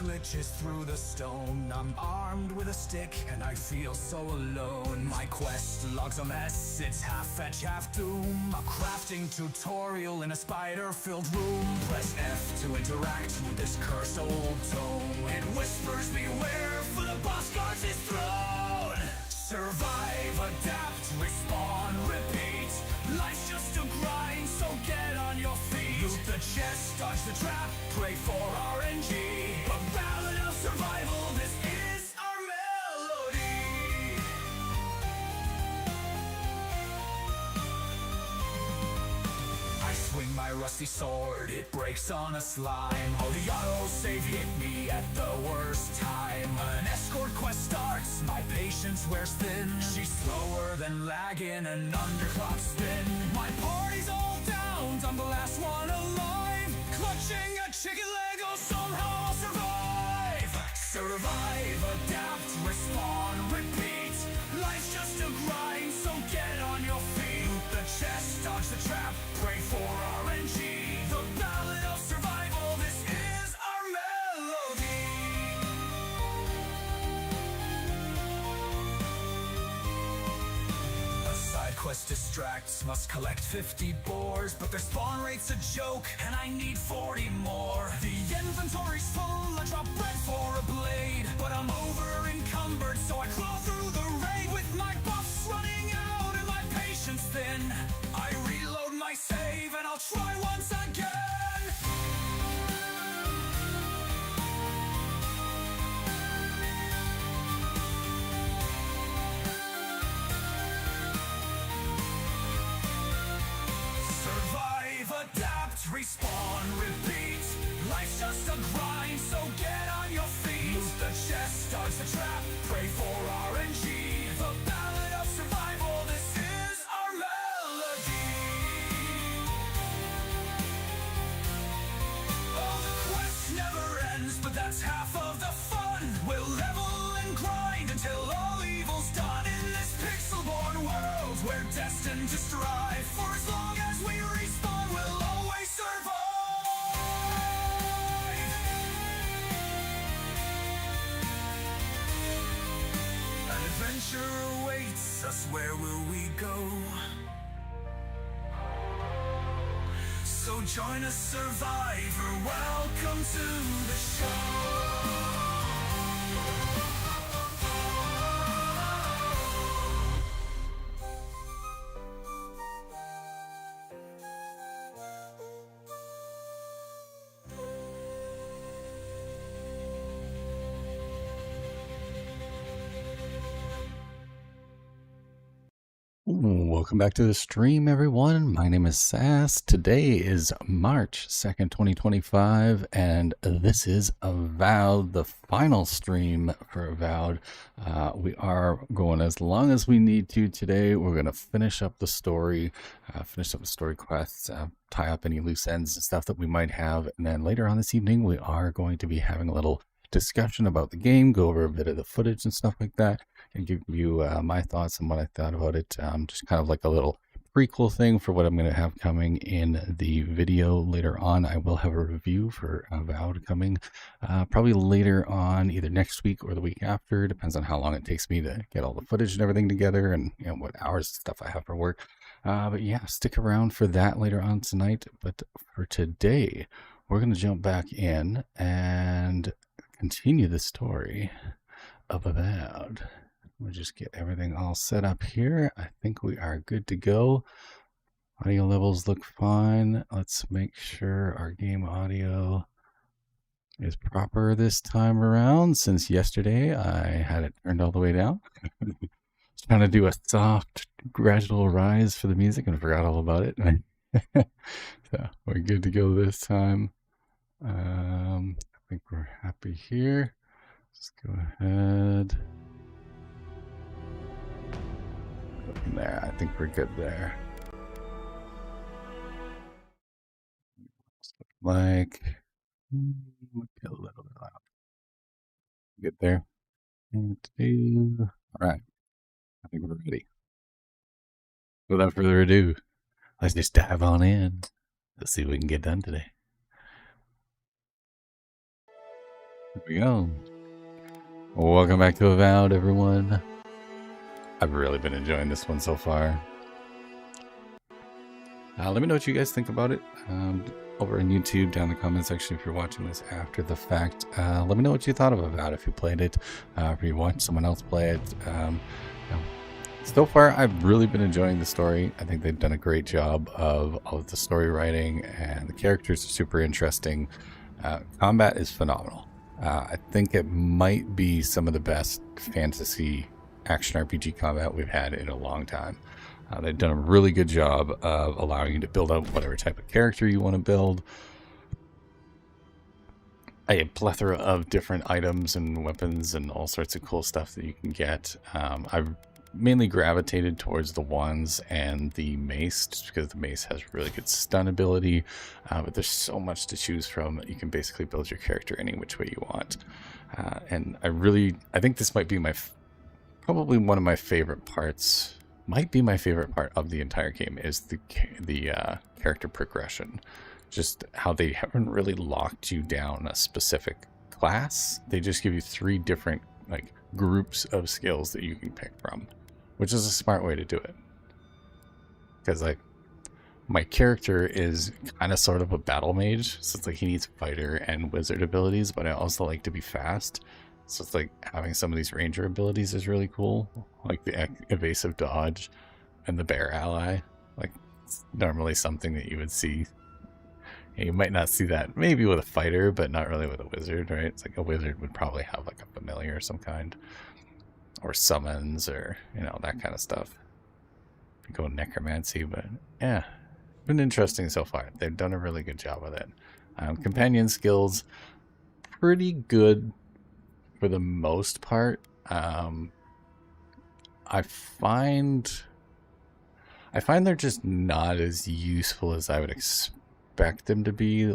glitches through the stone. I'm armed with a stick and I feel so alone. My quest log's a mess, it's half fetch, half doom. A crafting tutorial in a spider-filled room. Press F to interact with this cursed old tome. It whispers beware for the boss guards his throne. Survive, adapt, respawn, repeat. Life's just a grind, so get on your feet. Loot the chest, dodge the trap, pray for RNG. A ballad of survival, this is our melody. I swing my rusty sword, it breaks on a slime. Oh, the auto-save hit me at the worst time. An escort quest starts, my patience wears thin. She's slower than lagging, an underclock spin. My party's all down, I'm the last one alive. Clutching a chicken leg, oh somehow I'll survive. Survive, adapt, respawn, repeat. Life's just a grind, so get on your feet. Loot the chest, dodge the trap, pray for RNG. The ballad of survival, this is our melody. A side quest distracts, must collect 50 boars. But their spawn rate's a joke, and I need 40 more. The inventory's full, I drop bread for a blade. But I'm over encumbered, so I crawl through the raid. With my buffs running out and my patience thin, I reload my save and I'll try once again. Survive, adapt, respawn, repeat. Life's just a grind, so get on your feet. Loot the chest, dodge the trap, pray for RNG. The ballad of survival, this is our melody. Oh, the quest never ends, but that's half of the fun. We'll level and grind until all evil's done. In this pixel-born world, we're destined to strive. For as long as we respawn, we'll always survive. An adventure awaits us, where will we go? So join us, survivor, welcome to the show. Welcome back to the stream, everyone. My name is SASS. Today is March 2nd, 2025, and this is Avowed, the final stream for Avowed. We are going as long as we need to today. We're going to finish up the story, quests, tie up any loose ends and stuff that we might have, and then later on this evening, we are going to be having a little discussion about the game, go over a bit of the footage and stuff like that, and give you my thoughts and what I thought about it. Just kind of like a little prequel thing for what I'm going to have coming in the video later on. I will have a review for Avowed coming probably later on, either next week or the week after. Depends on how long it takes me to get all the footage and everything together, and what hours and stuff I have for work. But yeah, stick around for that later on tonight. But for today, we're going to jump back in and continue the story of Avowed. We'll just get everything all set up here. I think we are good to go. Audio levels look fine. Let's make sure our game audio is proper this time around, since yesterday I had it turned all the way down. Trying to do a soft, gradual rise for the music and forgot all about it. So we're good to go this time. I think we're happy here. Let's go ahead. From there, I think we're good there. Like, get a little bit loud. Good there. And all right, I think we're ready. Without further ado, let's just dive on in. Let's see what we can get done today. Here we go. Welcome back to Avowed, everyone. I've really been enjoying this one so far. Let me know what you guys think about it over on YouTube, down in the comment section if you're watching this after the fact. Let me know what you thought of Avowed, if you played it, if you watched someone else play it. So far, I've really been enjoying the story. I think they've done a great job of all of the story writing, and the characters are super interesting. Combat is phenomenal. I think it might be some of the best fantasy action RPG combat we've had in a long time. They've done a really good job of allowing you to build out whatever type of character you want to build. A plethora of different items and weapons and all sorts of cool stuff that you can get. I've mainly gravitated towards the wands and the mace, just because the mace has really good stun ability, but there's so much to choose from. You can basically build your character any which way you want. And I think this might be probably one of my favorite parts. Might be my favorite part of the entire game is the character progression. Just how they haven't really locked you down a specific class. They just give you 3 different groups of skills that you can pick from, which is a smart way to do it. Because my character is kind of sort of a battle mage, so it's he needs fighter and wizard abilities, but I also like to be fast. So it's having some of these ranger abilities is really cool, like the evasive dodge and the bear ally. It's normally something that you would see. You might not see that maybe with a fighter, but not really with a wizard, right? It's a wizard would probably have a familiar of some kind, or summons, or that kind of stuff. Go necromancy, but yeah, been interesting so far. They've done a really good job with it. Companion skills, pretty good for the most part. I find they're just not as useful as I would expect them to be.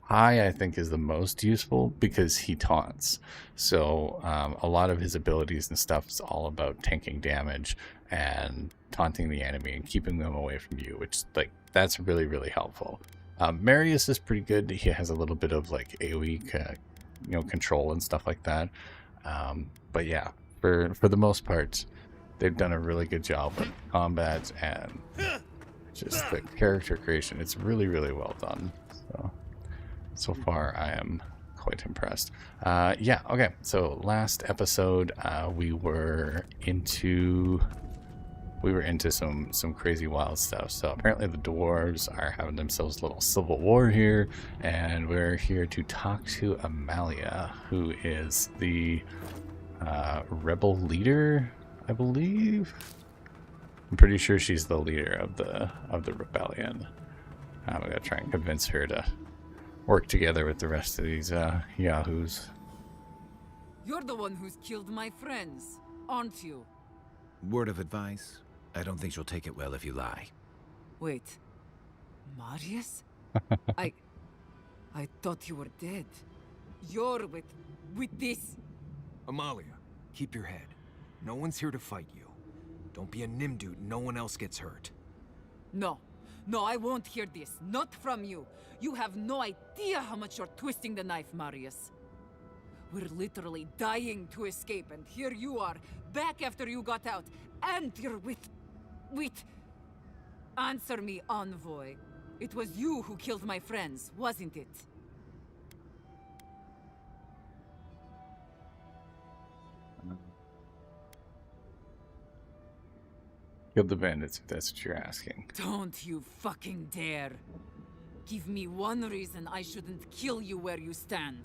I think is the most useful because he taunts. So a lot of his abilities and stuff is all about tanking damage and taunting the enemy and keeping them away from you, which that's really, really helpful. Marius is pretty good. He has a little bit of AoE control and stuff like that. But yeah, for the most part, they've done a really good job with combat and just the character creation. It's really, really well done. So far, I am quite impressed. Yeah, okay. So last episode, we were into some crazy wild stuff. So apparently the dwarves are having themselves a little civil war here, and we're here to talk to Amalia, who is the rebel leader, I believe. I'm pretty sure she's the leader of the rebellion. I'm gonna try and convince her to work together with the rest of these yahoos. You're the one who's killed my friends, aren't you? Word of advice? I don't think she'll take it well if you lie. Wait, Marius? I thought you were dead. You're with this? Amalia, keep your head. No one's here to fight you. Don't be a nimdude, no one else gets hurt. No, I won't hear this. Not from you. You have no idea how much you're twisting the knife, Marius. We're literally dying to escape, and here you are, back after you got out, and you're with... Answer me, envoy. It was you who killed my friends, wasn't it? Killed the bandits, if that's what you're asking. Don't you fucking dare. Give me one reason I shouldn't kill you where you stand.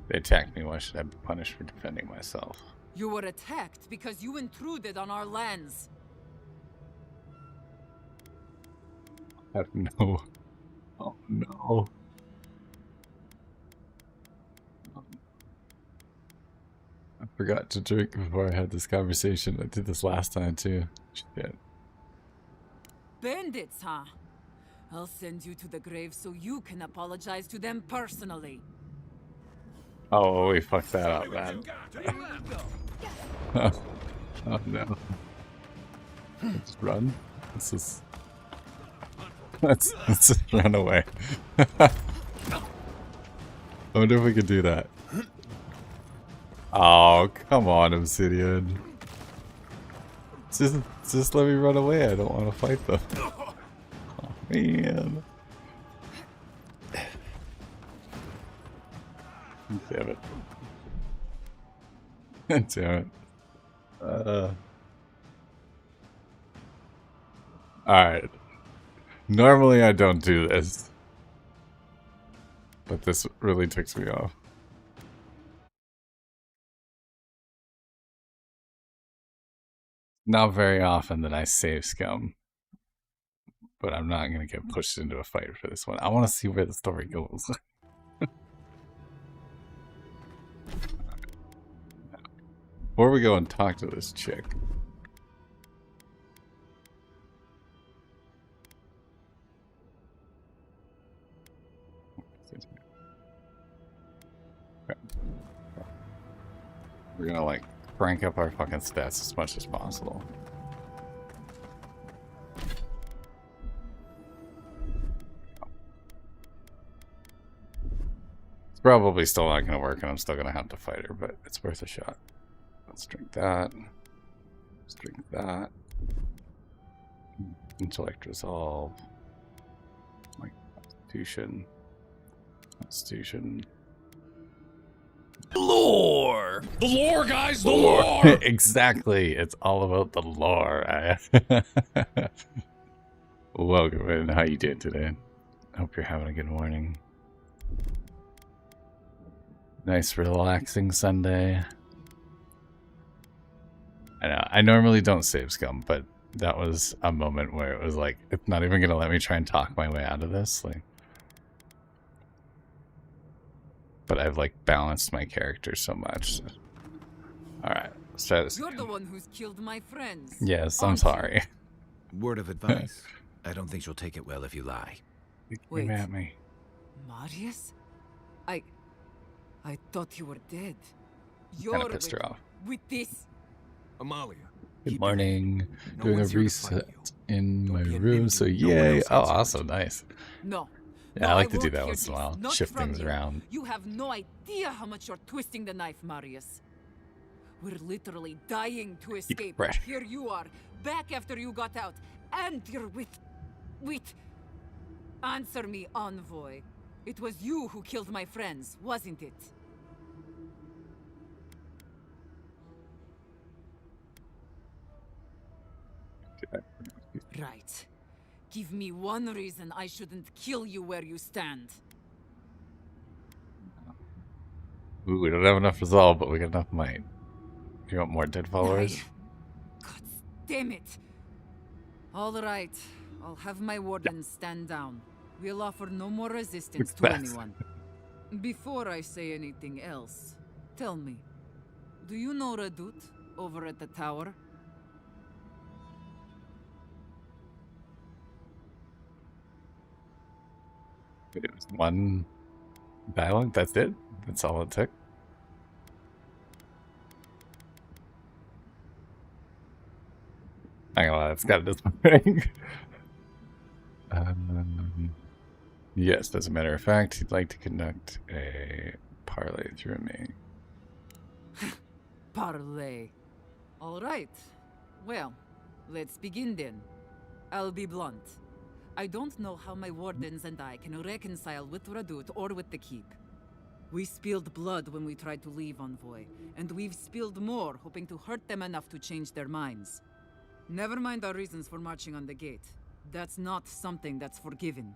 They attacked me. Why should I be punished for defending myself? You were attacked because you intruded on our lands. Oh no. Oh no. I forgot to drink before I had this conversation. I did this last time too. Shit. Bandits, huh? I'll send you to the grave so you can apologize to them personally. Oh, we fucked that up, man. Oh no. Just run. This is... Let's just run away. I wonder if we could do that. Oh, come on, Obsidian. Just let me run away. I don't want to fight them. Oh, man. Damn it. Damn it. Alright. Normally I don't do this. But this really ticks me off. Not very often that I save scum. But I'm not going to get pushed into a fight for this one. I want to see where the story goes. Before we go and talk to this chick. Okay. We're gonna like crank up our fucking stats as much as possible. It's probably still not gonna work and I'm still gonna have to fight her, but it's worth a shot. Let's drink that. Let's drink that. Intellect resolve. Like constitution. Constitution. Lore! The lore, guys! The lore! Exactly. It's all about the lore. Welcome in. How you doing today? Hope you're having a good morning. Nice relaxing Sunday. I know, I normally don't save scum, but that was a moment where it was like, it's not even gonna let me try and talk my way out of this. Like, but I've like balanced my character so much. So. Alright, let's try this. You're again. the one who's killed my friends. Yes, I'm aren't you? sorry. Word of advice. I don't think she'll take it well if you lie. You Wait. came at me. Marius? I thought you were dead. Kind You're of pissed her off. with this. Amalia. Good keep your morning. head. No Doing a one's here to fight reset you. in Don't my be a room, nimby. so No one yay. else Oh, gets hurt. awesome. Nice. No. Yeah, No, I like to do won't that hear once in a this. while. Not Shift from things you. around. You have no idea how much you're twisting the knife, Marius. We're literally dying to escape. right. Here you are, back after you got out, and you're with... Answer me, envoy. It was you who killed my friends, wasn't it? Right. Give me one reason I shouldn't kill you where you stand. Ooh, we don't have enough resolve, but we got enough might. You want more dead followers? God damn it. All right. I'll have my wardens stand down. We'll offer no more resistance to That's- anyone. Before I say anything else, tell me, do you know Radut over at the tower? It was one dialogue? That's it? That's all it took? Not gonna lie, it's got this thing. Yes, as a matter of fact, he'd like to conduct a parlay through me. Parlay. All right. Well, let's begin then. I'll be blunt. I don't know how my wardens and I can reconcile with Radut or with the keep. We spilled blood when we tried to leave Envoy, and we've spilled more hoping to hurt them enough to change their minds. Never mind our reasons for marching on the gate. That's not something that's forgiven.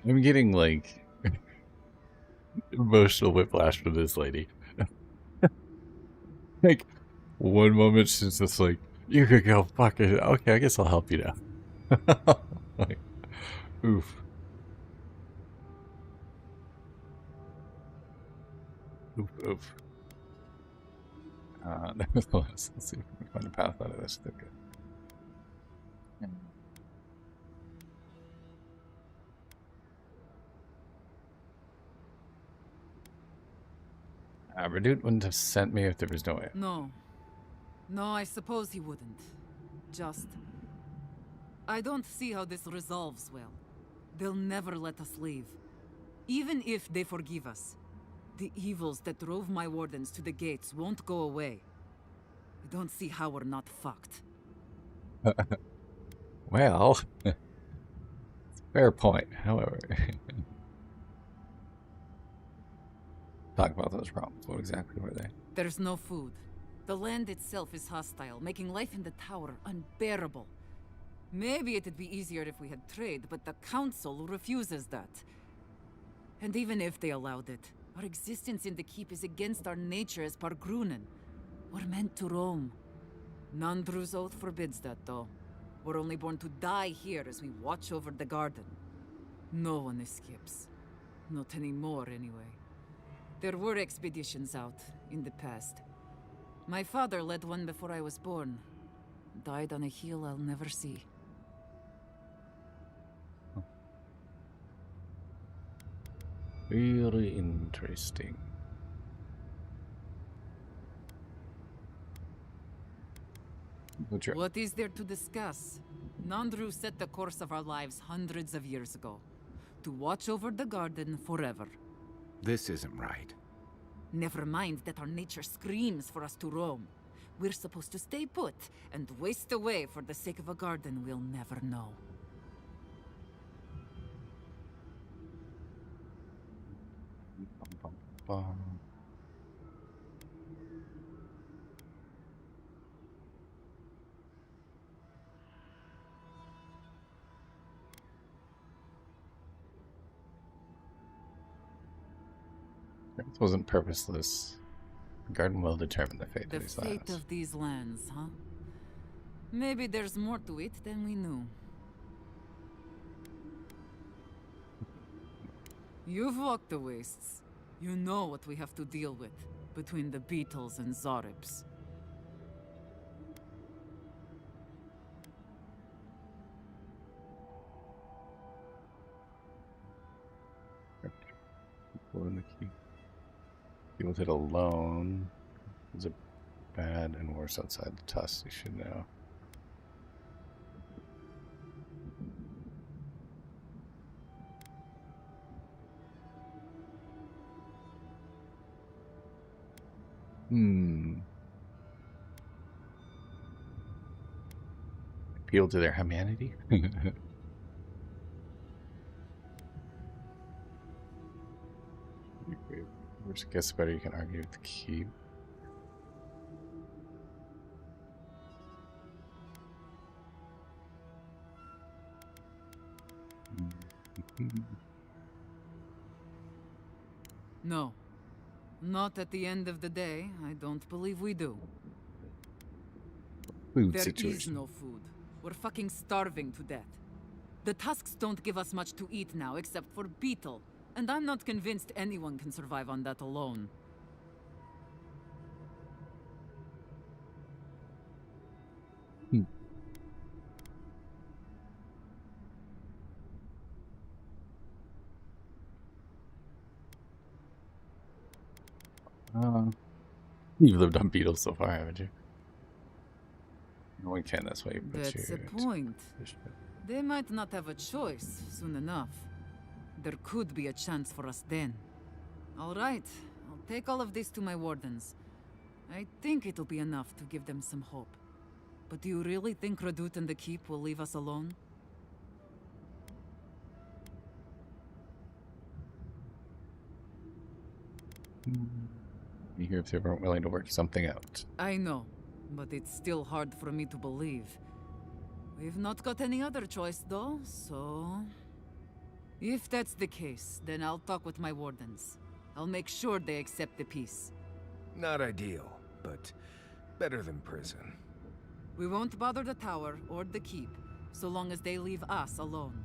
I'm getting, like, emotional whiplash from this lady. Like, one moment she's just like, you could go fuck it. Okay, I guess I'll help you now. Like, oof. Oof, oof. Let's see if we can find a path out of this. Okay. Radut wouldn't have sent me if there was no way. No. No, I suppose he wouldn't. Just... I don't see how this resolves well. They'll never let us leave. Even if they forgive us, the evils that drove my wardens to the gates won't go away. I don't see how we're not fucked. Well, fair point. However, talk about those problems. What exactly were they? There's no food. The land itself is hostile, making life in the tower unbearable. Maybe it'd be easier if we had trade, but the council refuses that. And even if they allowed it, our existence in the keep is against our nature as Pargrunen. We're meant to roam. Nandru's oath forbids that, though. We're only born to die here as we watch over the garden. No one escapes. Not anymore, anyway. There were expeditions out, in the past. My father led one before I was born. Died on a hill I'll never see. Really interesting. What is there to discuss? Nandru set the course of our lives hundreds of years ago. To watch over the garden forever. This isn't right. Never mind that our nature screams for us to roam. We're supposed to stay put and waste away for the sake of a garden we'll never know. It wasn't purposeless. The garden will determine the fate The of these fate lands. of these lands, huh? Maybe there's more to it than we knew. You've walked the wastes. You know what we have to deal with between the beetles and Zaribs. People in the keep. People with it alone. Is it bad and worse outside the tusk? You should know. Appeal to their humanity? I guess better you can argue with the keep. No. Not at the end of the day. I don't believe we do. Food There is situation. no food. We're fucking starving to death. The tusks don't give us much to eat now, except for beetle. And I'm not convinced anyone can survive on that alone. You've lived on beetles so far, haven't you? No one can, that's why you put That's you a point. They might not have a choice soon enough. There could be a chance for us then. All right, I'll take all of this to my wardens. I think it'll be enough to give them some hope. But do you really think Radut and the Keep will leave us alone? You hear if they weren't willing to work something out. I know, but it's still hard for me to believe. We've not got any other choice, though, so... If that's the case, then I'll talk with my wardens. I'll make sure they accept the peace. Not ideal, but better than prison. We won't bother the tower or the keep, so long as they leave us alone.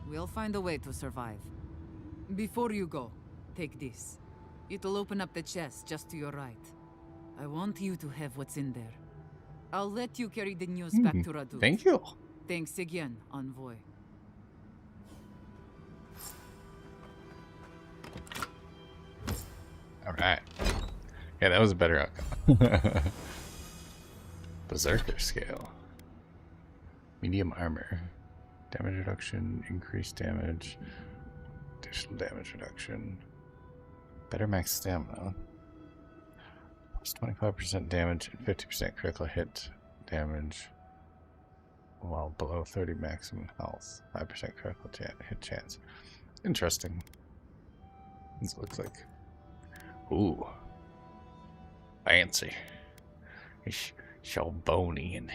We'll find a way to survive. Before you go, take this. It'll open up the chest just to your right. I want you to have what's in there. I'll let you carry the news back to Radut. Thank you. Thanks again, Envoy. Alright. Yeah, that was a better outcome. Berserker scale. Medium armor. Damage reduction, increased damage, additional damage reduction. Better max stamina. Plus 25% damage and 50% critical hit damage while below 30 maximum health. 5% critical hit chance. Interesting. This looks like. Ooh. Fancy. It's so bony and.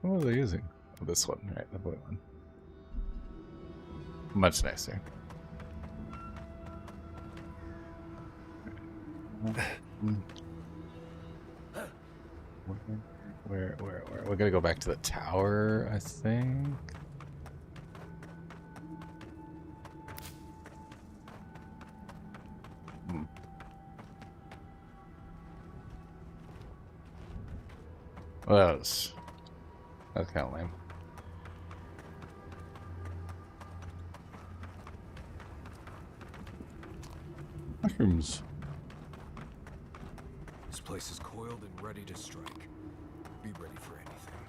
What was I using? Oh, this one, right? The blue one. Much nicer. Where? We're gonna go back to the tower, I think. Well, that's kind of lame. Mushrooms. This place is coiled and ready to strike. Be ready for anything.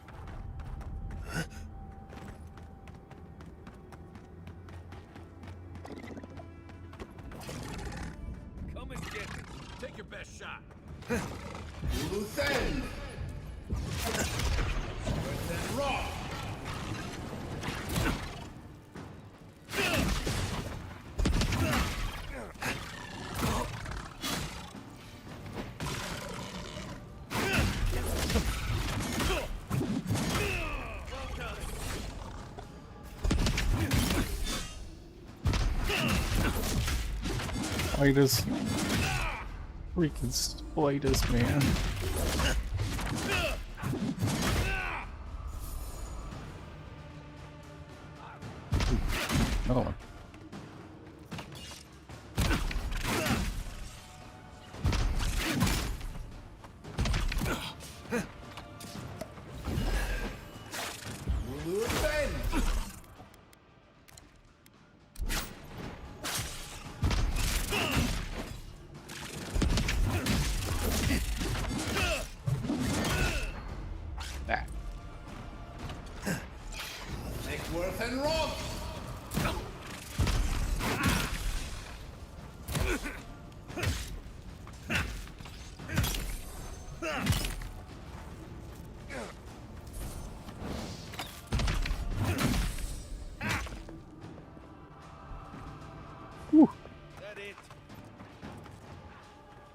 Come and get me. Take your best shot. Loose end. Raw. Spiders. Freaking spiders, man. Another one. Loose end. Nah. Nickworth and Rob.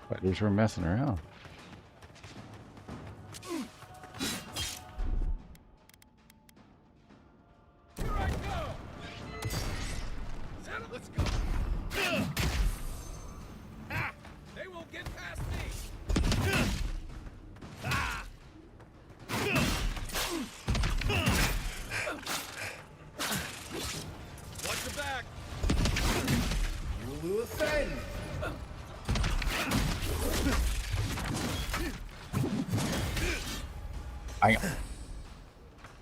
Spiders were messing around. Let's go. They won't get past me. Watch your back. Loose end.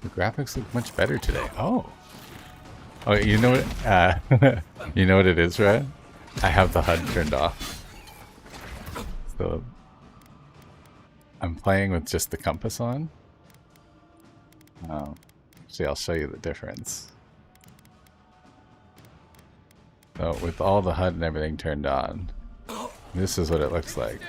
The graphics look much better today. Oh, you know what? You know what it is, right? I have the HUD turned off, so I'm playing with just the compass on. See, I'll show you the difference. So with all the HUD and everything turned on, this is what it looks like.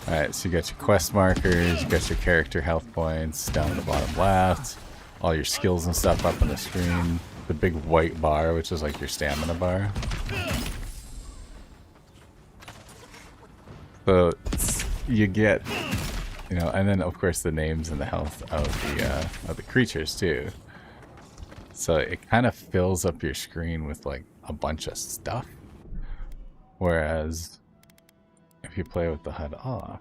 Alright, so you got your quest markers, you got your character health points down in the bottom left, all your skills and stuff up on the screen, the big white bar, which is like your stamina bar. So you get, you know, and then of course the names and the health of the creatures too. So it kind of fills up your screen with like a bunch of stuff, whereas if you play with the HUD off,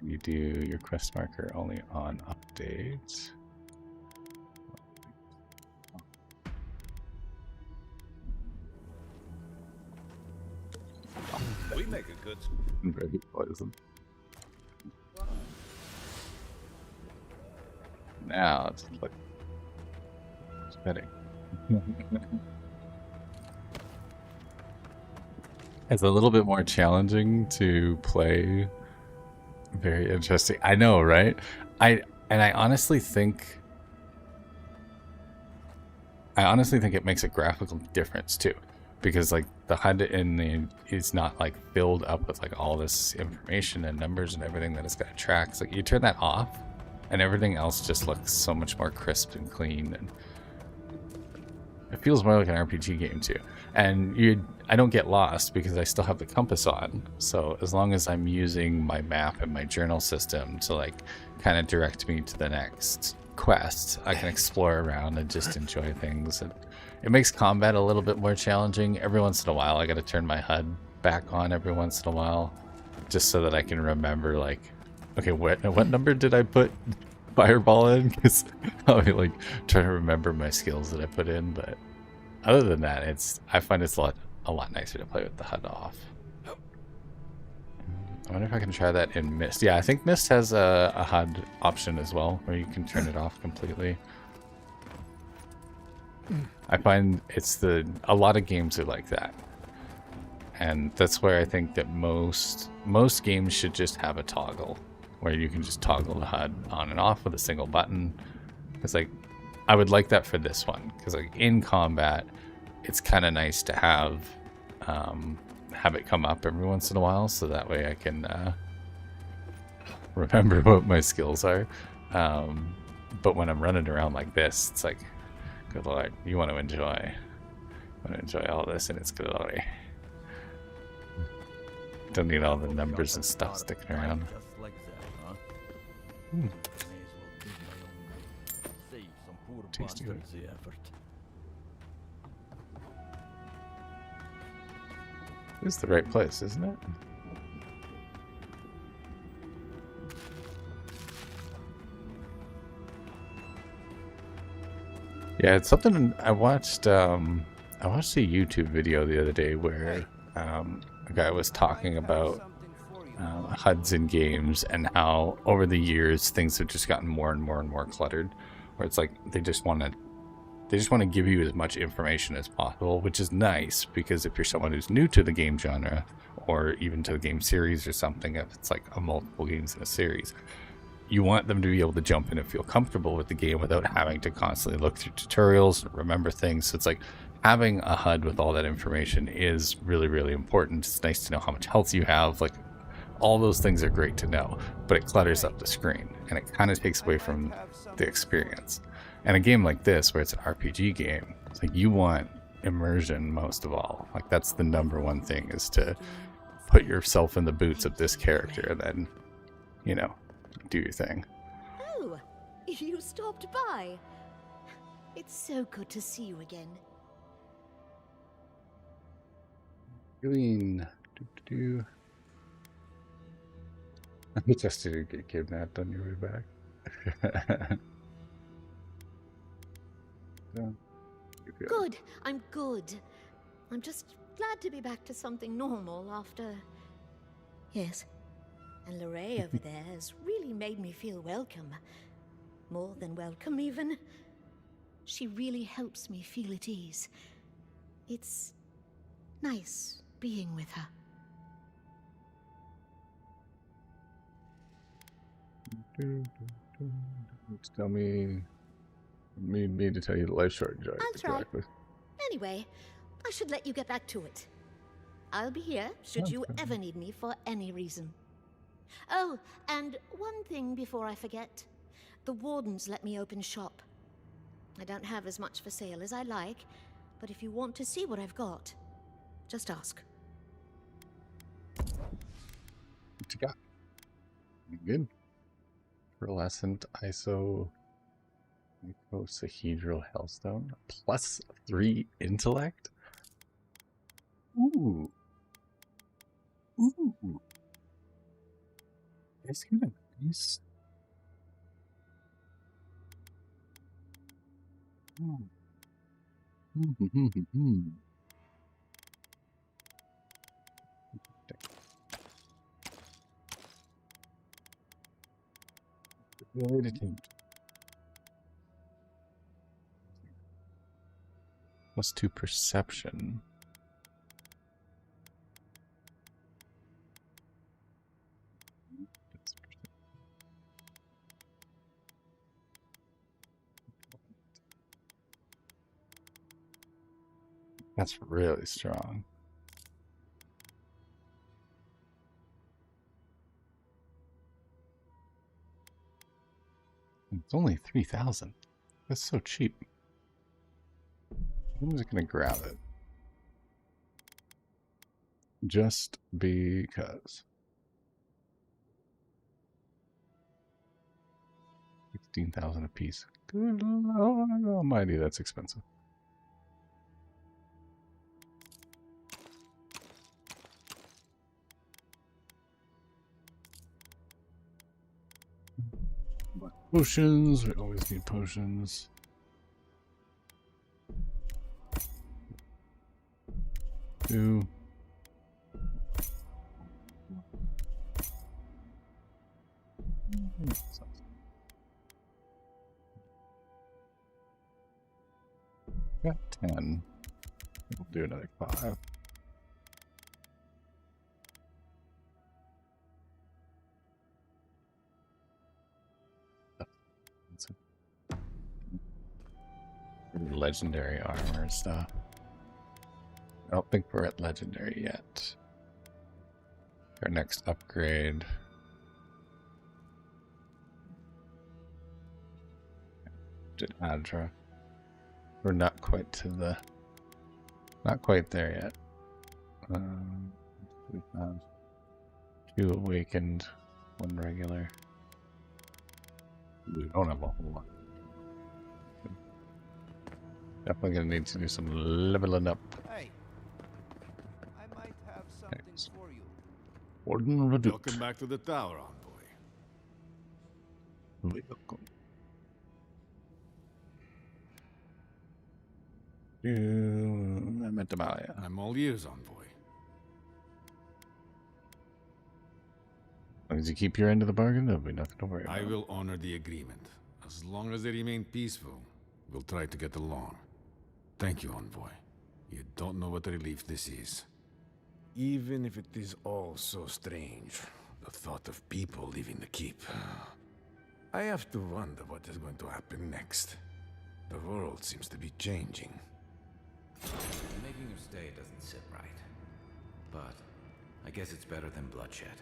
you do your quest marker only on update. We make a good. Very poison. Now it's like it's fitting. It's a little bit more challenging to play. Very interesting. I know, right? I honestly think it makes a graphical difference too, because like the HUD in the is not like filled up with like all this information and numbers and everything that it's got to track. So like you turn that off, and everything else just looks so much more crisp and clean, and it feels more like an RPG game too. And I don't get lost because I still have the compass on. So as long as I'm using my map and my journal system to like kind of direct me to the next quest, I can explore around and just enjoy things. And it makes combat a little bit more challenging. Every once in a while I got to turn my HUD back on every once in a while, just so that I can remember like, okay, what number did I put fireball in? Because I'll be like trying to remember my skills that I put in. But other than that, I find it's a lot nicer to play with the HUD off. I wonder if I can try that in Myst. Yeah, I think Myst has a HUD option as well, where you can turn it off completely. I find a lot of games are like that. And that's where I think that most games should just have a toggle, where you can just toggle the HUD on and off with a single button. Because like, I would like that for this one, because like in combat, it's kind of nice to have it come up every once in a while, so that way I can remember what my skills are. But when I'm running around like this, it's like, good lord, you want to enjoy all this in its glory. Don't need all the numbers and stuff sticking around. Tasty. This is the right place, isn't it? Yeah, it's something I watched. I watched a YouTube video the other day where a guy was talking about HUDs in games and how over the years things have just gotten more and more and more cluttered. Where it's like they just want to give you as much information as possible, which is nice, because if you're someone who's new to the game genre, or even to the game series or something, if it's like a multiple games in a series, you want them to be able to jump in and feel comfortable with the game without having to constantly look through tutorials and remember things. So it's like having a HUD with all that information is really, really important. It's nice to know how much health you have. Like, all those things are great to know, but it clutters up the screen and it kind of takes away from the experience. And a game like this, where it's an RPG game, it's like you want immersion most of all. Like, that's the number one thing, is to put yourself in the boots of this character and then, you know, do your thing. Oh, you stopped by. It's so good to see you again. Doing. I just didn't get kidnapped on your way back. Good. I'm good. I'm just glad to be back to something normal after... Yes. And Lorraine over there has really made me feel welcome. More than welcome, even. She really helps me feel at ease. It's nice being with her. Tell me to tell you the life short enjoy. I'll try. Anyway, I should let you get back to it. I'll be here should you ever need me for any reason. Oh, and one thing before I forget. The wardens let me open shop. I don't have as much for sale as I like, but if you want to see what I've got, just ask. What you got? Good. Pearlescent icosahedral hellstone. +3 intellect? Ooh. Ooh. It's kind of nice. +2 perception. That's really strong. It's only 3,000. That's so cheap. I'm just gonna grab it. Just because. 16,000 a piece. Good Lord Almighty, that's expensive. Potions, we always need potions. Two. Got 10. We'll do another 5. Legendary armor stuff. I don't think we're at legendary yet. Our next upgrade. Did Adra. We're not quite to the. Not quite there yet. We found 2 awakened, 1 regular. We don't have a whole lot. Definitely gonna need to do some leveling up. Hey, I might have something for you. Warden Redoute. Welcome back to the tower, envoy. Welcome. I meant to buy it. I'm all ears, envoy. As long as you keep your end of the bargain, there'll be nothing to worry about. I will honor the agreement. As long as they remain peaceful, we'll try to get along. Thank you, envoy. You don't know what a relief this is. Even if it is all so strange, the thought of people leaving the keep. I have to wonder what is going to happen next. The world seems to be changing. Making you stay doesn't sit right. But I guess it's better than bloodshed.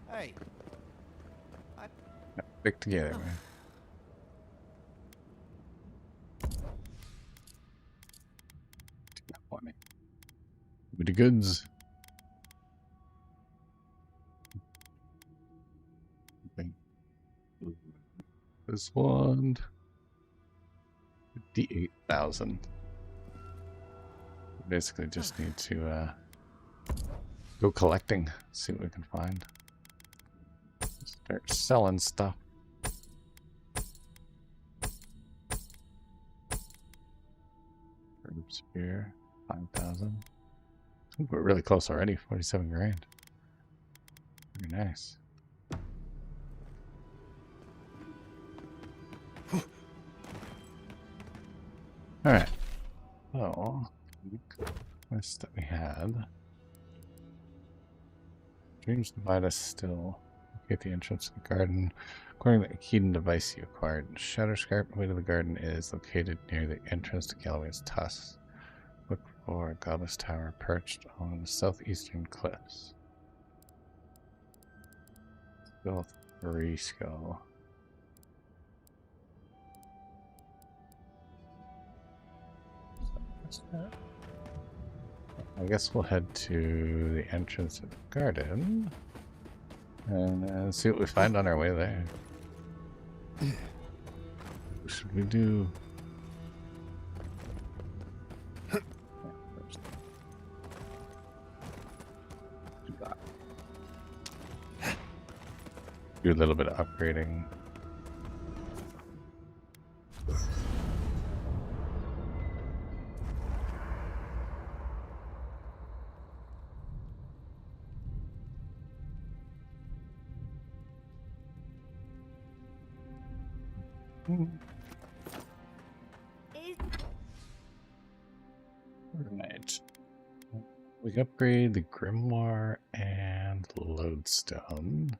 Hey, Stick together, man. Do that for me. Give me the goods. Okay. This one. 58,000. Basically just need to go collecting, see what we can find. Start selling stuff. Groups here, 5,000. I think we're really close already, 47 grand. Very nice. Alright. So, quest that we had. Dreams divide us still. Locate the entrance to the garden. According to the Akedan device you acquired, Shatterscarp, way to the garden, is located near the entrance to Galloway's Tusk. Look for a godless tower perched on the southeastern cliffs. Still 3 skull. I guess we'll head to the entrance of the garden and see what we find on our way there. What should we do? Do a little bit of upgrading. We can upgrade the Grimoire and Lodestone.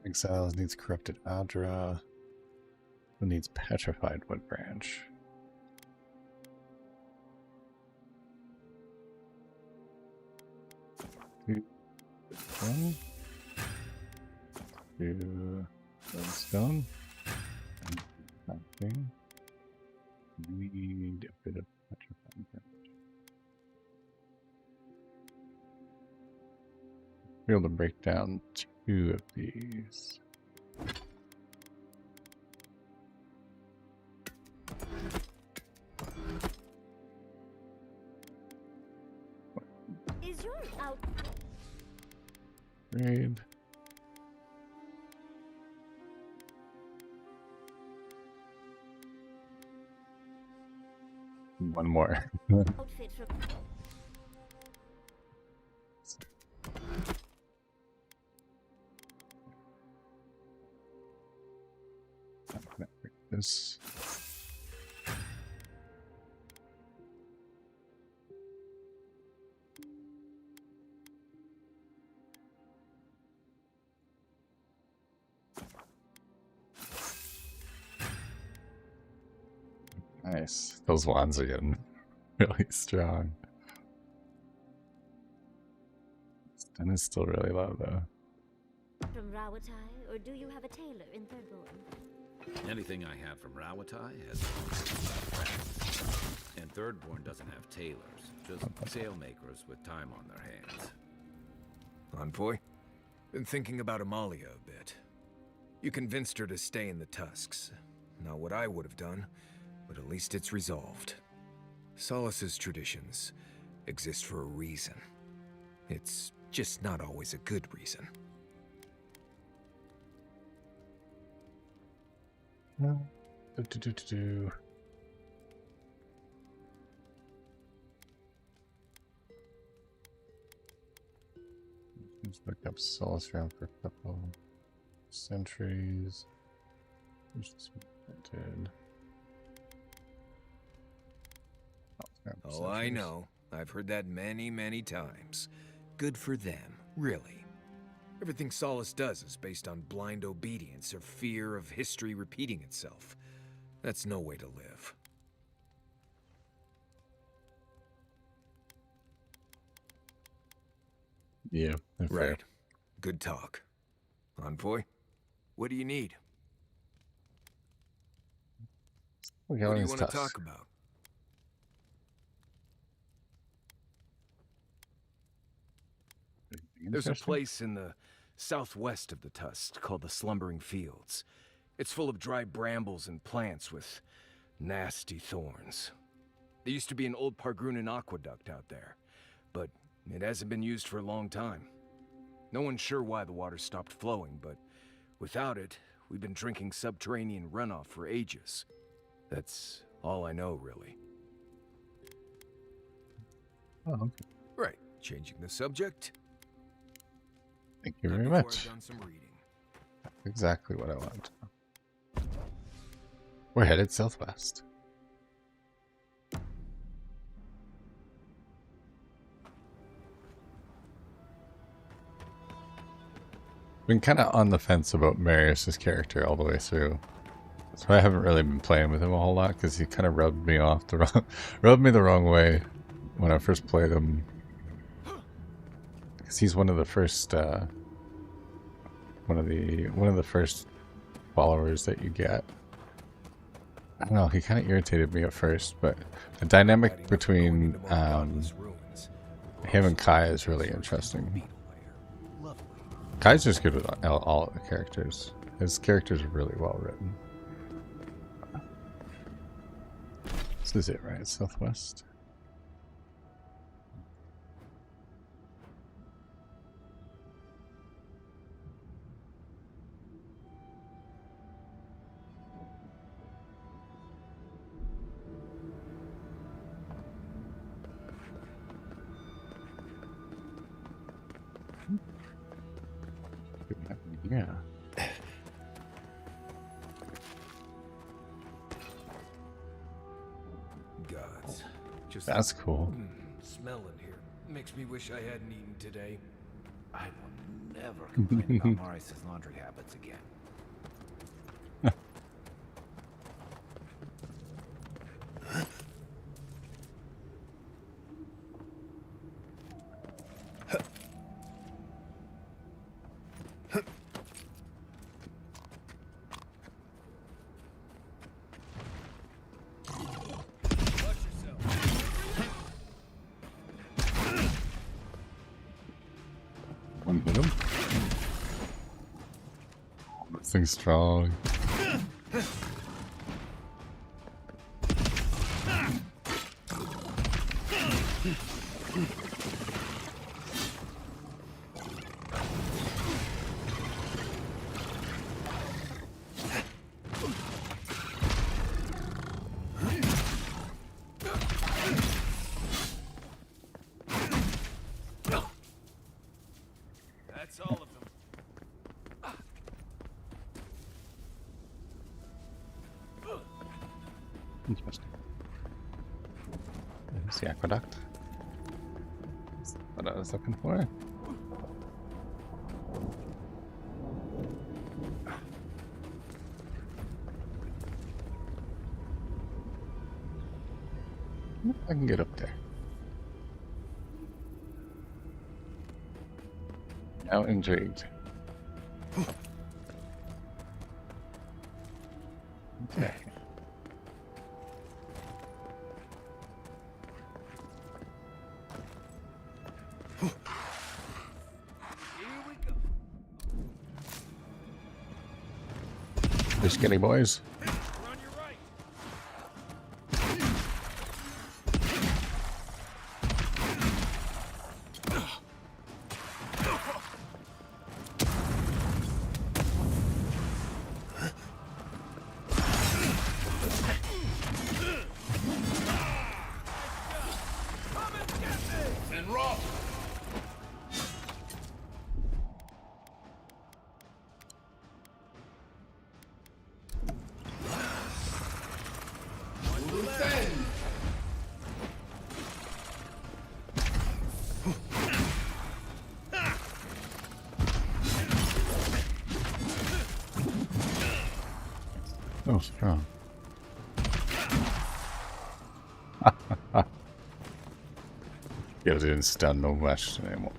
Exiles needs Corrupted Adra. Who needs Petrified Wood Branch? One. Two. Lodestone. And nothing. We need a bit of Petrified Branch. Be able to break down 2 of these. Is your out? Grade. One more. Outfit for This. Nice. Those wands are getting really strong. Stun is still really low though. from Rawatai, or do you have a tailor in Thirdborn? Anything I have from Rawatai has and Thirdborn doesn't have tailors, just sailmakers with time on their hands. Envoy? Been thinking about Amalia a bit. You convinced her to stay in the Tusks. Not what I would have done, but at least it's resolved. Solace's traditions exist for a reason. It's just not always a good reason. Let's look up Solace around for a couple centuries. Printed. Oh, I know. I've heard that many, many times. Good for them, really. Everything Solace does is based on blind obedience or fear of history repeating itself. That's no way to live. Yeah, they're fair. Right. Good talk. Envoy, what do you need? What What do you want to talk about? There's a place in the southwest of the Tusk called the Slumbering Fields. It's full of dry brambles and plants with nasty thorns. There used to be an old Pargrunan aqueduct out there, but it hasn't been used for a long time. No one's sure why the water stopped flowing, but without it, we've been drinking subterranean runoff for ages. That's all I know, really. Oh, okay. Right, changing the subject. Thank you Not very before much. I've done some reading. Exactly what I wanted. We're headed southwest. Been kind of on the fence about Marius's character all the way through, so I haven't really been playing with him a whole lot because he kind of rubbed me off the wrong way when I first played him. Because he's one of the first one of the first followers that you get. I don't know, he kind of irritated me at first, but the dynamic between him and Kai is really interesting. Kai's just good with all the characters. His characters are really well written. This is it, right? Southwest. Yeah. Gods. Just That's cool. smell in here makes me wish I hadn't eaten today. I will never complain about Marius' laundry habits again. One hit him. This thing's strong. That's all of them. Interesting. There's the aqueduct. That's what I was looking for. I can get up there. Now intrigued. Okay. Here we go. They're skinny boys. We're on your right. And roll. Oh, strong. Gives it stun no rush anymore.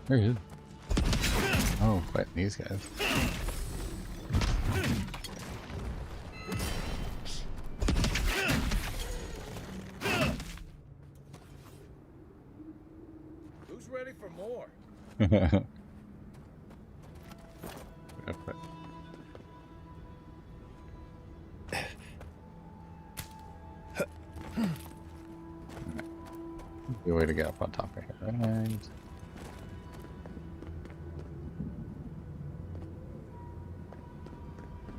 There he is. Oh, fighting these guys. Who's ready for more? Okay. Good way to get up on top of here, right?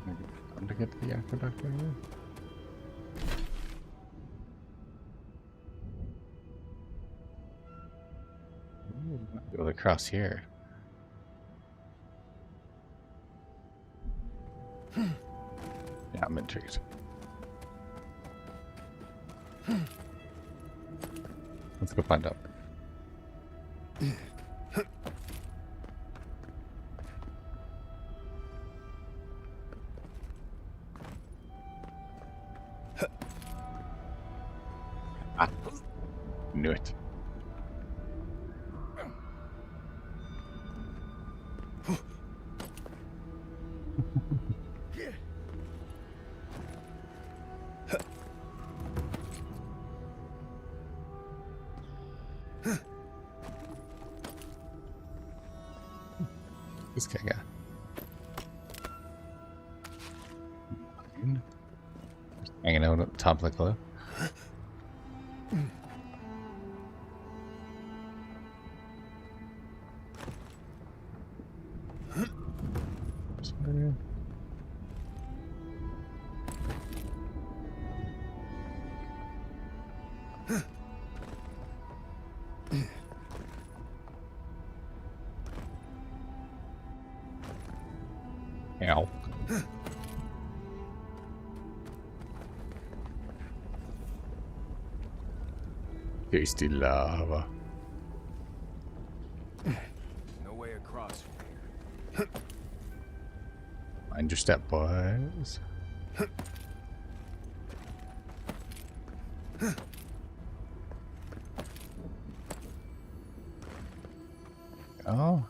Maybe time to get to the aqueduct area. Ooh, might be able to cross here. Yeah, I'm intrigued. Let's go find out. Ah, knew it. This guy got just hanging out at the top of the cliff. Ow. Tasty lava. No way across from here. Mind your step, boys. Oh.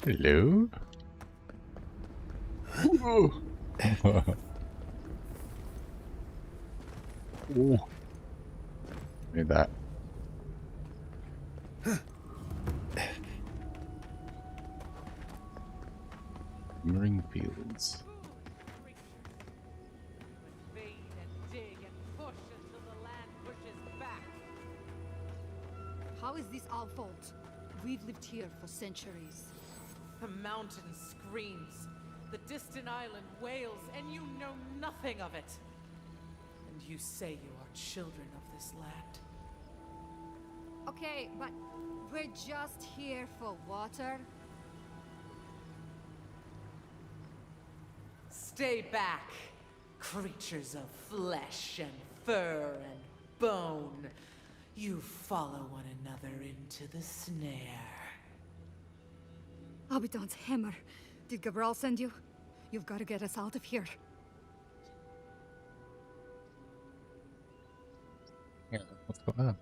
Hello. Ooh. Ooh. Made that. Ring fields. Invade and dig and push until the land pushes back. How is this our fault? We've lived here for centuries. The mountain screams. The distant island wails, and you know nothing of it. And you say you are children of this land. Okay, but we're just here for water. Stay back, creatures of flesh and fur and bone. You follow one another into the snare. Abaddon's hammer. Did Gabriel send you? You've got to get us out of here. Yeah, what's going on?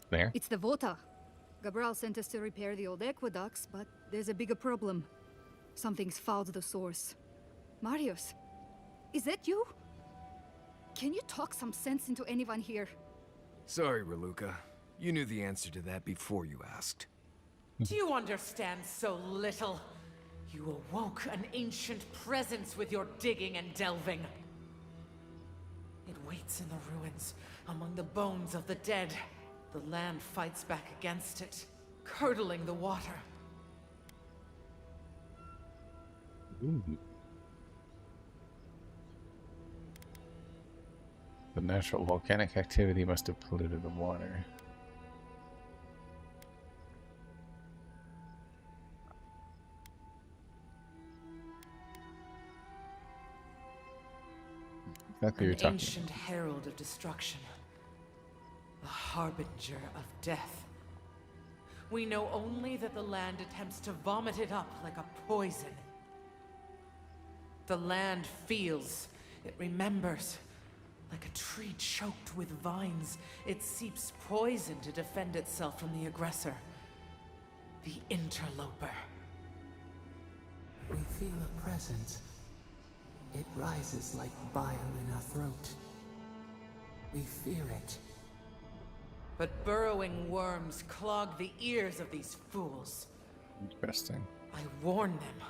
There? It's the Vota. Gabriel sent us to repair the old aqueducts, but there's a bigger problem. Something's fouled the source. Marius, is that you? Can you talk some sense into anyone here? Sorry, Raluca. You knew the answer to that before you asked. Do you understand so little? You awoke an ancient presence with your digging and delving. It waits in the ruins, among the bones of the dead. The land fights back against it, curdling the water. Ooh. The natural volcanic activity must have polluted the water. Exactly what you're An talking ancient herald of destruction. A harbinger of death. We know only that the land attempts to vomit it up like a poison. The land feels, it remembers. Like a tree choked with vines, it seeps poison to defend itself from the aggressor. The interloper. We feel a presence. It rises like bile in our throat. We fear it. But burrowing worms clog the ears of these fools. Interesting. I warn them,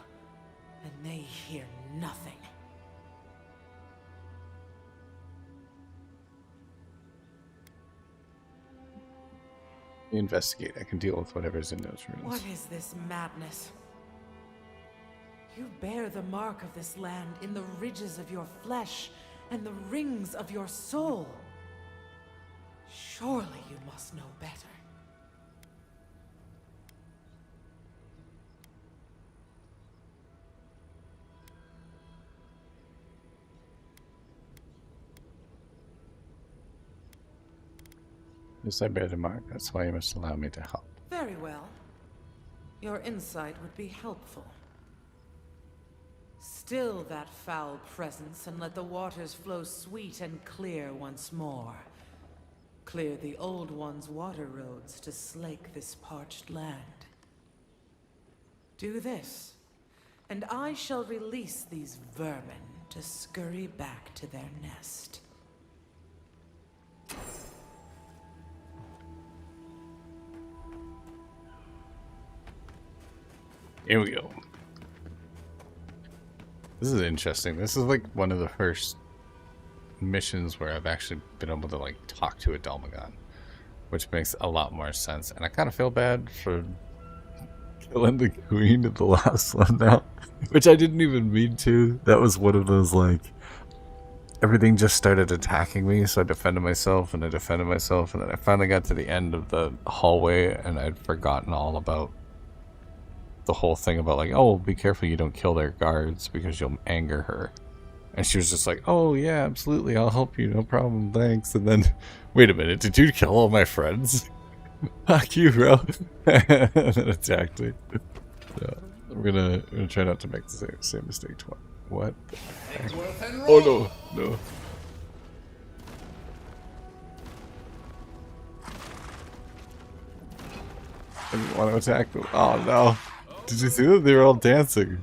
and they hear nothing. Investigate. I can deal with whatever's in those rooms. What is this madness? You bear the mark of this land in the ridges of your flesh and the rings of your soul. Surely you must know better. Yes, I bear the mark. That's why you must allow me to help. Very well. Your insight would be helpful. Still that foul presence, and let the waters flow sweet and clear once more. Clear the old one's water roads to slake this parched land. Do this, and I shall release these vermin to scurry back to their nest. Here we go. This is interesting. This is like one of the first missions where I've actually been able to like talk to a Dalmagon, which makes a lot more sense. And I kind of feel bad for killing the queen at the last one now, which I didn't even mean to. That was one of those like everything just started attacking me, so I defended myself and I defended myself, and then I finally got to the end of the hallway and I'd forgotten all about the whole thing about like, oh, be careful you don't kill their guards because you'll anger her. And she was just like, "Oh yeah, absolutely, I'll help you, no problem, thanks." And then, wait a minute, did you kill all my friends? Fuck you, bro. And then attacked me. So, I'm gonna try not to make the same mistake twice. What? Oh no, no. I didn't want to attack them. Oh no. Did you see that? They were all dancing.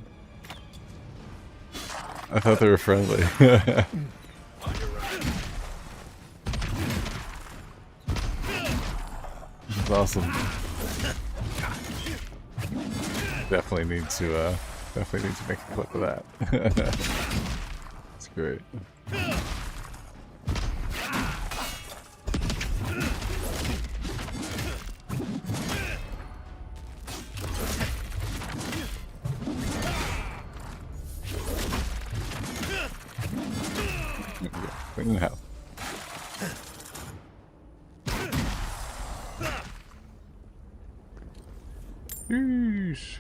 I thought they were friendly. That's awesome. Definitely need to make a clip of that. It's great. Clean it out. Yeesh.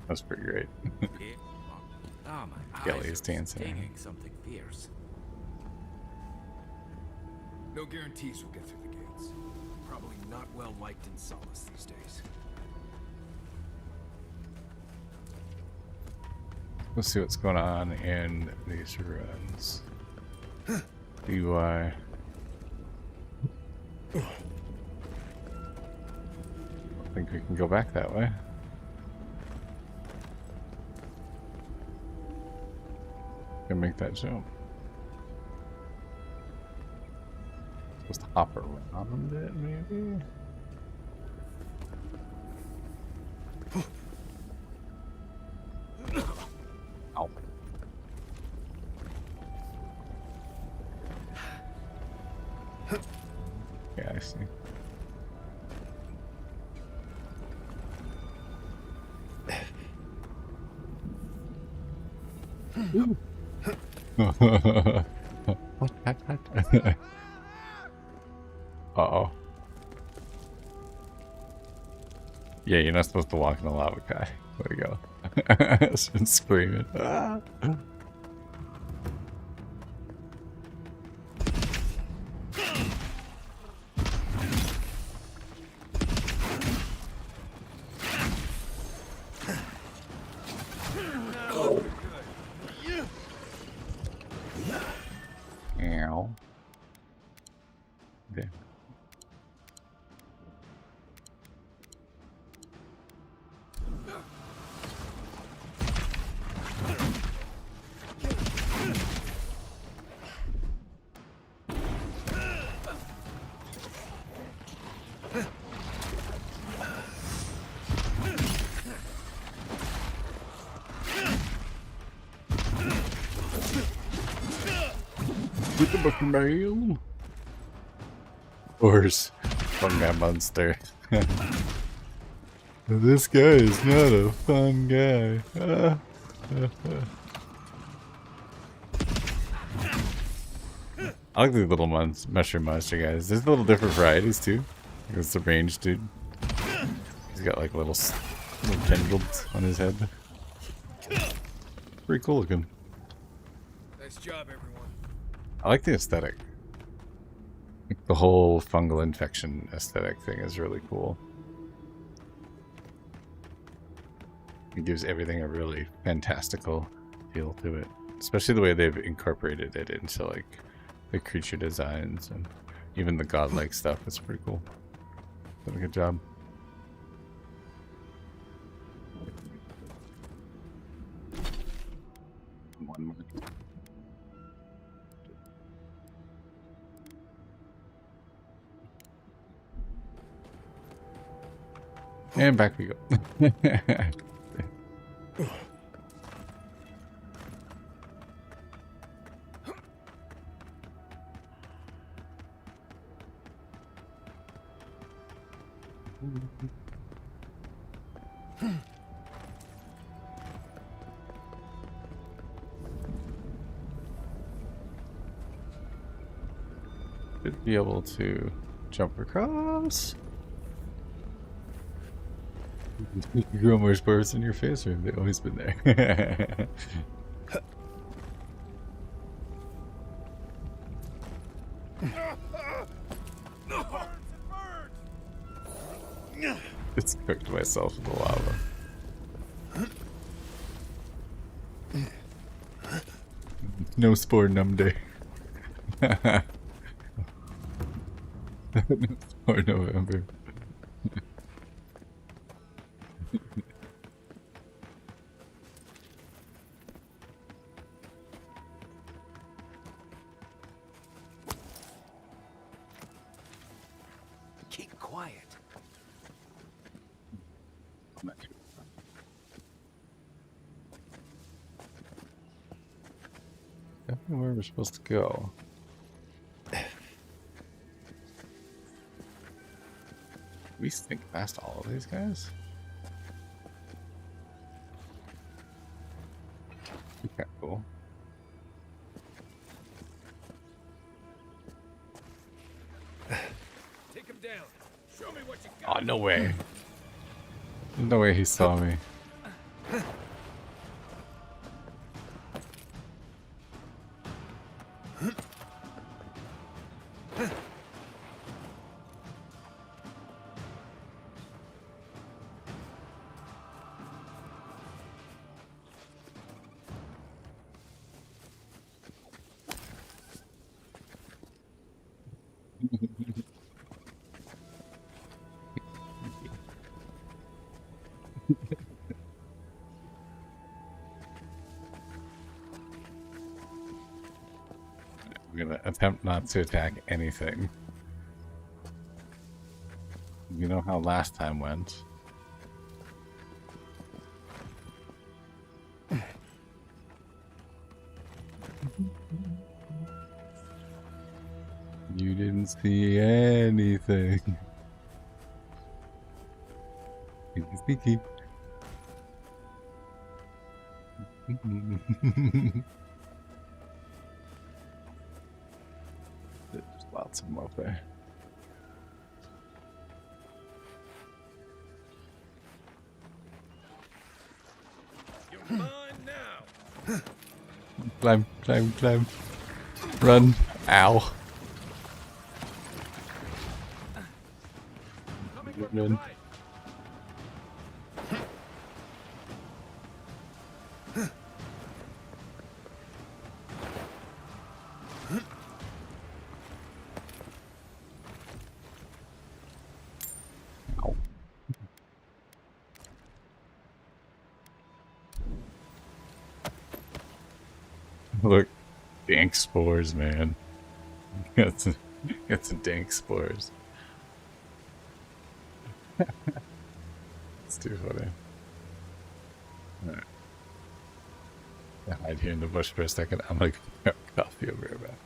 That's pretty great. Oh, my Kelly eyes is are dancing. stinging something fierce. No guarantees we'll get through the gates. Probably not well liked in SASS these days. Let's see what's going on in these runs. UI. I think we can go back that way. Can make that jump. Supposed to hop around it, maybe? Ow. Yeah, I see. What? Uh-oh. Yeah, you're not supposed to walk in the lava, guy. There we go. It's been screaming. Ah. Ow. Okay. With the mail. Of course, fun guy monster. This guy is not a fun guy. I like these little mushroom monster guys. There's little different varieties too. There's the range dude. He's got like little tendrils on his head. Pretty cool looking. Nice job, everyone. I like the aesthetic. The whole fungal infection aesthetic thing is really cool. It gives everything a really fantastical feel to it. Especially the way they've incorporated it into like the creature designs and even the godlike stuff. It's pretty cool. Done a good job. One more. And back we go. Should be able to jump across. You grow more spurs in your face, or have they always been there? Just cooked myself in the lava. No spore num day. No spore November. Keep quiet. Definitely where we're supposed to go. We sneak past all of these guys? Okay, cool. Take him down. Show me what you got. Oh, no way. No way he saw me. I'm gonna attempt not to attack anything. You know how last time went. You didn't see anything. Sneaky, sneaky. There's lots of them up there. You're mine now. Climb, climb, climb. Run. Ow. Coming from Run. the right. Ow. Look, dank spores, man. Got some dank spores. It's too funny. Alright. I hide here in the bush for a second. I'm gonna go grab coffee over here, man.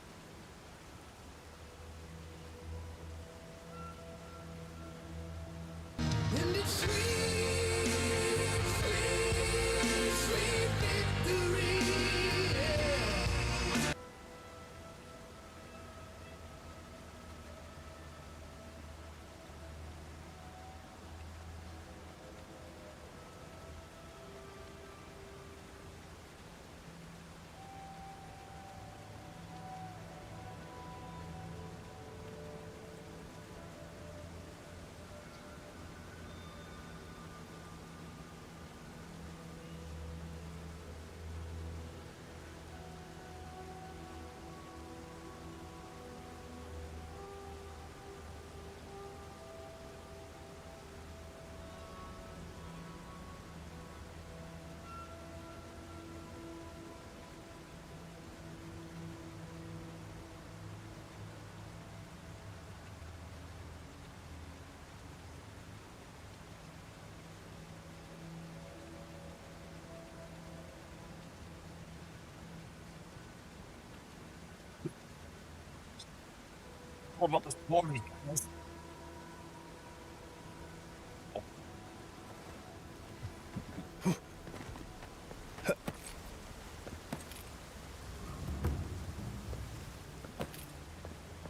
What about this morning, guys?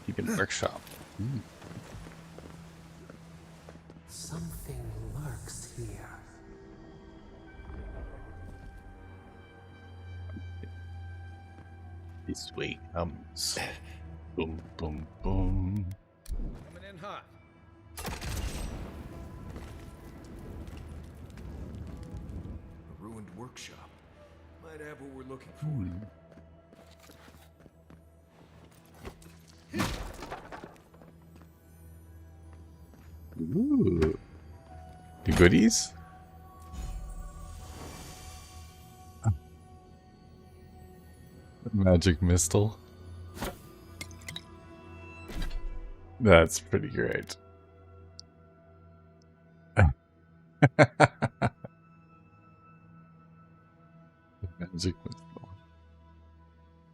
Keep in workshop. Something lurks. lurks here. This way comes. Boom, boom, boom. Coming in hot. A ruined workshop. Might have what we're looking for. Ooh. The goodies? Magic Mistle. That's pretty great. Magic Mistle.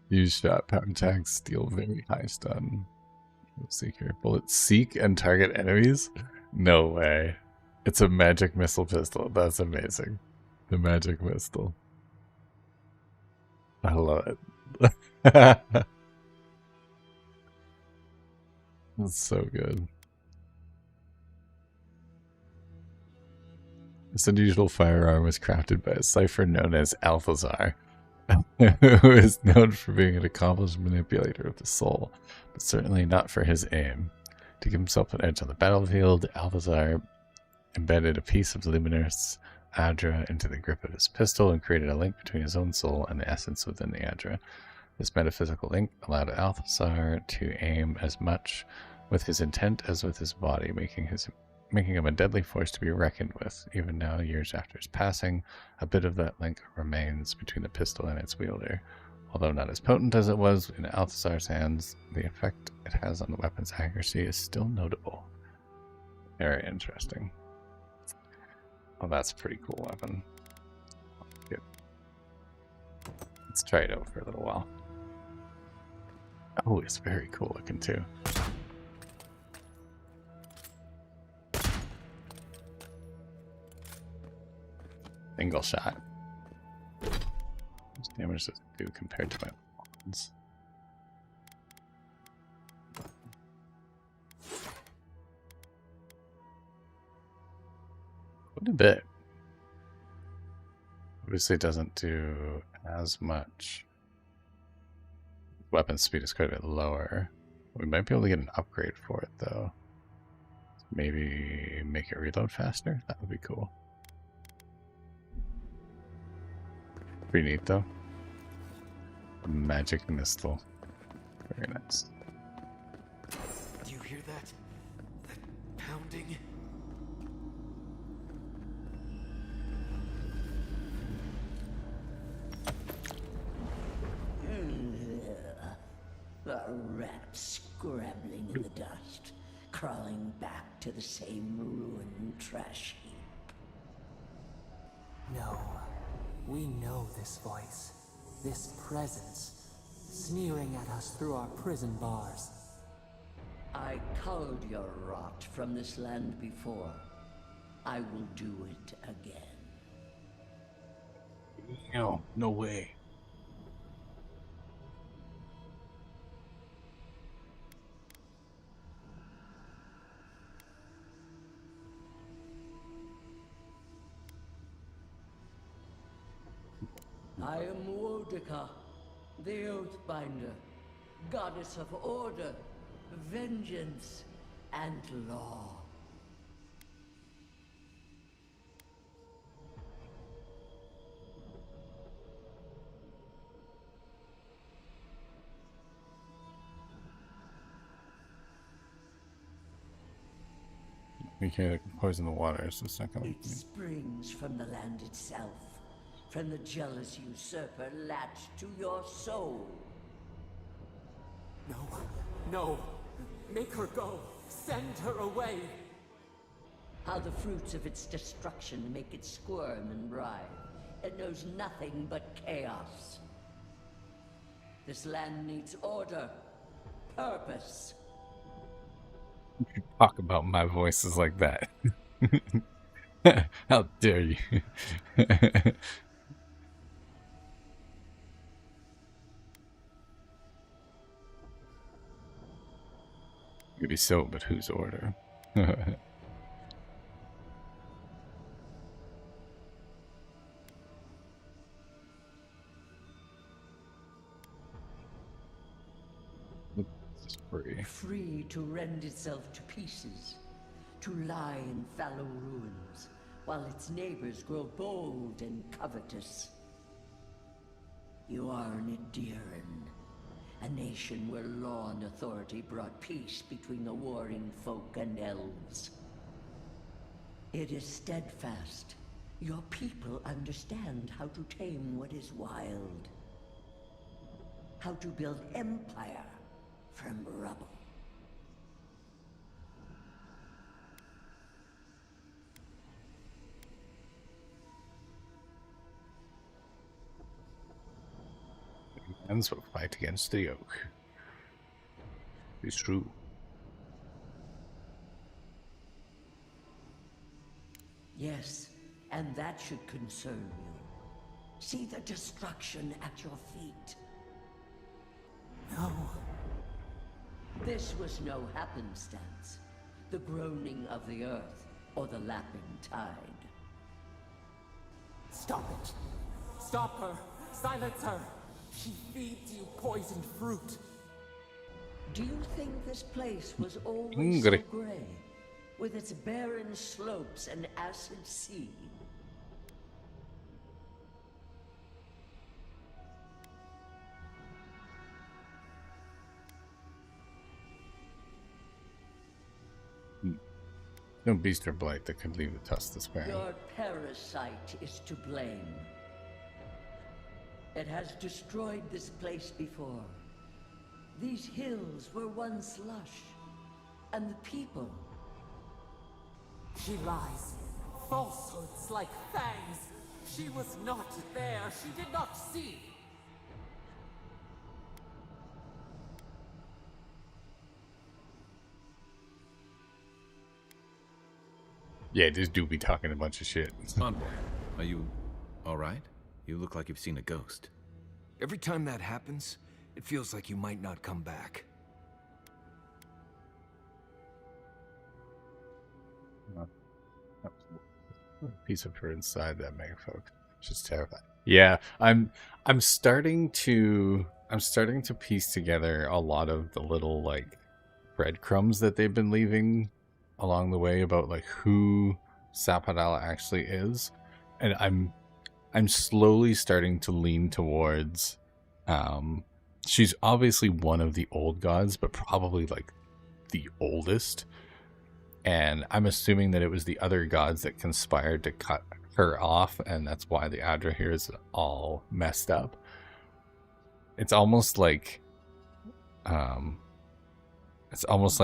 Use shot, power attacks, deal very high stun. Seeker bullets seek and target enemies? No way. It's a magic missile pistol. That's amazing. The magic missile. I love it. That's so good. This unusual firearm was crafted by a cipher known as Althazar, who is known for being an accomplished manipulator of the soul, but certainly not for his aim. To give himself an edge on the battlefield, Althazar embedded a piece of luminous Adra into the grip of his pistol and created a link between his own soul and the essence within the Adra. This metaphysical link allowed Althazar to aim as much with his intent as with his body, making him a deadly force to be reckoned with. Even now, years after his passing, a bit of that link remains between the pistol and its wielder. Although not as potent as it was in Althazar's hands, the effect it has on the weapon's accuracy is still notable. Very interesting. Oh, that's a pretty cool weapon. Good. Let's try it out for a little while. Oh, it's very cool looking too. Single shot. How much damage does it do compared to my ones? Quite a bit. Obviously it doesn't do as much. Weapon speed is quite a bit lower. We might be able to get an upgrade for it though. Maybe make it reload faster? That would be cool. Pretty neat though. A magic missile. Very nice. Do you hear that? That pounding? A rat scrabbling in the dust, crawling back to the same ruined trash heap. No, we know this voice, this presence, sneering at us through our prison bars. I culled your rot from this land before. I will do it again. No, no way. I am Wodika, the Oathbinder, goddess of order, vengeance, and law. We can't poison the water, so it's not gonna. It springs from the land itself, from the jealous usurper latched to your soul. No, no, make her go, send her away. How the fruits of its destruction make it squirm and writhe. It knows nothing but chaos. This land needs order, purpose. You talk about my voices like that. How dare you? Maybe so, but whose order? Agree. free to rend itself to pieces, to lie in fallow ruins, while its neighbors grow bold and covetous. You are an Ediran, a nation where law and authority brought peace between the warring folk and elves. It is steadfast. Your people understand how to tame what is wild. How to build empire from rubble. Hands will fight against the yoke. It's true. Yes, and that should concern you. See the destruction at your feet. No. This was no happenstance. The groaning of the earth, or the lapping tide. Stop it. Stop her. Silence her. She feeds you poisoned fruit. Do you think this place was always Hungry. so gray? With its barren slopes and acid sea? No beast or blight that could leave the tusk this way. Your parasite is to blame. It has destroyed this place before. These hills were once lush, and the people. She lies. Falsehoods like fangs. She was not there. She did not see. Yeah, this dude be talking a bunch of shit. Envoy, are you alright? You look like you've seen a ghost. Every time that happens, it feels like you might not come back. Piece of her inside that megafolk. Just terrifying. Yeah, I'm starting to piece together a lot of the little like breadcrumbs that they've been leaving along the way about like who Sappadala actually is, and I'm slowly starting to lean towards she's obviously one of the old gods, but probably like the oldest. And I'm assuming that it was the other gods that conspired to cut her off, and that's why the Adra here is all messed up. It's almost like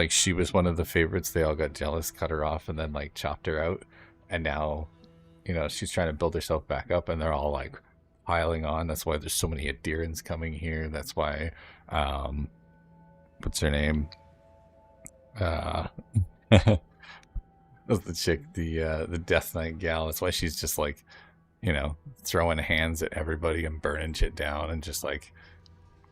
she was one of the favorites. They all got jealous, cut her off, and then like chopped her out. And now, you know, she's trying to build herself back up, and they're all like piling on. That's why there's so many Adirans coming here. That's why what's her name? That's the chick, the Death Knight gal. That's why she's just like, you know, throwing hands at everybody and burning shit down and just like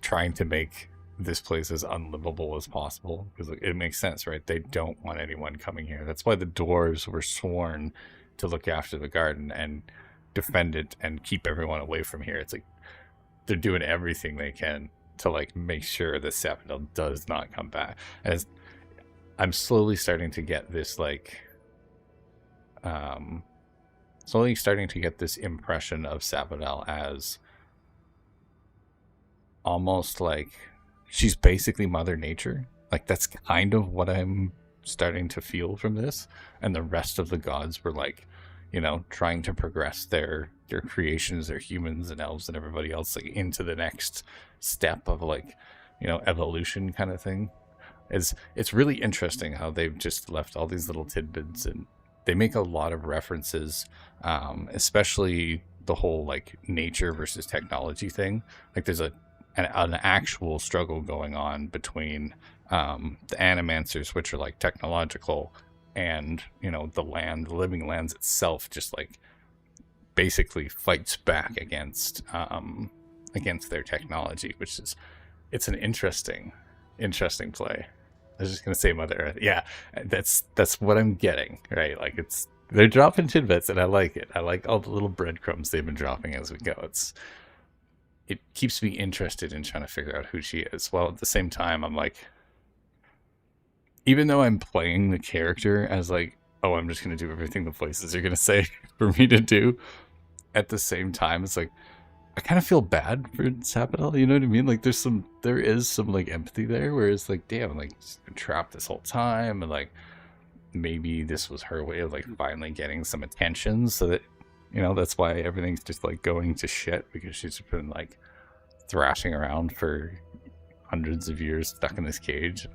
trying to make this place as unlivable as possible, because like, it makes sense, right? They don't want anyone coming here. That's why the dwarves were sworn to look after the garden and defend it and keep everyone away from here. It's like they're doing everything they can to like make sure that Sappadala does not come back. And I'm slowly starting to get this like impression of Sappadala as almost like she's basically Mother Nature. Like that's kind of what I'm starting to feel from this. And the rest of the gods were like, you know, trying to progress their creations, their humans and elves and everybody else like into the next step of like, you know, evolution kind of thing. It's really interesting how they've just left all these little tidbits, and they make a lot of references, especially the whole like nature versus technology thing. Like there's an actual struggle going on between the animancers, which are like technological, and you know the living lands itself just like basically fights back against their technology, which is it's an interesting play. I was just gonna say Mother Earth. Yeah, that's what I'm getting, right? Like they're dropping tidbits, and I like it. I like all the little breadcrumbs they've been dropping as we go. It keeps me interested in trying to figure out who she is. While at the same time, I'm like, even though I'm playing the character as like, oh, I'm just gonna do everything the voices are gonna say for me to do, at the same time, it's like I kind of feel bad for Sapidal, you know what I mean? Like there is some like empathy there, where it's like, damn, like she's been trapped this whole time, and like maybe this was her way of like finally getting some attention, so that, you know, that's why everything's just like going to shit, because she's been like thrashing around for hundreds of years stuck in this cage.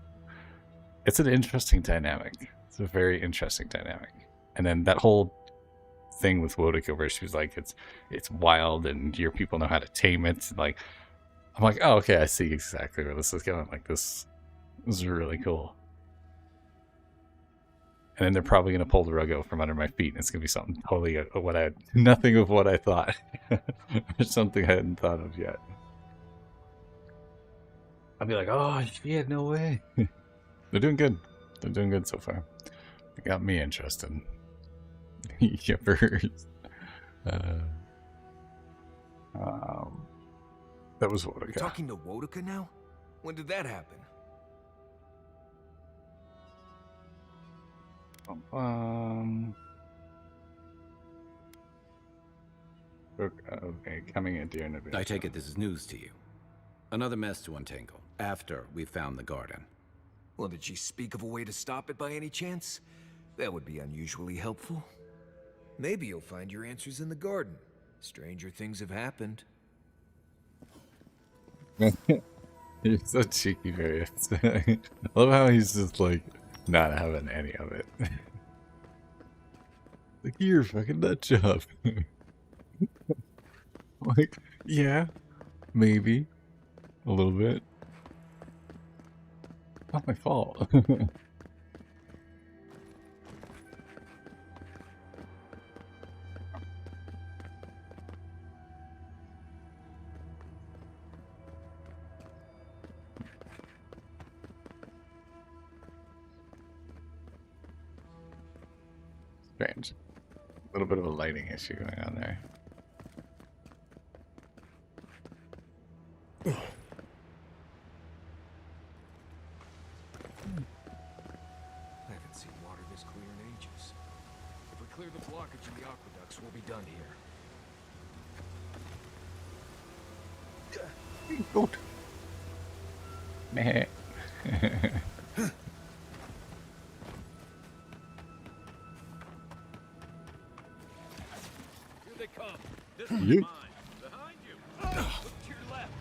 It's an interesting dynamic. It's a very interesting dynamic. And then that whole thing with Wodica where she was like, it's wild and your people know how to tame it. And like, I'm like, oh, okay, I see exactly where this is going. Like, this is really cool. And then they're probably going to pull the rug out from under my feet, and it's going to be something totally nothing of what I thought. Or something I hadn't thought of yet. I'll be like, oh, yeah, no way. They're doing good. They're doing good so far. They got me interested. Yippers. That was Wodica. You're talking to Wodica now? When did that happen? Okay, coming in dear Nabil. I take it this is news to you. Another mess to untangle, after we found the garden. Well, did she speak of a way to stop it by any chance? That would be unusually helpful. Maybe you'll find your answers in the garden. Stranger things have happened. You're so cheeky, Various. I love how he's just like not having any of it. Like, you're a fucking nut job. Like, yeah, maybe a little bit. Not my fault. Strange. A little bit of a lighting issue going on there. I haven't seen water this clear in ages. If we clear the blockage in the aqueducts, we'll be done here. Goat. Meh. Here they come. This one's You. mine. Behind you. Look to your left.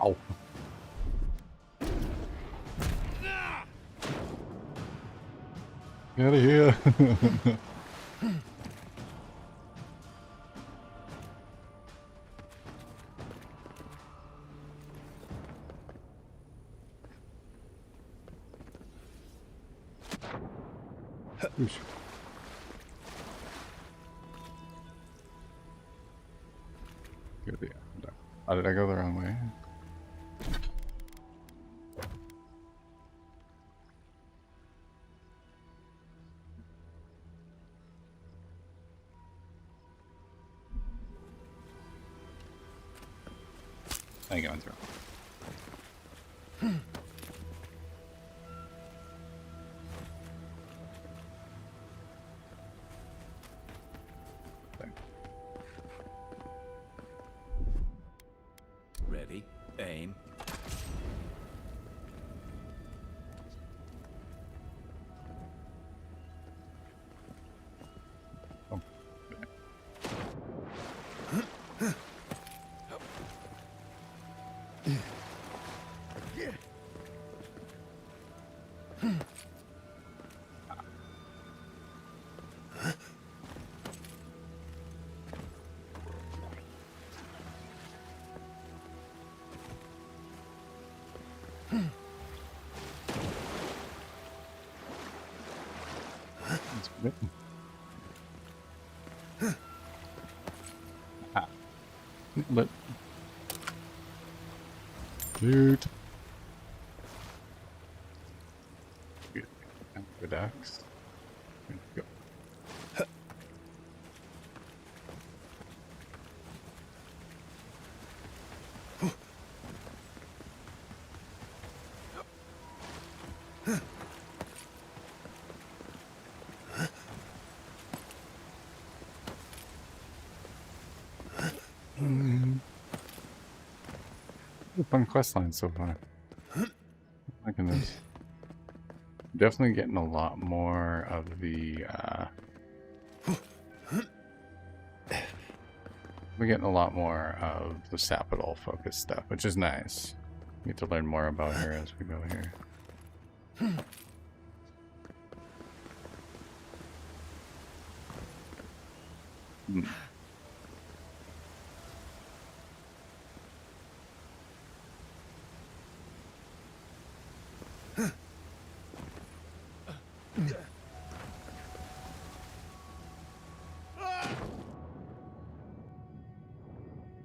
Ow. Get out of here. Oosh. Good, yeah. Oh, did I go the wrong way? I ain't going through. Ready, aim. Oh. That's good. Ah. But dude. Good axe. Go. Fun quest line so far. Liking this. Definitely getting a lot more of the we're getting a lot more of the Sapidol focused stuff, which is nice. We get to learn more about her as we go here.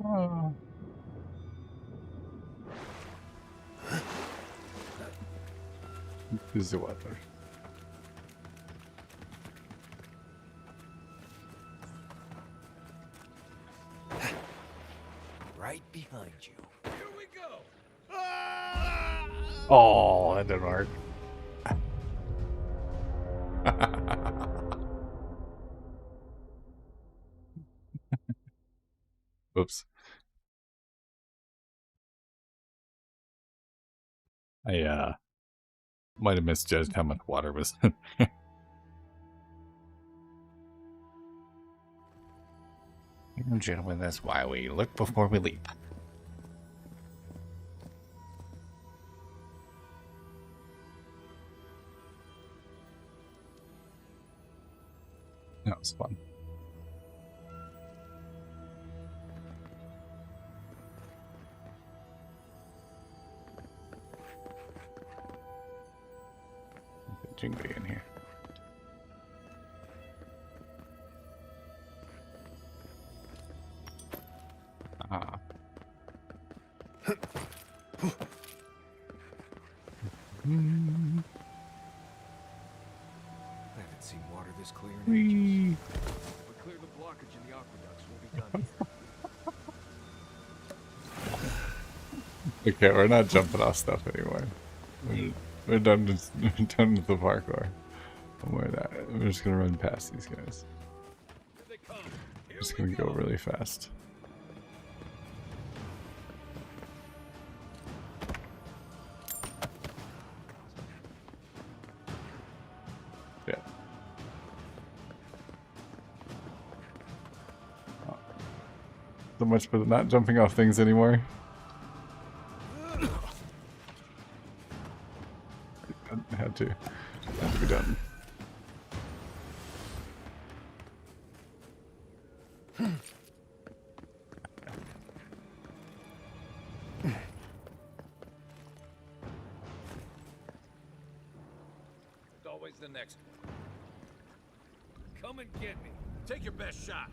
Oh. This is the weather. Right behind you. Here we go. Oh, that didn't work. Oops. I might have misjudged how much water was in there. Ladies and gentlemen, that's why we look before we leap. That was fun. Jingly in here. Ah. I haven't seen water this clear in ages. If we clear the blockage in the aqueducts, we'll be done here. Okay, we're not jumping off stuff anymore. We're done with the parkour. We're just gonna run past these guys. We're just gonna go really fast. Yeah. So much for not jumping off things anymore. Had to be done. It's always the next one. Come and get me. Take your best shot.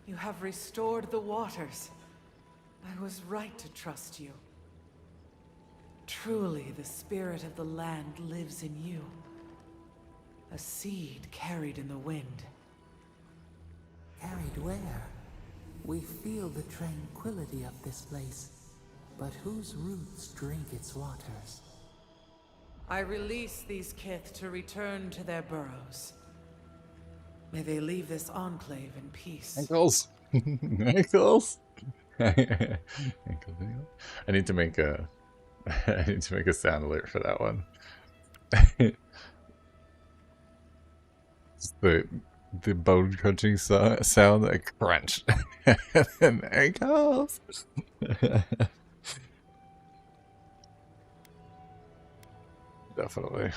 You have restored the waters. I was right to trust you. Truly, the spirit of the land lives in you. A seed carried in the wind. Carried where? We feel the tranquility of this place, but whose roots drink its waters? I release these kith to return to their burrows. May they leave this enclave in peace. Ankles. Ankles. I need to make a sound alert for that one. It's the bone crunching sound, like crunch. And ankles. Definitely.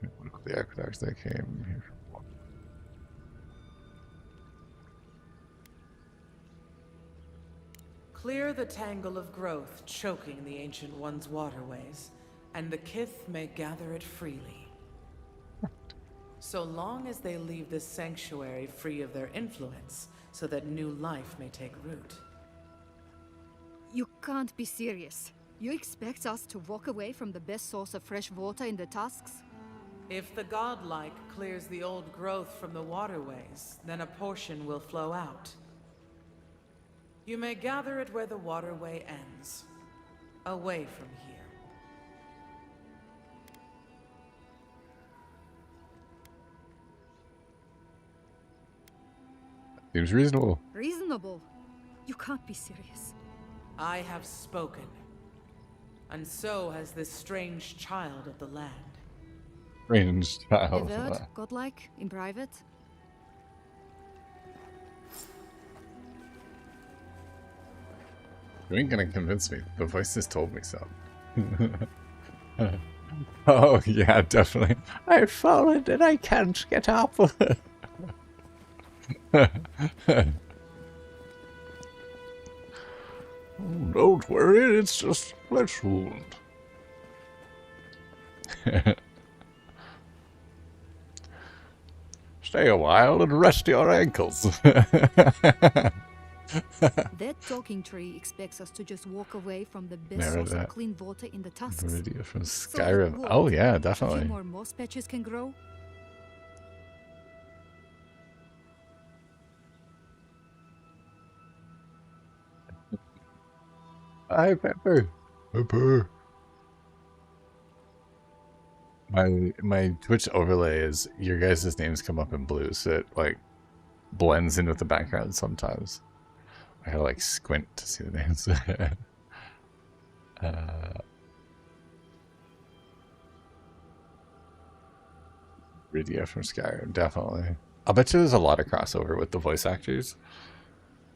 What about the aqueducts that came here from? Clear the tangle of growth choking the Ancient One's waterways, and the kith may gather it freely. So long as they leave this sanctuary free of their influence, so that new life may take root. You can't be serious. You expect us to walk away from the best source of fresh water in the Tusks? If the godlike clears the old growth from the waterways, then a portion will flow out. You may gather it where the waterway ends, away from here. Seems reasonable. Reasonable? You can't be serious. I have spoken, and so has this strange child of the land. Strange child. Avowed, godlike, in private? You ain't gonna convince me. The voices told me so. Oh, yeah, definitely. I've fallen and I can't get up. Don't worry, it's just a flesh wound. Stay a while and rest your ankles. That talking tree expects us to just walk away from the best source of clean water in the tusks. Video from So Skyrim. what? Oh yeah, A definitely. few more moss patches can grow? Hi, Pepper. Pepper. My Twitch overlay is your guys' names come up in blue, so it like blends in with the background sometimes. I gotta like squint to see the names. Rydia from Skyrim, definitely. I'll bet you there's a lot of crossover with the voice actors,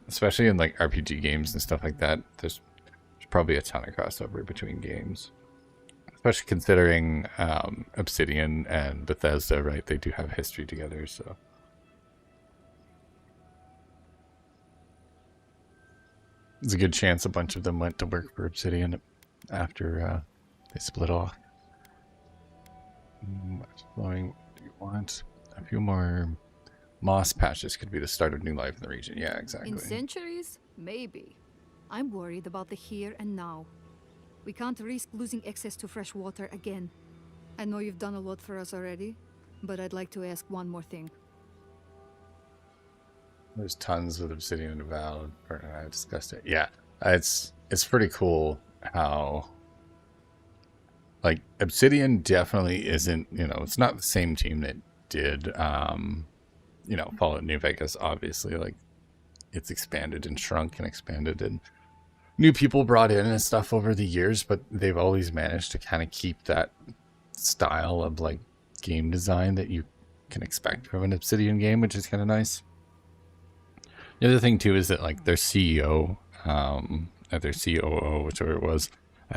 especially in like RPG games and stuff like that. There's probably a ton of crossover between games, especially considering Obsidian and Bethesda, right? They do have history together, so. There's a good chance a bunch of them went to work for Obsidian after they split off. What's flowing? What do you want? A few more moss patches could be the start of new life in the region. Yeah, exactly. In centuries? Maybe. I'm worried about the here and now. We can't risk losing access to fresh water again. I know you've done a lot for us already, but I'd like to ask one more thing. There's tons with Obsidian and Avowed. I discussed it. Yeah, it's pretty cool how, like, Obsidian definitely isn't, you know, it's not the same team that did, you know, Fallout New Vegas, obviously. Like, it's expanded and shrunk and expanded and new people brought in and stuff over the years, but they've always managed to kind of keep that style of, like, game design that you can expect from an Obsidian game, which is kind of nice. The other thing too is that like their CEO, their COO, whichever it was,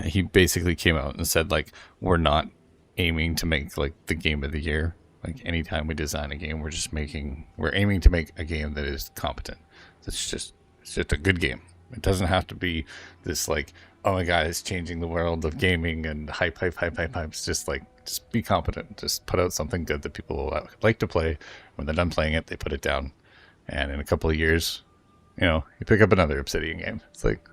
he basically came out and said like we're not aiming to make like the game of the year. Like anytime we design a game, we're aiming to make a game that is competent. It's just a good game. It doesn't have to be this like, oh my god, it's changing the world of gaming and hype. It's just like, just be competent. Just put out something good that people like to play. When they're done playing it, they put it down. And in a couple of years, you know, you pick up another Obsidian game. It's like,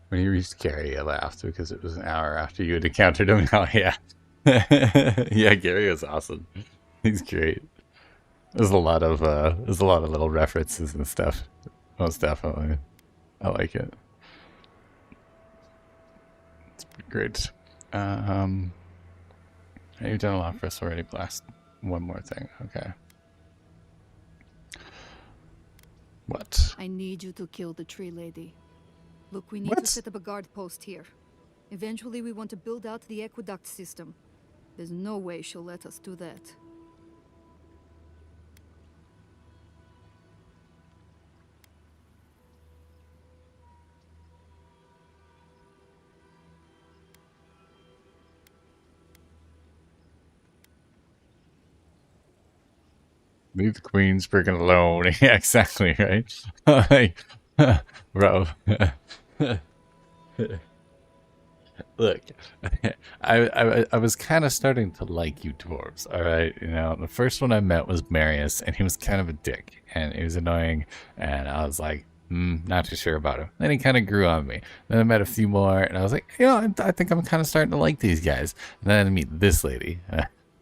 when you reached Gary, I laughed because it was an hour after you had encountered him. Oh yeah, yeah, Gary was awesome. He's great. There's a lot of little references and stuff. Most definitely, I like it. It's great. You've done a lot for us already. Blast. One more thing, okay. What? I need you to kill the tree lady. Look, we need to set up a guard post here. Eventually we want to build out the aqueduct system. There's no way she'll let us do that. Leave the Queen's freaking alone. Yeah, exactly, right? Like, bro. Look, I was kind of starting to like you dwarves, all right? You know, the first one I met was Marius, and he was kind of a dick, and he was annoying, and I was like, not too sure about him. Then he kind of grew on me. Then I met a few more, and I was like, you know, I think I'm kind of starting to like these guys. And then I meet this lady.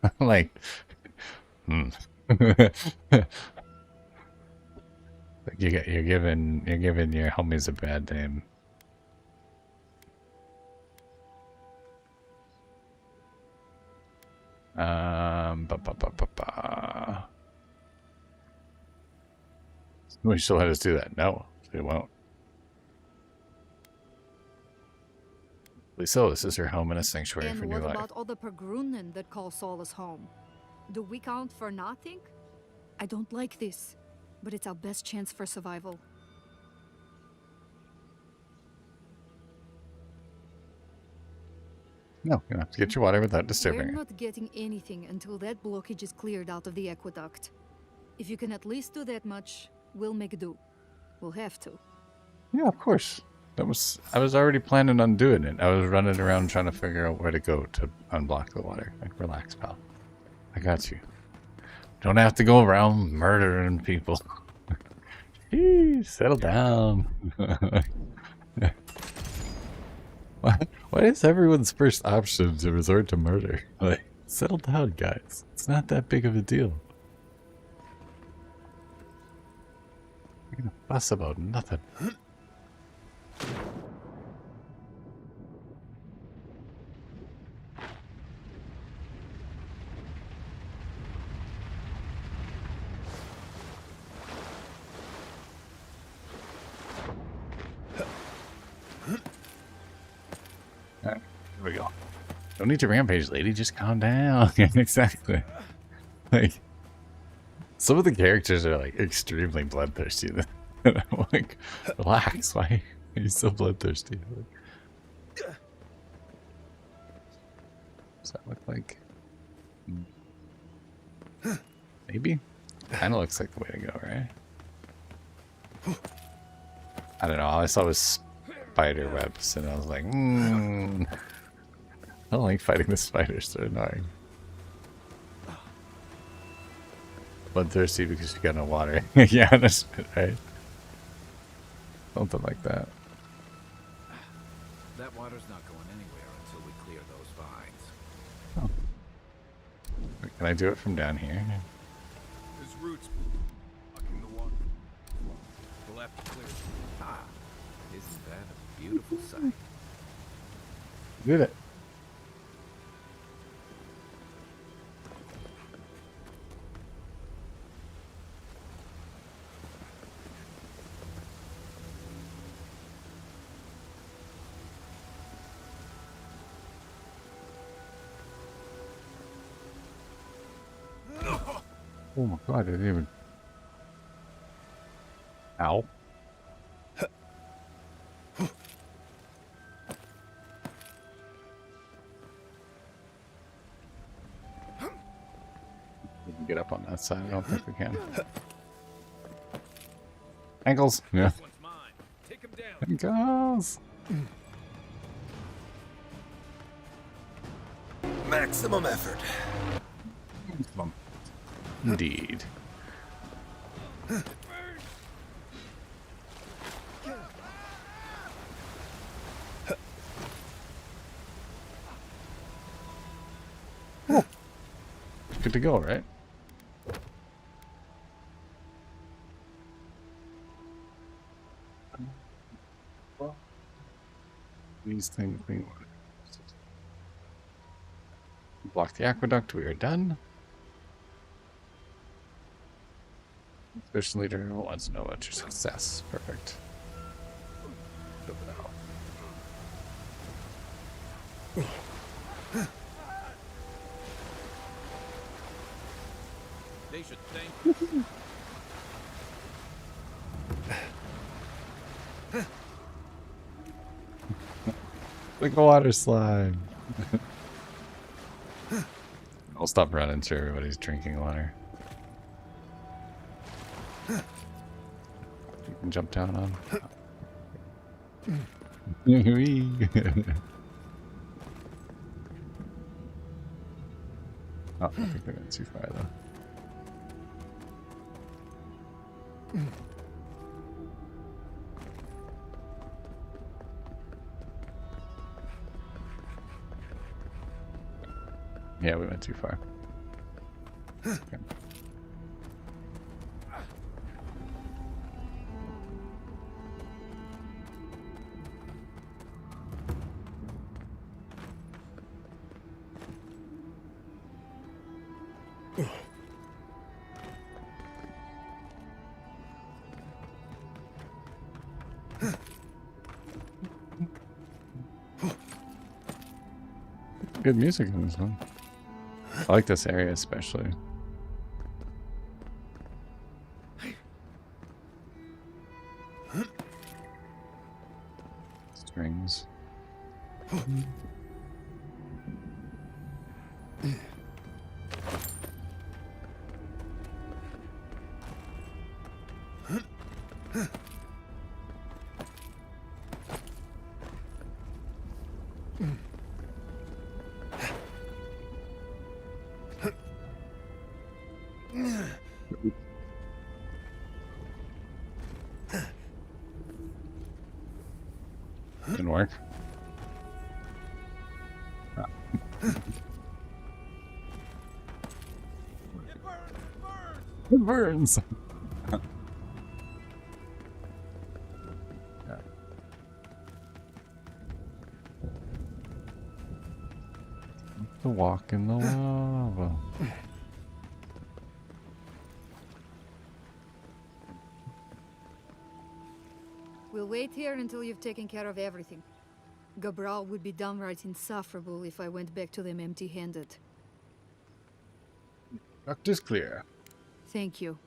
I'm like, Like you're giving your homies a bad name. We still let us do that. No, they won't. So this is her home and a sanctuary for new life. And what about all the Pergrunen that call Solace home? Do we count for nothing? I don't like this, but it's our best chance for survival. No, you have to get your water without We're disturbing her. not getting anything until that blockage is cleared out of the aqueduct. If you can at least do that much, we'll make do. We'll have to. Yeah, of course. I was already planning on doing it. I was running around trying to figure out where to go to unblock the water. Like, relax, pal. I got you. Don't have to go around murdering people. Jeez, settle down. Why is everyone's first option to resort to murder? Like, settle down, guys. It's not that big of a deal. You're gonna fuss about nothing. Alright, here we go. Don't need to rampage, lady. Just calm down. Exactly. Like, some of the characters are like extremely bloodthirsty. I'm like, relax. Why are you so bloodthirsty? Like, does that look like? Maybe? Kind of looks like the way to go, right? I don't know. All I saw was spider webs, and I was like, I don't like fighting the spiders. They're annoying. Bloodthirsty because you got no water. Yeah, that's right. Something like that. That water's not going anywhere until we clear those vines. Oh. Can I do it from down here? His roots blocking the water. We'll have to clear it. Ah, isn't that a beautiful sight? Did it. Oh my god, I didn't even... Ow. We can get up on that side. I don't think we can. Ankles. Yeah. This one's mine. Take him down. Ankles. Maximum effort. Indeed. Oh. Good to go, right? These things we want. Block the aqueduct. We are done. Mission leader wants to know about your success. Perfect. They should thank you. Like a water slide. I'll stop running so everybody's drinking water. You can jump down on. Oh, I think we went too far though. Yeah, we went too far. Okay. Good music in this one. I like this area especially. Strings. Didn't work. Ah. It burns! To walk in the lava. We'll wait here until you've taken care of everything. Gabral would be downright insufferable if I went back to them empty-handed. Doctor's clear. Thank you.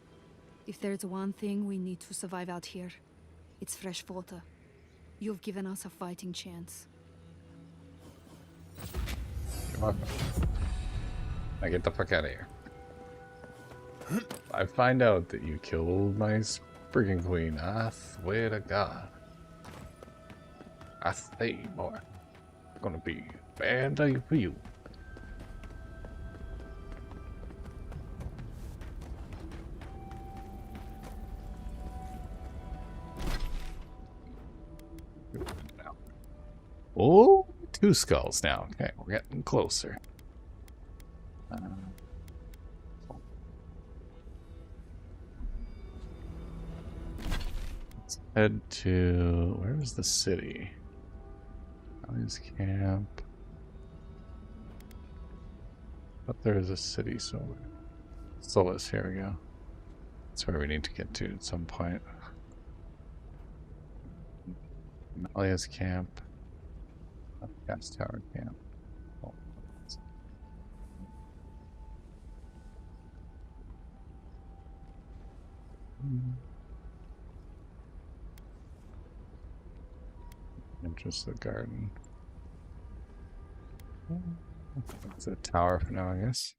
If there's one thing we need to survive out here, it's fresh water. You've given us a fighting chance. You're welcome. Now get the fuck out of here. I find out that you killed my freaking queen. I swear to God. I say, boy. It's gonna be a bad day for you. Oh, 2 skulls now. Okay, we're getting closer. Let's head to... where is the city? Ali's camp. But there is a city somewhere. Solace, here we go. That's where we need to get to at some point. Alia's camp. Gas tower camp. Oh. Interest the garden. It's a tower for now, I guess.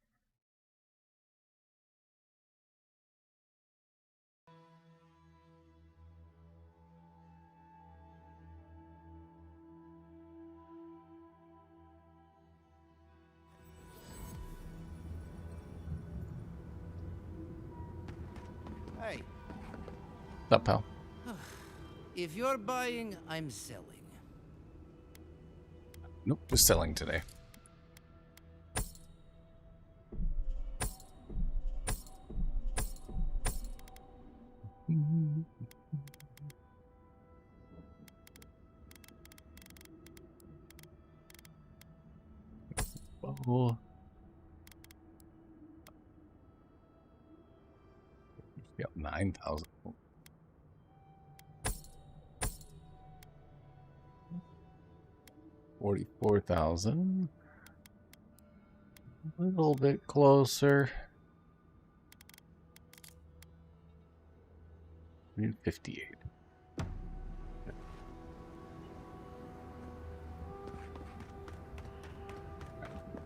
Hey. What's up, pal? If you're buying, I'm selling. Nope, just selling today. Oh. Yep, 9,000. 44,000. A little bit closer. We need 58.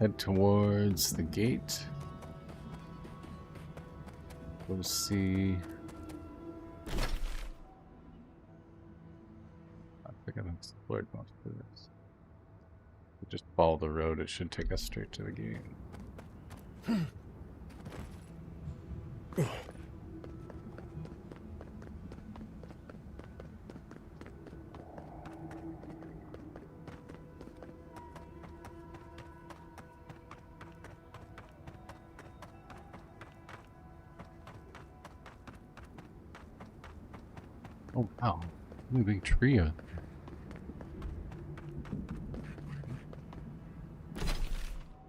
Head towards the gate. We'll see. I think I've explored most of this. Just follow the road, it should take us straight to the gate. Oh wow, really big tree out there.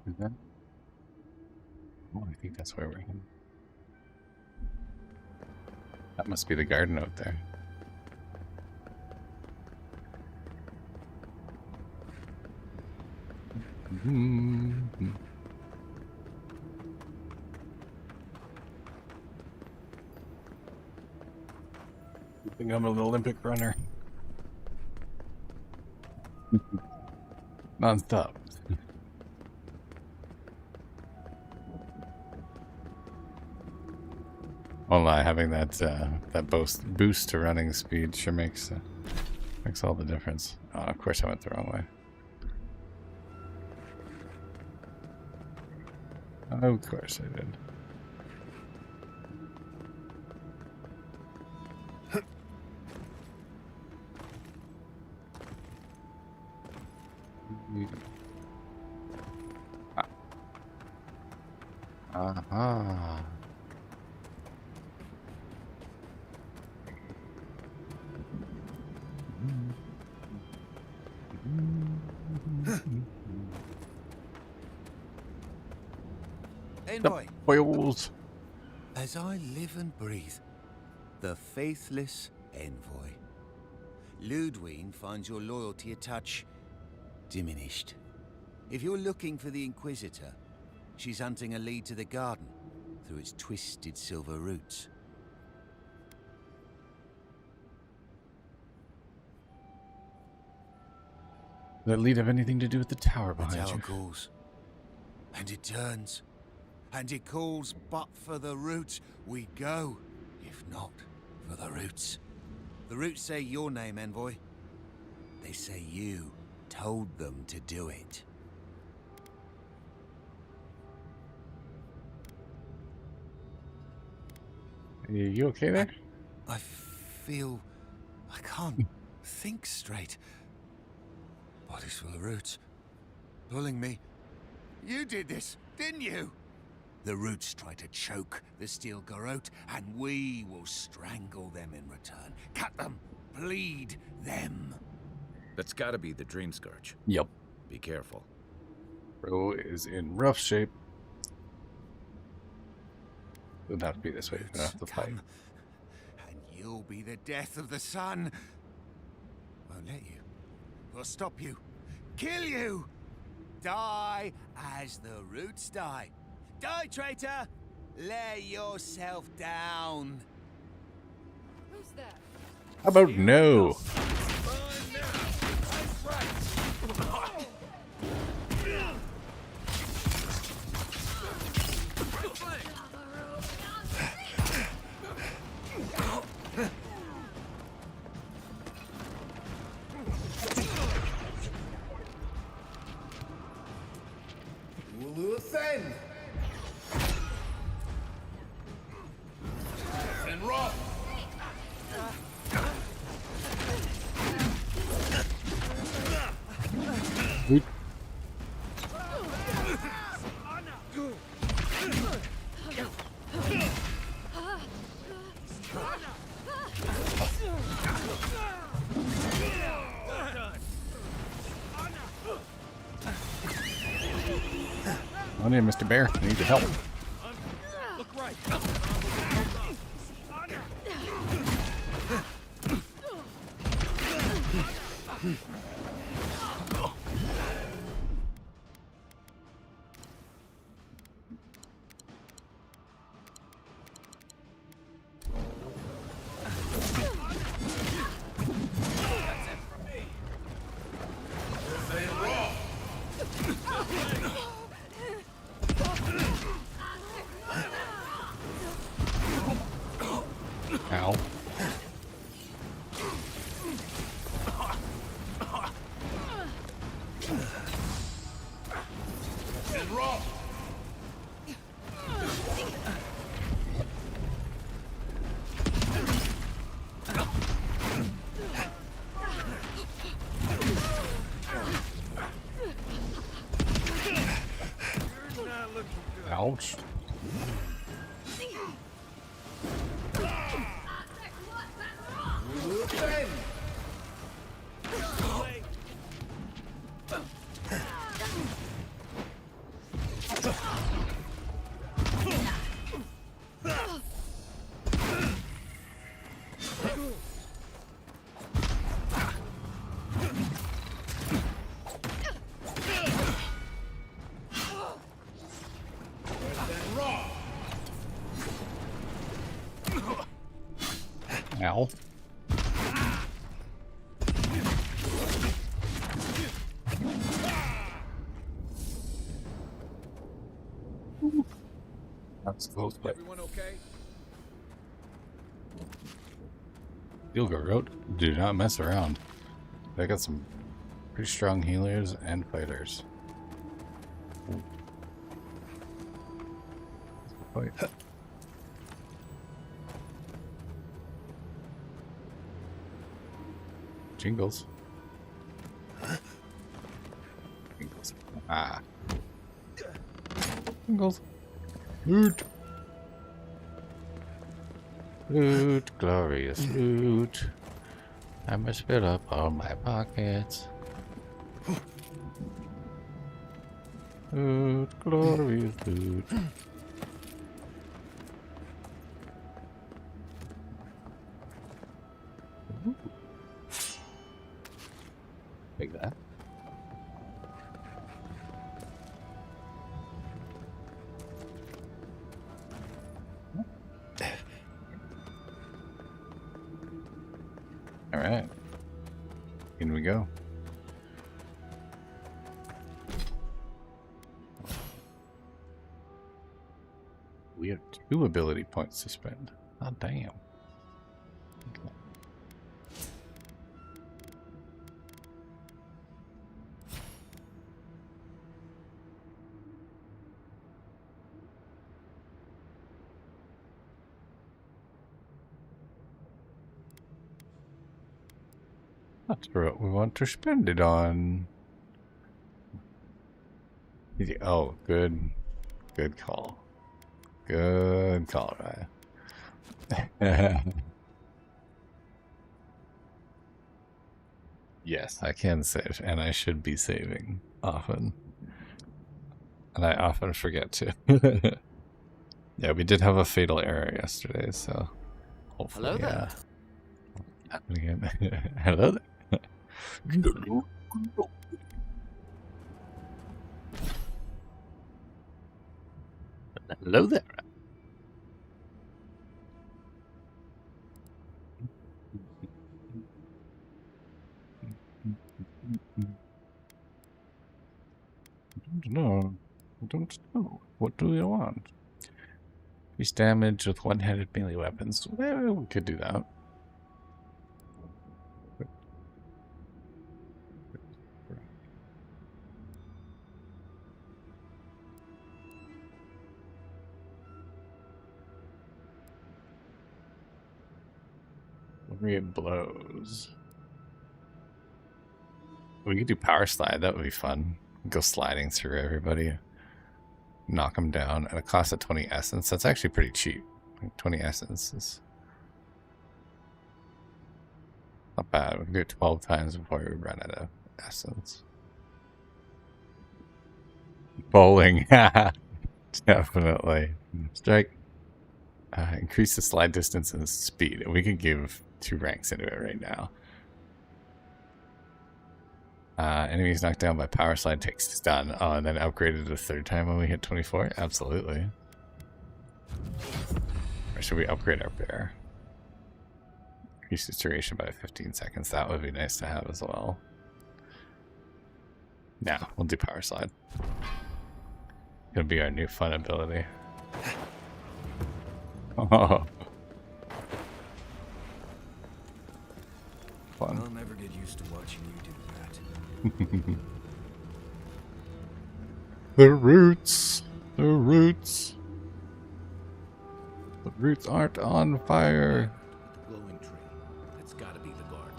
Is that? Oh, I think that's where we're heading. That must be the garden out there. I think I'm an Olympic runner. Non-stop. Well, having that boost to running speed sure makes all the difference. Oh, of course I went the wrong way. Of course I did. Aha. Envoy, Whales. as I live and breathe, the faithless envoy. Ludwig finds your loyalty a touch diminished. If you're looking for the Inquisitor, she's hunting a lead to the garden through its twisted silver roots. Does that lead have anything to do with the tower The behind tower you? calls, and it turns, and it calls, but for the roots we go, if not for the roots. The roots say your name, Envoy. They say you told them to do it. You okay there? I feel I can't think straight. Body's full of roots, pulling me. You did this, didn't you? The roots try to choke the steel garrote, and we will strangle them in return. Cut them, bleed them. That's gotta be the Dream Scourge. Yep. Be careful. Bro is in rough shape. It'll have to be this way. We're gonna have to fight. Come, and you'll be the death of the sun. Won't let you. We'll stop you. Kill you. Die as the roots die. Die, traitor! Lay yourself down. Who's that? How about no? We'll ascend. And rock. Oop. On in, Mr. Bear. I need your help. Look right. Ow. And rock. Ouch. We'll ascend. Ow. That's close, but Everyone okay? you'll go road. Do not mess around. They got some pretty strong healers and fighters. Fight. Jingles. Jingles. Ah. Jingles. Loot. Loot. Glorious loot. I must fill up all my pockets. Loot. Glorious loot. Take that. All right. In we go. We have 2 ability points to spend. Oh, damn. Okay. That's what we want to spend it on. Oh, good. Good call. Good call, right? Yes, I can save, and I should be saving often. And I often forget to. Yeah, we did have a fatal error yesterday, so hopefully, Hello there. happen again. Hello there. Hello there. I don't know. What do you want? Increase damage with one-handed melee weapons. Well, we could do that. Myriad blows. We could do power slide. That would be fun. Go sliding through everybody. Knock them down. And it costs at 20 essence. That's actually pretty cheap. Like 20 essence is not bad. We can do it 12 times before we run out of essence. Bowling. Definitely. Strike. Increase the slide distance and speed. We could give 2 ranks into it right now. Enemies knocked down by power slide takes stun. Oh, and then upgraded a 3rd time when we hit 24? Absolutely. Or should we upgrade our bear? Increase its duration by 15 seconds. That would be nice to have as well. Now, we'll do power slide. It'll be our new fun ability. Oh. Fun. I'll never get used to watching you do that. The roots. The roots. The roots aren't on fire. Glowing tree. That's gotta be the garden.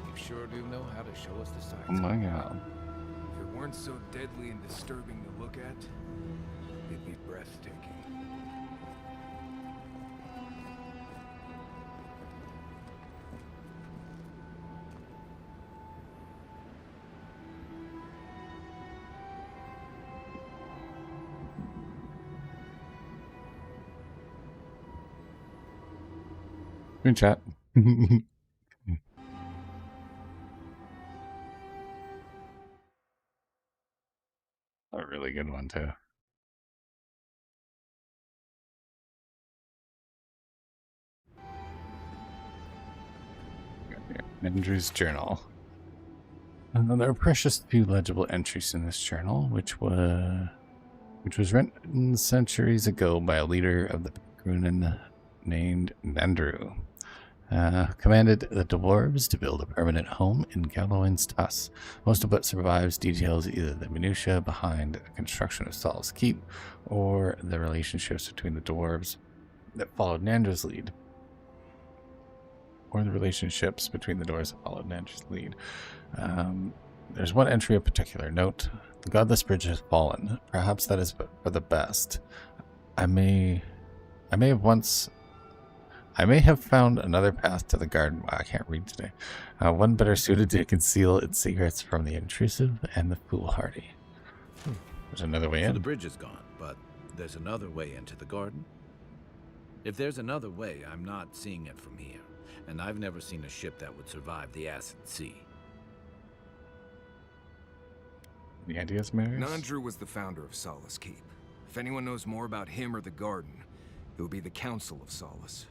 You sure do know how to show us the signs. Oh my god. If it weren't so deadly and disturbing to look at, it'd be breathtaking. Good chat. A really good one too. Andrew's journal. There are precious few legible entries in this journal, which was written centuries ago by a leader of the Grunin named Nandru. Commanded the dwarves to build a permanent home in Galoin's Tuss. Most of what survives details either the minutiae behind the construction of Sol's Keep or the relationships between the dwarves that followed Nandru's lead. There's one entry of particular note. The godless bridge has fallen. Perhaps that is for the best. I may have found another path to the garden. Wow, I can't read today. One better suited to conceal its secrets from the intrusive and the foolhardy. There's another way in. So the bridge is gone, but there's another way into the garden? If there's another way, I'm not seeing it from here. And I've never seen a ship that would survive the acid sea. Any ideas, Marius? Nandru was the founder of Solace Keep. If anyone knows more about him or the garden, it would be the Council of Solace.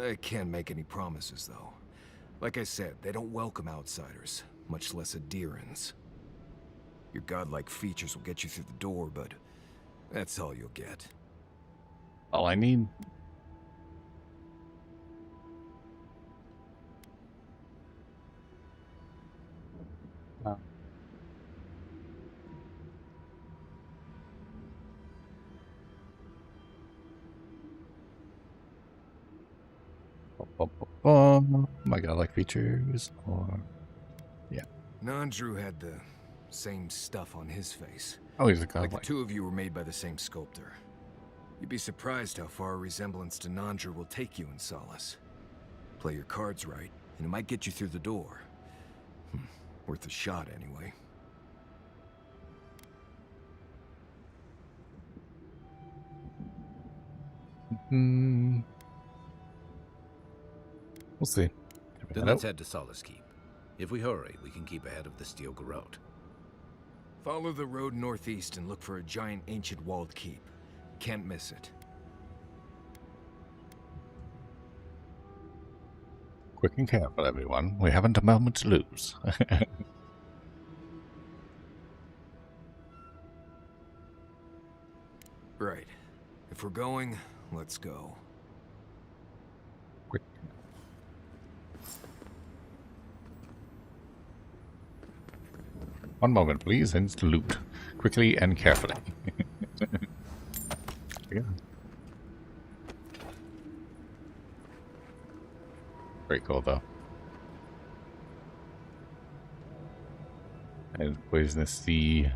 I can't make any promises, though. Like I said, they don't welcome outsiders, much less Adirans. Your godlike features will get you through the door, but that's all you'll get. All I need. Wow. My godlike features, or yeah. Nandru had the same stuff on his face. Oh, he's a godlike. Like the two of you were made by the same sculptor. You'd be surprised how far a resemblance to Nandru will take you in Solace. Play your cards right, and it might get you through the door. Worth a shot, anyway. We'll see. Then let's head to Solace Keep. If we hurry, we can keep ahead of the Steel Garrote. Follow the road northeast and look for a giant ancient walled keep. Can't miss it. Quick and careful, everyone. We haven't a moment to lose. Right. If we're going, let's go. Quick. One moment, please, and loot. Quickly and carefully. Yeah. Very cool, though. And poisonous sea,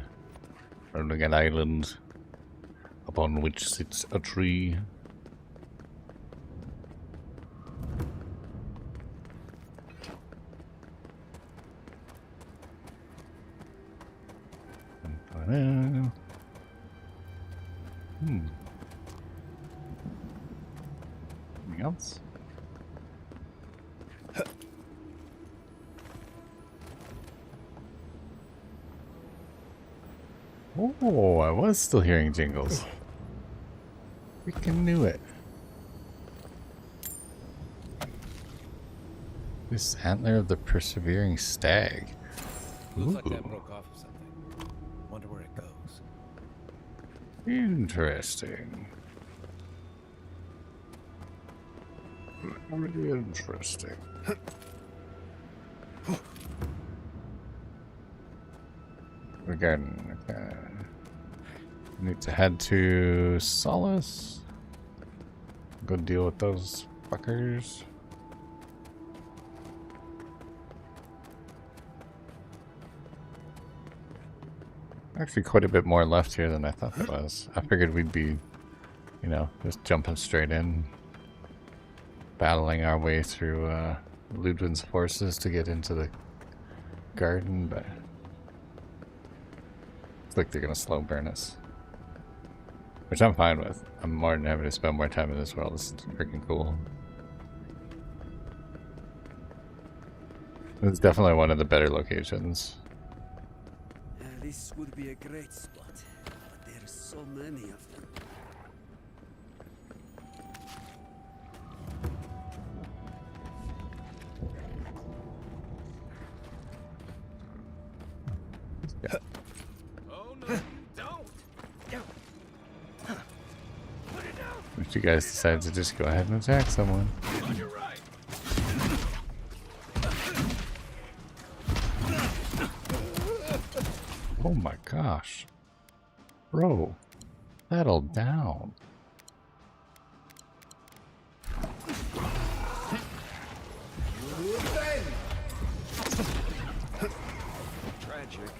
surrounding an island upon which sits a tree. Anything else? Oh, I was still hearing jingles. Freaking knew it. This antler of the persevering stag. Looks like that broke off of something. Wonder where it goes. Interesting. Very interesting. Again, okay. Need to head to Solace. Go deal with those fuckers. Actually, quite a bit more left here than I thought there was. I figured we'd be, you know, just jumping straight in, battling our way through Ludwin's forces to get into the garden, but it's like they're gonna slow burn us. Which I'm fine with. I'm more than happy to spend more time in this world. This is freaking cool. It's definitely one of the better locations. This would be a great spot, but there's so many of them. Oh no, you don't. If you guys decide to just go ahead and attack someone. On your right. Oh my gosh. Bro, settle down. Tragic.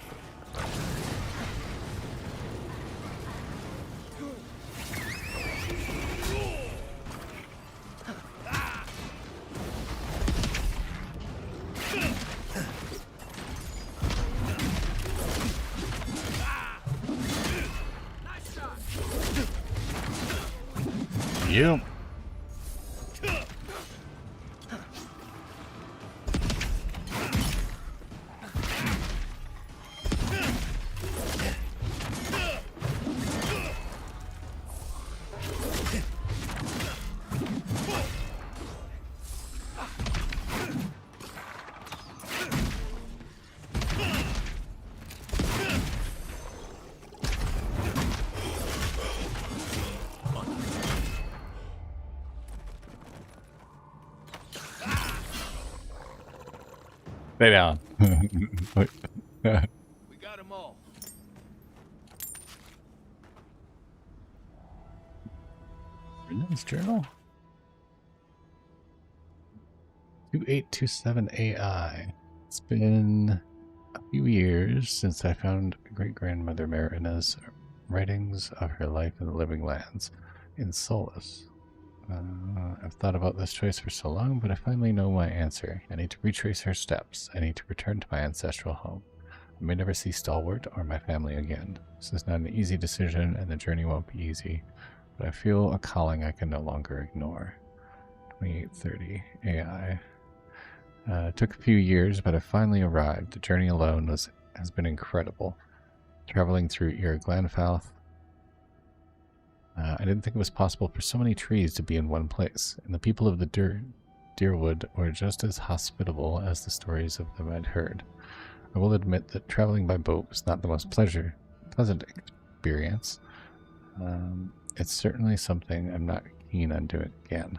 Yep. Stay down. We got them all. Brendan's journal? 2827 AI. It's been a few years since I found great-grandmother Marina's writings of her life in the living lands in Solace. I've thought about this choice for so long, but I finally know my answer. I need to retrace her steps. I need to return to my ancestral home. I may never see Stalwart or my family again. This is not an easy decision, and the journey won't be easy, but I feel a calling I can no longer ignore. 2830 AI. It took a few years, but I finally arrived. The journey alone has been incredible. Traveling through Eora Glenfalth, I didn't think it was possible for so many trees to be in one place, and the people of the Deerwood were just as hospitable as the stories of them I'd heard. I will admit that traveling by boat was not the most pleasant experience. It's certainly something I'm not keen on doing again.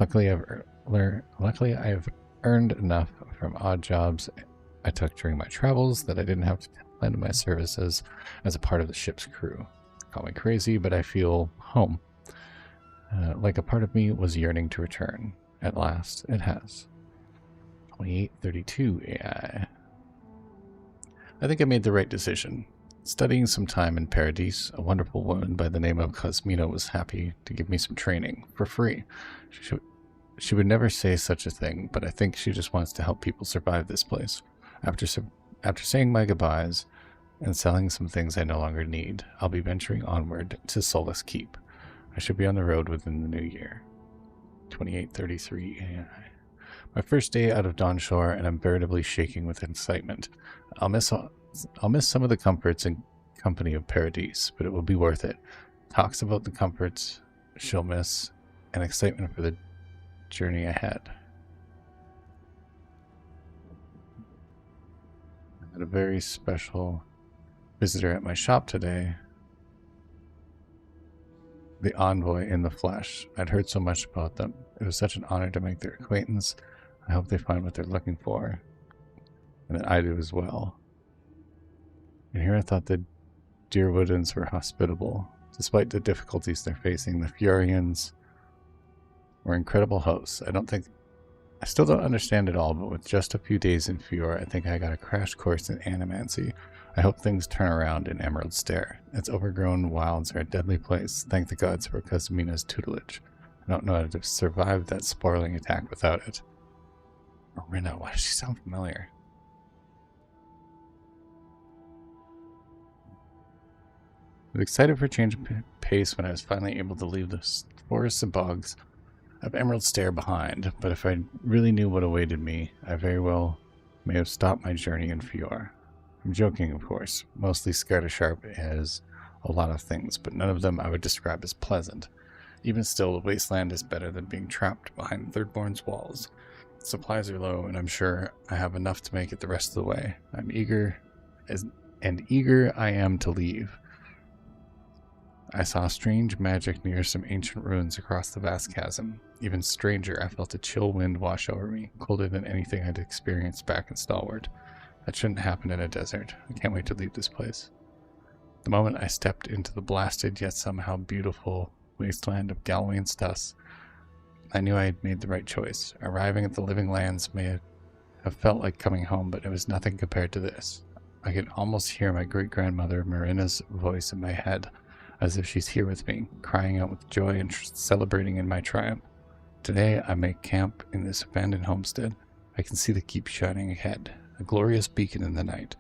Luckily, I've earned enough from odd jobs I took during my travels that I didn't have to lend my services as a part of the ship's crew. Call me crazy, but I feel home. Like a part of me was yearning to return. At last, it has. 2832 AI. I think I made the right decision. Studying some time in Paradise, a wonderful woman by the name of Cosmina was happy to give me some training for free. She would never say such a thing, but I think she just wants to help people survive this place. After saying my goodbyes and selling some things I no longer need, I'll be venturing onward to Solace Keep. I should be on the road within the new year. 2833 AI. My first day out of Dawnshore, and I'm veritably shaking with excitement. I'll miss some of the comforts and company of Paradise, but it will be worth it. Talks about the comforts she'll miss, and excitement for the journey ahead. I had a very special visitor at my shop today. The envoy in the flesh. I'd heard so much about them. It was such an honor to make their acquaintance. I hope they find what they're looking for, and that I do as well. And here I thought the Deerwoodans were hospitable. Despite the difficulties they're facing, the Furians were incredible hosts. I still don't understand it all, but with just a few days in Fiora, I think I got a crash course in animancy. I hope things turn around in Emerald Stair. Its overgrown wilds are a deadly place. Thank the gods for Cosmina's tutelage. I don't know how to survive that spoiling attack without it. Marina, why does she sound familiar? I was excited for a change of pace when I was finally able to leave the forests and bogs of Emerald Stair behind, but if I really knew what awaited me, I very well may have stopped my journey in Fiora. I'm joking, of course. Mostly Scarta has a lot of things, but none of them I would describe as pleasant. Even still, the wasteland is better than being trapped behind Thirdborn's walls. Supplies are low, and I'm sure I have enough to make it the rest of the way. I'm eager and eager I am to leave. I saw strange magic near some ancient ruins across the vast chasm. Even stranger, I felt a chill wind wash over me, colder than anything I'd experienced back in Stalwart. That shouldn't happen in a desert. I can't wait to leave this place. The moment I stepped into the blasted yet somehow beautiful wasteland of Galwain's dust, I knew I had made the right choice. Arriving at the Living Lands may have felt like coming home, but it was nothing compared to this. I could almost hear my great-grandmother Marina's voice in my head, as if she's here with me, crying out with joy and celebrating in my triumph. Today I make camp in this abandoned homestead. I can see the keep shining ahead, a glorious beacon in the night.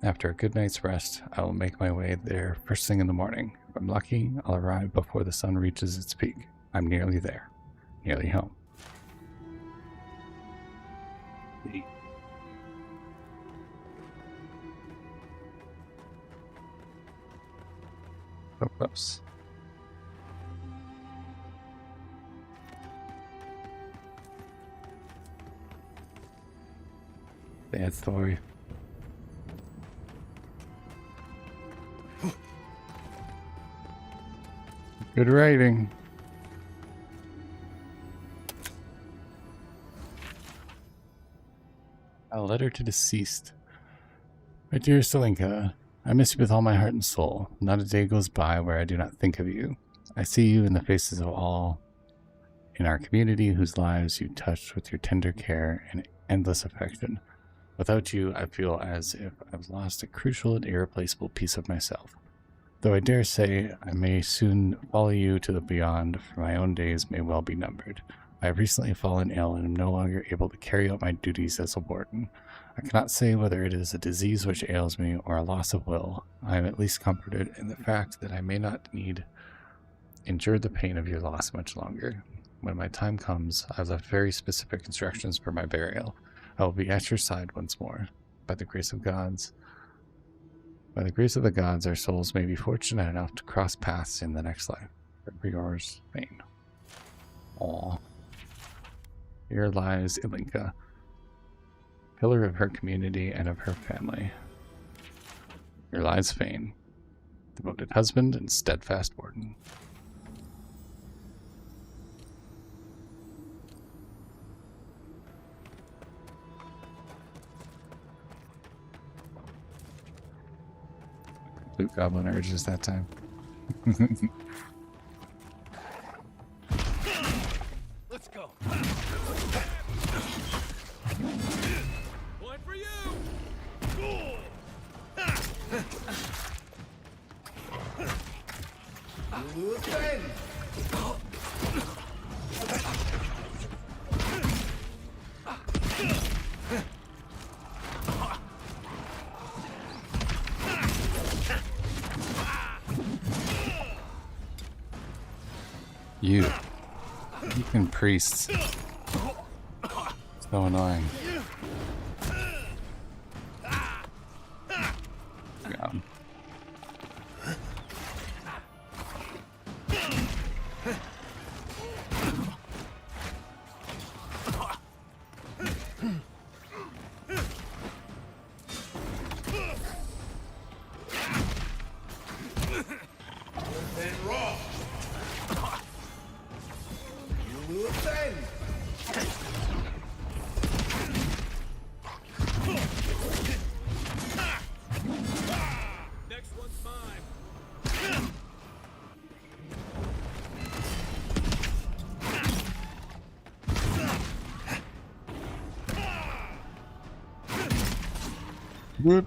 After a good night's rest, I will make my way there first thing in the morning. If I'm lucky, I'll arrive before the sun reaches its peak. I'm nearly there. Nearly home. So close. Bad story. Good writing. A letter to deceased. My dear Selinka, I miss you with all my heart and soul. Not a day goes by where I do not think of you. I see you in the faces of all in our community whose lives you touched with your tender care and endless affection. Without you, I feel as if I've lost a crucial and irreplaceable piece of myself. Though I dare say I may soon follow you to the beyond, for my own days may well be numbered. I have recently fallen ill and am no longer able to carry out my duties as a warden. I cannot say whether it is a disease which ails me or a loss of will. I am at least comforted in the fact that I may not need endure the pain of your loss much longer. When my time comes, I have left very specific instructions for my burial. I will be at your side once more. By the grace of the gods, our souls may be fortunate enough to cross paths in the next life. Forever yours, Fane. Aw. Here lies Ilinka, pillar of her community and of her family. Here lies Fane, devoted husband and steadfast warden. Complete goblin urges that time. Let's go. Point for you. You can priests. So annoying. Yeah. Next one's mine. Whoop.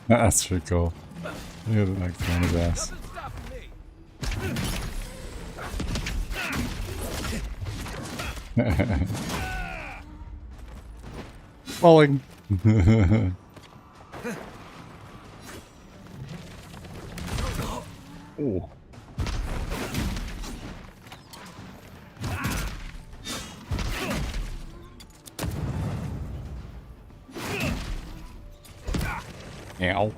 That's pretty cool. Look at the next one of his ass. Falling. Oh. Ow.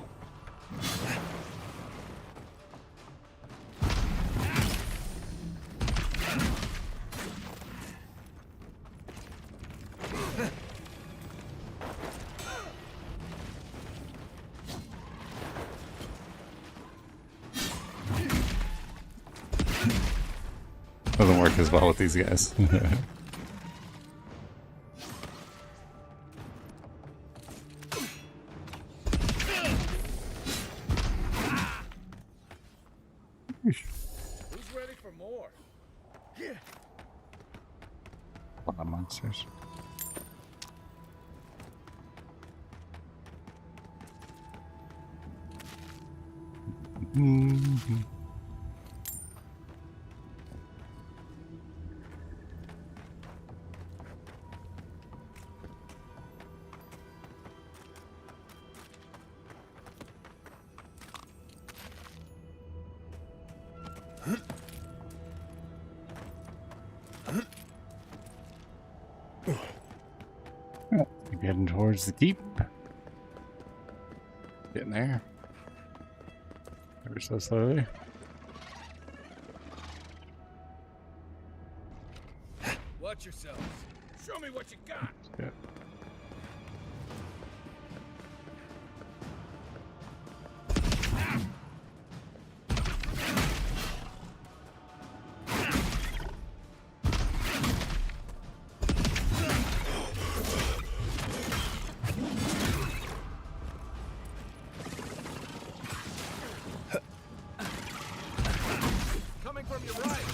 Doesn't work as well with these guys. Who's ready for more? Yeah. A lot of monsters. Keep heading towards the keep. Getting there. Ever so slowly. Watch yourselves. Show me what you got. Yeah. Coming from your right.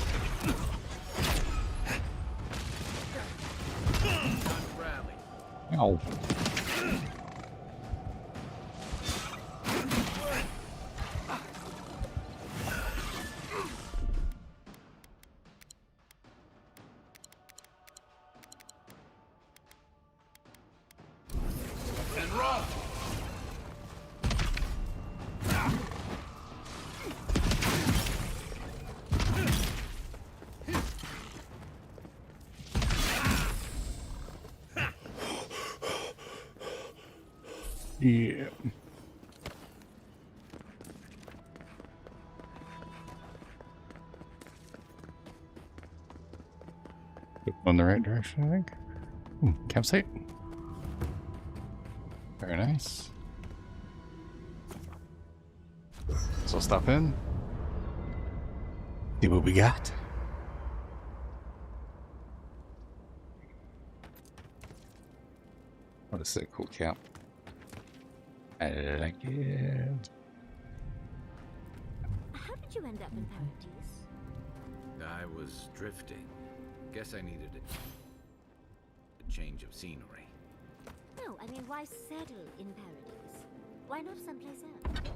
Time to rally. Ow. And run. Yeah. On the right direction, I think. Campsite. Very nice. So stop in. See what we got. What a sick, cool camp. I like it. How did you end up in Paradise? I was drifting. Guess I needed a change of scenery. No, I mean, why settle in Paradise? Why not someplace else?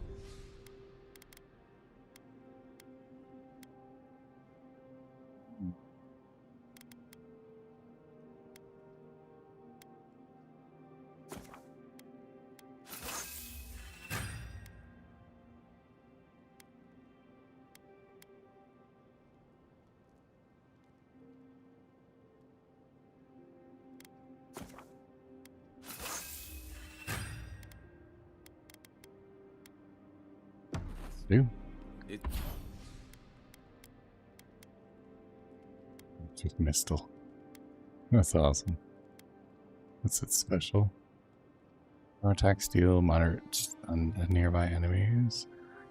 Do. It Just Mistle. That's awesome. What's its special? No attack, steal, moderate on nearby enemies.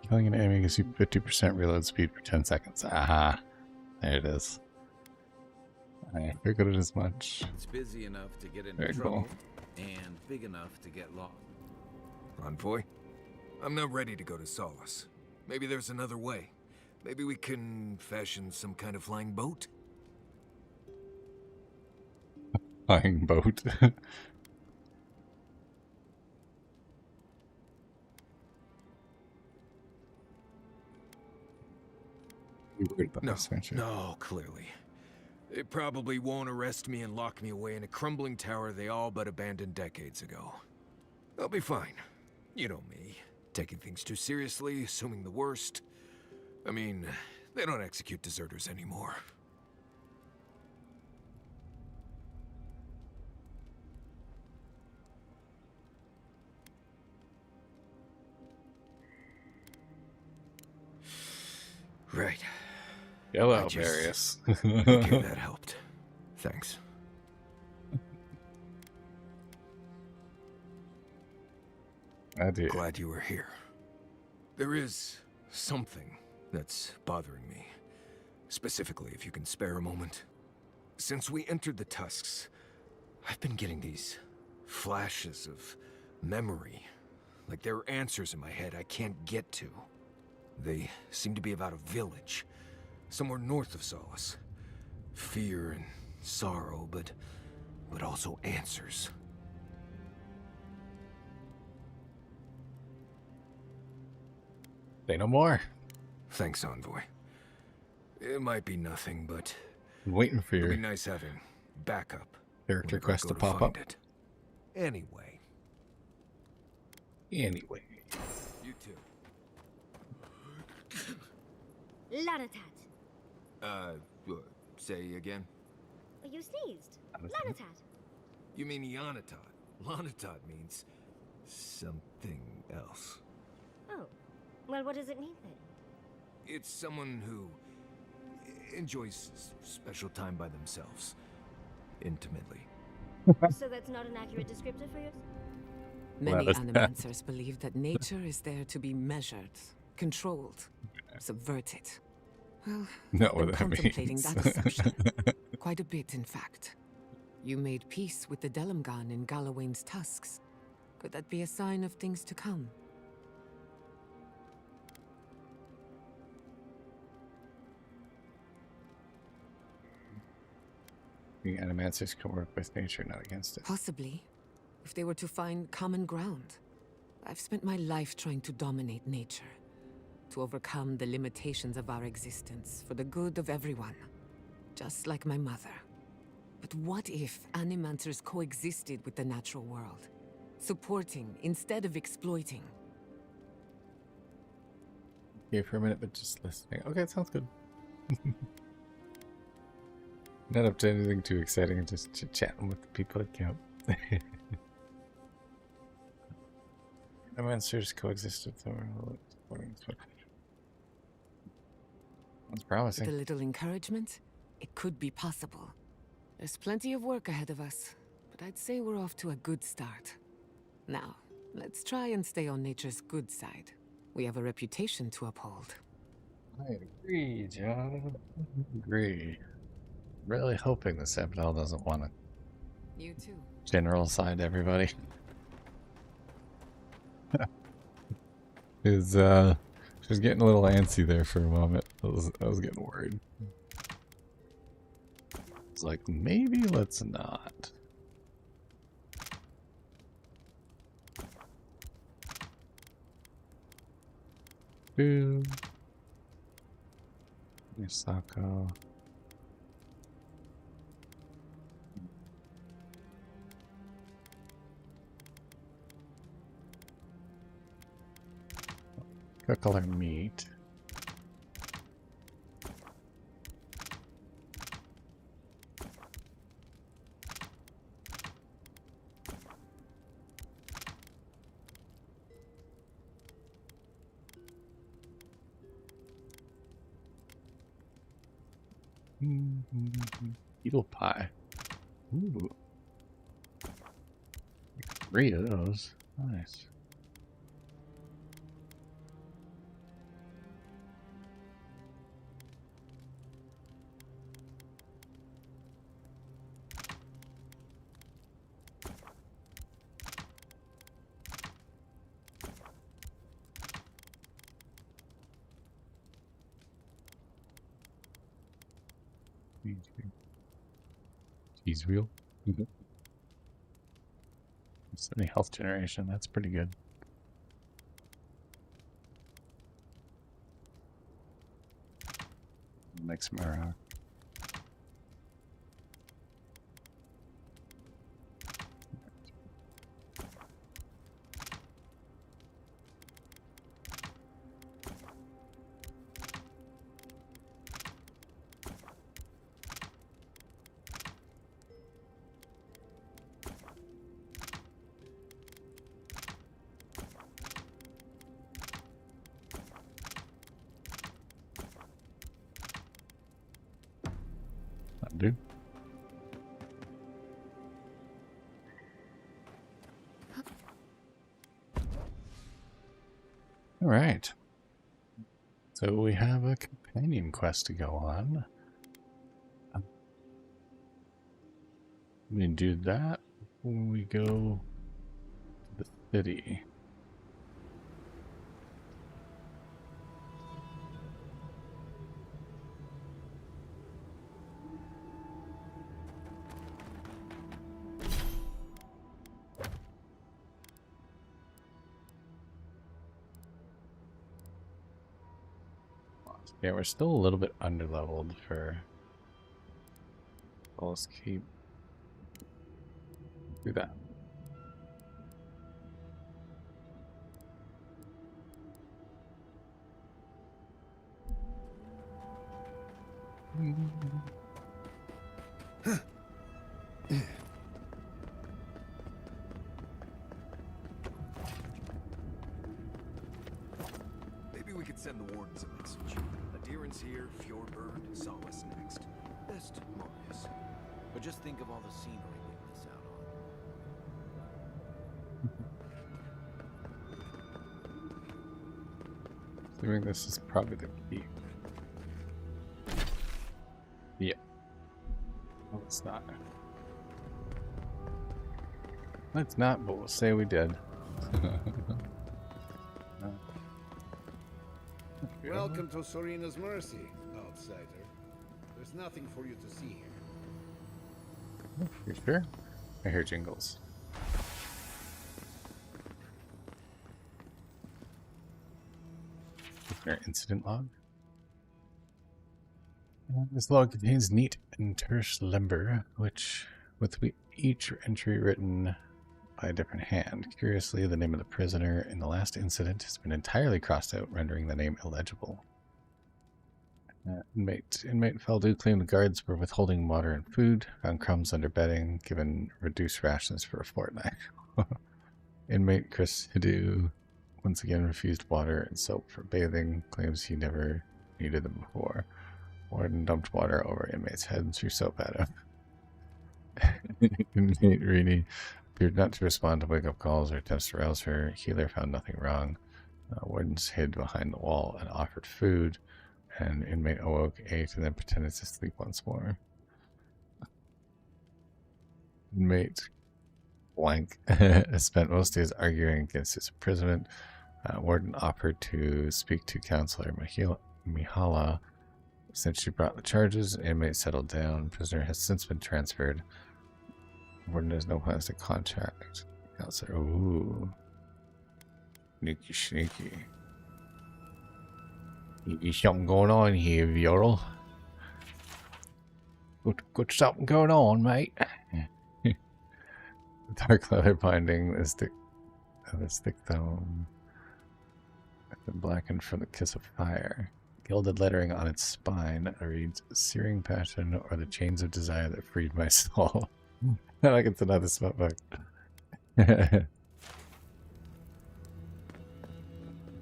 Killing an enemy gives you 50% reload speed for 10 seconds. Aha! There it is. I figured it as much. It's busy enough to get into Very trouble, cool. and big enough to get lost. Envoy? I'm not ready to go to Solace. Maybe there's another way. Maybe we can fashion some kind of flying boat? Flying boat. You worried about this, aren't you? No, clearly. They probably won't arrest me and lock me away in a crumbling tower they all but abandoned decades ago. I'll be fine. You know me. Taking things too seriously, assuming the worst. I mean, they don't execute deserters anymore. Right. Hello, Various. Okay, that helped. Thanks. I do. Glad you were here. There is something that's bothering me. Specifically, if you can spare a moment. Since we entered the Tusks, I've been getting these flashes of memory. Like there are answers in my head I can't get to. They seem to be about a village, somewhere north of SASS. Fear and sorrow, but also answers. Say no more. Thanks, Envoy. It might be nothing, but I'm waiting for it'll your be nice having backup. character whenever I quest go to pop find up. it. Anyway. Anyway. You too. Lanatat. Say again? You sneezed. Lanatat. Lanatat. You mean Ianatot. Lanatot means something else. Oh. Well, what does it mean then? It's someone who enjoys special time by themselves. Intimately. So that's not an accurate descriptor for yours? Many Well, animancers believe that nature is there to be measured, controlled, subverted. Well, Know I've what been that contemplating means. that assumption. Quite a bit, in fact. You made peace with the Delamgan in Galawain's tusks. Could that be a sign of things to come? The animancers can work with nature, not against it. Possibly, if they were to find common ground. I've spent my life trying to dominate nature, to overcome the limitations of our existence for the good of everyone, just like my mother. But what if animancers coexisted with the natural world, supporting instead of exploiting? Okay, for a minute, but just listening. Okay, it sounds good. Not up to anything too exciting, just chit-chatting with the people at camp. Animancers coexist with the world. That's promising. With a little encouragement, it could be possible. There's plenty of work ahead of us, but I'd say we're off to a good start. Now, let's try and stay on nature's good side. We have a reputation to uphold. I agree, John. I agree. Really hoping the Sabadell doesn't want to You too. general side everybody. Is she was getting a little antsy there for a moment. I was getting worried. It's like maybe let's not. Boom. Misako. Cook all our meat. Beetle pie. Ooh. 3 of those. Nice. Cheese wheel. So many health generation. That's pretty good. Mix Mara. Do. All right. So we have a companion quest to go on. We do that when we go to the city. Yeah, we're still a little bit underleveled for... Well, let's keep... do that. Maybe we could send the wardens a message. Adherence here, fjord burned, saw us next. Best Marius. But just think of all the scenery we'd miss out on. I think this is probably the key. Yeah. No, it's not. It's not, but we'll say we did. Welcome to Serena's Mercy, outsider. There's nothing for you to see here. You sure? I hear jingles. Is there an incident log? This log contains neat and terse lumber, with each entry written by a different hand. Curiously, the name of the prisoner in the last incident has been entirely crossed out, rendering the name illegible. Inmate Feldu claimed the guards were withholding water and food, found crumbs under bedding, given reduced rations for a fortnight. Inmate Chris Hidu once again refused water and soap for bathing, claims he never needed them before. Warden dumped water over inmate's head and threw soap at him. Inmate Rini appeared not to respond to wake-up calls or attempts to rouse her. Healer found nothing wrong. Wardens hid behind the wall and offered food, and inmate awoke, ate, and then pretended to sleep once more. Inmate blank spent most days arguing against his imprisonment. Warden offered to speak to counselor Mihala. Since she brought the charges, inmate settled down. Prisoner has since been transferred. Warden has no plans to contact counselor. Ooh. Sneaky, sneaky. There's something going on here, Eora. Got something going on, mate. The dark leather binding is thick thumb. Blackened from the kiss of fire. Gilded lettering on its spine reads, "Searing passion or the chains of desire that freed my soul." I like it's another smut book.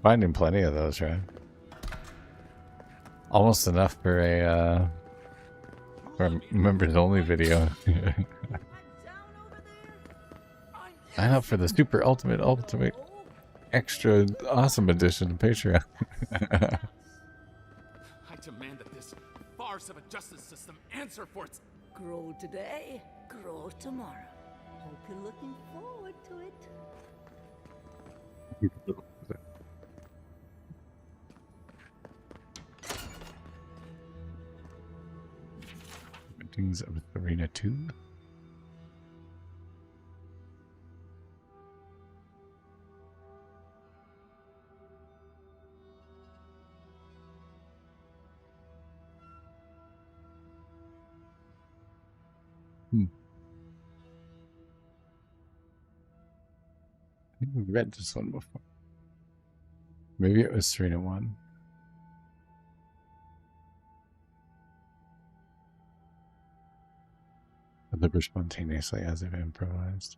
Finding plenty of those, right? Almost enough for a members only video. Sign up for the super ultimate extra awesome edition of Patreon. I demand that this farce of a justice system answer for its... Grow today, grow tomorrow. Hope you're looking forward to it. Paintings of Arena 2. I think we've read this one before. Maybe it was Serena 1. Deliver spontaneously as if improvised.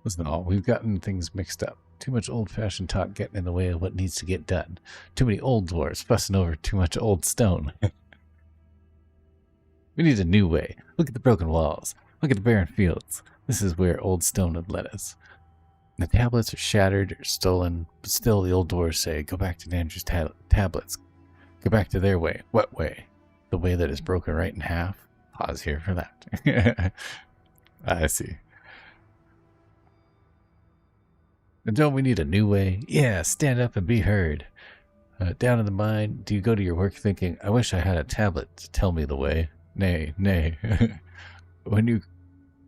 Listen, all we've gotten things mixed up. Too much old-fashioned talk getting in the way of what needs to get done. Too many old dwarves fussing over too much old stone. We need a new way. Look at the broken walls. Look at the barren fields. This is where old stone had led us. The tablets are shattered or stolen, but still the old dwarves say, go back to Nandru's tablets. Go back to their way. What way? The way that is broken right in half? Pause here for that. I see. And don't we need a new way? Yeah, stand up and be heard. Down in the mine, do you go to your work thinking, I wish I had a tablet to tell me the way? Nay, nay. When you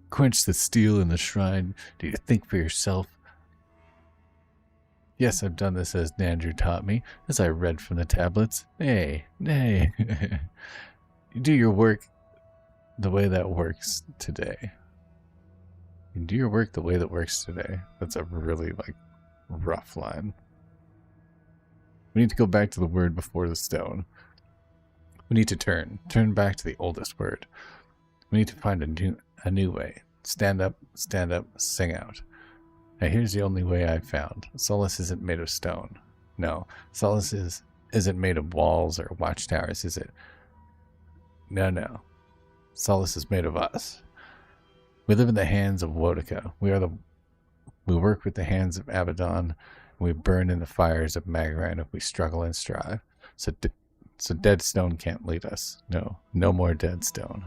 quench the steel in the shrine, do you think for yourself? Yes, I've done this as Nandru taught me, as I read from the tablets. Nay, nay. You do your work the way that works today. You do your work the way that works today. That's a really, rough line. We need to go back to the word before the stone. We need to turn back to the oldest word. We need to find a new way. Stand up, sing out. Now here's the only way I've found. Solace isn't made of stone. No, Solace isn't made of walls or watchtowers, is it? No. Solace is made of us. We live in the hands of Wodica. We work with the hands of Abaddon, and we burn in the fires of Magaran if we struggle and strive. So dead stone can't lead us. No more dead stone.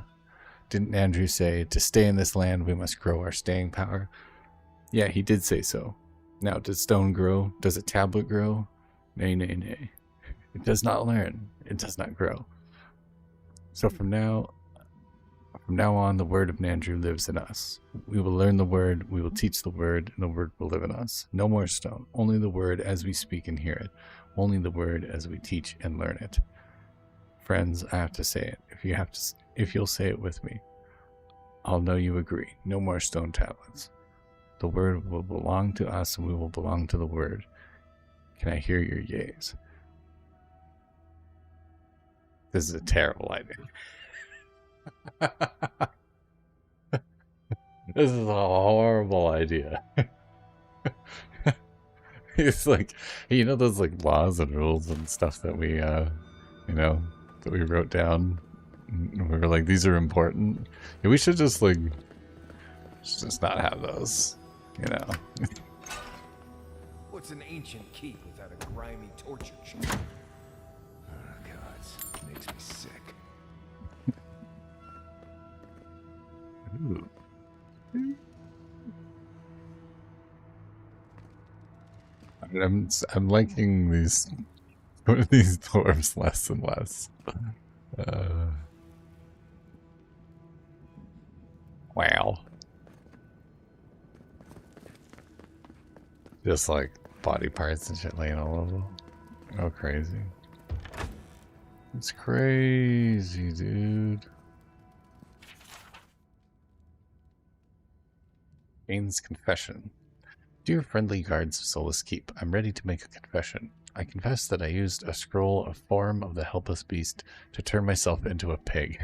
Didn't Andrew say, to stay in this land we must grow our staying power? Yeah, he did say so. Now, does stone grow? Does a tablet grow? Nay, nay, nay. It does not learn. It does not grow. So from now on, the word of Nandru lives in us. We will learn the word, we will teach the word, and the word will live in us. No more stone. Only the word as we speak and hear it. Only the word as we teach and learn it. Friends, I have to say it. If you'll say it with me, I'll know you agree. No more stone tablets. The word will belong to us, and we will belong to the word. Can I hear your yeas? This is a terrible idea. This is a horrible idea. It's like, those laws and rules and stuff that we, that we wrote down. We were like, these are important. Yeah, we should just not have those, What's an ancient keep without a grimy torture chamber? Oh god, it makes me sick. Ooh. I'm liking these dwarves less and less. Wow. Just body parts and shit laying all over them. Oh, crazy. It's crazy, dude. Kane's confession. Dear friendly guards of Solace Keep, I'm ready to make a confession. I confess that I used a scroll of form of the helpless beast to turn myself into a pig.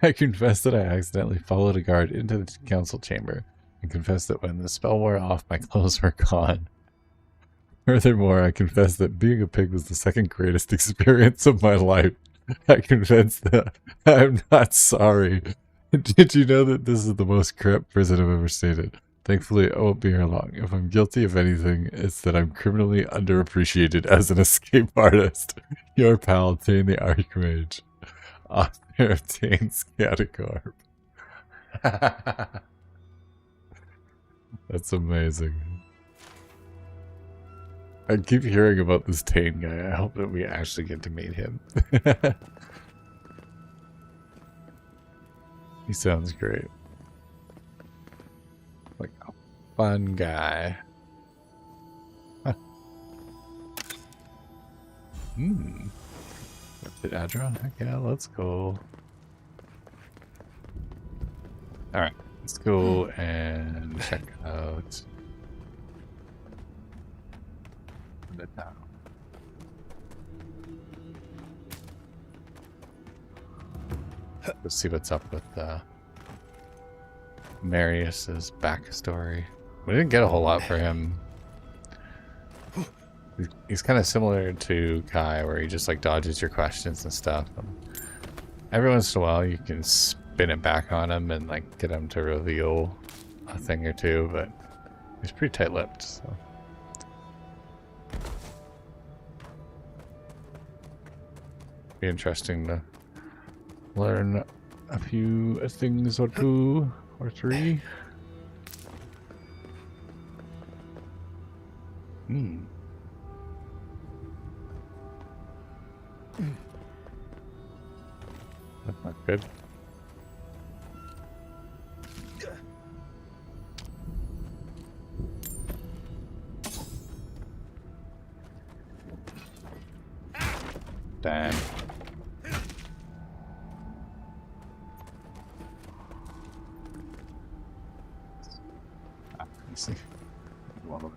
I confess that I accidentally followed a guard into the council chamber, and confess that when the spell wore off, my clothes were gone. Furthermore, I confess that being a pig was the second greatest experience of my life. I confess that I'm not sorry. Did you know that this is the most corrupt prison I've ever stayed in? Thankfully, I won't be here long. If I'm guilty of anything, it's that I'm criminally underappreciated as an escape artist. Your pal, Tane the Archmage. Author of Tane's Catacorp. That's amazing. I keep hearing about this Tane guy. I hope that we actually get to meet him. He sounds great. Like a fun guy. Huh. Did Adron? Heck yeah, let's go. Alright, let's go and check out the town. Let's see what's up with Marius's backstory. We didn't get a whole lot for him. He's kind of similar to Kai, where he just dodges your questions and stuff. Every once in a while, you can spin it back on him and get him to reveal a thing or two, but He's pretty tight-lipped, so. Be interesting to learn a few things or two or three. That's not good. Damn. Let's see. One of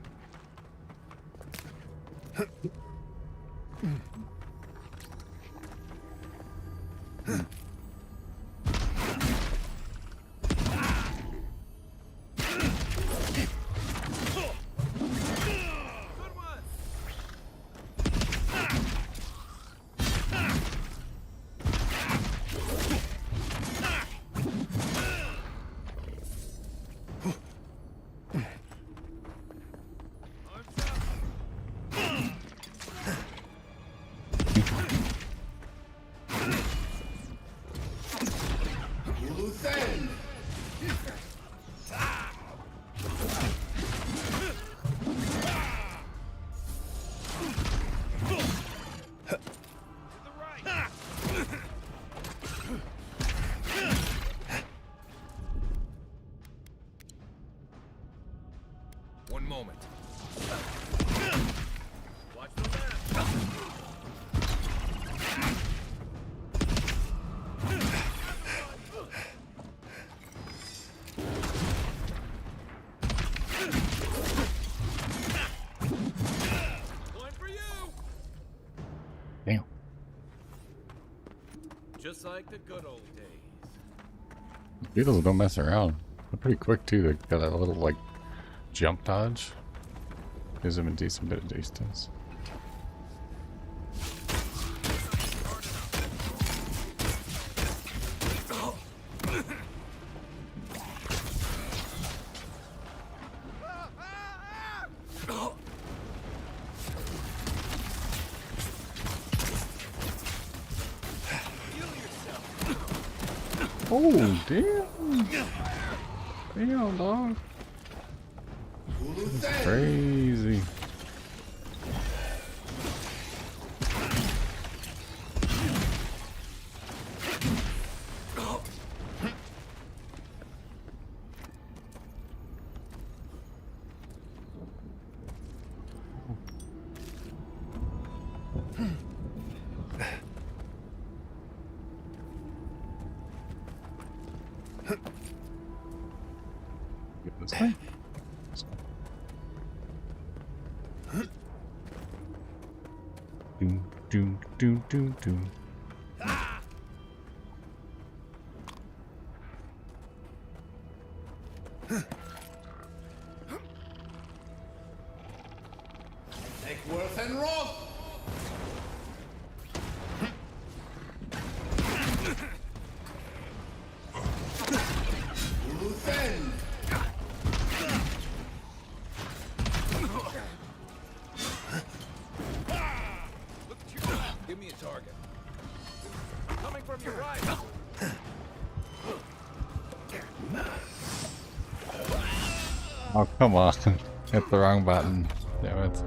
One moment. Watch the left. One for you. Damn. Just like the good old days. Beetles don't mess around. They're pretty quick too. They got a little like jump dodge. Gives them a decent bit of distance. Oh, damn. Damn, dog. That's crazy. Get this way. Doom, doom, doom, doom, doom. Take Worth and Roth! Luthen! Give me a target. Coming from your right. Oh, come on. Hit the wrong button. Damn it.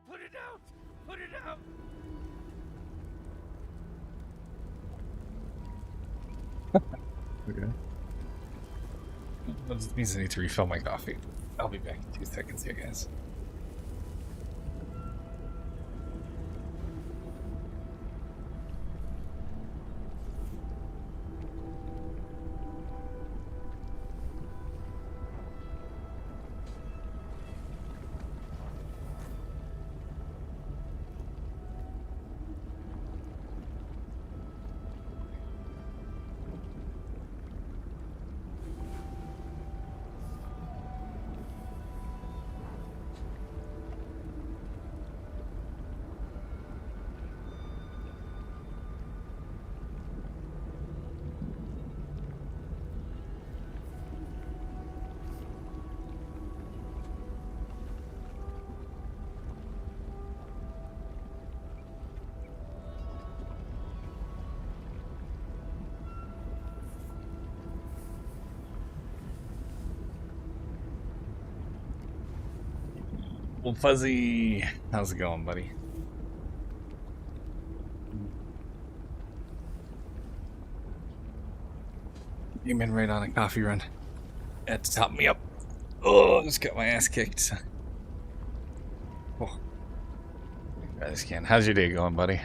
Put it out! Put it out! Okay. That means I need to refill my coffee. I'll be back in 2 seconds here, guys. Well, Fuzzy, how's it going, buddy? Came in right on a coffee run. Had to top me up. Oh, just got my ass kicked. Oh. I just can't. How's your day going, buddy?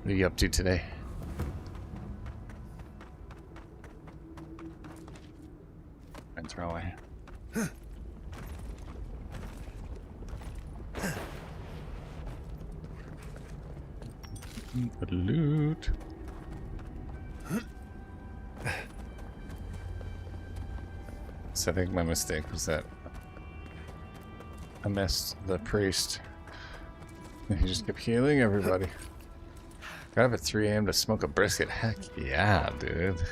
What are you up to today? And throw away. Loot. So I think my mistake was that I missed the priest. And he just kept healing everybody. Got up at 3 a.m. to smoke a brisket. Heck yeah, dude.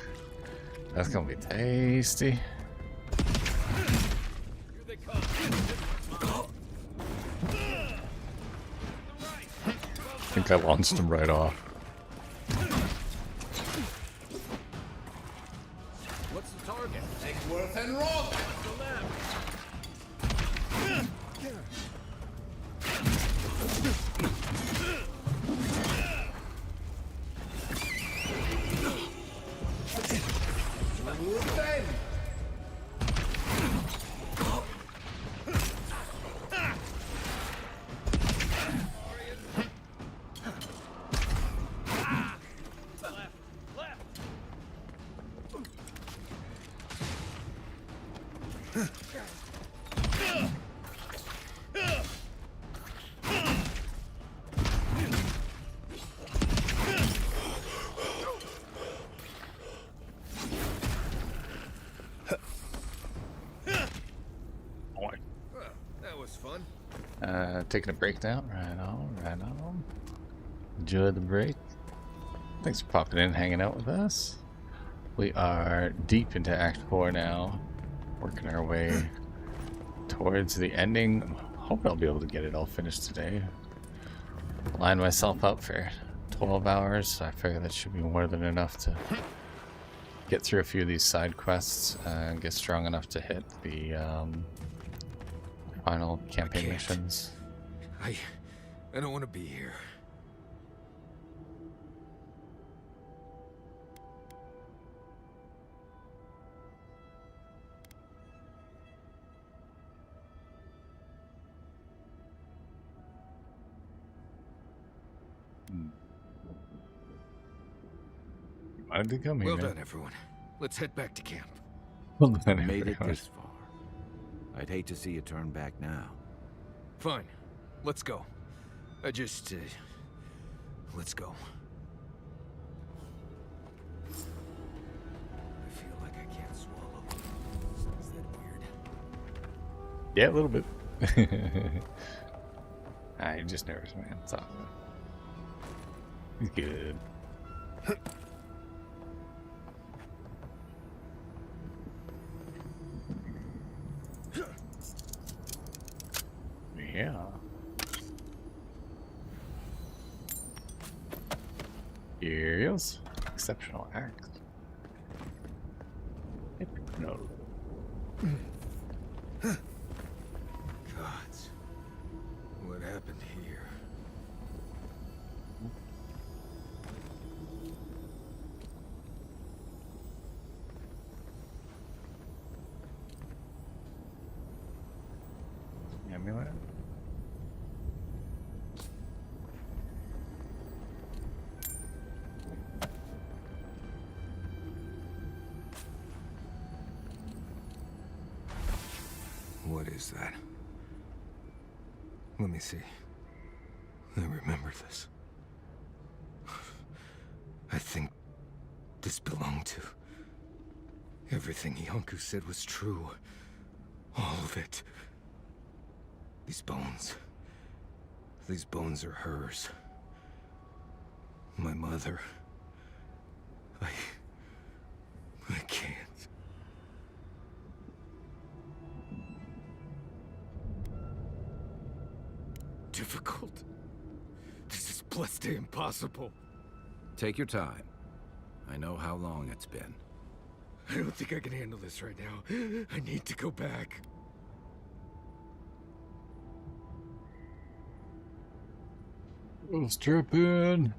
That's gonna be tasty. I think I launched him right off. What's the target? Take worth and roll. Taking a break now. Right on, right on. Enjoy the break. Thanks for popping in and hanging out with us. We are deep into Act 4 now. Working our way towards the ending. Hope I'll be able to get it all finished today. Line myself up for 12 hours. I figure that should be more than enough to get through a few of these side quests and get strong enough to hit the final campaign missions. I don't want to be here. Why did they come here? Well done, everyone. Let's head back to camp. Well done, Made it everyone. this far. I'd hate to see you turn back now. Fine. Let's go. Let's go. I feel like I can't swallow. Is that weird? Yeah, a little bit. You're just nervous, man. It's all good. He's good. Yeah. Here's exceptional act. No. Gods. What happened here? Amulet. What is that? Let me see. I remember this. I think this belonged to... Everything Yonku said was true. All of it. These bones are hers. My mother. I can't. Difficult. This is blessed impossible. Take your time. I know how long it's been. I don't think I can handle this right now. I need to go back. Strap in.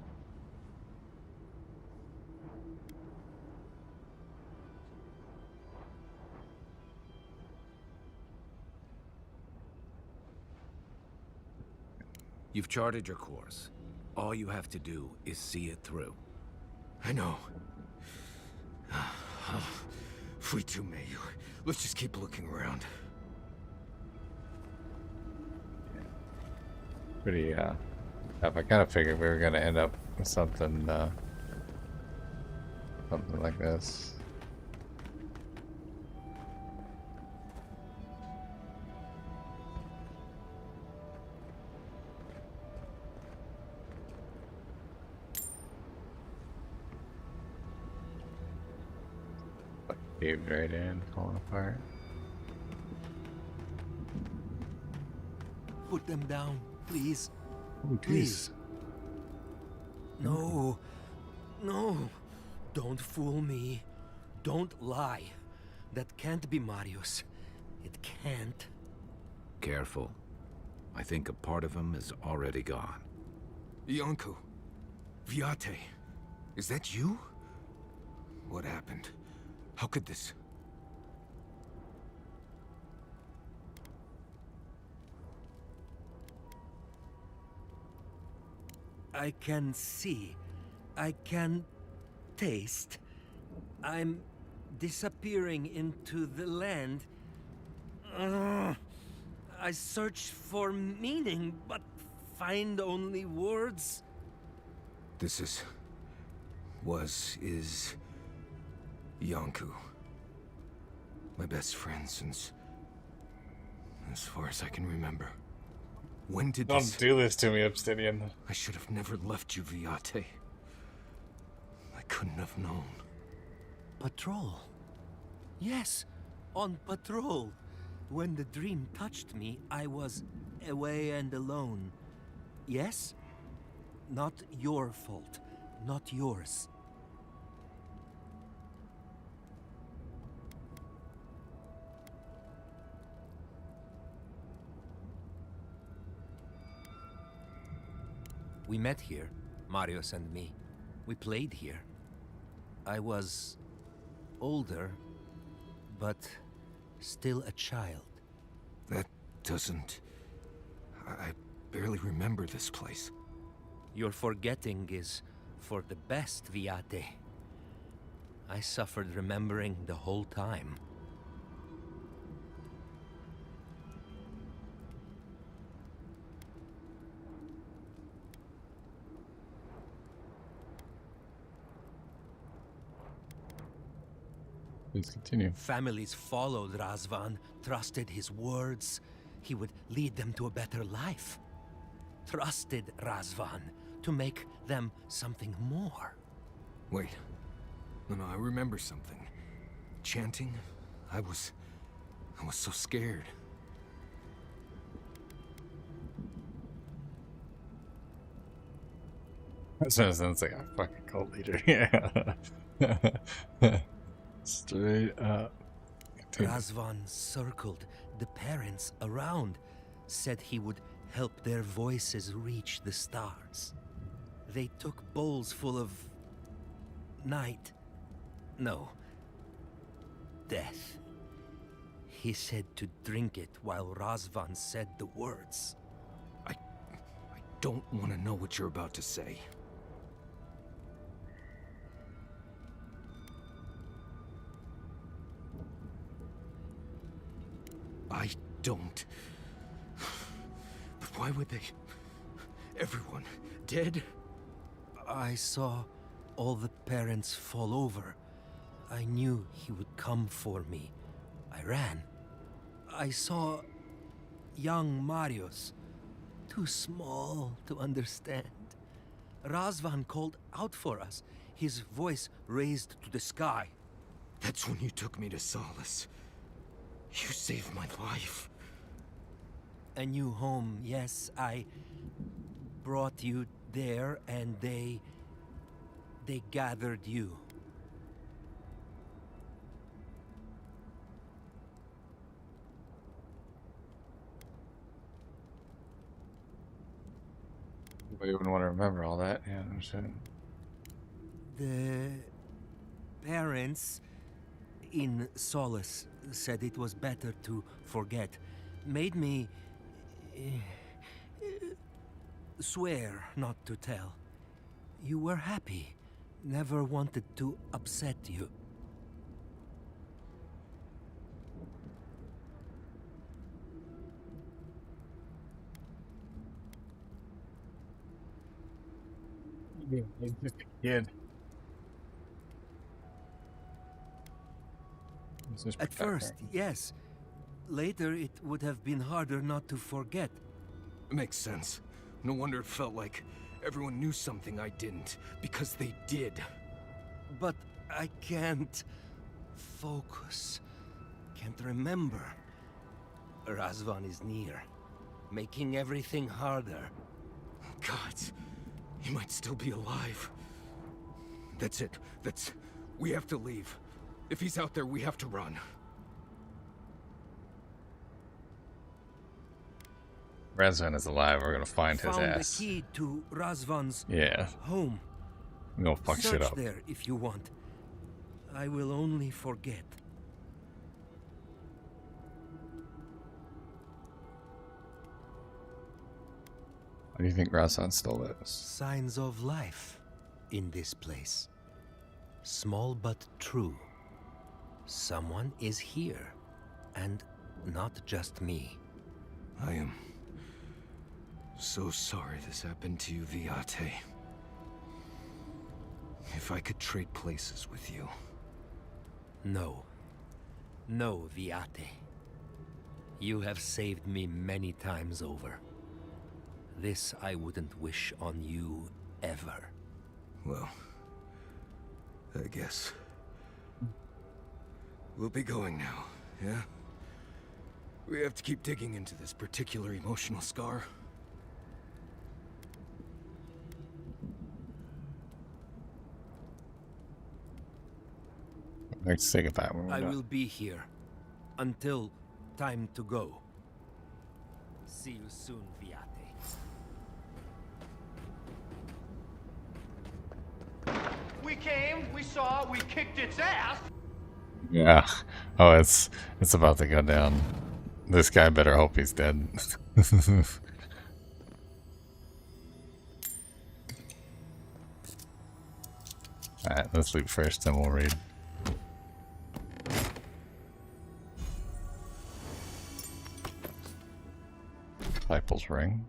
You've charted your course. All you have to do is see it through. I know. Free to me. Let's just keep looking around. Pretty tough. I kind of figured we were gonna end up with something like this. Caved right in, falling apart. Put them down, please. Oh, Please. No. No. Don't fool me. Don't lie. That can't be Marius. It can't. Careful. I think a part of him is already gone. Yonko. Viate. Is that you? What happened? How could this... I can see. I can taste. I'm disappearing into the land. I search for meaning, but find only words. This is... is... Yonku. My best friend since... as far as I can remember. When did this... Don't do this to me, Obsidian. I should have never left you, Viate. I couldn't have known. Patrol. Yes, on patrol. When the dream touched me, I was away and alone. Yes? Not your fault. Not yours. We met here, Marius and me. We played here. I was older, but still a child. That doesn't... I barely remember this place. Your forgetting is for the best, Viate. I suffered remembering the whole time. Please continue. Families followed Razvan, trusted his words. He would lead them to a better life. Trusted Razvan to make them something more. Wait. No, I remember something. Chanting? I was so scared. That sounds like a fucking cult leader. Yeah. Straight up. Razvan circled the parents around, said he would help their voices reach the stars. They took bowls full of... night. No. Death. He said to drink it while Razvan said the words. I don't want to know what you're about to say. I don't. But why would they... Everyone dead? I saw all the parents fall over. I knew he would come for me. I ran. I saw young Marius, too small to understand. Razvan called out for us, his voice raised to the sky. That's when you took me to solace. You saved my life. A new home, yes, I brought you there and they gathered you. Nobody would want to remember all that. Yeah, no shit. The parents in Solace said it was better to forget. Made me swear not to tell. You were happy. Never wanted to upset you. Yeah, he's just a kid. At first, yes. Later, it would have been harder not to forget. Makes sense. No wonder it felt like everyone knew something I didn't, because they did. But I can't focus. Can't remember. Razvan is near, making everything harder. God, he might still be alive. That's it. We have to leave. If he's out there, we have to run. Razvan is alive. We're gonna find his Found ass. the key to Razvan's home. I'm gonna fuck shit Search up. there if you want. I will only forget. Why do you think Razvan still lives? Signs of life in this place. Small but true. Someone is here. And not just me. I am so sorry this happened to you, Viate. If I could trade places with you. No. No, Viate. You have saved me many times over. This I wouldn't wish on you ever. Well, I guess we'll be going now, yeah? We have to keep digging into this particular emotional scar. Let's say goodbye when we're I done. will be here until time to go. See you soon, Viate. We came, we saw, we kicked its ass. Yeah. Oh, it's about to go down. This guy better hope he's dead. Alright, let's loot first, then we'll read. Disciples Ring.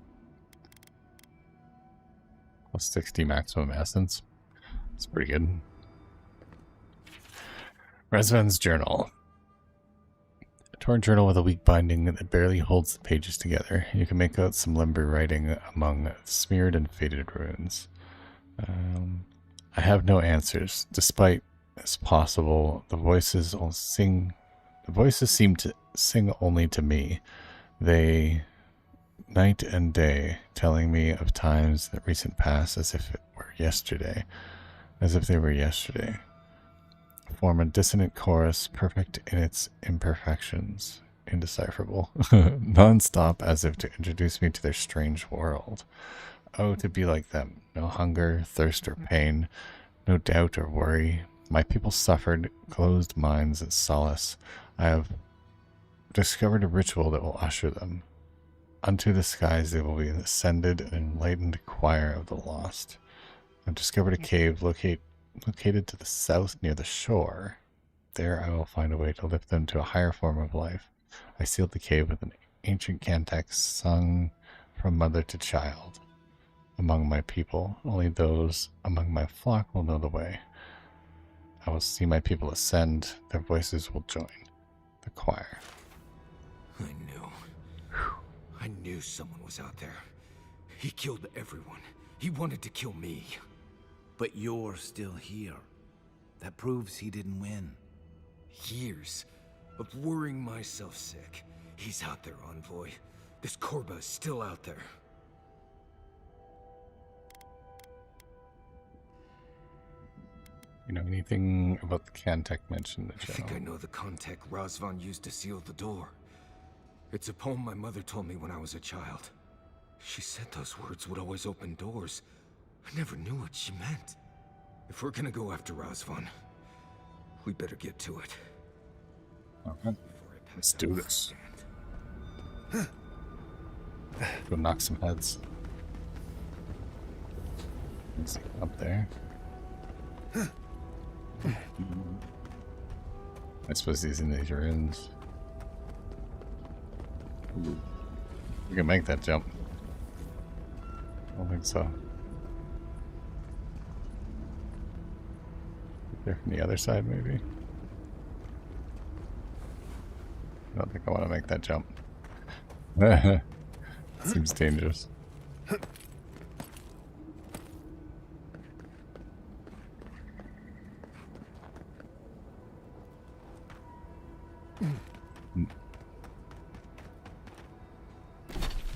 Plus 60 maximum essence. It's pretty good. Razvan's journal. A torn journal with a weak binding that barely holds the pages together. You can make out some limber writing among smeared and faded runes. I have no answers, despite as possible the voices seem to sing only to me. They night and day telling me of times that recent past as if it were yesterday, as if they were yesterday. Form a dissonant chorus, perfect in its imperfections, indecipherable, non-stop as if to introduce me to their strange world. Oh, to be like them. No hunger, thirst, or pain. No doubt or worry. My people suffered, closed minds and solace. I have discovered a ritual that will usher them. Unto the skies they will be an ascended and enlightened choir of the lost. I've discovered a cave located to the south near the shore. There I will find a way to lift them to a higher form of life. I sealed the cave with an ancient cantic sung from mother to child. Among my people, only those among my flock will know the way. I will see my people ascend, their voices will join the choir. I knew someone was out there. He killed everyone. He wanted to kill me. But you're still here. That proves he didn't win. Years of worrying myself sick. He's out there, Envoy. This Korba is still out there. You know anything about the Cantek mentioned in the I think I know the contact Razvan used to seal the door. It's a poem my mother told me when I was a child. She said those words would always open doors. I never knew what she meant. If we're gonna go after Razvan, we better get to it. Okay. Let's do this. Go knock some heads. Let's see, up there. I suppose these in these rooms. We can make that jump. I don't think so. There from the other side, maybe. I don't think I want to make that jump. Seems dangerous.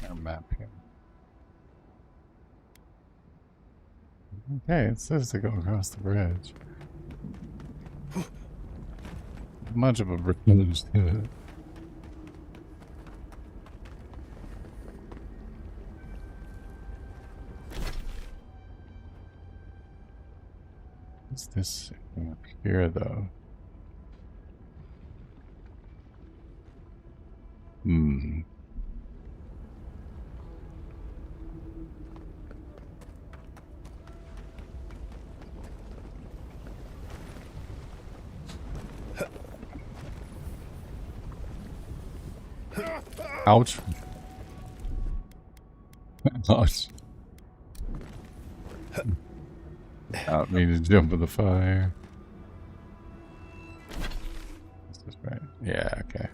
Our map here. Okay, it says to go across the bridge. Much of a bridge to it. What's this up here, though? Ouch. Ouch. Out me to jump in the fire. Is this right? Yeah, okay.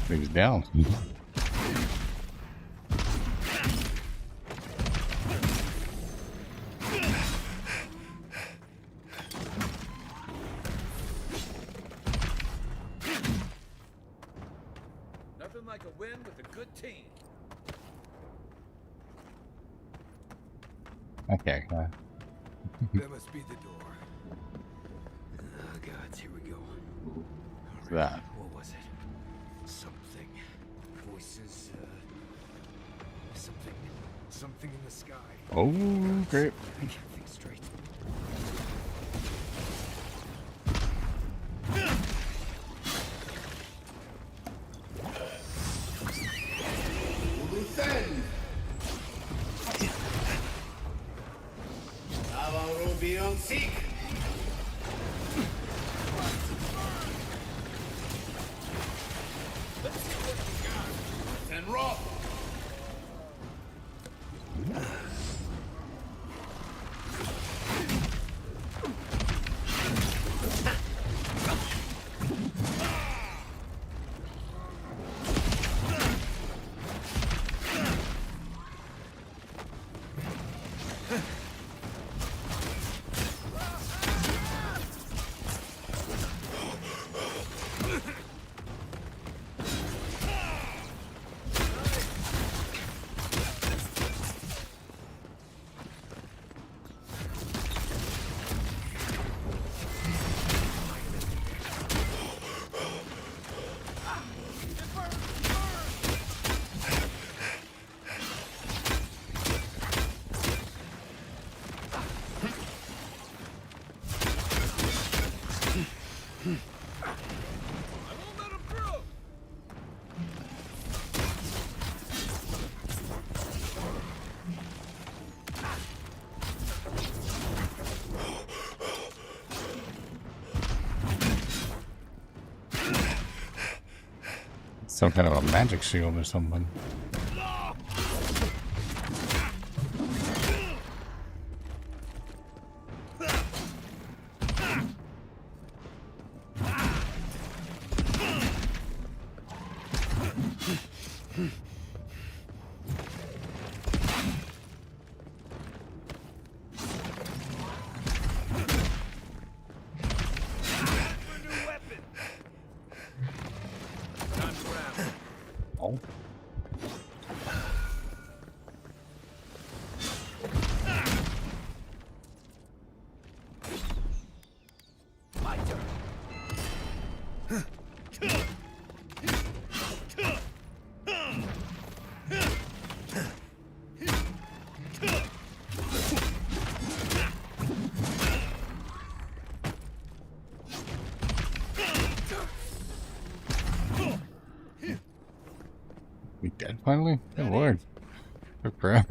He's down. Nothing like a win with a good team. Okay. That must be the door. Oh gods, here we go. What's that? What was it? Something. Voices, something in the sky. Oh, great. I can't think straight. Seek! Let's see what we got. And roll! Some kind of a magic shield or something. We dead finally? Good lord. Took forever.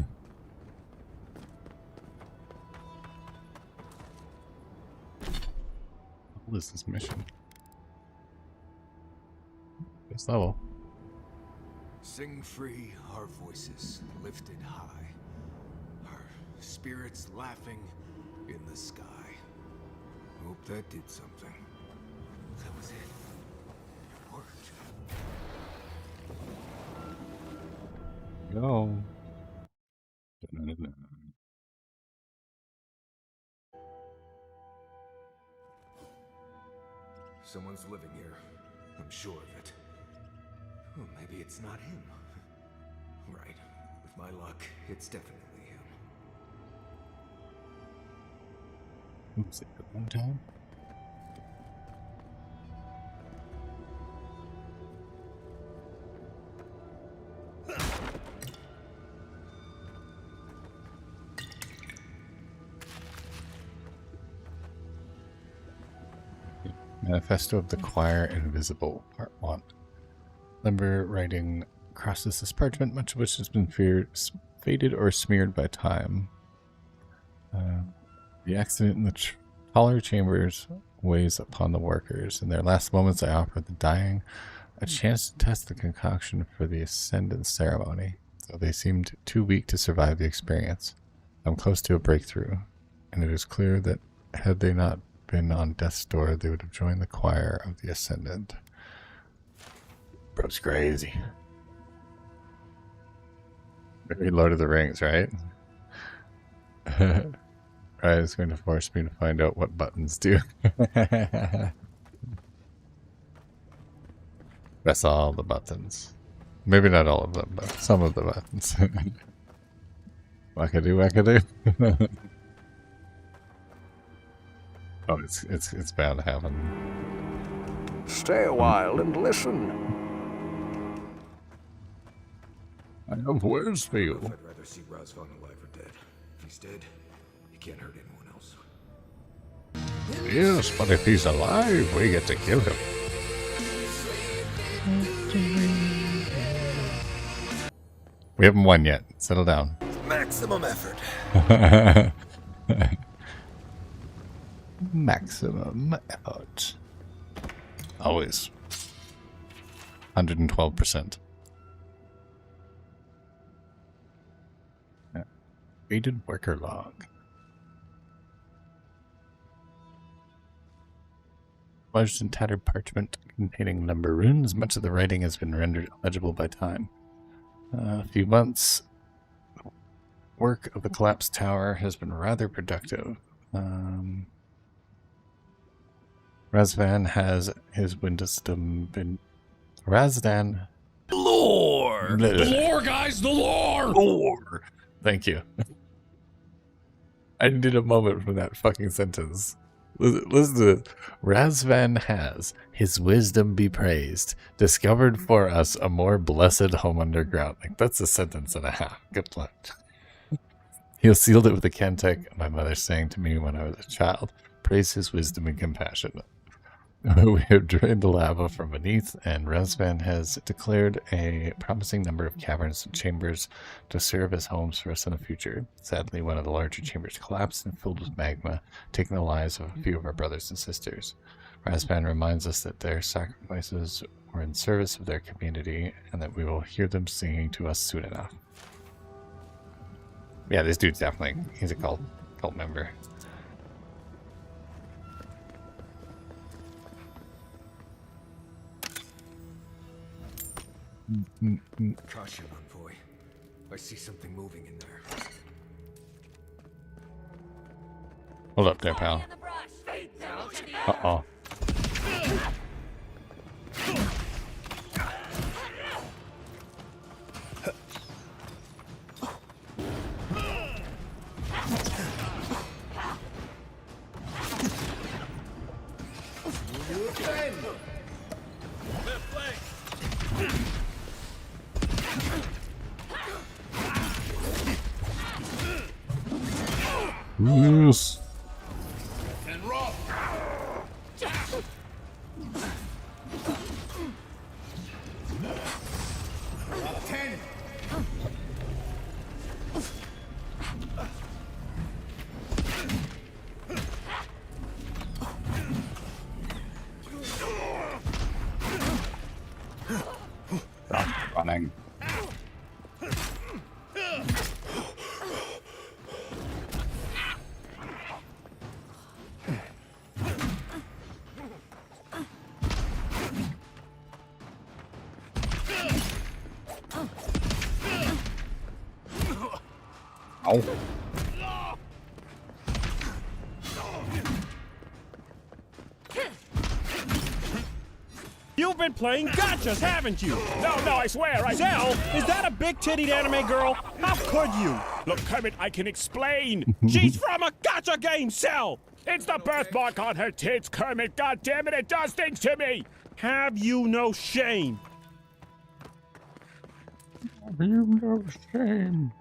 What is this mission? This level. Sing free, our voices lifted high, our spirits laughing in the sky. Hope that did something. That was it. It worked. Go. Dun-dun-dun-dun. Someone's living here. I'm sure of it. Oh, maybe it's not him. Right. With my luck, it's definitely him. Oops, it took one time. Manifesto of the Choir Invisible, Part 1. Limber writing crosses this parchment, much of which has been faded or smeared by time. The accident in the taller chambers weighs upon the workers. In their last moments, I offered the dying a chance to test the concoction for the Ascendant ceremony, though they seemed too weak to survive the experience. I'm close to a breakthrough, and it is clear that had they not been on death's door, they would have joined the choir of the Ascendant. Bro's crazy. Very Lord of the Rings, right? Right, it's going to force me to find out what buttons do. That's all the buttons. Maybe not all of them, but some of the buttons. Wackadoo, wackadoo. Oh, it's bound to happen. Stay a while and listen. I have Westfield. I'd rather see Razvan alive or dead. If he's dead, he can't hurt anyone else. Yes, but if he's alive, we get to kill him. We haven't won yet. Settle down. Maximum effort. Maximum effort. Always. 112%. Faded worker log. Smudged and tattered parchment containing lumber runes. Much of the writing has been rendered illegible by time. A few months. Work of the collapsed tower has been rather productive. Razvan has his wisdom been... Razvan... Lore! The lore, guys! The lore! Lore! Thank you. I needed a moment from that fucking sentence. Listen to it. Razvan has, his wisdom be praised, discovered for us a more blessed home underground. Like, that's a sentence and a half. Good luck. He sealed it with a Kentek, my mother saying to me when I was a child, praise his wisdom and compassion. We have drained the lava from beneath, and Razvan has declared a promising number of caverns and chambers to serve as homes for us in the future. Sadly, one of the larger chambers collapsed and filled with magma, taking the lives of a few of our brothers and sisters. Razvan reminds us that their sacrifices were in service of their community, and that we will hear them singing to us soon enough. Yeah, this dude's definitely, he's a cult member. Caution, envoy. I see something moving in there. Hold up there, pal. Uh-oh. Yes. And roll. Stop running. Ow. You've been playing gotchas, haven't you? No, I swear, Cell, is that a big-tittied anime girl? How could you? Look, Kermit, I can explain. She's from a gotcha game, Cell! It's the birthmark on her tits, Kermit. God damn it, it does things to me! Have you no shame? Have you no shame?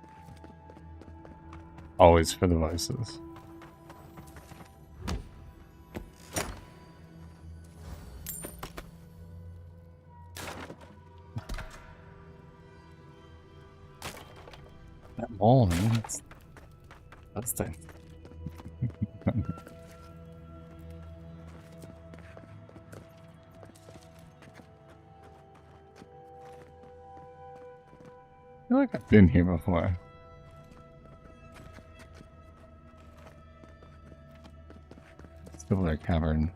Always for the voices. That mole, man. That's the. I feel like I've been here before. Silver cavern.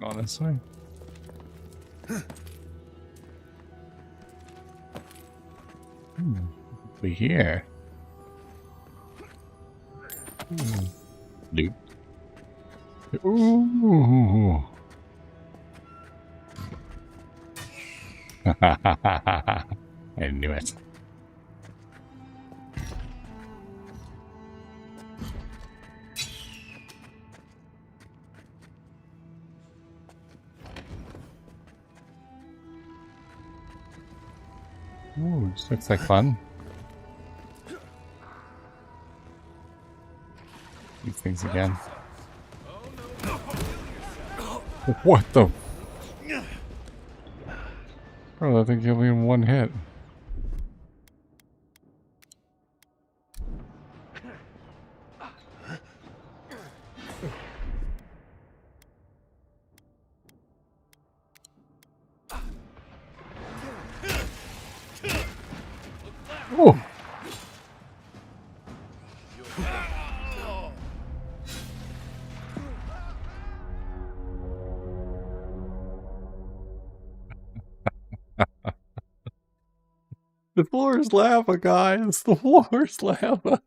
Honestly. We here. Dude. Ooh. I knew it. Ooh, this looks like fun. These things again. What the? Bro, I think you'll in one hit. Oh. The floor is lava, guys. The floor is lava.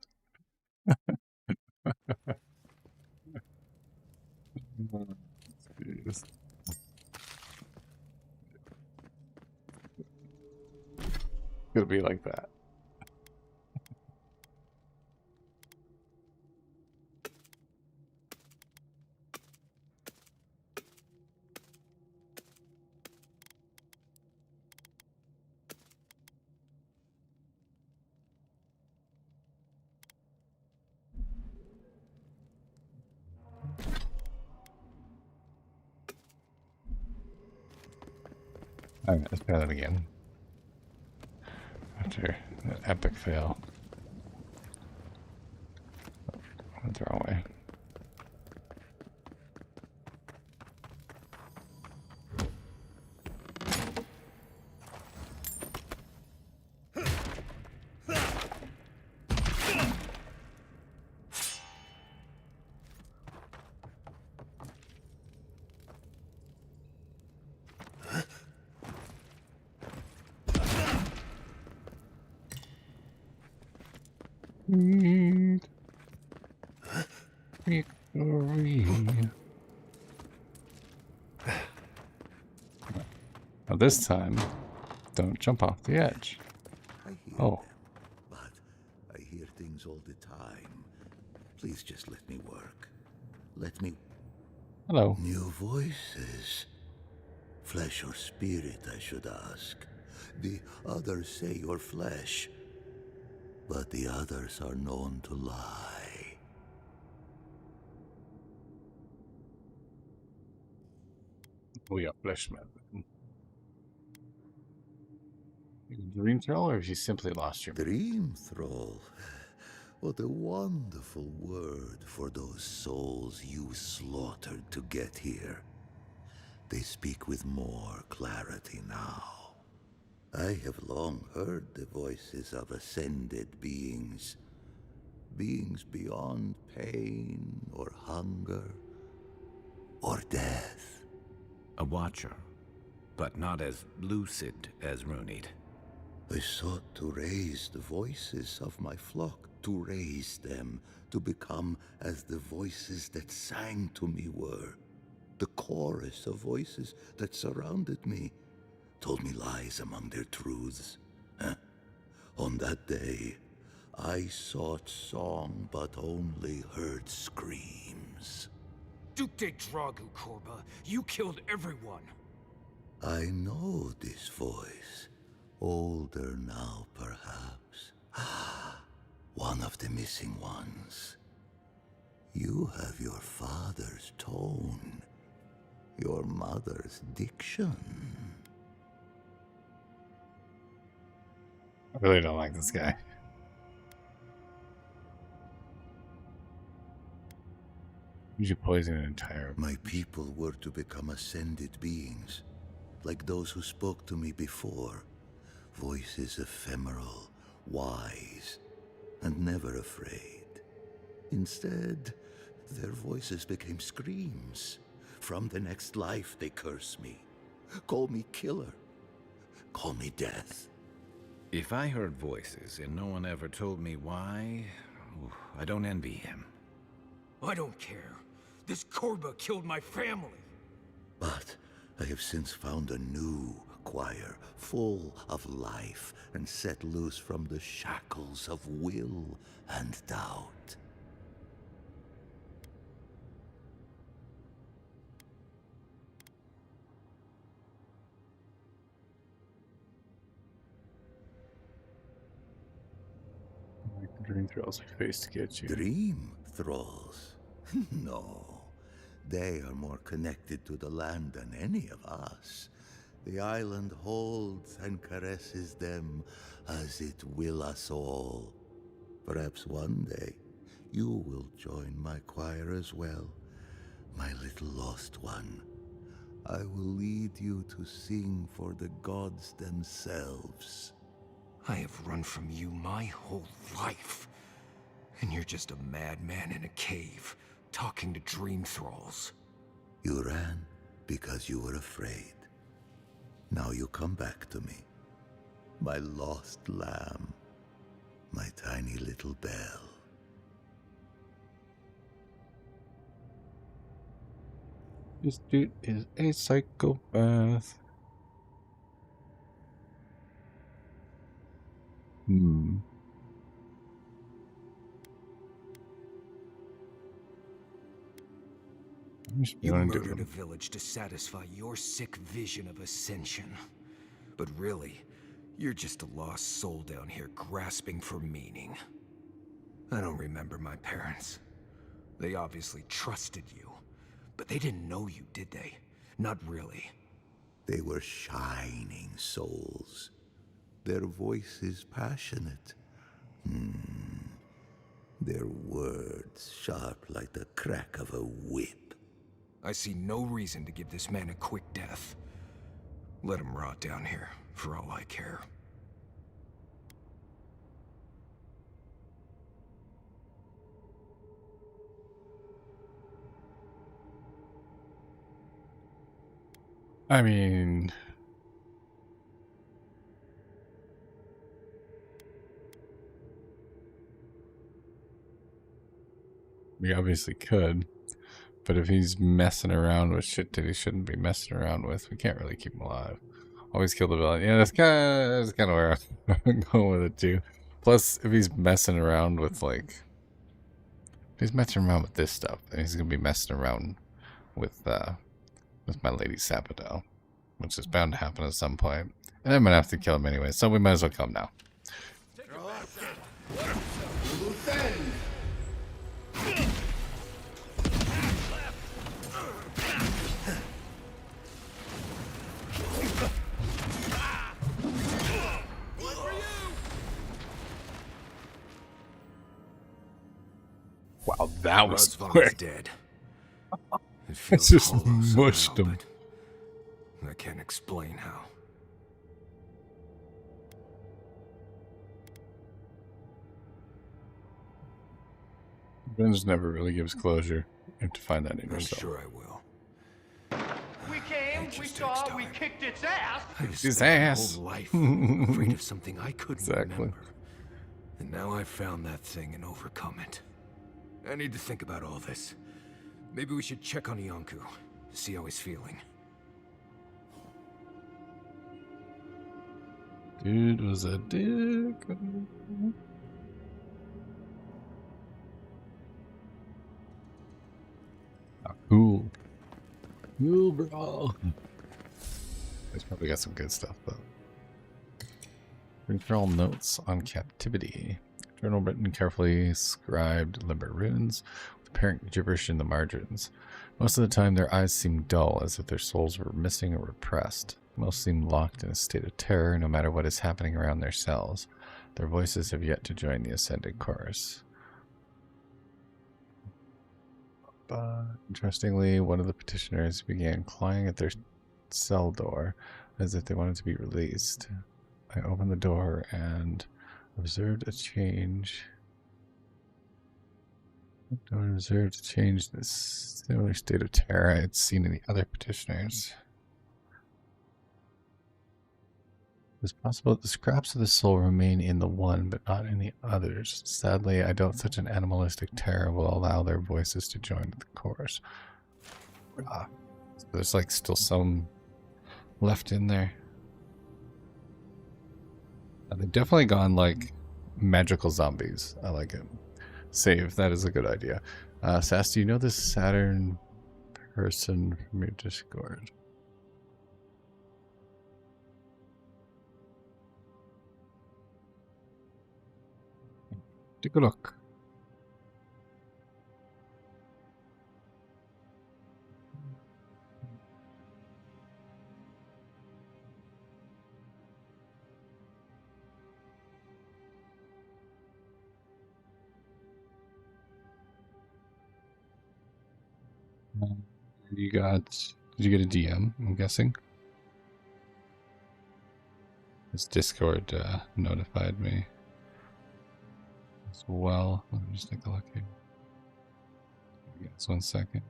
Jeez. It'll be like that. Alright, let's try that again. After an epic fail. Went the wrong way. Victory. Now this time, don't jump off the edge. I hear Oh. them, but I hear things all the Please just let me work. Let me... Hello. New voices. Flesh or spirit, I should ask. The others say you're flesh, but the others are known to lie. We are flesh men. Dream Thrall, or have you simply lost your Dream Thrall. What a wonderful word for those souls you slaughtered to get here. They speak with more clarity now. I have long heard the voices of ascended beings. Beings beyond pain or hunger or death. A watcher, but not as lucid as Runid. I sought to raise the voices of my flock, to raise them to become as the voices that sang to me were. The chorus of voices that surrounded me, told me lies among their truths. On that day, I sought song but only heard screams. Duke de Dragu, Korba. You killed everyone. I know this voice. Older now, perhaps. One of the missing ones. You have your father's tone. Your mother's diction. I really don't like this guy. You should poison an entire... My people were to become ascended beings, like those who spoke to me before. Voices ephemeral, wise, and never afraid. Instead, their voices became screams. From the next life, they curse me. Call me killer. Call me death. If I heard voices and no one ever told me why, I don't envy him. I don't care. This Korba killed my family. But I have since found a new choir, full of life and set loose from the shackles of will and doubt. Dream Thralls like face to get you. Dream Thralls? No. They are more connected to the land than any of us. The island holds and caresses them as it will us all. Perhaps one day you will join my choir as well, my little lost one. I will lead you to sing for the gods themselves. I have run from you my whole life. And you're just a madman in a cave, talking to dream thralls. You ran because you were afraid. Now you come back to me. My lost lamb. My tiny little bell. This dude is a psychopath. You murdered a village to satisfy your sick vision of ascension. But really, you're just a lost soul down here grasping for meaning. I don't remember my parents. They obviously trusted you, but they didn't know you, did they? Not really. They were shining souls. Their voices passionate. Their words sharp like the crack of a whip. I see no reason to give this man a quick death. Let him rot down here, for all I care. I mean... we obviously could. But if he's messing around with shit that he shouldn't be messing around with, we can't really keep him alive. Always kill the villain. Yeah, that's kind of where I'm going with it too. Plus, if he's messing around with like He's messing around with this stuff, and he's gonna be messing around with my lady Sapado, which is bound to happen at some point. And I'm gonna have to kill him anyway, so we might as well kill him now. Wow, that was quick. Dead. It It's feels just hollow mushed somehow, him. but I can't explain how. Ben's never really gives closure. You have to find that in I'm yourself. sure I will. We came, we saw, we kicked its ass. I just His spent my ass. whole life afraid of something I couldn't Exactly. remember. And now I've found that thing and overcome it. I need to think about all this. Maybe we should check on Ianku, see how he's feeling. Dude was a dick. Oh, cool. Cool, bro. He's probably got some good stuff, though. Journal notes on captivity. Journal written carefully scribed limber runes with apparent gibberish in the margins. Most of the time, their eyes seem dull, as if their souls were missing or repressed. Most seem locked in a state of terror, no matter what is happening around their cells. Their voices have yet to join the ascending chorus. But interestingly, one of the petitioners began clawing at their cell door as if they wanted to be released. I opened the door and observed a change. I observed a change in this similar state of terror I had seen in the other petitioners. It's possible that the scraps of the soul remain in the one, but not in the others. Sadly, I doubt such an animalistic terror will allow their voices to join the chorus. So there's like still some left in there. They've definitely gone like magical zombies. I like it. Save, that is a good idea. Sass, do you know this Saturn person from your Discord? Take a look. You got, did you get a DM, I'm guessing? His Discord notified me as well. Let me just take a look here. Yes, 1 second.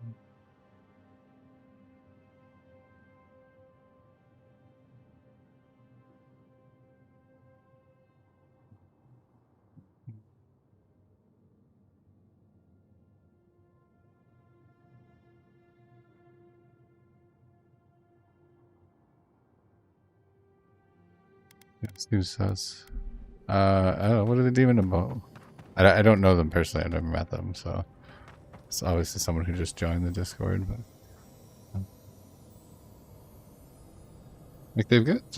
Yes, who says? I don't know, what are they demon about? I don't know them personally, I've never met them, so it's obviously someone who just joined the Discord, but like they've got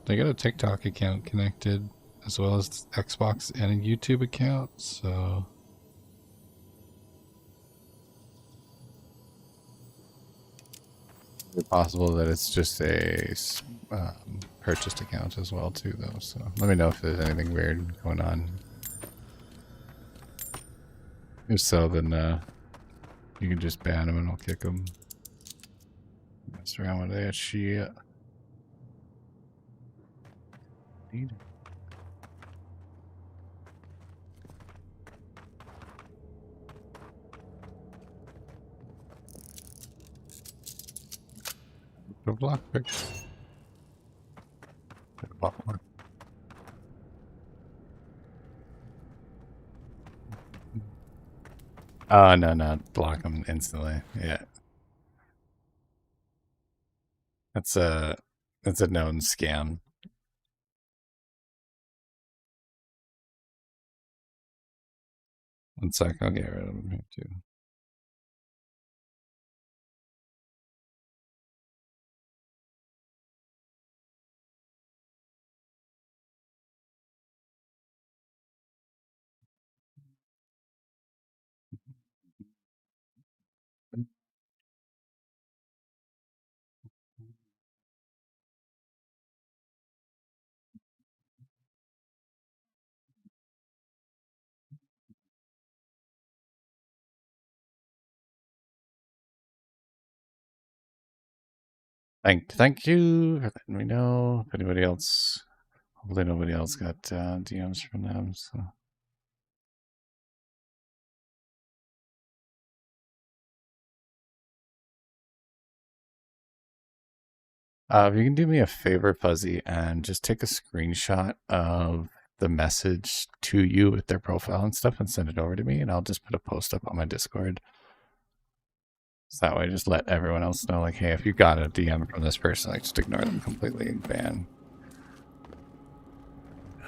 they got a TikTok account connected as well as Xbox and a YouTube account, so it's possible that it's just a purchased account as well too, though. So let me know if there's anything weird going on. If so, then you can just ban him and I'll kick him. Mess around with that shit. The block picture. Block one. Oh, no, block them instantly. Yeah. That's a known scam. One sec, I'll get rid of them here too. Thank you for letting me know if anybody else. Hopefully nobody else got DMs from them. So. If you can do me a favor, Fuzzy, and just take a screenshot of the message to you with their profile and stuff and send it over to me, and I'll just put a post up on my Discord. So that way, just let everyone else know, like, hey, if you got a DM from this person, like, just ignore them completely and ban.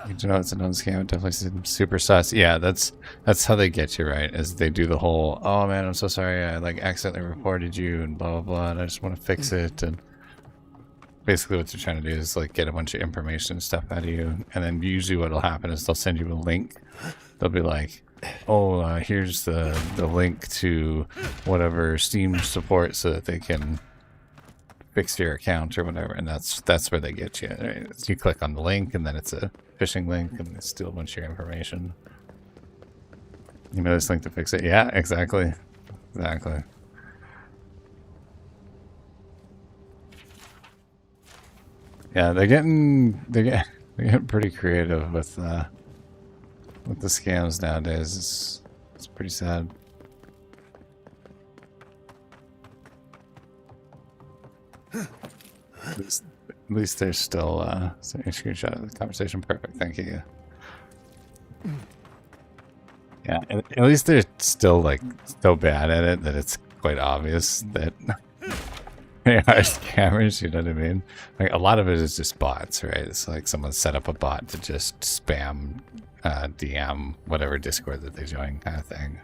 You know, it's a known scam. It definitely seems super sus. Yeah, that's how they get you, right? Is they do the whole, oh man, I'm so sorry, I like accidentally reported you and blah blah blah, and I just want to fix it. And basically, what they're trying to do is like get a bunch of information and stuff out of you, and then usually what'll happen is they'll send you a link. They'll be like, oh, here's the link to whatever Steam support so that they can fix your account or whatever, and that's where they get you. Right? So you click on the link, and then it's a phishing link, and they steal a bunch of your information. You know this link to fix it? Yeah, exactly. Exactly. Yeah, they're getting pretty creative with the scams nowadays. It's pretty sad. At least there's still a screenshot of the conversation. Perfect, thank you. Yeah, at least they're still like so bad at it that it's quite obvious that they are scammers. You know what I mean? Like a lot of it is just bots, right? It's like someone set up a bot to just spam DM whatever Discord that they join, kind of thing.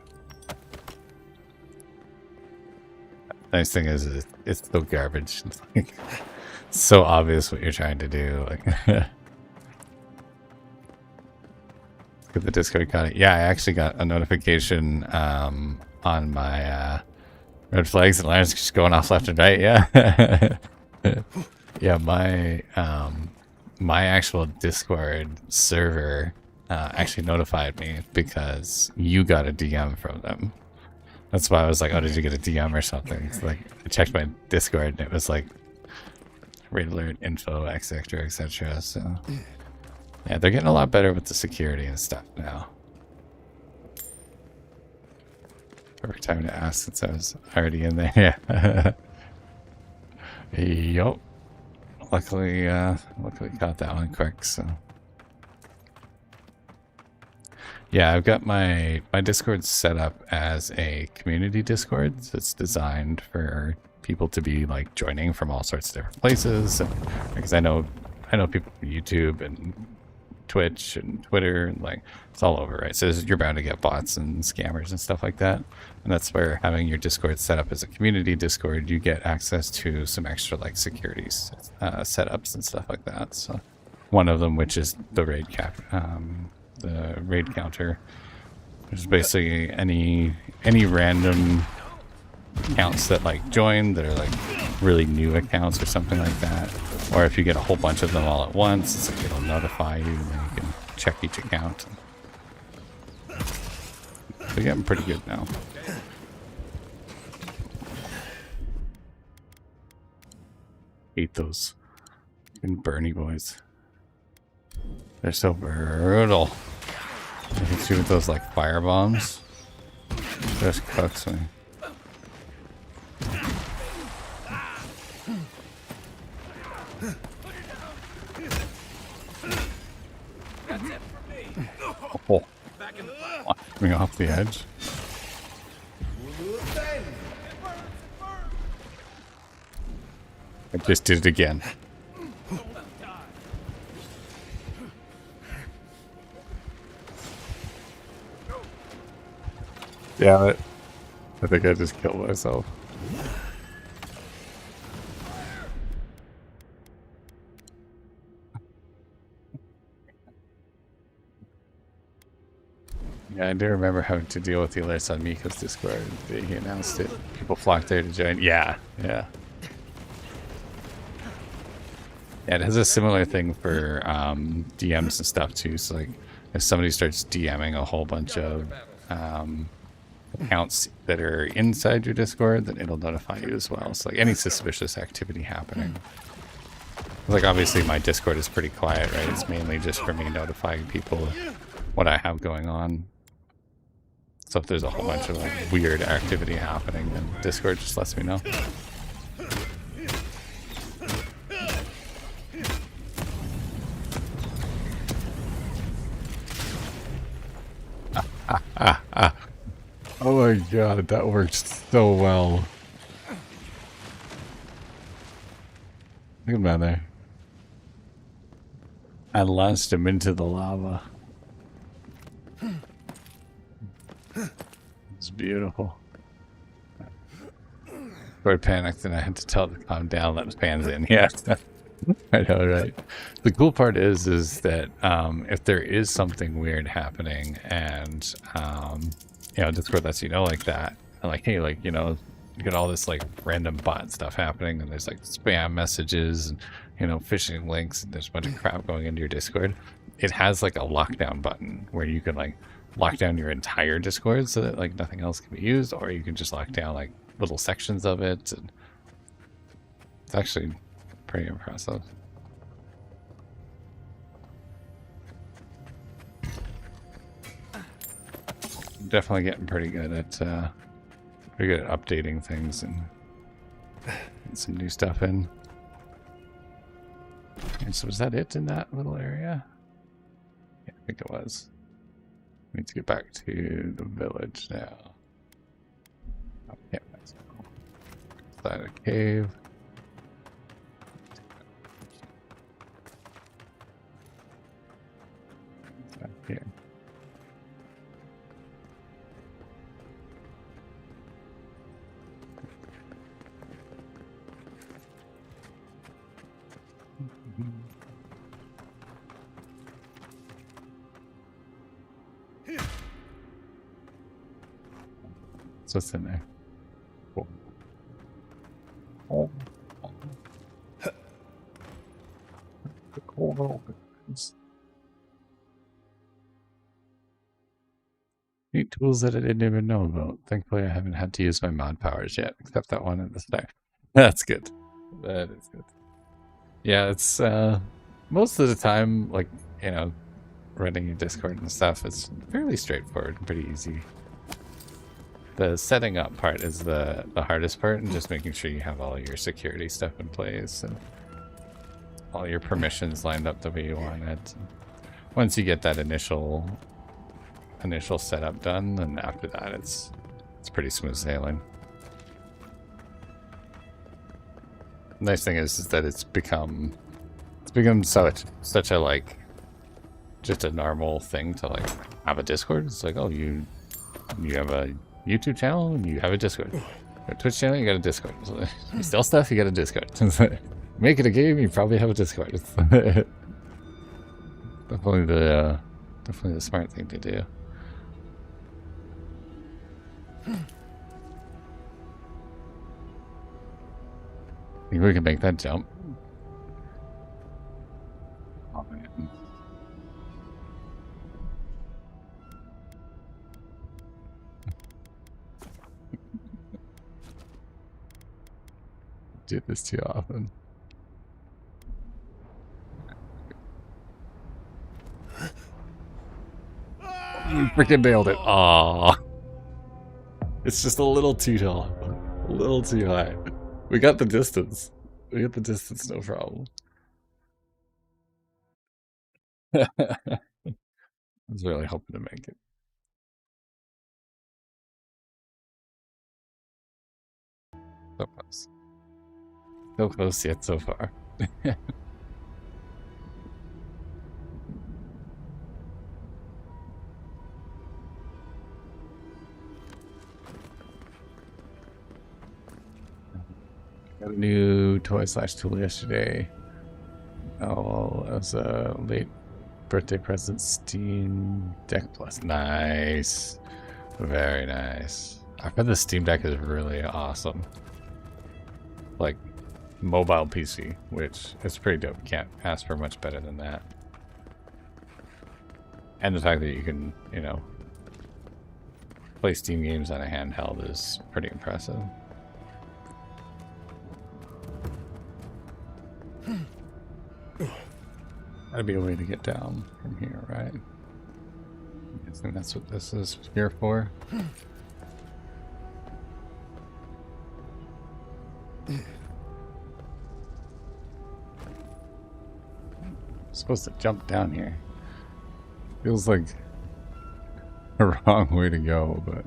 Nice thing is it's so garbage. It's like, so obvious what you're trying to do. Like, look at the Discord got it. Yeah, I actually got a notification on my red flags and alarms just going off left and right. Yeah, yeah. My actual Discord server actually notified me because you got a DM from them. That's why I was like, oh, did you get a DM or something? It's like I checked my Discord and it was like raid alert info, etc., etc. So yeah, they're getting a lot better with the security and stuff now. Perfect time to ask since I was already in there. Yeah. Yup. Luckily caught that one quick. So yeah, I've got my Discord set up as a community Discord. So it's designed for people to be like joining from all sorts of different places, because I know people from YouTube and Twitch and Twitter, and like it's all over, right? So you're bound to get bots and scammers and stuff like that, and that's where having your Discord set up as a community Discord, you get access to some extra like security setups and stuff like that. So one of them, which is the raid counter, which is basically any random accounts that like join that are like really new accounts or something like that, or if you get a whole bunch of them all at once, it's like it'll notify you and then you can check each account. They're getting pretty good now. Hate those Bernie boys. They're so brutal. They hit you with those like fire bombs. Just cooks me. Oh, me off the edge. I just did it again. Damn it. I think I just killed myself. Yeah, I do remember having to deal with the alerts on Miko's Discord the day he announced it. People flocked there to join. Yeah, yeah. Yeah, it has a similar thing for DMs and stuff too. So like, if somebody starts DMing a whole bunch of accounts that are inside your Discord, then it'll notify you as well. So like any suspicious activity happening. Like obviously my Discord is pretty quiet, right? It's mainly just for me notifying people what I have going on. So if there's a whole bunch of like weird activity happening, then Discord just lets me know. Oh my god, that worked so well. Look at that there. I launched him into the lava. It's beautiful. I panicked and I had to tell it to calm down, let the fans in. Yeah. I know, right? The cool part is that if there is something weird happening and you know, Discord lets you know like that, and like, hey, like, you know, you get all this like random bot stuff happening and there's like spam messages and, you know, phishing links and there's a bunch of crap going into your Discord. It has like a lockdown button where you can like lock down your entire Discord so that like nothing else can be used, or you can just lock down like little sections of it. And it's actually pretty impressive. I'm definitely getting pretty good at updating things and getting some new stuff in. And so was that it in that little area? Yeah, I think it was. We need to get back to the village now. Oh, yeah, that's cool. Inside a cave. Inside here. So what's in there? Cool. Oh. The coral opens. Neat tools that I didn't even know about. Thankfully, I haven't had to use my mod powers yet, except that one at the start. That's good. That is good. Yeah, it's most of the time, like, you know, running your Discord and stuff, it's fairly straightforward and pretty easy. The setting up part is the hardest part, and just making sure you have all your security stuff in place and all your permissions lined up the way you want it. Once you get that initial setup done, then after that it's pretty smooth sailing. The nice thing is that it's become such a like just a normal thing to like have a Discord. It's like, oh, you have a YouTube channel and you have a Discord. A Twitch channel, you got a Discord. So you sell stuff, you got a Discord. Make it a game, you probably have a Discord. It's definitely the smart thing to do. Think we can make that jump? Oh man. Do this too often. You freaking nailed it. Aww. It's just a little too tall. A little too high. We got the distance. We got the distance, no problem. I was really hoping to make it. So close. So close yet so far. Got a new toy/tool yesterday. Oh, as a late birthday present, Steam Deck Plus. Nice. Very nice. I've heard the Steam Deck is really awesome. Like, mobile PC, which is pretty dope. You can't ask for much better than that. And the fact that you can, you know, play Steam games on a handheld is pretty impressive. Gotta be a way to get down from here, right? I think that's what this is here for. I'm supposed to jump down here. Feels like the wrong way to go, but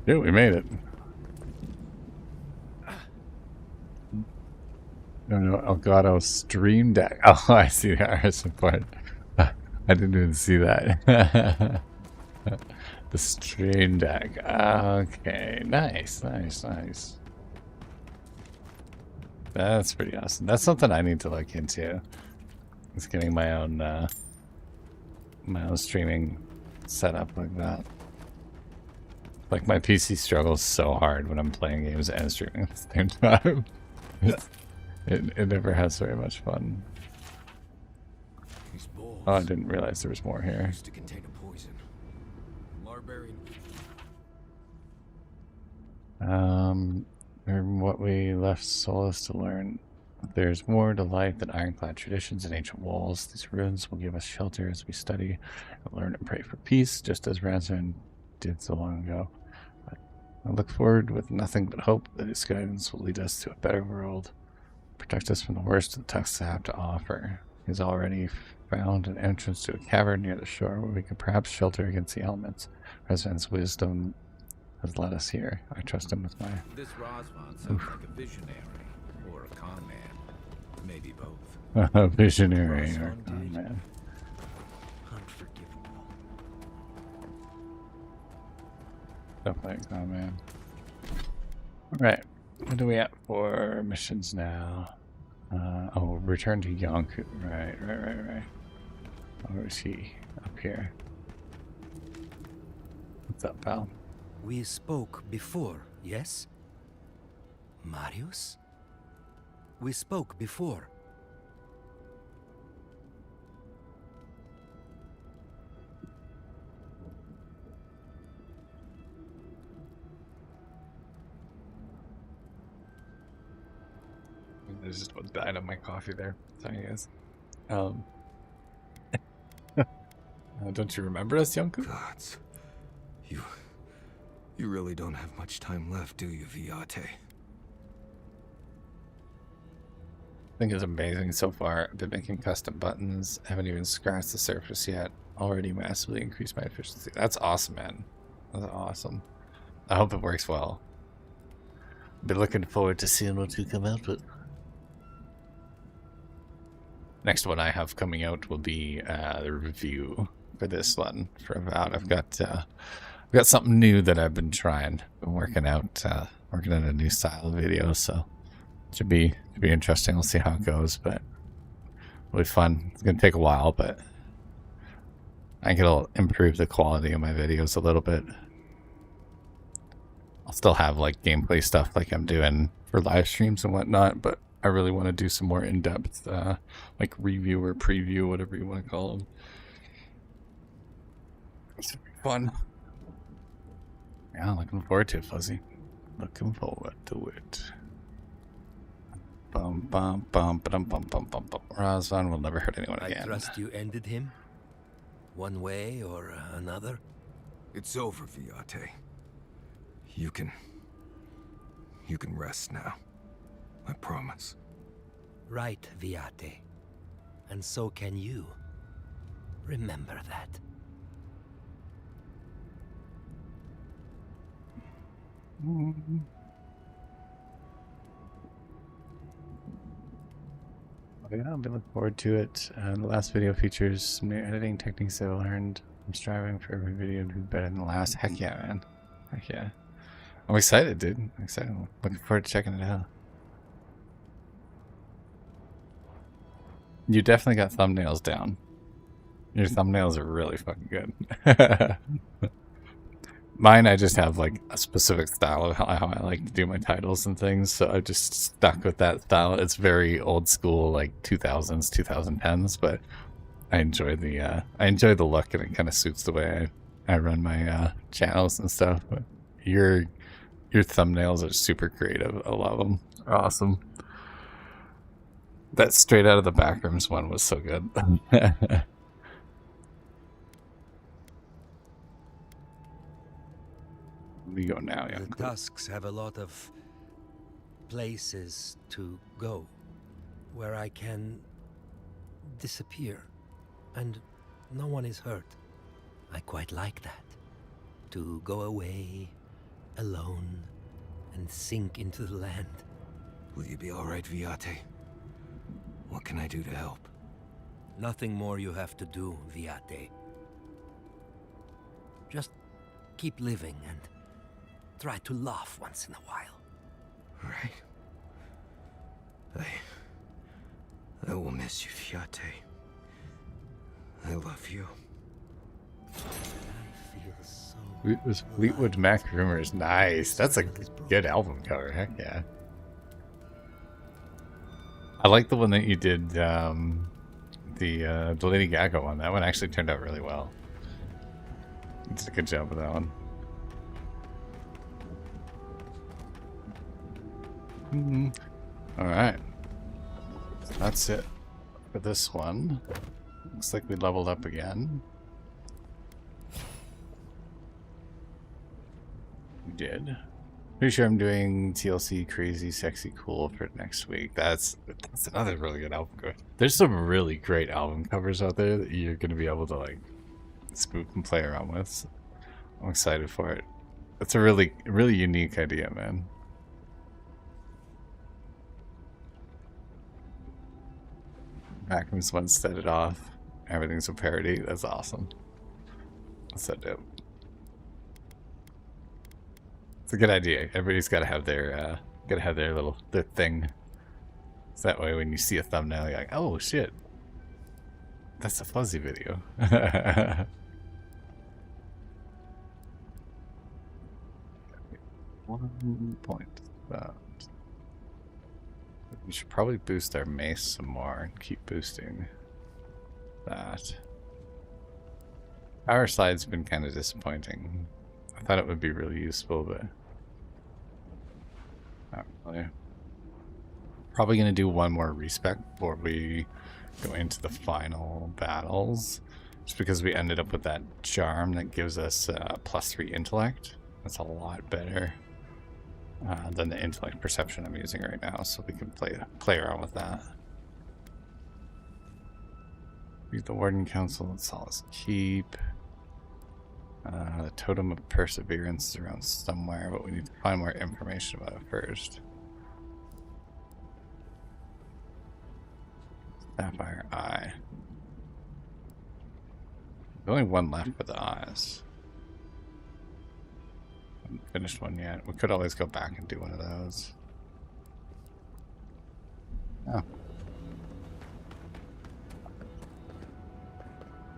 yeah, we made it. No, Elgato Stream Deck. Oh, I see the iris support. I didn't even see that. The Stream Deck. Okay, nice. That's pretty awesome. That's something I need to look into. It's getting my own streaming setup like that. Like, my PC struggles so hard when I'm playing games and streaming at the same time. It never has very much fun. Oh, I didn't realize there was more here. To contain a poison. And what we left Solus to learn. There's more to life than ironclad traditions and ancient walls. These ruins will give us shelter as we study and learn and pray for peace, just as Razvan did so long ago. But I look forward with nothing but hope that his guidance will lead us to a better world, protect us from the worst the Tucks have to offer. He's already found an entrance to a cavern near the shore where we could perhaps shelter against the elements. Razvan's wisdom has led us here. I trust him with my... This Razvan sounds like a visionary or a con man. Maybe both. A visionary or a con man. Unforgivable. Definitely a con man. Alright. What are we at for missions now? Oh, return to Yonku. Right. Where is he? Up here. What's up, pal? We spoke before, yes? Marius? We spoke before. There's just one died on my coffee there. Sorry, guys. Don't you remember us, Yonku? Gods. You really don't have much time left, do you, Viate? I think it's amazing so far. I've been making custom buttons. Haven't even scratched the surface yet. Already massively increased my efficiency. That's awesome, man. That's awesome. I hope it works well. Been looking forward to seeing what you come out with. Next one I have coming out will be the review for this one for Avowed. I've got something new that I've been trying. Been working out working on a new style of video, so it should be interesting. We'll see how it goes, but it'll be fun. It's gonna take a while, but I think it'll improve the quality of my videos a little bit. I'll still have like gameplay stuff like I'm doing for live streams and whatnot, but I really want to do some more in-depth like review or preview, whatever you want to call them. It's gonna be fun. Yeah, looking forward to it, Fuzzy. Looking forward to it. Bum bum bum bum bum bum bum bum. Razvan will never hurt anyone again. I trust you ended him? One way or another? It's over, Viate. You can rest now. I promise. Right, Viate. And so can you. Remember that. yeah, I'll be looking forward to it. The last video features some new editing techniques I've learned. I'm striving for every video to be better than the last. Heck yeah, man. Heck yeah. I'm excited, dude. I'm excited. I'm looking forward to checking it out. You definitely got thumbnails down. Your thumbnails are really fucking good. Mine, I just have like a specific style of how I like to do my titles and things, so I just stuck with that style. It's very old school, like 2000s, 2010s, but I enjoy the look, and it kind of suits the way I run my channels and stuff. But your thumbnails are super creative. I love them. They're awesome. That straight out of the backrooms one was so good. We go now, yeah. The Tusks have a lot of places to go where I can disappear and no one is hurt. I quite like that. To go away alone and sink into the land. Will you be all right, Viate? What can I do to help? Nothing more you have to do, Viate. Just keep living and try to laugh once in a while. Right. I will miss you, Viate. I love you. Fleetwood Mac Rumors. Nice. That's a good album cover. Heck yeah. I like the one that you did, the Lady Gaga one. That one actually turned out really well. You did a good job with that one. Alright. That's it for this one. Looks like we leveled up again. We did. Pretty sure I'm doing TLC Crazy Sexy Cool for next week. That's another really good album cover. There's some really great album covers out there that you're going to be able to like spook and play around with. So I'm excited for it. It's a really unique idea, man. Backrooms one set it off. Everything's a parody. That's awesome. That's so dope. It's a good idea. Everybody's got to have their their thing. So that way, when you see a thumbnail, you're like, "Oh shit, that's a fuzzy video." 1 point. We should probably boost our mace some more and keep boosting that. Power slide's been kind of disappointing. I thought it would be really useful, but not really. Probably going to do one more respec before we go into the final battles, just because we ended up with that charm that gives us +3 intellect. That's a lot better than the intellect perception I'm using right now, so we can play around with that. Beat the Warden Council at Solace Keep. The Totem of Perseverance is around somewhere, but we need to find more information about it first. Sapphire Eye. There's only one left for the eyes. Haven't finished one yet. We could always go back and do one of those. Oh.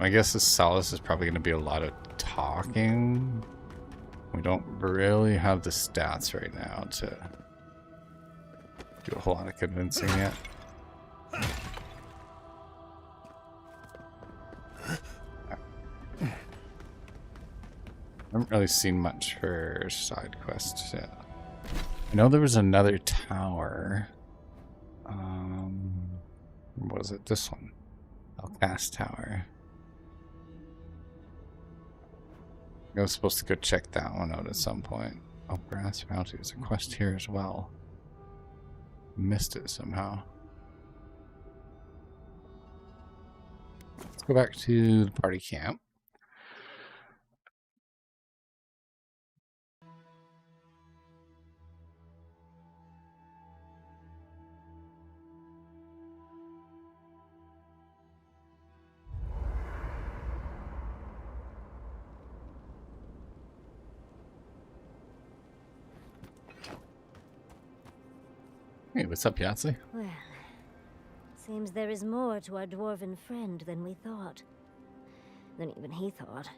My guess is Solace is probably going to be a lot of talking. We don't really have the stats right now to do a whole lot of convincing yet. I haven't really seen much for side quests yet. I know there was another tower. Was it this one? Elcast Tower. I was supposed to go check that one out at some point. Oh, Brass Bounty. There's a quest here as well. Missed it somehow. Let's go back to the party camp. Hey, what's up, Yahtzee? Well, seems there is more to our dwarven friend than we thought. Than even he thought.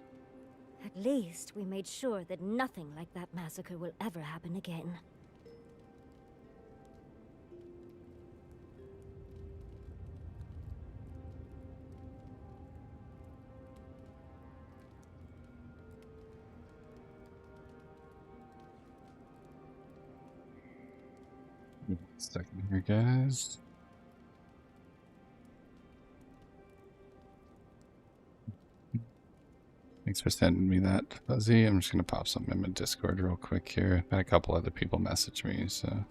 At least we made sure that nothing like that massacre will ever happen again. Second here, guys. Thanks for sending me that, Fuzzy. I'm just gonna pop something in my Discord real quick here. Had a couple other people message me, so.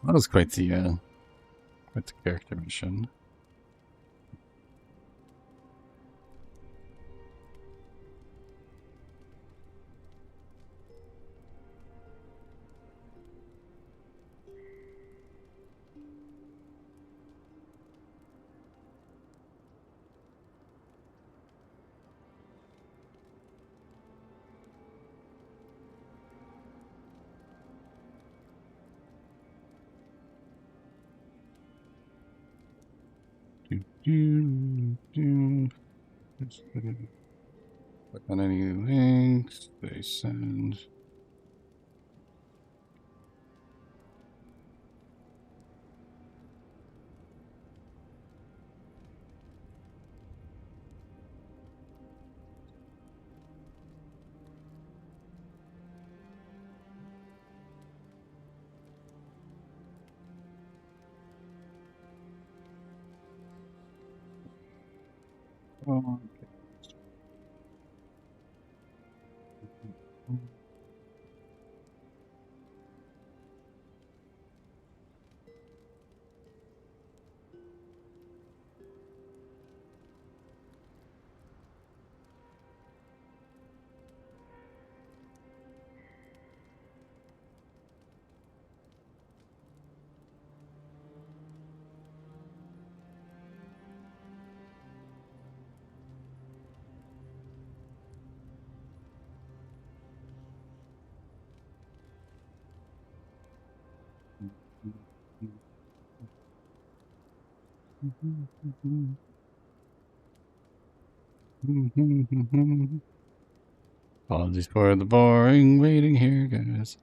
That was quite the character mission. Click on any links they send. Oh, okay. Apologies for the boring waiting here, guys.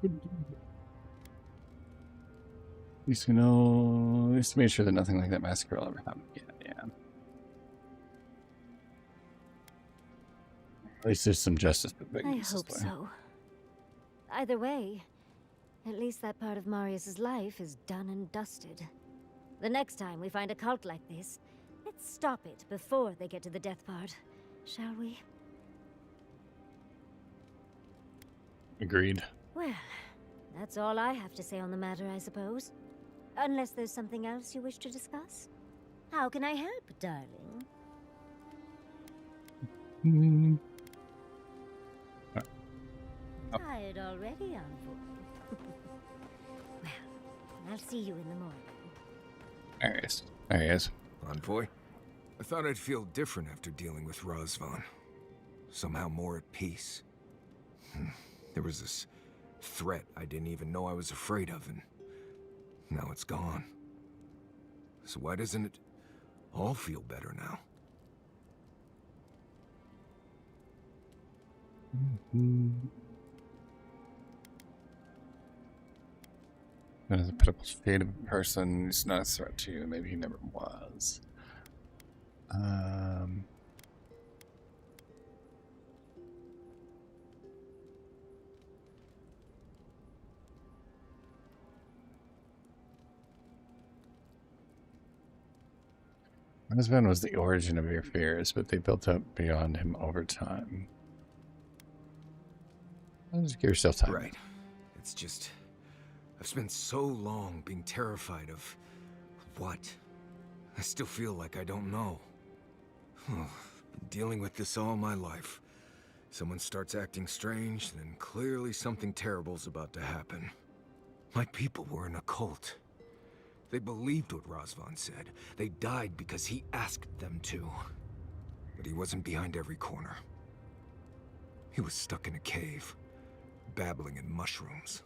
At least we know, at least make sure that nothing like that massacre will ever happen again. Yeah. At least there's some justice. I hope so. Either way, at least that part of Marius's life is done and dusted. The next time we find a cult like this, let's stop it before they get to the death part, shall we? Agreed. Well, that's all I have to say on the matter, I suppose. Unless there's something else you wish to discuss? How can I help, darling? Tired already, Envoy? Well, I'll see you in the morning. There he is. There he is. Envoy? I thought I'd feel different after dealing with Razvan. Somehow more at peace. There was this threat I didn't even know I was afraid of, and now it's gone. So why doesn't it all feel better now? There's a pitiful fate of a person who's not a threat to you. Maybe he never was. My husband was the origin of your fears, but they built up beyond him over time. Just give yourself time. Right. It's just... I've spent so long being terrified of... what? I still feel like I don't know. Been dealing with this all my life. Someone starts acting strange, then clearly something terrible's about to happen. My people were in a cult. They believed what Razvan said. They died because he asked them to. But he wasn't behind every corner. He was stuck in a cave, babbling in mushrooms.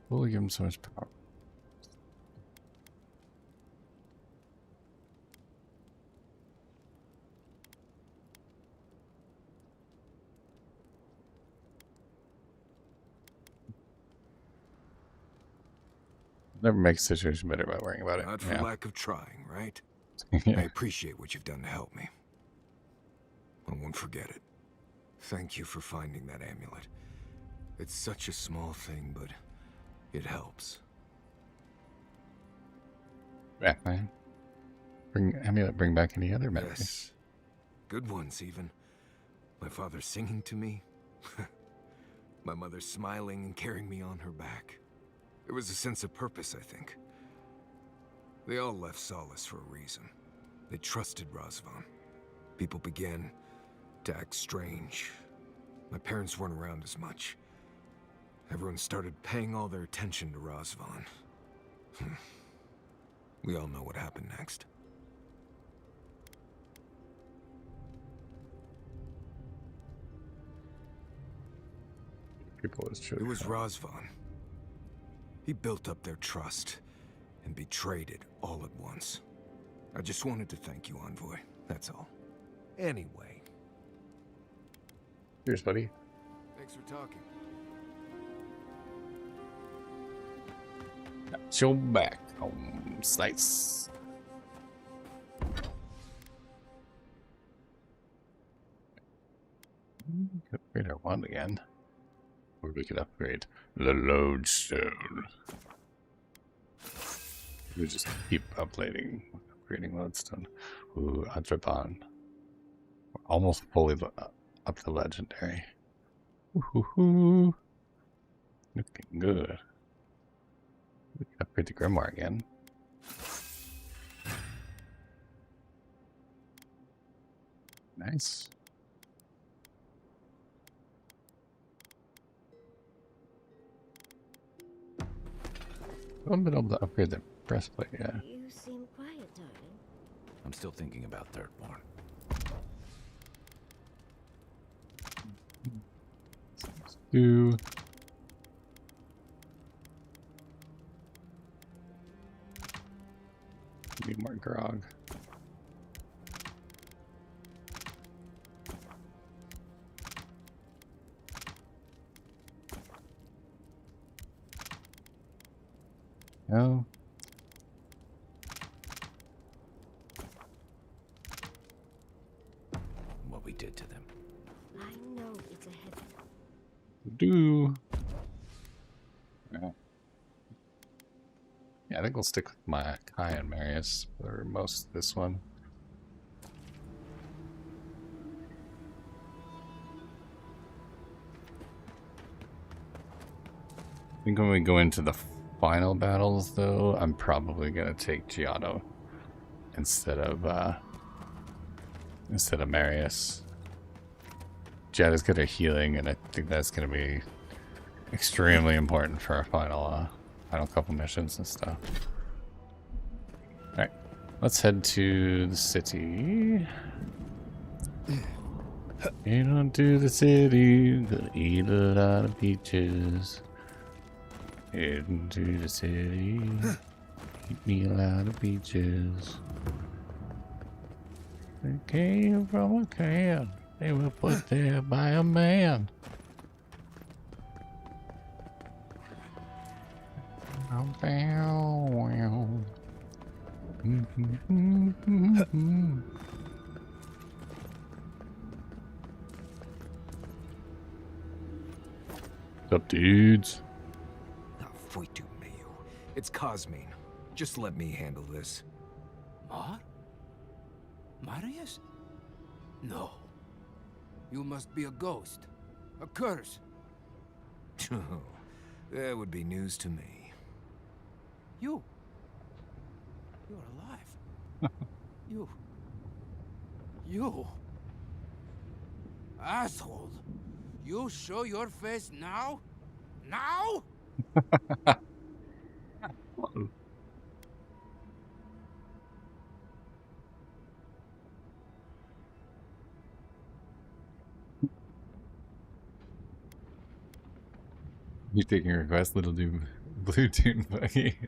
We'll give him so much power. Never make a situation better by worrying about it. Not for lack of trying, right? Yeah. I appreciate what you've done to help me. I won't forget it. Thank you for finding that amulet. It's such a small thing, but it helps. Back, man. Bring back any other memories. Yes. Good ones, even. My father singing to me. My mother smiling and carrying me on her back. It was a sense of purpose, I think. They all left Solace for a reason. They trusted Razvan. People began to act strange. My parents weren't around as much. Everyone started paying all their attention to Razvan. We all know what happened next. People was true. It was Razvan. He built up their trust and betrayed it all at once. I just wanted to thank you, Envoy. That's all. Anyway. Cheers, buddy. Thanks for talking. Got your back on slice. Could upgrade our wand again. Or we could upgrade the lodestone. We just keep upgrading lodestone. Ooh, Atrapan. We're almost fully up to legendary. Ooh, looking good. We can upgrade the Grimoire again. Nice. I haven't been able to upgrade the breastplate yet. You seem quiet, darling. I'm still thinking about Thirdborn. Do need more grog. No. What we did to them. I know it's a heavy. Do. Yeah, I think we'll stick with my Kai and Marius for most of this one. I think when we go into the final battles, though, I'm probably gonna take Giotto instead of Marius. Giotto's good at healing, and I think that's gonna be extremely important for our final couple missions and stuff. All right, let's head to the city. Get on to the city, gonna eat a lot of peaches. Heading to the city. Eat me a lot of peaches. They came from a can. They were put there by a man. What's up, dudes? It's Cosmine. Just let me handle this. Marius? No. You must be a ghost. A curse. That would be news to me. You're alive. You. Asshole. You show your face now? Now? You're taking a request, little doom, blue tune buggy.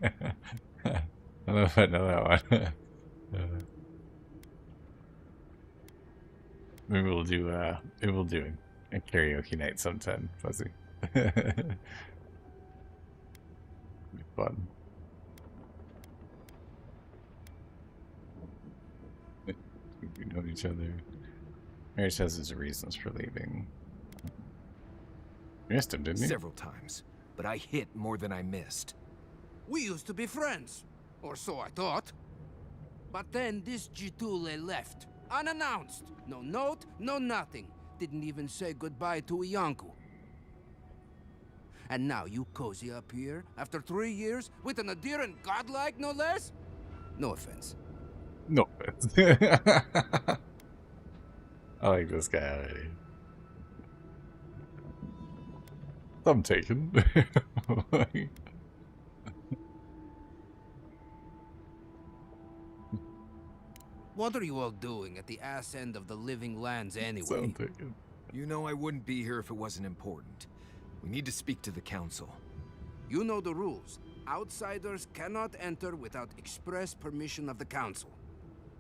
I don't know if I know that one. Maybe we'll do a karaoke night sometime, Fuzzy. Be fun. We know each other. Mary says his reasons for leaving. You missed him, didn't you? Several times, but I hit more than I missed. We used to be friends. Or so I thought. But then this Jitule left. Unannounced. No note, no nothing. Didn't even say goodbye to Iancu. And now you cozy up here, after 3 years, with an adherent godlike, no less? No offense. No offense. I like this guy already. I'm taken. What are you all doing at the ass end of the living lands anyway? You know I wouldn't be here if it wasn't important. We need to speak to the council. You know the rules. Outsiders cannot enter without express permission of the council.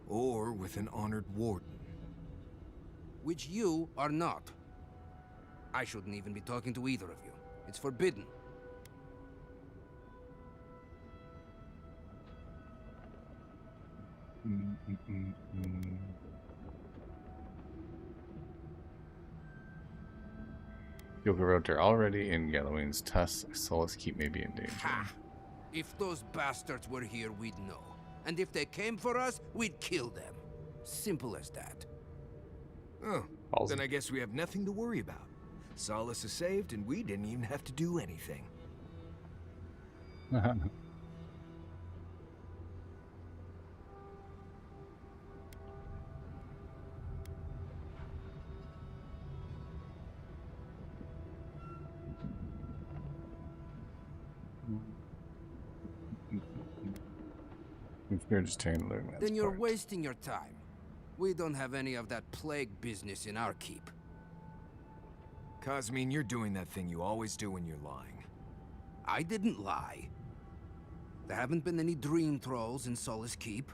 Or with an honored warden. Which you are not. I shouldn't even be talking to either of you. It's forbidden. Yoga are already in Yellowwing's tusk. Solace Keep may be in danger. Ha! If those bastards were here, we'd know. And if they came for us, we'd kill them. Simple as that. Oh, then I guess we have nothing to worry about. Solace is saved, and we didn't even have to do anything. We're just trying to learn that. Then you're wasting your time. We don't have any of that plague business in our keep. Cosmine, you're doing that thing you always do when you're lying. I didn't lie. There haven't been any dream trolls in Solace Keep.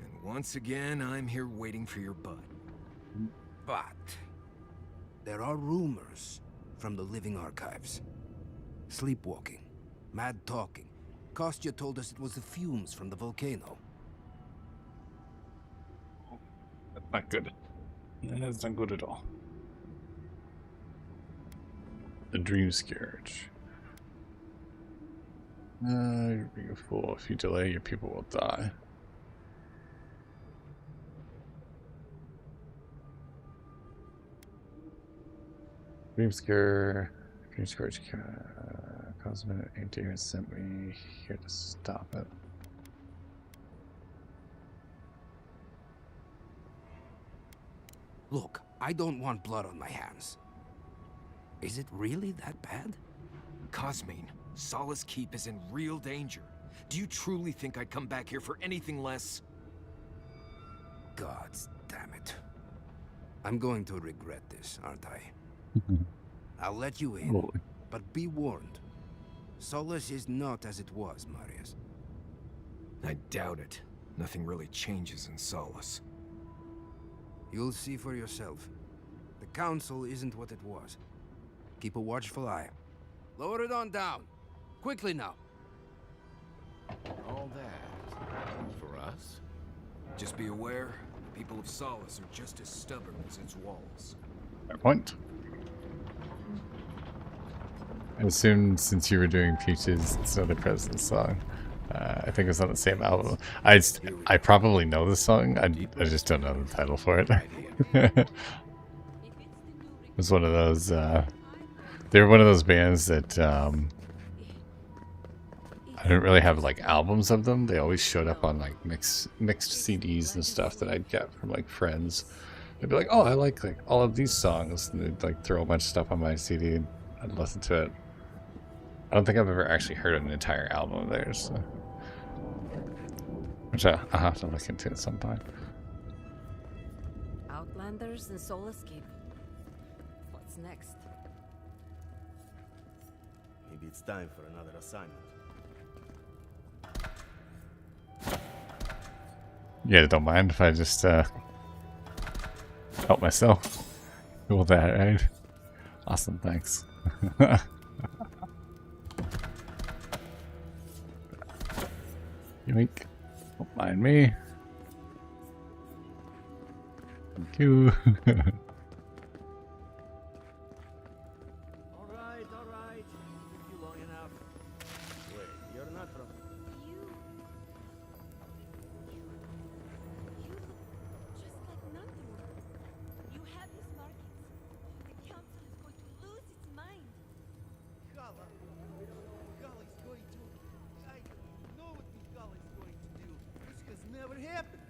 And once again, I'm here waiting for your butt. But there are rumors from the living archives. Sleepwalking, mad talking. Kostya told us it was the fumes from the volcano. That's not good. That's not good at all. The Dream Scourge. You're being a fool. If you delay, your people will die. Dream Scourge. Dream Scourge. Cosmic Entertainment sent me here to stop it. Look, I don't want blood on my hands. Is it really that bad? Cosmine, Solace Keep is in real danger. Do you truly think I'd come back here for anything less? God damn it. I'm going to regret this, aren't I? I'll let you in, but be warned. Solace is not as it was, Marius. I doubt it. Nothing really changes in Solace. You'll see for yourself. The Council isn't what it was. Keep a watchful eye. Lower it on down. Quickly now. All that for us? Just be aware, the people of Solace are just as stubborn as its walls. Fair point. I assumed since you were doing Peaches, it's another President song. I think it's on the same album. I probably know the song. I just don't know the title for it. It was one of those. They were one of those bands that I didn't really have like albums of them. They always showed up on like mixed CDs and stuff that I'd get from like friends. They'd be like, "Oh, I like all of these songs," and they'd like throw a bunch of stuff on my CD. And I'd listen to it. I don't think I've ever actually heard an entire album of theirs. So. Which I'll have to look into at some point. Outlanders and Solace Keep. What's next? Maybe it's time for another assignment. Yeah, don't mind if I just help myself. Cool that, right? Awesome, thanks. Yoink. Don't mind me. Thank you. Alright. Took you long enough. Wait, you're not from... You look just like Nandor. You have his markings. The council is going to lose its mind. Gala is going to... I know what this Gala is going to do. This has never happened.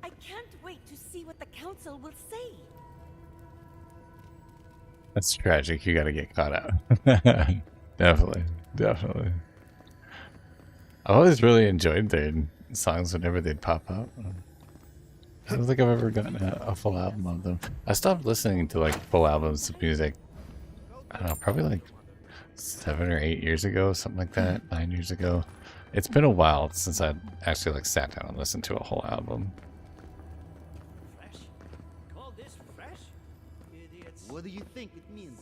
I can't wait to see what the council will say. That's tragic. You gotta get caught out. Definitely. I've always really enjoyed their songs whenever they'd pop up. I don't think I've ever gotten a full album of them. I stopped listening to like full albums of music, I don't know, probably like 7 or 8 years ago, something like that, 9 years ago. It's been a while since I actually like sat down and listened to a whole album. Call this fresh? Idiots. What do you think it means?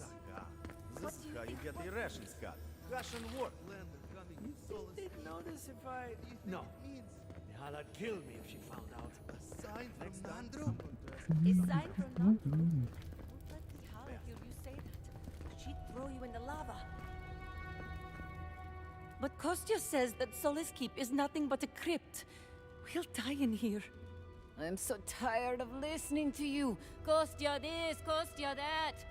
This is how you get the rations cut. Russian war. They'd notice if I... No. Hala'd kill me if she found out. A sign from Nandro? A sign from Nandro? Won't let the Hala hear you say that. She'd throw you in the lava. But Kostya says that Solace Keep is nothing but a crypt. We'll die in here. I'm so tired of listening to you. Kostya this, Kostya that.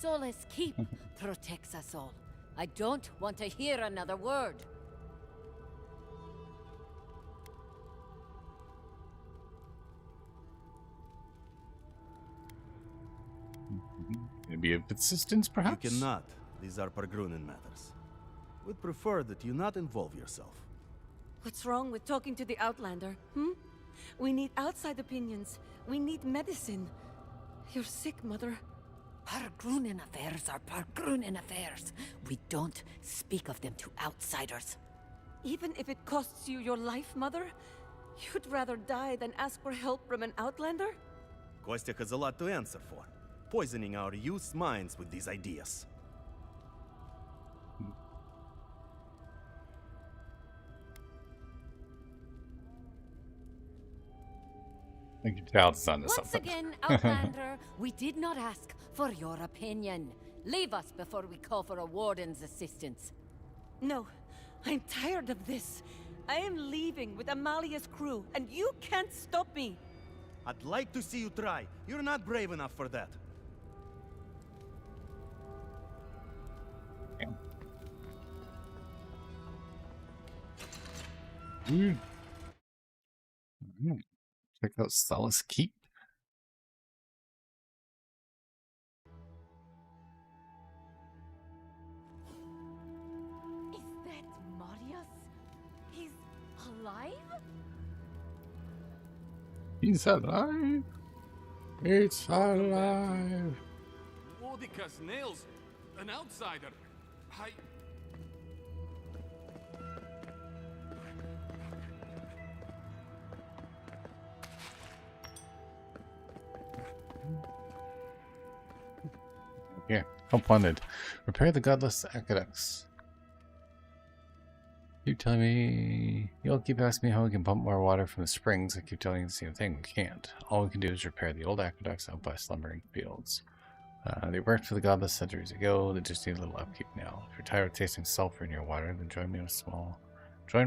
Solace Keep protects us all. I don't want to hear another word. Maybe a persistence, perhaps? You cannot. These are Pargrunin matters. We'd prefer that you not involve yourself. What's wrong with talking to the Outlander, We need outside opinions. We need medicine. You're sick, Mother. Pargrunin affairs are Pargrunin affairs. We don't speak of them to outsiders. Even if it costs you your life, Mother? You'd rather die than ask for help from an Outlander? Kostya has a lot to answer for. Poisoning our youth's minds with these ideas. I think your child's onto Once something. again, Outlander, we did not ask for your opinion. Leave us before we call for a warden's assistance. No, I'm tired of this. I am leaving with Amalia's crew, and you can't stop me. I'd like to see you try. You're not brave enough for that. Alright. Check out Solace Keep. Is that Marius? He's alive? He's alive. It's alive. Wodika's nails. An outsider. Here, help wanted. Repair the godless aqueducts. Keep telling me... You'll keep asking me how we can pump more water from the springs. I keep telling you the same thing. We can't. All we can do is repair the old aqueducts out by slumbering fields. They worked for the godless centuries ago. They just need a little upkeep now. If you're tired of tasting sulfur in your water, then join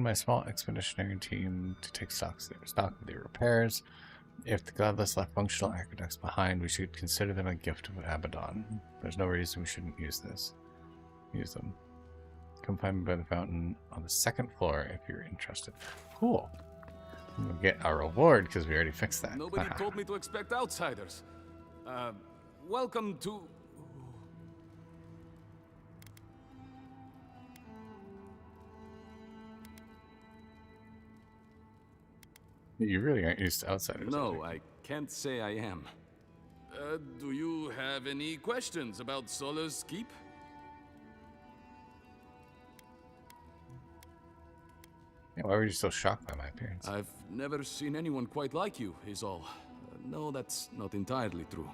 my small expeditionary team to take stock of their repairs. If the godless left functional aqueducts behind, we should consider them a gift of Abaddon. There's no reason we shouldn't use them. Come find me by the fountain on the 2nd floor if you're interested. Cool. We'll get our reward because we already fixed that. Nobody told me to expect outsiders. Welcome to... You really aren't used to outsiders. No, I can't say I am. Do you have any questions about Solace Keep? Yeah, why were you so shocked by my appearance? I've never seen anyone quite like you, is all. No, that's not entirely true.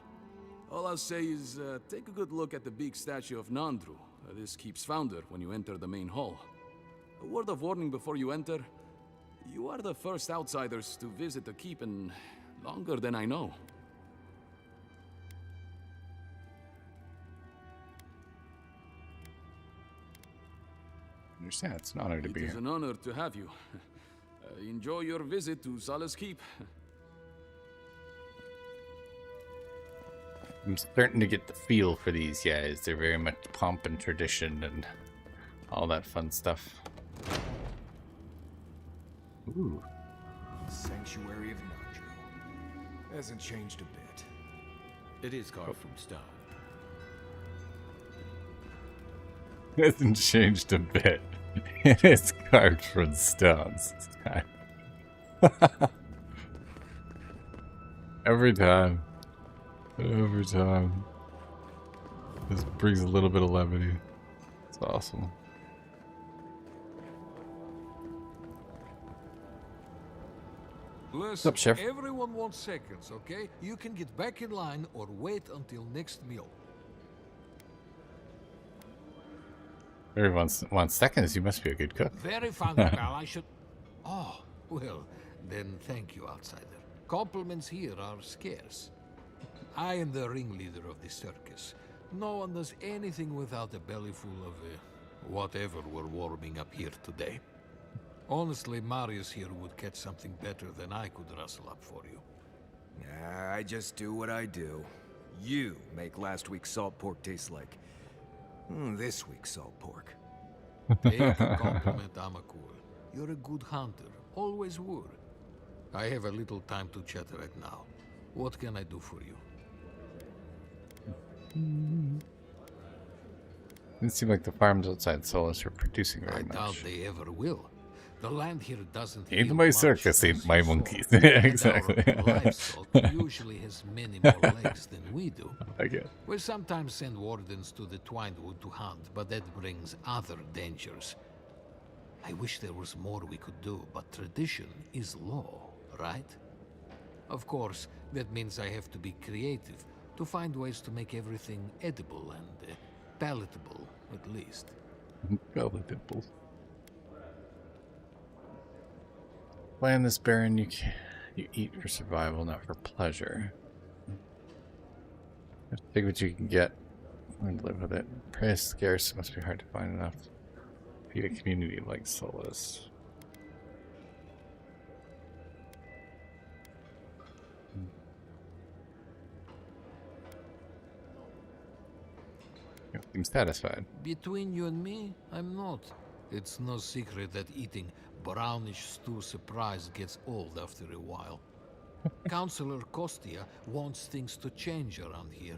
All I'll say is, take a good look at the big statue of Nandru, this keep's founder, when you enter the main hall. A word of warning before you enter. You are the first outsiders to visit the keep in longer than I know. I understand. It's an honor to be here. It is an honor to have you. Enjoy your visit to Solace Keep. I'm starting to get the feel for these guys. They're very much pomp and tradition and all that fun stuff. Ooh. Sanctuary of Nandru. Hasn't changed a bit. It is carved from stone. Hasn't changed a bit. It is carved from stones. Every time. Every time. This brings a little bit of levity. It's awesome. Listen, What's up, Chef? Everyone wants seconds, okay? You can get back in line or wait until next meal. Everyone wants seconds. You must be a good cook. Very funny, pal. I should... Oh, well, then thank you, outsider. Compliments here are scarce. I am the ringleader of the circus. No one does anything without a belly full of whatever we're warming up here today. Honestly, Marius here would catch something better than I could rustle up for you. I just do what I do. You make last week's salt pork taste like this week's salt pork. Take a compliment, Amakul. You're a good hunter. Always were. I have a little time to chat right now. What can I do for you? It seems like the farms outside Solus are producing very much. I doubt they ever will. The land here doesn't. Ain't my circus, ain't my monkeys. Exactly. Livestock usually has many more legs than we do. I get. We sometimes send wardens to the Twinewood to hunt, but that brings other dangers. I wish there was more we could do, but tradition is law, right? Of course, that means I have to be creative to find ways to make everything edible and palatable, at least. Palatable. Land this barren, you eat for survival, not for pleasure. You have to take what you can get and live with it. Prey is scarce, it must be hard to find enough to feed a community like Solus. You seem satisfied. Between you and me, I'm not. It's no secret that eating brownish stew surprise gets old after a while. Councillor Kostia wants things to change around here.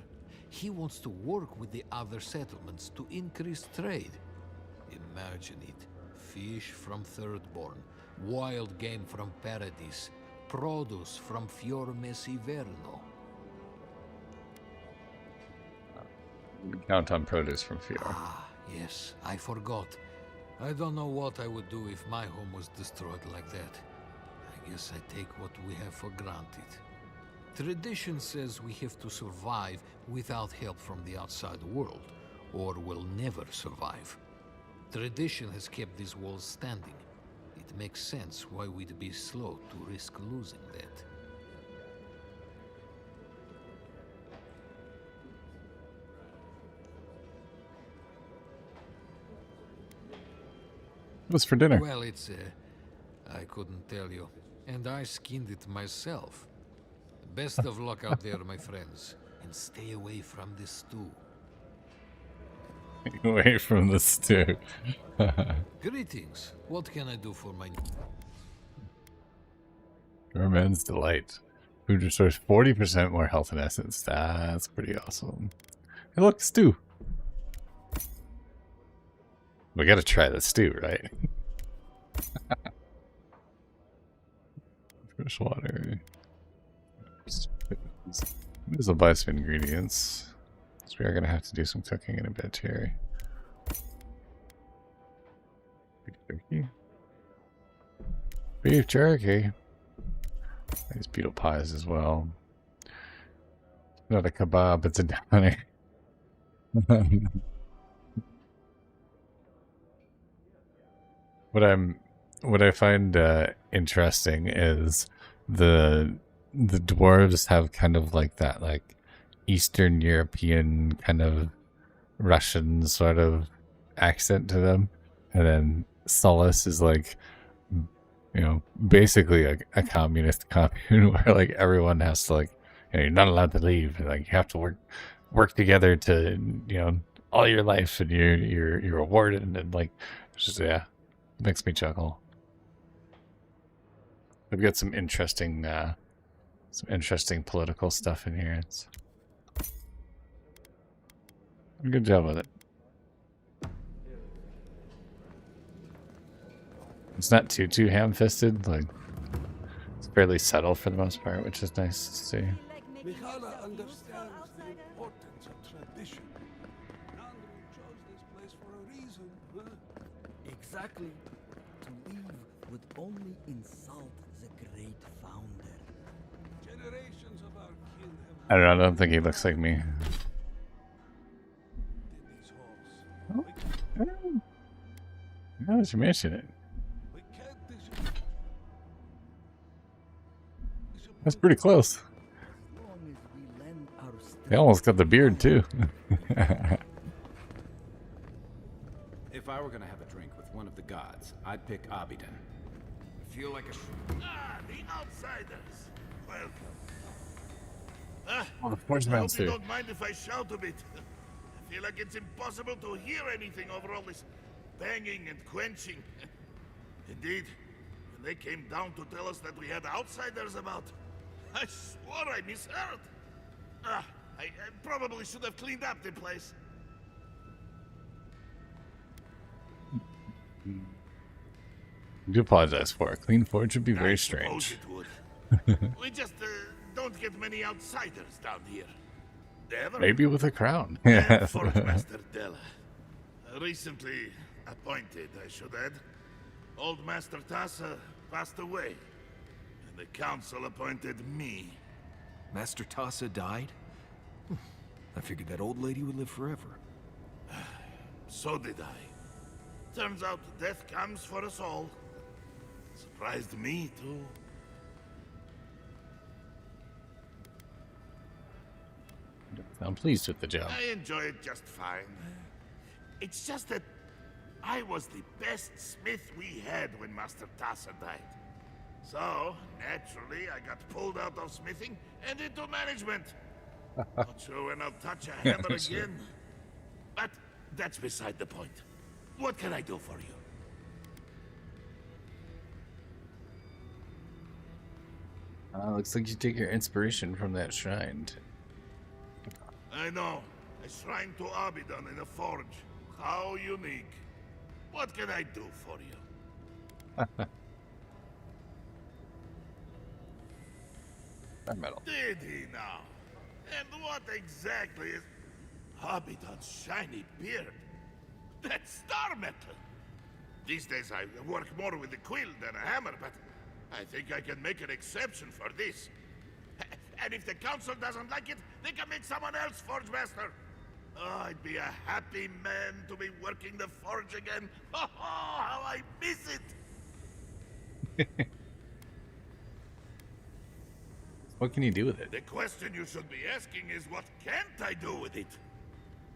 He wants to work with the other settlements to increase trade. Imagine it. Fish from Thirdborn, wild game from Paradis, produce from Fior Mesiverno. Count on produce from Fior. Ah, yes, I forgot. I don't know what I would do if my home was destroyed like that. I guess I take what we have for granted. Tradition says we have to survive without help from the outside world, or we'll never survive. Tradition has kept these walls standing. It makes sense why we'd be slow to risk losing that. What's for dinner? Well, it's I couldn't tell you. And I skinned it myself. Best of luck out there, my friends. And stay away from this stew. Away from the stew. Greetings. What can I do for my... Merman's Delight. Food restores 40% more health and essence. That's pretty awesome. Hey look, stew. We gotta try the stew, right? Fresh water. There's a bunch of ingredients. So we are gonna have to do some cooking in a bit here. Beef jerky. Beef jerky. These beetle pies as well. Not a kebab, it's a downer. What I find interesting is the dwarves have kind of like that like Eastern European kind of Russian sort of accent to them, and then Solace is like, you know, basically a communist commune where like everyone has to like, you know, you're not allowed to leave, like you have to work together to, you know, all your life, and you're rewarded, and like it's just, yeah, it makes me chuckle. We've got some interesting political stuff in here. It's a good job with it. It's not too ham-fisted, like it's fairly subtle for the most part, which is nice to see. Mikhaila understands the importance of tradition. Nandru chose this place for a reason, huh? Exactly. To leave would only insult the great founder. Generations of our kin have I don't know, I don't think he looks like me. Oh, now that you mention it. That's pretty close. They almost got the beard too. If I were gonna have a drink with one of the gods, I'd pick Obsidian. I feel like a... the outsiders. Welcome. Well, the force I hope mounts you here. don't mind if I shout a bit. I feel like it's impossible to hear anything over all this banging and quenching. Indeed, when they came down to tell us that we had outsiders about, I swore I misheard. I probably should have cleaned up the place. I do apologize for it. Clean forge would be very strange. We just don't get many outsiders down here. Ever? Maybe with a crown. And Fort Master Della. Recently appointed, I should add. Old Master Tassa passed away, and the council appointed me. Master Tassa died? I figured that old lady would live forever. So did I. Turns out death comes for us all. Surprised me, too. I'm pleased with the job. I enjoy it just fine. It's just that I was the best smith we had when Master Tassa died. So, naturally, I got pulled out of smithing and into management. Not sure when I'll touch a hammer Sure. again. But that's beside the point. What can I do for you? Looks like you take your inspiration from that shrine. I know. A shrine to Abidan in a forge. How unique. What can I do for you? Metal. Did he now? And what exactly is Abidan's shiny beard? That's star metal. These days I work more with a quill than a hammer, but I think I can make an exception for this. And if the council doesn't like it, they can make someone else Forge Master. Oh, I'd be a happy man to be working the Forge again. Oh, how I miss it! What can you do with it? The question you should be asking is, what can't I do with it?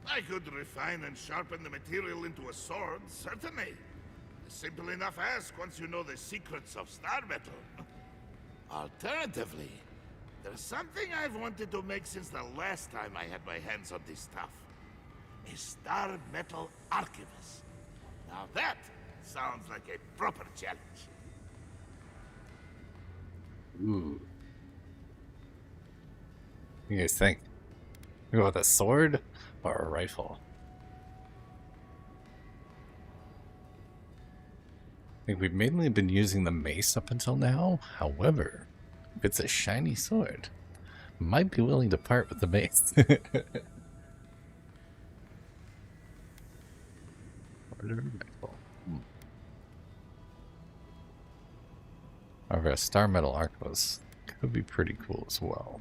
I could refine and sharpen the material into a sword, certainly. A simple enough ask once you know the secrets of star metal. Alternatively, there's something I've wanted to make since the last time I had my hands on this stuff. A star metal archivist. Now that sounds like a proper challenge. Ooh. What do you guys think? You go with a sword or a rifle? I think we've mainly been using the mace up until now. However, if it's a shiny sword, might be willing to part with the mace. However, a star metal arquebus could be pretty cool as well.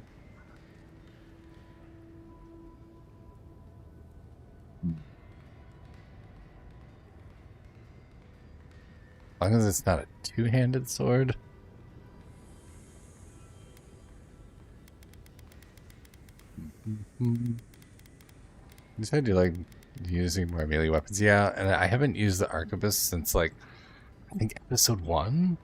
As long as it's not a two-handed sword. You said you like using more melee weapons. Yeah, and I haven't used the arquebus since, like, I think episode 1?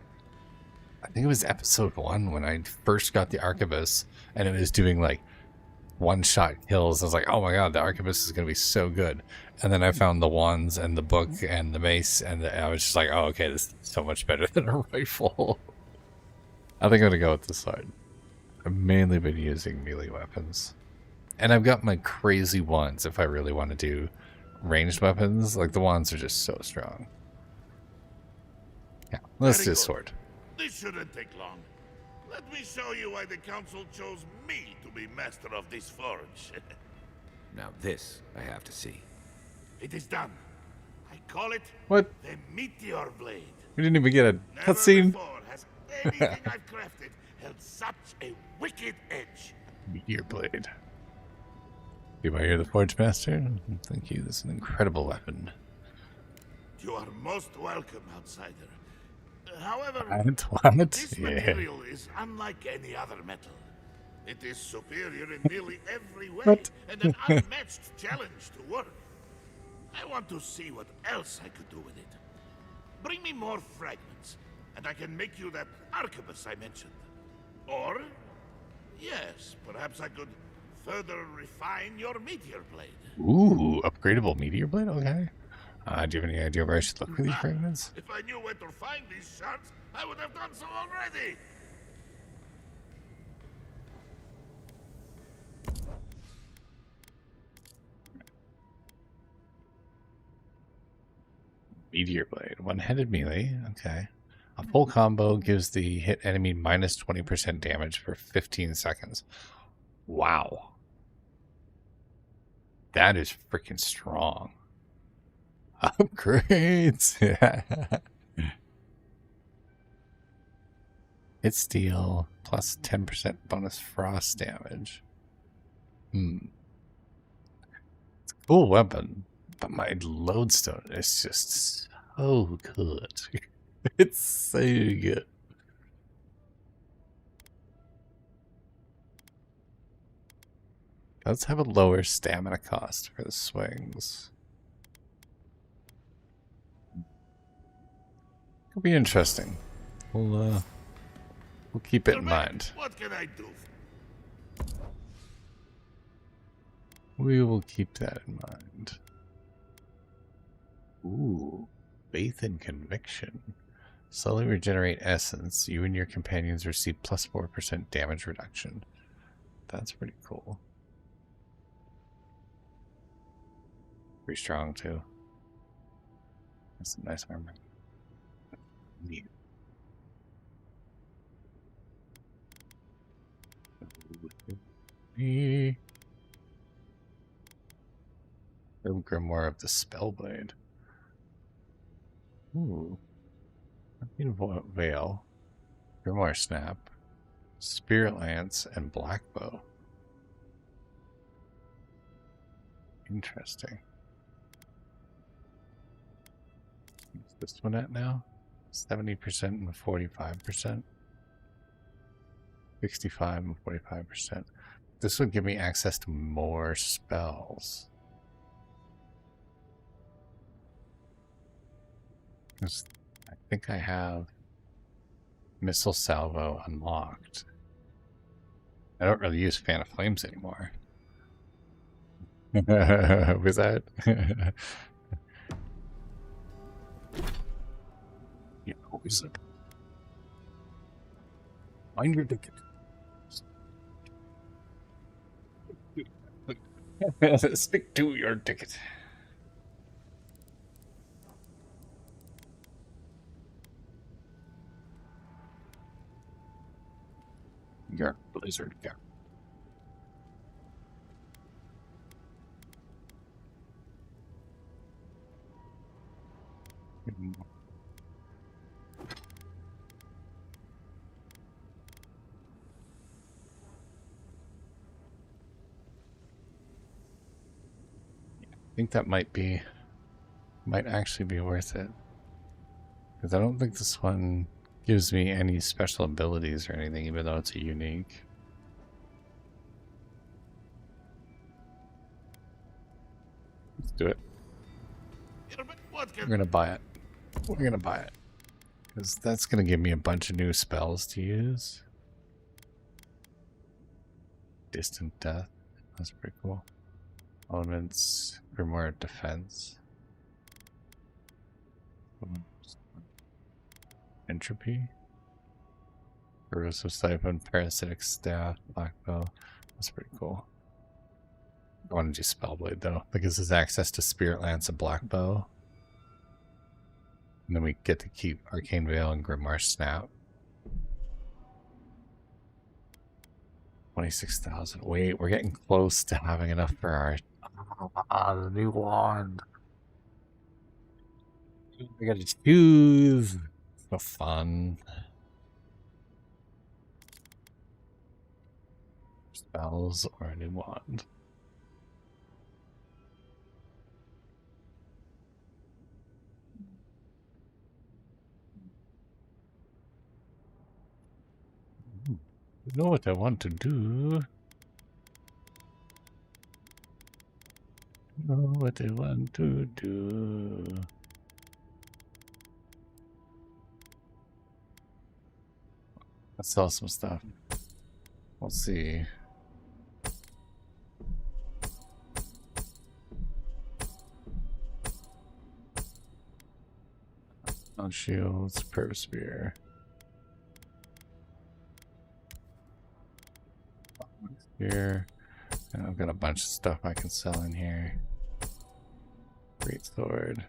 I think it was episode 1 when I first got the arquebus, and it was doing, like, one-shot kills. I was like, oh my god, the arquebus is going to be so good. And then I found the wands and the book and the mace, and I was just like, oh, okay, this is so much better than a rifle. I think I'm going to go with the sword. I've mainly been using melee weapons. And I've got my crazy wands if I really want to do ranged weapons. Like, the wands are just so strong. Yeah, let's do sword. This shouldn't take long. Let me show you why the council chose me to be master of this forge. Now this, I have to see. It is done. I call it what? The Meteor Blade. We didn't even get a cutscene. Never before has anything I've crafted held such a wicked edge. Meteor Blade. You might hear the Forge Master. Thank you. This is an incredible weapon. You are most welcome, outsider. However, what? this Yeah. material is unlike any other metal. It is superior in nearly every way, What? and an unmatched challenge to work. I want to see what else I could do with it. Bring me more fragments, and I can make you that arquebus I mentioned. Or, yes, perhaps I could further refine your meteor blade. Ooh, upgradable meteor blade? Okay. Do you have any idea where I should look for these fragments? If I knew where to find these shards, I would have done so already. Meteor Blade. One-handed melee. Okay. A full combo gives the hit enemy minus 20% damage for 15 seconds. Wow. That is freaking strong. Upgrades. Hit steal plus 10% bonus frost damage. It's a cool weapon, but my lodestone is just so good. It's so good. Let's have a lower stamina cost for the swings. It'll be interesting. We'll keep it in mind. What can I do? We will keep that in mind. Ooh, faith and conviction. Slowly regenerate essence. You and your companions receive plus 4% damage reduction. That's pretty cool. Pretty strong too. That's some nice armor. Neat. Grimoire of the Spellblade. Ooh. Veil. Grimoire Snap. Spirit Lance, and Black Bow. Interesting. What's this one at now? 70% and 45%. 65 and 45%. This would give me access to more spells. I think I have Missile Salvo unlocked. I don't really use Fan of Flames anymore. Was that? Yeah, always. Find your ticket. Stick to your ticket. Your blizzard go. I think that might actually be worth it. Because I don't think this one gives me any special abilities or anything, even though it's a unique. Let's do it. We're gonna buy it. We're gonna buy it. Because that's gonna give me a bunch of new spells to use. Distant Death. That's pretty cool. Elements, Grimoire Defense. Entropy. Corrosive Siphon, Parasitic Staff, Black Bow. That's pretty cool. I want to do Spellblade though, because this is access to Spirit Lance and Black Bow. And then we get to keep Arcane Veil and Grimoire Snap. 26,000. Wait, we're getting close to having enough for our the new wand. I gotta choose. It's no fun. Spells or a new wand. I know what I want to do. I know what I want to do. Let's sell some stuff. We'll see. On shields, per spear. Here, and I've got a bunch of stuff I can sell in here. Great sword.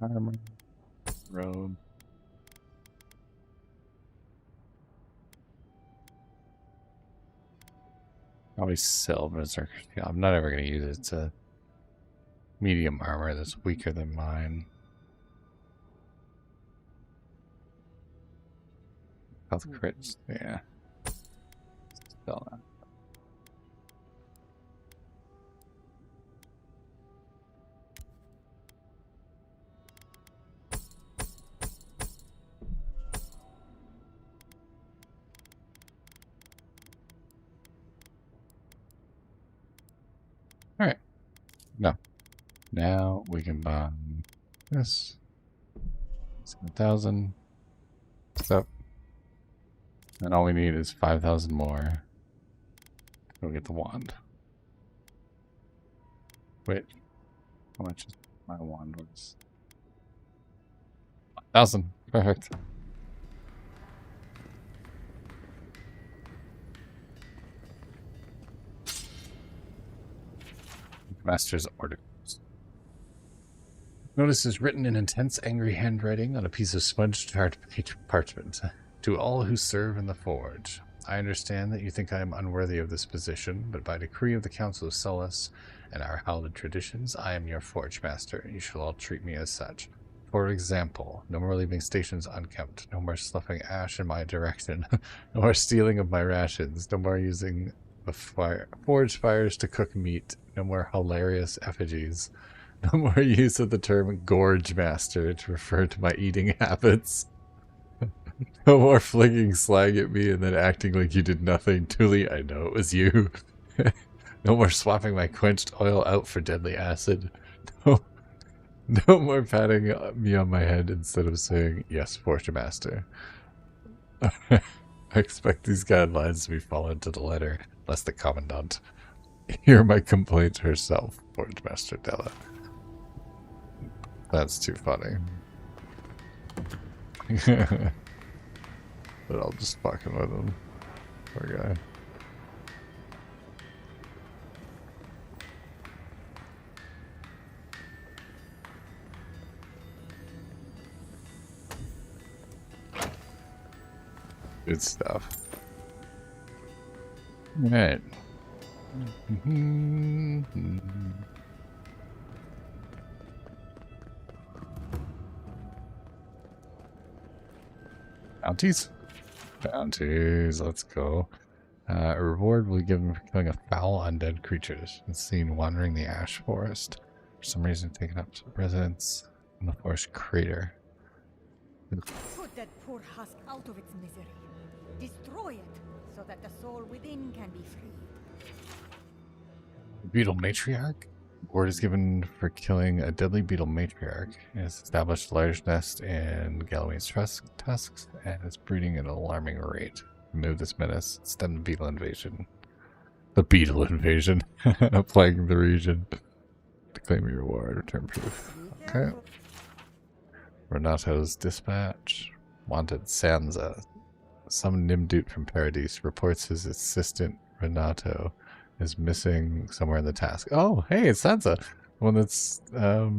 Armor. Robe. Always sell Berserker. Yeah, I'm not ever going to use it. It's a medium armor that's weaker than mine. Health crits, yeah. Sell that. Alright. No. Now we can buy this. 7,000. So. And all we need is 5,000 more. We'll get the wand. Wait. How much is my wand was? 1,000. Perfect. Master's orders. Notice is written in intense, angry handwriting on a piece of smudged parchment. To all who serve in the forge, I understand that you think I am unworthy of this position, but by decree of the Council of SASS, and our hallowed traditions, I am your forge master, and you shall all treat me as such. For example, no more leaving stations unkempt, no more sloughing ash in my direction, no more stealing of my rations, no more using the forge fires to cook meat, no more hilarious effigies, no more use of the term gorge master to refer to my eating habits. No more flinging slag at me and then acting like you did nothing. Truly, I know it was you. No more swapping my quenched oil out for deadly acid. No more patting me on my head instead of saying, yes, Forge Master. I expect these guidelines to be followed to the letter, lest the Commandant hear my complaint herself, Forge Master Della. That's too funny. But I'll just fucking with him. Poor guy. Good stuff. Alright. Bounties? Bounties, let's go. A reward will be given for killing a foul undead creatures and seen wandering the ash forest. For some reason taking up some residence in the forest crater. Put that poor husk out of its misery. Destroy it, so that the soul within can be free. Beetle Matriarch. Reward is given for killing a deadly beetle matriarch. It has established a large nest in Galloway's tusks and is breeding at an alarming rate. Remove this menace, stem the beetle invasion. The beetle invasion. Plaguing the region. To claim your reward, return proof. Okay. Renato's dispatch. Wanted Sansa. Some Nimdude from Paradise reports his assistant Renato is missing somewhere in the task. Oh, hey, it's Sansa. The one that's they're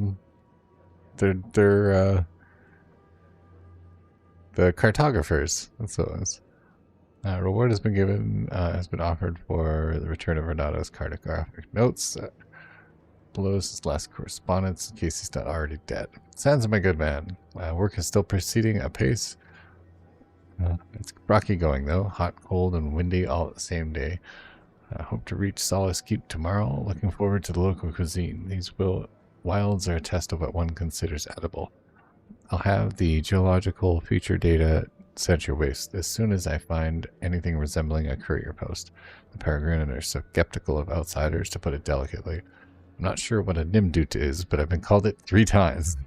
the cartographers. That's what it was. Reward has been offered for the return of Renato's cartographic notes. Below his last correspondence in case he's not already dead. Sansa, my good man. Work is still proceeding apace. It's rocky going though, hot, cold, and windy all at the same day. I hope to reach Solace Keep tomorrow. Looking forward to the local cuisine. These wilds are a test of what one considers edible. I'll have the geological feature data sent your way as soon as I find anything resembling a courier post. The Peregrine are skeptical of outsiders, to put it delicately. I'm not sure what a Nimdut is, but I've been called it 3 times.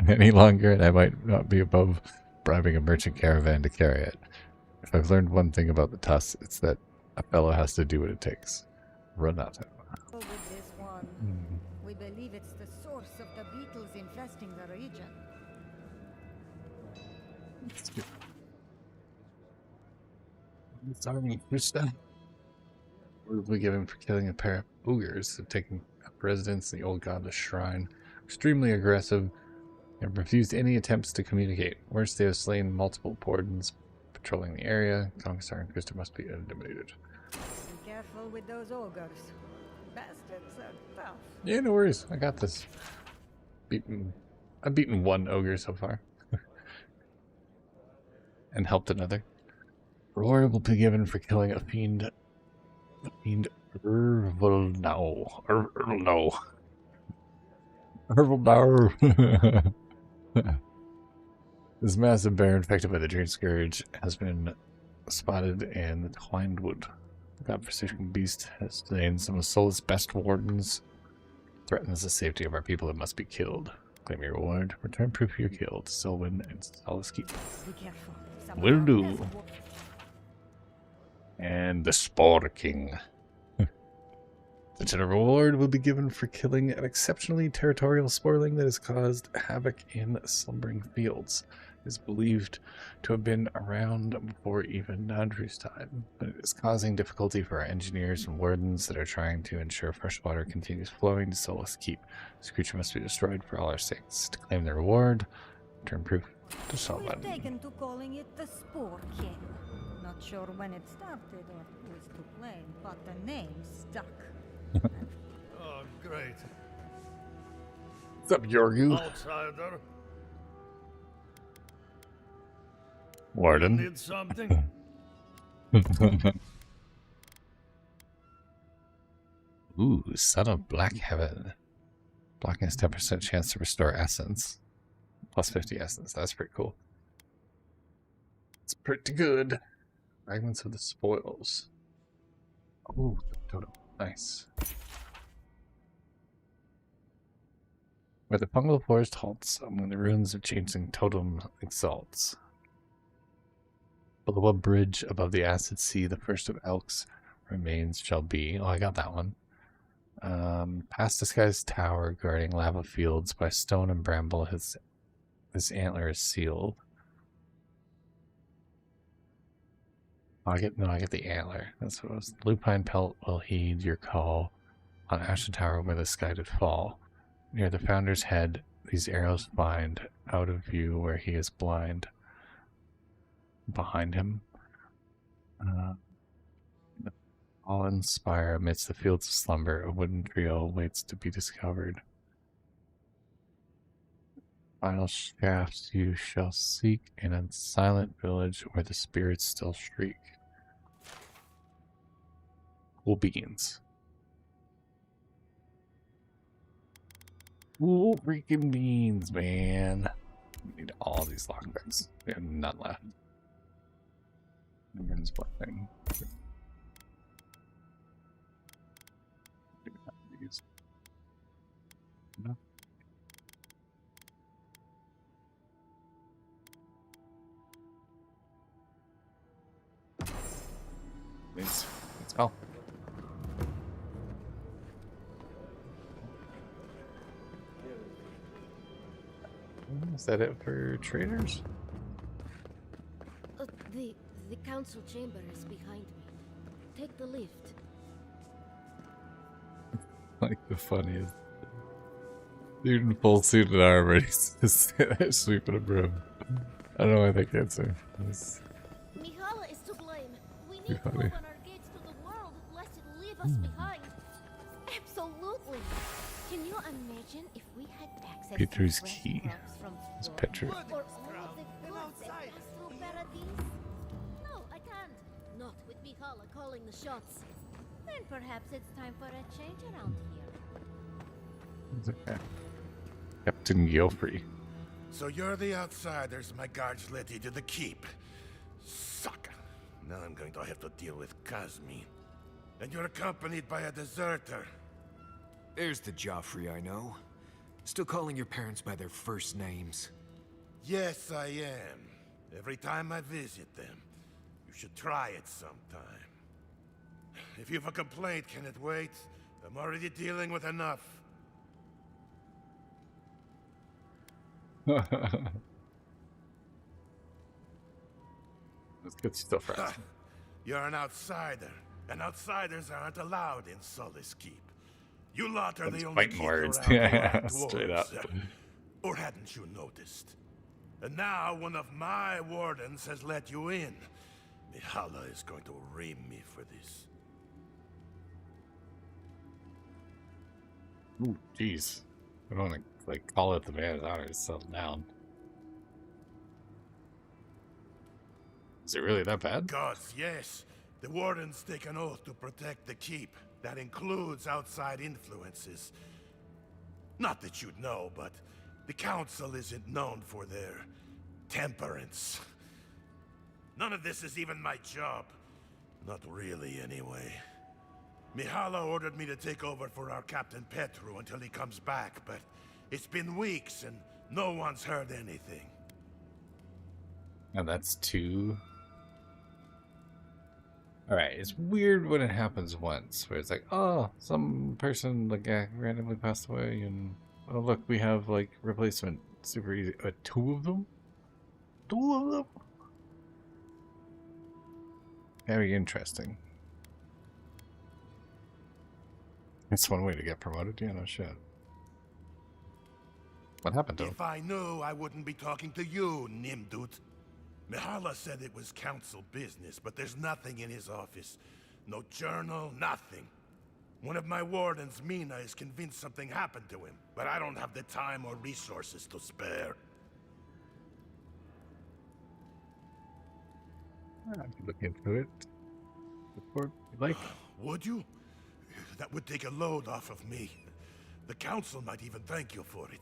Any longer, and I might not be above bribing a merchant caravan to carry it. If I've learned one thing about the Tuss, it's that a fellow has to do what it takes. Renato. With this one, we believe it's the source of the beetles infesting the region. Sorry, Krista. We'll be given for killing a pair of ogres and taking up residence in the old godless shrine. Extremely aggressive and refused any attempts to communicate. Worse, they have slain multiple Pordons patrolling the area. Kongstar and Krista must be intimidated. Be careful with those ogres. Bastards are tough. Yeah, no worries. I got this. I've beaten 1 ogre so far. And helped another. Reward will be given for killing a fiend. Ervilnau. This massive bear infected by the Drain Scourge has been spotted in the Twined Wood. The godforsaken beast has slain some of Sol's best wardens. Threatens the safety of our people and must be killed. Claim your reward. Return proof you're killed. Selwyn and Solace Keep. Be careful. Will do. And the Spore King. The general reward will be given for killing an exceptionally territorial sporling that has caused havoc in slumbering fields. It is believed to have been around before even Nandru's time, but it is causing difficulty for our engineers and wardens that are trying to ensure fresh water continues flowing to Solace Keep. This creature must be destroyed for all our sakes. To claim the reward, return proof to Solomon. We've taken to calling it the Spore King. Not sure when it started or who is to blame, but the name stuck. Oh, great. What's up, Yorgu? Outsider. Warden. Need something? Ooh, Son of Black Heaven. Blocking has 10% chance to restore essence. Plus 50 essence. That's pretty cool. It's pretty good. Fragments of the spoils. Ooh, totem. Nice. Where the fungal forest halts, among the ruins of changing totem exalts. Below a bridge above the acid sea, the first of Elk's remains shall be. Oh, I got that one. Past disguised tower guarding lava fields by stone and bramble, his antler is sealed. Oh, I get the antler. That's what it was. Lupine pelt will heed your call on Ashen Tower where the sky did fall. Near the founder's head, these arrows find out of view where he is blind. Behind him, the fallen spire amidst the fields of slumber, a wooden trio waits to be discovered. Final shafts you shall seek in a silent village where the spirits still shriek. Cool beans. Cool freaking beans, man. We need all these lockpicks. We have none left. Here's what thing. No. Let's go. Is that it for traders? The council chamber is behind me. Take the lift. Like the funniest. Dude in full suit and armor, he's just sweeping a broom. I don't know why they can't say. Mihala is to blame. We need to open our gates to the world, lest it leave us behind. Absolutely. Can you imagine if we had access Peter's to fresh key. crops from It's store? Petra. Or all of the goods that pass through Paradise? No, I can't. Not with Mihala calling the shots. Then perhaps it's time for a change around here. It's okay. Captain Gilfrey. So you're the outsiders my guards led you to the keep. Sucker. Now I'm going to have to deal with Kazmi. And you're accompanied by a deserter. There's the Joffrey I know. Still calling your parents by their first names. Yes, I am. Every time I visit them. You should try it sometime. If you have a complaint, can it wait? I'm already dealing with enough. That's good stuff, right? You're an outsider, and outsiders aren't allowed in Sully's Keep. You lot are the only fighting keep words. around Yeah, who are straight up. dwarves. Or hadn't you noticed? And now one of my wardens has let you in. Mihala is going to ream me for this. Ooh, jeez. I don't want to like call it the man's honor to settle down. Is it really that bad? Gods, yes. The wardens take an oath to protect the keep. That includes outside influences. Not that you'd know, but the council isn't known for their temperance. None of this is even my job. Not really, anyway. Mihala ordered me to take over for our Captain Petru until he comes back, but it's been weeks and no one's heard anything. Now that's two. Alright, it's weird when it happens once, where it's like, oh, some person like randomly passed away, and oh look, we have like replacement. Super easy. Two of them? Two of them? Very interesting. It's one way to get promoted, yeah, no shit. What happened to him? If I knew, I wouldn't be talking to you, Nimdut. Mihala said it was council business, but there's nothing in his office. No journal, nothing. One of my wardens, Mina, is convinced something happened to him, but I don't have the time or resources to spare. I can look into it. Before, like, Would you? That would take a load off of me. The council might even thank you for it.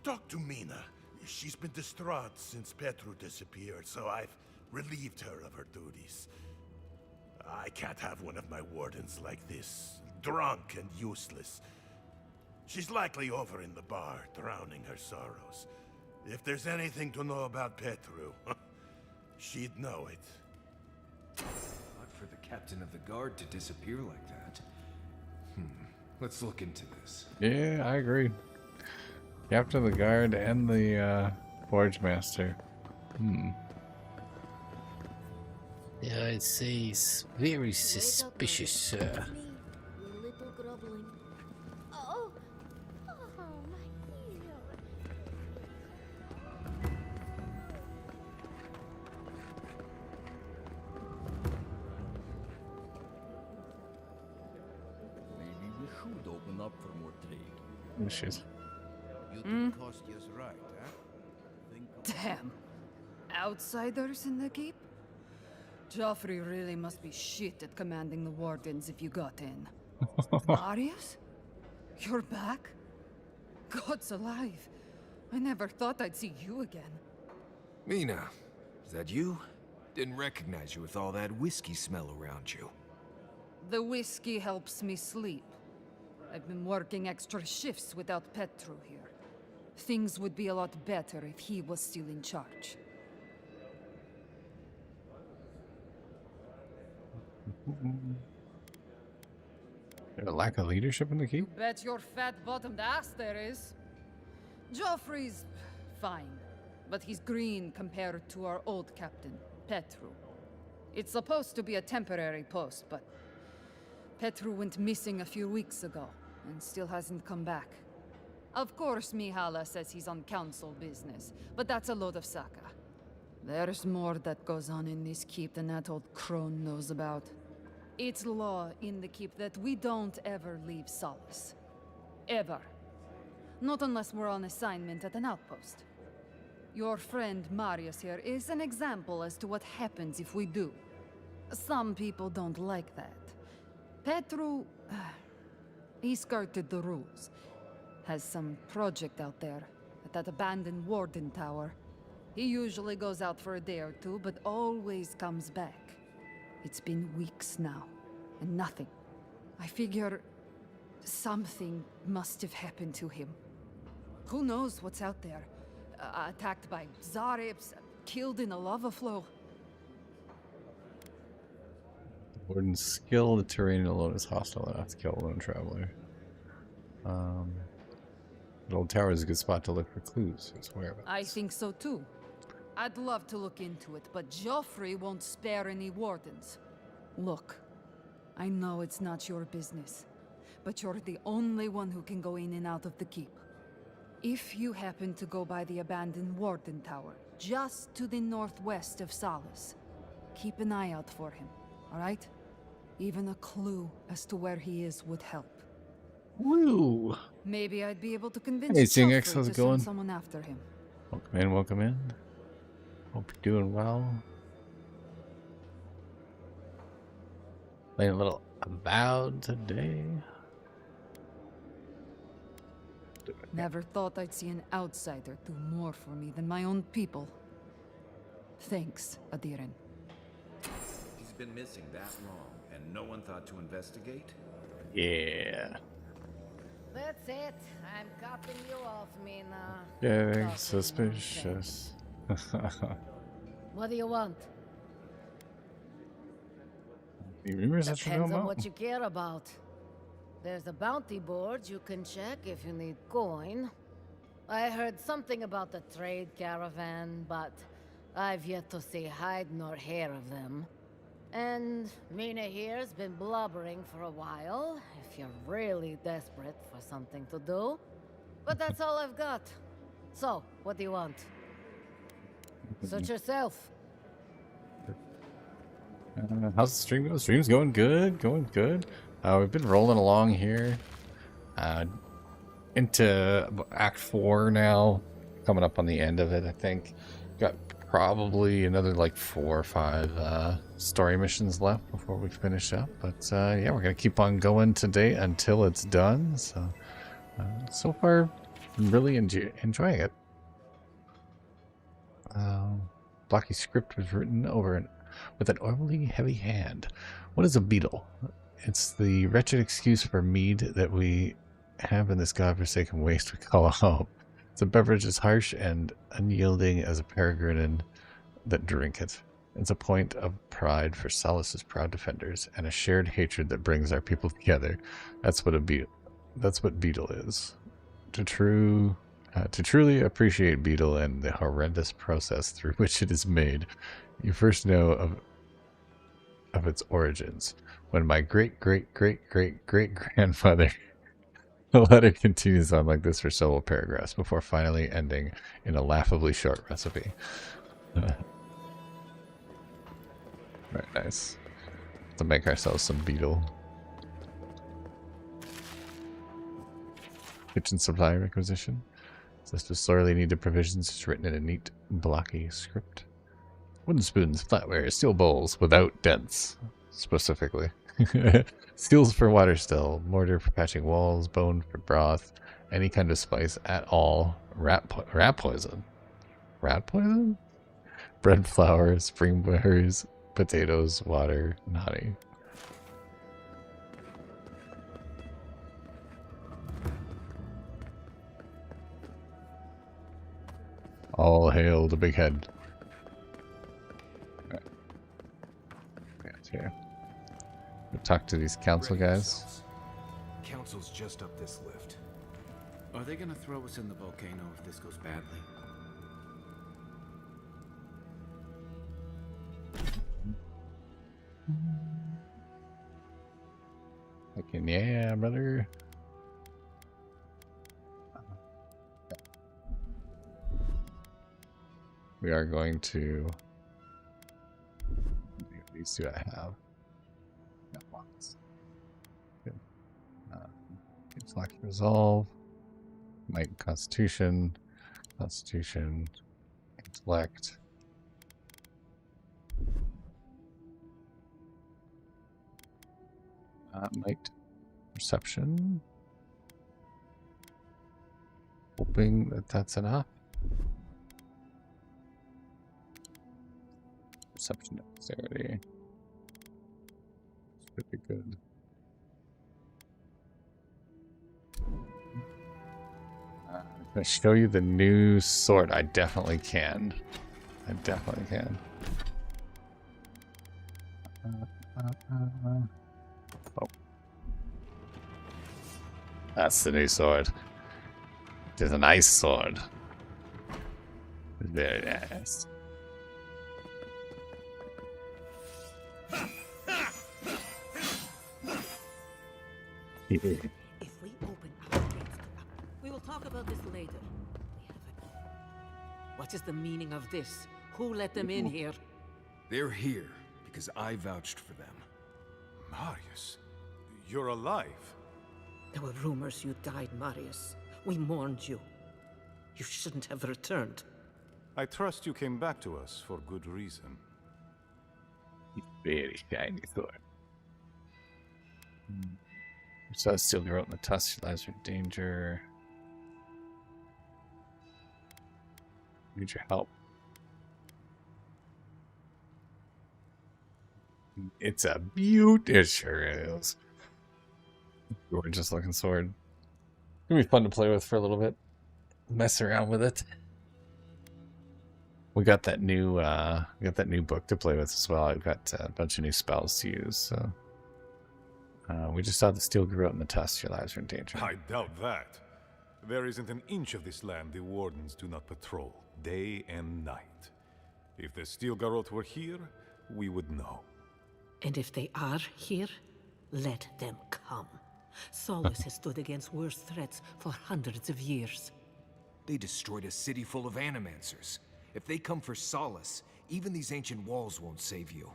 Talk to Mina. She's been distraught since Petru disappeared, so I've relieved her of her duties. I can't have one of my wardens like this, drunk and useless. She's likely over in the bar, drowning her sorrows. If there's anything to know about Petru, she'd know it. Not for the captain of the guard to disappear like that. Let's look into this. yeah, I agree. Captain of the guard and the forge master. Yeah, I'd say it's very suspicious, sir. Little grubbling. Oh, my ear. Maybe we should open up for more trade. She's You think Kostia's right, huh? Damn. Outsiders in the keep? Joffrey really must be shit at commanding the wardens if you got in. Marius? You're back? God's alive. I never thought I'd see you again. Mina, is that you? Didn't recognize you with all that whiskey smell around you. The whiskey helps me sleep. I've been working extra shifts without Petru here. Things would be a lot better if he was still in charge. There's a lack of leadership in the keep? Bet your fat-bottomed ass there is. Joffrey's fine, but he's green compared to our old captain, Petru. It's supposed to be a temporary post, but Petru went missing a few weeks ago and still hasn't come back. Of course, Mihala says he's on council business, but that's a load of saka. There's more that goes on in this keep than that old crone knows about. It's law in the keep that we don't ever leave Solace. Ever. Not unless we're on assignment at an outpost. Your friend Marius here is an example as to what happens if we do. Some people don't like that. Petru, he skirted the rules. Has some project out there at that abandoned warden tower. He usually goes out for a day or two, but always comes back. It's been weeks now, and nothing. I figure something must have happened to him. Who knows what's out there? Attacked by Zarips, killed in a lava flow. Warden's skill, the terrain alone is hostile enough to kill a lone traveler. The old tower is a good spot to look for clues. I swear. I think so too. I'd love to look into it, but Joffrey won't spare any wardens. Look, I know it's not your business, but you're the only one who can go in and out of the keep. If you happen to go by the abandoned warden tower, just to the northwest of Solace, keep an eye out for him, alright? Even a clue as to where he is would help. Woo! Maybe I'd be able to convince Hey, Seeing Joffrey X, how's to it going? send someone after him. Welcome in, welcome in. Hope you're doing well. Playing a little Avowed today. Never thought I'd see an outsider do more for me than my own people. Thanks, Adiren. He's been missing that long, and no one thought to investigate? Yeah. That's it. I'm cutting you off, Mina. Getting suspicious. What do you want? The rumors that you know Depends on about? what you care about. There's a bounty board you can check if you need coin. I heard something about the trade caravan, but I've yet to see hide nor hair of them. And Mina here's been blubbering for a while, if you're really desperate for something to do. But that's all I've got. So, what do you want? Suit yourself. How's the stream going? Stream's going good, going good. We've been rolling along here. Into Act 4 now. Coming up on the end of it, I think. Got probably another like 4 or 5 story missions left before we finish up. But yeah, we're going to keep on going today until it's done. So, so far, I'm really enjoying it. Blocky script was written with an overly heavy hand. What is a beetle? It's the wretched excuse for mead that we have in this godforsaken waste we call a home. It's a beverage as harsh and unyielding as a peregrine that drink it. It's a point of pride for Solace's proud defenders, and a shared hatred that brings our people together. That's what beetle is. To truly appreciate beetle and the horrendous process through which it is made, you first know of its origins. When my great-great-great-great-great-grandmother... The letter continues on like this for several paragraphs before finally ending in a laughably short recipe. Very nice. To make ourselves some beetle. Kitchen supply requisition. Says to sorely needed provisions is written in a neat, blocky script. Wooden spoons, flatware, steel bowls without dents, specifically. Steels for water still, mortar for patching walls, bone for broth, any kind of spice at all. Rat poison. Rat poison? Bread flour, spring berries, potatoes, water, and honey. All hail the big head. Right. Here. We'll talk to these council guys. Council's just up this lift. Are they gonna throw us in the volcano if this goes badly? Okay, yeah, brother. We are going to... These two I have. Got lots. Good. Select resolve. Might Constitution. Constitution. Intellect. Might Perception. Hoping that that's enough. Perception dexterity. Should be good. Can I show you the new sword? I definitely can. I definitely can. Oh. That's the new sword. It is a nice sword. Very nice. If we open our gates, we will talk about this later. We have a key. What is the meaning of this? Who let them in here? They're here because I vouched for them. Marius, you're alive. There were rumors you died, Marius. We mourned you. You shouldn't have returned. I trust you came back to us for good reason. Very shiny sword. So I still wrote in the tusk, lives are in danger. Need your help. It's a beaut. It sure is. Gorgeous looking sword. It's gonna be fun to play with for a little bit. Mess around with it. We got that new book to play with as well. I've got a bunch of new spells to use, so we just saw the steel grew out in the tusk. Your lives are in danger. I doubt that. There isn't an inch of this land the wardens do not patrol, day and night. If the steel garrote were here, we would know. And if they are here, let them come. Solace has stood against worse threats for hundreds of years. They destroyed a city full of animancers. If they come for Solace, even these ancient walls won't save you.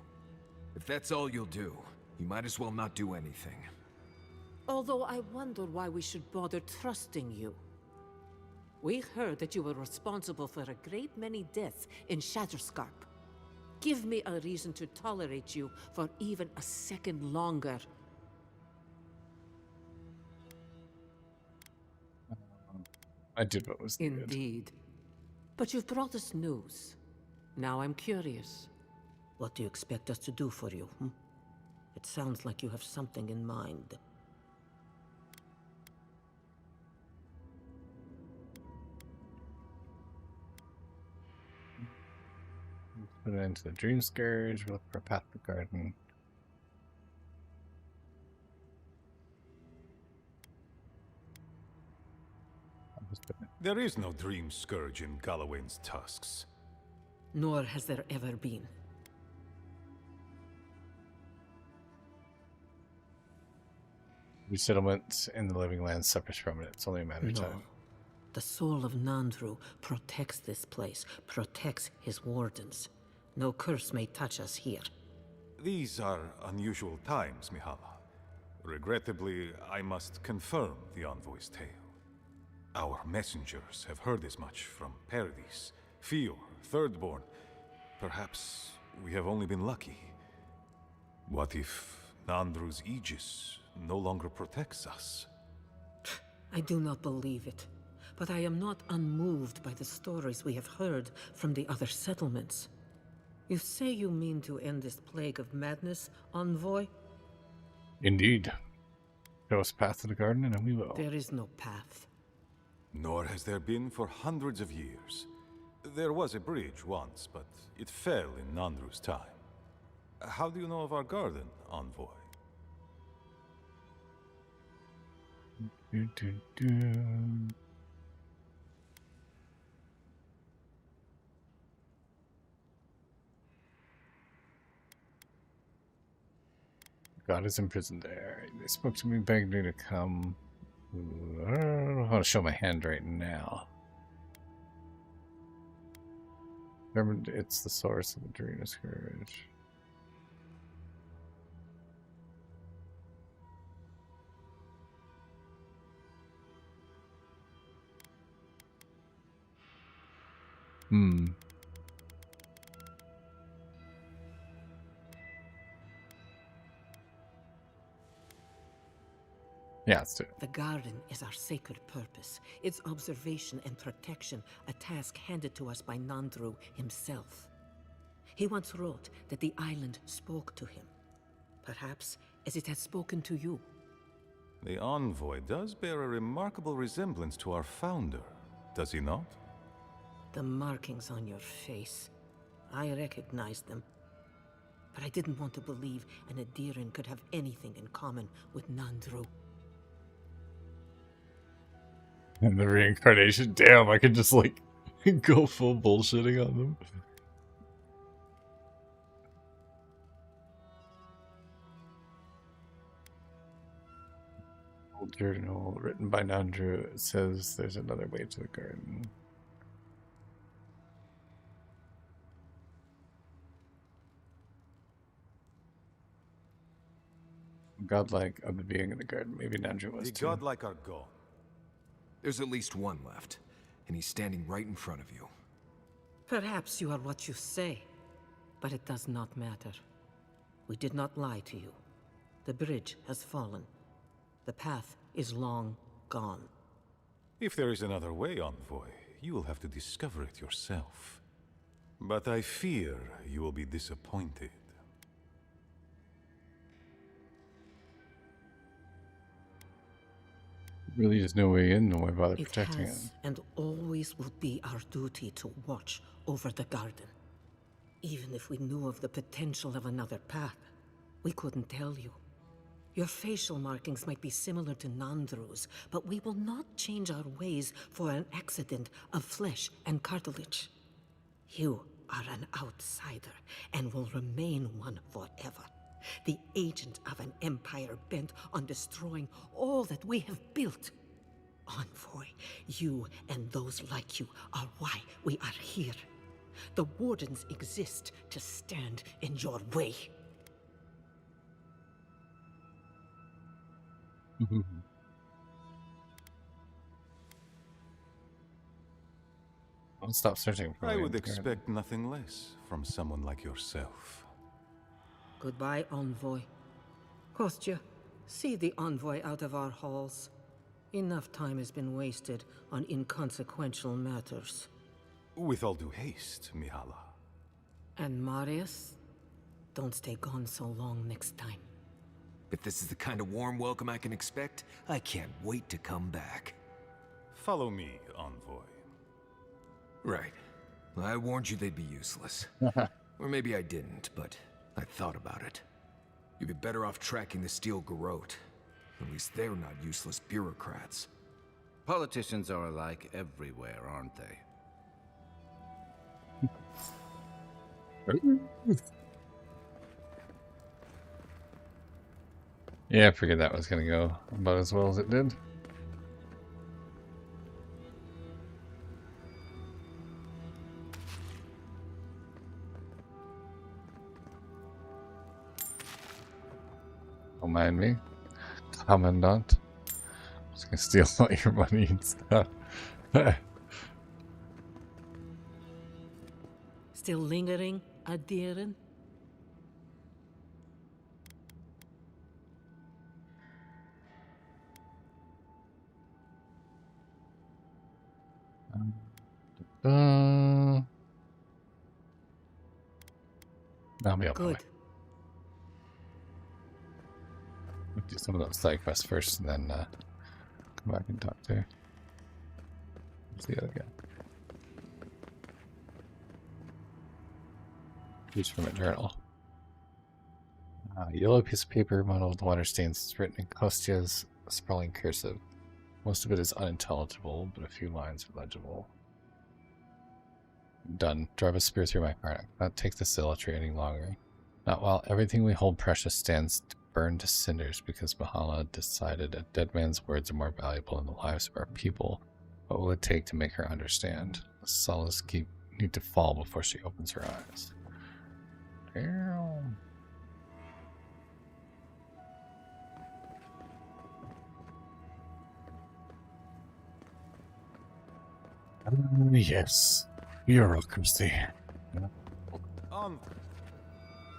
If that's all you'll do, you might as well not do anything. Although I wonder why we should bother trusting you. We heard that you were responsible for a great many deaths in Shatterscarp. Give me a reason to tolerate you for even a second longer. I did what was needed. Indeed. But you've brought us news. Now I'm curious. What do you expect us to do for you, It sounds like you have something in mind. Put it into the Dream Scourge. Look for a path to the garden. There is no Dream Scourge in Galawain's tusks. Nor has there ever been. Resettlement in the living land suffers from it. It's only a matter of time. The soul of Nandru protects this place, protects his wardens. No curse may touch us here. These are unusual times, Mihala. Regrettably, I must confirm the envoy's tale. Our messengers have heard as much from Paradis, Fior, Thirdborn. Perhaps we have only been lucky. What if Nandru's Aegis no longer protects us? I do not believe it, but I am not unmoved by the stories we have heard from the other settlements. You say you mean to end this plague of madness, envoy? Indeed. Show us a path to the garden and we will. There is no path. Nor has there been for hundreds of years. There was a bridge once, but it fell in Nandru's time. How do you know of our garden, envoy? God is imprisoned there. They spoke to me, begged me to come. I don't know how to show my hand right now. Remember, it's the source of the Dream Scourge. Yeah, let's do it. The garden is our sacred purpose, its observation and protection, a task handed to us by Nandru himself. He once wrote that the island spoke to him, perhaps as it has spoken to you. The envoy does bear a remarkable resemblance to our founder, does he not? The markings on your face, I recognized them. But I didn't want to believe an Adiran could have anything in common with Nandru. And the reincarnation, damn, I could just like go full bullshitting on them. Old journal written by Nandru. It says there's another way to the garden. Godlike of the being in the garden. Maybe Nandru was The too. godlike are gone. There's at least one left, and he's standing right in front of you. Perhaps you are what you say, but it does not matter. We did not lie to you. The bridge has fallen. The path is long gone. If there is another way, envoy, you will have to discover it yourself. But I fear you will be disappointed. Really, there's no way in, no way bother It protecting has it. and always will be our duty to watch over the garden. Even if we knew of the potential of another path, we couldn't tell you. Your facial markings might be similar to Nandru's, but we will not change our ways for an accident of flesh and cartilage. You are an outsider and will remain one forever. The agent of an empire bent on destroying all that we have built. Envoy, you and those like you are why we are here. The Wardens exist to stand in your way. Don't stop searching for I me. would expect nothing less from someone like yourself. Goodbye, Envoy. Kostya, see the Envoy out of our halls. Enough time has been wasted on inconsequential matters. With all due haste, Mihala. And Marius? Don't stay gone so long next time. If this is the kind of warm welcome I can expect, I can't wait to come back. Follow me, Envoy. Right. I warned you they'd be useless. Or maybe I didn't, but I thought about it. You'd be better off tracking the Steel Garrote. At least they're not useless bureaucrats. Politicians are alike everywhere, aren't they? Yeah, I figured that was going to go about as well as it did. Don't mind me, Commandant. I'm just going to steal all your money and stuff. Still lingering, Adiran? I'll be up. Good. We'll do some of those side quests first, and then come back and talk to her. Where's the other guy? Use from a journal. Yellow piece of paper, muddled water stains. It's written in Kostya's sprawling cursive. Most of it is unintelligible, but a few lines are legible. Done. Drive a spear through my heart. I cannot take this zealotry any longer. Not while everything we hold precious stands to burn to cinders, because Mihala decided a dead man's words are more valuable than the lives of our people. What will it take to make her understand? The solace need to fall before she opens her eyes. Damn. Yes. Bureaucracy.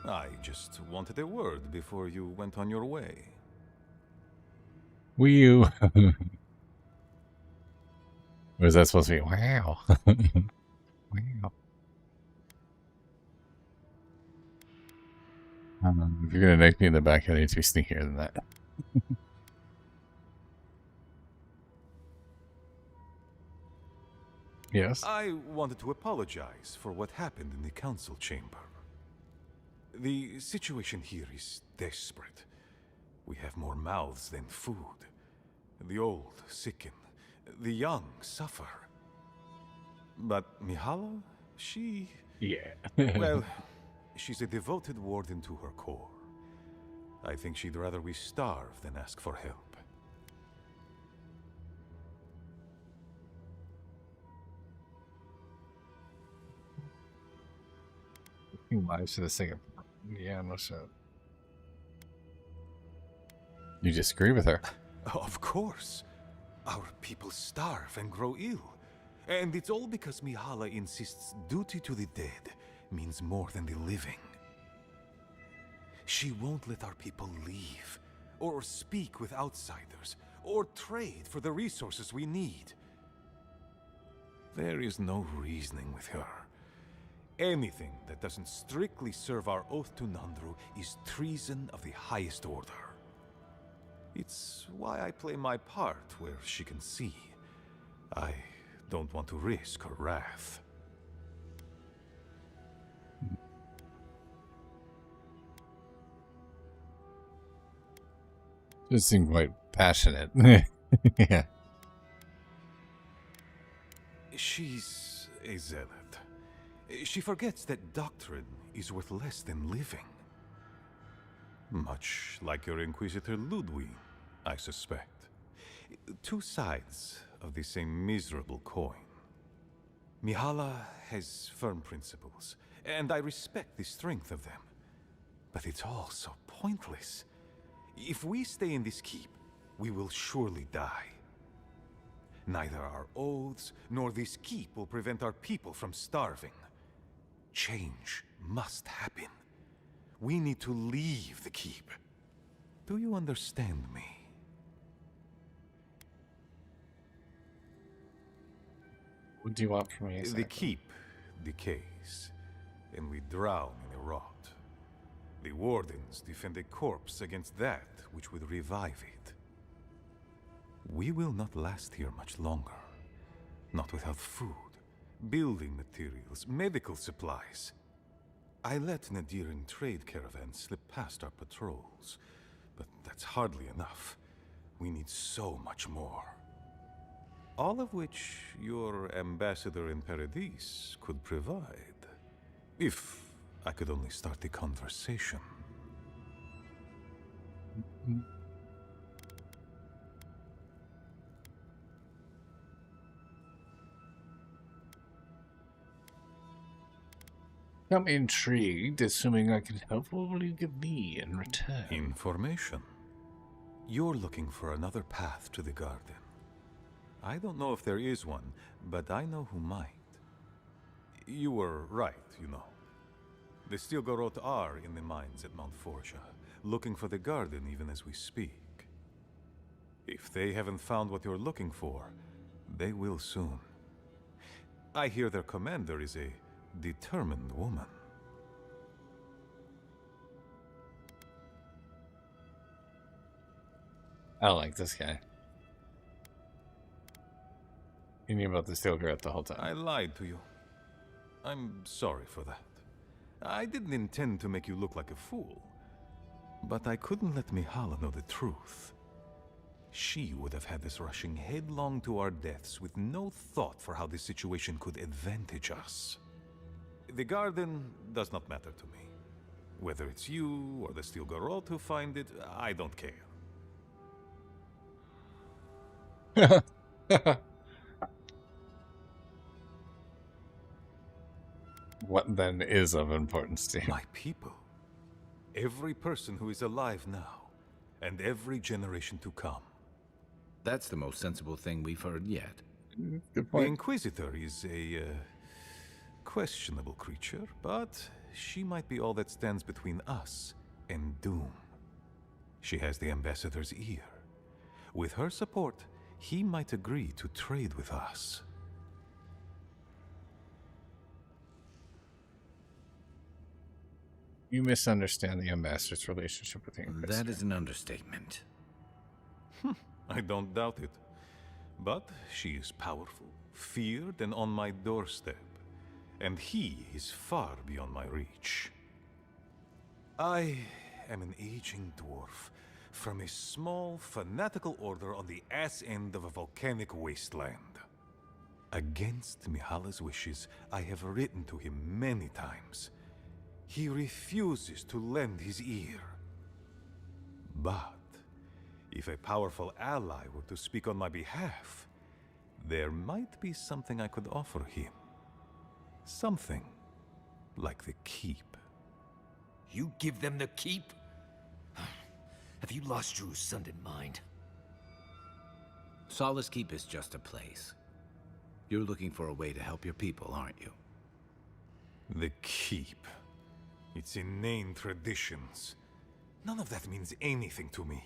I just wanted a word before you went on your way. Wii U. Was that supposed to be? Wow. Wow. If you're gonna nick me in the back, I need to be sneakier than that. Yes? I wanted to apologize for what happened in the council chamber. The situation here is desperate. We have more mouths than food. The old sicken. The young suffer. But Mihala, she... Yeah. Well, she's a devoted warden to her core. I think she'd rather we starve than ask for help. Lives to the singer. Yeah, no shit. You disagree with her? Of course. Our people starve and grow ill. And it's all because Mihala insists duty to the dead means more than the living. She won't let our people leave, or speak with outsiders, or trade for the resources we need. There is no reasoning with her. Anything that doesn't strictly serve our oath to Nandru is treason of the highest order. It's why I play my part where she can see. I don't want to risk her wrath. You seem quite passionate. Yeah. She's a zealot. She forgets that doctrine is worth less than living. Much like your Inquisitor Ludwig, I suspect. Two sides of the same miserable coin. Mihala has firm principles, and I respect the strength of them. But it's all so pointless. If we stay in this keep, we will surely die. Neither our oaths nor this keep will prevent our people from starving. Change must happen. We need to leave the keep. Do you understand me? What do you want from me exactly? The keep decays, and we drown in a rot. The wardens defend a corpse against that which would revive it. We will not last here much longer. Not without food, building materials, medical supplies. I let Nadiran trade caravans slip past our patrols, but that's hardly enough. We need so much more. All of which your ambassador in Paradis could provide. If I could only start the conversation. I'm intrigued, assuming I can help. What will you give me in return? Information. You're looking for another path to the garden. I don't know if there is one, but I know who might. You were right, you know. The Stilgarot are in the mines at Mount Forja, looking for the garden even as we speak. If they haven't found what you're looking for, they will soon. I hear their commander is a determined woman. I don't like this guy. You knew about the Stilgarot the whole time. I lied to you. I'm sorry for that. I didn't intend to make you look like a fool. But I couldn't let Mihala know the truth. She would have had us rushing headlong to our deaths with no thought for how this situation could advantage us. The garden does not matter to me. Whether it's you or the Stilgarot who find it, I don't care. What then is of importance to you? My people. Every person who is alive now, and every generation to come. That's the most sensible thing we've heard yet. Good The Inquisitor is a questionable creature, but she might be all that stands between us and doom. She has the Ambassador's ear. With her support, he might agree to trade with us. You misunderstand the Ambassador's relationship with the Inquisitor. That is an understatement. I don't doubt it. But she is powerful, feared, and on my doorstep. And he is far beyond my reach. I am an aging dwarf from a small, fanatical order on the ass end of a volcanic wasteland. Against Mihala's wishes, I have written to him many times. He refuses to lend his ear. But if a powerful ally were to speak on my behalf, there might be something I could offer him. Something like the keep. You give them the keep? Have you lost your Sundan mind? Solace Keep is just a place. You're looking for a way to help your people, aren't you? The keep. Its inane traditions. None of that means anything to me.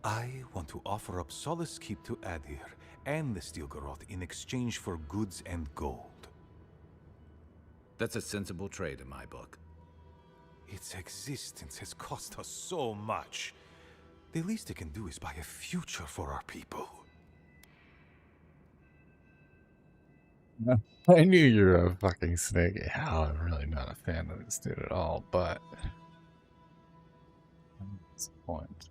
I want to offer up Solace Keep to Adir and the Stilgarot in exchange for goods and gold. That's a sensible trade in my book. Its existence has cost us so much. The least it can do is buy a future for our people. I knew you were a fucking snake. Yeah, I'm really not a fan of this dude at all, but what's the point?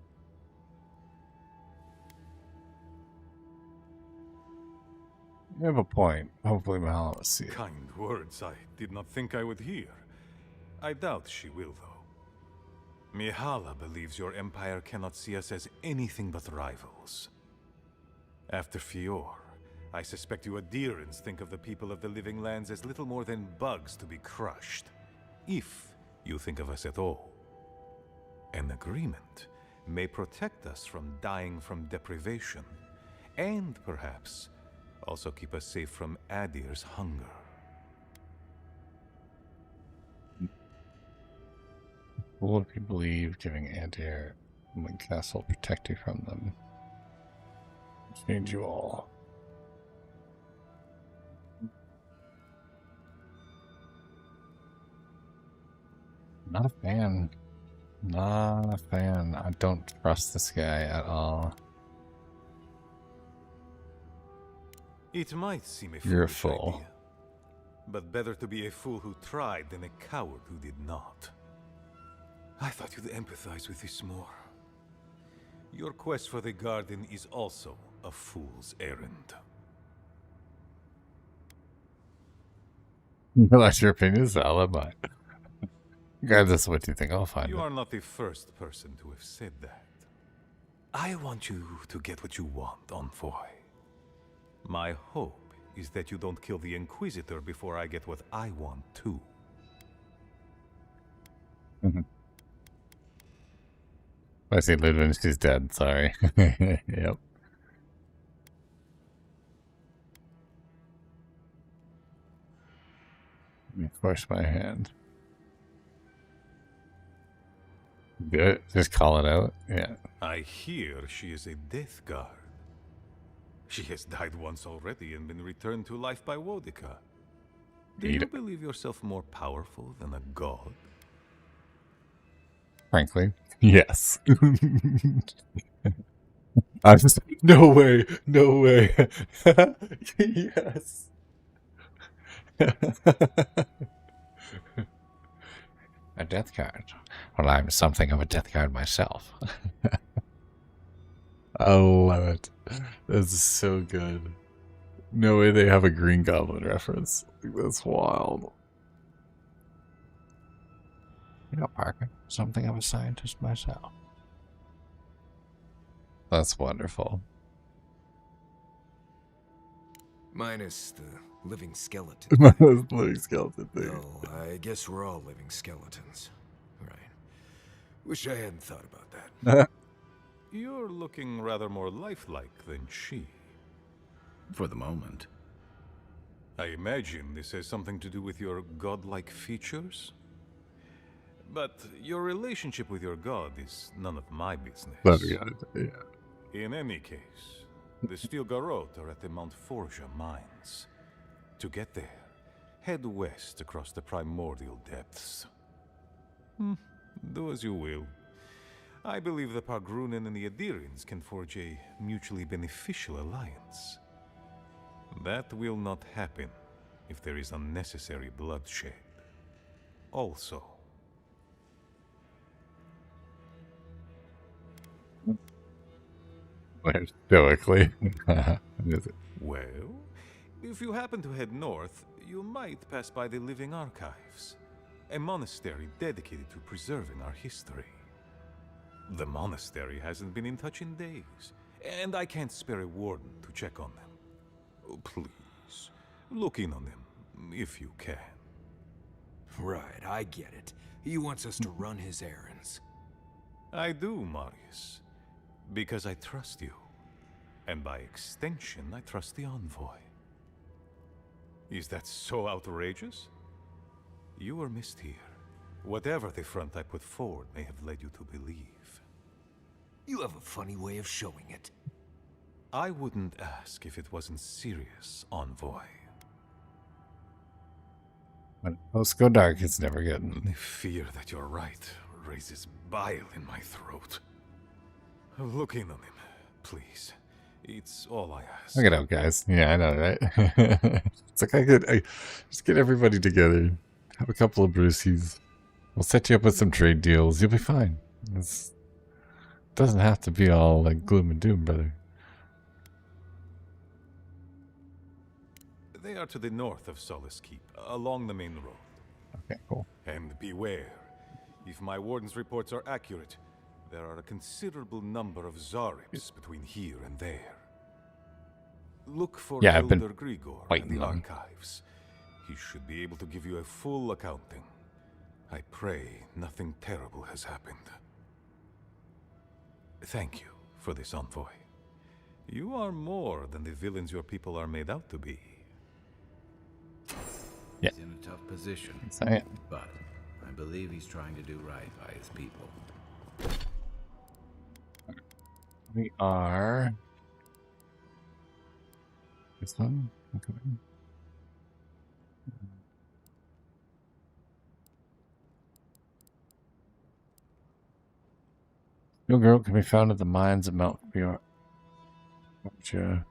You have a point. Hopefully Mihala will see it. Kind words I did not think I would hear. I doubt she will, though. Mihala believes your empire cannot see us as anything but rivals. After Fior, I suspect you Adirans think of the people of the Living Lands as little more than bugs to be crushed. If you think of us at all. An agreement may protect us from dying from deprivation, and perhaps also keep us safe from Adir's hunger. What if you believe giving Adir the castle protect you from them? Change you all. Not a fan. Not a fan. I don't trust this guy at all. It might seem a You're a foolish fool. idea, but better to be a fool who tried than a coward who did not. I thought you'd empathize with this more. Your quest for the garden is also a fool's errand. That's your opinion, Sal. Am I? Regardless of what you think, I'll find You it. are not the first person to have said that. I want you to get what you want, Envoy. My hope is that you don't kill the Inquisitor before I get what I want too. I see Ludwig, she's dead, sorry. Yep. Let me force my hand. Do it. Just call it out. Yeah. I hear she is a death guard. She has died once already and been returned to life by Wodica. Do you believe yourself more powerful than a god? Frankly, yes. I'm just no way, no way. Yes. A death guard. Well, I'm something of a death guard myself. I love it. This is so good. No way they have a Green Goblin reference. That's wild. You know, Parker, something of a scientist myself. That's wonderful. Minus the living skeleton. Living skeleton thing. No, I guess we're all living skeletons. Right. Wish I hadn't thought about that. You're looking rather more lifelike than she. For the moment. I imagine this has something to do with your godlike features? But your relationship with your god is none of my business. Yeah. In any case, the Steel Garrote are at the Mount Forja mines. To get there, head west across the primordial depths. Do as you will. I believe the Pargrunen and the Adirians can forge a mutually beneficial alliance. That will not happen if there is unnecessary bloodshed. Also, Stoically. well, if you happen to head north, you might pass by the Living Archives, a monastery dedicated to preserving our history. The monastery hasn't been in touch in days, and I can't spare a warden to check on them. Oh, please, look in on them, if you can. Right, I get it. He wants us to run his errands. I do, Marius, because I trust you. And by extension, I trust the Envoy. Is that so outrageous? You were missed here. Whatever the front I put forward may have led you to believe. You have a funny way of showing it. I wouldn't ask if it wasn't serious, Envoy. When posts go dark, it's never good. The fear that you're right raises bile in my throat. Look in on him, please. It's all I ask. Look it out, guys. Yeah, I know, right? It's like I just get everybody together, have a couple of Bruceys. We'll set you up with some trade deals. You'll be fine. It doesn't have to be all like gloom and doom, brother. They are to the north of Solace Keep, along the main road. Okay, cool. And beware, if my warden's reports are accurate, there are a considerable number of Zaribs between here and there. Look for I've been Elder Grigor fighting in the them. archives. He should be able to give you a full accounting. I pray nothing terrible has happened. Thank you for this envoy. You are more than the villains your people are made out to be. Yeah. He's in a tough position, but I believe he's trying to do right by his people. We are... This one? Okay. Your girl can be found at the mines of Mount Eora. Gotcha.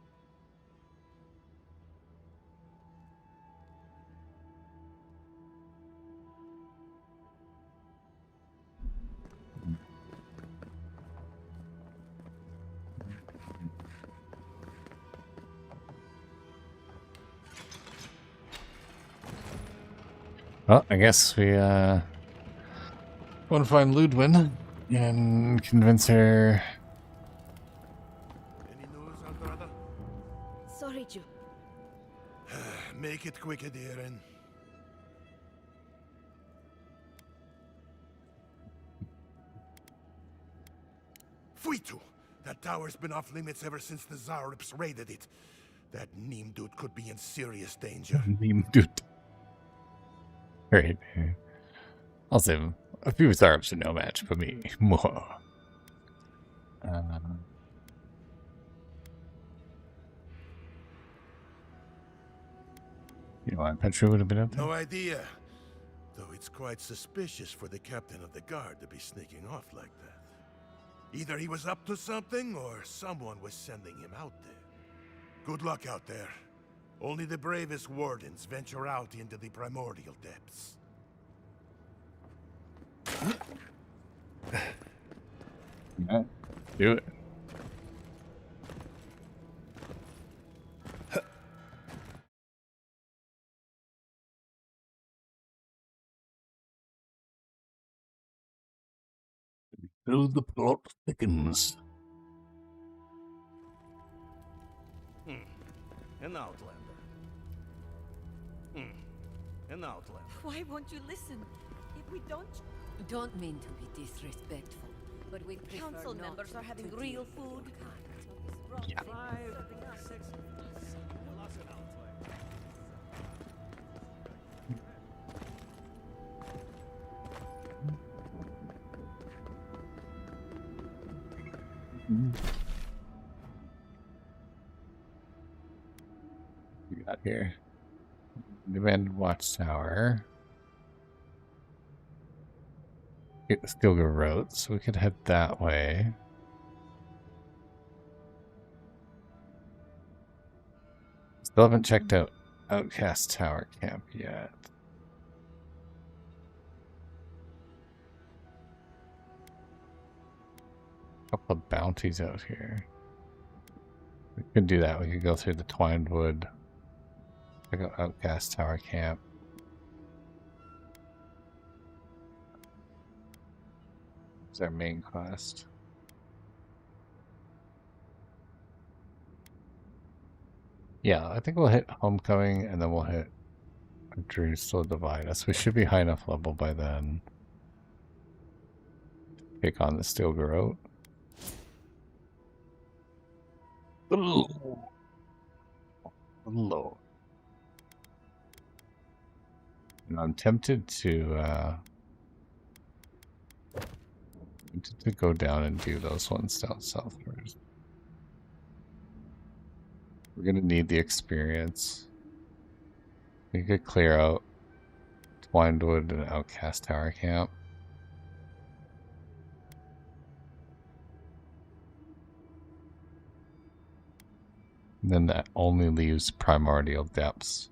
Well, I guess we want to find Ludwin and convince her. Any news, Aldrada? Sorry, Jew. Make it quick, Adiren. Fuitu! That tower's been off limits ever since the Zarrips raided it. That Neem dude could be in serious danger. Neem dude. Great. I'll save him. A few Zarps are no match for me. You know, I'm not sure would have been up there. No idea. Though it's quite suspicious for the captain of the guard to be sneaking off like that. Either he was up to something, or someone was sending him out there. Good luck out there. Only the bravest wardens venture out into the primordial depths. Yeah, do it. Till the plot thickens. An outlander. An outlander. Why won't you listen? If we don't... Don't mean to be disrespectful, but we prefer Council not members are having to real deal food. with Yeah. 5, 6. Lots of We got here. The abandoned watchtower. Get the Stilgar Road, so we could head that way. Still haven't checked out Outcast Tower Camp yet. Couple of bounties out here. We could do that. We could go through the Twined Wood. Check out Outcast Tower Camp. It's our main quest. Yeah, I think we'll hit Homecoming and then we'll hit Jerusalem Divide us. We should be high enough level by then. Take on the Stilgar Oat. Lord. And I'm tempted to go down and do those ones down south first. We're gonna need the experience. We could clear out Twinedwood and Outcast Tower Camp. And then that only leaves Primordial Depths.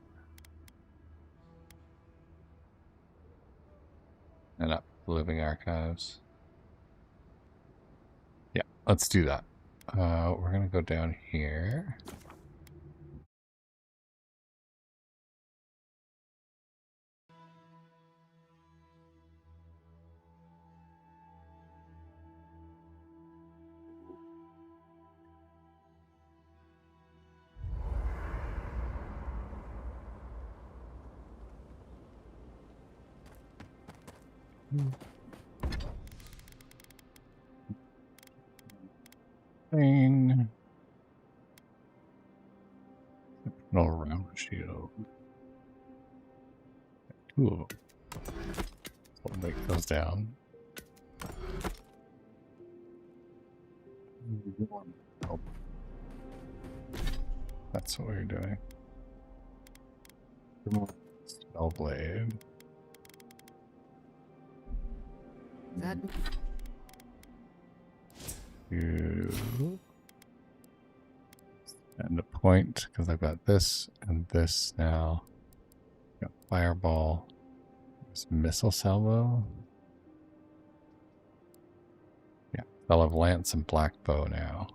And up the Living Archives. Yeah, let's do that. We're gonna go down here. thing. No round shield. Two of them. We'll make those down. Oh. That's what we're doing. Spell blade. That. You. And a point, because I've got this and this now. Got fireball. There's missile salvo. Yeah, I'll have lance and black bow now.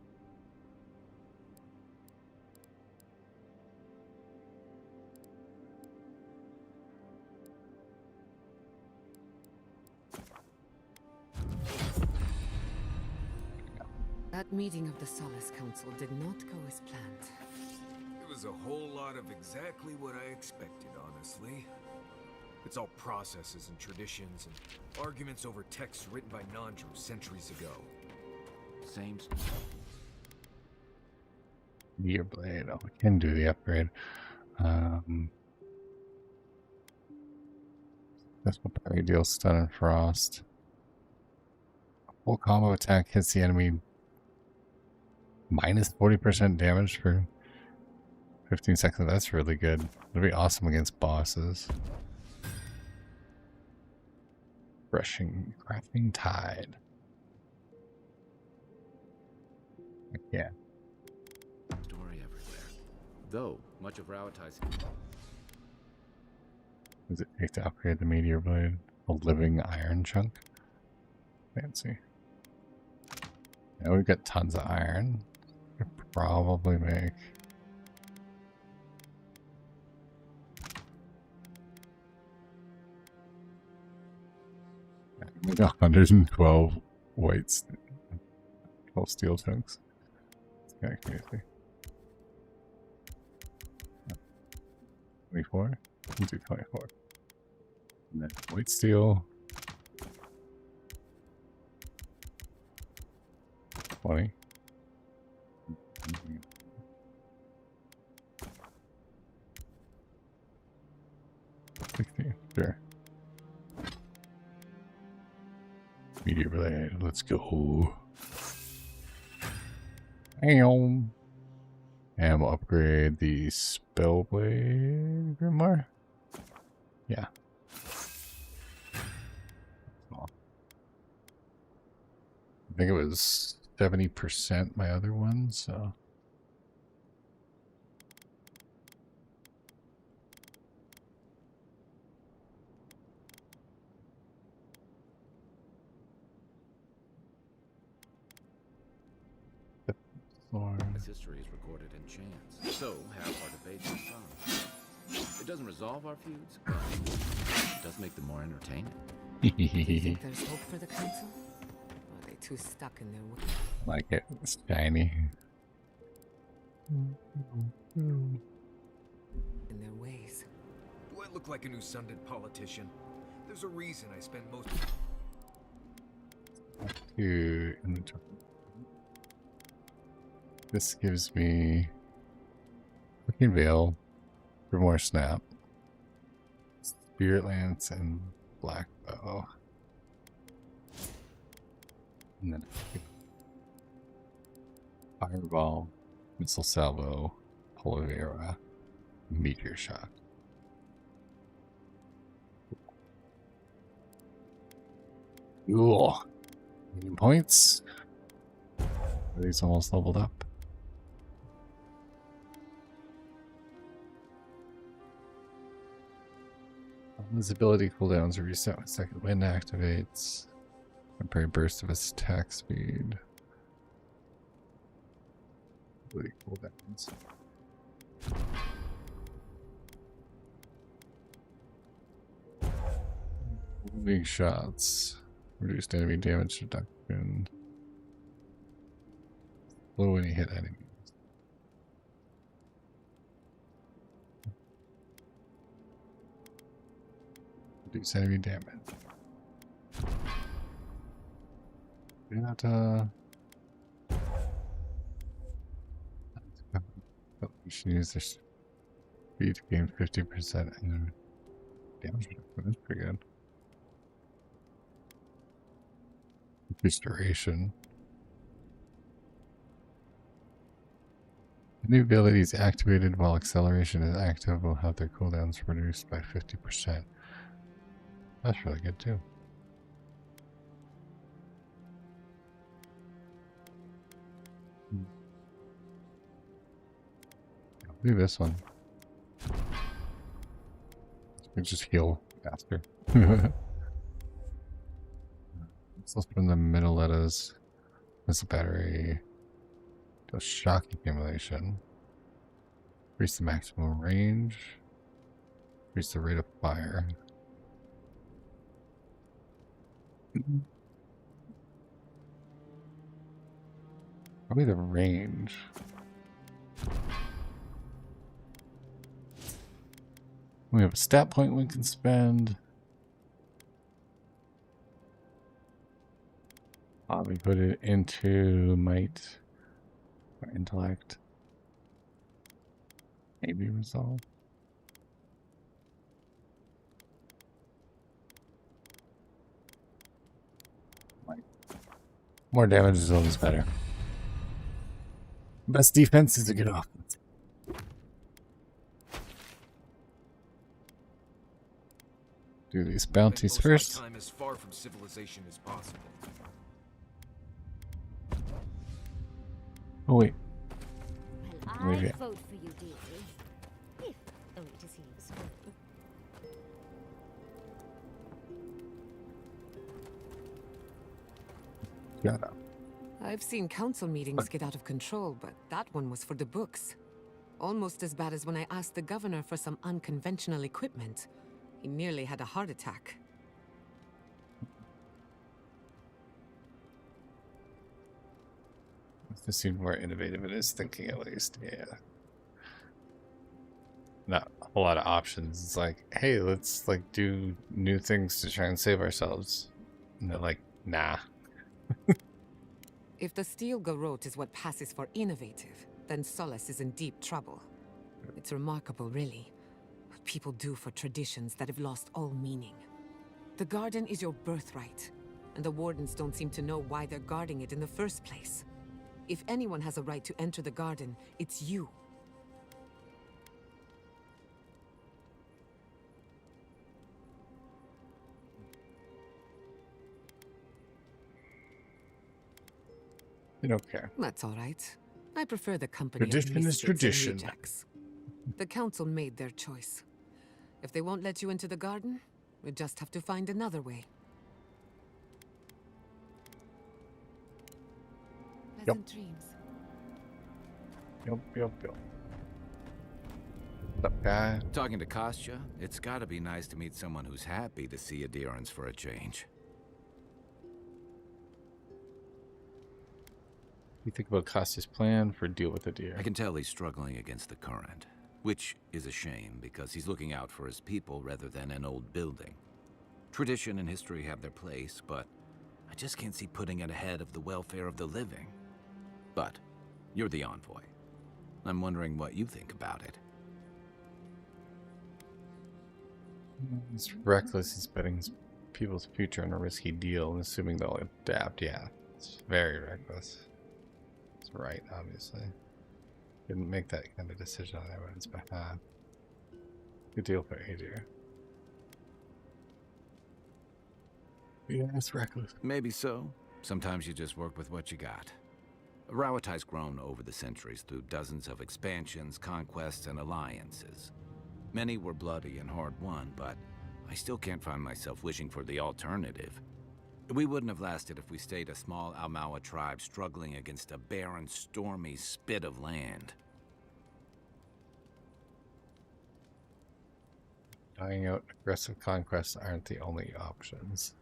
That meeting of the Solace Council did not go as planned. It was a whole lot of exactly what I expected, honestly. It's all processes and traditions and arguments over texts written by Nandru centuries ago. Same. Meteor blade. Oh, we can do the upgrade. This will probably deal stun and frost. A full combo attack hits the enemy minus 40% damage for 15 seconds. That's really good. It'll be awesome against bosses. Crafting tide. Yeah. Story everywhere. Though much of Rauatai's. Does it take to upgrade the meteor blade? A living iron chunk? Fancy. Now we've got tons of iron. Could probably make. Maybe 112 whites. 12 steel chunks. It's kind of crazy. 24? We'll do 24. And then white steel. 20. Sure. Meteor blade, let's go. And we'll upgrade the spell blade grimoire. Yeah. I think it was 70% my other one, so. As history is recorded in chants, so have our debates and songs. It doesn't resolve our feuds, but it does make them more entertaining. Do you think there's hope for the council? Or are they too stuck in their way? Like it, it's shiny. In their ways. Do I look like a new Sundan politician? There's a reason I spent most. To inventory. This gives me Cooking Veil, Grimoire Snap, Spirit Lance, and Black Bow. And then Fireball, Missile Salvo, Pull of Eora, Meteor Shot. Cool. Medium points. Are these almost leveled up? Visibility cooldowns are reset when second wind activates. Temporary burst of its attack speed. Visibility cooldowns. Moving shots. Reduced enemy damage reduction. Slow when you hit enemies. Reduce enemy damage. Do not You should use their speed to gain 50% and damage. That's pretty good. Increased duration. Any abilities activated while acceleration is active will have their cooldowns reduced by 50%. That's really good too. I'll do this one. We just heal faster. Let's put in the middle letters. This battery does shock accumulation. Increase the maximum range. Increase the rate of fire. Probably the range. We have a stat point we can spend. We put it into might or intellect. Maybe resolve. More damage is always better. Best defense is a good offense. Do these bounties first. Time as far from civilization as possible. Oh wait. Well, Maybe. I vote for you, dearie. If only to see you swim. Shut up. I've seen council meetings get out of control, but that one was for the books. Almost as bad as when I asked the governor for some unconventional equipment. He nearly had a heart attack. This seems more innovative in his thinking, at least. Yeah. Not a whole lot of options. It's like, hey, let's like do new things to try and save ourselves. And they're like, nah. If the steel garrote is what passes for innovative, then Solace is in deep trouble. It's remarkable, really, what people do for traditions that have lost all meaning. The garden is your birthright, and the wardens don't seem to know why they're guarding it in the first place. If anyone has a right to enter the garden, it's you. They don't care. That's all right. I prefer the company of Tradition is misfits and tradition. rejects. The council made their choice. If they won't let you into the garden, we just have to find another way. Pleasant dreams. Yup. What's up, guy? Talking to Kostya, it's gotta be nice to meet someone who's happy to see adherence for a change. You think about Kostya's plan for deal with the deer? I can tell he's struggling against the current, which is a shame because he's looking out for his people rather than an old building. Tradition and history have their place, but I just can't see putting it ahead of the welfare of the living. But you're the envoy. I'm wondering what you think about it. It's reckless. He's betting his people's future on a risky deal and assuming they'll adapt. Yeah, it's very reckless. It's right, obviously. Didn't make that kind of decision on everyone's behalf. Good deal for Adir. Yeah, it's reckless. Maybe so. Sometimes you just work with what you got. Rawatai's grown over the centuries through dozens of expansions, conquests, and alliances. Many were bloody and hard-won, but I still can't find myself wishing for the alternative. We wouldn't have lasted if we stayed a small Almawa tribe struggling against a barren, stormy spit of land. Dying out aggressive conquests aren't the only options.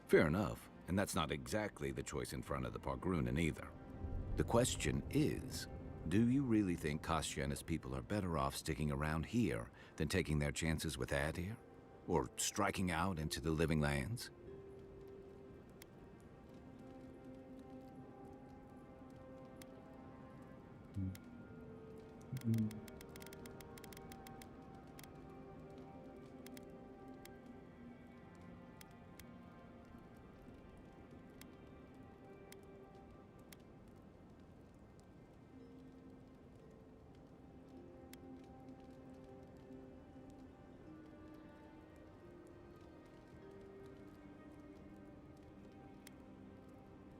Fair enough. And that's not exactly the choice in front of the Pargrunen either. The question is, do you really think Kostya and his people are better off sticking around here than taking their chances with Adir? Or striking out into the Living Lands?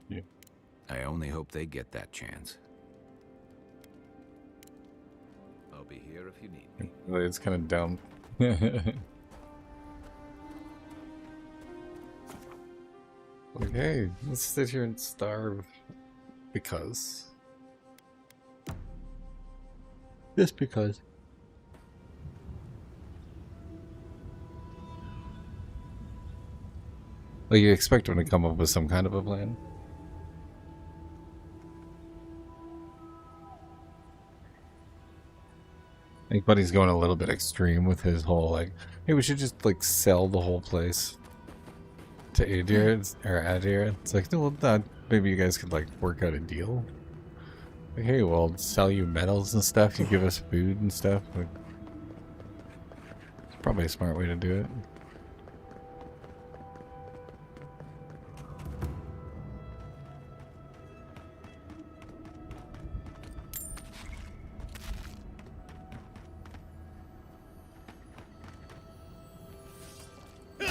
Yeah. I only hope they get that chance. I'll be here if you need me. Really, it's kind of dumb. Like, hey, let's sit here and starve because. Just because. Like, you expect them to come up with some kind of a plan. I think Buddy's going a little bit extreme with his whole, like, hey, we should just, like, sell the whole place to Adir, or Adir. It's like, no, well, maybe you guys could, like, work out a deal. Like, hey, we'll sell you metals and stuff, you give us food and stuff. Like, it's probably a smart way to do it.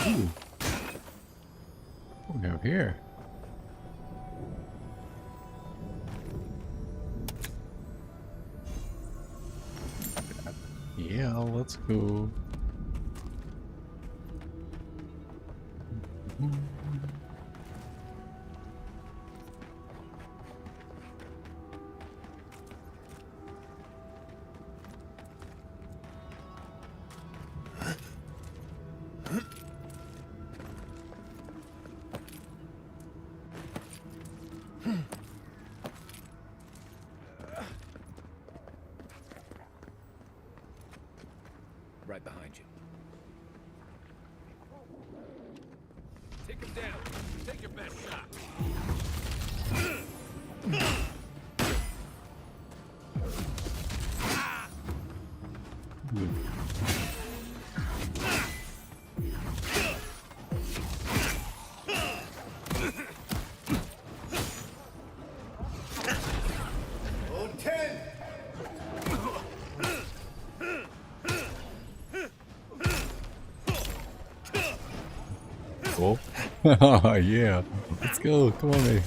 Ooh. What do we have here? Yeah, let's go. Right behind you. Take him down. Take your best shot. Cool. Yeah, let's go. Come on, baby.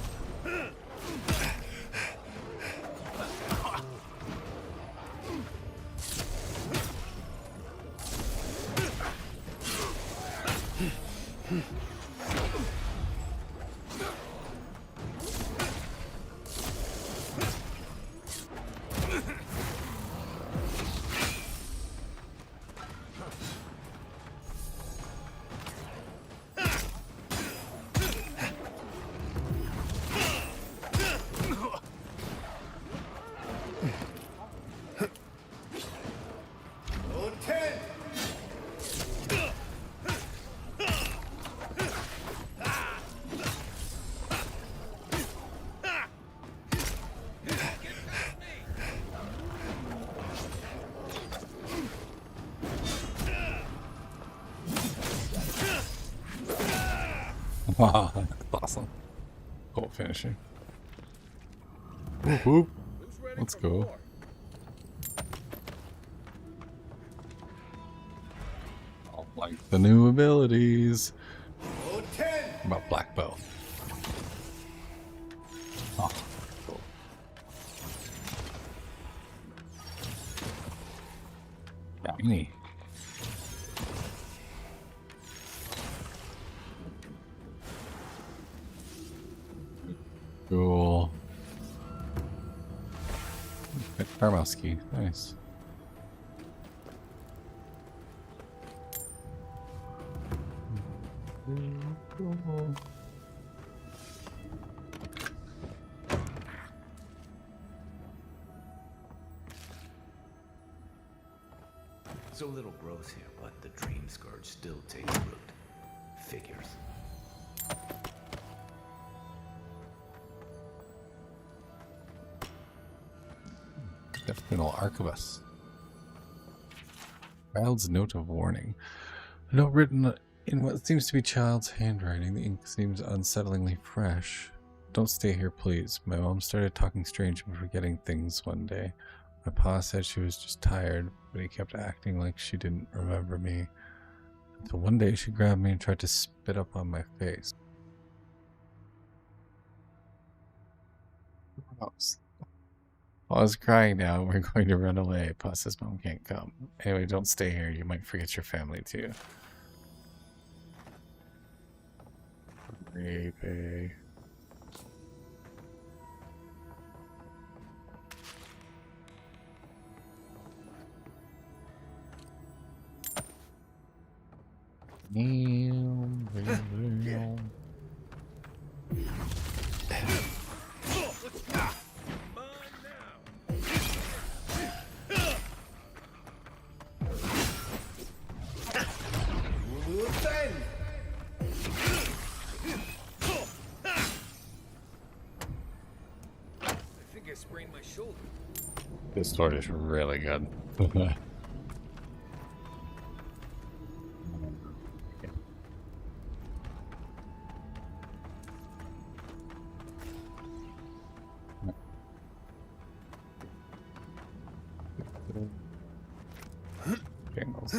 Wow, that's awesome. Cool finishing. Whoop, whoop. Let's go. I like the new abilities. What about Black Belt? Oh, cool. Shiny. Cool. Karmowski, nice. So little growth here, but the dream scourge still takes root. Figures. Definitely archivist. Child's note of warning. A note written in what seems to be child's handwriting. The ink seems unsettlingly fresh. Don't stay here, please. My mom started talking strange and forgetting things one day. My pa said she was just tired, but he kept acting like she didn't remember me. Until one day she grabbed me and tried to spit up on my face. Gross. Pa's crying now. We're going to run away. Pa says mom can't come. Anyway, don't stay here. You might forget your family too. Creepy. Sprained my shoulder. This sword is really good. Jingles.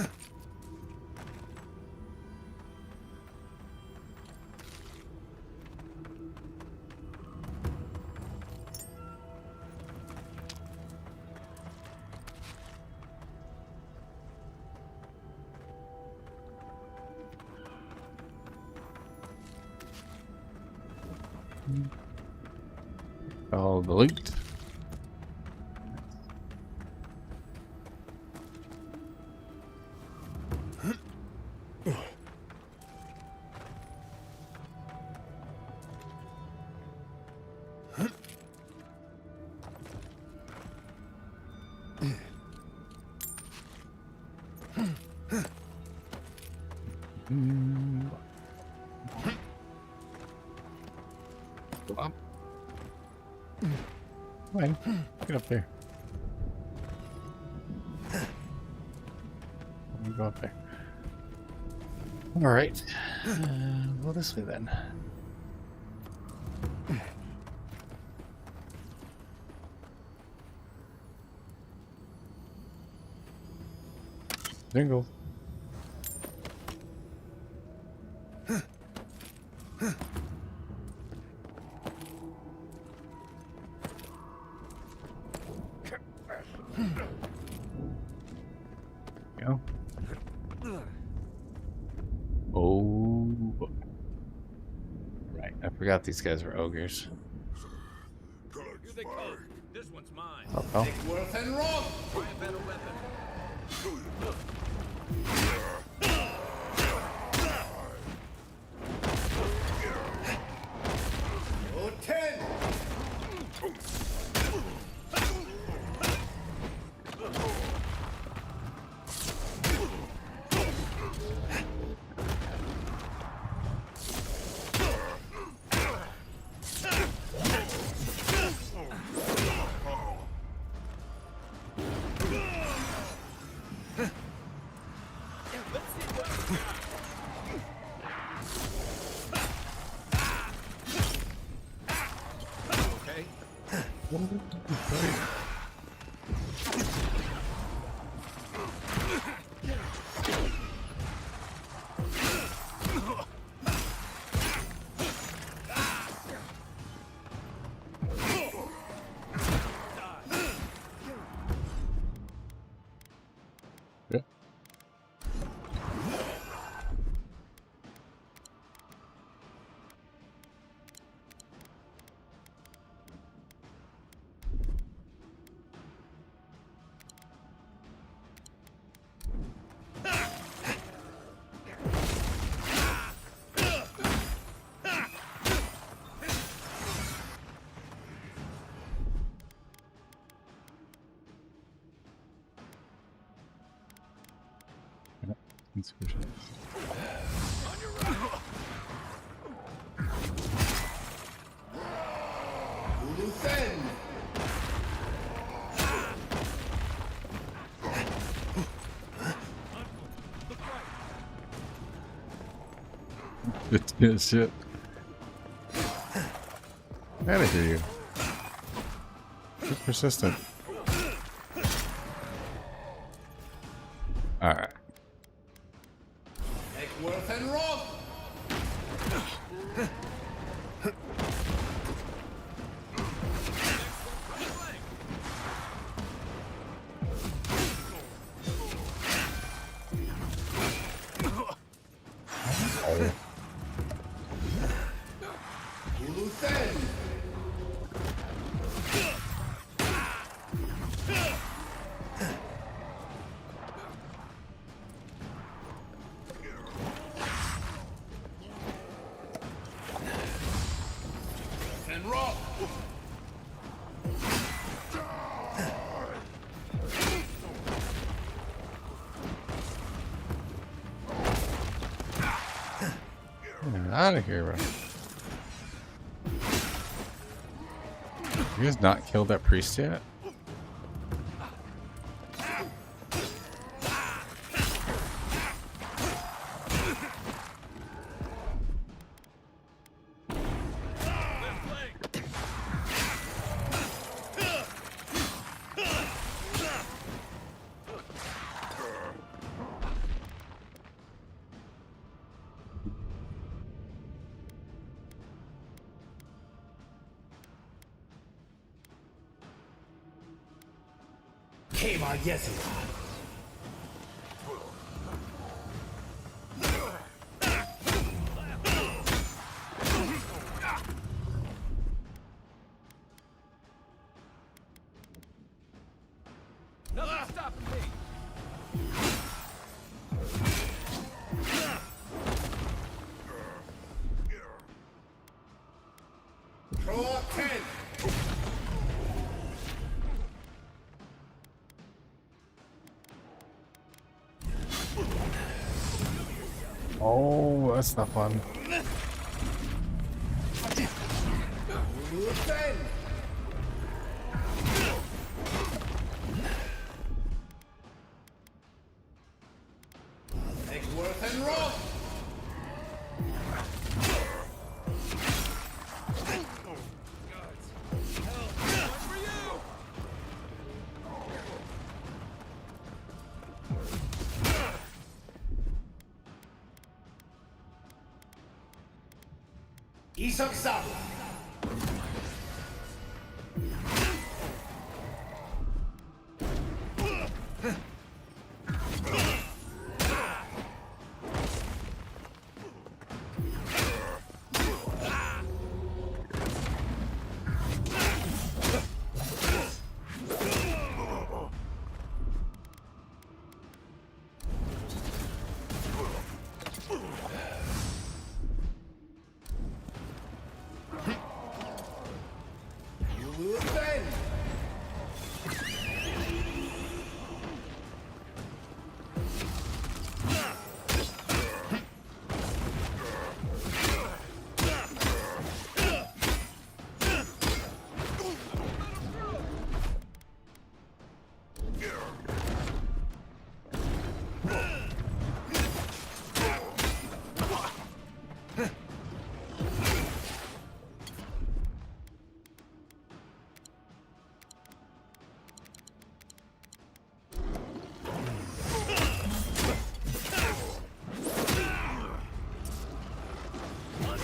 All the loot. Go up. Come on, get up there. Let me go up there. All right, go this way then. Jingle. Go. Oh. Right, I forgot these guys were ogres. Here they come. This one's mine. Oh. Worth and wrong. Try a better weapon. Oh, 10. Conspicuous. Good shit. Out of here, you. Too persistent. Alright. Eckworth and Roth! Out of here, bro. You guys not killed that priest yet? Yes, Nothing's stopping me. Draw 10. Oh, that's not fun. Eckworth and Roth. Isak Sab.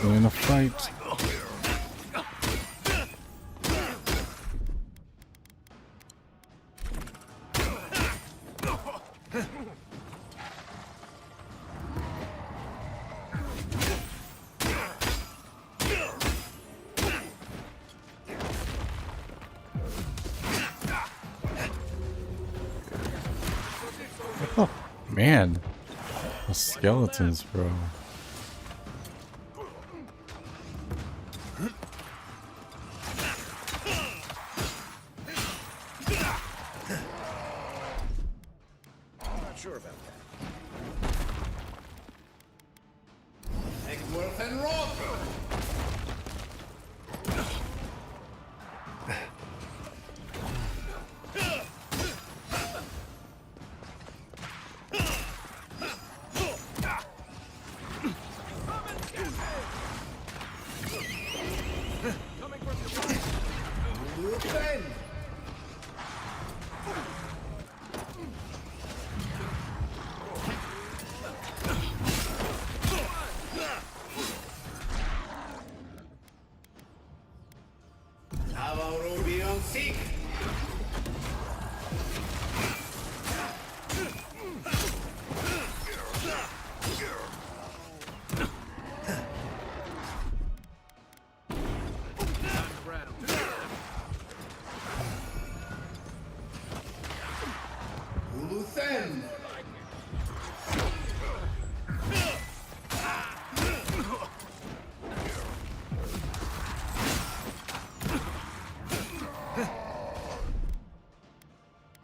We're in a fight. Oh, man. The skeletons, bro. Not sure about that. and roll!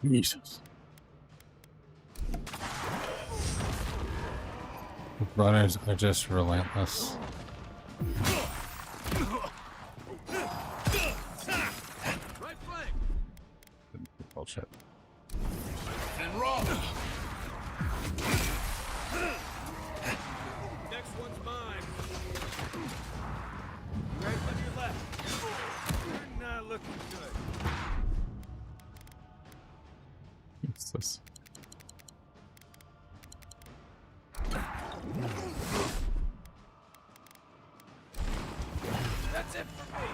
Jesus. The runners are just relentless. Right flank! Bullshit. And roll! Next one's mine. Right on your left. You're not looking good. What's this? That's it for me.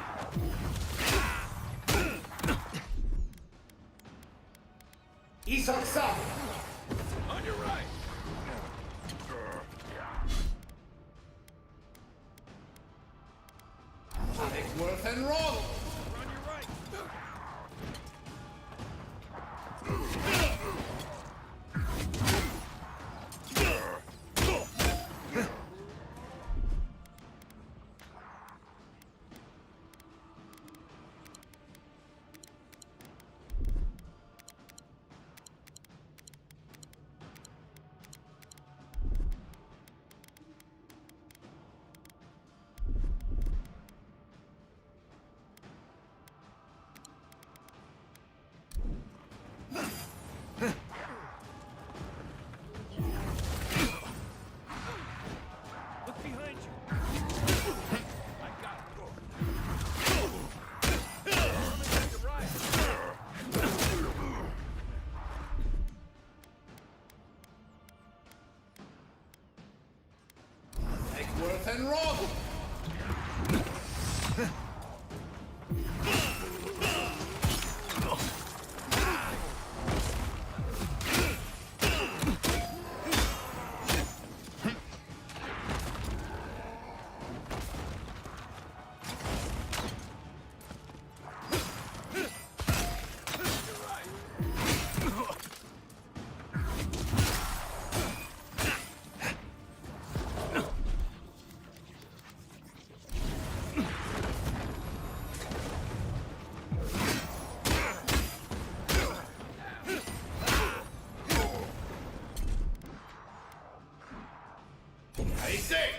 Isaksa! On your right. Take worth and roll! On your right. Look behind you. I got it. Coming to your right. Take worth and roll. I say.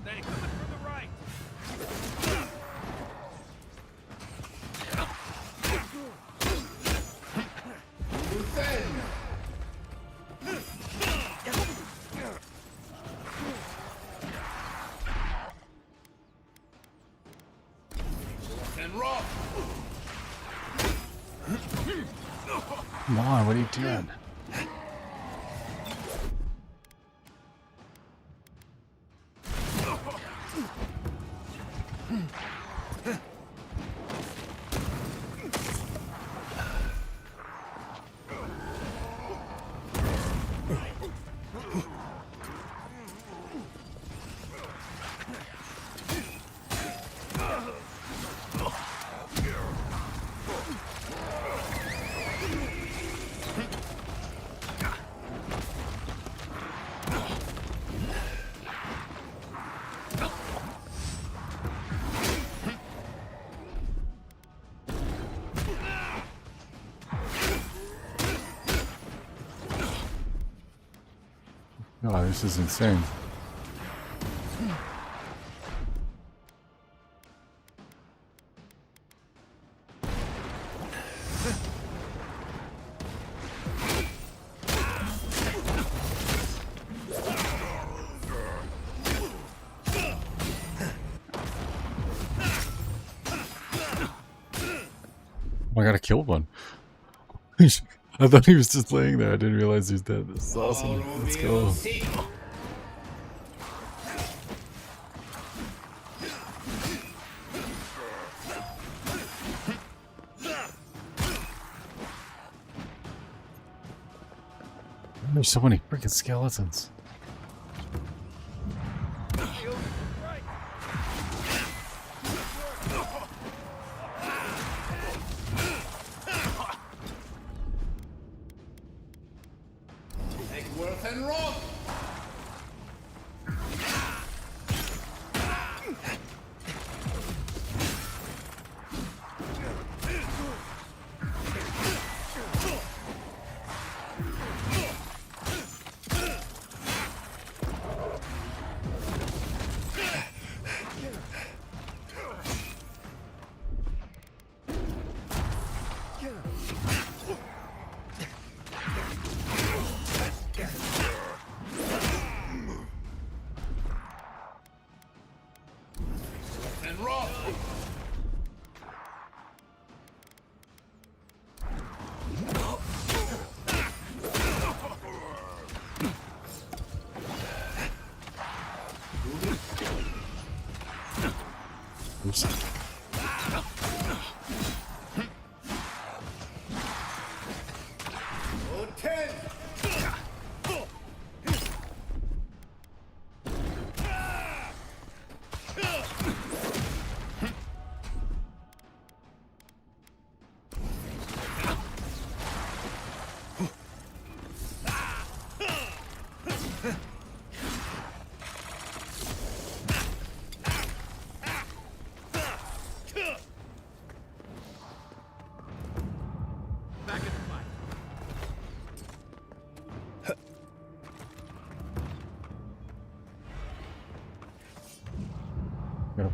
They coming from the right. Luthen. And roll. Come on, what are you doing? Oh, this is insane. I gotta kill one. I thought he was just laying there. I didn't realize he was dead. This is awesome. Let's go. There's so many freaking skeletons.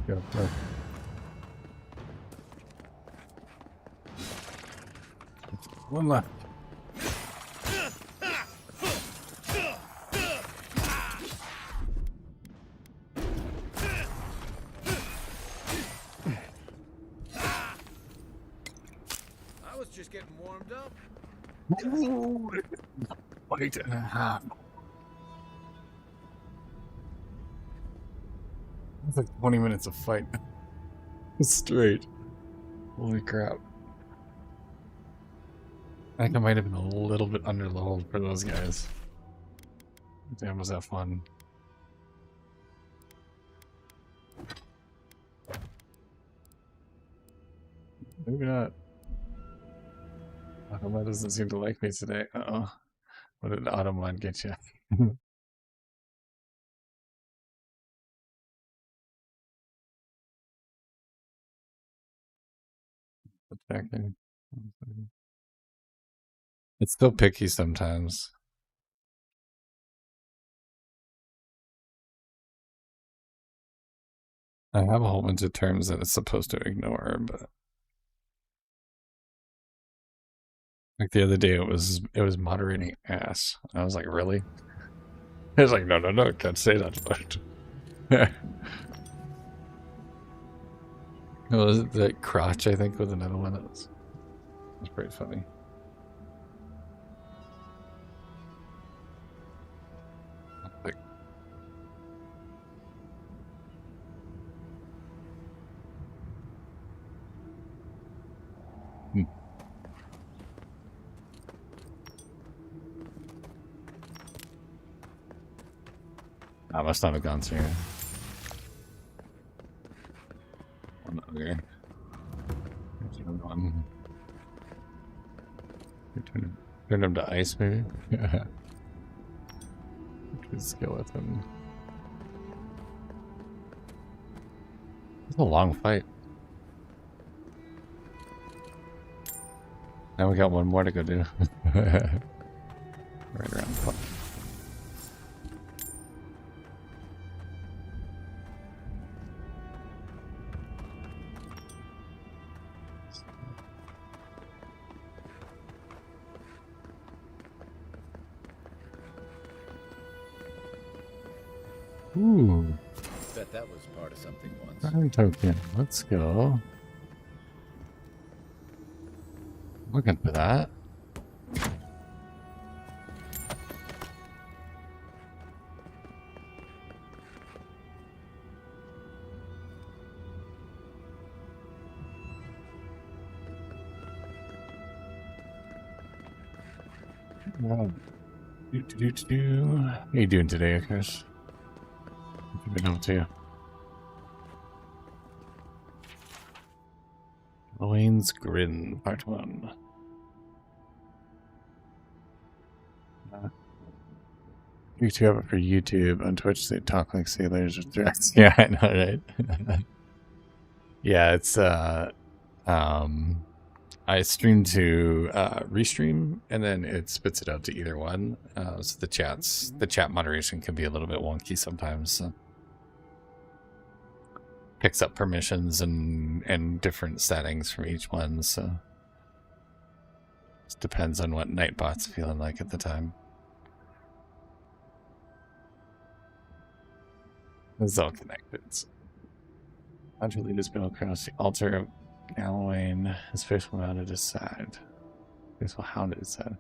Go. One left. I was just getting warmed up. Wait and a half. It's like 20 minutes of fight. Straight. Holy crap. I think I might have been a little bit underleveled for those guys. Damn, was that fun. Maybe not. Automa doesn't seem to like me today. Uh-oh. What did Automa get you? Attacking. It's still picky sometimes. I have a whole bunch of terms that it's supposed to ignore, but like the other day it was moderating ass. I was like, really? I was like, no, can't say that word. It was that crotch, I think, was another one that was pretty funny. Like, I must not have gone through. Okay. One. Turn him to ice, maybe? Yeah. Skeleton. It's a long fight. Now we got one more to go do. Right around the clock. Ooh. Bet that was part of something once. Crime token. Let's go. Looking for that. How you doing today, Chris? What have you been up to? Elaine's Grin, Part 1. You two have it for YouTube. On Twitch, they talk like sailors with threats. Yeah, I know, right? Yeah, it's I stream to restream, and then it spits it out to either one. So the chat moderation can be a little bit wonky sometimes. So. Picks up permissions and different settings from each one. So it depends on what Nightbot's feeling like at the time. It's all connected. So. Andrew has been across the altar of Galawain, his face will mount at his side. Face will hound at his side.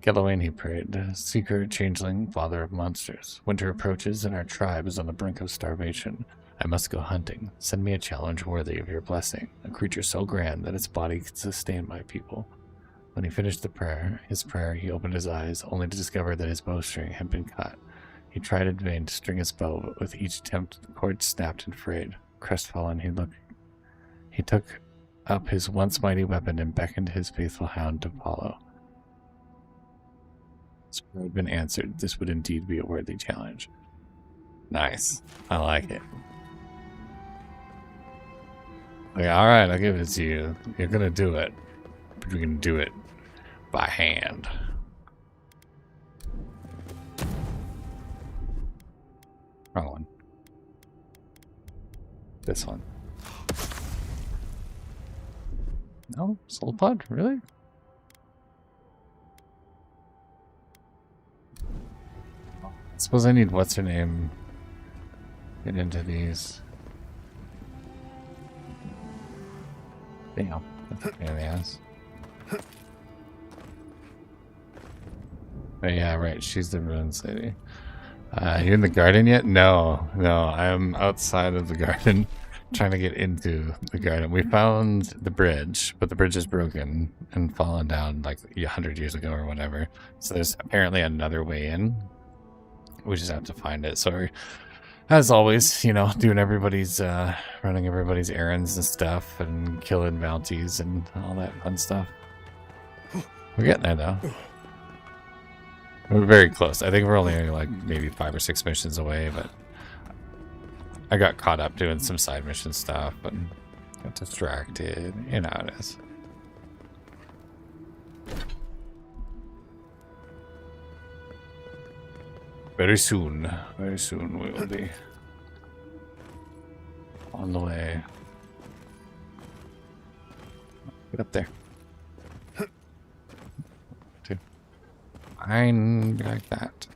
Galawain, he prayed, seeker, changeling, father of monsters. Winter approaches and our tribe is on the brink of starvation. I must go hunting. Send me a challenge worthy of your blessing, a creature so grand that its body could sustain my people. When he finished his prayer, he opened his eyes, only to discover that his bowstring had been cut. He tried in vain to string his bow, but with each attempt the cord snapped and frayed. Crestfallen, he took up his once mighty weapon and beckoned his faithful hound to follow. His prayer had been answered. This would indeed be a worthy challenge. Nice. I like it. Like, alright, I'll give it to you. You're gonna do it. But you're gonna do it by hand. Wrong one. This one. No? Soul Pod? Really? I suppose I need what's her name. Get into these. Damn. That's a pain in the ass. But yeah, right. She's the ruins lady. You in the garden yet? No. I'm outside of the garden trying to get into the garden. We found the bridge, but the bridge is broken and fallen down like 100 years ago or whatever. So there's apparently another way in. We just have to find it. So as always, you know, doing everybody's, running everybody's errands and stuff and killing bounties and all that fun stuff. We're getting there though. We're very close. I think we're only like maybe 5 or 6 missions away, but I got caught up doing some side mission stuff and got distracted. You know how it is. Very soon we will be on the way. Get up there. Fine, like that.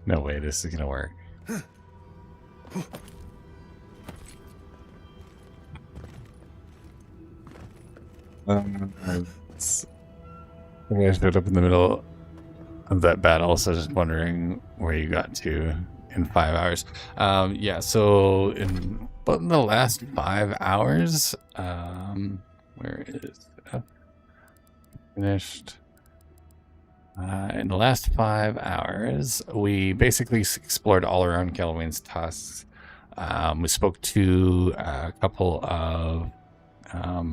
No way this is gonna work. I showed up in the middle of that battle, so just wondering where you got to in 5 hours. Yeah, so in the last 5 hours, where is that? Finished. In the last 5 hours, we basically explored all around Galawain's tusks. We spoke to a couple of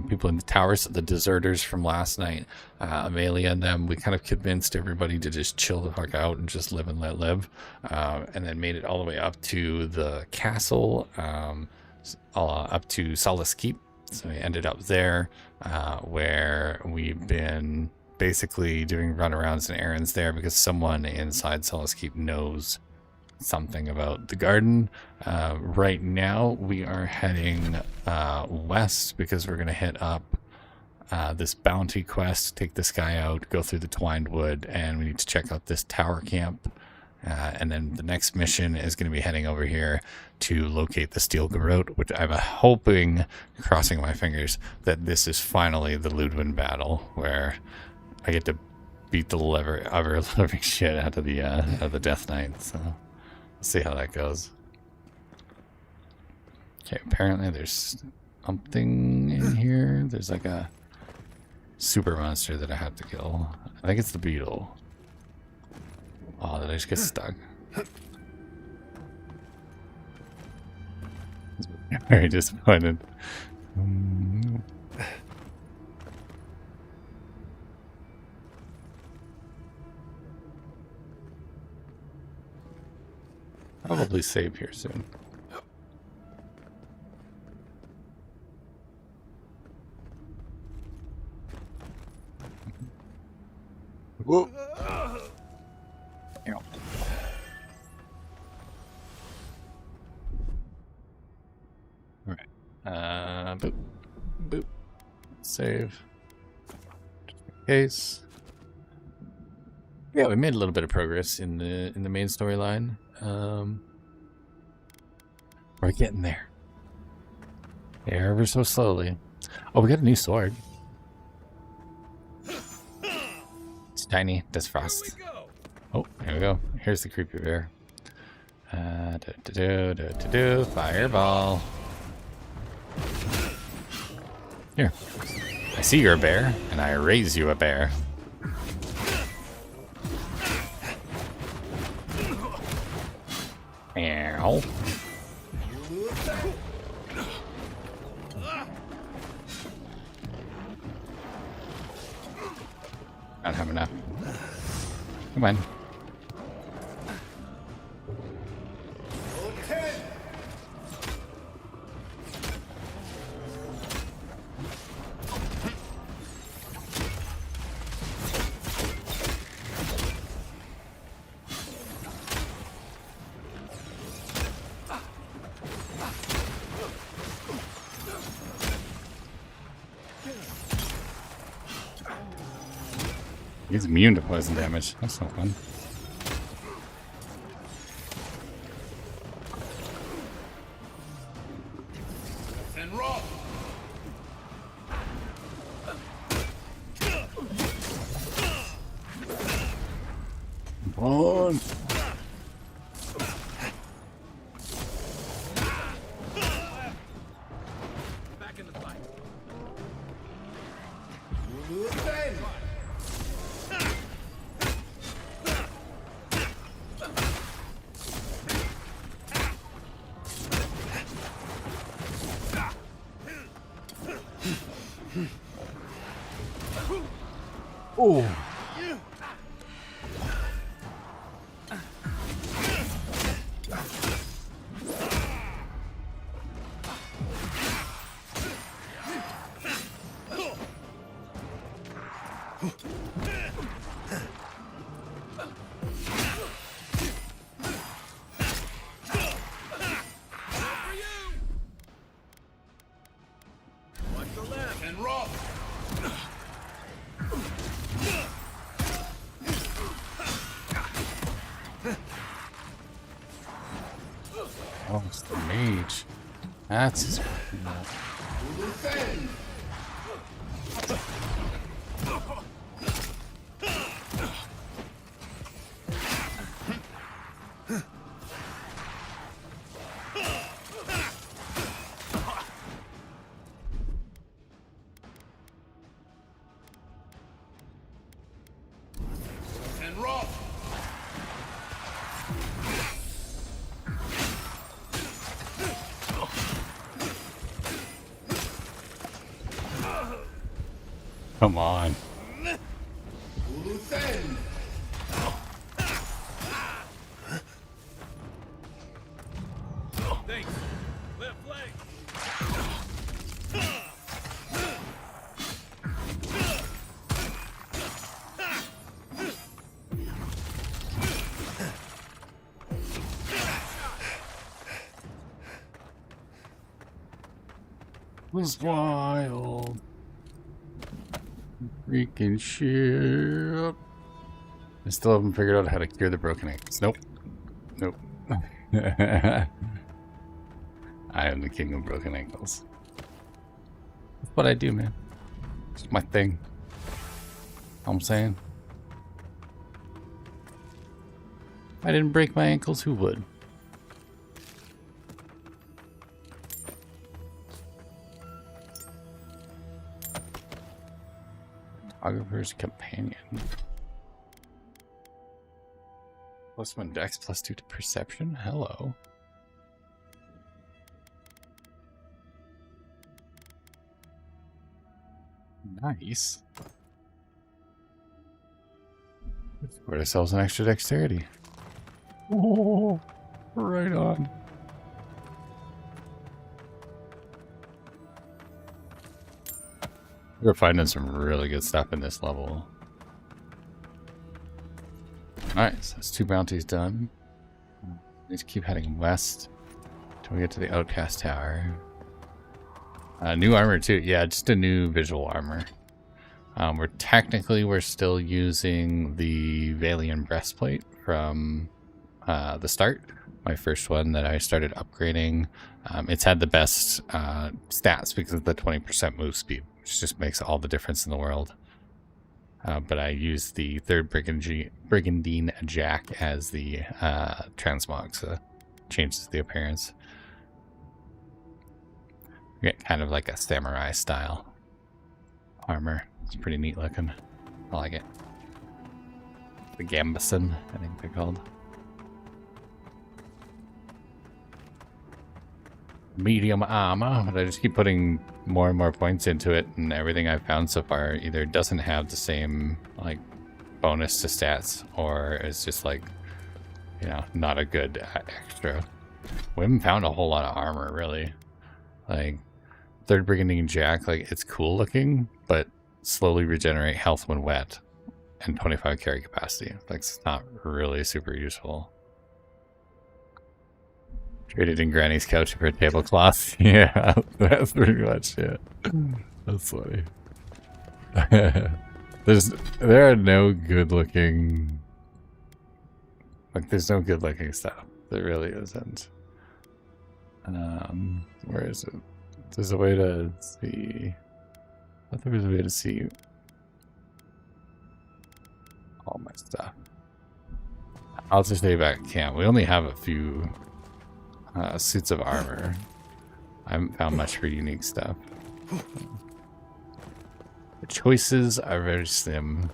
people in the towers, the deserters from last night, Amelia and them. We kind of convinced everybody to just chill the fuck out and just live and let live, and then made it all the way up to the castle, up to Solace Keep. So we ended up there, where we've been basically doing runarounds and errands there because someone inside SASS Keep knows something about the garden. Right now we are heading west because we're going to hit up this bounty quest, take this guy out, go through the Twined Wood, and we need to check out this tower camp. And then the next mission is going to be heading over here to locate the Steel Garrote, which I'm hoping, crossing my fingers, that this is finally the Ludwig battle where I get to beat the ever-living shit out of the Death Knight. So we'll see how that goes. Okay, apparently there's something in here. There's like a super monster that I have to kill. I think it's the beetle. Oh, did I just get stuck? Very disappointed. Probably save here soon. Whoa. Alright. Boop. Boop. Save. Just in case. Yeah, we made a little bit of progress in the main storyline. We're getting there. Ever so slowly. Oh, we got a new sword. It's tiny. Does frost. Oh, here we go. Here's the creepy bear. Fireball. Here. I see you're a bear, and I raise you a bear. Ow. I don't have enough. Come on. He's immune to poison damage. That's not fun. And roll. On. Back in the fight. Oh. Watch the left and roll. Oh, it's the mage. That's his And roll. Come on. Thanks. Left leg. was wild. Freaking shit. I still haven't figured out how to cure the broken ankles. Nope. Nope. I am the king of broken ankles. That's what I do, man. It's my thing. Know what I'm saying? If I didn't break my ankles, who would? Photographer's companion. +1 dex, +2 to perception. Hello. Nice. Let's put ourselves an extra dexterity. Oh, right on. We're finding some really good stuff in this level. Nice, that's 2 bounties done. Let's keep heading west till we get to the Outcast Tower. New armor too, yeah, just a new visual armor. We're still using the Valian breastplate from the start. My first one that I started upgrading. It's had the best stats because of the 20% move speed, which just makes all the difference in the world. But I used the 3rd Brigandine Jack as the transmog, so it changes the appearance. You get kind of like a samurai style armor. It's pretty neat looking. I like it. The Gambeson, I think they're called. Medium armor, but I just keep putting more and more points into it, and everything I've found so far either doesn't have the same like bonus to stats, or it's just like, you know, not a good extra. We haven't found a whole lot of armor really. Like 3rd Brigandine Jack, like it's cool looking, but slowly regenerate health when wet and 25 carry capacity. Like it's not really super useful. Traded in Granny's couch for a tablecloth. Yeah, that's pretty much it. That's funny. There are no good looking, like there's no good looking stuff. There really isn't. Where is it? There's a way to see. I thought there was a way to see all my stuff. I'll just stay back at camp. We only have a few suits of armor. I haven't found much for unique stuff. The choices are very slim.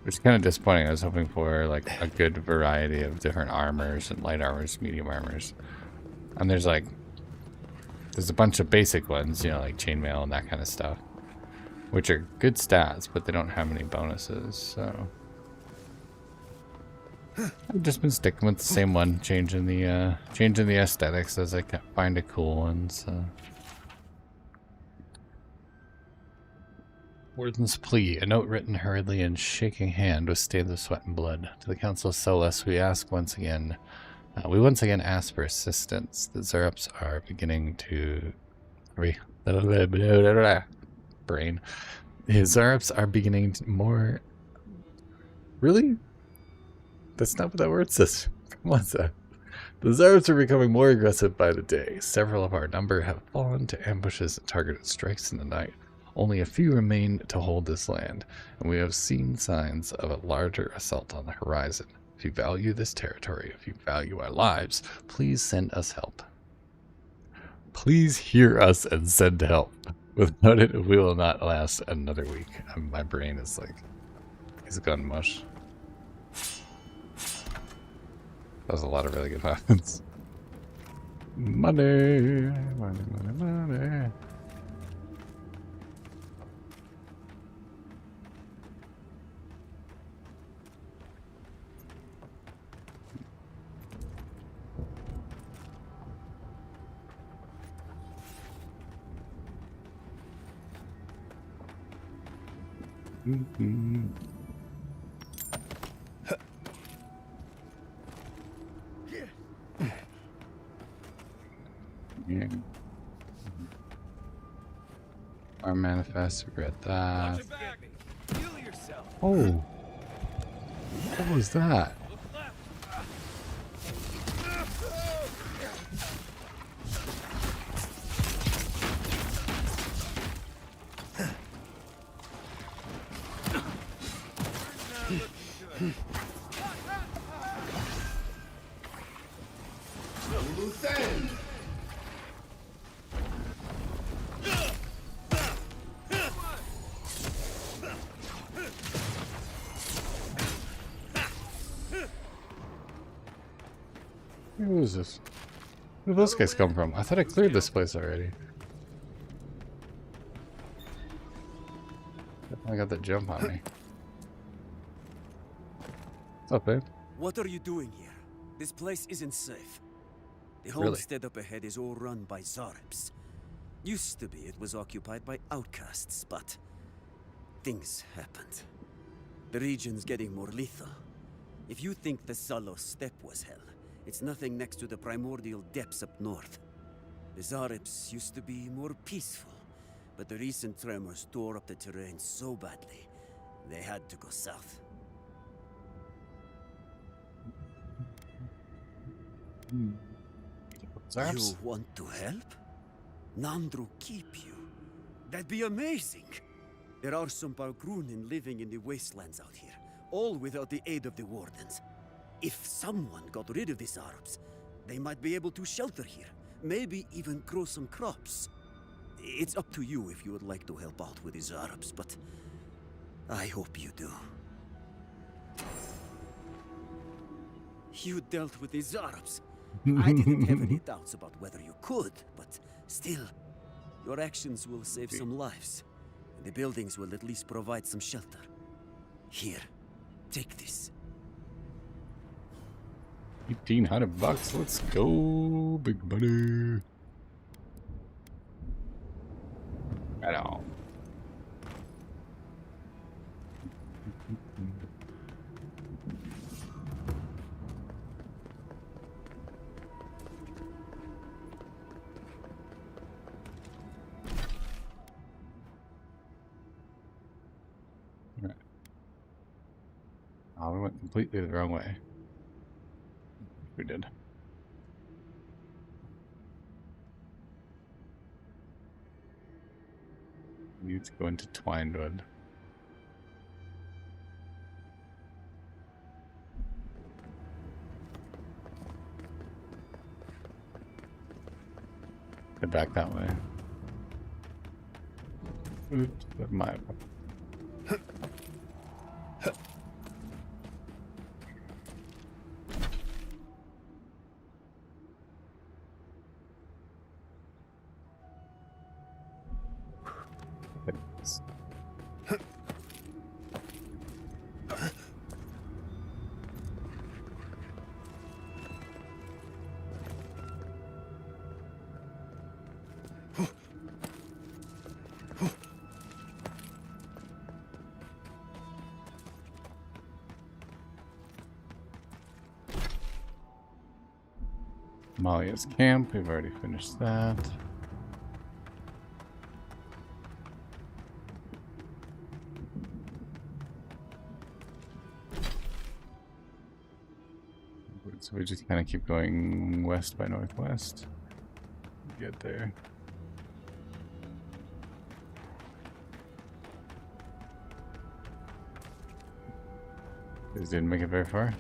Which is kind of disappointing. I was hoping for like a good variety of different armors and light armors, medium armors. And there's a bunch of basic ones, you know, like chainmail and that kind of stuff, which are good stats, but they don't have any bonuses, so I've just been sticking with the same one, changing the aesthetics as I find a cool one. So, Warden's plea, a note written hurriedly and shaking hand with stains of sweat and blood. To the Council of Solus, we once again ask for assistance. The Zerps are beginning to brain. The Zerps are beginning to more. Really? That's not what that word says. Come on, Seth. The Zerps are becoming more aggressive by the day. Several of our number have fallen to ambushes and targeted strikes in the night. Only a few remain to hold this land, and we have seen signs of a larger assault on the horizon. If you value this territory, if you value our lives, please send us help. Please hear us and send help. Without it, we will not last another week. My brain is like, it's gone mush. That was a lot of really good weapons. Money, money, money, money. Mm-hmm. Our manifest, regret that. Watch your back. Heal yourself. Oh, what was that? Look left. Who is this? Where did those guys come from? I thought I cleared this place already. I got that jump on me. What's up, babe? What are you doing here? This place isn't safe. The Really? homestead up ahead is all run by Zaribs. Used to be it was occupied by outcasts, but things happened. The region's getting more lethal. If you think the Salo steppe was hell, it's nothing next to the primordial depths up north. The Zaribs used to be more peaceful, but the recent tremors tore up the terrain so badly, they had to go south. You want to help? Nandru keep you? That'd be amazing! There are some Balgrunin living in the wastelands out here, all without the aid of the wardens. If someone got rid of these Arabs, they might be able to shelter here, maybe even grow some crops. It's up to you if you would like to help out with these Arabs, but I hope you do. You dealt with these Arabs. I didn't have any doubts about whether you could, but still, your actions will save some lives. And the buildings will at least provide some shelter. Here, take this. $1,800. Let's go, big buddy. Right on. Right. Oh, we went completely the wrong way. We did. We need to go into Twinewood. Head back that way. Oops, that might. Malia's camp, we've already finished that. So we just kind of keep going west by northwest. Get there. This didn't make it very far.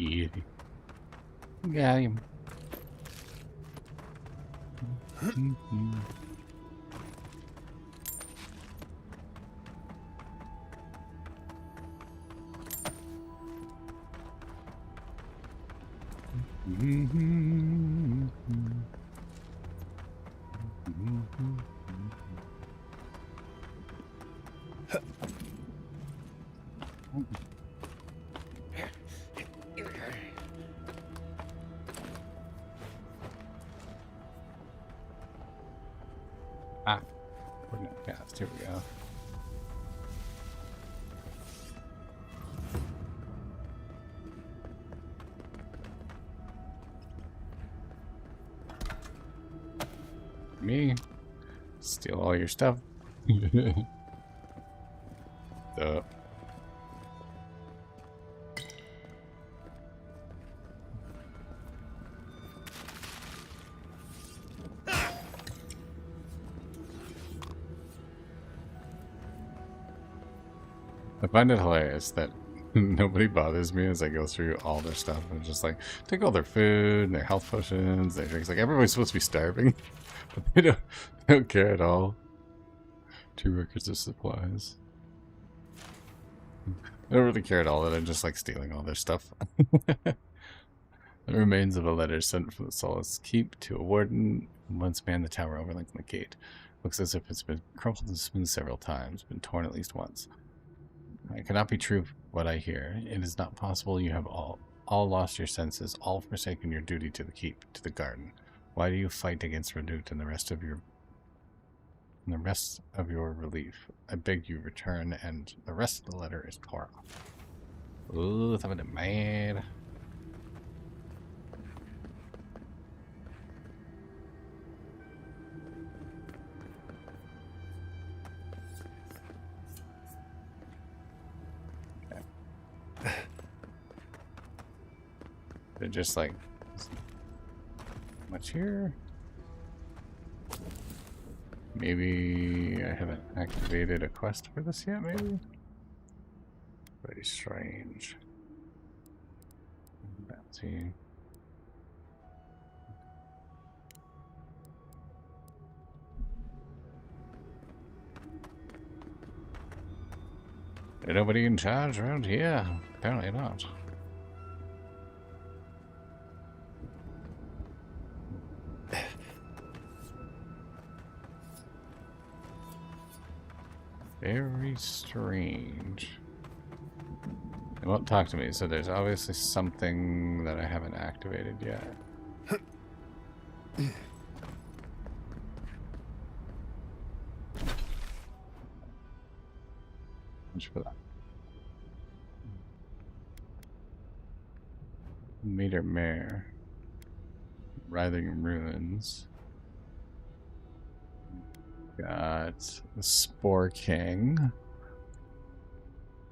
Yeah. Got him. Ah, we're not cast. Here we go. Me steal all your stuff. Duh. I find it hilarious that nobody bothers me as I go through all their stuff. I'm just like, take all their food, their health potions, their drinks. Like, everybody's supposed to be starving, but they don't care at all. 2 records of supplies. I don't really care at all that I'm just like stealing all their stuff. The remains of a letter sent from the Solace Keep to a warden who once manned the tower overlooking the gate. Looks as if it's been crumpled and spun several times, been torn at least once. It cannot be true what I hear. It is not possible you have all lost your senses, all forsaken your duty to the keep, to the garden. Why do you fight against Redoute and the rest of your relief? I beg you return, and the rest of the letter is tore off. Ooh, somebody mad. They're just like much here. Maybe I haven't activated a quest for this yet, maybe? Very strange. Bounty. Is nobody in charge around here? Apparently not. Very strange. They won't talk to me, so there's obviously something that I haven't activated yet. Much for that. Meter Mare. Writhing Ruins. Got the Spore King.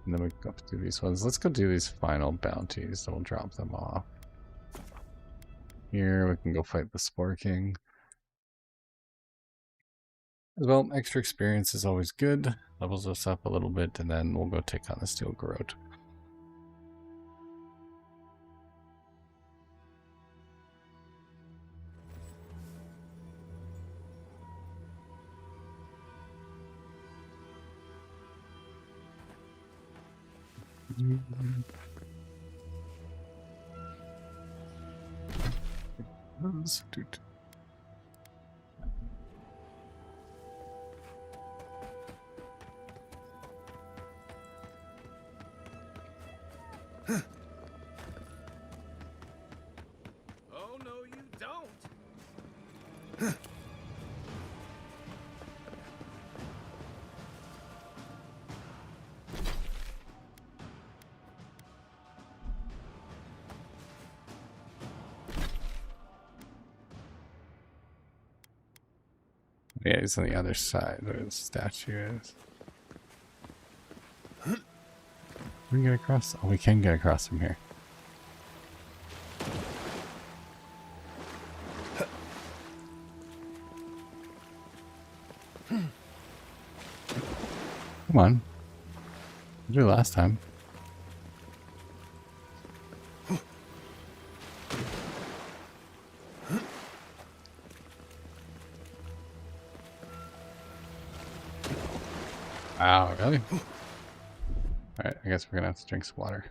And then we go up to these ones. Let's go do these final bounties, so we'll drop them off. Here we can go fight the Spore King. As well, extra experience is always good. Levels us up a little bit, and then we'll go take on the Steel Garrote. Dude. Oh, no, you don't. Yeah, he's on the other side where the statue is. Can we get across? Oh, we can get across from here. Come on. We did it last time. Wow, really? Alright, I guess we're gonna have to drink some water.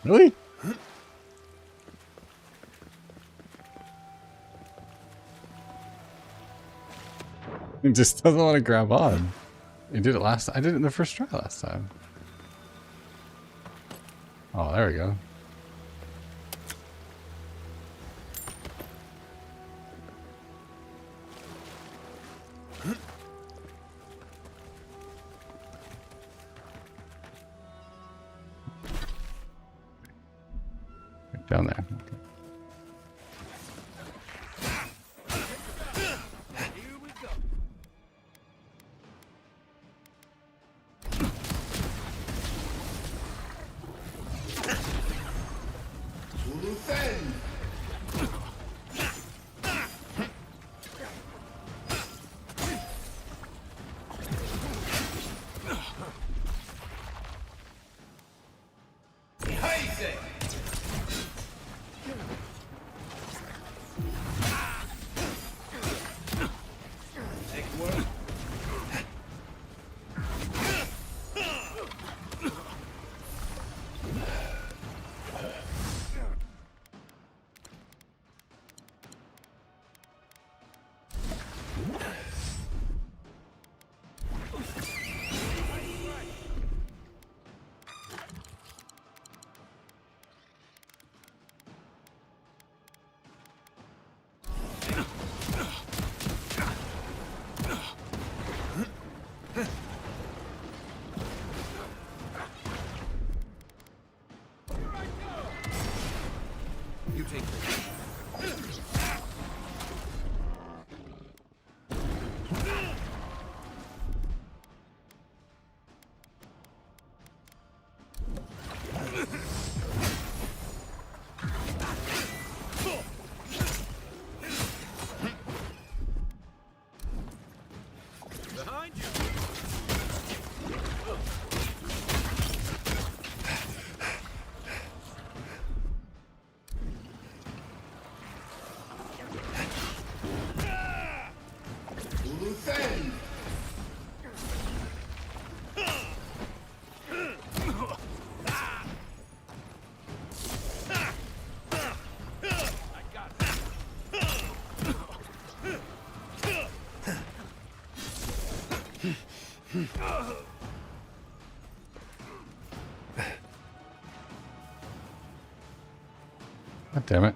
Really? It just doesn't want to grab on. It did it last. I did it in the first try last time. Oh, there we go. Down there. Okay. You take this. Behind you. God damn it.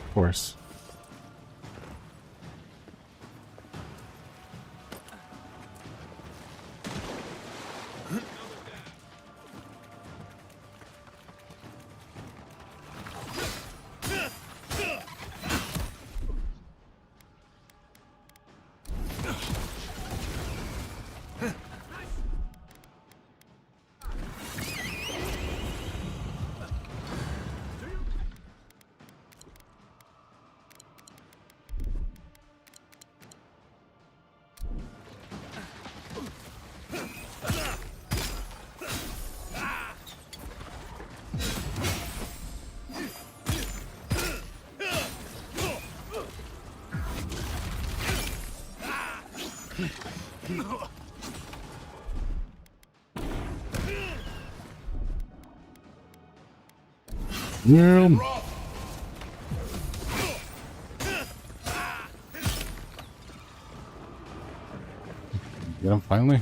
Of course. Yeah. Get him finally.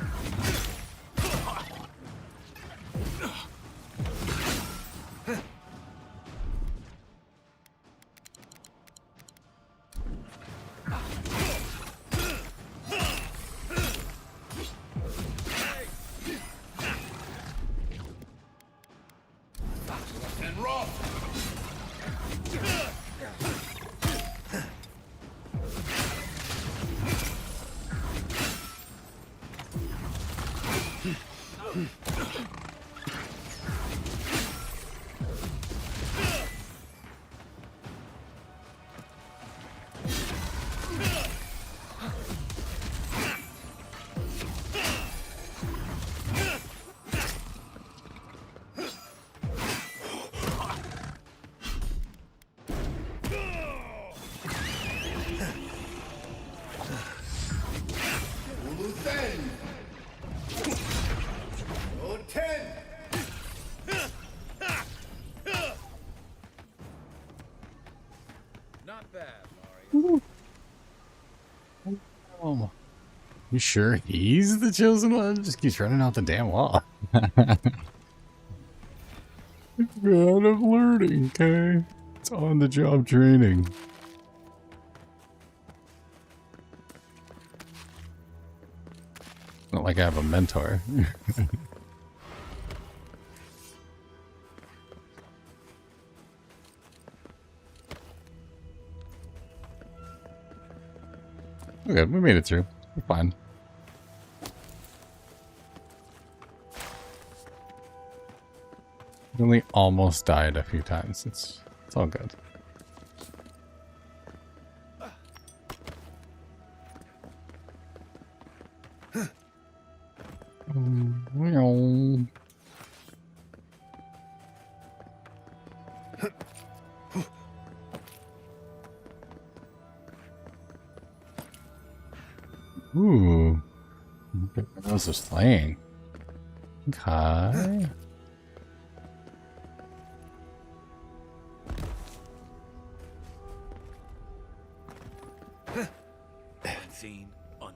You sure he's the chosen one? Just keeps running out the damn wall. God of learning, okay? It's on the job training. Not like I have a mentor. Okay, we made it through. We're fine. We only almost died a few times. It's all good. Ooh. That was just slaying. Okay. Unseen, honor.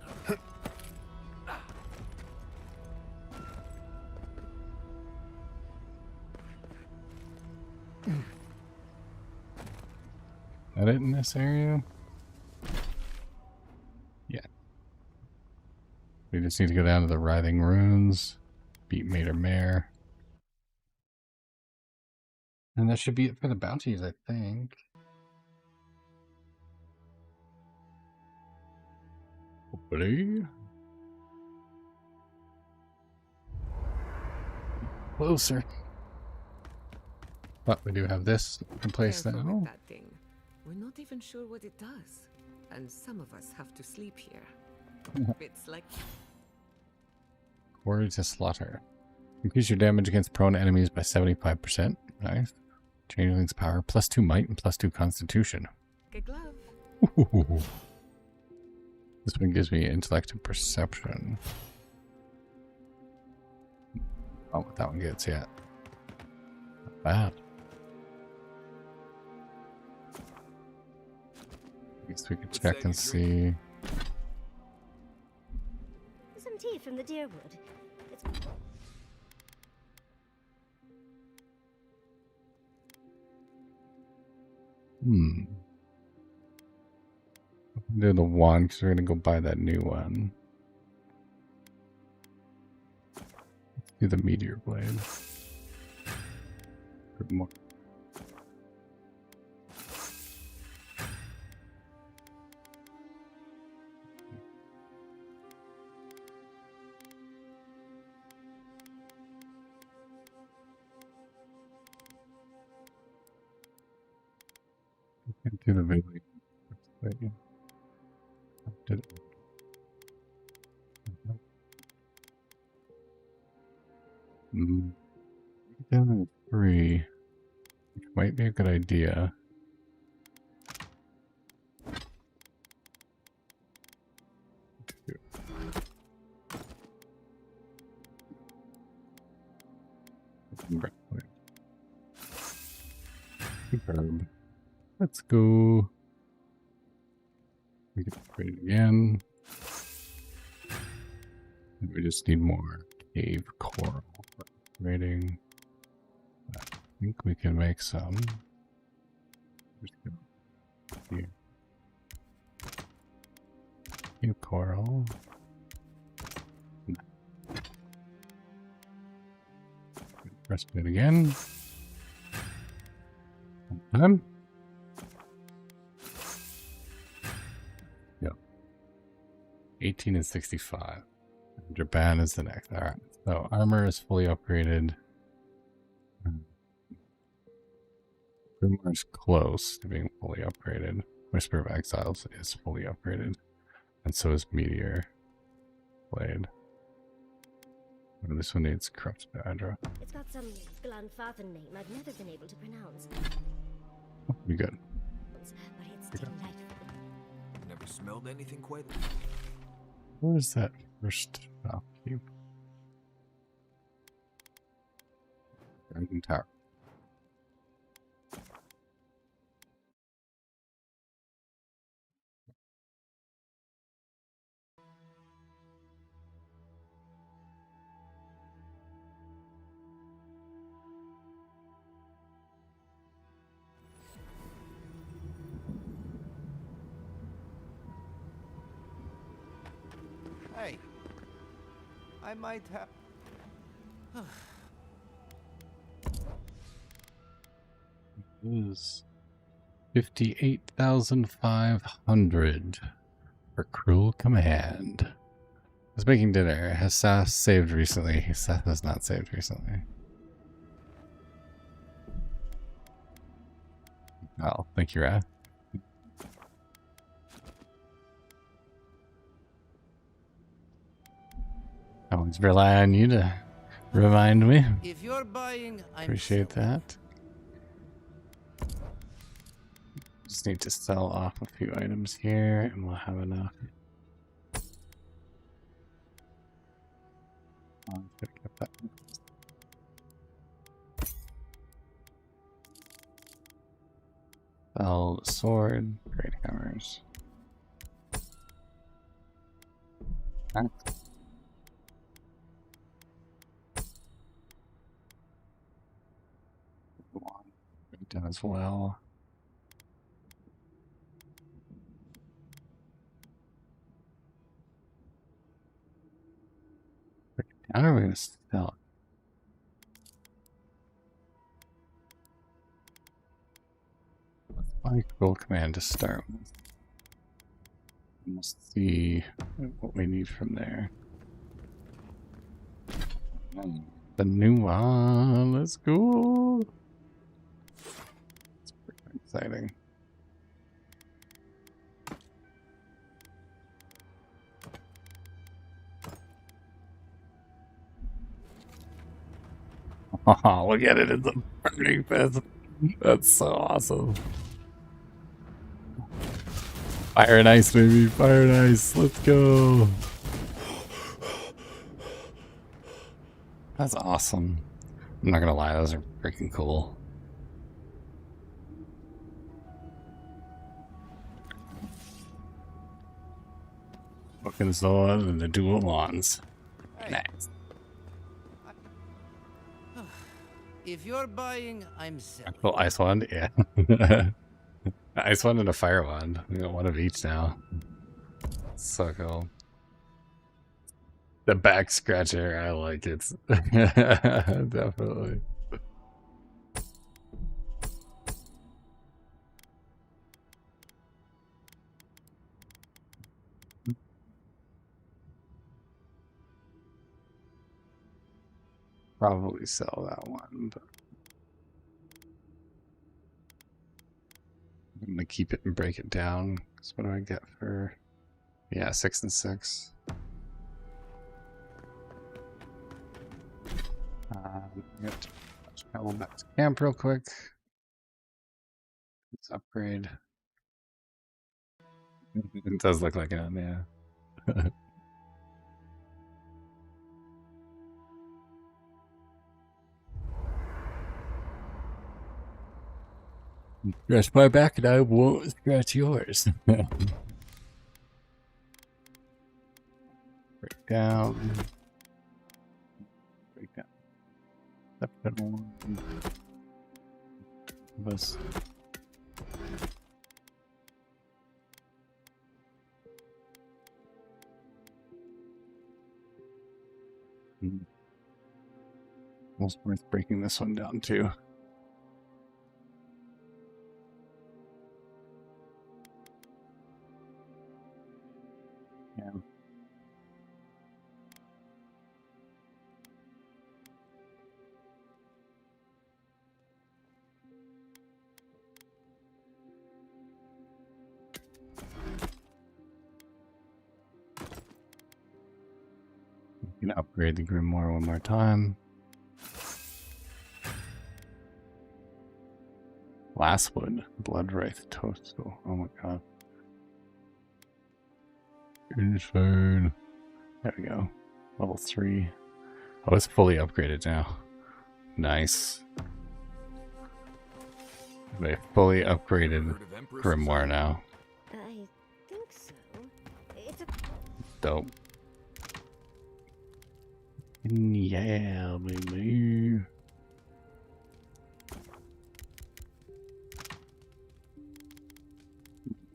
That it in this area? Yeah. We just need to go down to the Writhing Runes, beat Mater Mare. And that should be it for the bounties, I think. Hopefully. Closer. But we do have this in place Careful now. with that thing. We're not even sure what it does. And some of us have to sleep here. It's like... Quarry to Slaughter. Increase your damage against prone enemies by 75%. Nice. Changeling's power. +2 might and +2 constitution. Get glove. Ooh. This one gives me intellect and perception. Oh, what that one gets yet. Not bad. I guess we could check and see. Some tea from the Deerwood. It's... Do the one because we're gonna go buy that new one. Let's do the meteor blade. Good more. Do the video. Did it? Down to 3, which might be a good idea. Superb. Let's go. We can upgrade it again. And we just need more cave coral for upgrading. I think we can make some. Just go here. Cave coral. Press it again. One time. Yep. 18 and 65. Japan is the next. Alright. So armor is fully upgraded. Grimoire's close to being fully upgraded. Whisper of Exiles is fully upgraded. And so is Meteor Blade. Oh, this one needs Corrupt Badra. It's got some Glanfathan name I've never been able to pronounce. Oh, we good. But it's delightful. Never smelled anything quite. Where is that first cube? Dragon Tower. Hey, I might have. Is 58,500 for Cruel Command. I was making dinner. Has SASS saved recently? SASS has not saved recently. Oh, thank you, Rad. I always rely on you to remind me. If you're buying, I'm Appreciate that. Just need to sell off a few items here and we'll have enough. Sell the sword, great hammers. Nice. Done as well. How are we going to sell it? Let's buy Cruel Command to start with. We'll see what we need from there. The new one, let's go. It's pretty exciting. Oh, look at it, it's a burning fist. That's so awesome. Fire and ice, baby, fire and ice, let's go. That's awesome. I'm not gonna lie, those are freaking cool. Fucking sword and the dual wands. Nice. If you're buying, I'm selling. Cool ice wand, yeah. Ice wand and a fire wand. We got one of each now. So cool. The back scratcher, I like it. Definitely. Probably sell that one, but I'm gonna keep it and break it down. So what do I get for? Yeah, 6 and 6. Get travel back to camp real quick. Let's upgrade. It does look like it, yeah. Scratch my back and I won't scratch yours. Break down. Break down. Step one. Us. Almost worth breaking this one down too. Yeah. You can upgrade the Grimoire one more time. Last one, Blood Wraith Toadstool. Oh my god. Insane. There we go. Level 3. Oh, it's fully upgraded now. Nice. They fully upgraded Grimoire now. I think so. It's a... Dope. Yeah, baby.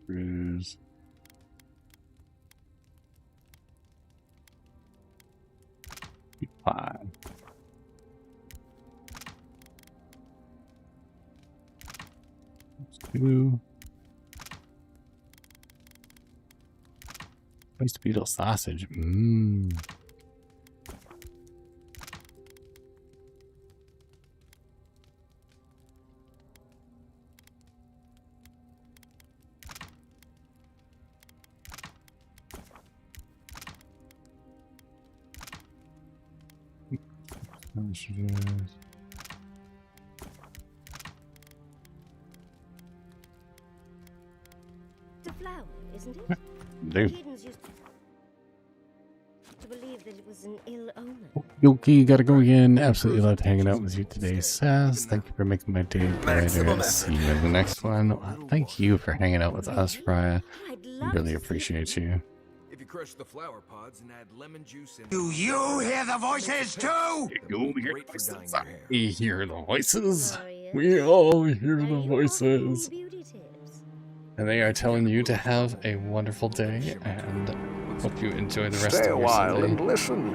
Cruise. 5. Two. Roast beetle sausage. Mmm. The flower, isn't it? Dude. Heathens used to believe that it was an ill omen. Yoki, gotta go again. Absolutely loved hanging out with you today, Sass. Thank you for making my day brighter. See you in the next one. Thank you for hanging out with us, Freya. Really appreciate you. If you crush the flower pods and add lemon juice and... Do you hear the voices too? You hear the voices. We hear the voices. We all hear the voices. And they are telling you to have a wonderful day and hope you enjoy the rest of your Sunday. And listen.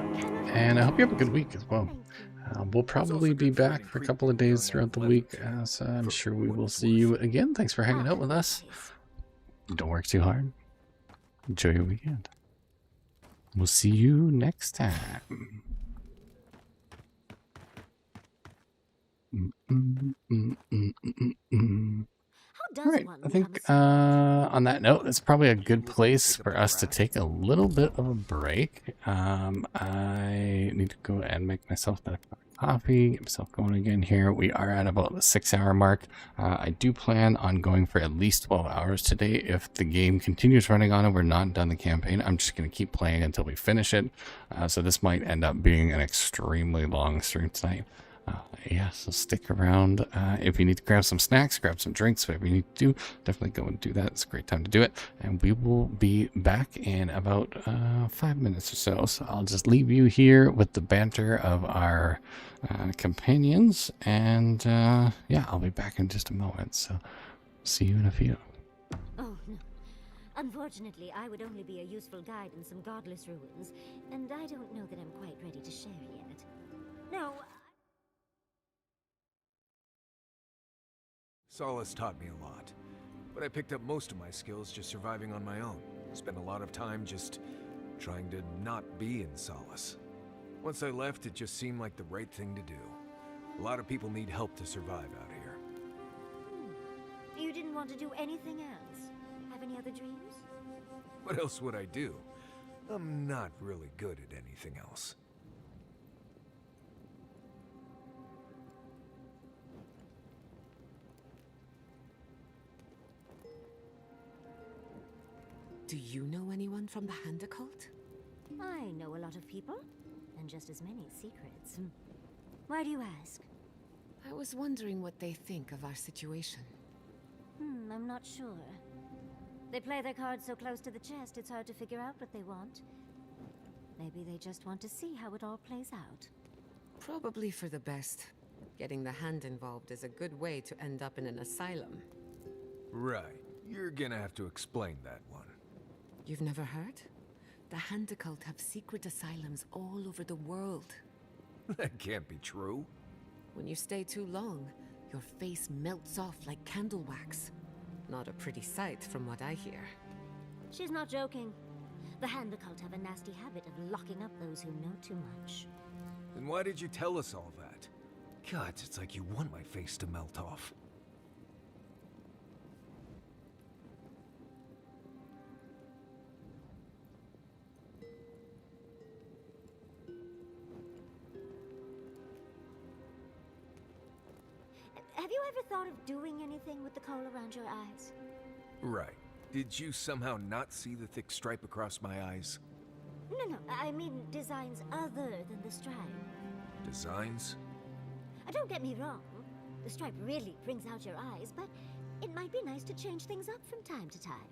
And I hope you have a good week as well. We'll probably be back for a couple of days throughout the week, so I'm sure we will see you again. Thanks for hanging out with us. Don't work too hard. Enjoy your weekend. We'll see you next time. All right, I think on that note, it's probably a good place for us to take a little bit of a break. I need to go and make myself that coffee, get myself going again here. We are at about the 6-hour mark. I do plan on going for at least 12 hours today. If the game continues running on and we're not done the campaign, I'm just going to keep playing until we finish it. So this might end up being an extremely long stream tonight. Yeah, so stick around. If you need to grab some snacks, grab some drinks, whatever you need to do, definitely go and do that. It's a great time to do it. And we will be back in about 5 minutes or so. So I'll just leave you here with the banter of our companions. And yeah, I'll be back in just a moment. So see you in a few. Oh, no. Unfortunately, I would only be a useful guide in some godless ruins, and I don't know that I'm quite ready to share yet. No. Solace taught me a lot, but I picked up most of my skills just surviving on my own. Spent a lot of time just trying to not be in Solace. Once I left, it just seemed like the right thing to do. A lot of people need help to survive out here. You didn't want to do anything else? Have any other dreams? What else would I do? I'm not really good at anything else. Do you know anyone from the Hand Cult? I know a lot of people, and just as many secrets. Why do you ask? I was wondering what they think of our situation. I'm not sure. They play their cards so close to the chest, it's hard to figure out what they want. Maybe they just want to see how it all plays out. Probably for the best. Getting the Hand involved is a good way to end up in an asylum. Right. You're gonna have to explain that one. You've never heard? The Hand Cult have secret asylums all over the world. That can't be true. When you stay too long, your face melts off like candle wax. Not a pretty sight from what I hear. She's not joking. The Hand Cult have a nasty habit of locking up those who know too much. Then why did you tell us all that? God, it's like you want my face to melt off. Have you ever thought of doing anything with the coal around your eyes? Right. Did you somehow not see the thick stripe across my eyes? No, I mean designs other than the stripe. Designs? Don't get me wrong. The stripe really brings out your eyes, but it might be nice to change things up from time to time.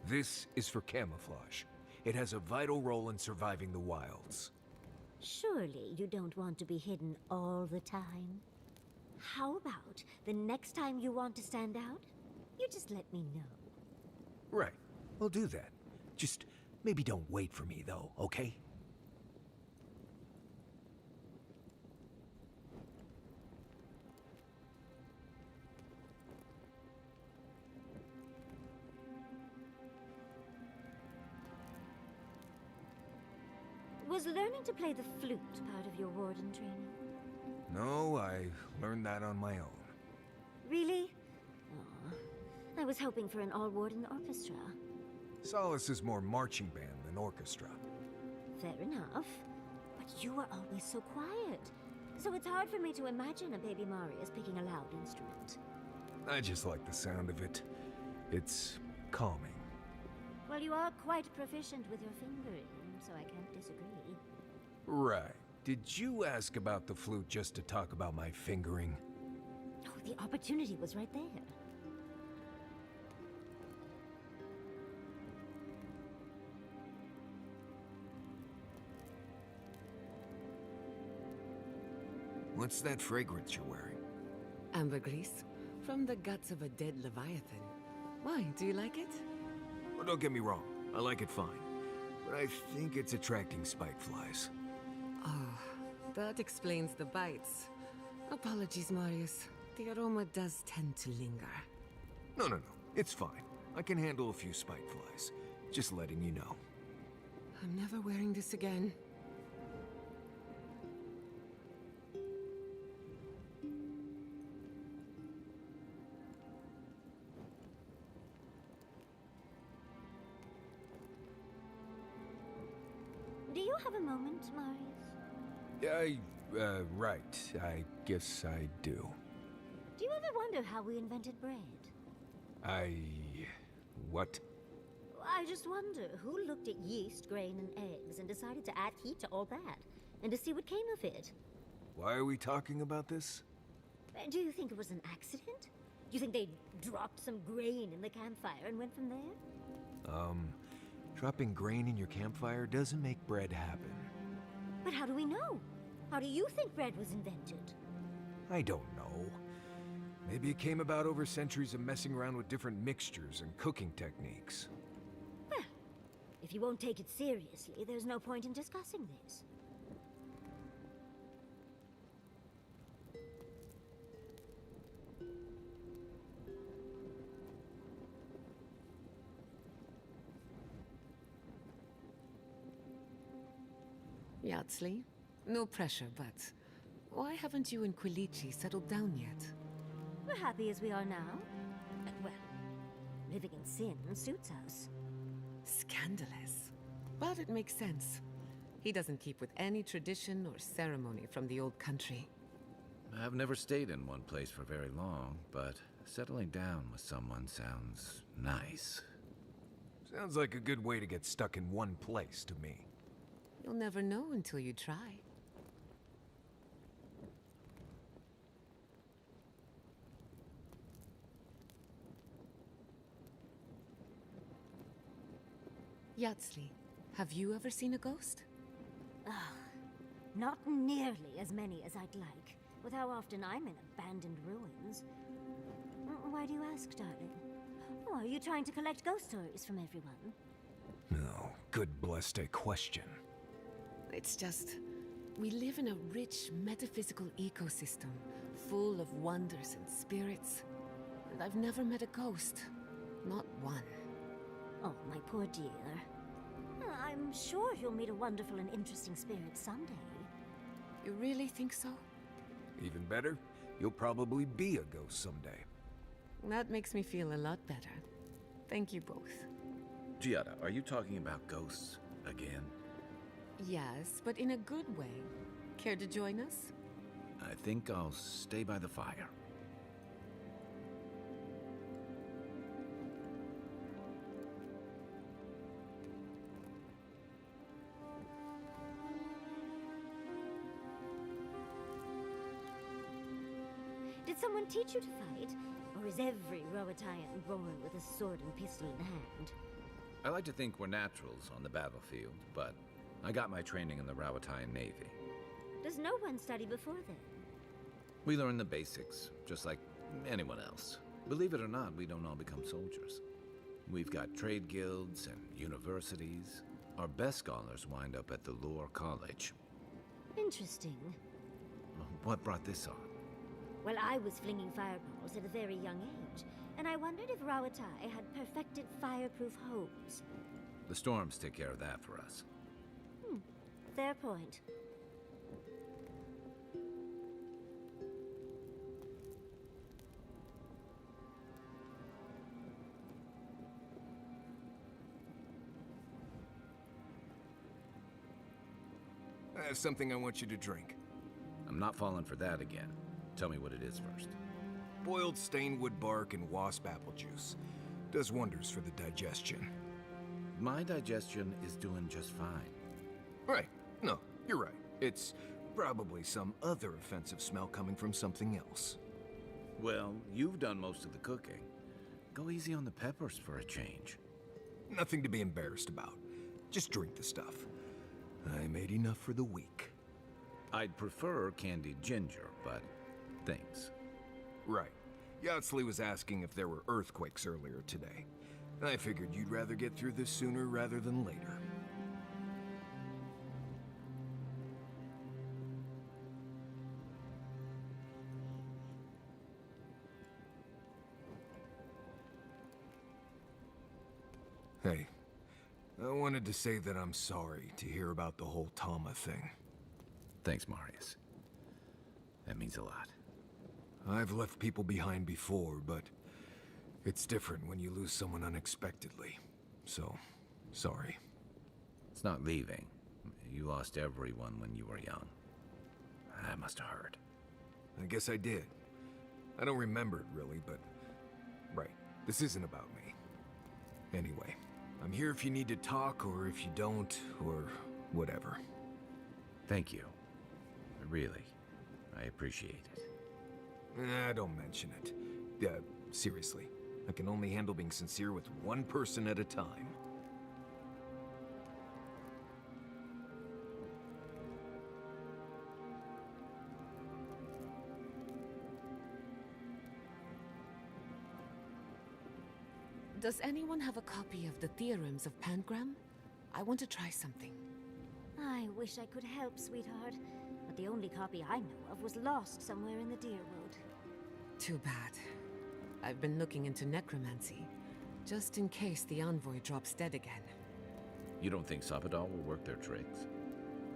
This is for camouflage. It has a vital role in surviving the wilds. Surely you don't want to be hidden all the time. How about the next time you want to stand out, you just let me know. Right. I'll do that. Just maybe don't wait for me, though, okay? Was learning to play the flute part of your warden training? No, I learned that on my own. Really? Aw. I was hoping for an all-warden orchestra. Solace is more marching band than orchestra. Fair enough. But you were always so quiet. So it's hard for me to imagine a baby Marius picking a loud instrument. I just like the sound of it. It's calming. Well, you are quite proficient with your fingering, so I can't disagree. Right. Did you ask about the flute just to talk about my fingering? Oh, the opportunity was right there. What's that fragrance you're wearing? Ambergris, from the guts of a dead leviathan. Why, do you like it? Well, don't get me wrong, I like it fine. But I think it's attracting spike flies. Oh, that explains the bites. Apologies, Marius. The aroma does tend to linger. No, it's fine. I can handle a few spike flies. Just letting you know. I'm never wearing this again. Do you have a moment, Marius? Right. I guess I do. Do you ever wonder how we invented bread? What? I just wonder who looked at yeast, grain, and eggs and decided to add heat to all that, and to see what came of it. Why are we talking about this? Do you think it was an accident? Do you think they dropped some grain in the campfire and went from there? Dropping grain in your campfire doesn't make bread happen. But how do we know? How do you think bread was invented? I don't know. Maybe it came about over centuries of messing around with different mixtures and cooking techniques. Well, if you won't take it seriously, there's no point in discussing this. Yatsley, no pressure, but why haven't you and Quilici settled down yet? We're happy as we are now. Well, living in sin suits us. Scandalous. But it makes sense. He doesn't keep with any tradition or ceremony from the old country. I've never stayed in one place for very long, but settling down with someone sounds nice. Sounds like a good way to get stuck in one place to me. You'll never know until you try. Yatsley, have you ever seen a ghost? Not nearly as many as I'd like, with how often I'm in abandoned ruins. Why do you ask, darling? Oh, are you trying to collect ghost stories from everyone? No, good blessed a question. It's just, we live in a rich metaphysical ecosystem, full of wonders and spirits. And I've never met a ghost. Not one. Oh, my poor dear. I'm sure you'll meet a wonderful and interesting spirit someday. You really think so? Even better, you'll probably be a ghost someday. That makes me feel a lot better. Thank you both. Giada, are you talking about ghosts again? Yes, but in a good way. Care to join us? I think I'll stay by the fire. Did someone teach you to fight? Or is every Roatan born with a sword and pistol in hand? I like to think we're naturals on the battlefield, but I got my training in the Roatan Navy. Does no one study before then? We learn the basics, just like anyone else. Believe it or not, we don't all become soldiers. We've got trade guilds and universities. Our best scholars wind up at the Lore College. Interesting. What brought this on? Well, I was flinging fireballs at a very young age, and I wondered if Rawatai had perfected fireproof hose. The storms take care of that for us. fair point. I have something I want you to drink. I'm not falling for that again. Tell me what it is first. Boiled stainwood bark and wasp apple juice. Does wonders for the digestion. My digestion is doing just fine. Right. No, you're right. It's probably some other offensive smell coming from something else. Well, you've done most of the cooking. Go easy on the peppers for a change. Nothing to be embarrassed about. Just drink the stuff. I made enough for the week. I'd prefer candied ginger, but thanks. Right. Yatsley was asking if there were earthquakes earlier today. I figured you'd rather get through this sooner rather than later. Hey, I wanted to say that I'm sorry to hear about the whole Tama thing. Thanks, Marius. That means a lot. I've left people behind before, but it's different when you lose someone unexpectedly. So, sorry. It's not leaving. You lost everyone when you were young. That must have hurt. I guess I did. I don't remember it really, but... Right, this isn't about me. Anyway, I'm here if you need to talk, or if you don't, or whatever. Thank you. Really. I appreciate it. Don't mention it. Seriously. I can only handle being sincere with one person at a time. Does anyone have a copy of the Theorems of Pangram? I want to try something. I wish I could help, sweetheart. But the only copy I know of was lost somewhere in the Deerwood. Too bad. I've been looking into necromancy, just in case the envoy drops dead again. You don't think Sabadal will work their tricks?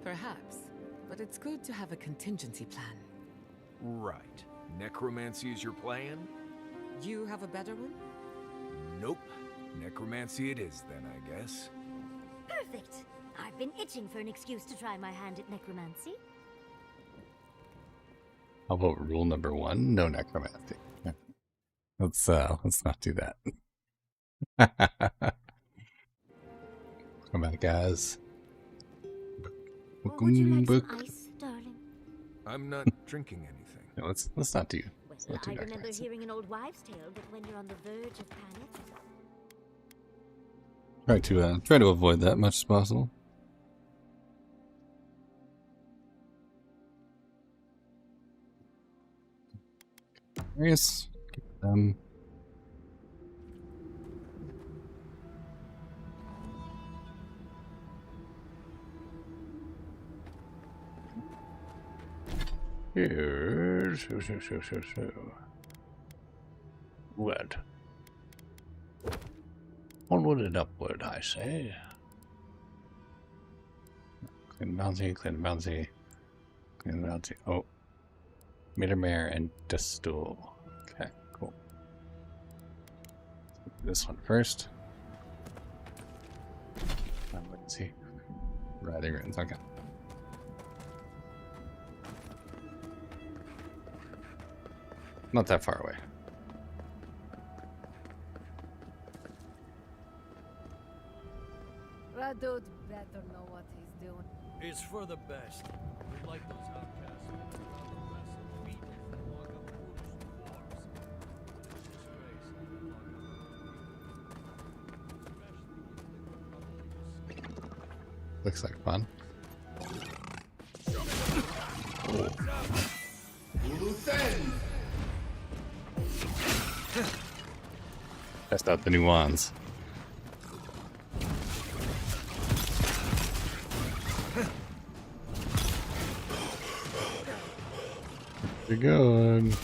Perhaps, but it's good to have a contingency plan. Right. Necromancy is your plan? You have a better one? Nope. Necromancy it is then, I guess. Perfect! I've been itching for an excuse to try my hand at necromancy. How about rule number 1? No necromancy. Let's not do that. Come back, guys. Would you like some ice, darling? I'm not drinking anything. No, let's not do. Well, I remember hearing an old wives' tale that when you're on the verge of panic. Try to avoid that much as possible. Yes. Here, so. What? Onward and upward, I say. Clean bouncy, clean bouncy, clean bouncy. Oh. Mittermare and Destool. Okay, cool. This one first. Let's see. Riding runes, okay. Not that far away. Radud better know what he's doing. It's for the best. We like those outcasts who would rather wrestle beat than walk up Urus dwarves. Looks like fun. Test out the new wands. You're going.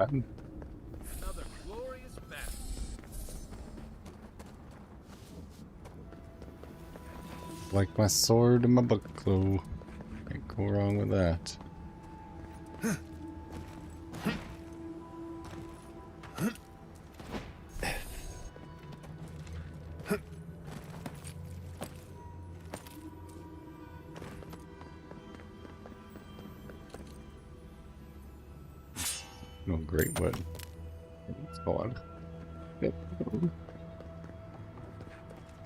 button. Another glorious battle. Like my sword and my buckler. Can't go wrong with that. No, great wood. Let's go on.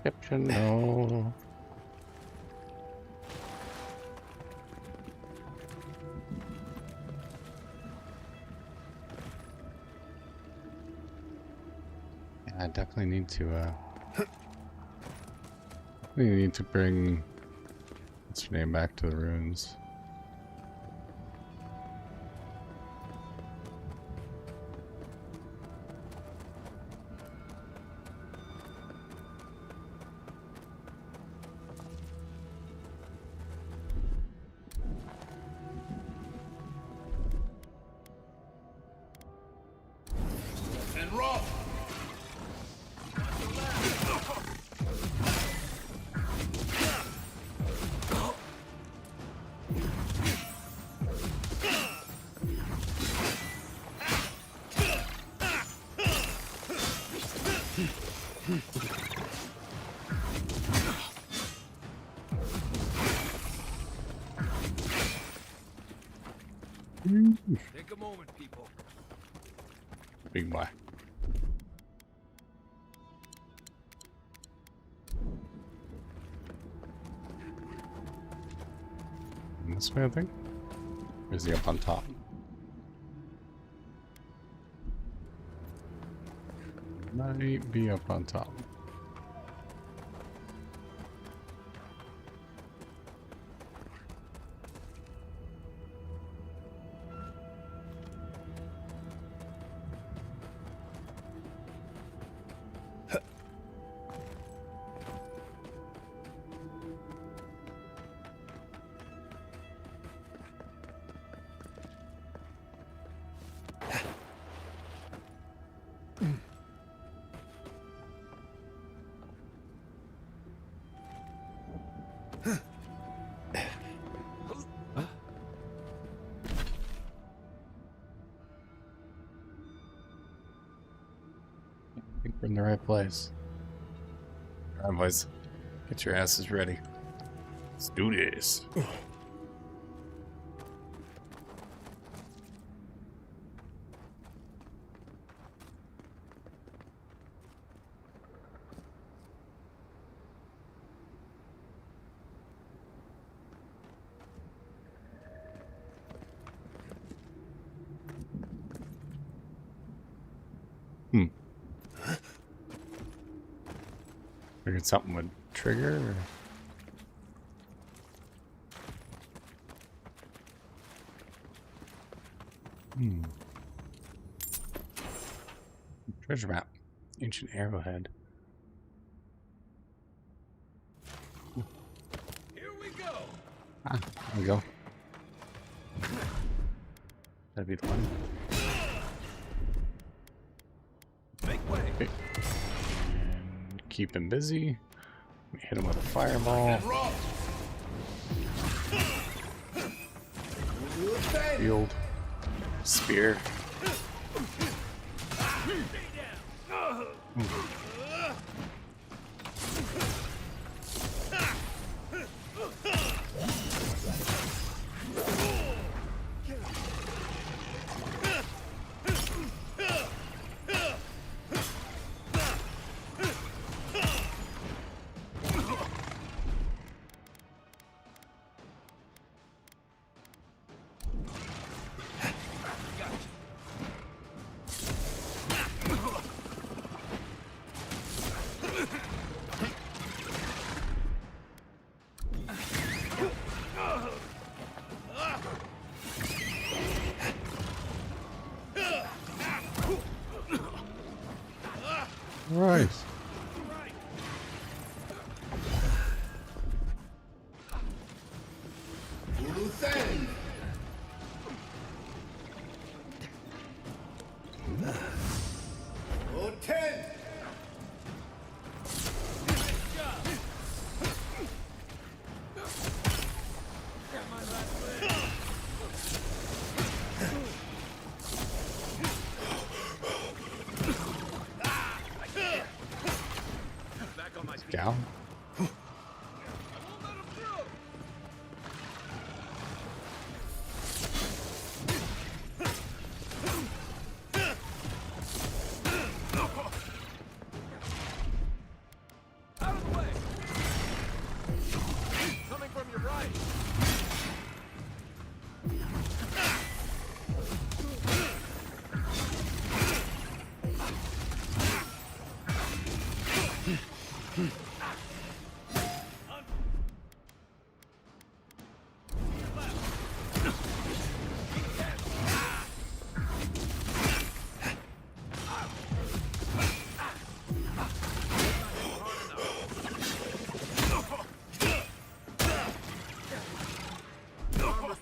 Exceptional. I definitely need to bring what's her name back to the ruins. And roll. Take a moment, people. Big boy. This way, I think? Or is he up on top? Might be up on top. I think we're in the right place. Alright, boys. Get your asses ready. Let's do this. Figured something would trigger. Or... Treasure map. Ancient arrowhead. Here we go. Ah, there we go. That'd be the one. Make way. Okay. And keep him busy. We hit him with a fireball. Wield. Spear. your right.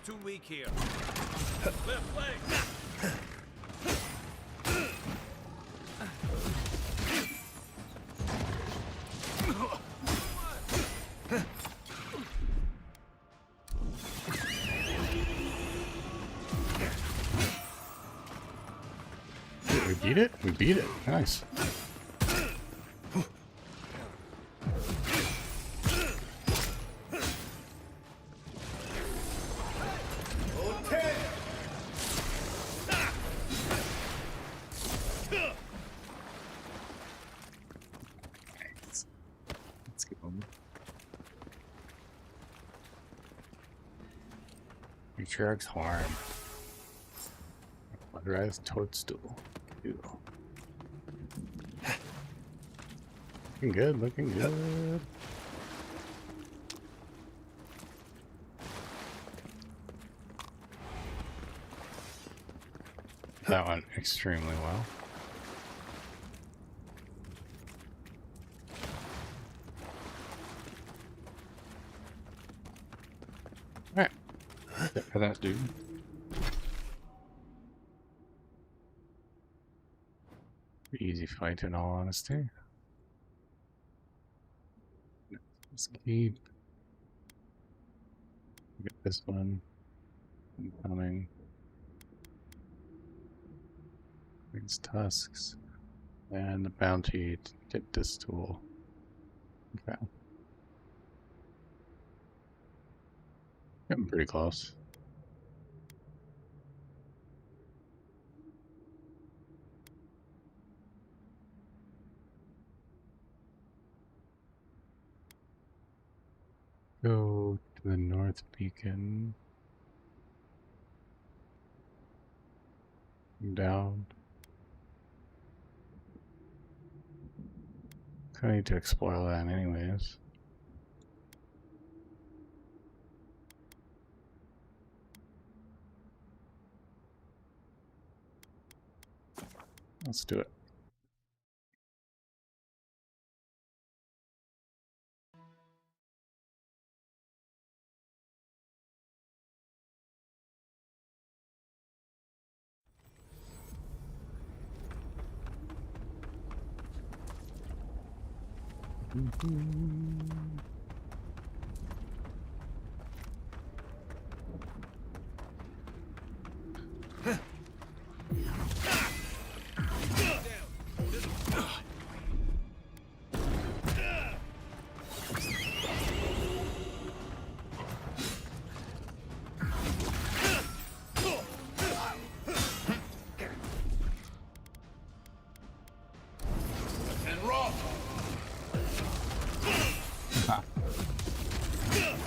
Too weak here. Left leg. We beat it? We beat it. Nice. Let's get on. Matriarch's Harm. Bloodrise Toadstool. Ew. Looking good, looking good. That went extremely well. Alright. That's it for that dude. Easy fight in all honesty. Let's keep. Get this one. Incoming. These tusks. And the bounty to get this tool. Okay. Getting pretty close. Go to the North Beacon. Down. I need to explore that anyways. Let's do it.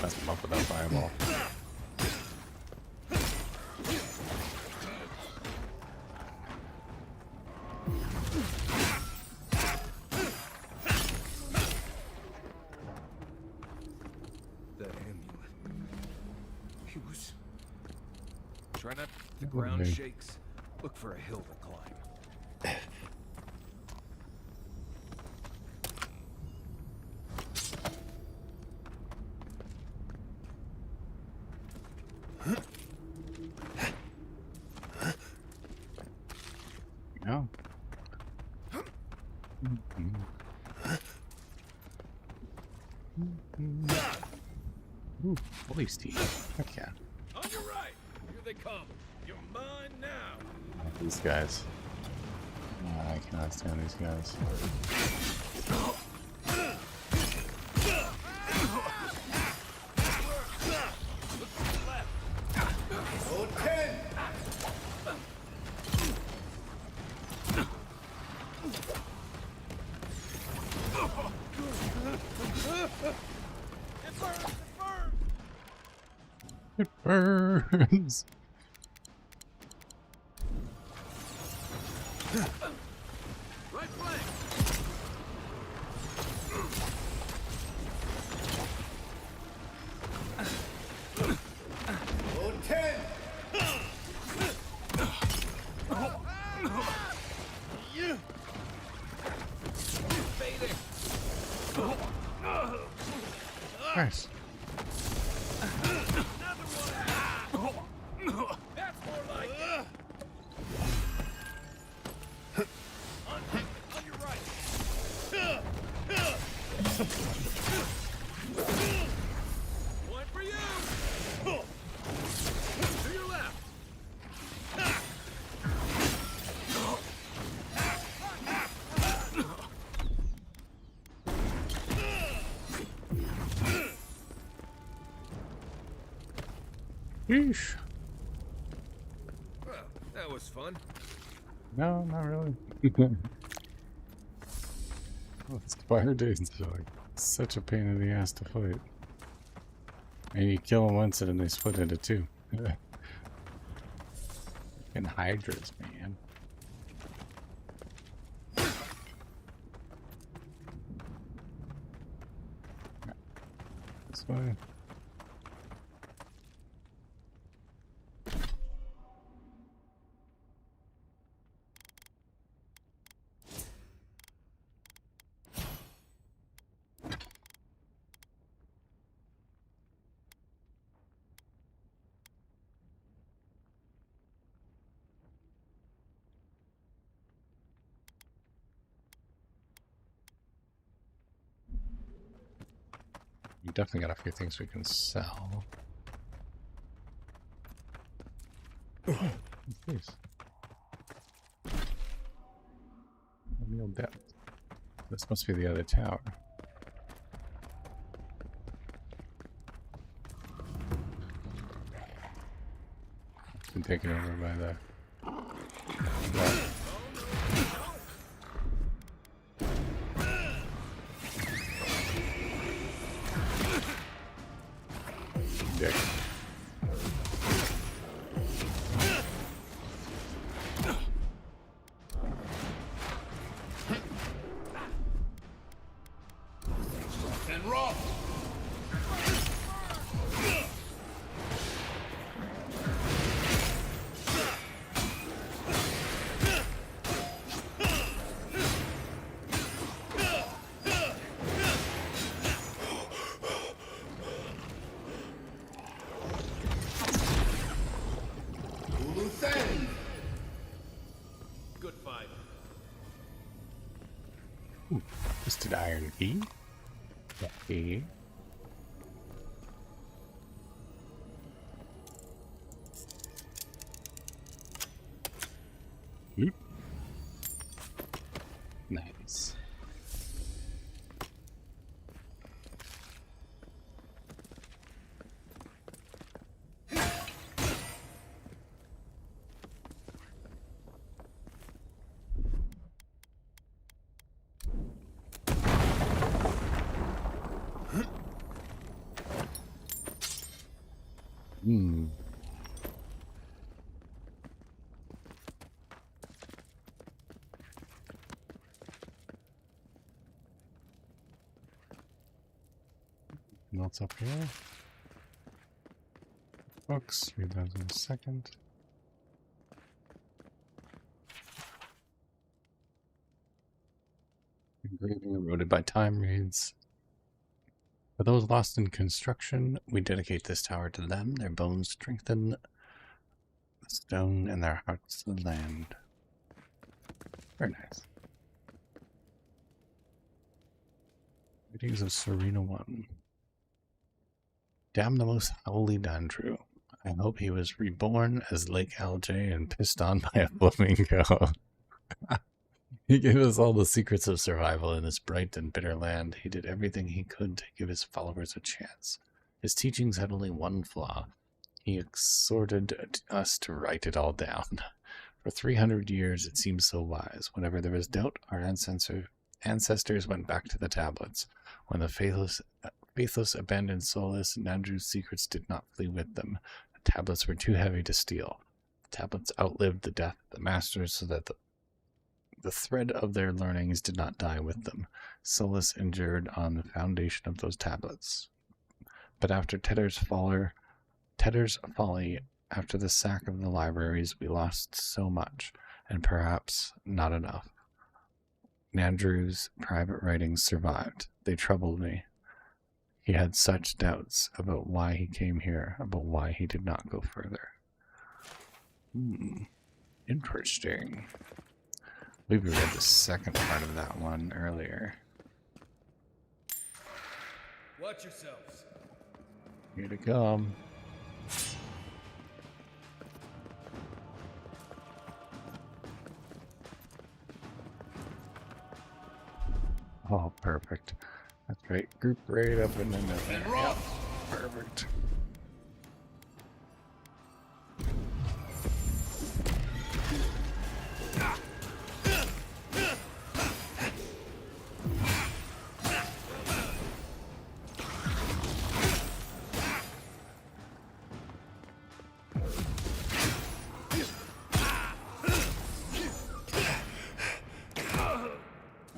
Messed him up with that fireball. The amulet. He was. Try not. The ground shakes. Look for a hill to climb. No. Ooh, holy Steve. Heck yeah. On your right. Here they come. You're mine now. These guys. I cannot stand these guys. It burns. Right flank. Load 10. You. Fading. Nice. That's more like it. On your right. One for you. To your left. Yeesh. Well, that was fun. No, not really. Well, spider dudes are like such a pain in the ass to fight. And you kill them once and then they split into two. And hydras, man. That's fine. We definitely got a few things we can sell. Please. Real depth. This must be the other tower. It's been taken over by the... Dick. And roll. Good fight. Ooh, just an iron key. Okay. Nice. Hmm. What's up here? Books, read those in a second. Engraving eroded by time reads. For those lost in construction, we dedicate this tower to them. Their bones strengthen the stone and their hearts the land. Very nice. Readings of Serena 1. Damn the most holy Dandru. I hope he was reborn as Lake Algae and pissed on by a flamingo. He gave us all the secrets of survival in this bright and bitter land. He did everything he could to give his followers a chance. His teachings had only one flaw. He exhorted us to write it all down. For 300 years it seemed so wise. Whenever there was doubt, our ancestors went back to the tablets. When the faithless faithless abandoned Solus, Nandru's secrets did not flee with them. The tablets were too heavy to steal. The tablets outlived the death of the masters so that the thread of their learnings did not die with them. Solus endured on the foundation of those tablets. But after Tedder's folly, after the sack of the libraries, we lost so much, and perhaps not enough. Nandru's private writings survived. They troubled me. He had such doubts about why he came here, about why he did not go further. Interesting. We read the second part of that one earlier. Watch yourselves. Here to come. Oh, perfect. That's right. Group right up and in there. Yep. Perfect.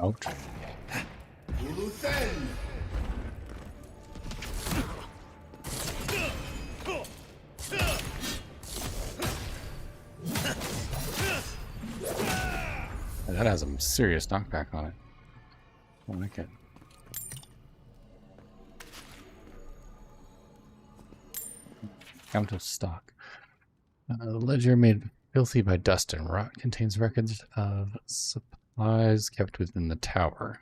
Ouch. That has some serious knockback on it. I like it. Out of stock. The ledger made filthy by dust and rot contains records of supplies kept within the tower.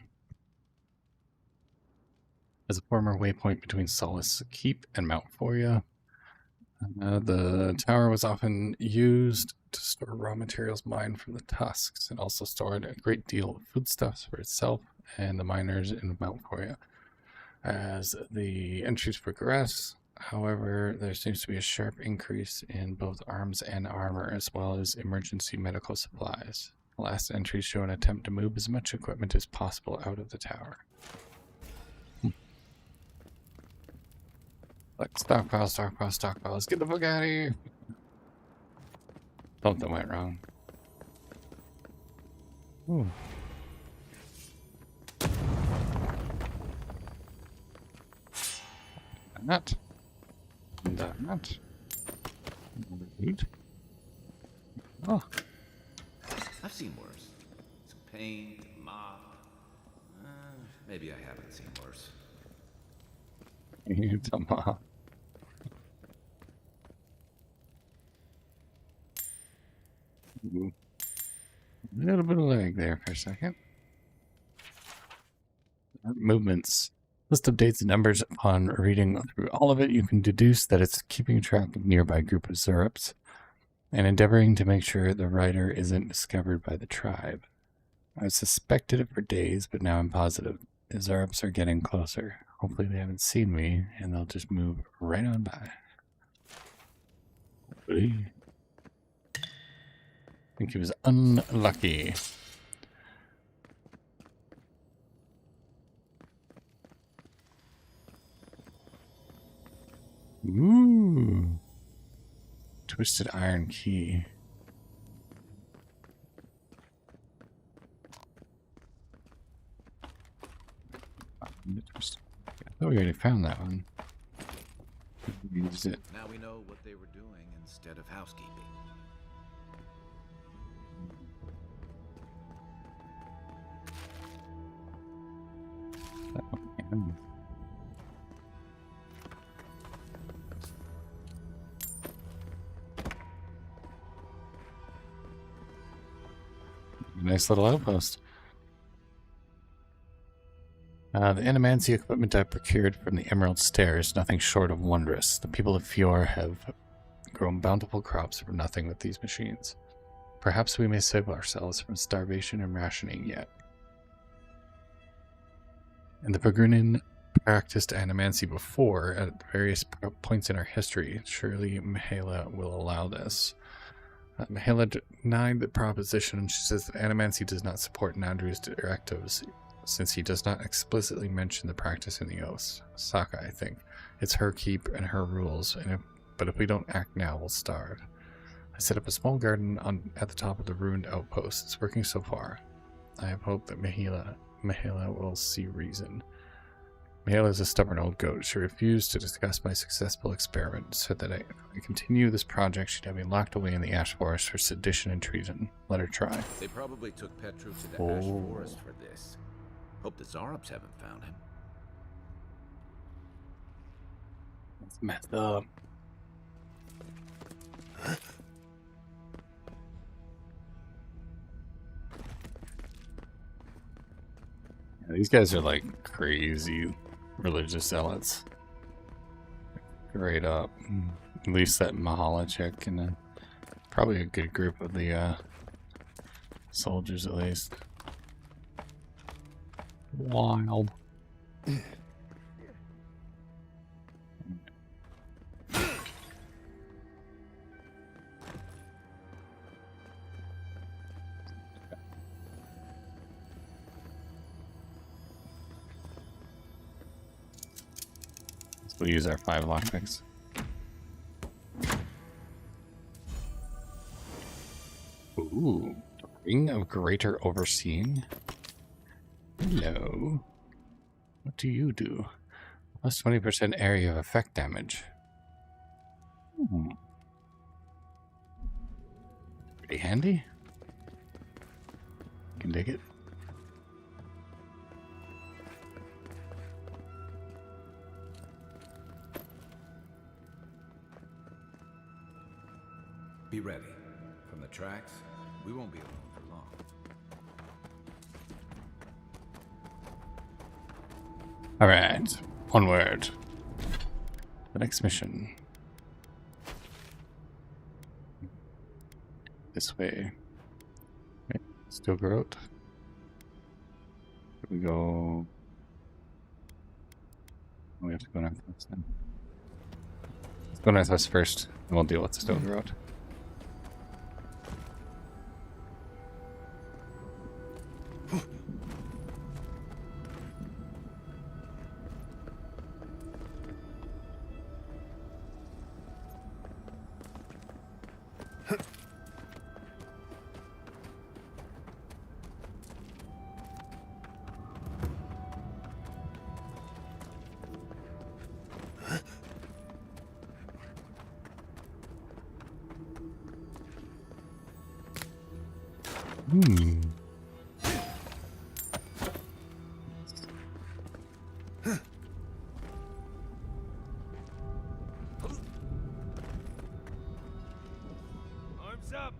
As a former waypoint between Solus Keep and Mount Foria, the tower was often used to store raw materials mined from the tusks, and also stored a great deal of foodstuffs for itself and the miners in Mount Foria. As the entries progress, however, there seems to be a sharp increase in both arms and armor, as well as emergency medical supplies. The last entries show an attempt to move as much equipment as possible out of the tower. Like, stockpile, stockpile, stockpile. Let's get the fuck out of here. Something went wrong. Ooh. That. That. Good. Oh. I've seen worse. Some paint, mop. Maybe I haven't seen worse. It's a mop. A little bit of lag there for a second. Movements. List of dates and numbers. Upon reading through all of it, you can deduce that it's keeping track of nearby group of Zurups and endeavoring to make sure the writer isn't discovered by the tribe. I've suspected it for days, but now I'm positive. The Zurups are getting closer. Hopefully they haven't seen me, and they'll just move right on by. Hopefully. I think he was unlucky. Ooh. Twisted iron key. I thought we already found that one. We used it. Now we know what they were doing instead of housekeeping. Nice little outpost. The animancy equipment I procured from the Emerald Stairs, nothing short of wondrous. The people of Fior have grown bountiful crops for nothing with these machines. Perhaps we may save ourselves from starvation and rationing yet. And the Pagrunin practiced animancy before at various points in our history. Surely Mihaela will allow this. Mihaela denied the proposition. She says that animancy does not support Nandru's directives. since he does not explicitly mention the practice in the oaths. Sokka, I think. It's her keep and her rules, but if we don't act now, we'll starve. I set up a small garden at the top of the ruined outpost. It's working so far. I have hope that Mihaela will see reason. Mihaela is a stubborn old goat. She refused to discuss my successful experiment, said that if I continue this project, she'd have me locked away in the Ash Forest for sedition and treason. Let her try. They probably took Petru to the Ash Forest for this. Hope the Zarubs haven't found him. Let's mess up. These guys are like crazy religious zealots. Great up. At least that Mahala chick and probably a good group of the soldiers at least. Wild. We'll use our 5 lockpicks. Ooh, Ring of Greater Overseeing. Hello. What do you do? Plus 20% area of effect damage. Pretty handy. Can dig it. Be ready. From the tracks, we won't be alone for long. Alright, onward. The next mission. This way. Okay, still Groat. We go. We have to go northwest then. Let's go northwest first, and we'll deal with the Still Groat. Arms up.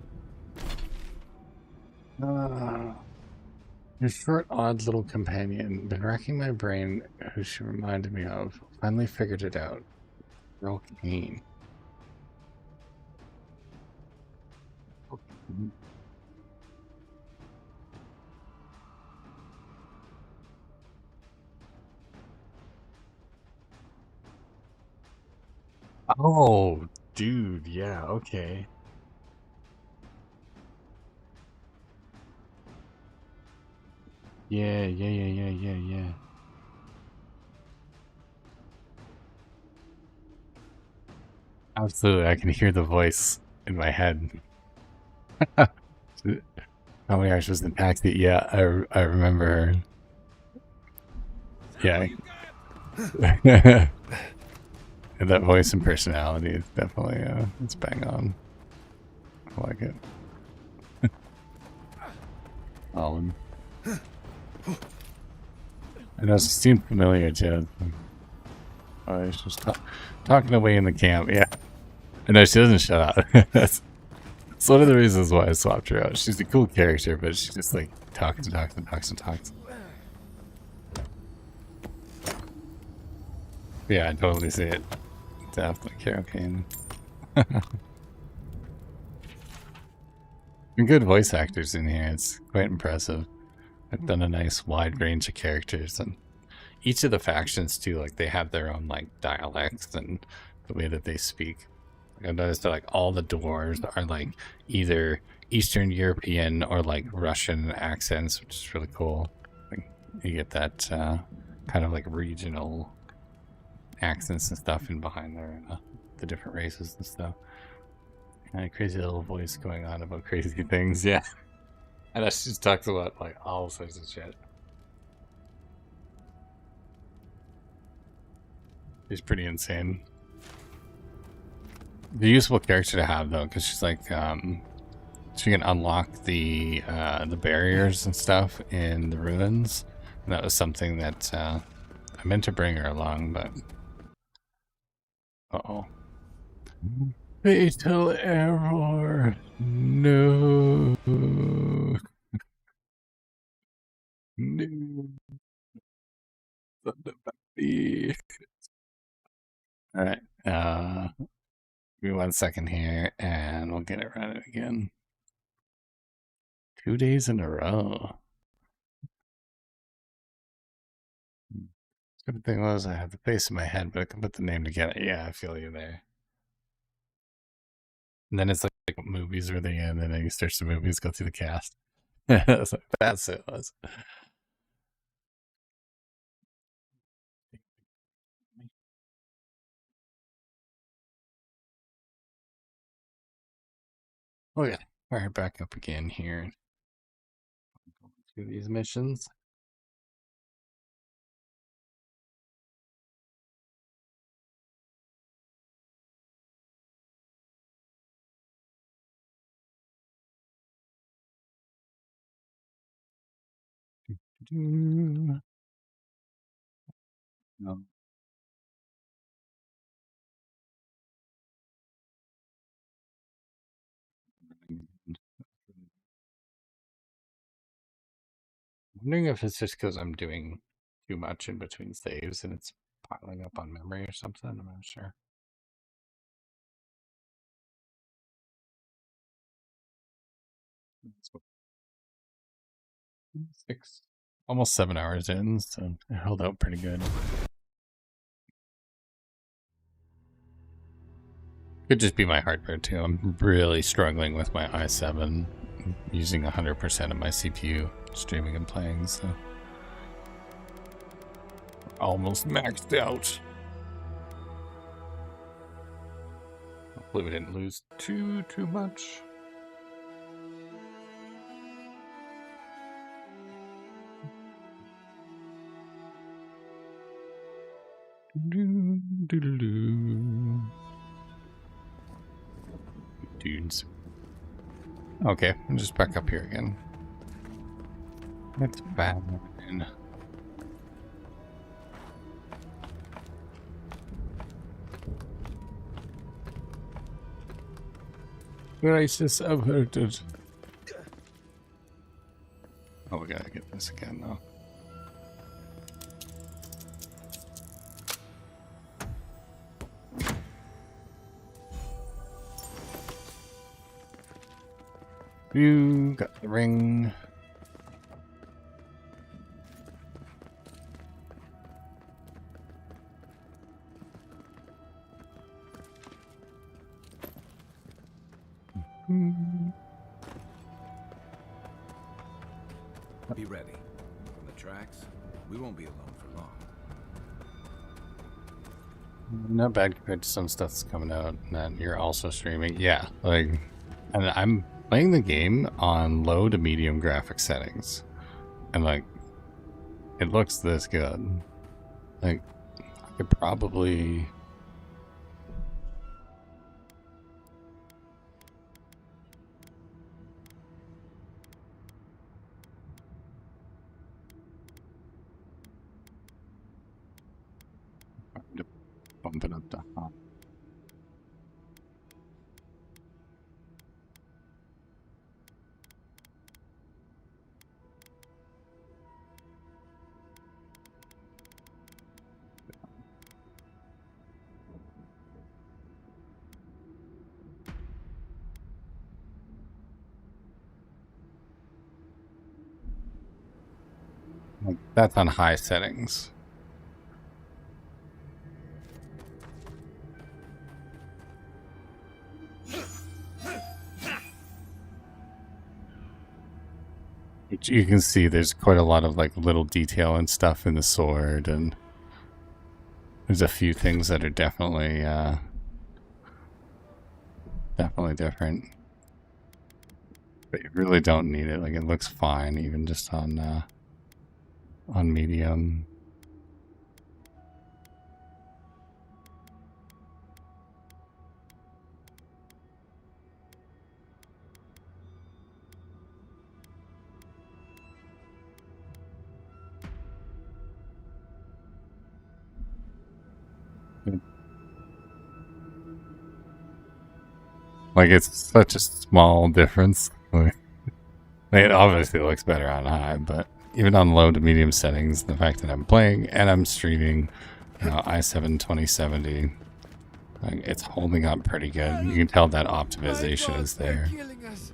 Your short, odd little companion. Been racking my brain who she reminded me of. Finally figured it out. Real keen. Oh, dude, yeah, okay. Yeah. Absolutely, I can hear the voice in my head. How many hours was the taxi? Yeah, I remember her. Yeah. And that voice and personality is definitely, it's bang on. I like it. Alan. I know, she seemed familiar too. Oh, she's just talking away in the camp, yeah. I know, she doesn't shut up. That's one of the reasons why I swapped her out. She's a cool character, but she just like talks. Yeah, I totally see it. Definitely Carol Kane. And good voice actors in here. It's quite impressive. I've done a nice wide range of characters, and each of the factions too, like they have their own like dialects and the way that they speak. Like, I've noticed that like all the dwarves are like either Eastern European or like Russian accents, which is really cool. Like you get that kind of like regional accents and stuff in behind there, the different races and stuff. Kind of crazy little voice going on about crazy things, yeah. And she just talks about like all sorts of shit. She's pretty insane. The useful character to have though, because she's like, she can unlock the barriers and stuff in the ruins. And that was something that I meant to bring her along, but uh-oh. Fatal error. No. No. Alright. Give me 1 second here and we'll get it running again. 2 days in a row. Good thing was I had the face in my head, but I can put the name together. Yeah, I feel you there. And then it's like what movies are they in? And then you search the movies, go through the cast. So that's it was. Oh yeah, fire back up again here. Through these missions. No. Wondering if it's just because I'm doing too much in between saves and it's piling up on memory or something. I'm not sure. Almost 7 hours in, so it held out pretty good. Could just be my hardware too. I'm really struggling with my i7, using 100% of my CPU streaming and playing, so almost maxed out. Hopefully we didn't lose too much. Dudes. Okay, I'm just back up here again. That's bad. Crisis averted. Oh, we gotta get this again though. You got the ring. Be ready. From the tracks, we won't be alone for long. Not bad compared to some stuff that's coming out that you're also streaming. Yeah, like, and I'm playing the game on low to medium graphic settings, and like, it looks this good. Like, I could probably. Bump it up to high. Like, that's on high settings. you can see there's quite a lot of like little detail and stuff in the sword, and there's a few things that are definitely different. But you really don't need it. Like, it looks fine even just on medium. Like, it's such a small difference. Like, it obviously looks better on high, but even on low to medium settings, the fact that I'm playing and I'm streaming, you know, i7 2070, like, it's holding up pretty good. You can tell that optimization is there. Killing us.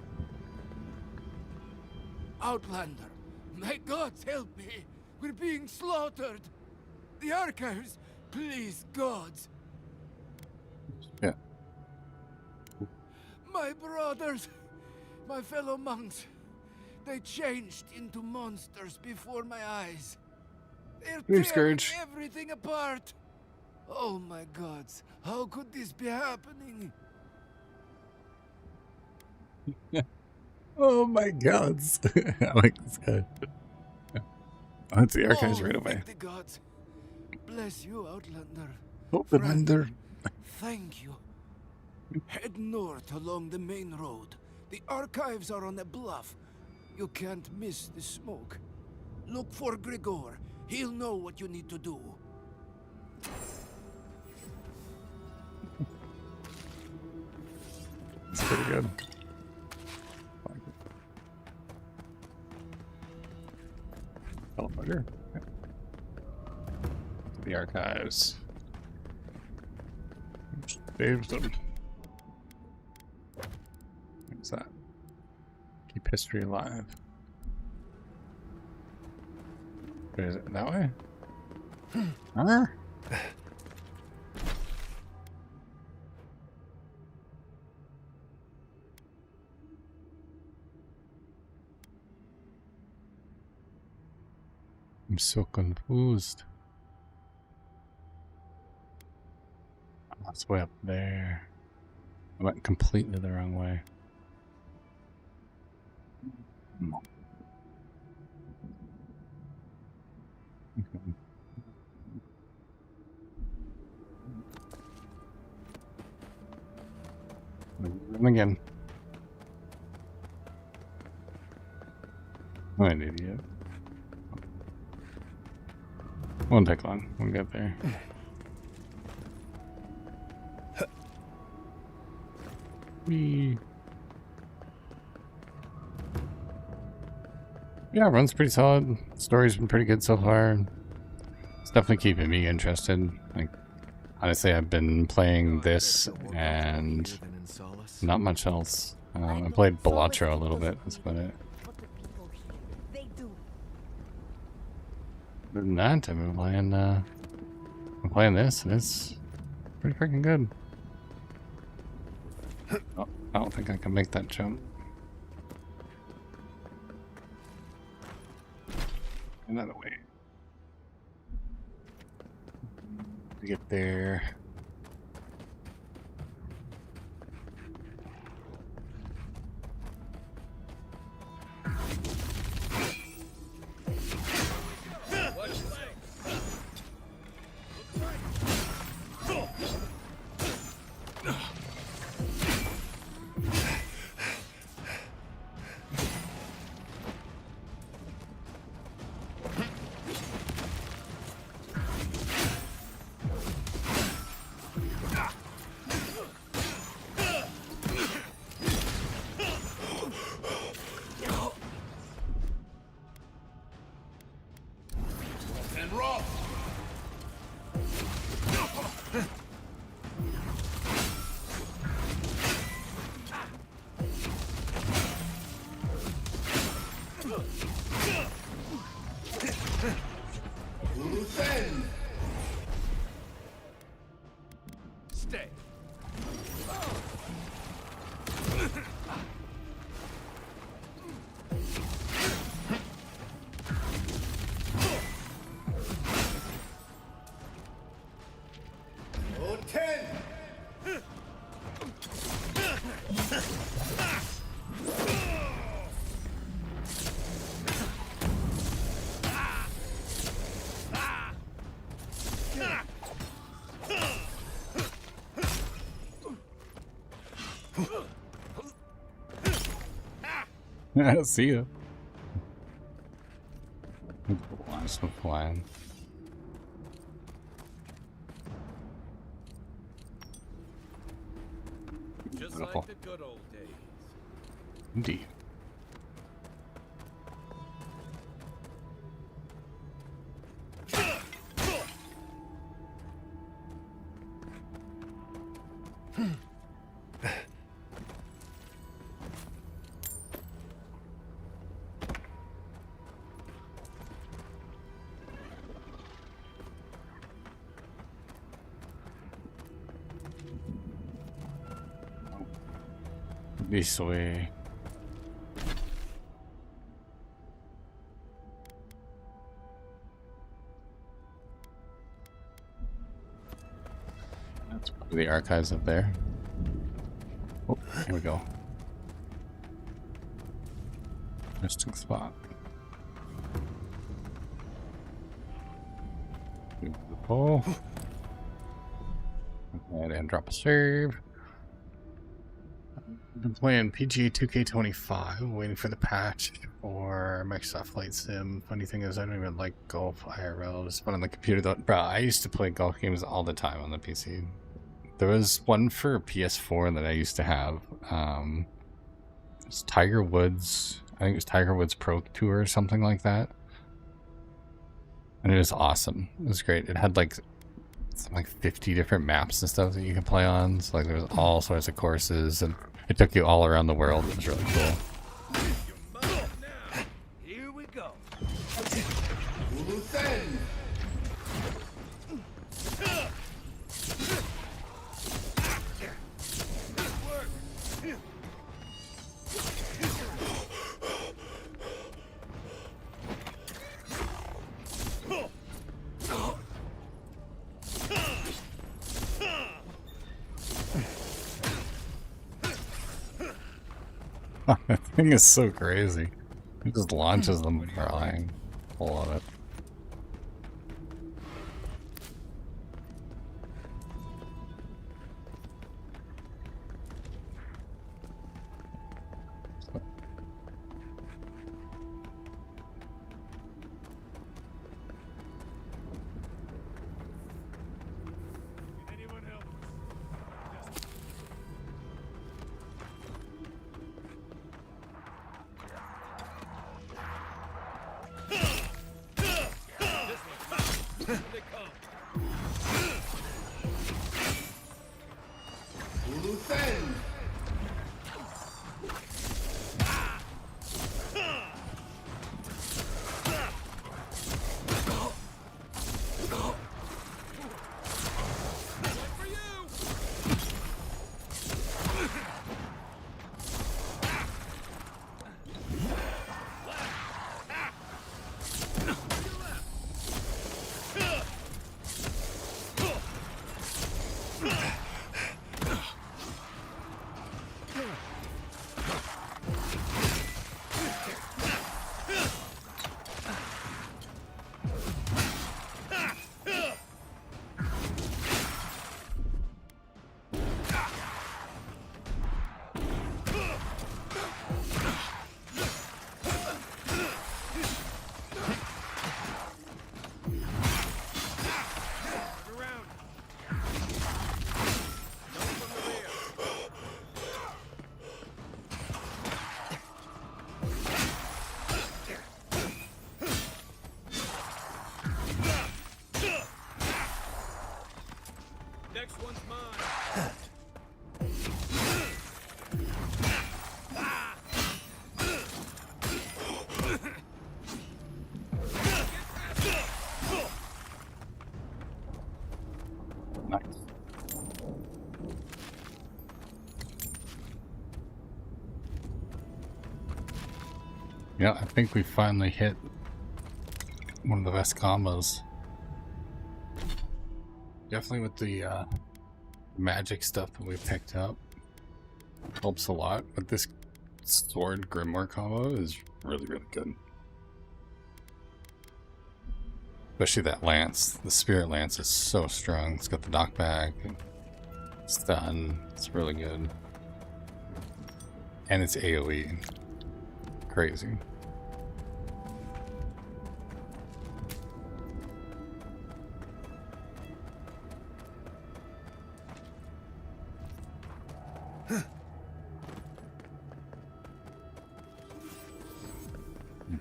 Outlander, my gods help me. We're being slaughtered. The archives, please, gods. Yeah. My brothers, my fellow monks, they changed into monsters before my eyes. They're tearing everything apart. Oh my gods, how could this be happening? Oh my gods. I like this guy. Oh, it's the archives right away. Thank the gods. Bless you, Outlander. Outlander. Thank you. Head north along the main road. The archives are on a bluff. You can't miss the smoke. Look for Grigor. He'll know what you need to do. It's pretty good. Teleporter. Okay. The archives. Save them. What's that? Keep history alive. Wait, is it that way? Huh? I'm so confused. Oh, it's way up there. I went completely the wrong way. Run again. I'm an idiot. Won't take long. We'll get there. Whee. Yeah, runs pretty solid. Story's been pretty good so far. It's definitely keeping me interested. Like, honestly, I've been playing this and not much else. I played Balatro a little bit. That's about it. Other than that, I'm playing this, and it's pretty freaking good. Oh, I don't think I can make that jump. Another way to get there. Stay. See ya. Last one flying. Just Beautiful. like the good old days. Indeed. This way. That's probably the archives up there. Oh, here we go. Just took the spot. Move the pole. And drop a save. I've been playing PGA 2K25, waiting for the patch for Microsoft Flight Sim. Funny thing is, I don't even like golf IRL. Just put on the computer though. Bro, I used to play golf games all the time on the PC. There was one for PS4 that I used to have. It's Tiger Woods. I think it was Tiger Woods Pro Tour or something like that. And it was awesome. It was great. It had like 50 different maps and stuff that you could play on. So like there was all sorts of courses, and it took you all around the world. It was really cool. Here we go. That thing is so crazy. It just launches them flying. I love it. Next one's mine. Nice. Yeah, I think we finally hit one of the best combos. Definitely with the magic stuff that we picked up. Helps a lot, but this sword grimoire combo is really, really good. Especially that lance. The spirit lance is so strong. It's got the knockback and stun. It's really good. And it's AoE. Crazy.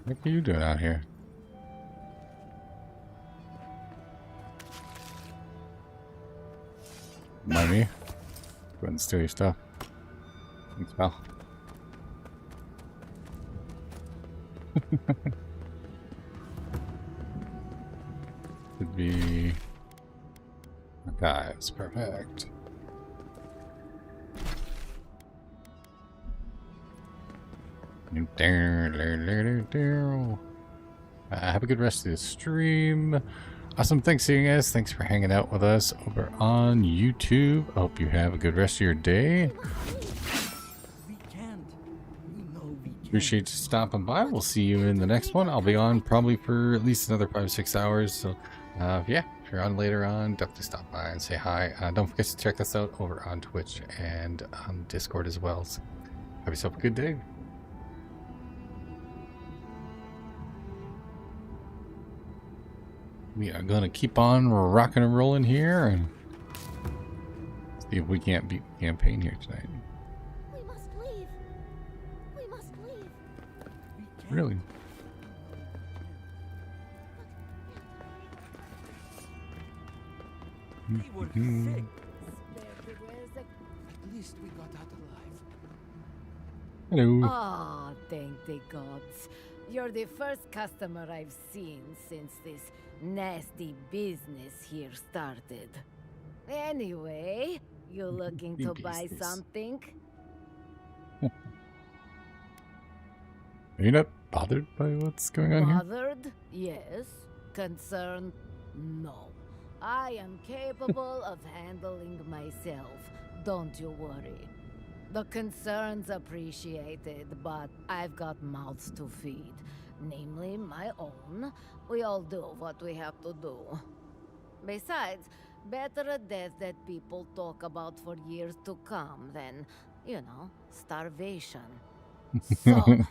What are you doing out here? Mind me? Go ahead and steal your stuff. Thanks, pal. Could be archives. Perfect. Have a good rest of the stream. Awesome. Thanks, seeing guys. Thanks for hanging out with us over on YouTube. I hope you have a good rest of your day. Appreciate you stopping by. We'll see you in the next one. I'll be on probably for at least another 5-6 hours. So, yeah, if you're on later on, definitely stop by and say hi. Don't forget to check us out over on Twitch and on Discord as well. So have yourself a good day. We are going to keep on rocking and rolling here and see if we can't beat the campaign here tonight. We must leave. We must leave. Really? We were sick. At least we got out alive. Hello. Ah, thank the gods. You're the first customer I've seen since this nasty business here started. Anyway, you looking to buy something? Are you not bothered by what's going on here? Bothered? Yes. Concerned? No. I am capable of handling myself. Don't you worry. The concern's appreciated, but I've got mouths to feed. Namely, my own. We all do what we have to do. Besides, better a death that people talk about for years to come than, you know, starvation. So,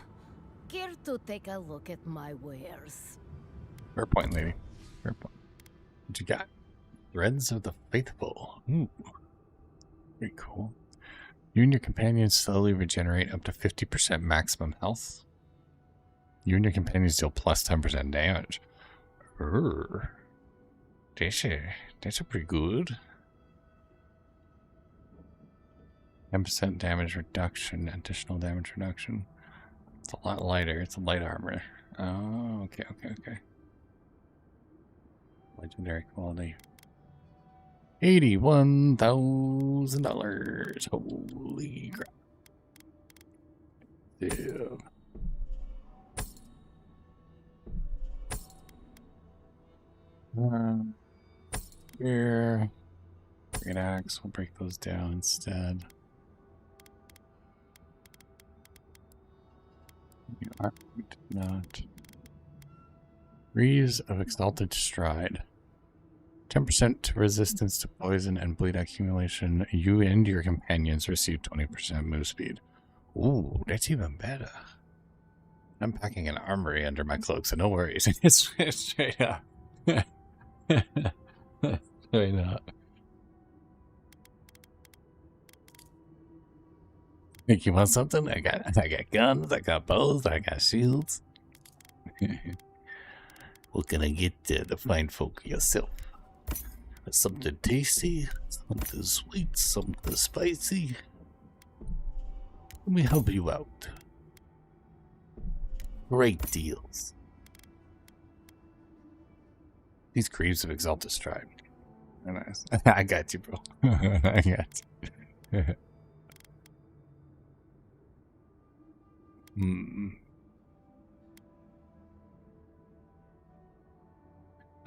care to take a look at my wares? Fair point, lady. Fair point. What you got? Threads of the Faithful. Ooh. Very cool. You and your companions slowly regenerate up to 50% maximum health. You and your companions deal plus 10% damage. That's pretty good. 10% damage reduction, additional damage reduction. It's a lot lighter. It's a light armor. Oh, okay. Legendary quality. $81,000. Holy crap. Damn. Here. Great axe. We'll break those down instead. You are not. Breeze of Exalted Stride. 10% resistance to poison and bleed accumulation. You and your companions receive 20% move speed. Ooh, that's even better. I'm packing an armory under my cloak, so no worries. It's straight up. Straight up. Think you want something? I got guns, I got bows, I got shields. What can I get the fine folk yourself? Something tasty, something sweet, something spicy. Let me help you out. Great deals. These Greaves of Exalted Stride. Very nice. I got you, bro. I got you.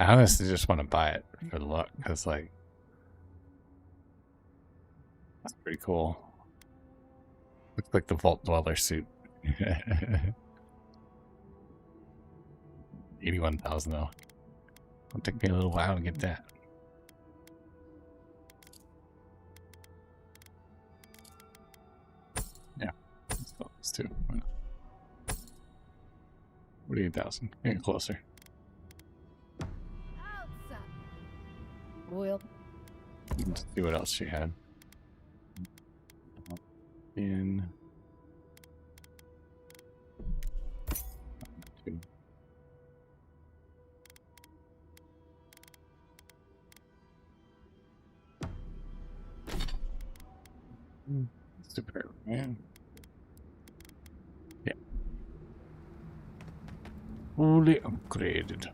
I honestly just want to buy it for the look, because, like, that's pretty cool. Looks like the Vault Dweller suit. 81,000 though. It'll take me a little while to get that. Yeah, let's go. those two. 48,000. Getting closer. Wield. Let's see what else she had. In. Two. Super, man. Yeah. Fully upgraded.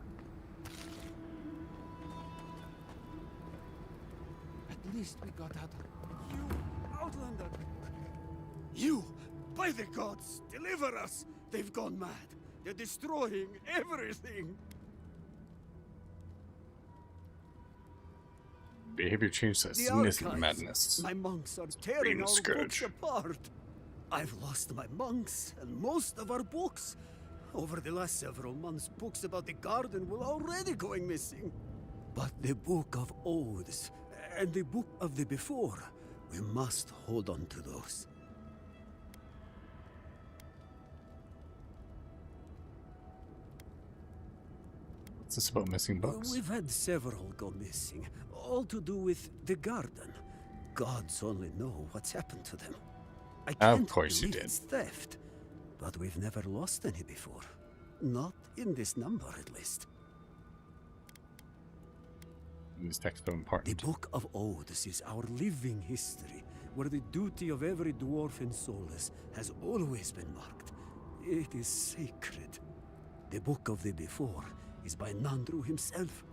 At least we got out of you, Outlander. You, by the gods, deliver us. They've gone mad. They're destroying everything. Behavior change says The significant archives. madness. My monks are tearing our Scourge. books apart. I've lost my monks and most of our books. Over the last several months, books about the garden were already going missing. But the Book of Oaths and the Book of the Before, we must hold on to those. What's this about missing books? We've had several go missing, all to do with the garden. Gods only know what's happened to them. I can't Of course you believe did. it's theft, but we've never lost any before. Not in this number, at least. This text so important. The Book of Oaths is our living history, where the duty of every dwarf in Solus has always been marked. It is sacred. The Book of the Before is by Nandru himself.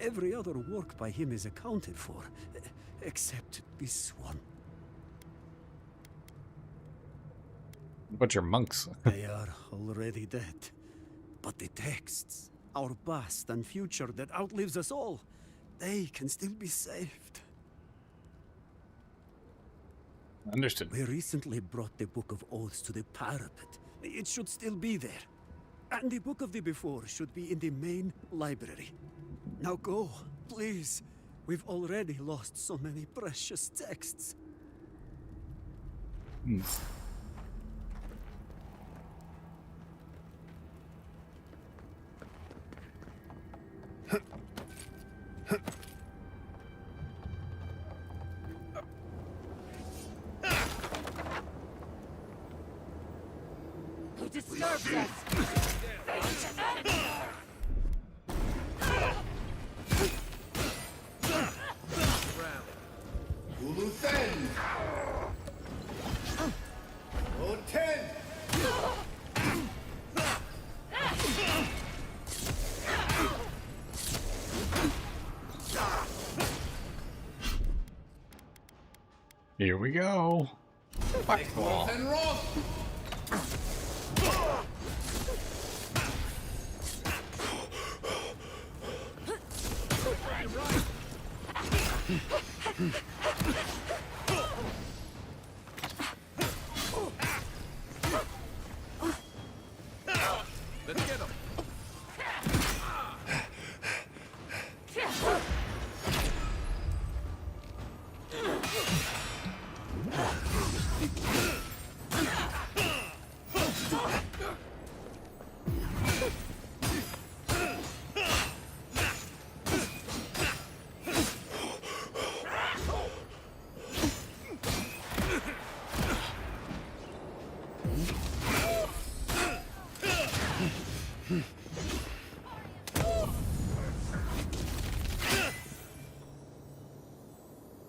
Every other work by him is accounted for, except this one. But your monks. They are already dead. But the texts, our past and future that outlives us all, they can still be saved. Understood. We recently brought the Book of Oaths to the parapet. It should still be there. And the Book of the Before should be in the main library. Now go, please. We've already lost so many precious texts. Who disturbs us? Uluthen! Oten! Here we go. Fireball. Let's get him.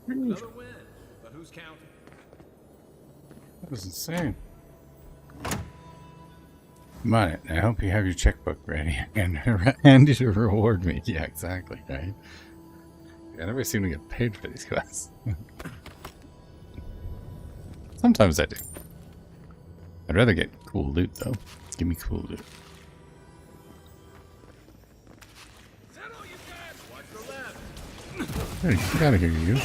Another win, but who's counting? That was insane. Right, I hope you have your checkbook ready and handy to reward me. Yeah, exactly, right? I never seem to get paid for these quests. Sometimes I do. I'd rather get cool loot, though. Give me cool loot. Hey, get out of here, you.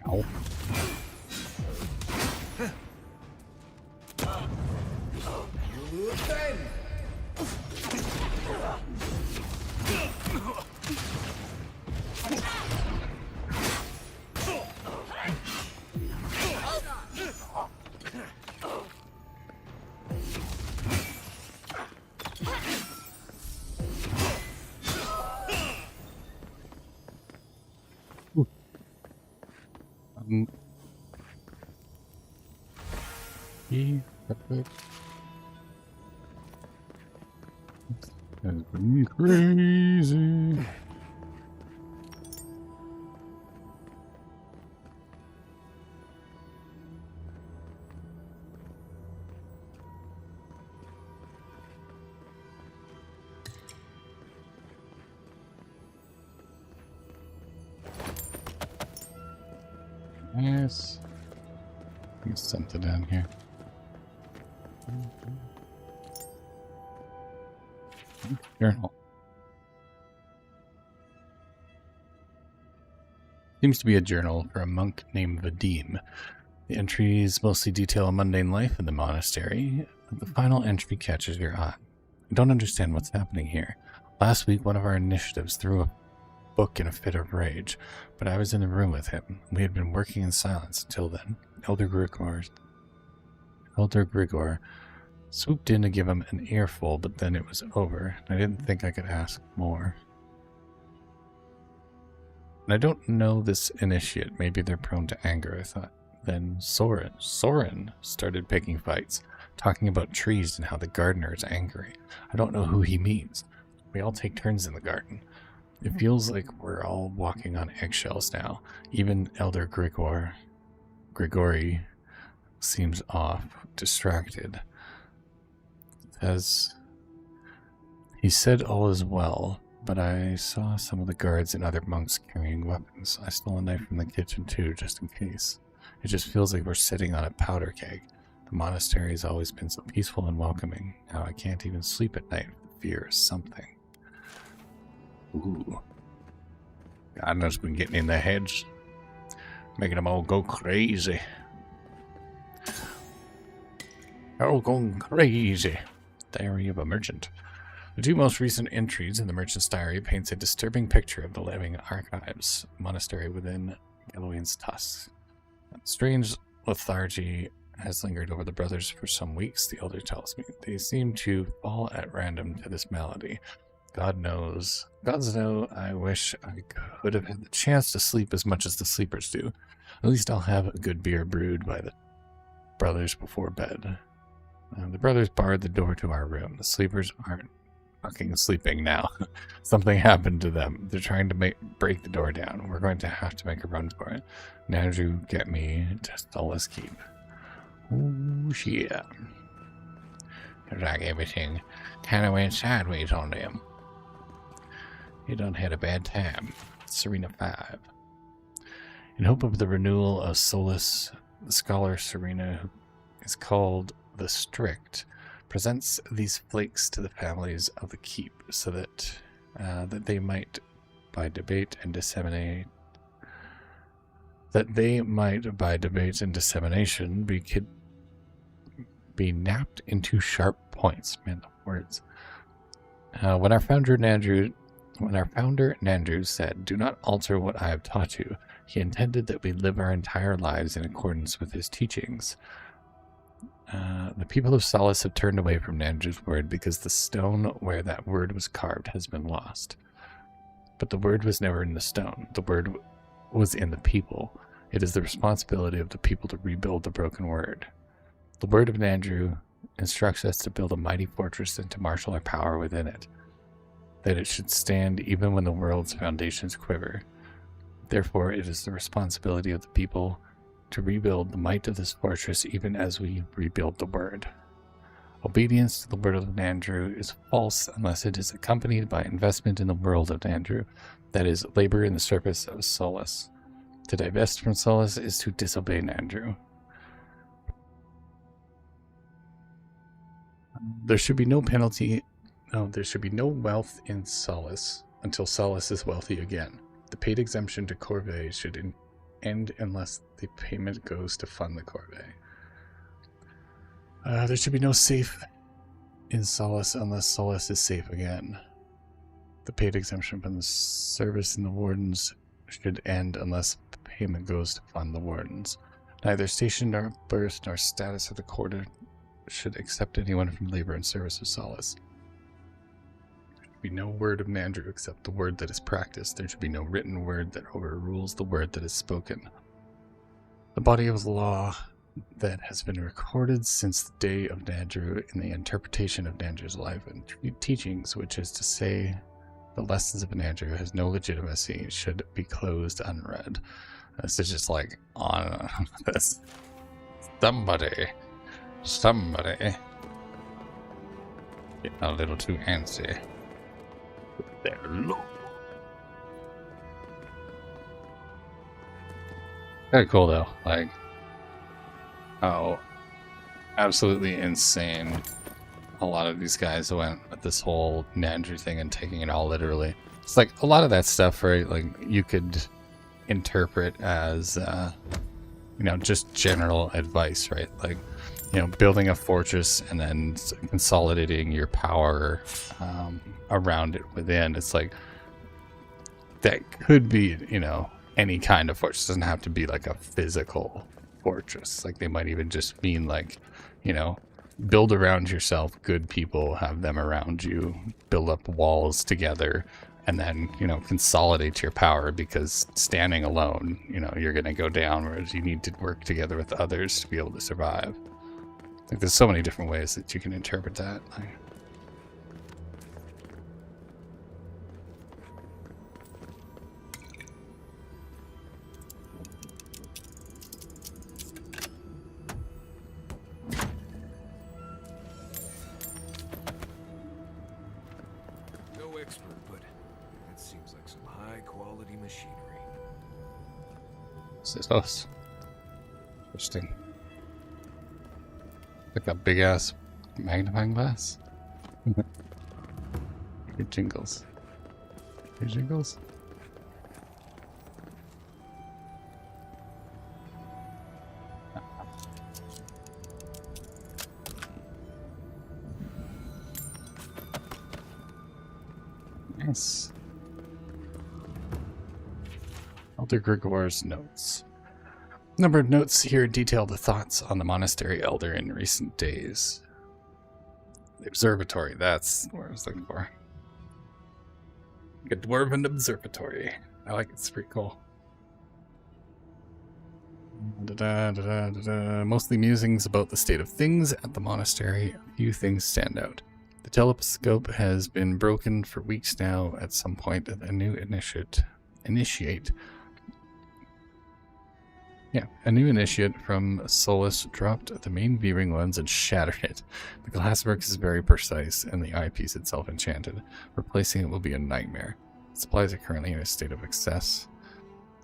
Ow. That's pretty crazy. Yes. There's something down here. Journal. Seems to be a journal for a monk named Vadim. The entries mostly detail a mundane life in the monastery, but the final entry catches your eye. I don't understand what's happening here. Last week, one of our initiatives threw a book in a fit of rage, but I was in the room with him. We had been working in silence until then. Elder Grigor swooped in to give him an earful, but then it was over. I didn't think I could ask more. And I don't know this initiate. Maybe they're prone to anger, I thought. Then Soren started picking fights, talking about trees and how the gardener is angry. I don't know who he means. We all take turns in the garden. It feels like we're all walking on eggshells now. Even Elder Grigori seems off, distracted. As he said all is well, but I saw some of the guards and other monks carrying weapons. I stole a knife from the kitchen too, just in case. It just feels like we're sitting on a powder keg. The monastery has always been so peaceful and welcoming. Now I can't even sleep at night with fear of something. Ooh. Gardener's been getting in their heads, making them all go crazy. They're all going crazy. Diary of a Merchant. The two most recent entries in the Merchant's Diary paints a disturbing picture of the living archives monastery within Galloway's tusks. A strange lethargy has lingered over the brothers for some weeks, the elder tells me. They seem to fall at random to this malady. God knows. Gods know I wish I could have had the chance to sleep as much as the sleepers do. At least I'll have a good beer brewed by the brothers before bed. The brothers barred the door to our room. The sleepers aren't fucking sleeping now. Something happened to them. They're trying to break the door down. We're going to have to make a run for it. Nandrew, get me to Solace Keep. Ooh, shit. Looks like everything kind of went sideways on them. You done had a bad time. Serena 5. In hope of the renewal of Solace, the scholar Serena, who is called the Strict, presents these flakes to the families of the keep so that they might by debate and dissemination be napped into sharp points. Man, the words. When our founder Nandrew said, "Do not alter what I have taught you," he intended that we live our entire lives in accordance with his teachings. The people of Solace have turned away from Nandrew's word because the stone where that word was carved has been lost. But the word was never in the stone. The word was in the people. It is the responsibility of the people to rebuild the broken word. The word of Nandrew instructs us to build a mighty fortress and to marshal our power within it, that it should stand even when the world's foundations quiver. Therefore, it is the responsibility of the people to rebuild the might of this fortress even as we rebuild the word. Obedience to the word of Nandrew is false unless it is accompanied by investment in the world of Nandrew, that is, labor in the service of Solace. To divest from Solace is to disobey Nandrew. There should be no penalty. No, there should be no wealth in Solace until Solace is wealthy again. The paid exemption to Corvée should end unless the payment goes to fund the Corvée. There should be no safe in Solace unless Solace is safe again. The paid exemption from the service in the Wardens should end unless payment goes to fund the Wardens. Neither station nor birth nor status of the quarter should accept anyone from labor and service of Solace. There should be no word of Nandrew except the word that is practiced. There should be no written word that overrules the word that is spoken. The body of law that has been recorded since the day of Nandrew in the interpretation of Nandrew's life and teachings, which is to say the lessons of Nandrew, has no legitimacy, should be closed unread. This is just like on this. Somebody getting a little too antsy with their law. Very cool though, like how absolutely insane a lot of these guys went with this whole Nandrew thing and taking it all literally. It's like a lot of that stuff, right? Like you could interpret as you know, just general advice, right? Like, you know, building a fortress and then consolidating your power around it within. It's like that could be, you know, any kind of fortress. It doesn't have to be like a physical fortress. Like they might even just mean like, you know, build around yourself good people, have them around you, build up walls together, and then, you know, consolidate your power, because standing alone, you know, you're going to go down, whereas you need to work together with others to be able to survive. Like there's so many different ways that you can interpret that. Like, No expert, but that seems like some high-quality machinery. SASS. Interesting. Like a big ass magnifying glass. Good jingles. Good jingles. Nice. Elder Gregor's notes. Numbered notes here detail the thoughts on the monastery elder in recent days. The observatory, that's what I was looking for. A dwarven observatory. I like it, it's pretty cool. Mostly musings about the state of things at the monastery. A few things stand out. The telescope has been broken for weeks now. At some point, a new initiate from Solus dropped the main viewing lens and shattered it. The glasswork is very precise and the eyepiece itself enchanted. Replacing it will be a nightmare. Supplies are currently in a state of excess.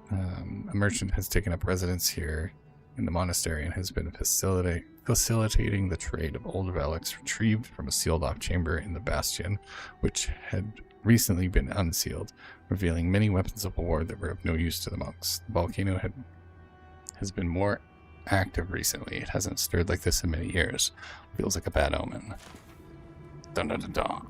A merchant has taken up residence here in the monastery and has been facilitating the trade of old relics retrieved from a sealed-off chamber in the bastion, which had recently been unsealed, revealing many weapons of war that were of no use to the monks. The volcano has been more active recently. It hasn't stirred like this in many years. Feels like a bad omen. Dun dun dun dun.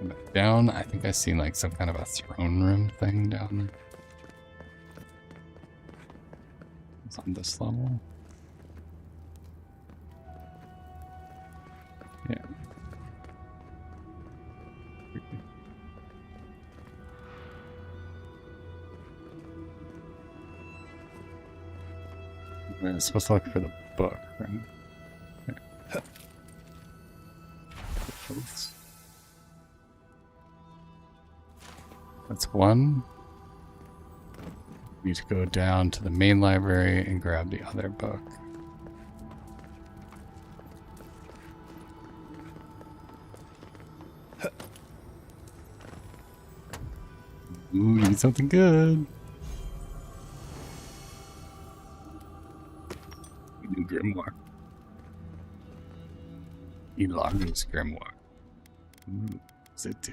Back down, I think I seen like some kind of a throne room thing down there. It's on this level. Yeah. We're supposed to look for the book, right? Yeah. That's one. We need to go down to the main library and grab the other book. Ooh, need something good. Grimoire. Elonga's Grimoire. What's it do?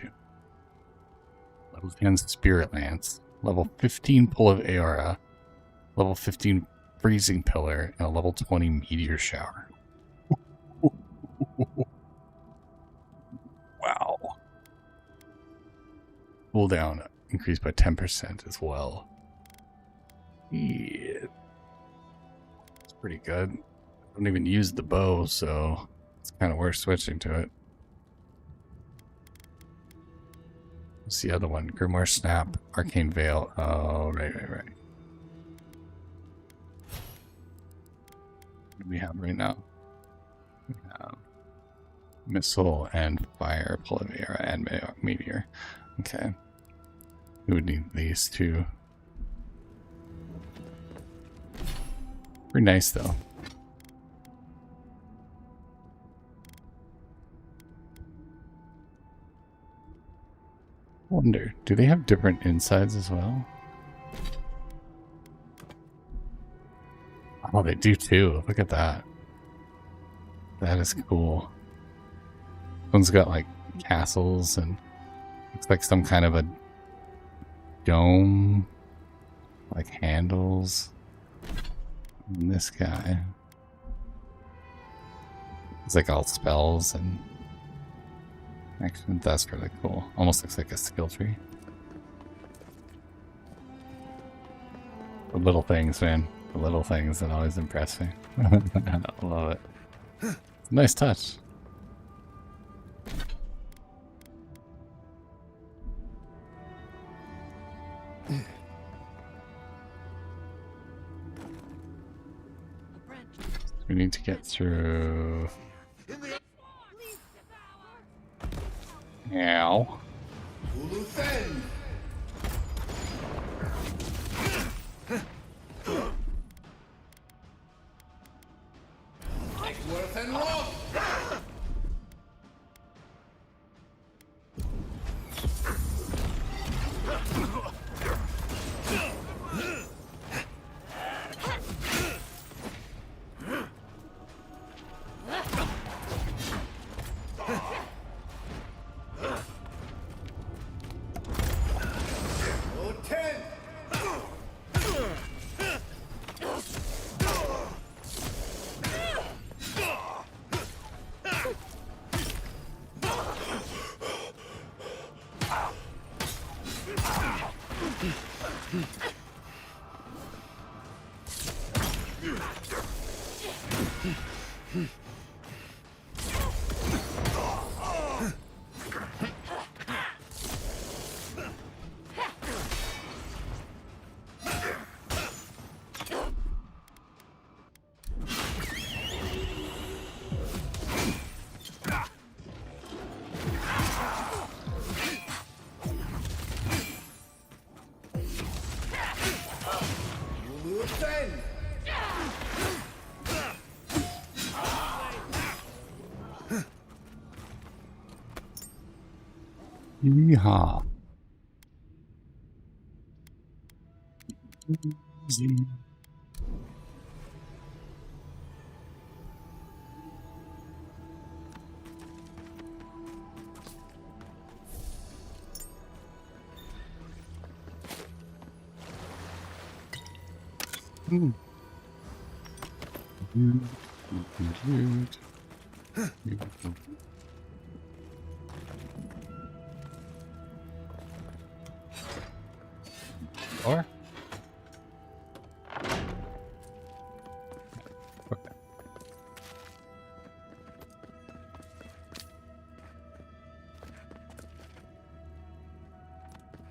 Level 10 Spirit Lance. Level 15 Pull of Eora. Level 15 Freezing Pillar. And a level 20 Meteor Shower. Wow. Cooldown increased by 10% as well. Yeah. It's pretty good. I don't even use the bow, so it's kind of worth switching to it. What's the other one? Grimoire Snap, Arcane Veil. Oh, right. What do we have right now? We have Missile and Fire, Pull of Eora, and Meteor. Okay. We would need these two. Pretty nice, though. Wonder, do they have different insides as well? Oh, they do too. Look at that. That is cool. One's got like castles and looks like some kind of a dome, like handles. And this guy, it's like all spells and action. That's really cool. Almost looks like a skill tree. The little things, man. The little things that always impress me. I love it. It's a nice touch. We need to get through. Ow. Yeehaw. Or? Okay.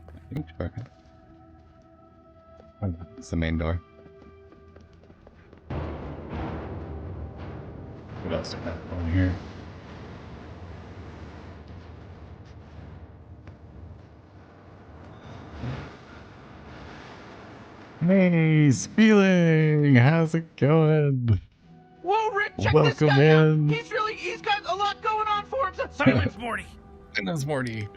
I think so. Okay. Oh, it's the main door. What else do we have on here? Hey, Spieling! How's it going? Whoa, Rick, check Welcome this guy out. in. He's got a lot going on for him. Silence, Morty. Silence, Morty.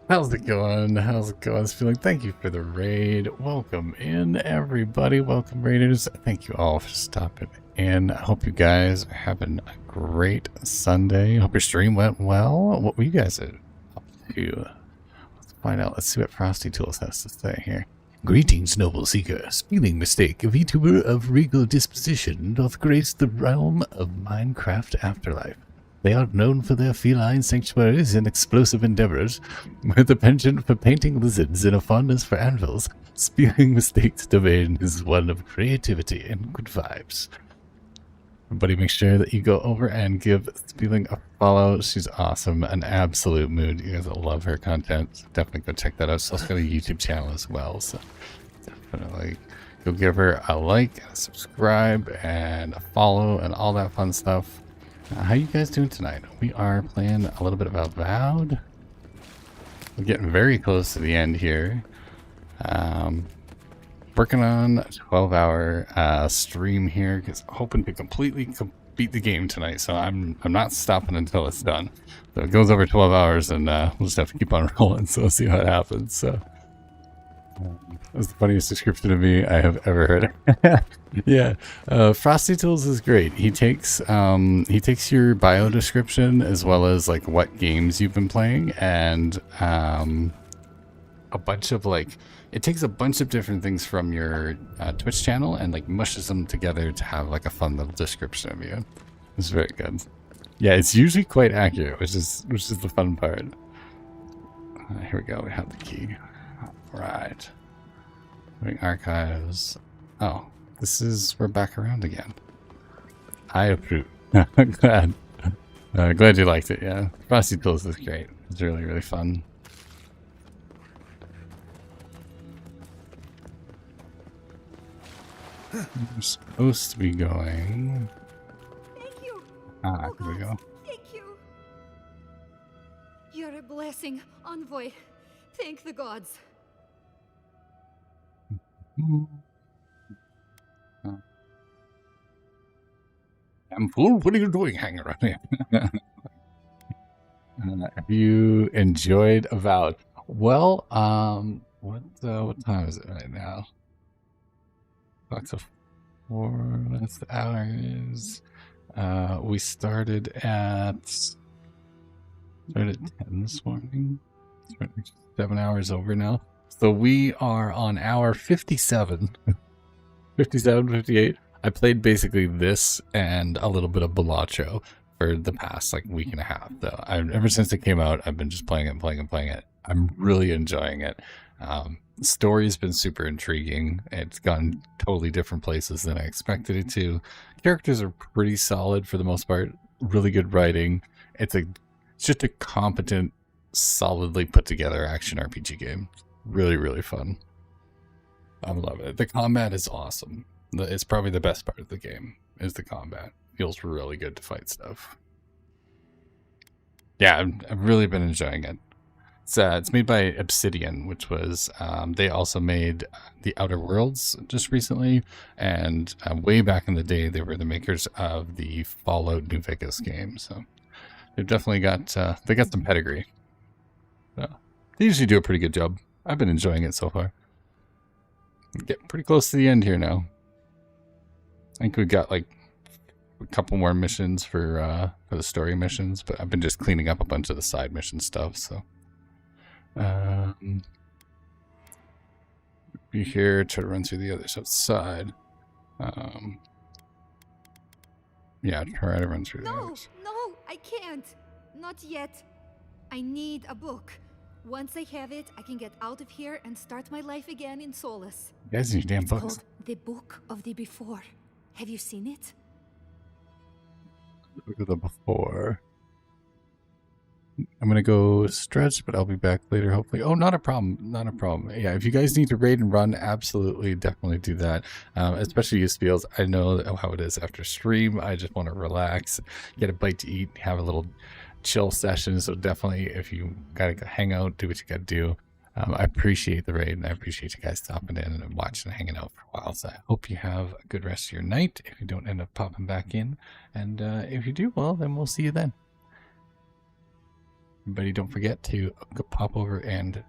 How's it going? How's it going? Feeling. Thank you for the raid. Welcome in, everybody. Welcome, raiders. Thank you all for stopping in. I hope you guys are having a great Sunday. Hope your stream went well. What were you guys up to? Let's find out. Let's see what Frosty Tools has to say here. Greetings, noble seeker. Spelling mistake. A VTuber of regal disposition doth grace the realm of Minecraft Afterlife. They are known for their feline sanctuaries and explosive endeavors, with a penchant for painting lizards and a fondness for anvils. Spelling mistakes domain is one of creativity and good vibes. Everybody make sure that you go over and give Spelling a follow. She's awesome. An absolute mood. You guys will love her content. So definitely go check that out. She's also got a YouTube channel as well. So definitely go give her a like, a subscribe, and a follow, and all that fun stuff. How you guys doing tonight? We are playing a little bit of Avowed. We're getting very close to the end here. Working on a 12-hour stream here, because hoping to completely beat the game tonight. So I'm not stopping until it's done. So it goes over 12 hours, and we'll just have to keep on rolling. So we'll see what happens. So that's the funniest description of me I have ever heard. Yeah, Frosty Tools is great. He takes your bio description as well as like what games you've been playing, and a bunch of it takes a bunch of different things from your Twitch channel and like mushes them together to have like a fun little description of you. It's very good. Yeah, it's usually quite accurate, which is the fun part. Here we go. We have the key. All right. Doing archives. Oh. We're back around again. I approve. Glad. Glad you liked it, yeah. Frosty Tools is great. It's really, really fun. We're supposed to be going. Thank you. Ah, here we go. Thank you. You're a blessing, envoy. Thank the gods. I'm full. What are you doing hanging around here? Have you enjoyed Avowed? Well, what time is it right now? Clock's a 4. That's the hours. We started at 10 this morning. 7 hours over now. So we are on hour 57. 57, 58. I played basically this and a little bit of Balacho for the past week and a half. Though ever since it came out, I've been just playing it. I'm really enjoying it. The story's been super intriguing. It's gone totally different places than I expected it to. Characters are pretty solid for the most part. Really good writing. It's just a competent, solidly put together action RPG game. Really, really fun. I'm loving it. The combat is awesome. It's probably the best part of the game, is the combat. Feels really good to fight stuff. Yeah, I've really been enjoying it. It's made by Obsidian, which was, they also made The Outer Worlds just recently, and way back in the day, they were the makers of the Fallout New Vegas game, so they've definitely got, they got some pedigree. So, they usually do a pretty good job. I've been enjoying it so far. Getting pretty close to the end here now. I think we got a couple more missions for the story missions, but I've been just cleaning up a bunch of the side mission stuff. So, be here, try to run through the other side. Yeah, try to run through the others. No, I can't. Not yet. I need a book. Once I have it, I can get out of here and start my life again in Solace. You guys need damn books. It's called The Book of the Before. Have you seen it? Look at the before. I'm gonna go stretch, but I'll be back later, hopefully. Oh, not a problem. Not a problem. Yeah, if you guys need to raid and run, absolutely, definitely do that. Especially you Spiels. I know how it is after stream. I just want to relax, get a bite to eat, have a little chill session. So definitely, if you gotta go hang out, do what you gotta do. I appreciate the raid, and I appreciate you guys stopping in and watching and hanging out for a while. So I hope you have a good rest of your night if you don't end up popping back in. And if you do, well, then we'll see you then. Everybody, don't forget to pop over and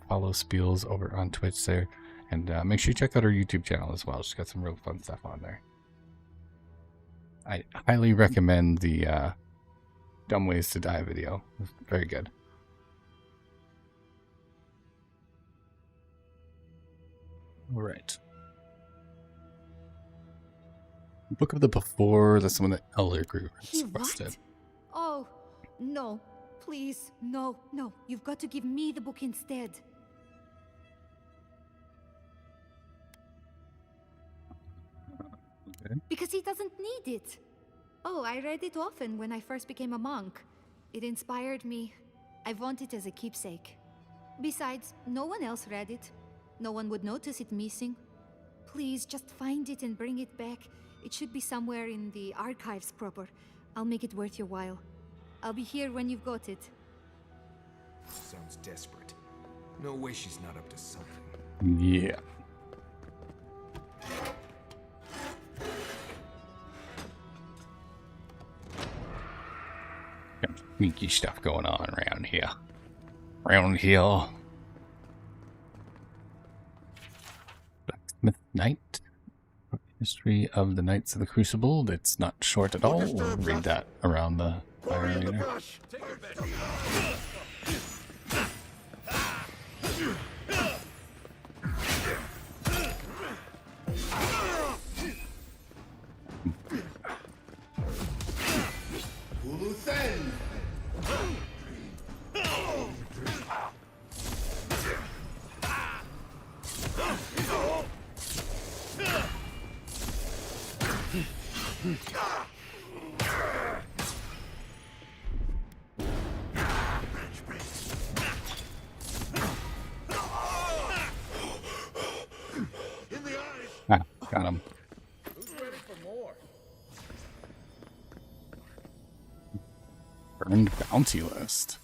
follow Spiels over on Twitch there. And make sure you check out our YouTube channel as well. She's got some real fun stuff on there. I highly recommend the Dumb Ways to Die video. It's very good. All right. Book of the Before, that's the one that Elder Group requested. Oh, no. Please, no, no. You've got to give me the book instead. Okay. Because he doesn't need it. Oh, I read it often when I first became a monk. It inspired me. I want it as a keepsake. Besides, no one else read it. No one would notice it missing. Please, just find it and bring it back. It should be somewhere in the archives proper. I'll make it worth your while. I'll be here when you've got it. Sounds desperate. No way she's not up to something. Yeah. Got sneaky stuff going on around here. Blacksmith Knight. History of the Knights of the Crucible. It's not short at all. We'll read that around the fire later. Ah, got him. Who's ready for more? Burned bounty list.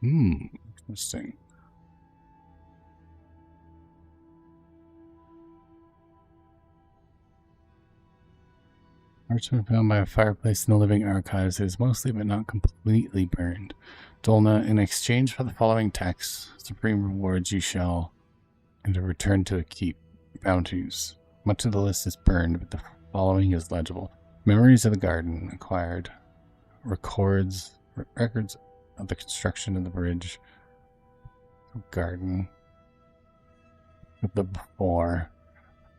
Interesting. Parchment found by a fireplace in the living archives is mostly but not completely burned. Dolna, in exchange for the following text, supreme rewards you shall, and a return to a keep. Bounties. Much of the list is burned, but the following is legible. Memories of the garden acquired. Records of the construction of the bridge. Garden. Of the before.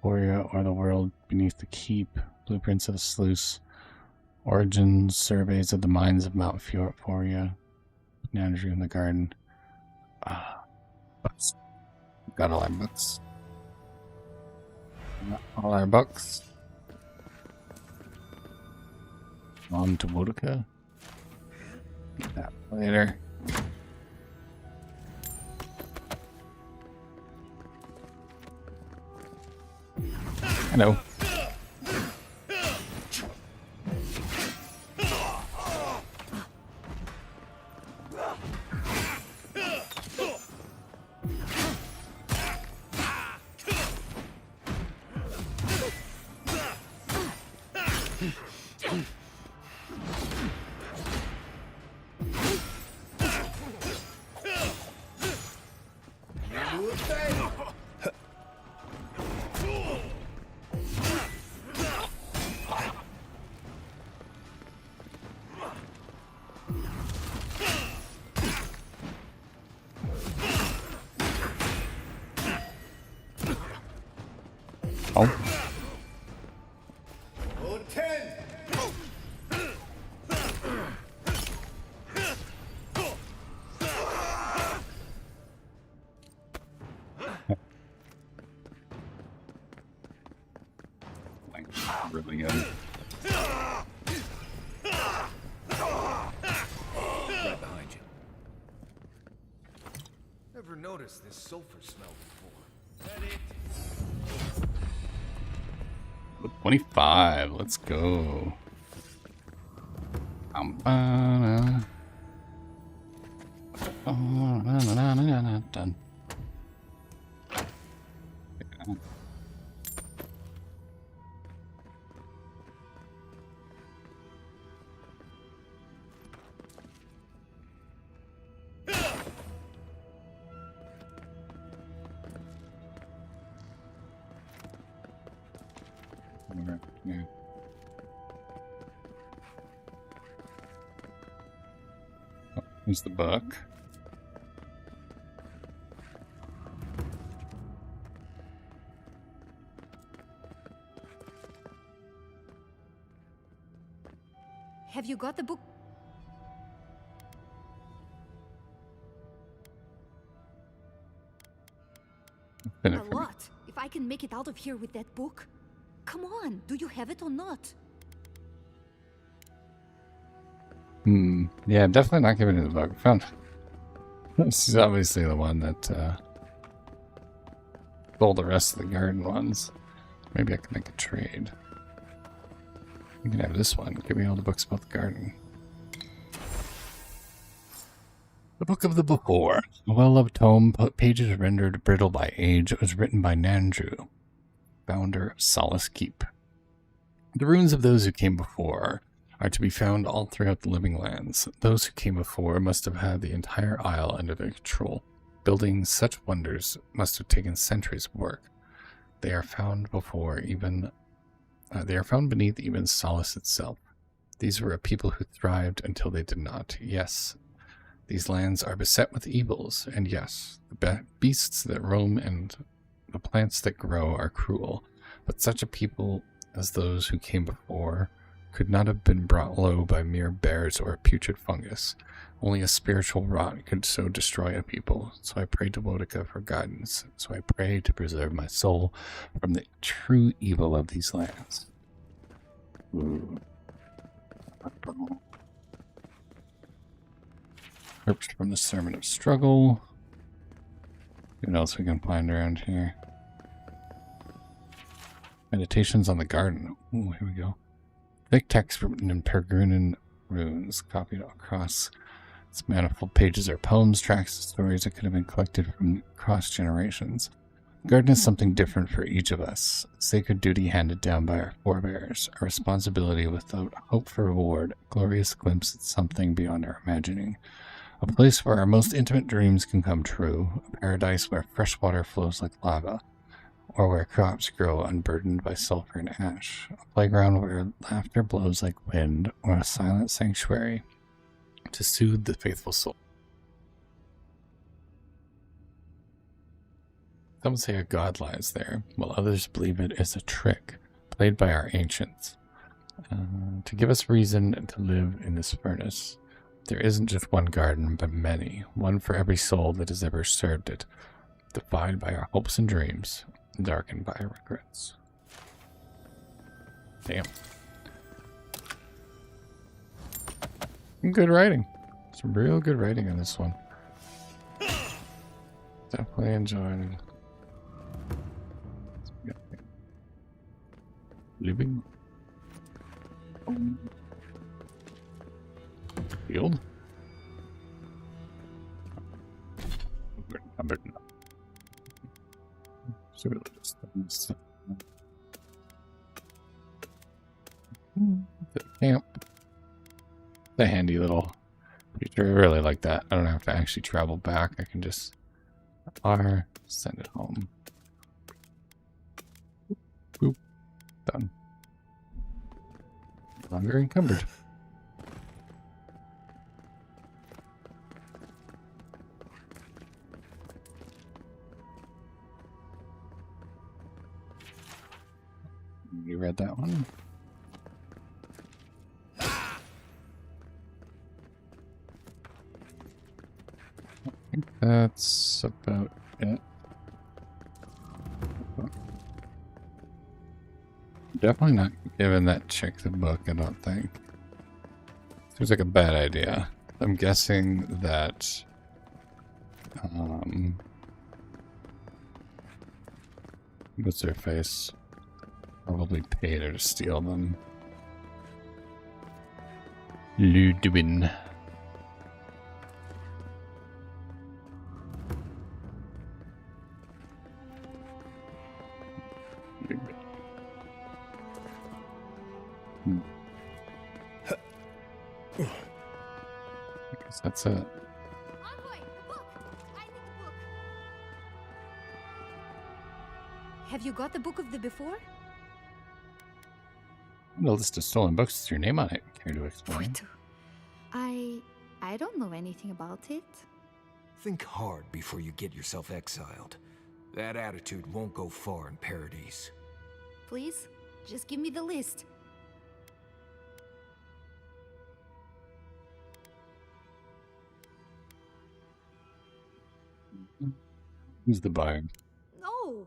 Eora, or the world beneath the keep. Blueprints of the sluice. Origins, surveys of the mines of Mount Foria. Menagerie in the garden. Books. Got all our books. Got all our books. On to Wodika. Get that later. Hello. Really good. Right behind you. Never noticed this sulfur smell before. Is that it? 25. Let's go. Done. somewhere. Yeah. Oh, here's the book. Have you got the book? A lot. If I can make it out of here with that book. Come on, do you have it or not? Yeah, definitely not giving it the book. Found. This is obviously the one that stole the rest of the garden ones. Maybe I can make a trade. You can have this one. Give me all the books about the garden. The Book of the Before. A well-loved tome, pages rendered brittle by age. It was written by Nandrew, founder of Solace Keep. The ruins of those who came before are to be found all throughout the living lands. Those who came before must have had the entire isle under their control. Building such wonders must have taken centuries of work. They are found beneath even Solace itself. These were a people who thrived until they did not. Yes, these lands are beset with evils, and yes, the beasts that roam and the plants that grow are cruel, but such a people as those who came before could not have been brought low by mere bears or a putrid fungus. Only a spiritual rot could so destroy a people. So I prayed to Wotica for guidance. So I pray to preserve my soul from the true evil of these lands. Ooh. Scripts from the Sermon of Struggle. What else we can find around here? Meditations on the Garden. Ooh, here we go. Thick text written in Pergunan runes, copied across its manifold pages are poems, tracts, and stories that could have been collected from across generations. The garden is something different for each of us. A sacred duty handed down by our forebears, a responsibility without hope for reward, a glorious glimpse at something beyond our imagining. A place where our most intimate dreams can come true, a paradise where fresh water flows like lava, or where crops grow unburdened by sulfur and ash, a playground where laughter blows like wind, or a silent sanctuary to soothe the faithful soul. Some say a god lies there, while others believe it is a trick played by our ancients to give us reason to live in this furnace. There isn't just one garden, but many, one for every soul that has ever served it, defied by our hopes and dreams, darkened by our regrets. Damn. Good writing. Some real good writing on this one. Definitely enjoyed it. Living. Field. The camp. The handy little feature. I really like that. I don't have to actually travel back. I can just send it home. Boop. Done. No longer encumbered. You read that one? I think that's about it. Definitely not giving that chick the book, I don't think. Seems like a bad idea. I'm guessing that what's her face? Probably paid her to steal them. Ludwin. I guess that's it. Have you got the Book of the Before? The list of stolen books with your name on it. Care to explain? I don't know anything about it. Think hard before you get yourself exiled. That attitude won't go far in Paradise. Please, just give me the list. Who's the buyer? No,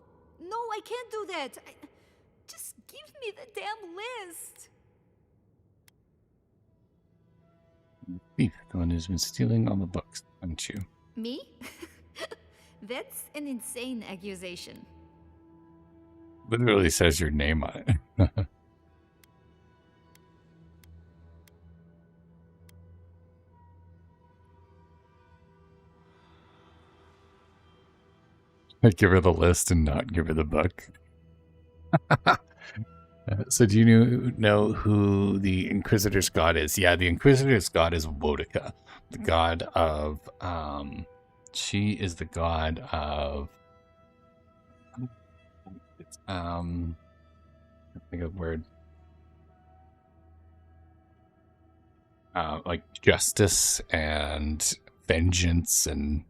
I can't do that. Just give me the damn list. Thief, the one who's been stealing all the books, haven't you? Me? That's an insane accusation. Literally says your name on it. Give her the list and not give her the book. So do you know who the Inquisitor's god is? Yeah, the Inquisitor's god is Wodica, the god of, she is the god of, I think of the word, like justice and vengeance and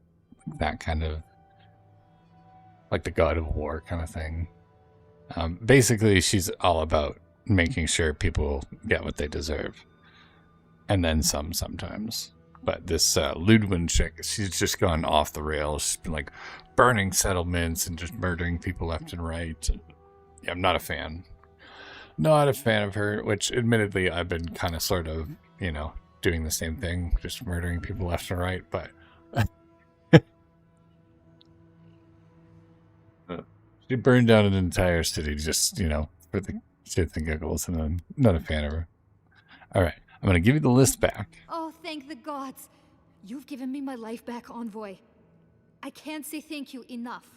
that kind of, like the god of war kind of thing. Basically, she's all about making sure people get what they deserve. And then some sometimes. But this Ludwin chick, she's just gone off the rails. She's been like burning settlements and just murdering people left and right. And, yeah, I'm not a fan. Not a fan of her, which admittedly I've been kind of sort of, you know, doing the same thing. Just murdering people left and right. But she burned down an entire city just, you know, for the shits and giggles, and I'm not a fan of her. All right, I'm going to give you the list back. Oh, thank the gods. You've given me my life back, Envoy. I can't say thank you enough.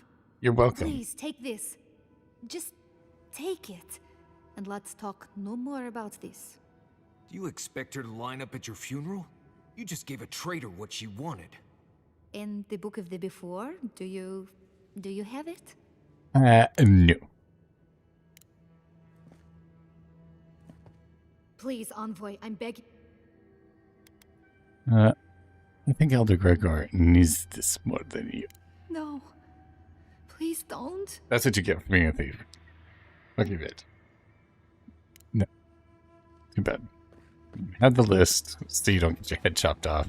You're welcome. Please, take this. Just take it. And let's talk no more about this. Do you expect her to line up at your funeral? You just gave a traitor what she wanted. In the Book of the Before, do you have it? No. Please, Envoy, I'm begging. I think Elder Gregor needs this more than you. No. Please don't. That's what you get for being a thief. I'll give it. No. Too bad. You had the list, so you don't get your head chopped off,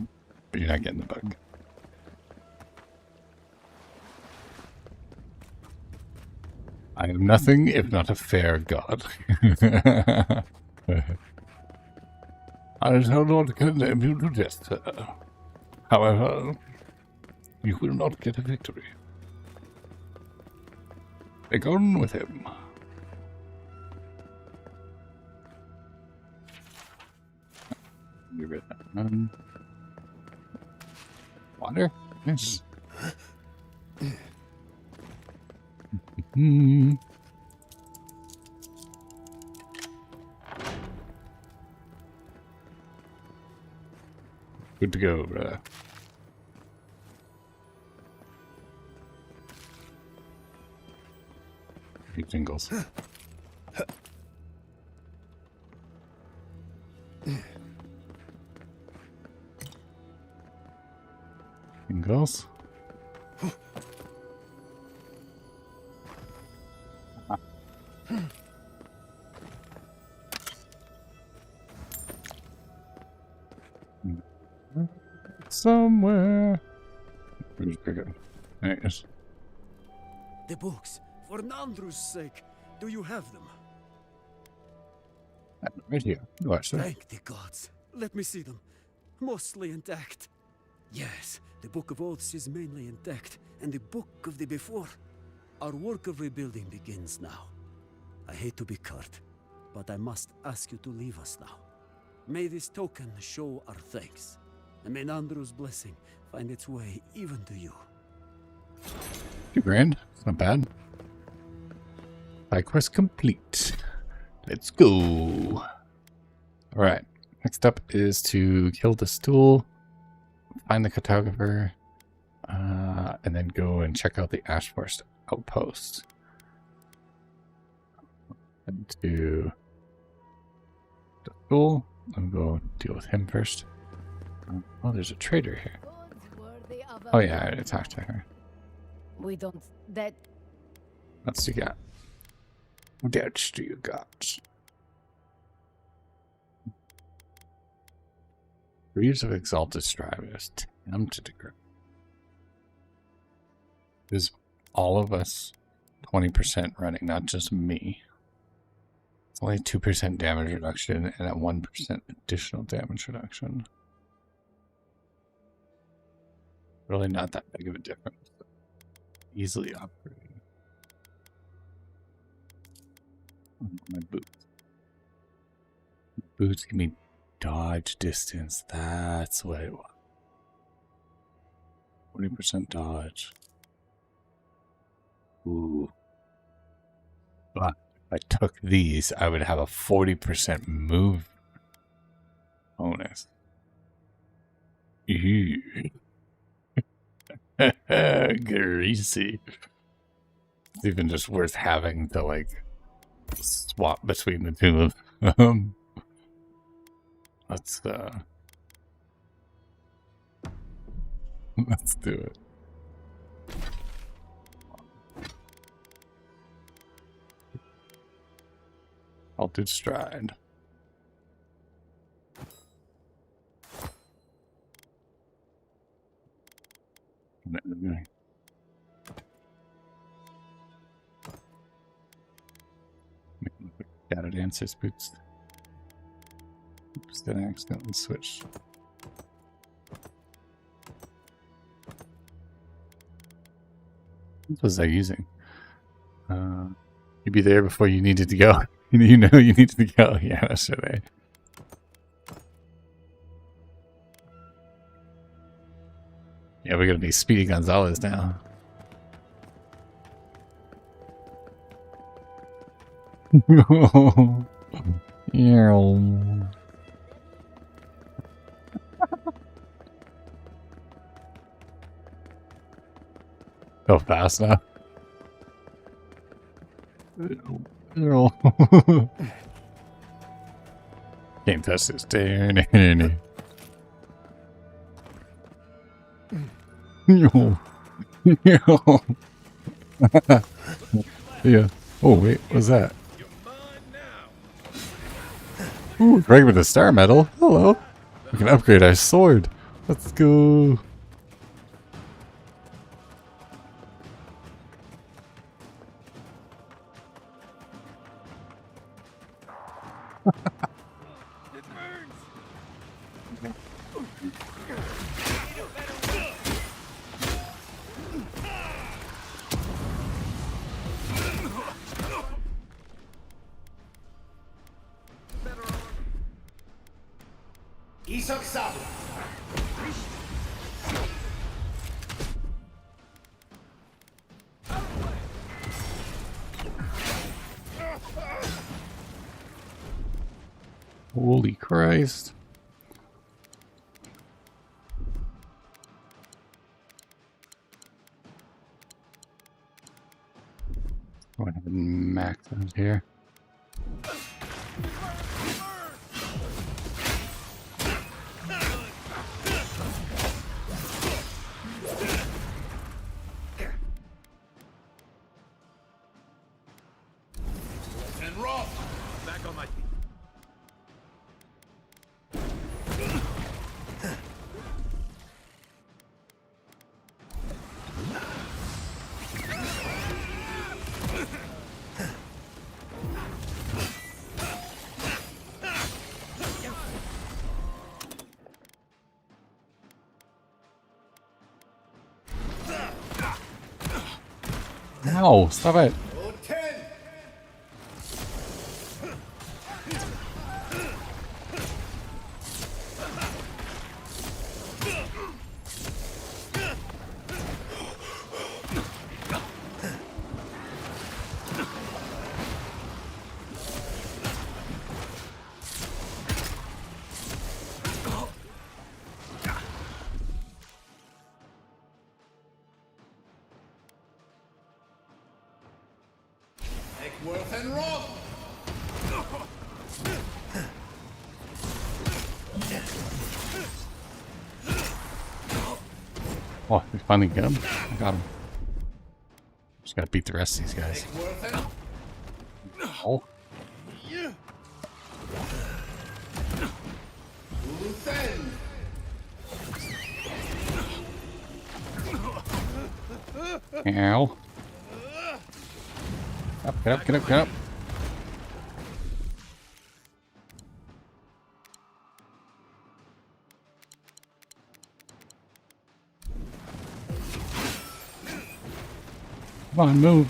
but you're not getting the book. I am nothing if not a fair god. I shall not condemn you to death, sir. However, you will not get a victory. Begone with him. You read that. Water? Yes. Good to go, brother. He jingles. Jingles. Somewhere. Where's Gregor? There it is. The books, for Nandru's sake, do you have them? Right here. Watch that. Thank the gods. Let me see them. Mostly intact. Yes, the Book of Oaths is mainly intact, and the Book of the Before. Our work of rebuilding begins now. I hate to be curt, but I must ask you to leave us now. May this token show our thanks, and may Nandru's blessing find its way even to you. $2,000. It's not bad. Side quest complete. Let's go. Alright. Next up is to kill the stool, find the cartographer, and then go and check out the Ashforest outpost. And to Cool. I'll go deal with him first. Oh, there's a trader here. Oh yeah, I already talked to her. We don't. That. What's you got? What do you got? Reaves of Exalted Strivers. Tempted to grow. Is all of us 20% running, not just me. It's only 2% damage reduction and a 1% additional damage reduction. Really not that big of a difference. Easily upgrade. My boots. Boots give me dodge distance. That's what it was. 40% dodge. Ooh. But if I took these, I would have a 40% move bonus. Ew. Greasy. It's even just worth having to like swap between the two of them. Let's do it. Altered Stride. Shadow Dancer's boots. Oops, did I accidentally switch? What was I using? You'd be there before you needed to go. You know you needed to go. Yeah, that's right. Yeah, we're gonna be Speedy Gonzalez now. Yeah. Go fast now. Can't touch this. Yeah. Oh wait, what's that? Ooh, Greg with a star medal. Hello. We can upgrade our sword. Let's go. Holy Christ. Go ahead and max out here. And roll! Back on my feet. No, stop it. Oh, we finally get him? I got him. Just gotta beat the rest of these guys. Oh. Ow. Up, get up, get up, get up. Come on, move.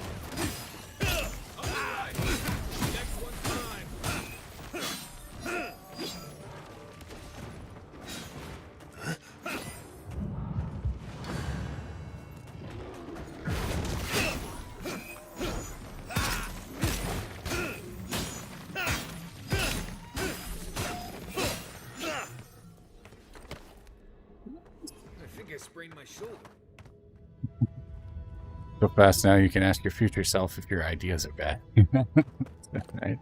I think I sprained my shoulder. So fast now you can ask your future self if your ideas are bad. Right?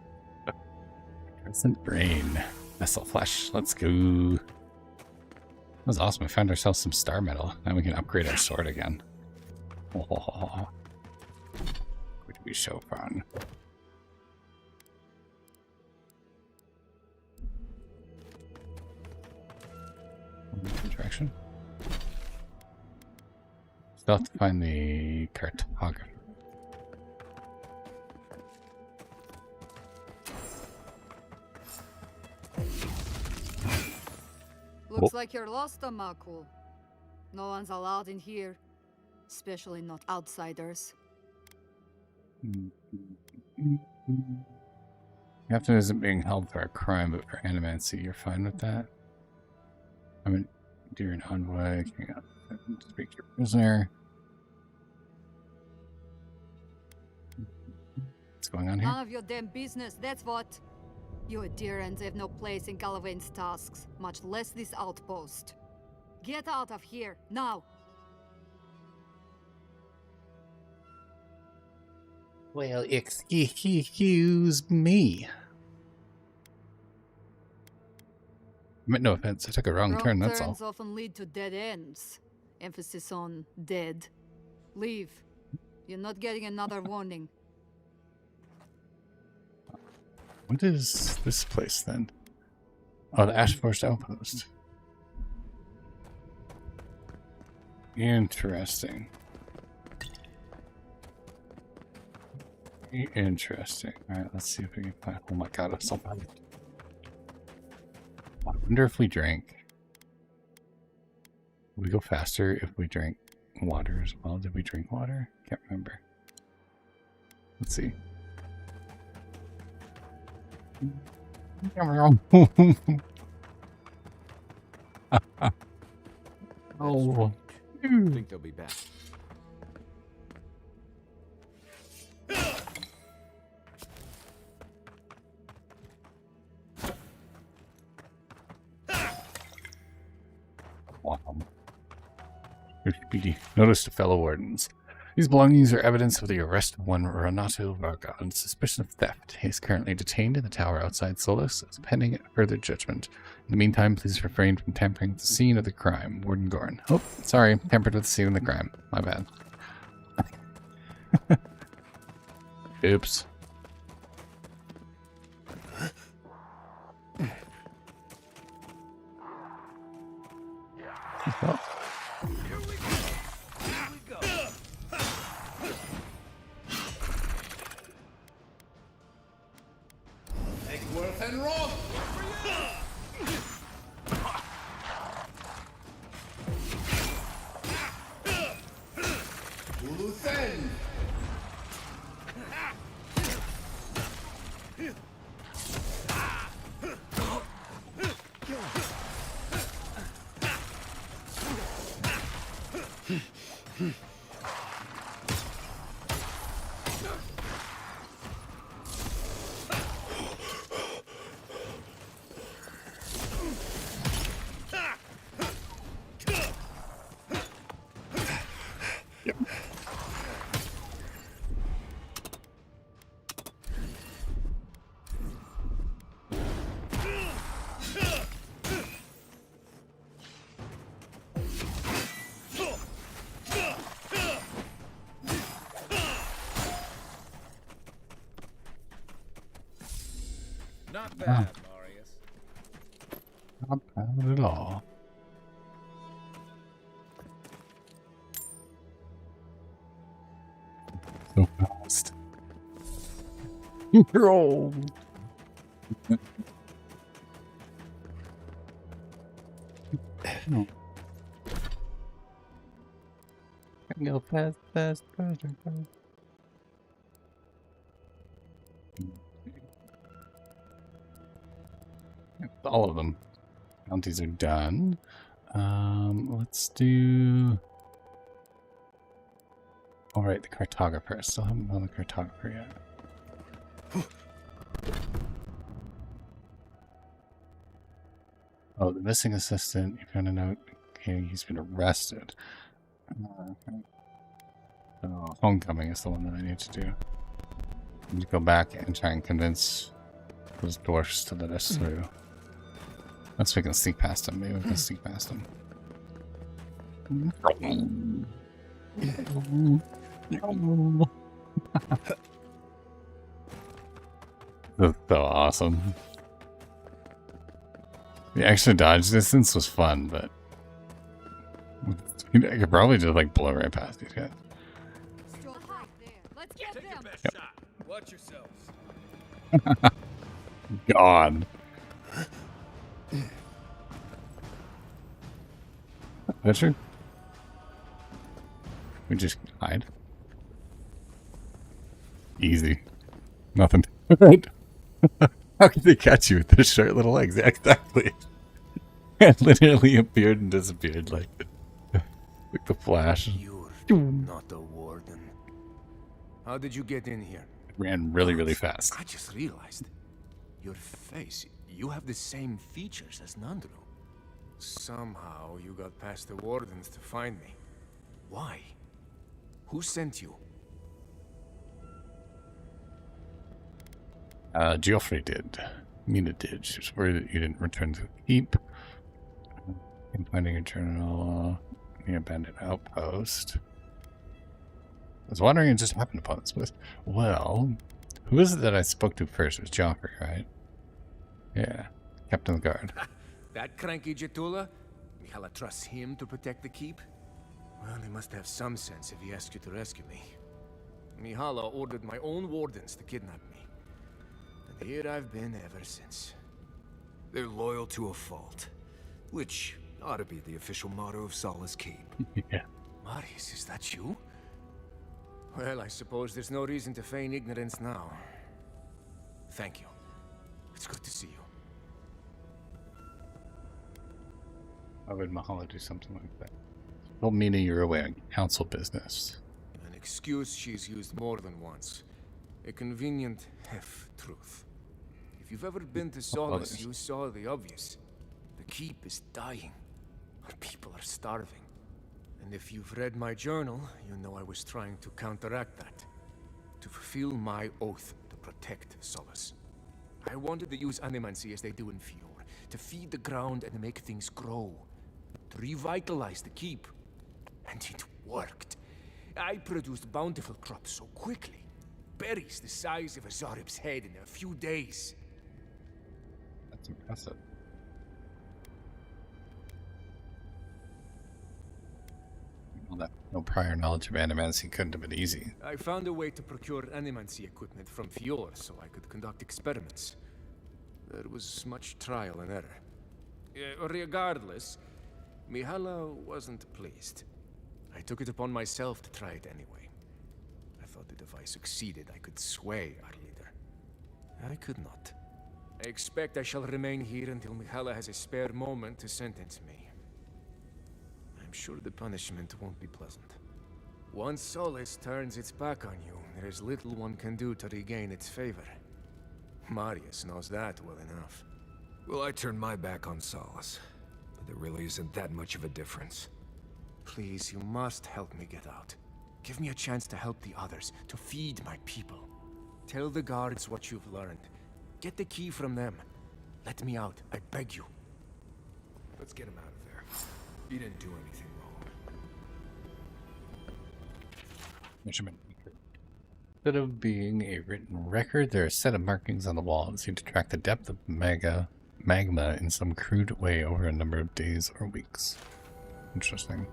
Crescent brain. Vessel flesh. Let's go. That was awesome. We found ourselves some star metal. Now we can upgrade our sword again. Oh, would be so fun. Direction. Still have to find the cartographer. Looks like you're lost, Amaku. No one's allowed in here, especially not outsiders. Captain isn't being held for a crime, but for animancy. You're fine with that? I mean, you're an envoy. Speak to your prisoner. What's going on here? None of your damn business, that's what. You adherents have no place in Galawain's tasks, much less this outpost. Get out of here, now! Well, excuse me. I meant no offense, I took a wrong turn, that's all. Turns often lead to dead ends. Emphasis on dead. Leave. You're not getting another warning. What is this place then? Oh, the Ashforest Outpost. Interesting. Interesting. Alright, let's see if we can find. Oh my god, it's so bad. I wonder if we drank. Would we go faster if we drank water as well? Did we drink water? Can't remember. Let's see. Oh. I think they'll be back. Wow. Speedy. Notice to fellow wardens. These belongings are evidence of the arrest of one Renato Varga on suspicion of theft. He is currently detained in the tower outside Solus as pending further judgment. In the meantime, please refrain from tampering with the scene of the crime. Warden Gorn. Oh, sorry. Tampered with the scene of the crime. My bad. Oops. Oh. And roll! Luthen! Not bad, Marius. Not bad at all. So fast. You're old. No. Go fast, fast, faster, fast. All of them. Bounties are done. Let's do. All right, the cartographer. Still haven't done the cartographer yet. Oh, the missing assistant. You found a note. Okay, he's been arrested. Okay. Oh, homecoming is the one that I need to do. I need to go back and try and convince those dwarfs to let us through. Let's we can sneak past him. Maybe we can sneak past him. That's so awesome. The extra dodge distance was fun, but I could probably just like blow right past these guys. Let's get Take your best Yep. shot. Watch yourselves. God. Richard? We just hide. Easy. Nothing. Right? How could they catch you with their short little legs? Yeah, exactly. It literally appeared and disappeared like the Flash. You're not a warden. How did you get in here? It ran really, really fast. I just realized. Your face, you have the same features as Nandru. Somehow you got past the wardens to find me. Why? Who sent you? Geoffrey did. Mina did. She was worried that you didn't return to the keep. In finding a journal, the abandoned outpost. I was wondering, it just happened upon this list. Well, who is it that I spoke to first? It was Joffrey, right? Yeah, Captain of the Guard. That cranky Jetula? Mihala trusts him to protect the keep? Well, he must have some sense if he asked you to rescue me. Mihala ordered my own wardens to kidnap me. And here I've been ever since. They're loyal to a fault, which ought to be the official motto of Solace Keep. Yeah. Marius, is that you? Well, I suppose there's no reason to feign ignorance now. Thank you. It's good to see you. Why would Mahala do something like that? Told Mina you're away on council business. An excuse she's used more than once. A convenient half-truth. If you've ever been to Solace, you saw the obvious. The keep is dying. Our people are starving. And if you've read my journal, you know I was trying to counteract that. To fulfill my oath to protect Solace. I wanted to use animancy as they do in Fior. To feed the ground and make things grow. To revitalize the keep. And it worked. I produced bountiful crops so quickly. Berries the size of a Zarib's head in a few days. That's impressive. Well, that no prior knowledge of animancy couldn't have been easy. I found a way to procure animancy equipment from Fior so I could conduct experiments. There was much trial and error. Regardless, Mihala wasn't pleased. I took it upon myself to try it anyway. I thought that if I succeeded, I could sway our leader. I could not. I expect I shall remain here until Mihala has a spare moment to sentence me. I'm sure the punishment won't be pleasant. Once Solace turns its back on you, there is little one can do to regain its favor. Marius knows that well enough. Well, I turned my back on Solace, but there really isn't that much of a difference. Please, you must help me get out. Give me a chance to help the others, to feed my people. Tell the guards what you've learned. Get the key from them. Let me out, I beg you. Let's get him out of there. He didn't do anything wrong. Measurement. Instead of being a written record, there are a set of markings on the wall that seem to track the depth of magma in some crude way over a number of days or weeks. Interesting.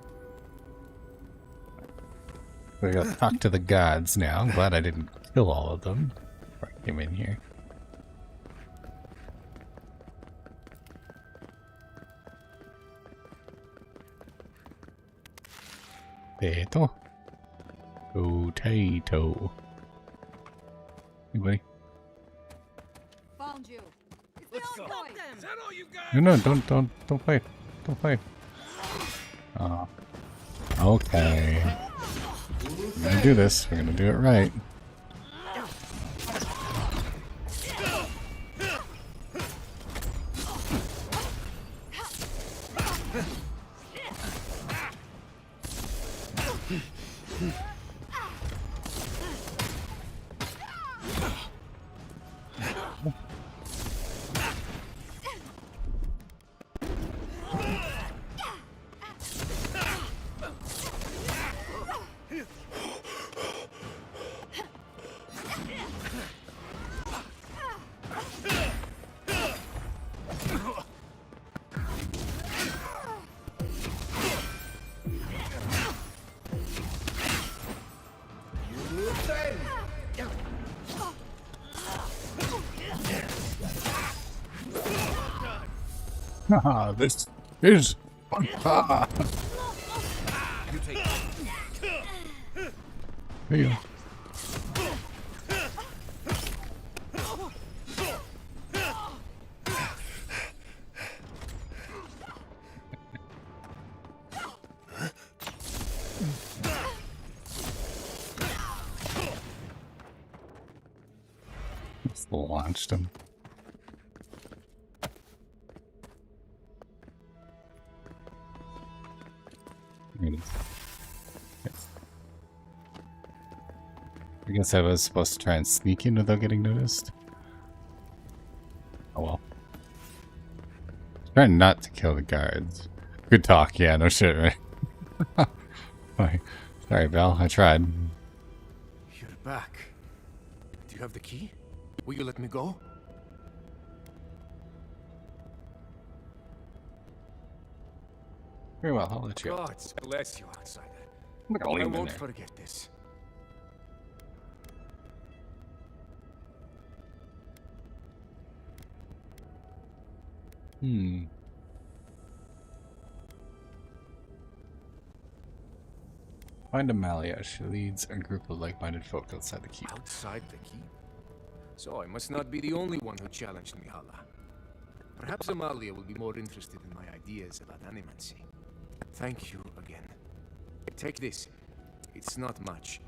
We gotta talk to the gods now. I'm glad I didn't kill all of them before I came in here. Potato. Anybody? Found you. Let's go. Is that all you got? No, don't fight. Don't fight. Okay. We're gonna do this. We're gonna do it right. This is fun. There you go. Just launched him. I guess I was supposed to try and sneak in without getting noticed. Oh well. Trying not to kill the guards. Good talk, yeah, no shit, right? Sorry, Val, I tried. You're back. Do you have the key? Will you let me go? Very well, I'll let you. God bless you, outsider. I'm gonna leave I him in won't there. forget this. Find Amalia. She leads a group of like-minded folk outside the keep. Outside the keep? So I must not be the only one who challenged Mihala. Perhaps Amalia will be more interested in my ideas about animancy. Thank you again. Take this. It's not much.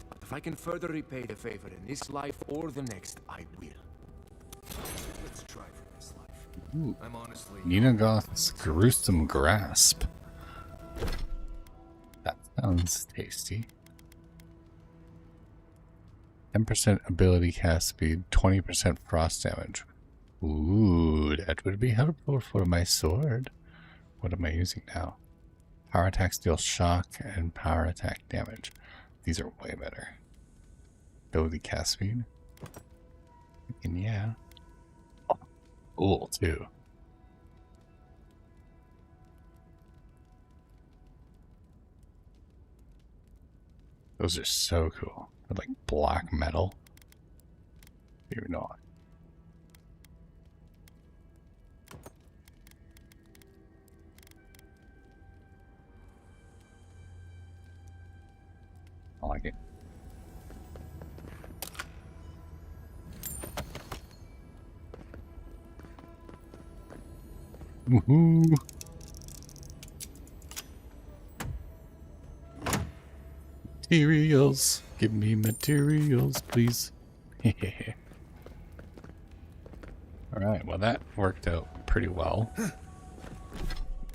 But if I can further repay the favor in this life or the next, I will. Let's try for this life. Ooh. I'm honestly... Ninagoth's gruesome grasp. That sounds tasty. 10% ability cast speed, 20% frost damage. Ooh, that would be helpful for my sword. What am I using now? Power attack deals shock and power attack damage. These are way better. Ability cast speed. And yeah. Oh, cool too. Those are so cool. They're like black metal. Maybe not. I like it. Woohoo! Materials. Give me materials, please. Alright, well that worked out pretty well.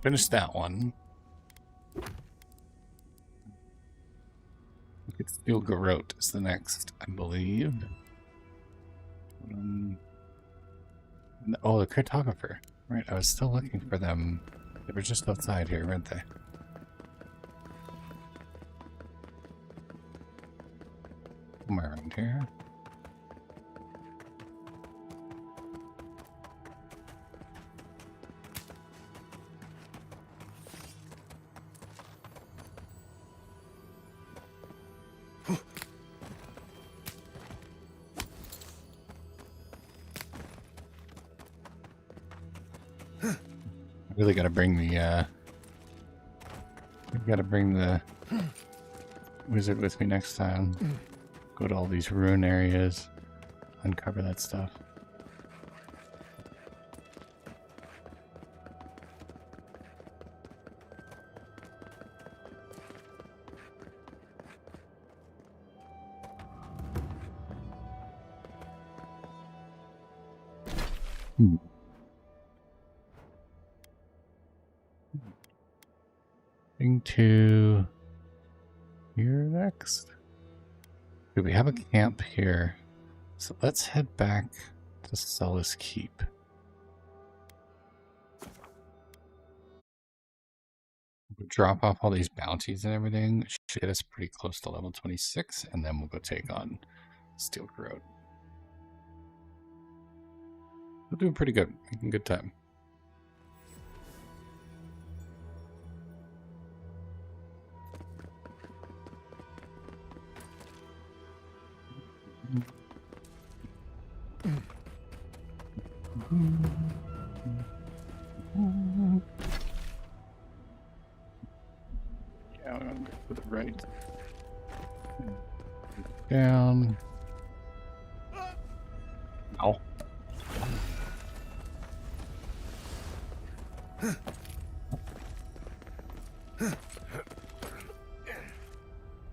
Finished that one. Steel Garrote is the next, I believe. Oh, the cartographer. Right, I was still looking for them. They were just outside here, weren't they? somewhere around here. I really gotta bring the wizard with me next time. Go to all these ruin areas, uncover that stuff. To here next. Okay, we have a camp here, so let's head back to SASS Keep. We'll drop off all these bounties and everything. It should get us pretty close to level 26, and then we'll go take on Steel Road. We're doing pretty good, making good time. Yeah, I'm gonna go to the right. Down. Ow.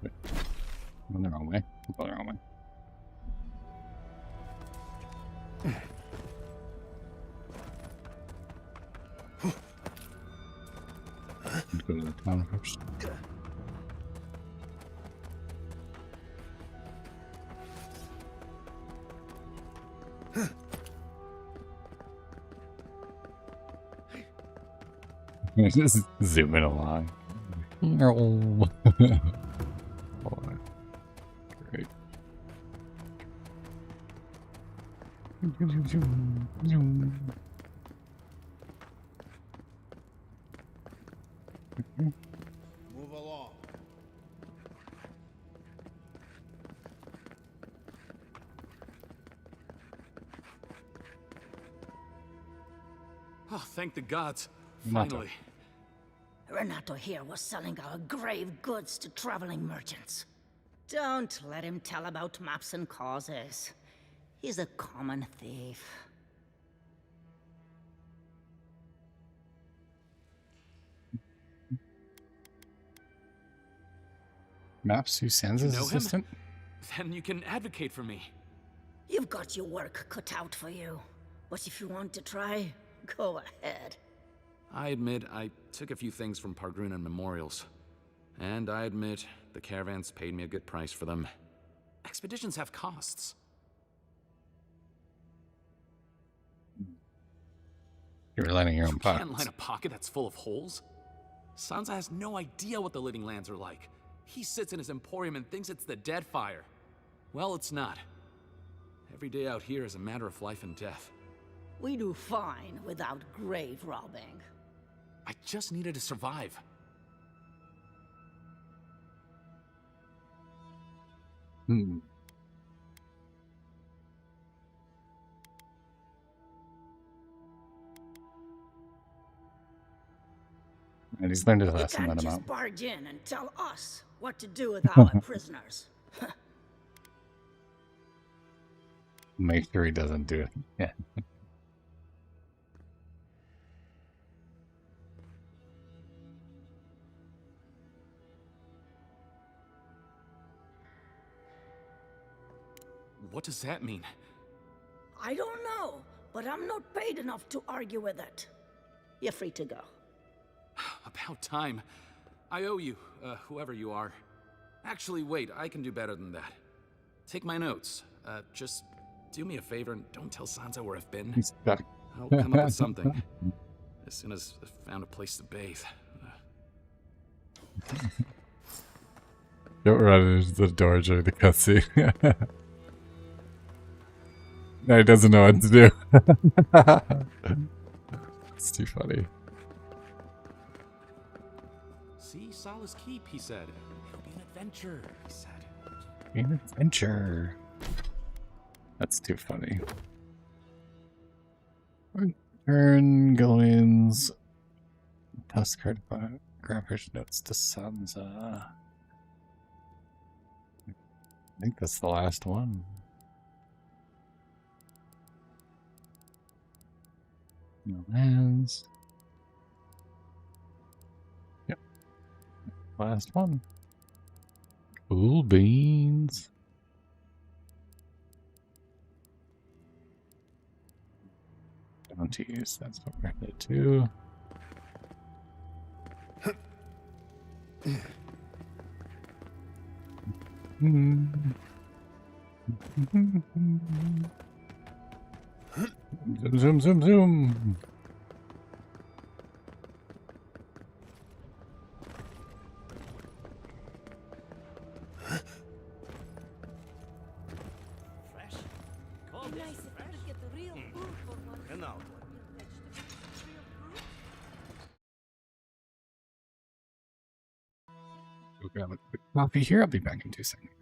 Wait. I'm going the wrong way. I'm going the wrong way. Let's go to the town first. Just zooming along. Great. Move along. Oh, thank the gods. Renato. Finally. Renato here was selling our grave goods to traveling merchants. Don't let him tell about maps and causes. He's a common thief. Maps, who sends his You know him? assistant? Then you can advocate for me. You've got your work cut out for you. But if you want to try, go ahead. I admit I took a few things from Pargrunan memorials. And I admit the caravans paid me a good price for them. Expeditions have costs. You're lining your own You pockets. can't line a pocket that's full of holes. Sansa has no idea what the living lands are like. He sits in his emporium and thinks it's the Deadfire. Well, it's not. Every day out here is a matter of life and death. We do fine without grave robbing. I just needed to survive. Hmm. And he's learned his lesson, You let can't him just out. barge in and tell us what to do with our prisoners. Make sure he doesn't do it. Yeah. What does that mean? I don't know, but I'm not paid enough to argue with it. You're free to go. About time. I owe you, whoever you are. Actually, wait, I can do better than that. Take my notes. Just do me a favor and don't tell Sansa where I've been. He's got I'll come up with something. As soon as I've found a place to bathe. Don't run into the door during the cutscene. No, he doesn't know what to do. It's too funny. See, Solace Keep, he said. It'll be an adventure, he said. An adventure. That's too funny. Turn Goins. Toss card by Grandpa's notes to Sansa. I think that's the last one. No lands. Yep. Last one. Cool beans. Bounties, that's what we're gonna do. Zoom, zoom, zoom, zoom. Go grab a quick coffee here. I'll be back in 2 seconds.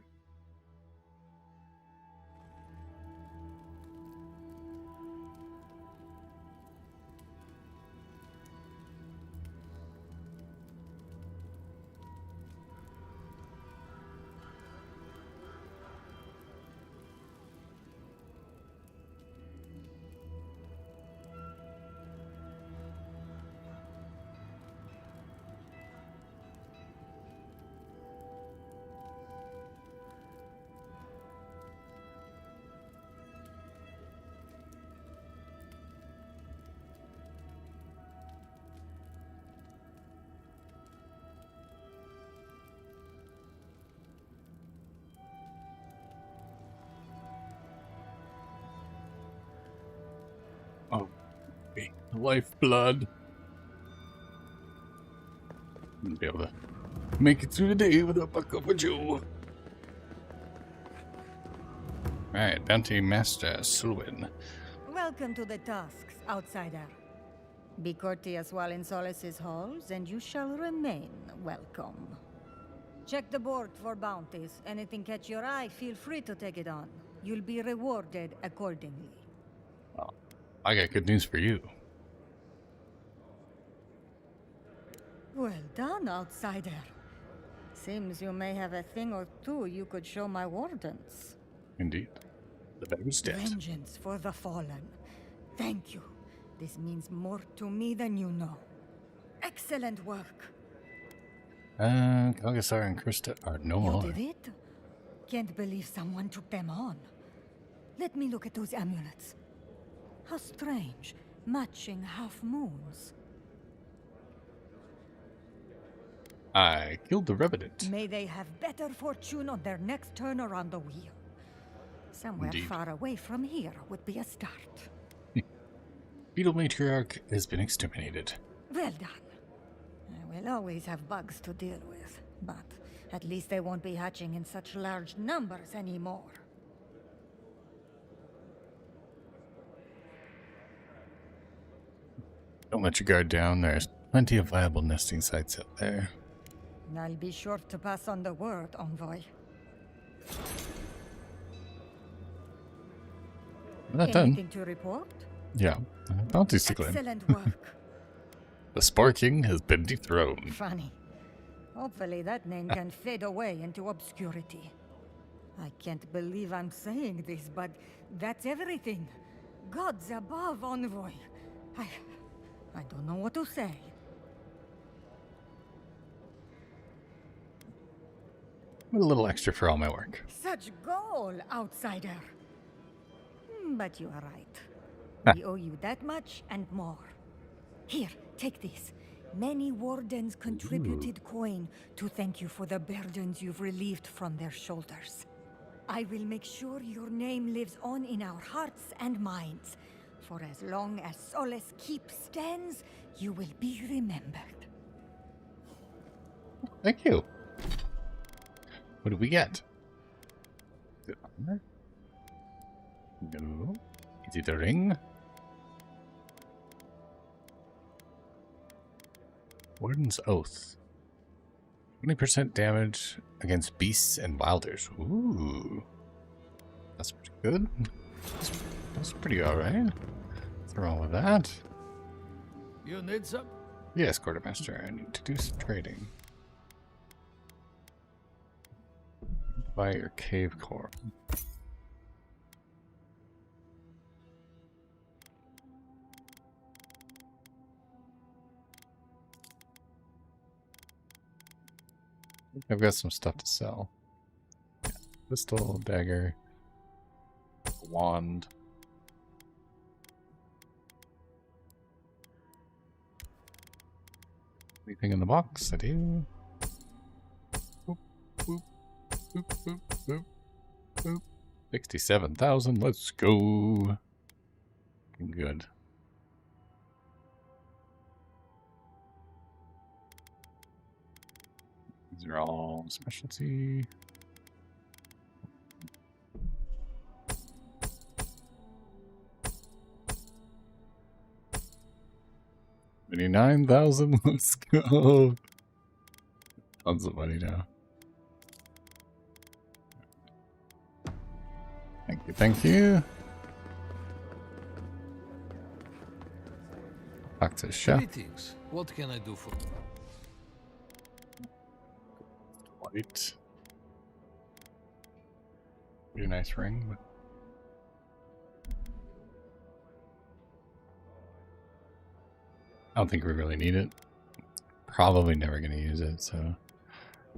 Oh, okay. Lifeblood. I'm gonna be able to make it through the day without a cup of Joe. Alright, Bounty Master Sulwin. Welcome to the tasks, outsider. Be courteous while in Solace's halls, and you shall remain welcome. Check the board for bounties. Anything catch your eye, feel free to take it on. You'll be rewarded accordingly. Well, I got good news for you. Well done, outsider. Seems you may have a thing or two you could show my wardens. Indeed. The beggar's dead. Vengeance for the fallen. Thank you. This means more to me than you know. Excellent work. Kalgasar and Krista are no more. You did it? Can't believe someone took them on. Let me look at those amulets. How strange. Matching half moons. I killed the Revenant. May they have better fortune on their next turn around the wheel. Somewhere Indeed. far away from here would be a start. Beetle Matriarch has been exterminated. Well done. We'll always have bugs to deal with, but at least they won't be hatching in such large numbers anymore. Don't let your guard down. There's plenty of viable nesting sites out there. I'll be sure to pass on the word, Envoy. Not Anything done. to report? Yeah. Bounties to claim. Excellent work. The Spore King has been dethroned. Funny. Hopefully that name can fade away into obscurity. I can't believe I'm saying this, but that's everything. Gods above, Envoy. I don't know what to say. What a little extra for all my work. Such goal, outsider. But you are right. We owe you that much and more. Here, take this. Many wardens contributed coin to thank you for the burdens you've relieved from their shoulders. I will make sure your name lives on in our hearts and minds. For as long as Solace Keep stands, you will be remembered. Thank you. What do we get? Is it armor? No. Is it a ring? Warden's Oath. 20% damage against beasts and wilders. Ooh. That's pretty good. That's pretty alright. What's wrong with that? You need some? Yes, Quartermaster. I need to do some trading. Buy your cave core. I've got some stuff to sell. Pistol, dagger, wand. Anything in the box? I do. Boop, boop, boop, boop, boop, boop. 67,000. Let's go. Good. These are all specialty. $29,000. Let's go. Tons of money now. Thank you. Thank you. Back to the shop. Greetings. What can I do for you? White. Pretty nice ring, but I don't think we really need it. Probably never going to use it, so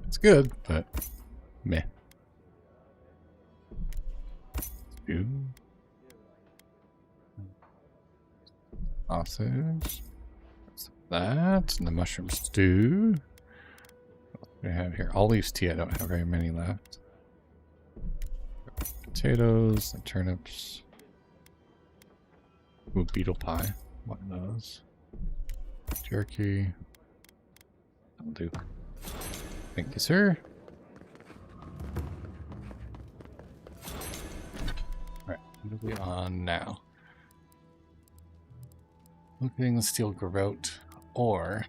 it's good, but meh. Stew. Sausage. That and the mushroom stew. What do I have here? Olives tea. I don't have very many left. Potatoes and turnips. Ooh, beetle pie. One of those. Jerky. That'll do. Thank you, sir. Alright, what are we on now? Looking the steel garrote, or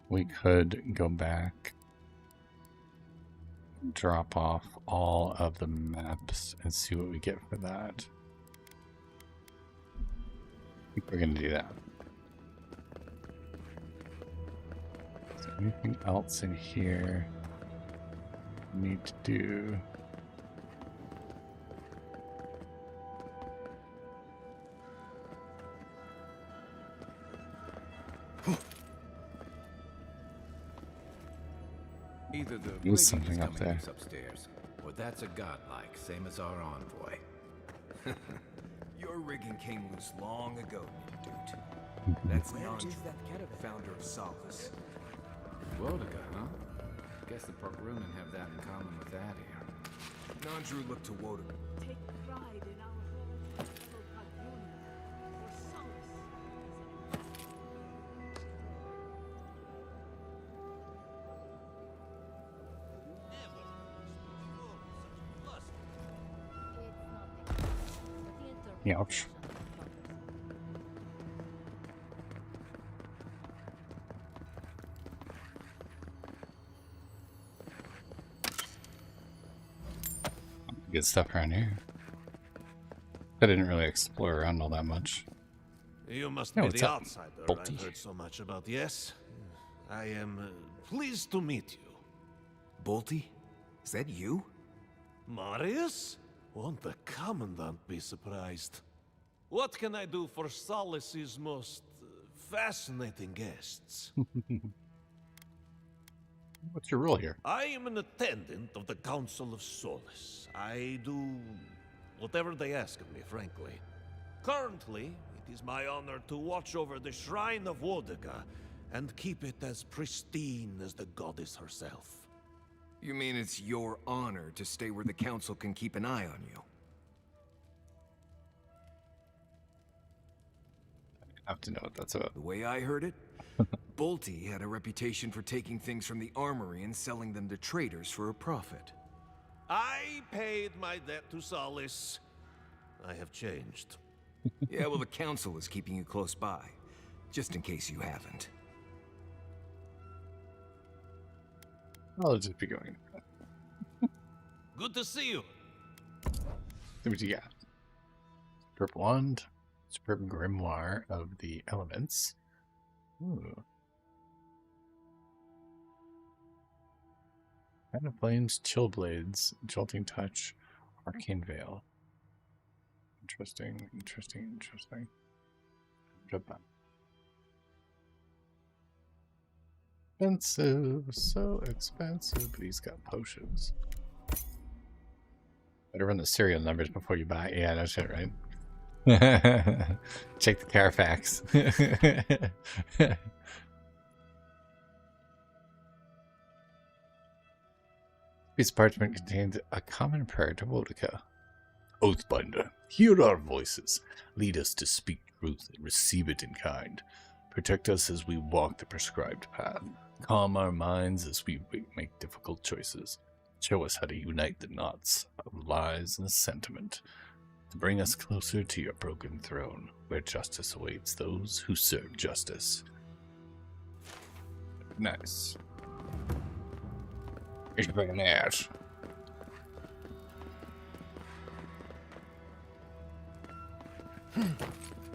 we could go back, drop off all of the maps, and see what we get for that. I think we're going to do that. Is there anything else in here we need to do? Either the There's something up there. Upstairs, or that's a godlike, same as our envoy. Your rigging came loose long ago, dude. That's Nandru, founder of SASS. Wodiga, huh? Guess the Parkrunen have that in common with that here. Nandru looked to Wodiga. Take pride in our fellow Parkrunen, for solace. Ouch. Good stuff around here. I didn't really explore around all that much. You must Yeah, be what's the up, outsider Bolty? I've heard so much about, yes? I am pleased to meet you. Bolty? Is that you? Marius? Won't the Commandant be surprised? What can I do for Solace's most fascinating guests? What's your role here? I am an attendant of the Council of Solace. I do whatever they ask of me, frankly. Currently, it is my honor to watch over the Shrine of Wodiga and keep it as pristine as the goddess herself. You mean it's your honor to stay where the Council can keep an eye on you? I have to know what that's about. The way I heard it, Bolty had a reputation for taking things from the armory and selling them to traders for a profit. I paid my debt to Solace. I have changed. Yeah, well, the council is keeping you close by, just in case you haven't. I'll just be going. Good to see you. See what you got. Purple wand. Superb grimoire of the elements. Ooh. Fan of flames, chill blades, jolting touch, arcane veil. Interesting, interesting, interesting. Japan. Expensive, so expensive, but he's got potions. Better run the serial numbers before you buy. Yeah, no shit, right? Check the Carfax. Piece of parchment contains a common prayer to Wodica. Oathbinder, hear our voices. Lead us to speak truth and receive it in kind. Protect us as we walk the prescribed path. Calm our minds as we make difficult choices. Show us how to unite the knots of lies and sentiment. To bring us closer to your broken throne, where justice awaits those who serve justice. Nice. Ich bin ass.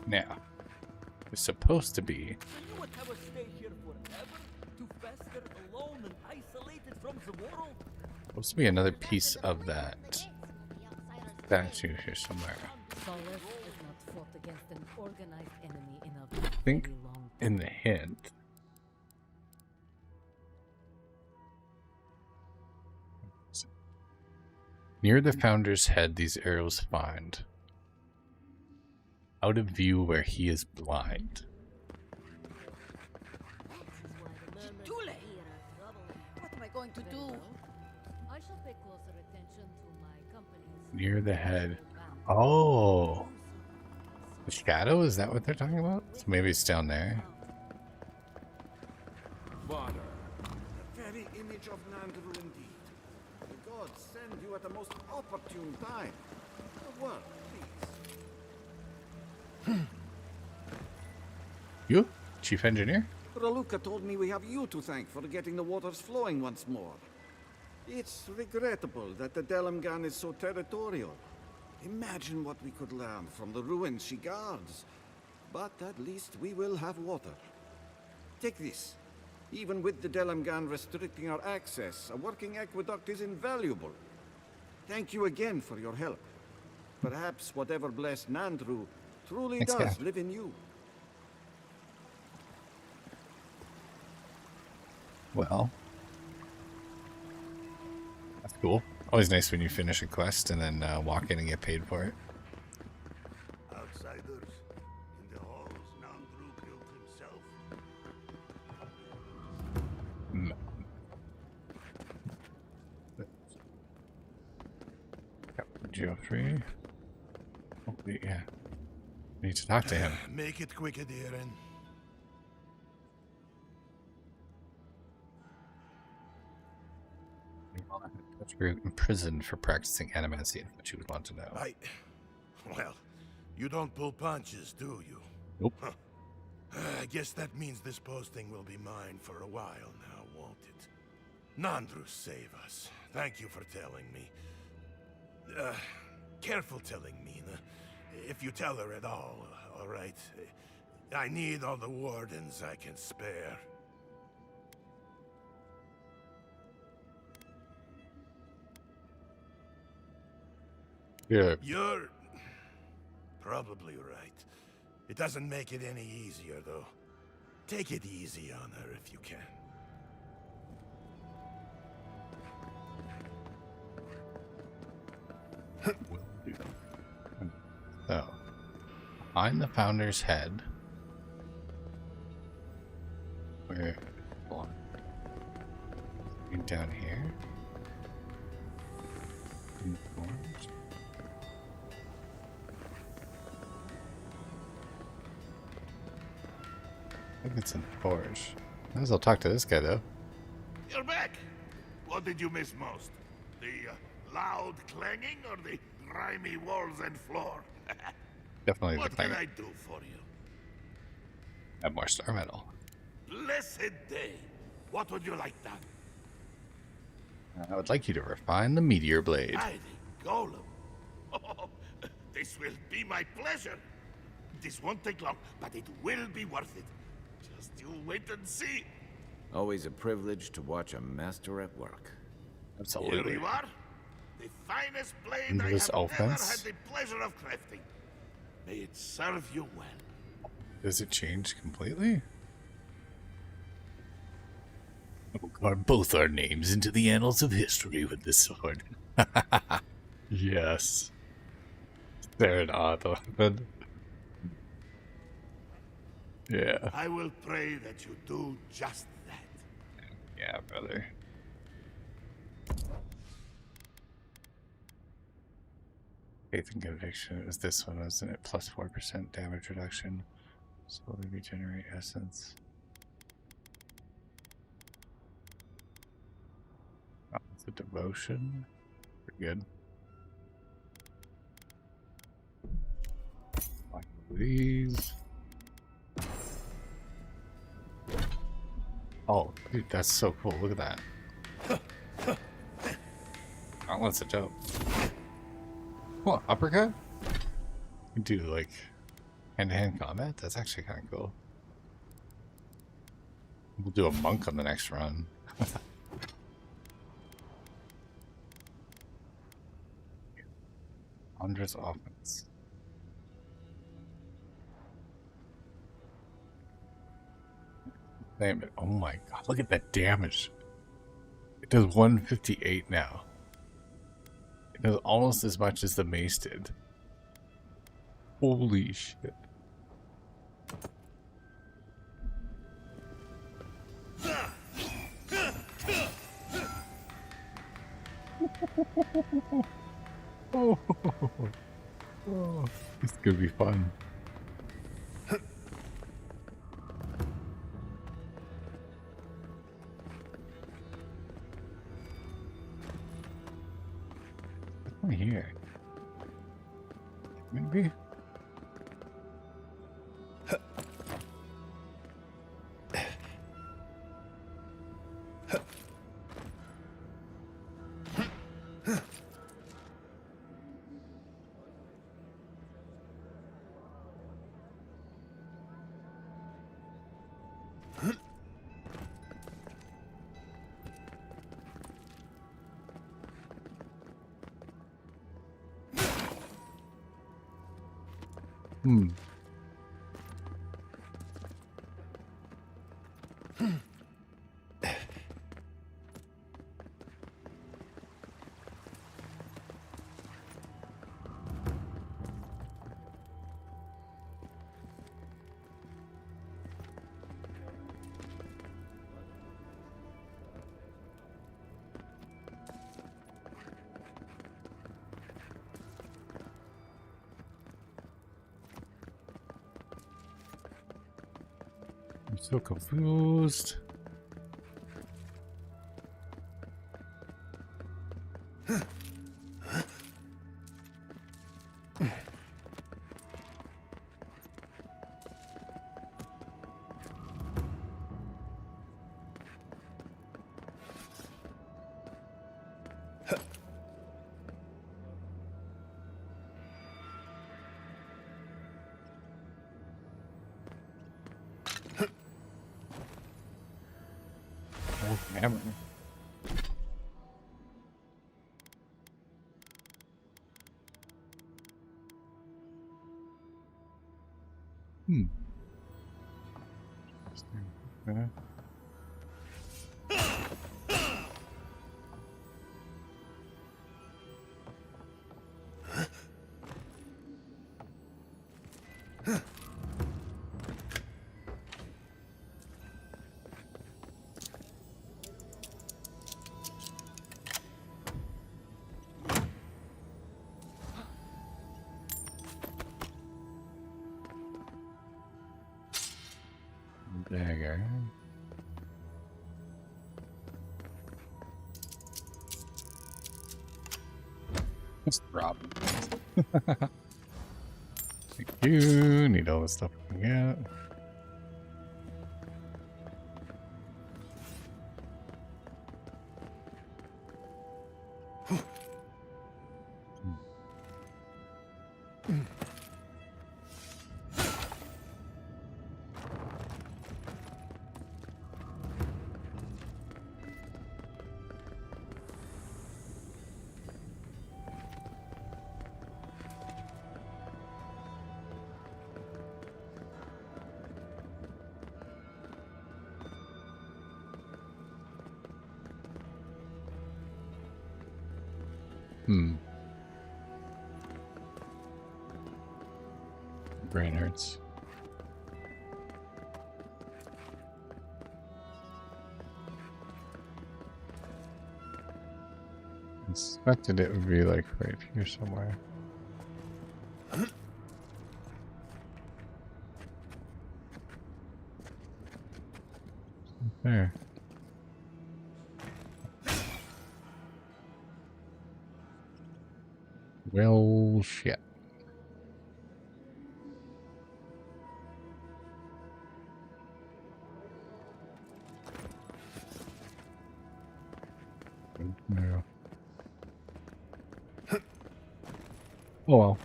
Now, it's supposed to be. You would have us stay here forever to fester alone and isolated from the world. Supposed to be another piece of that statue here somewhere. Solace has not fought against an organized enemy in a I think very long time. in the hint. Near the founder's head, these arrows find. Out of view where he is blind. Too late. What am I going to do? I shall pay closer attention to my company's Near the head. Oh. The shadow? Is that what they're talking about? So maybe it's down there. Father, the very image of Nandru indeed. The gods send you at the most opportune time. A word, please. You? Chief Engineer? Raluca told me we have you to thank for getting the waters flowing once more. It's regrettable that the Delamgan is so territorial. Imagine what we could learn from the ruins she guards. But at least we will have water. Take this. Even with the Delamgan restricting our access, a working aqueduct is invaluable. Thank you again for your help. Perhaps whatever blessed Nandru truly Thanks, does guy. live in you. Well. That's cool. Always nice when you finish a quest and then walk in and get paid for it. Outsiders in the halls Nandru built himself. Captain Geoffrey. Oh, yeah. We need to talk to him. Make it quick, Adiran. You're imprisoned for practicing animacy, what you would want to know. Well, you don't pull punches, do you? Nope. Huh. I guess that means this posting will be mine for a while now, won't it? Nandru, save us. Thank you for telling me. Careful telling Mina. If you tell her at all right? I need all the wardens I can spare. Yeah. You're probably right. It doesn't make it any easier, though. Take it easy on her if you can. So, behind the founder's head, where down here. I think it's in the forge. Might as well talk to this guy, though. You're back. What did you miss most? The loud clanging or the grimy walls and floor? Definitely What the can clanging. I do for you? Have more star metal. Blessed day. What would you like done? I would like you to refine the meteor blade. Mighty golem. Oh, this will be my pleasure. This won't take long, but it will be worth it. Just you wait and see. Always a privilege to watch a master at work. Absolutely. Here you are. The finest blade Into I this have ever offense? had the pleasure of crafting. May it serve you well. Does it change completely? We'll carve both our names into the annals of history with this sword. Yes. There an odd weapon. Yeah. I will pray that you do just that. Yeah, brother. Faith and conviction. It was this one, wasn't it? Plus 4% damage reduction. Slowly regenerate essence. Oh, it's a devotion. Pretty good. Like these. Oh, dude, that's so cool. Look at that. That one's a dope. What, uppercut? You do like hand-to-hand combat? That's actually kind of cool. We'll do a monk on the next run. Huntress offense. Damn it. Oh my god, look at that damage. It does 158 now. It does almost as much as the mace did. Holy shit. Oh, this is gonna be fun. What's here? Maybe? Hmm. I'm so confused. Oh, hammer. Hmm. Okay. Dagger. Just drop. Thank you. Need all the stuff we can get. Brain hurts. I suspected it would be like right here somewhere. There. Well, shit. No. Oh well.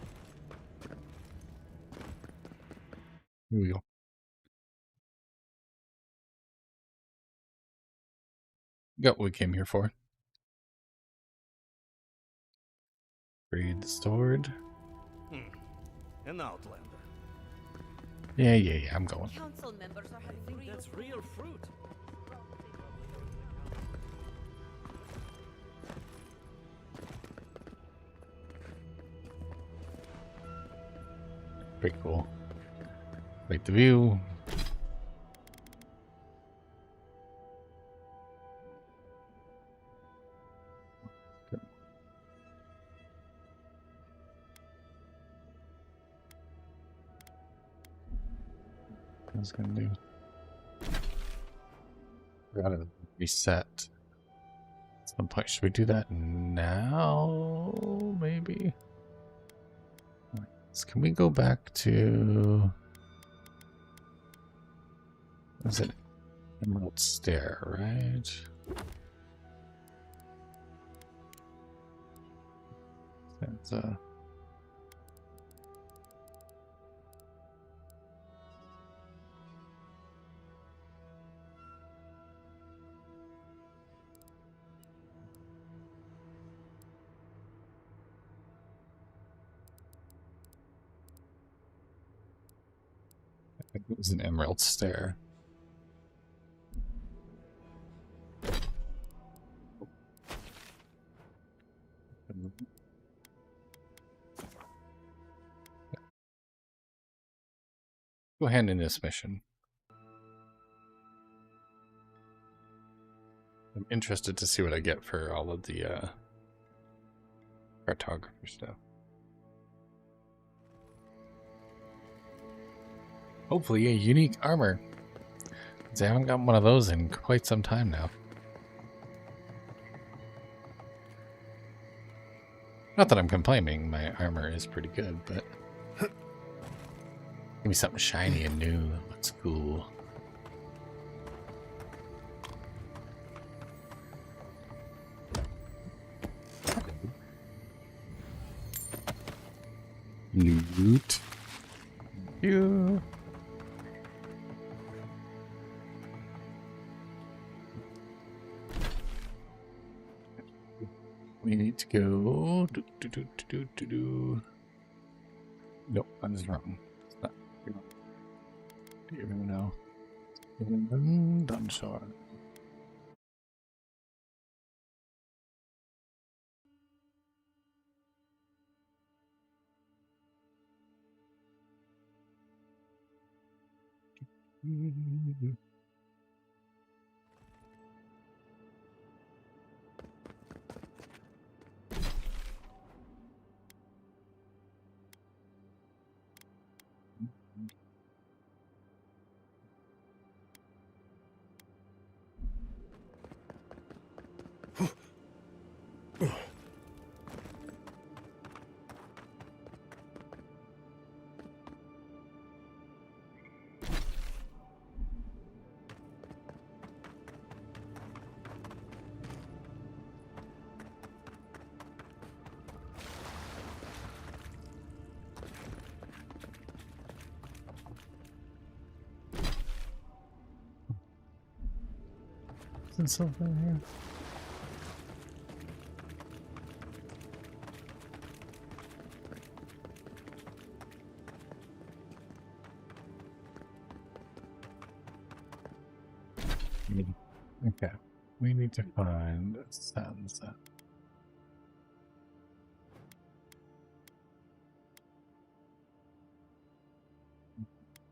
Here we go. Got what we came here for. Read the sword. An outlander. Yeah, I'm going. Council members are having I think that's real fruit. Pretty cool. Like the view. I was gonna do. Gotta reset. At some point, should we do that now? Maybe. So can we go back to? Was it Emerald Stair, right? That's I think it was an Emerald Stair. Go ahead in this mission. I'm interested to see what I get for all of the cartographer stuff. Hopefully a unique armor. I haven't gotten one of those in quite some time now. Not that I'm complaining, my armor is pretty good, but give me something shiny and new that looks cool. Loot. You. We need to go. Nope, that is wrong. It's not. Do you even know? Done so. missing something here? Okay, we need to find Sansa.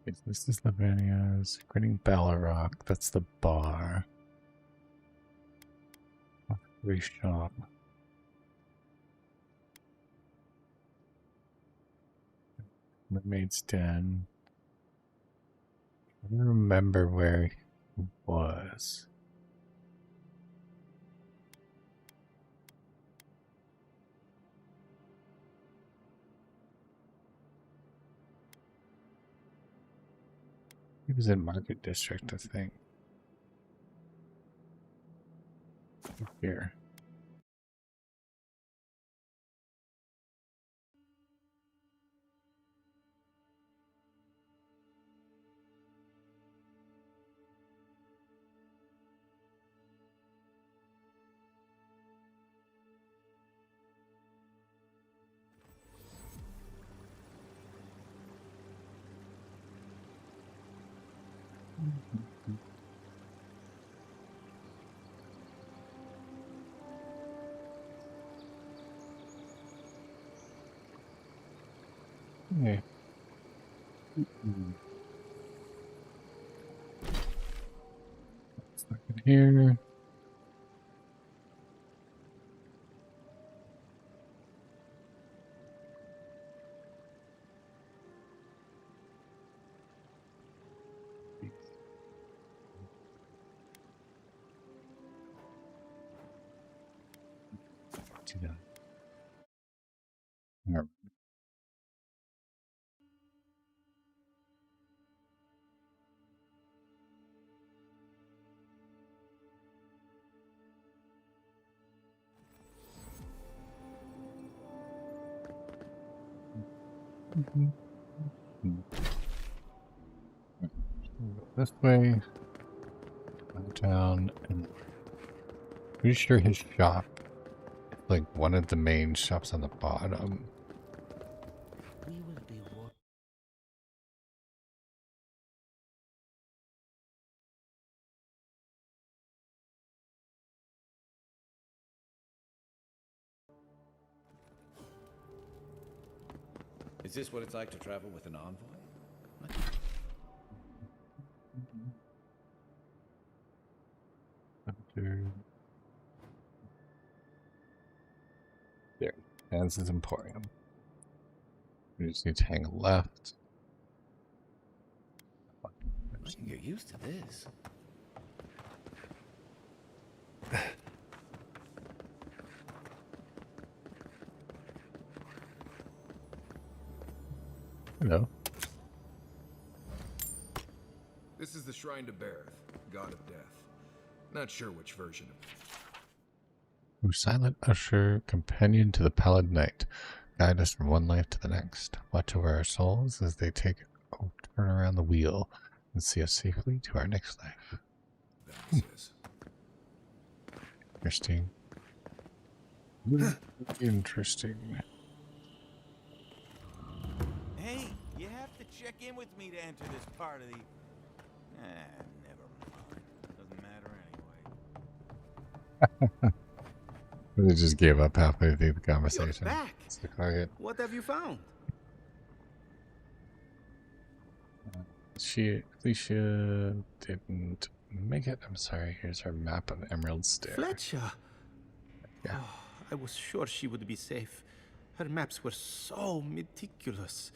Okay, so this is Lavinia's. Grinning Ballarok, that's the bar. Free shop. Mermaid's Den. I don't remember where he was. He was in Market District, I think. Here. Yeah. Let's look in here. Do that. All right. This way, down, and pretty sure his shop, like one of the main shops on the bottom. We will be what? Is this what it's like to travel with an envoy? There, Hans's Emporium. We just need to hang left. You're used to this. Hello. This is the Shrine to Bareth, God of Death. Not sure which version of Who silent usher, companion to the pallid night, guide us from one life to the next. Watch over our souls as they take turn around the wheel and see us safely to our next life. Interesting. Interesting. Hey, you have to check in with me to enter this part of the... never mind. Doesn't matter anyway. They just gave up halfway through the conversation. You're back. It's the target. What have you found? Felicia didn't make it. I'm sorry. Here's her map of Emerald Stair. Fletcher. Yeah. Oh, I was sure she would be safe. Her maps were so meticulous.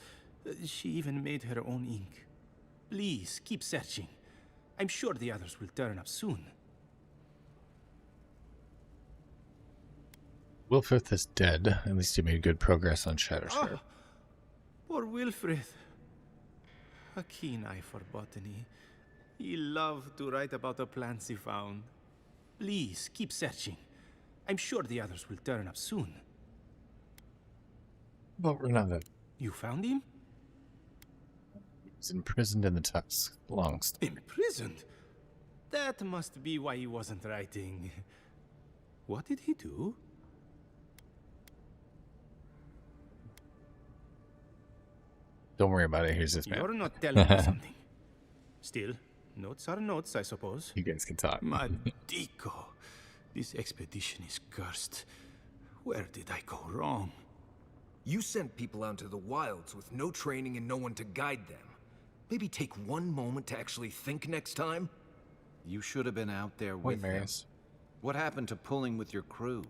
She even made her own ink. Please, keep searching. I'm sure the others will turn up soon. Wilfrith is dead. At least he made good progress on Shattersharp. Oh, poor Wilfrid. A keen eye for botany. He loved to write about the plants he found. Please, keep searching. I'm sure the others will turn up soon. But remember, you found him? He's imprisoned in the Tusk. Long story. Imprisoned? That must be why he wasn't writing. What did he do? Don't worry about it. Here's this map. You're not telling me something. Still, notes are notes, I suppose. You guys can talk. Madico, this expedition is cursed. Where did I go wrong? You sent people out into the wilds with no training and no one to guide them. Maybe take one moment to actually think next time? You should have been out there with them. What happened to pulling with your crew?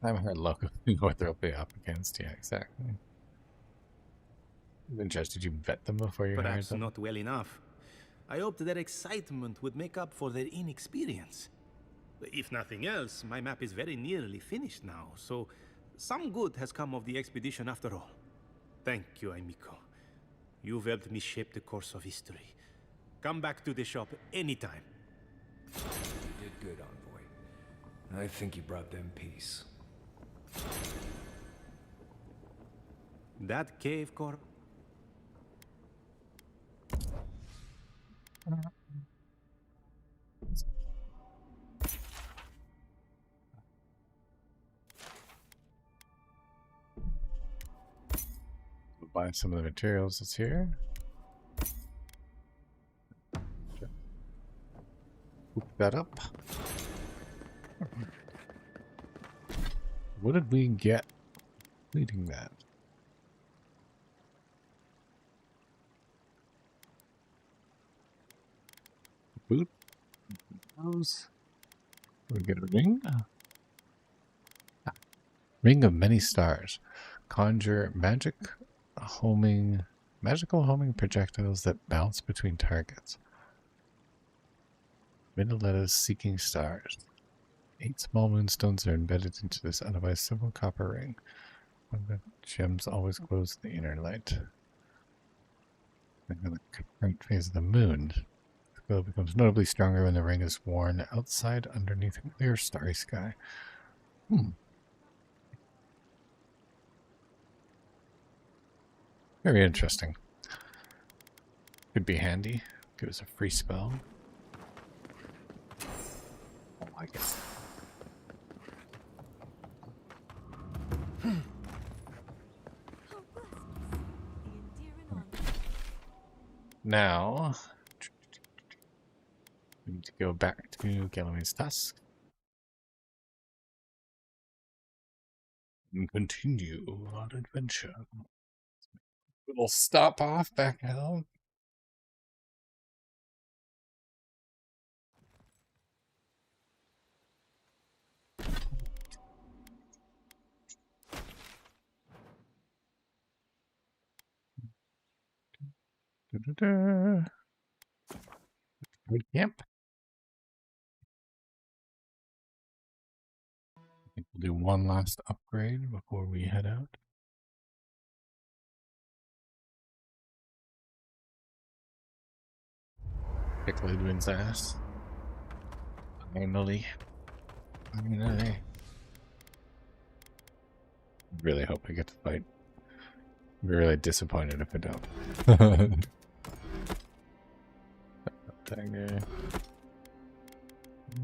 I haven't heard locally what they'll be up against. Yeah, exactly. Did you vet them before you hired Perhaps them? not well enough. I hoped their excitement would make up for their inexperience. If nothing else, my map is very nearly finished now, so some good has come of the expedition after all. Thank you, amico. You've helped me shape the course of history. Come back to the shop anytime. You did good, Envoy. I think you brought them peace. That cave core. We'll buy some of the materials that's here. Hook that up. What did we get completing that? Boot. Those. We get a ring. Ring of many stars. Conjure magical homing projectiles that bounce between targets. Middle letters seeking stars. 8 small moonstones are embedded into this otherwise simple copper ring. One of the gems always glows in the inner light. In the current phase of the moon. The glow becomes notably stronger when the ring is worn outside underneath a clear starry sky. Very interesting. Could be handy. Give us a free spell. I like it. Now, we need to go back to Galloway's Tusk and continue our adventure. Little stop off back home. Good camp. I think we'll do one last upgrade before we head out. Kick Lidwin's ass. Finally. Really hope I get to fight. I'd be really disappointed if I don't. Dagger.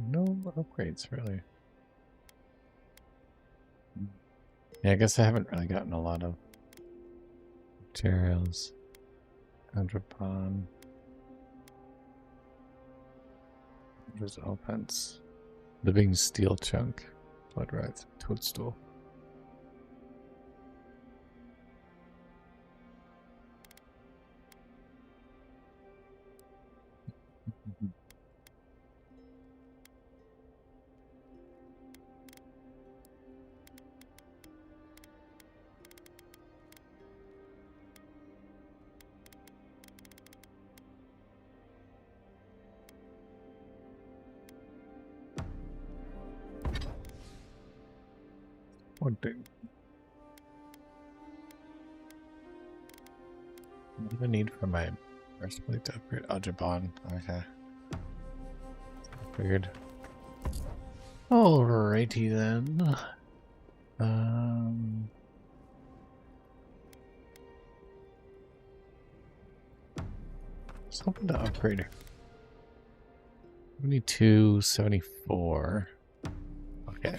No upgrades, really. Yeah, I guess I haven't really gotten a lot of materials. Andropon. There's offense. Living steel chunk. Blood wrath. Toadstool. One thing. What do I need for my breastplate to upgrade? Oh, Jabon. Okay. Figured. Alrighty then. Just hoping to upgrade. 7274. Okay.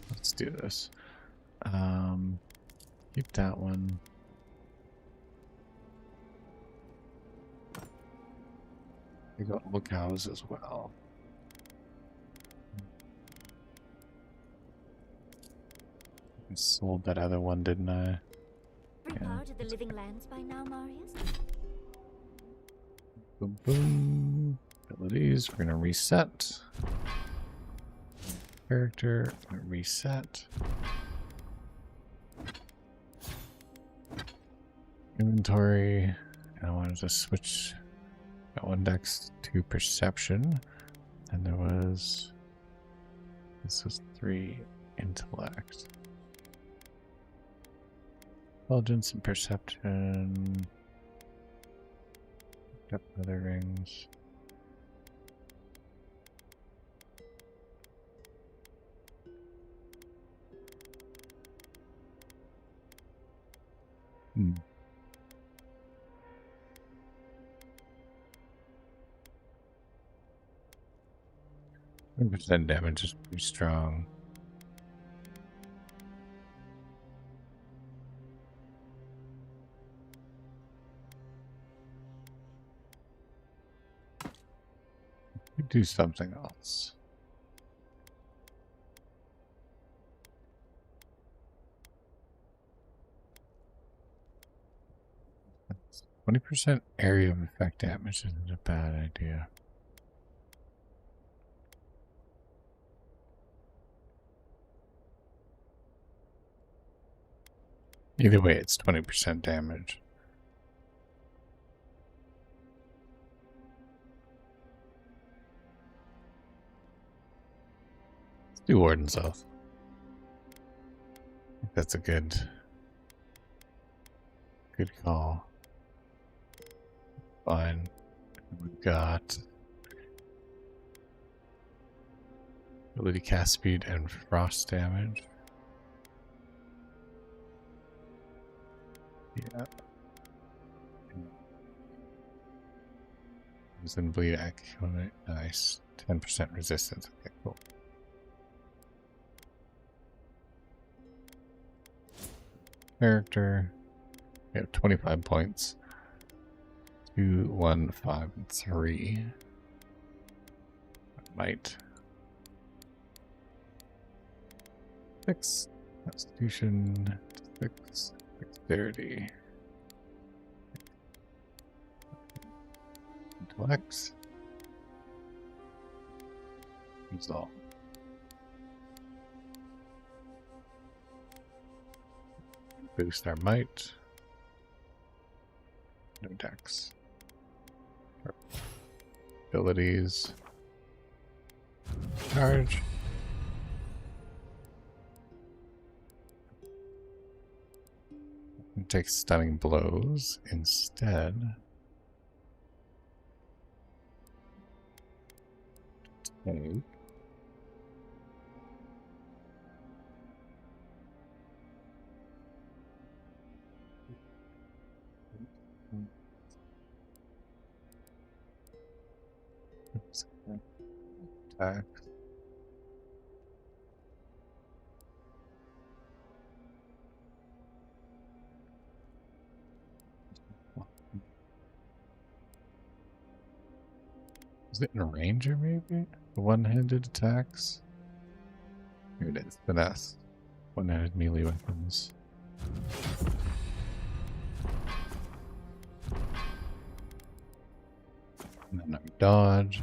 Let's do this. Keep that one. We got old cows as well. I sold that other one, didn't I? Bring power to the living lands by now, Marius? Boom, boom. Abilities, we're gonna reset. Character, reset. Inventory, I wanted to switch that one dex to perception. And there was, this was 3 intellect. Intelligence and perception. Got other rings. Hmm. 100% damage is pretty strong. We do something else. That's 20% area of effect damage isn't a bad idea. Either way, it's 20% damage. Let's do Warden's Oath. I think that's a good call. Fine. We've got ability cast speed and frost damage. Yeah. Poison bleed accurate. Nice. 10% resistance. Okay, cool. Character. We have 25 points. 2, 1, 5, and 3. Might. 6. Constitution. 6. Dexterity. Intellect. Resolve. Boost our might. No dex. Abilities. Charge. Take stunning blows instead. Take. Attack. Is it in a ranger, maybe? One-handed attacks? Here it is. Finesse. One-handed melee weapons. And then our dodge.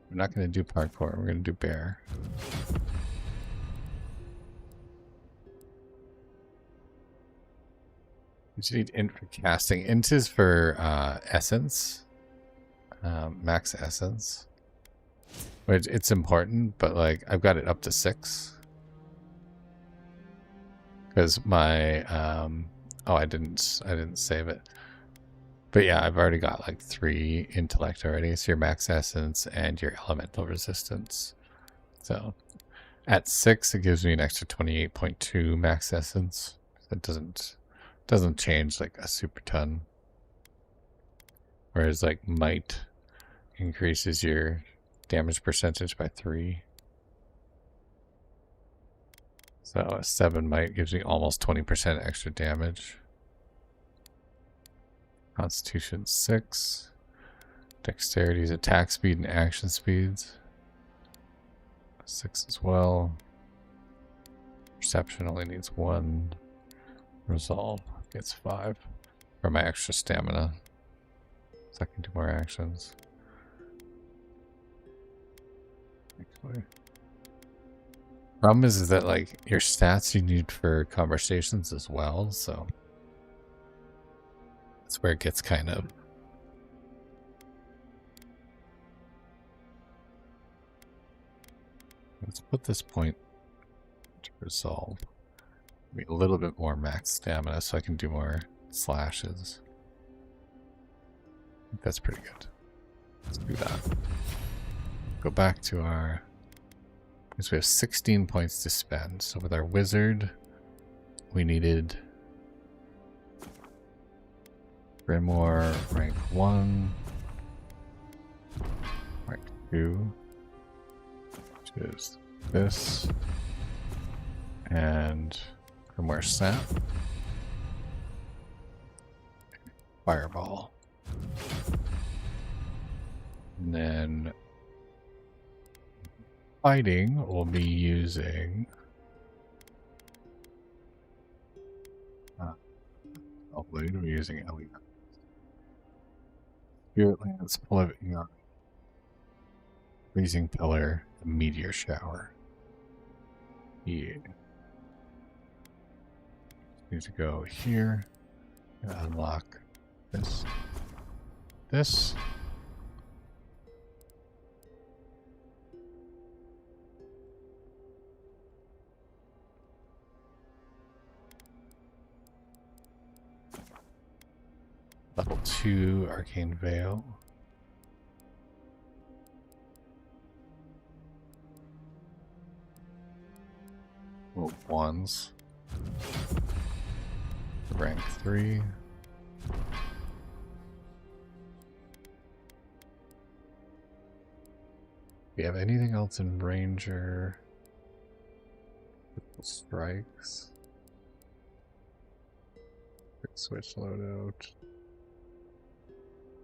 We're not going to do parkour. We're going to do bear. We just need int for casting. Int is for essence. Max essence. Which it's important, but like I've got it up to 6. because my oh, I didn't save it. But yeah, I've already got like 3 intellect already. So your max essence and your elemental resistance. So at 6, it gives me an extra 28.2 max essence. It doesn't change like a super ton. Whereas like might increases your damage percentage by 3. So a 7 might gives me almost 20% extra damage. Constitution 6. Dexterity's attack speed and action speeds. 6 as well. Perception only needs 1. Resolve gets 5 for my extra stamina. So I can do more actions. Actually. Problem is that like your stats you need for conversations as well, so that's where it gets kind of let's put this point to resolve. Maybe a little bit more max stamina so I can do more slashes. I think that's pretty good. Let's do that. Go back to our, because we have 16 points to spend. So with our wizard, we needed Grimoire rank 1, rank 2, which is this, and Grimoire Snap, Fireball. And then fighting, we'll be using Blade, we're using Eora. Spirit Lance, Pull of Eora, Freezing Pillar, the Meteor Shower. Yeah. Need to go here and unlock this. This. Level 2 Arcane Veil. Little ones. Rank 3. Do we have anything else in Ranger? Strikes. Quick switch loadout.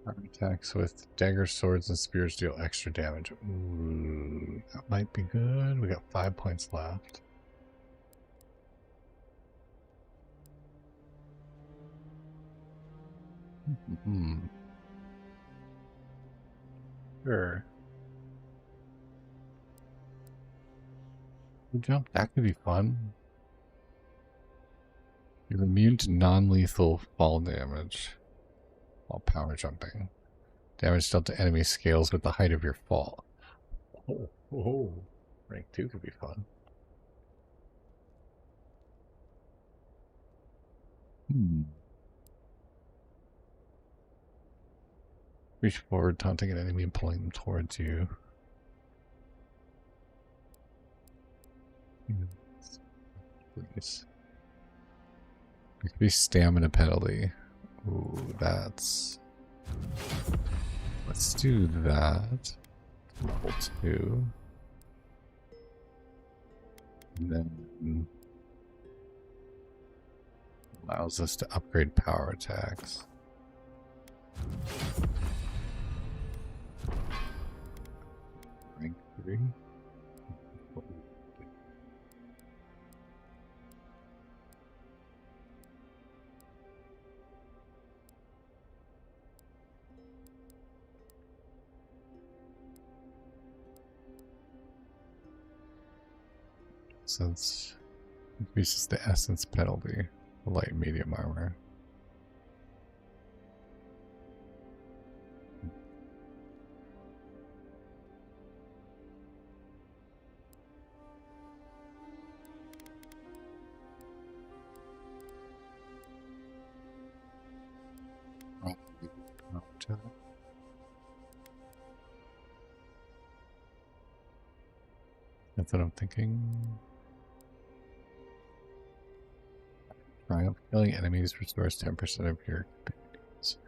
Arm attacks with dagger, swords, and spears deal extra damage. Ooh, that might be good. We got 5 points left. Sure. Good jump. That could be fun. You're immune to non-lethal fall damage while power jumping. Damage dealt to enemy scales with the height of your fall. Oh. Rank 2 could be fun. Reach forward, taunting an enemy and pulling them towards you. Please. Increase stamina penalty. Ooh, that's... Let's do that. Level 2. And then... allows us to upgrade power attacks. Rank 3. Essence increases the essence penalty. Light medium armor. each other. That's what I'm thinking. Triumph. Killing enemies restores 10% of your abilities.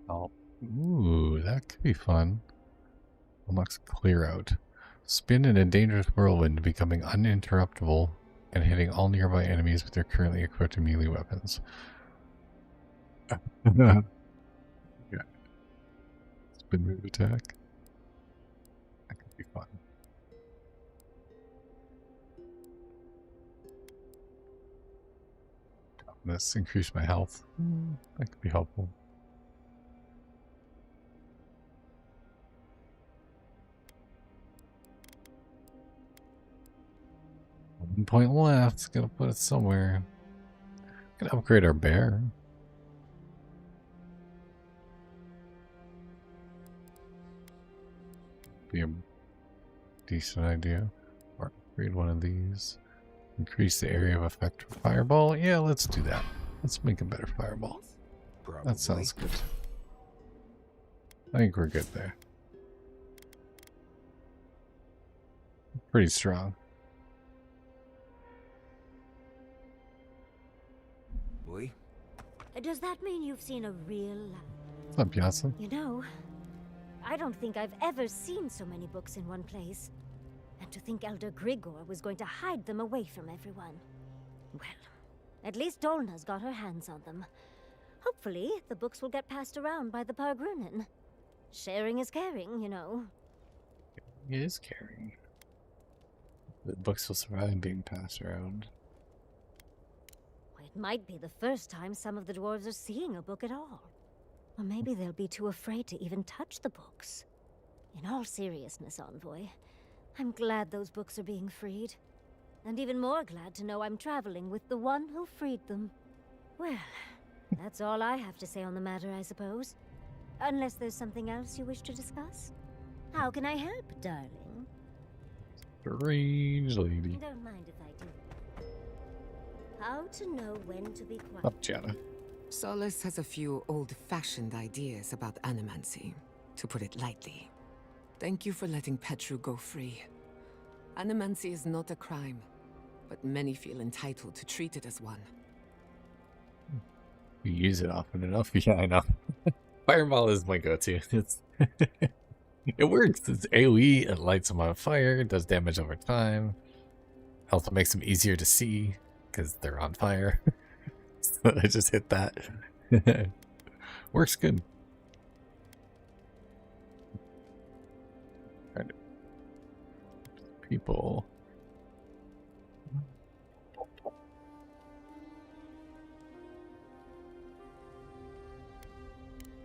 Oh, ooh, that could be fun. Unlocks clear out. Spin in a dangerous whirlwind, becoming uninterruptible and hitting all nearby enemies with their currently equipped melee weapons. Yeah. Spin move attack. That could be fun. Let's increase my health. That could be helpful. 1 point left. Gotta put it somewhere. Gotta upgrade our bear. Be a decent idea. Or upgrade one of these. Increase the area of effect for fireball. Yeah, let's do that. Let's make a better fireball. Probably. That sounds good. I think we're good there. Pretty strong. Boy? Does that mean you've seen a real life? What's up, Piazza? You know, I don't think I've ever seen so many books in one place. And to think Elder Grigor was going to hide them away from everyone. Well, at least Dolna's got her hands on them. Hopefully, the books will get passed around by the Pargrunen. Sharing is caring, you know. It is caring. The books will survive being passed around. It might be the first time some of the dwarves are seeing a book at all. Or maybe they'll be too afraid to even touch the books. In all seriousness, Envoy, I'm glad those books are being freed. And even more glad to know I'm traveling with the one who freed them. Well, that's all I have to say on the matter, I suppose. Unless there's something else you wish to discuss? How can I help, darling? Strange lady. Don't mind if I do. How to know when to be quiet. Up, Jana. Solace has a few old-fashioned ideas about animancy, to put it lightly. Thank you for letting Petru go free. Animancy is not a crime, but many feel entitled to treat it as one. You use it often enough. Yeah, I know. Fireball is my go-to. It's it works. It's AoE. It lights them on fire. It does damage over time. Also makes them easier to see because they're on fire. So I just hit that. Works good. People.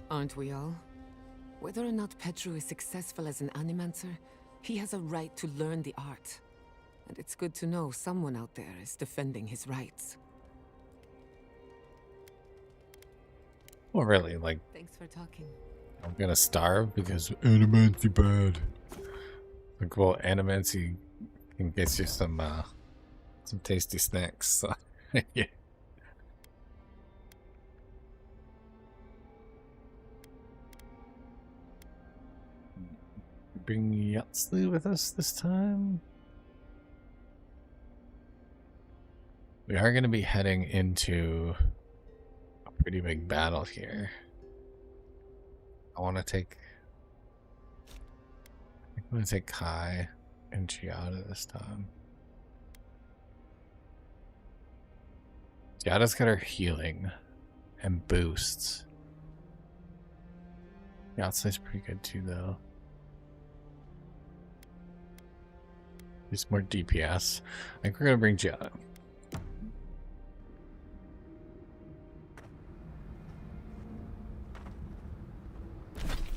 Aren't we all? Whether or not Petru is successful as an animancer, he has a right to learn the art. And it's good to know someone out there is defending his rights. Well, really, like... Thanks for talking. I'm gonna starve because animancy bad. Like, well, animancy can get you some tasty snacks, so, yeah. Bring Yatsli with us this time. We are going to be heading into a pretty big battle here. I want to take... I'm going to take Kai and Giada this time. Giada's got her healing and boosts. Yatsli's pretty good too, though. He's more DPS. I think we're going to bring Giada.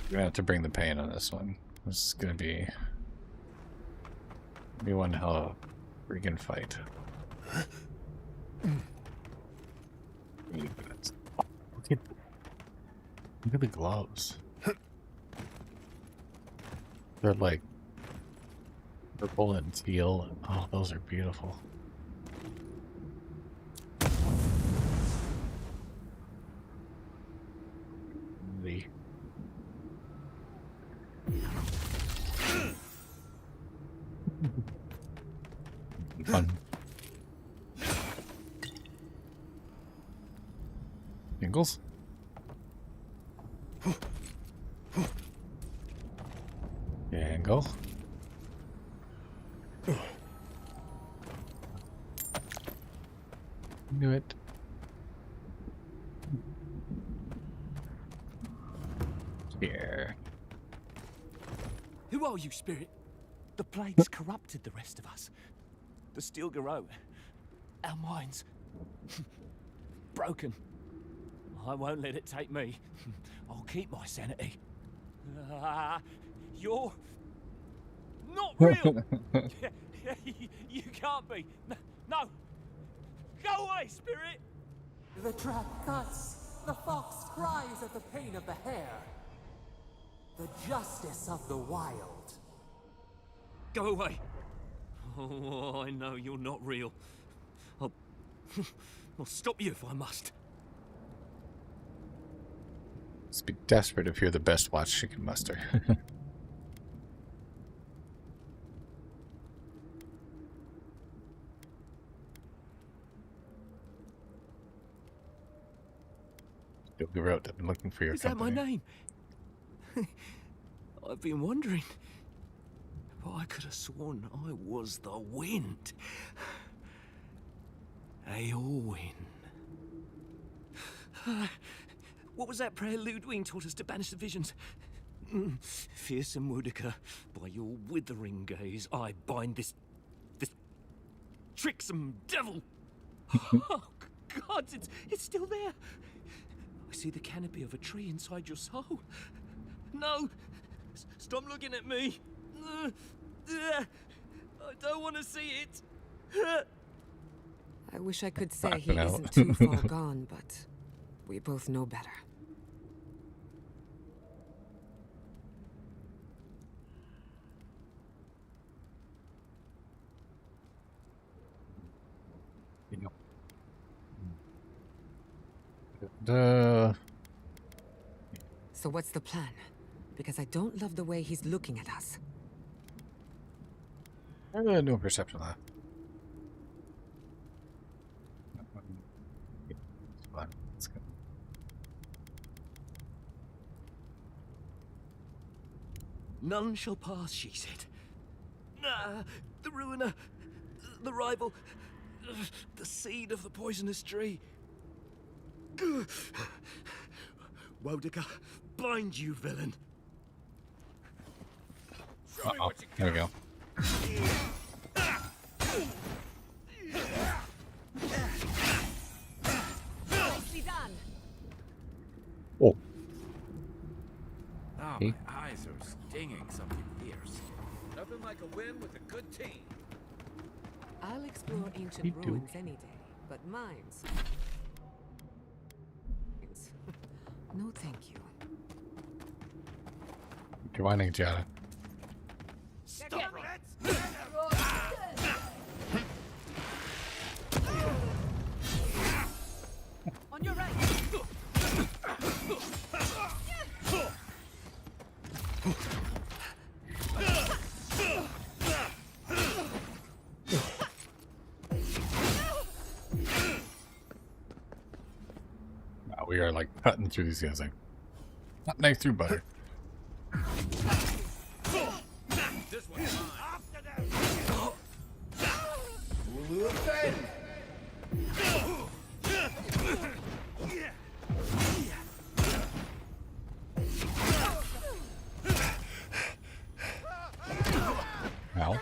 We're going to have to bring the pain on this one. This is going to be one hell of a freaking fight. Look at the gloves. They're like purple and teal. Oh, those are beautiful. fun. Jingles? Jingle. Knew it. Here. Who are you, Spirit? The plague's corrupted the rest of us. The steel garrote. Our minds. Broken. I won't let it take me. I'll keep my sanity. You're... not real! You can't be. No! Go away, Spirit! The trap cuts. The fox cries at the pain of the hare. The justice of the wild. Go away! Oh, I know you're not real. I'll stop you if I must. Let's be desperate if you're the best watch she can muster. Steel garrote, I've been looking for your Is company. that my name? I've been wondering. But I could have sworn I was the wind. Eowyn. What was that prayer Ludwig taught us to banish the visions? Fearsome Woodica, by your withering gaze, I bind this tricksome devil. Oh, God, it's still there. I see the canopy of a tree inside your soul. No! Stop looking at me! I don't want to see it! I wish I could say he Fucking hell. isn't too far gone, but we both know better. So what's the plan? Because I don't love the way he's looking at us. No perception left. Let's go. None shall pass, she said. The ruiner, the rival, the seed of the poisonous tree. Woedica, bind you, villain. Uh-oh, there we go. Nicely done. Oh. Oh, Okay. my eyes are stinging something fierce. Nothing like a win with a good team. I'll explore ancient You do. ruins any day, but mines... No, thank you. You're whining, Giada. Stop it! On your right. Wow, we are like cutting through these guys like not knife through butter. This one's mine. Ow.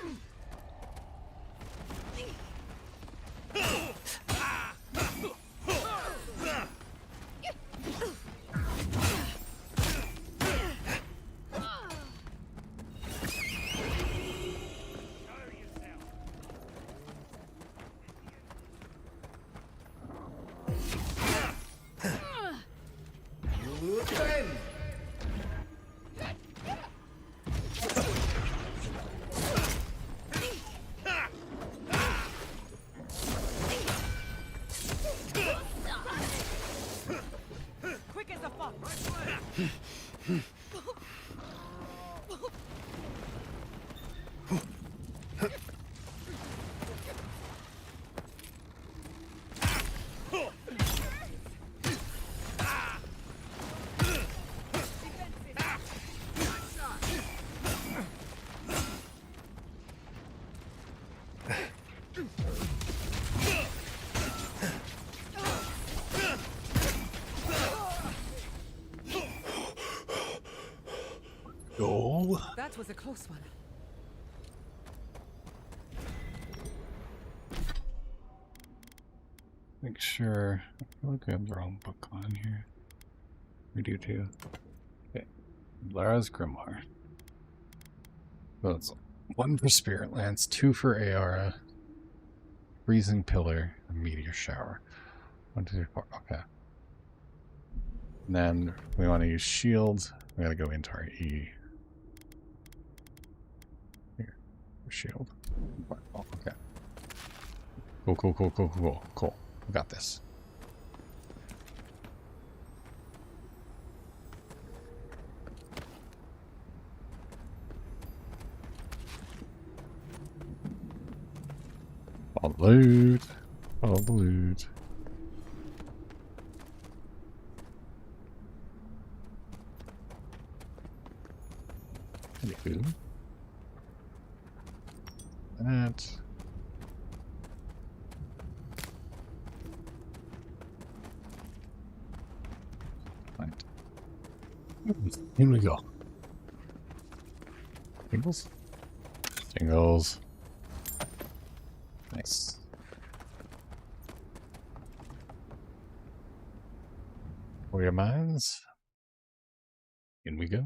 Oh. That was a close one. Make sure. I feel like we have the wrong book on here. We do too. Okay. Lara's Grimoire. So it's 1 for Spirit Lance, 2 for Eora, Freezing Pillar, and Meteor Shower. 1, 2, 3, 4. Okay. And then we want to use shield. We gotta go into our E. Here. Shield. Oh, okay. Cool. We got this. All the loot. All the loot. Hello. That. Right. Here we go. Tingles? Tingles. Nice. Warrior Mines. In we go.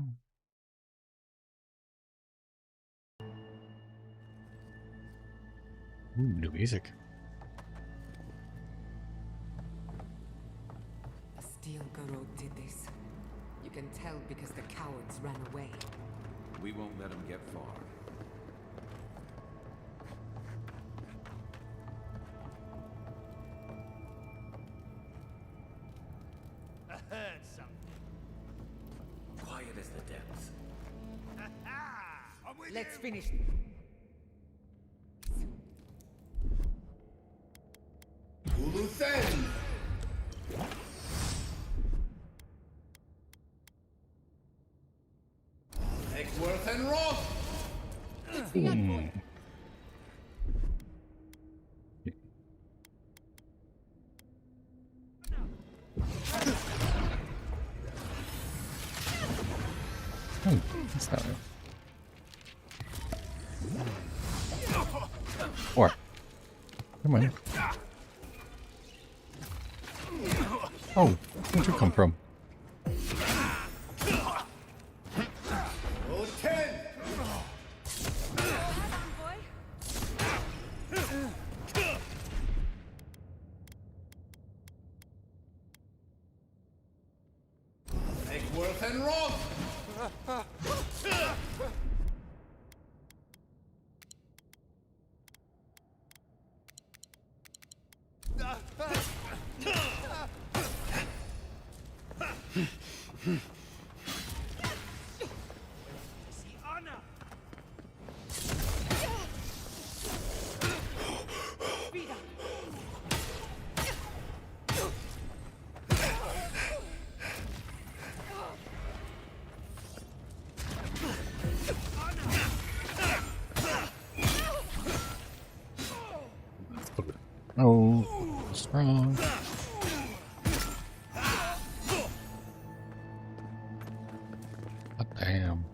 Ooh, new music. The Steel Garrote did this. You can tell because the cowards ran away. We won't let them get far. I heard something. Quiet as the depths. Let's finish. Uluthen! Eckworth and Roth! That's not it. Or. Come on. Oh, where'd you come from? Eckworth and Roth! Oh, strong. God damn.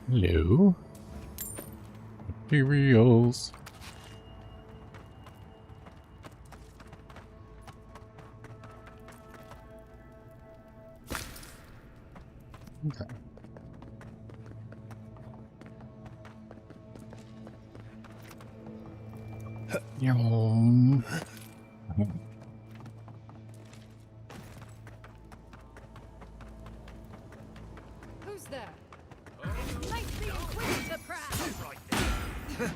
Hello. Materials. Okay. Yum. Who's there? Nice being quick to crash! Right there.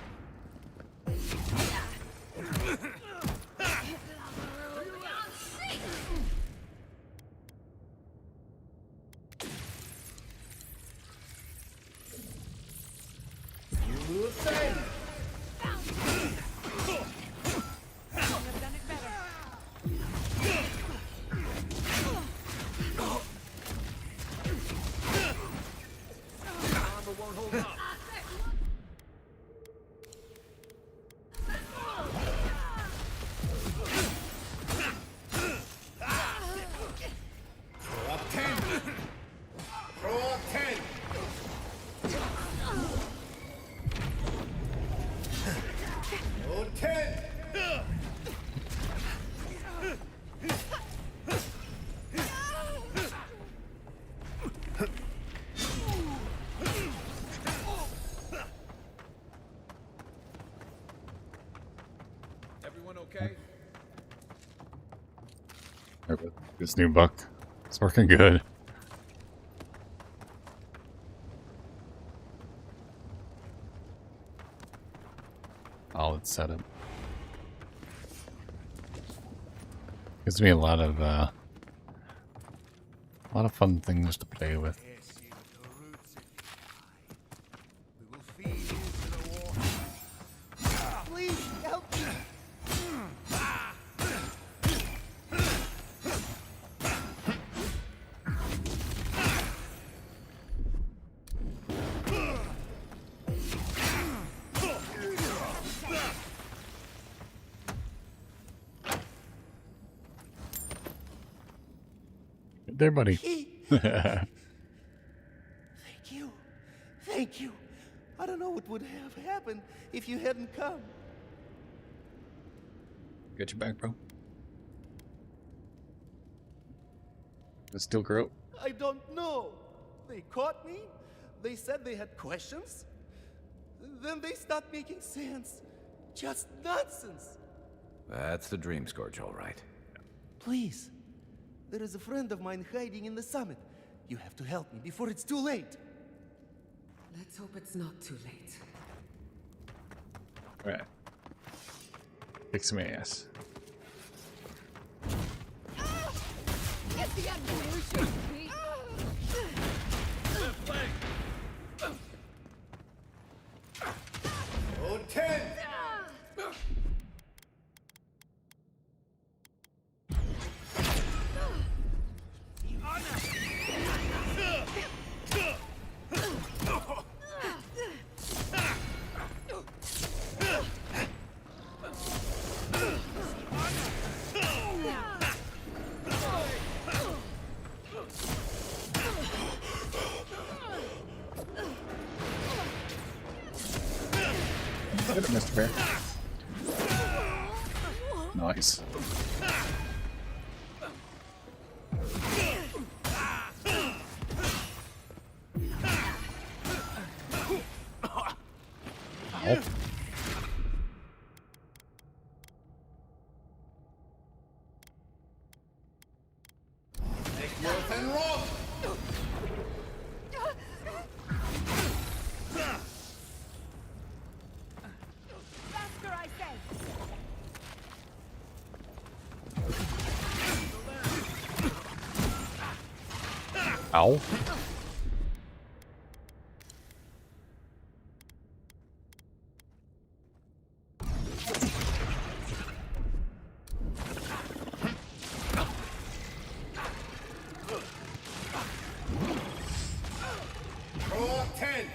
This new book. It's working good. Solid setup. Gives me a lot of fun things to play with. Please help me. Good there, buddy. Thank you. Thank you. I don't know what would have happened if you hadn't come. Got your back, bro. The steel grow. I don't know. They caught me. They said they had questions. Then they stopped making sense. Just nonsense. That's the Dream Scourge, all right. Please. There is a friend of mine hiding in the summit. You have to help me before it's too late. Let's hope it's not too late. Alright. Kick some ass. Get the ammunition, Pete! Left leg! Oh, 10! Get it, Mr. Bear. Nice. Ow. Take north and roll! Faster, I say! Ow. Roll 10!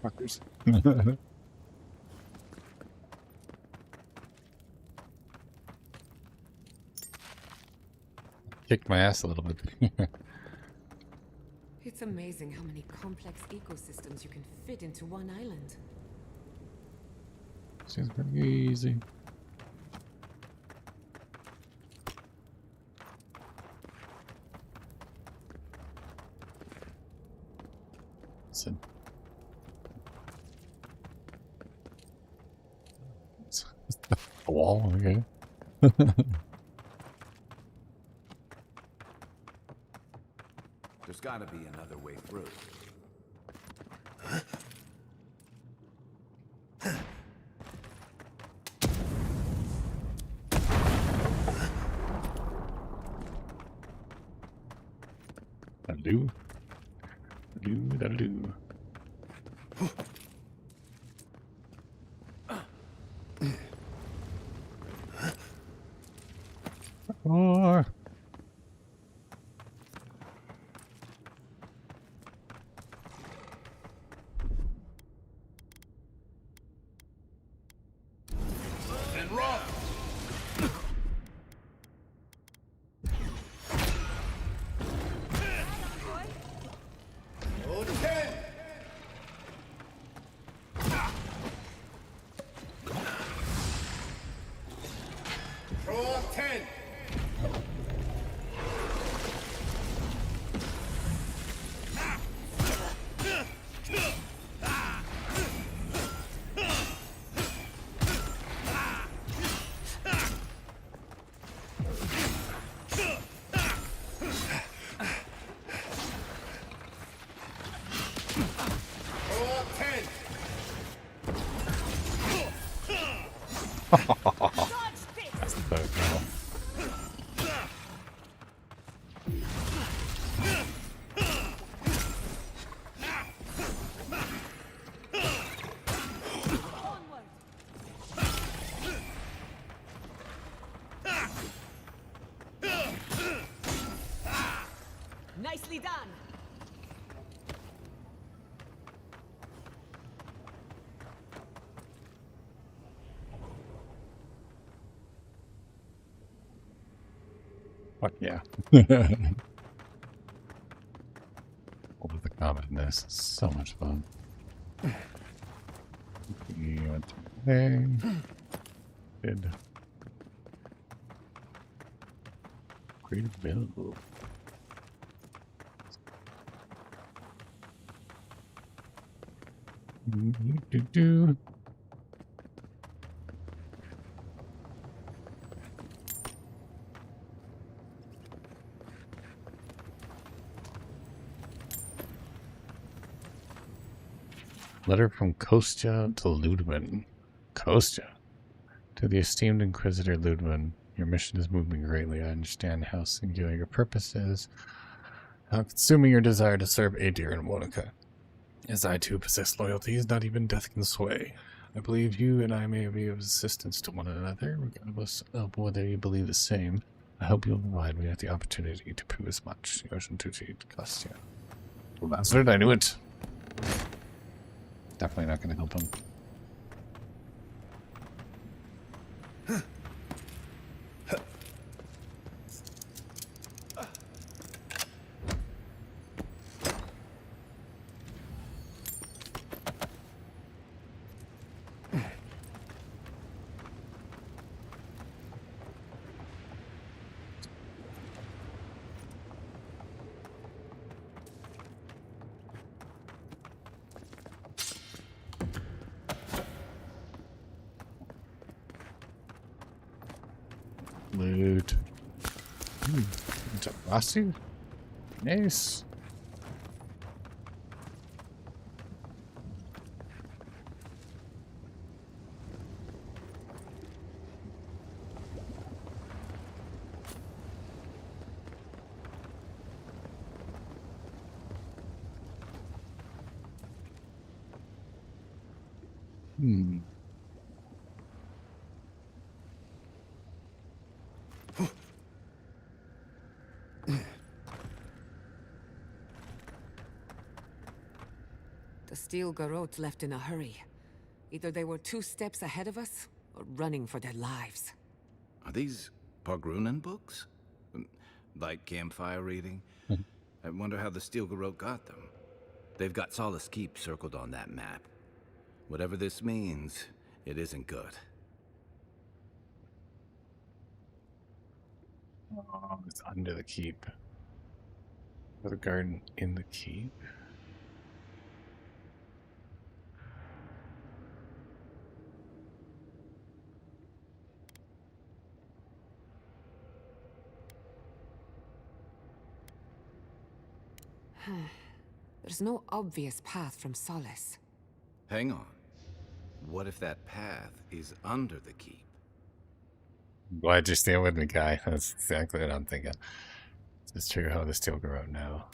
Fuckers. Kicked my ass a little bit. It's amazing how many complex ecosystems you can fit into one island. Seems pretty easy. Listen. A wall, okay. There's gotta be another way through. That'll do. That'll do. That's the boat now. Nicely done. Fuck yeah. Over the comment in this. It's so much fun. We went to there. Did. Great build. Do. Letter from Kostya to Ludwin. Kostya? To the esteemed Inquisitor Ludwin, your mission has moved me greatly. I understand how singular your purpose is, how consuming your desire to serve Adir and Wonica. As I too possess loyalties not even death can sway. I believe you and I may be of assistance to one another, regardless of whether you believe the same. I hope you'll provide me with the opportunity to prove as much. Yours to Kostya. Well, bastard, I knew it. Definitely not going to help him. Loot. It's a bossy. Nice. The steel garrote left in a hurry. Either they were 2 steps ahead of us, or running for their lives. Are these Pargrunen books? Like campfire reading? I wonder how the steel garrote got them. They've got Solace Keep circled on that map. Whatever this means, it isn't good. Oh, it's under the keep. The garden in the keep. There's no obvious path from Solace. Hang on. What if that path is under the keep? Glad you stand with me, guy. That's exactly what I'm thinking. It's true how the steel garrote now.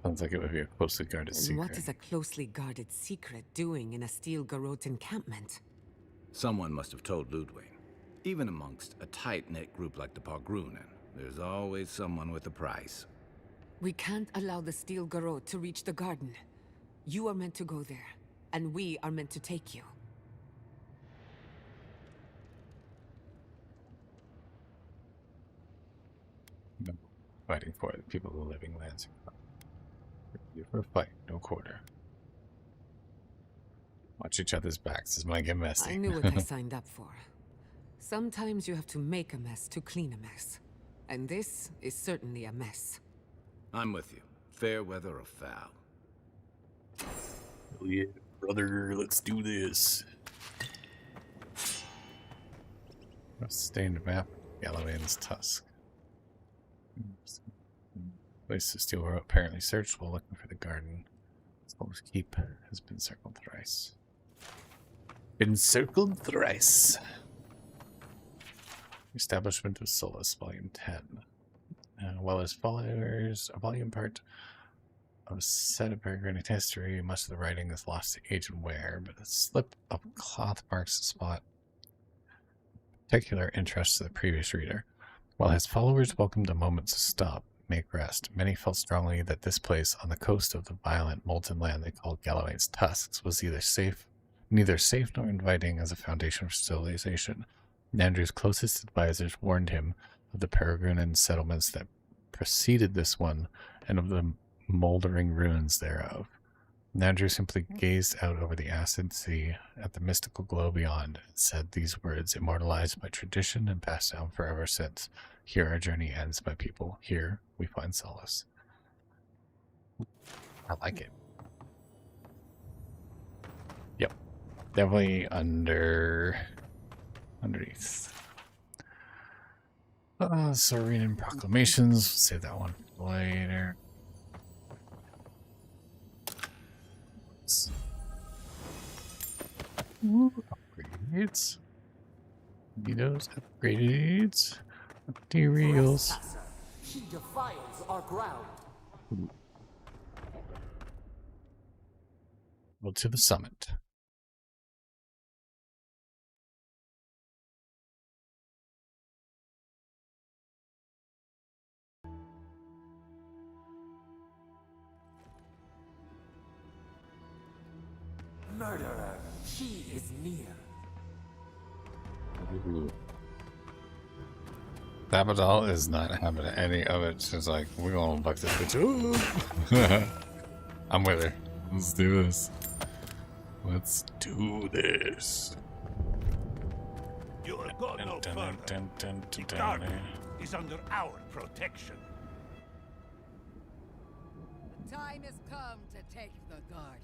Sounds like it would be a closely guarded And secret. what is a closely guarded secret doing in a steel garrote encampment? Someone must have told Ludwig. Even amongst a tight-knit group like the Pargrunen, there's always someone with a price. We can't allow the steel garrote to reach the garden. You are meant to go there, and we are meant to take you. Fighting for the people who live in lands. You for a fight, no quarter. Watch each other's backs. This might get messy. I knew what I signed up for. Sometimes you have to make a mess to clean a mess. And this is certainly a mess. I'm with you. Fair weather or foul. Oh yeah, brother, let's do this. A stained map, Galloway's tusk. Place the steel rope apparently searched while looking for the garden. Solace Keep has been circled thrice. Been circled thrice. Establishment of Solace, Volume 10. While his followers, a volume part of a set of peregrinating history, much of the writing is lost to age and wear, but a slip of cloth marks the spot. Particular interest to the previous reader. While his followers welcomed a moment to stop, make rest, many felt strongly that this place on the coast of the violent, molten land they called Galloway's Tusks was neither safe nor inviting as a foundation for civilization. Andrew's closest advisors warned him of the peregrine settlements that preceded this one and of the moldering ruins thereof. Andrew simply gazed out over the acid sea at the mystical glow beyond and said these words, immortalized by tradition and passed down forever since. Here our journey ends, my people. Here we find solace. I like it. Yep. Definitely underneath. So reading proclamations. Save that one for later. Ooh, upgrades. Those upgrades. Materials. She defiles our ground. Well, to the summit. Murderer, she is near. Abadal is not having any of it. She's like, we're gonna fuck this bitch. Ooh. I'm with her. Let's do this. Let's do this. You have gone no further. The garden is under our protection. The time has come to take the garden.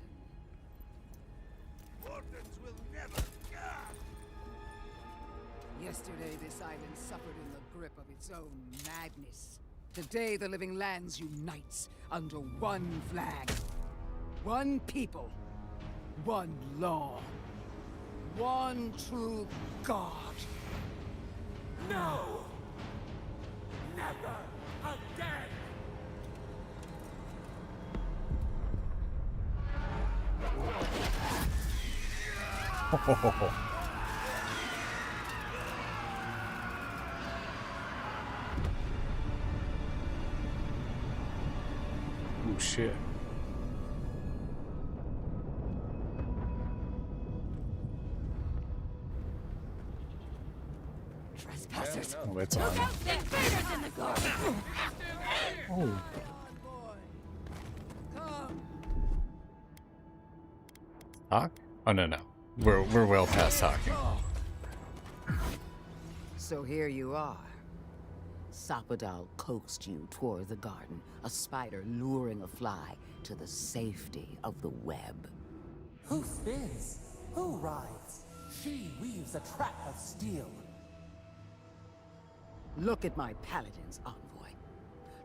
Wardens will never. Yesterday, this island suffered in the grip of its own madness. Today, the living lands unites under one flag. One people. One law. One true God. No! Never again! Oh shit. Trespassers! Oh, it's on. Invaders in the garden! Oh. Talk? Oh no. We're well past talking. So here you are. Sapadal coaxed you toward the garden, a spider luring a fly to the safety of the web. Who spins? Who rides? She weaves a trap of steel. Look at my paladins, envoy.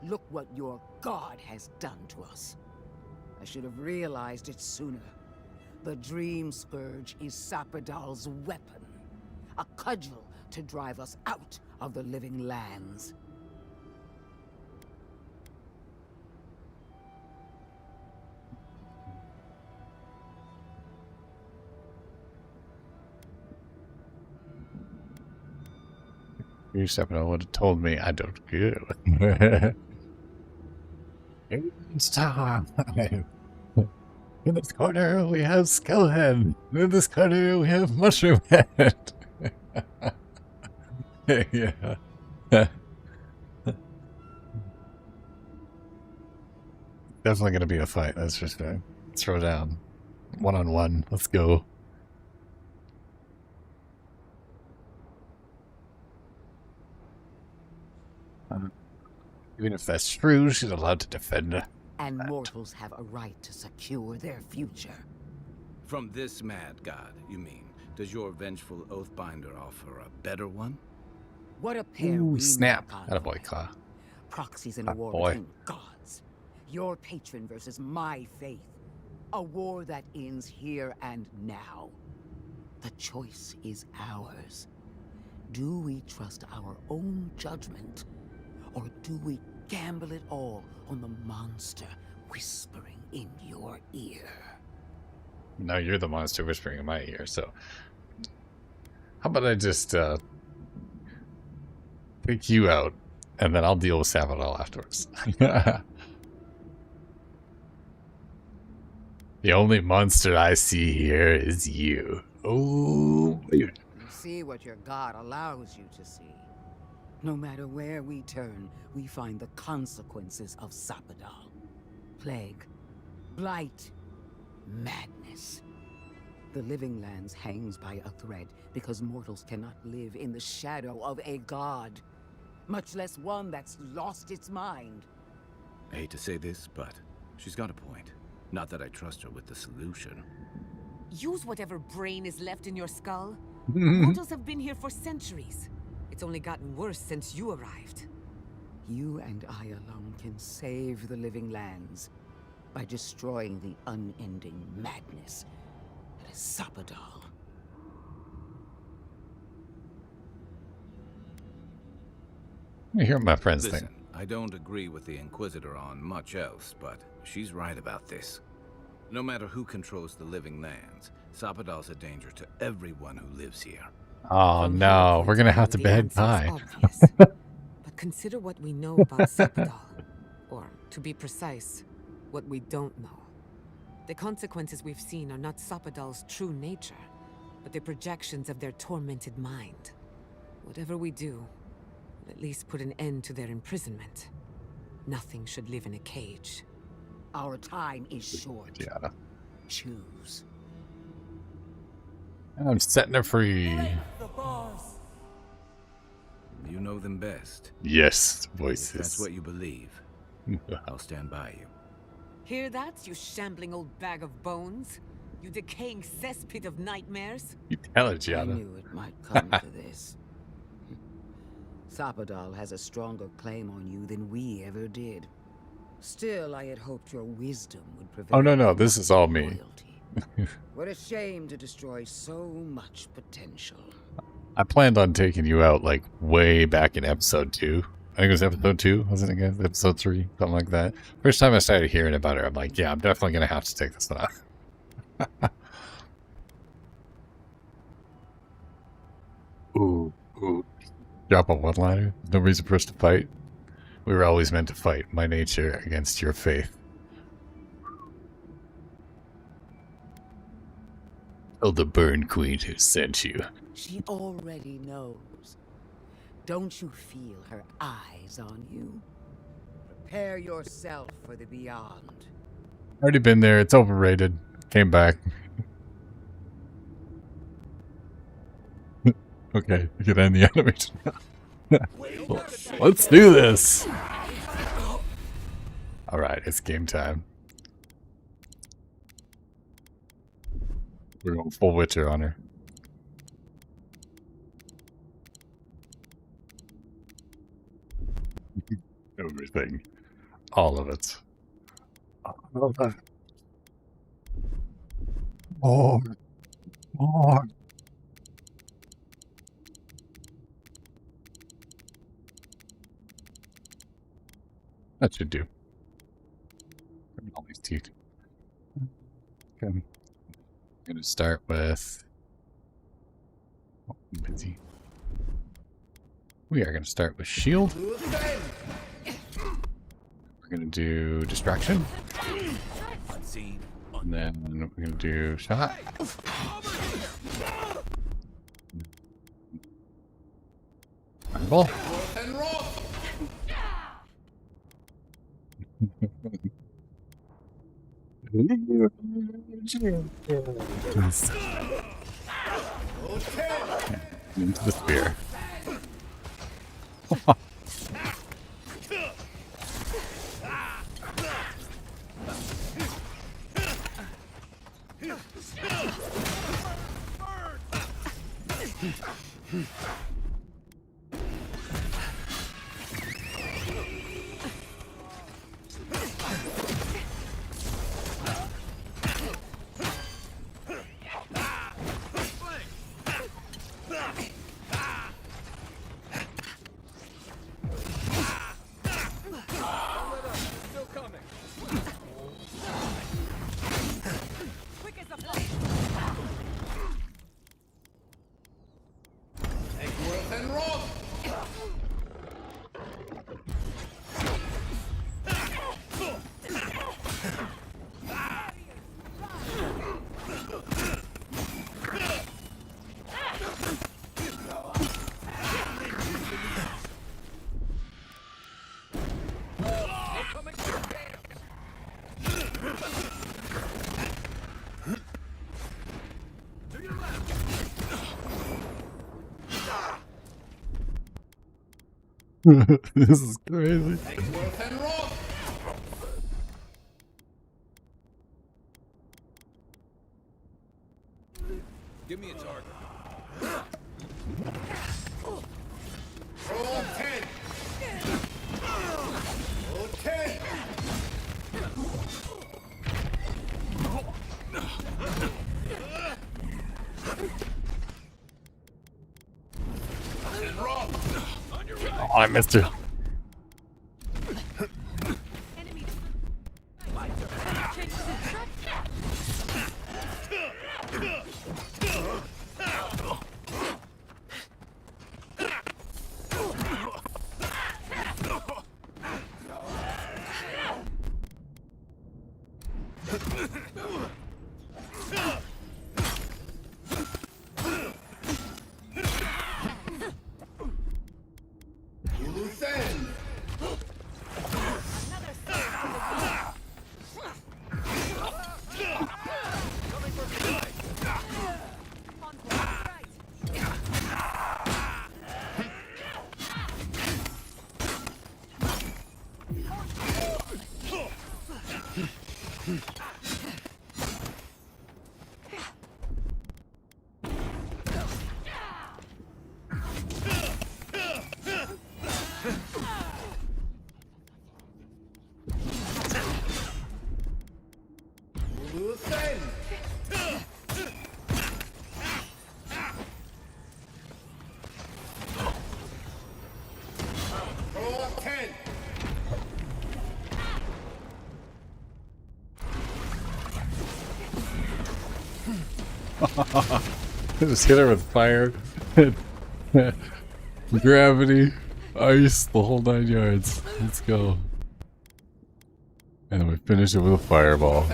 Look what your god has done to us. I should have realized it sooner. The Dream Scourge is Sapadal's weapon. A cudgel to drive us out of the living lands. You Sapadal would have told me I don't care. It's time. In this corner we have Skullhead. In this corner we have Mushroom Head. Yeah. Definitely gonna be a fight, that's just a throw down. 1-on-1. Let's go. Even if that's true, she's allowed to defend her. And mortals have a right to secure their future. From this mad god, you mean? Does your vengeful Oathbinder offer a better one? What a pair Ooh, we snap. make, Attaboy, Claw. Proxies in a war boy. between gods. Your patron versus my faith. A war that ends here and now. The choice is ours. Do we trust our own judgment, or do we gamble it all on the monster whispering in your ear? No, you're the monster whispering in my ear, so... How about I just, take you out, and then I'll deal with Sabadell afterwards. The only monster I see here is you. Oh, You see what your god allows you to see. No matter where we turn, we find the consequences of Sabadell. Plague, blight, madness. The Living Lands hangs by a thread because mortals cannot live in the shadow of a god, much less one that's lost its mind. I hate to say this, but she's got a point. Not that I trust her with the solution. Use whatever brain is left in your skull. Mortals have been here for centuries. It's only gotten worse since you arrived. You and I alone can save the Living Lands by destroying the unending madness that is Sabadell. I hear what my friends Listen, think. I don't agree with the Inquisitor on much else, but she's right about this. No matter who controls the Living Lands, Sabadell's a danger to everyone who lives here. Oh no, we're gonna have to bed bye. But consider what we know about Sabadell. Or, to be precise, what we don't know. The consequences we've seen are not Sabadell's true nature, but the projections of their tormented mind. Whatever we do, we'll at least put an end to their imprisonment. Nothing should live in a cage. Our time is short. Yeah. Choose. I'm setting her free. You know them best. Yes, If voices. that's what you believe, I'll stand by you. Hear that, you shambling old bag of bones? You decaying cesspit of nightmares? You tell her, I Gianna. knew it might come to this. Sabadell has a stronger claim on you than we ever did. Still, I had hoped your wisdom would prevail. Oh no, this is all me. What a shame to destroy so much potential. I planned on taking you out like way back in episode 2. I think it was episode 2, wasn't it, guys? Episode 3, something like that. First time I started hearing about her, I'm like, yeah, I'm definitely gonna have to take this one out. Ooh. Drop a one-liner. No reason for us to fight. We were always meant to fight. My nature against your faith. Oh, the Burn Queen who sent you. She already knows. Don't you feel her eyes on you? Prepare yourself for the beyond. Already been there. It's overrated. Came back. Okay, we can end the animation. Let's do this. All right, it's game time. We're going full Witcher on her. Everything. All of it. All of it. More. More. That should do. All these teeth. Okay. I'm going to start with... Oh, I'm busy. We are going to start with shield. We're going to do distraction. And then we're going to do shot. Fireball. Into the spear. This is crazy. Give me a target. Roll 10. Roll 10. Oh, I missed you. Just hit her with fire, gravity, ice, the whole 9 yards. Let's go. And then we finish it with a fireball.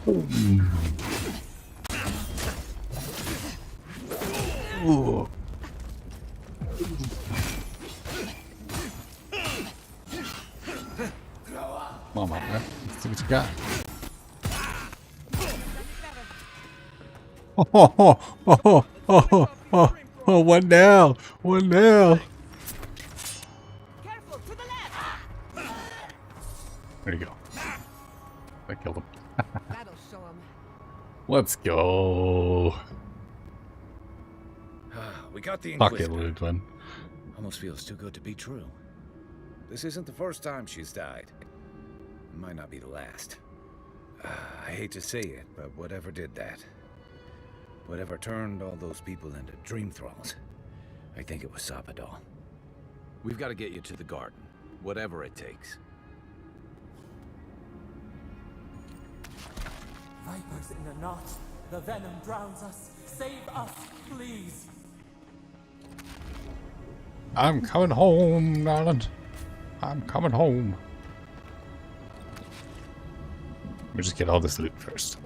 Ooh. Come on, man. Let's see what you got. Oh, one now. One now. There you go. I killed him. That'll show him. Let's go. We got the Pocket Inquisitor. loot one. Almost feels too good to be true. This isn't the first time she's died. It might not be the last. I hate to say it, but whatever did that, whatever turned all those people into dream thralls, I think it was Sapadal. We've got to get you to the garden, whatever it takes. Vipers in a knot. The venom drowns us. Save us, please. I'm coming home, darling. I'm coming home. Let me just get all this loot first.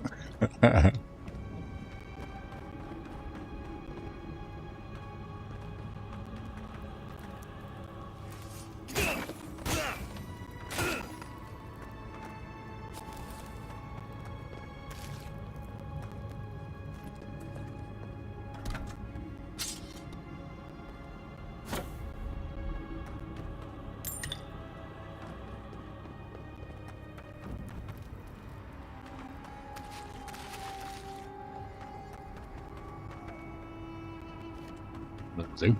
See?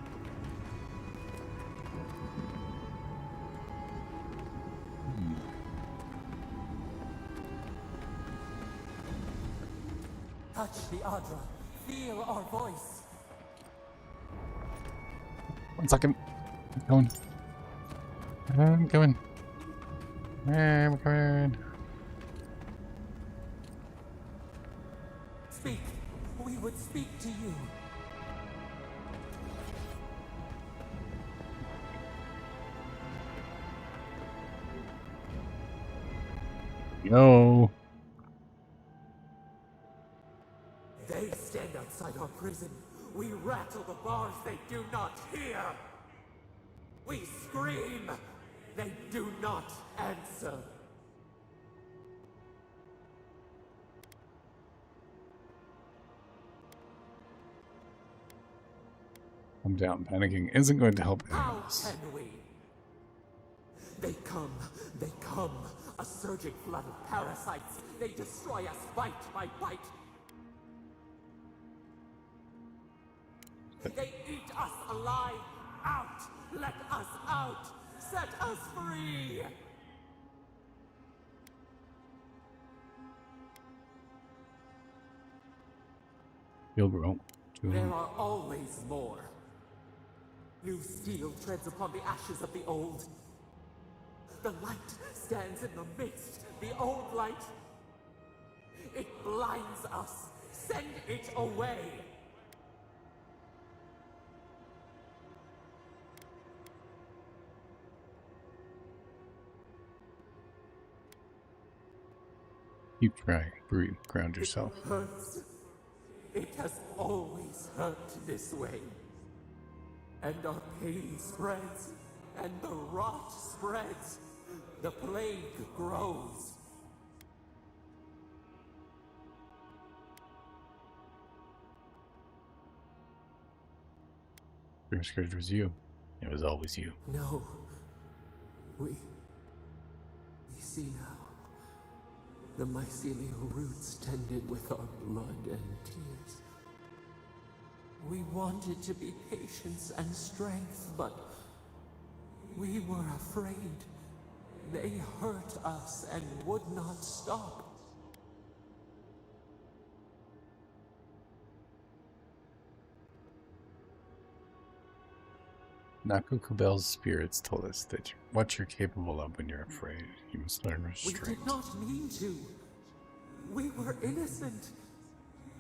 Touch the Adra. Feel our voice. 1 second. I'm going. I'm coming. I'm coming. Speak. We would speak to you. Yo. They stand outside our prison. We rattle the bars they do not hear. We scream. They do not answer. Calm down. Panicking isn't going to help any of How us. can we? They come, a surging flood of parasites. They destroy us bite by bite. They eat us alive. Out! Let us out! Set us free! You'll grow. There are always more. New steel treads upon the ashes of the old. The light stands in the midst. The old light. It blinds us. Send it away. Keep trying. Breathe. Ground yourself. It hurts. It has always hurt this way. And our pain spreads, and the rot spreads. The plague grows. Your scourge was you. It was always you. No. We see now. The mycelial roots tended with our blood and tears. We wanted to be patience and strength, but we were afraid. They hurt us and would not stop. Naku Kubel's spirits told us that what you're capable of when you're afraid. You must learn restraint. We did not mean to. We were innocent.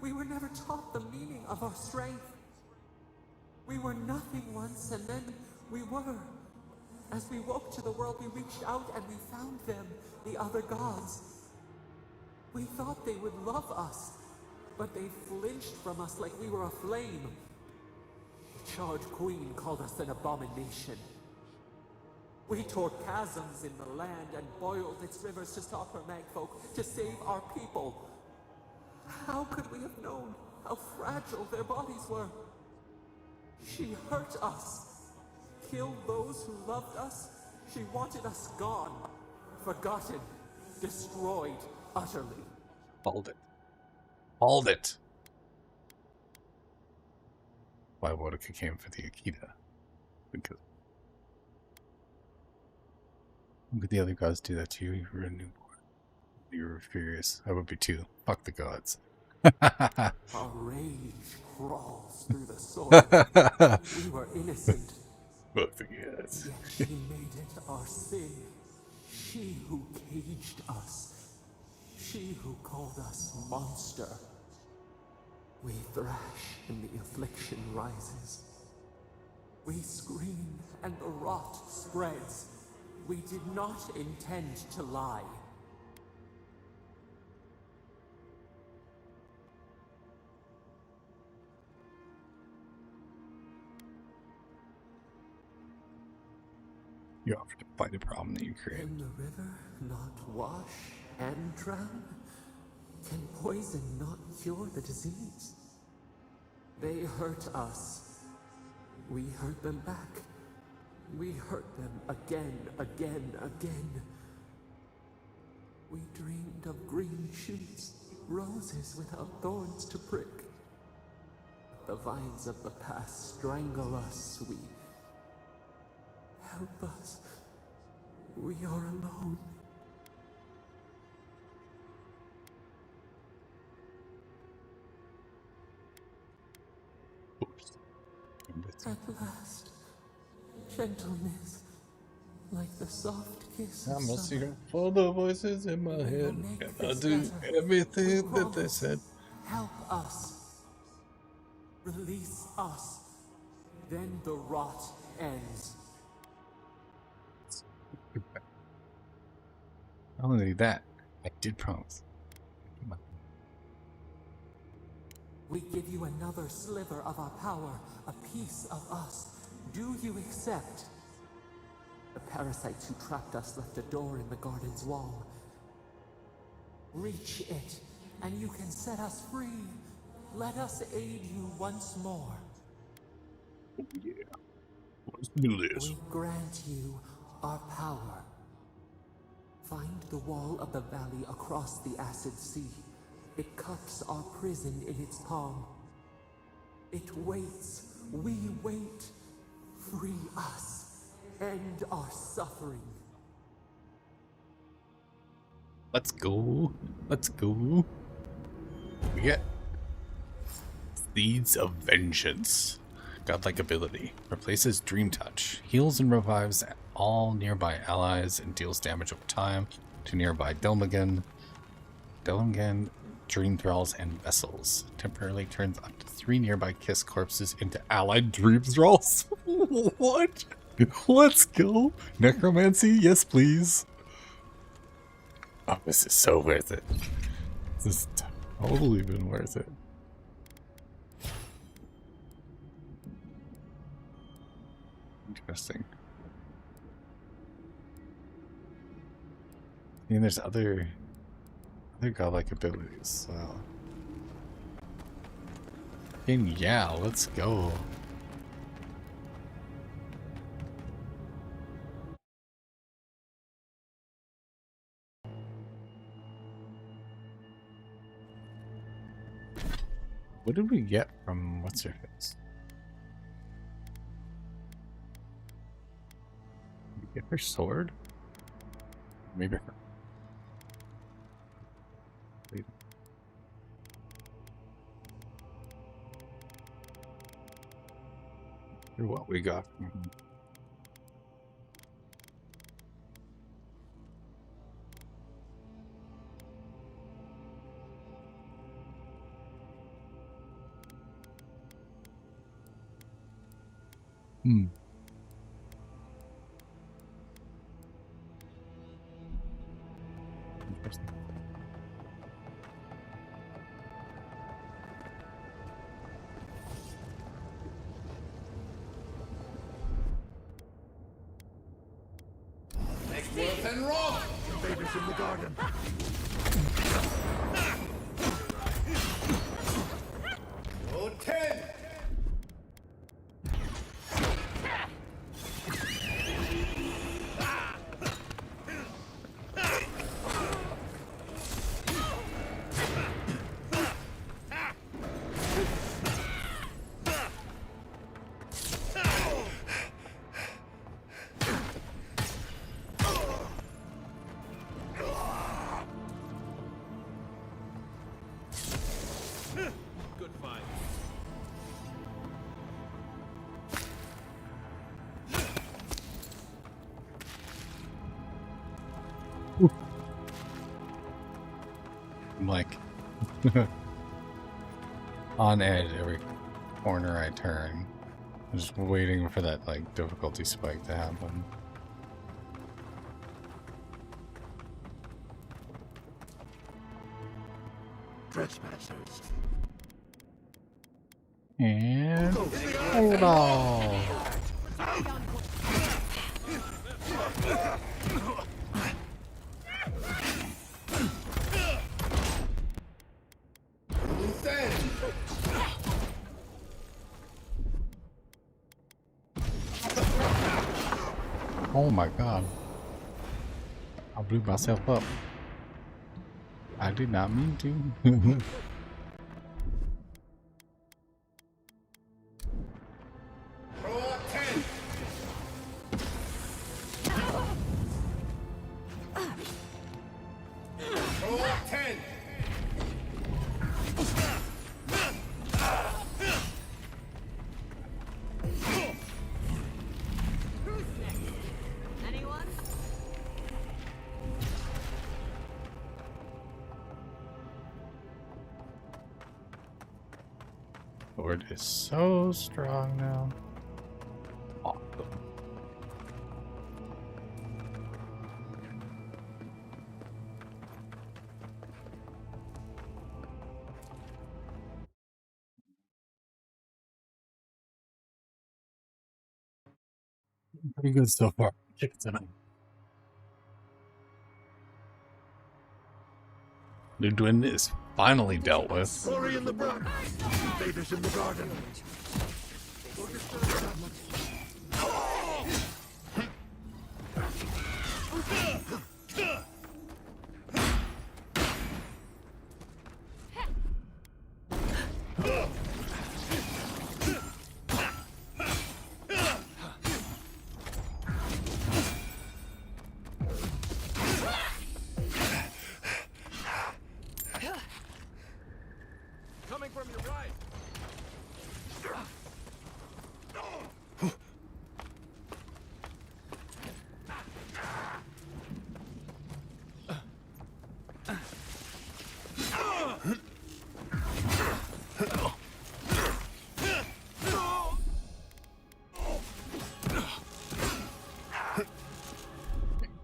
We were never taught the meaning of our strength. We were nothing once, and then we were. As we woke to the world, we reached out and we found them, the other gods. We thought they would love us, but they flinched from us like we were a flame. The charred queen called us an abomination. We tore chasms in the land and boiled its rivers to stop her magfolk, to save our people. How could we have known how fragile their bodies were? She hurt us, killed those who loved us. She wanted us gone, forgotten, destroyed utterly. Hold it. Hold it. Why Wodaka came for the Akita. Because how could the other gods do that to you? You were a newborn. You were furious. I would be too. Fuck the gods. Our rage crawls through the soil. We were innocent. Fuck the gods. Yet she made it our sin. She who caged us. She who called us monster. We thrash and the affliction rises. We scream and the rot spreads. We did not intend to lie. You offered to fight a problem that you created. Can the river not wash and drown? Can poison not cure the disease? They hurt us. We hurt them back. We hurt them again, again, again. We dreamed of green shoots, roses without thorns to prick. The vines of the past strangle us. We help us. We are alone. At last, gentleness, like the soft kiss of I'm a summer. secret full of voices in my head. And I do everything that they said. Help us. Release us. Then the rot ends. Not only that, I did promise. We give you another sliver of our power, a piece of us. Do you accept? The parasites who trapped us left a door in the garden's wall. Reach it, and you can set us free. Let us aid you once more. Yeah. Let's do this. We grant you our power. Find the wall of the valley across the acid sea. It cups our prison in its palm. It waits. We wait. Free us. End our suffering. Let's go. Let's go. We get Seeds of Vengeance. Godlike ability. Replaces Dream Touch. Heals and revives all nearby allies and deals damage over time to nearby Delmagan, Dream Thralls, and Vessels. Temporarily turns up to 3 nearby Kiss corpses into allied Dream Thralls. What? Let's go. Necromancy? Yes, please. Oh, this is so worth it. This has totally been worth it. Interesting. I mean, there's other godlike abilities. So. And yeah, let's go. What did we get from what's her face? Did we get her sword? Maybe her. Wait. Or what we got from him. Interesting. Worth and rock! Babies in the garden. Oh, 10! Good fight. I'm like on edge every corner I turn. I'm just waiting for that like difficulty spike to happen. Trespassers. And hold on. Oh my god. I blew myself up. I did not mean to. Sword is so strong now. Awesome. Pretty good so far. Chicken tonight. Ludwin is finally dealt with. Glory in the brook. Invaders in the garden. Coming from your right.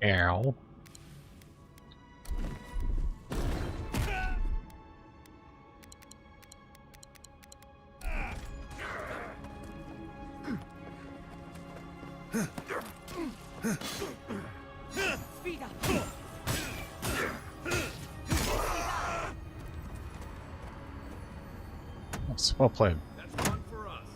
Ow. Speed up. That's well played. That's one for us.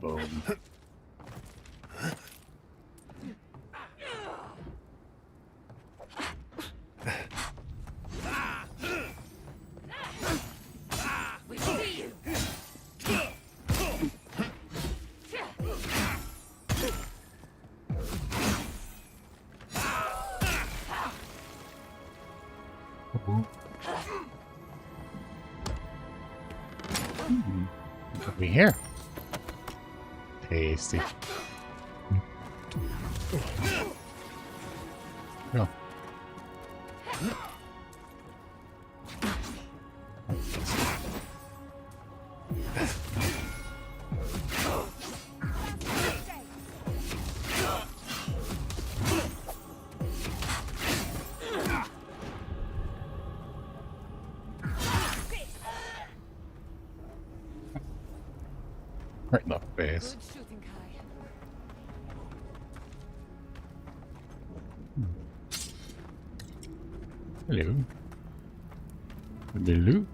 Boom. We see you. What we here? Tasty. Go. Right in the face. Good shooting, Kai. Hello. Hello.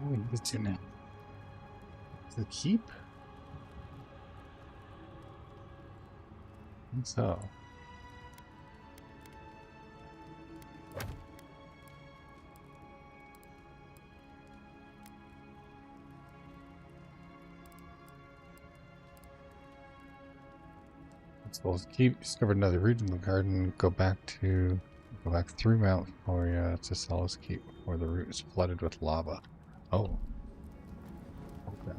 Oh, it's in it. The keep? I think so. Let's keep. Discovered another region of the garden. Go back through Mount Foria to Solace Keep before the route is flooded with lava. Oh. Okay.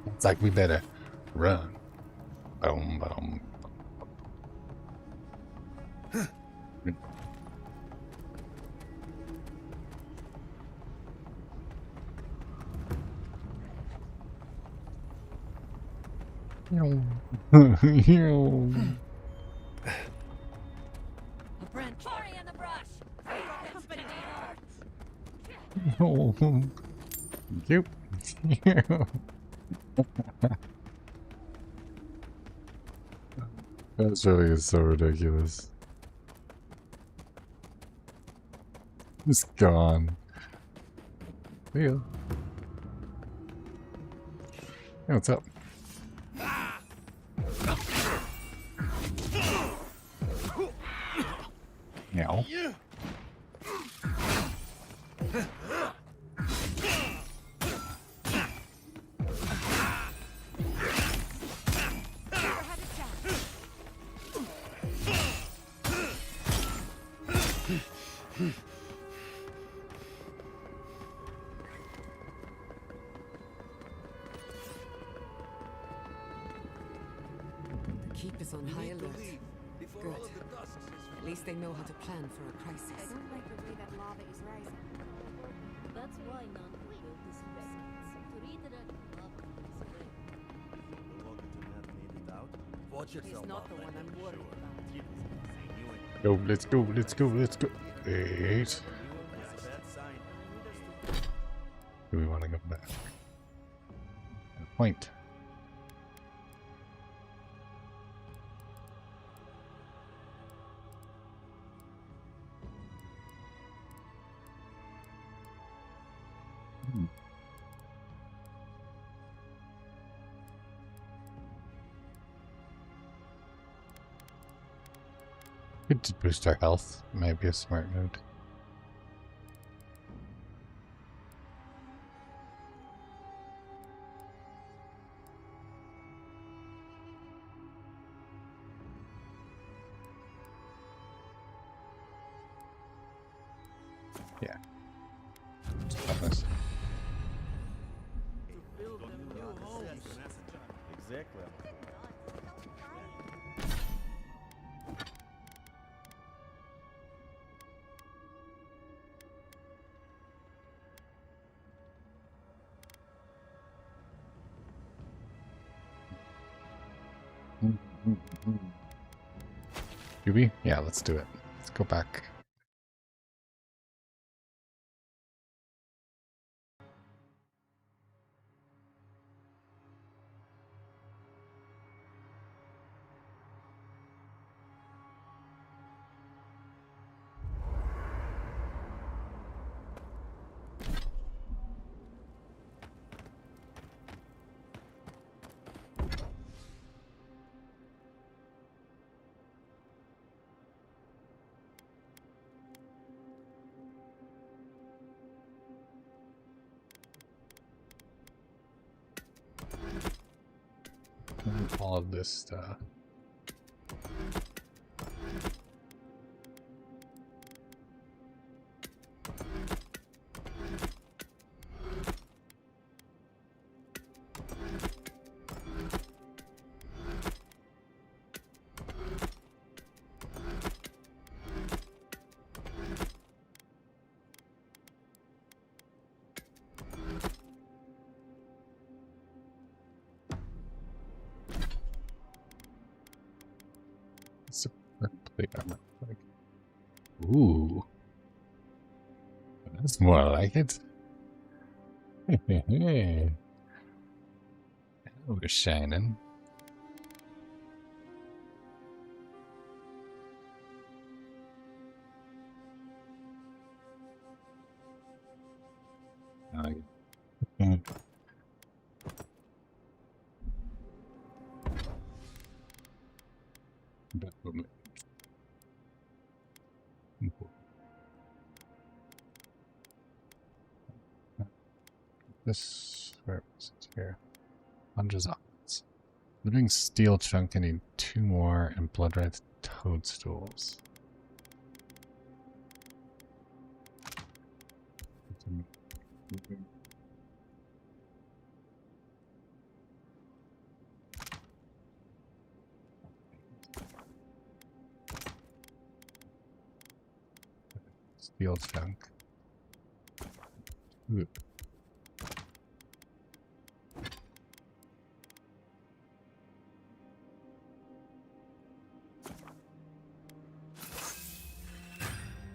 It's like we better run. Boom, boom. A branch. Hurry in the brush. Company hurts. Oh, thank you. That's really so ridiculous. It's gone. See ya. Hey, what's up? Meow. The keep is on high alert. Good. At least they know how to plan for a crisis. I don't like the way that lava is rising. That's why none will build this investment. To redirect lava from this way. The Locogenet made it out. Watch yourself. He's not the one I'm worried about. Go, let's go, let's go, let's go. Wait. Do we want to go back? Point. Good to boost our health. Might be a smart move. Yeah. Toughness. Exactly. Do we? Yeah, let's do it. Let's go back. All of this stuff. Ooh. That's more like it. We're shining. This, where is it here? Lunges offense. Living steel chunk, I need 2 more, and blood red toadstools. Steel chunk. Ooh.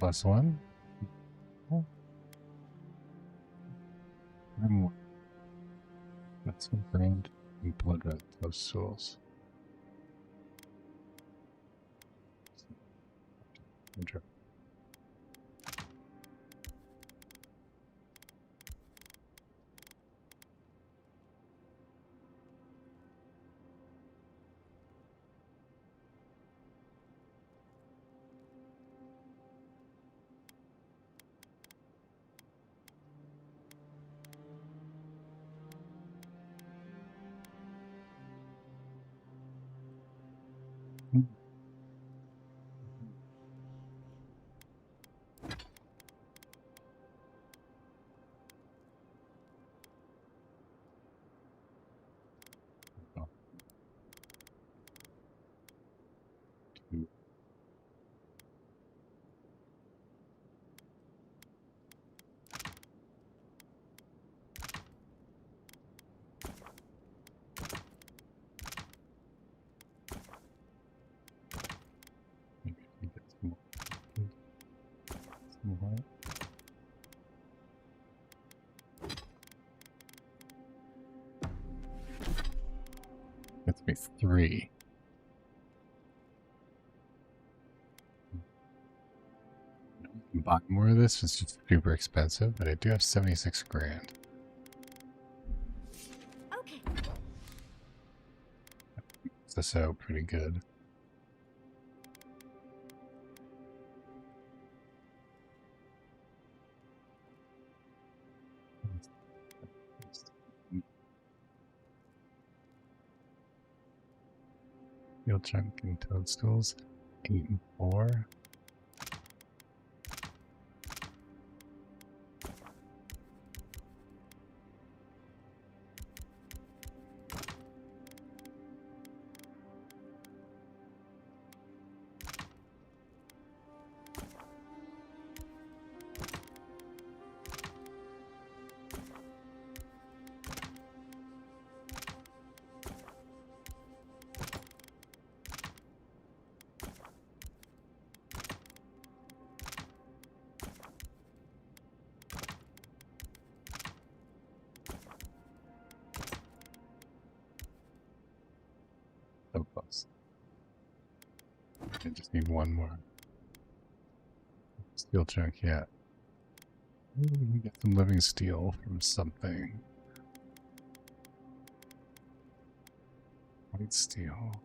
+1. Oh. And that's one brained and blood red toadstools. That's me 3. Buy more of this. It's just super expensive, but I do have 76 grand. Okay. This out pretty good. Steel chunk and toadstools. 8 and 4. So close. I just need one more. Steel chunk, yeah. Maybe we can get some living steel from something. White steel.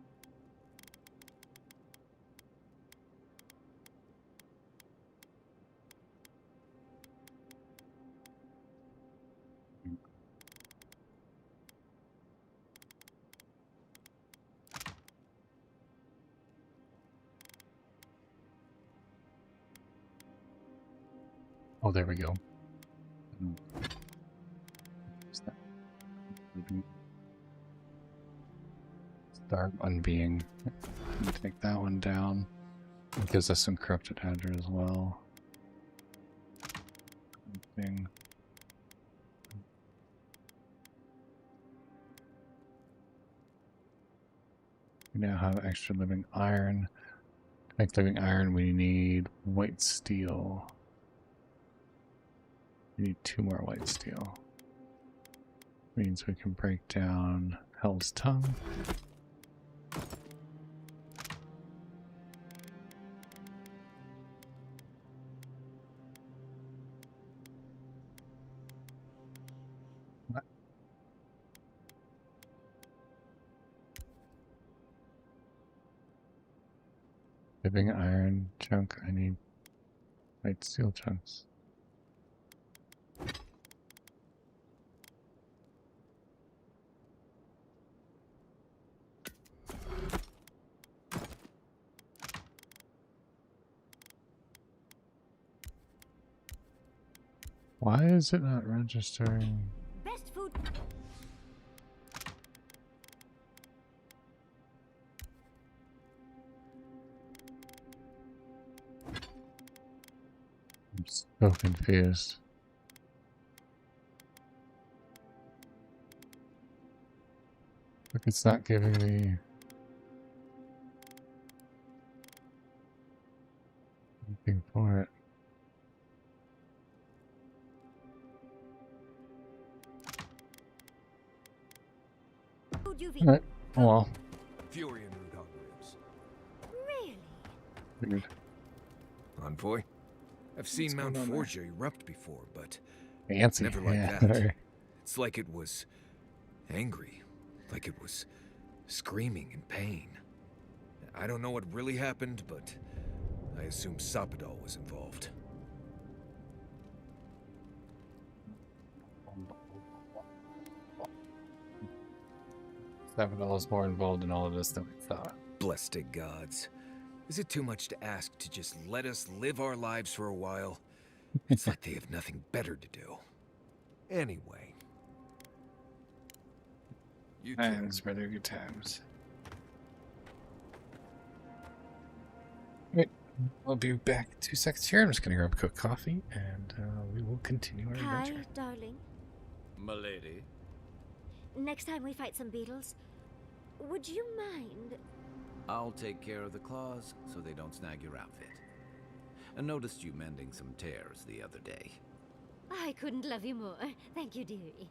Oh, there we go. Start unbeing. Take that one down. It gives us some corrupted Hydra as well. Thing. We now have extra living iron. To make living iron, we need white steel. We need 2 more white steel. Means we can break down Hell's Tongue. What? Living iron chunk, I need white steel chunks. Why is it not registering? Best food. I'm so confused. Look, it's not giving me anything for it. Alright, oh well. Fury and root hog ribs. Really? Figured. Envoy? I've seen What's Mount going on there? Forgia erupt before, but Fancy. never like Yeah. that. It's like it was angry, like it was screaming in pain. I don't know what really happened, but I assume Sapadal was involved. $7 more involved in all of this than we thought. Blessed gods. Is it too much to ask to just let us live our lives for a while? It's like they have nothing better to do. Anyway. You Times, brother, good times. Right, I'll be back in 2 seconds here. I'm just going to grab a cup of coffee, and we will continue our Hi, adventure. darling. Milady. Next time we fight some beetles, would you mind? I'll take care of the claws so they don't snag your outfit. I noticed you mending some tears the other day. I couldn't love you more. Thank you, dearie.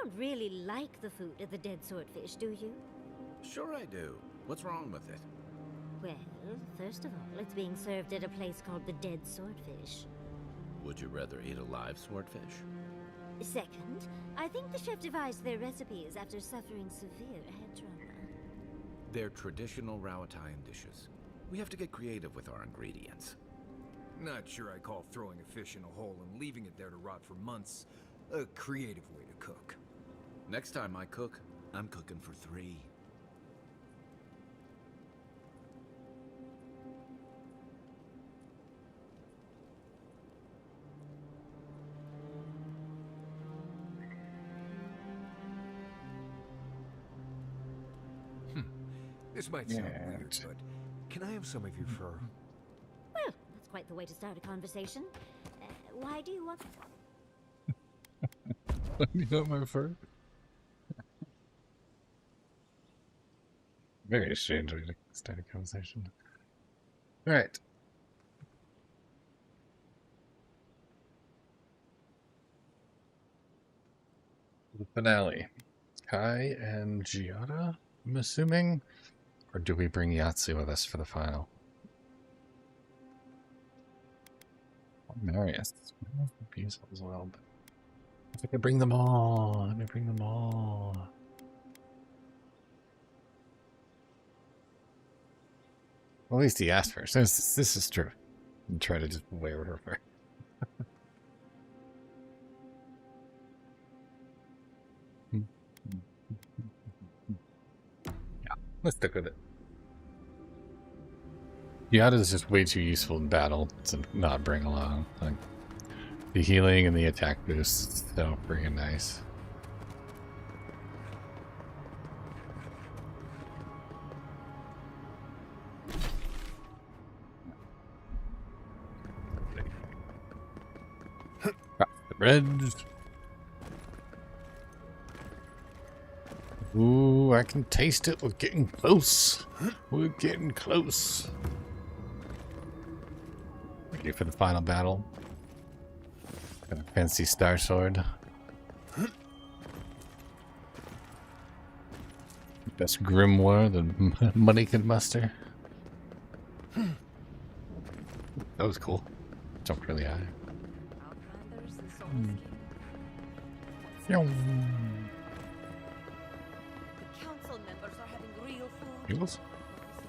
don't really like the food of the dead swordfish, do you? Sure I do. What's wrong with it? Well, first of all, it's being served at a place called the Dead Swordfish. Would you rather eat a live swordfish? Second, I think the chef devised their recipes after suffering severe head trauma. They're traditional Rawatayan dishes. We have to get creative with our ingredients. Not sure I call throwing a fish in a hole and leaving it there to rot for months a creative way to cook. Next time I cook, I'm cooking for 3. This might sound weird, but can I have some of your fur? Well, that's quite the way to start a conversation. Why do you want... You got my fur? Very strange way to start a conversation. Alright. The finale. Kai and Giada, I'm assuming? Or do we bring Yahtzee with us for the final? Or Marius. Marius would be useful as well, but if I could bring them all, let me bring them all. Well, at least he asked first. This is true. And try to just wear her first. Let's stick with it. Giada is just way too useful in battle to not bring along. Like, the healing and the attack boost, so freaking nice. The red. Ooh, I can taste it. We're getting close. We're getting close. Ready for the final battle. Got a fancy star sword. Best grimoire that money could muster. That was cool. Jumped really high. Council members are having real food. Eagles? This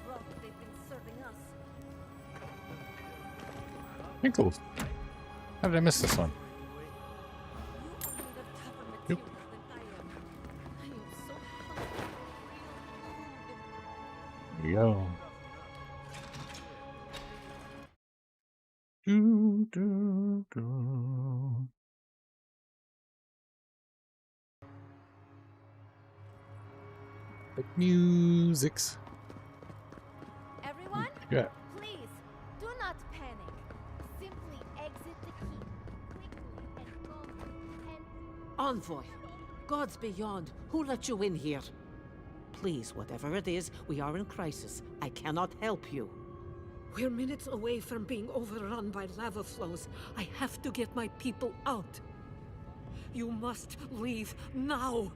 rot they've been serving us. Pickles. How did I miss this one? Yep. There you go. Do, do, do. Like musics. Everyone, Yeah. please do not panic. Simply exit the keep quickly and go and Envoy, gods beyond, who let you in here? Please, whatever it is, we are in crisis. I cannot help you. We're minutes away from being overrun by lava flows. I have to get my people out. You must leave now.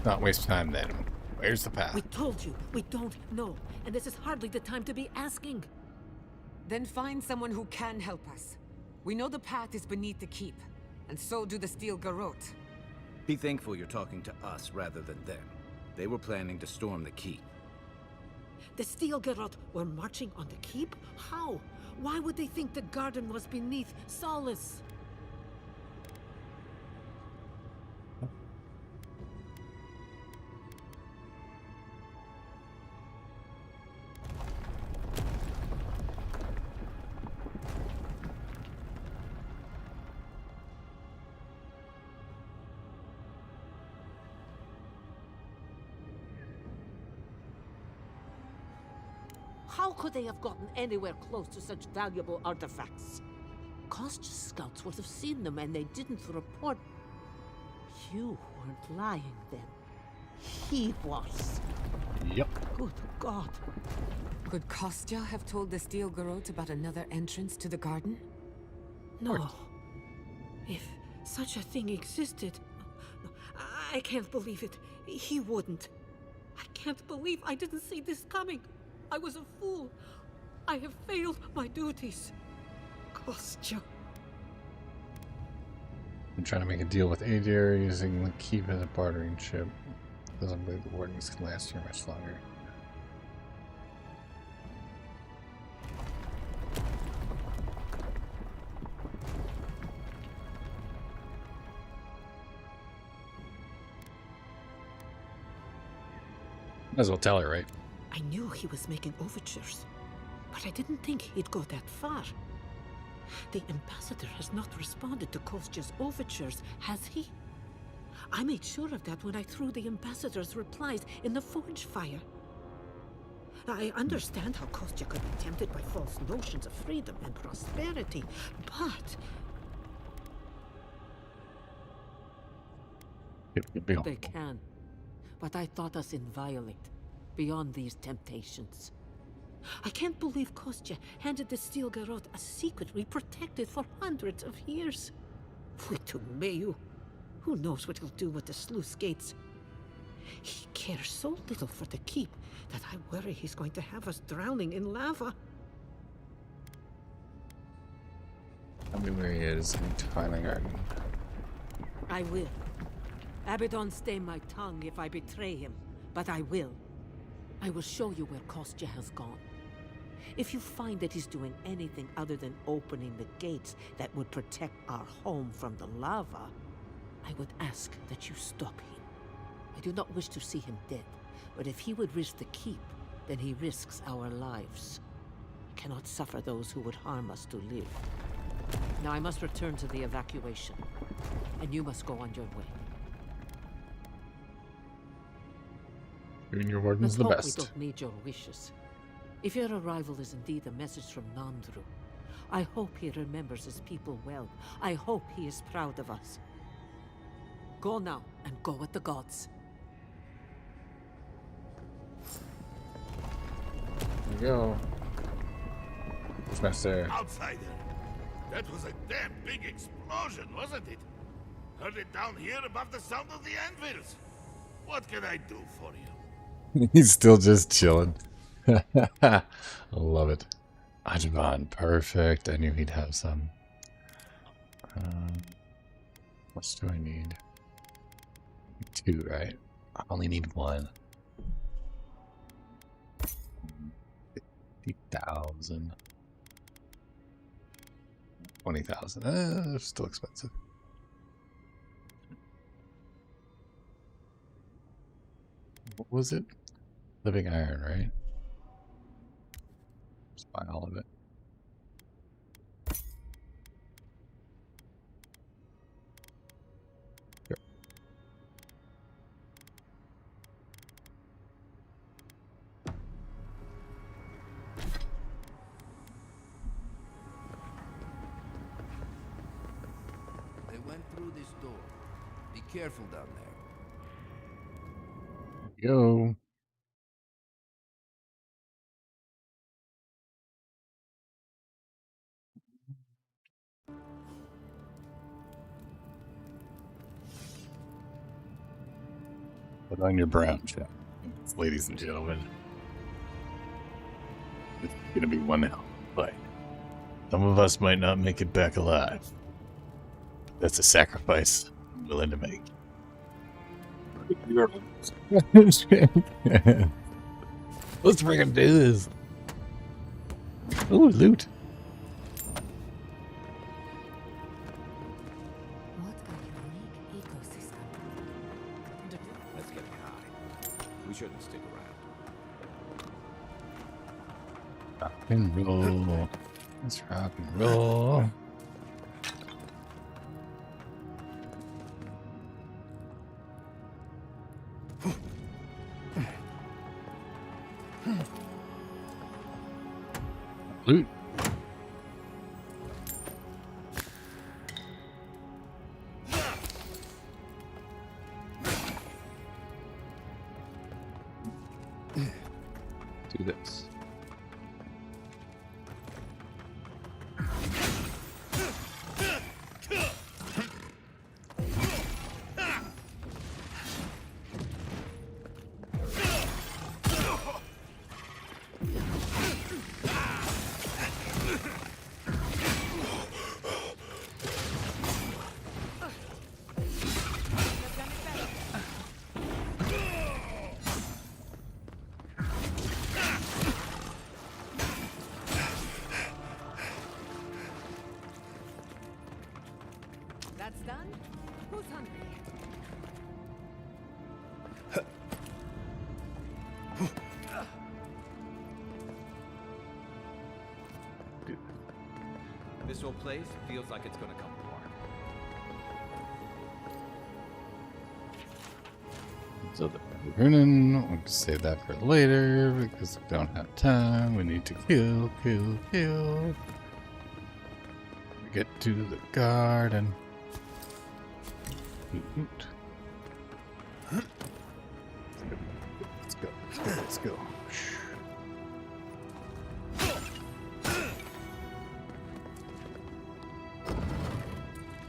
Not waste time then. Where's the path? We told you, we don't know. And this is hardly the time to be asking. Then find someone who can help us. We know the path is beneath the keep, and so do the Steel Garrote. Be thankful you're talking to us rather than them. They were planning to storm the keep. The Steel Garrote were marching on the keep? How? Why would they think the garden was beneath Solace? How could they have gotten anywhere close to such valuable artifacts? Kostya's scouts would have seen them and they didn't report. You weren't lying then. He was. Yep. Good God. Could Kostya have told the Steel Garrote about another entrance to the garden? No. If such a thing existed. I can't believe it. He wouldn't. I can't believe I didn't see this coming. I was a fool. I have failed my duties. Kostya. I'm trying to make a deal with Adair using the keep as a bartering chip. Doesn't believe the wardens can last here much longer. Might as well tell her, right? I knew he was making overtures, but I didn't think he'd go that far. The ambassador has not responded to Kostya's overtures, has he? I made sure of that when I threw the ambassador's replies in the forge fire. I understand how Kostya could be tempted by false notions of freedom and prosperity, but... They can. But I thought us inviolate, beyond these temptations. I can't believe Kostya handed the Steel Garrote a secret we protected for hundreds of years. Mayu. Who knows what he'll do with the sluice gates? He cares so little for the keep that I worry he's going to have us drowning in lava. Tell me where he is in Twiling Garden. I will. Abaddon stay my tongue if I betray him, but I will. I will show you where Kostya has gone. If you find that he's doing anything other than opening the gates that would protect our home from the lava, I would ask that you stop him. I do not wish to see him dead, but if he would risk the keep, then he risks our lives. I cannot suffer those who would harm us to live. Now I must return to the evacuation, and you must go on your way. You and your warden's the Let's hope best. we don't need your wishes. If your arrival is indeed a message from Nandru, I hope he remembers his people well. I hope he is proud of us. Go now, and go with the gods. There you go. Smash there. Outsider! That was a damn big explosion, wasn't it? Heard it down here above the sound of the anvils. What can I do for you? He's still just chilling. I love it. Ajvan, perfect. I knew he'd have some. What do I need? 2, right? I only need 1. 50,000. 20,000. Still expensive. What was it? Living iron, right? Just buy all of it. Sure. They went through this door. Be careful down there. Go. Put on your brown check, ladies and gentlemen. It's gonna be one hell of a fight. Some of us might not make it back alive. That's a sacrifice I'm willing to make. Let's freaking do this. Ooh, loot. Let's get high. We shouldn't stick around. Rock and roll. Let's rock and roll. Loot. Do this. This whole place feels like it's gonna come apart. So the running, we'll just save that for later because we don't have time. We need to kill. We get to the garden. Let's go.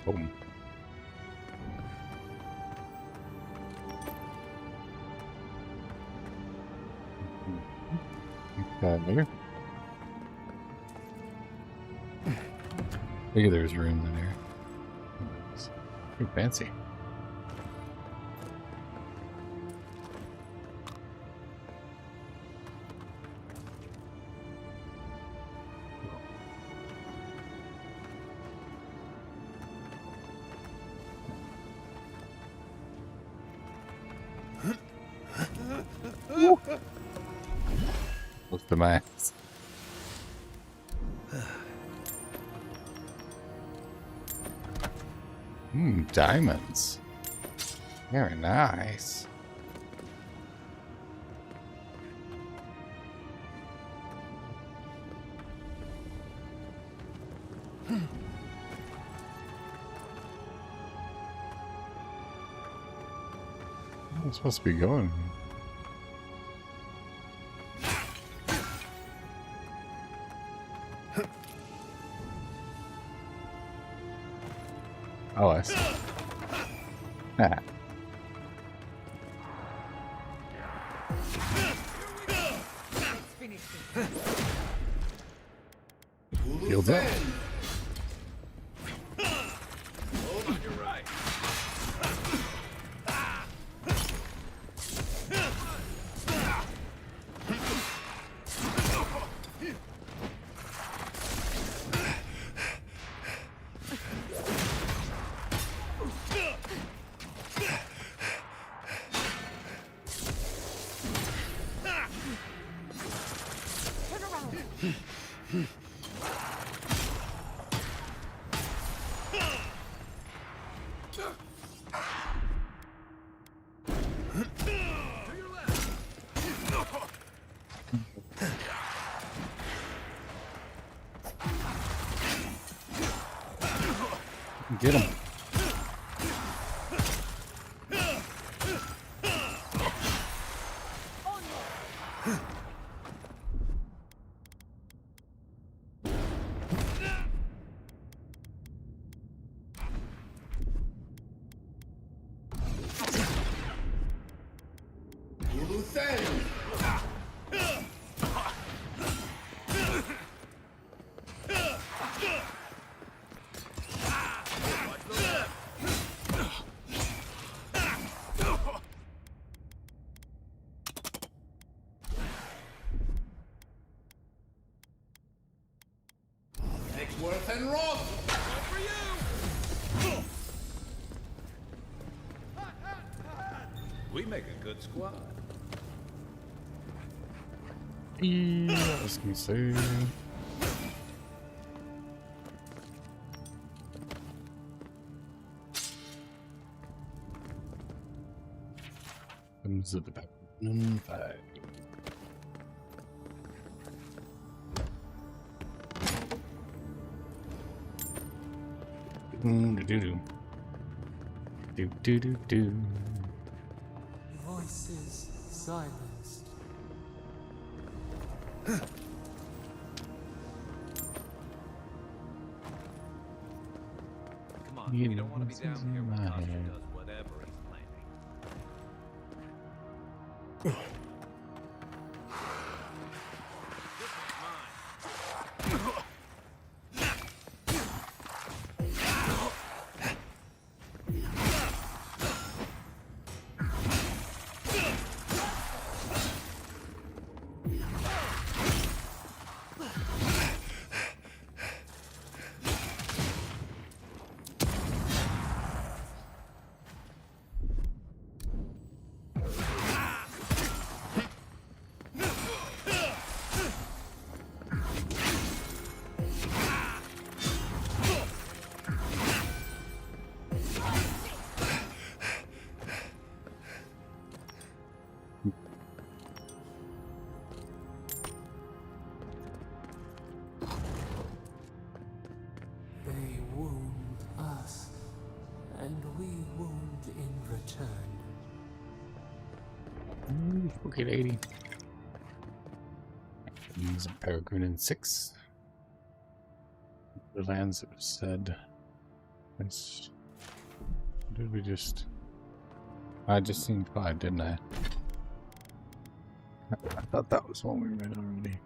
Boom. Okay. Maybe there's room in there. Pretty fancy. Close to my ass. Diamonds. Very nice. I'm supposed to be going. Oh, I see. Ah. Fields up. Get him. Worth and Roth! For you! We make a good squad. Yeah, I was gonna say. Comes at the back. 5. Do. Voices silenced. Come on, you don't want to be down here when Tasha does whatever he's planning. Okay, lady. Peregrine 6. The lands it was said. It's, did we just? I just seen 5, didn't I? I thought that was one we read already.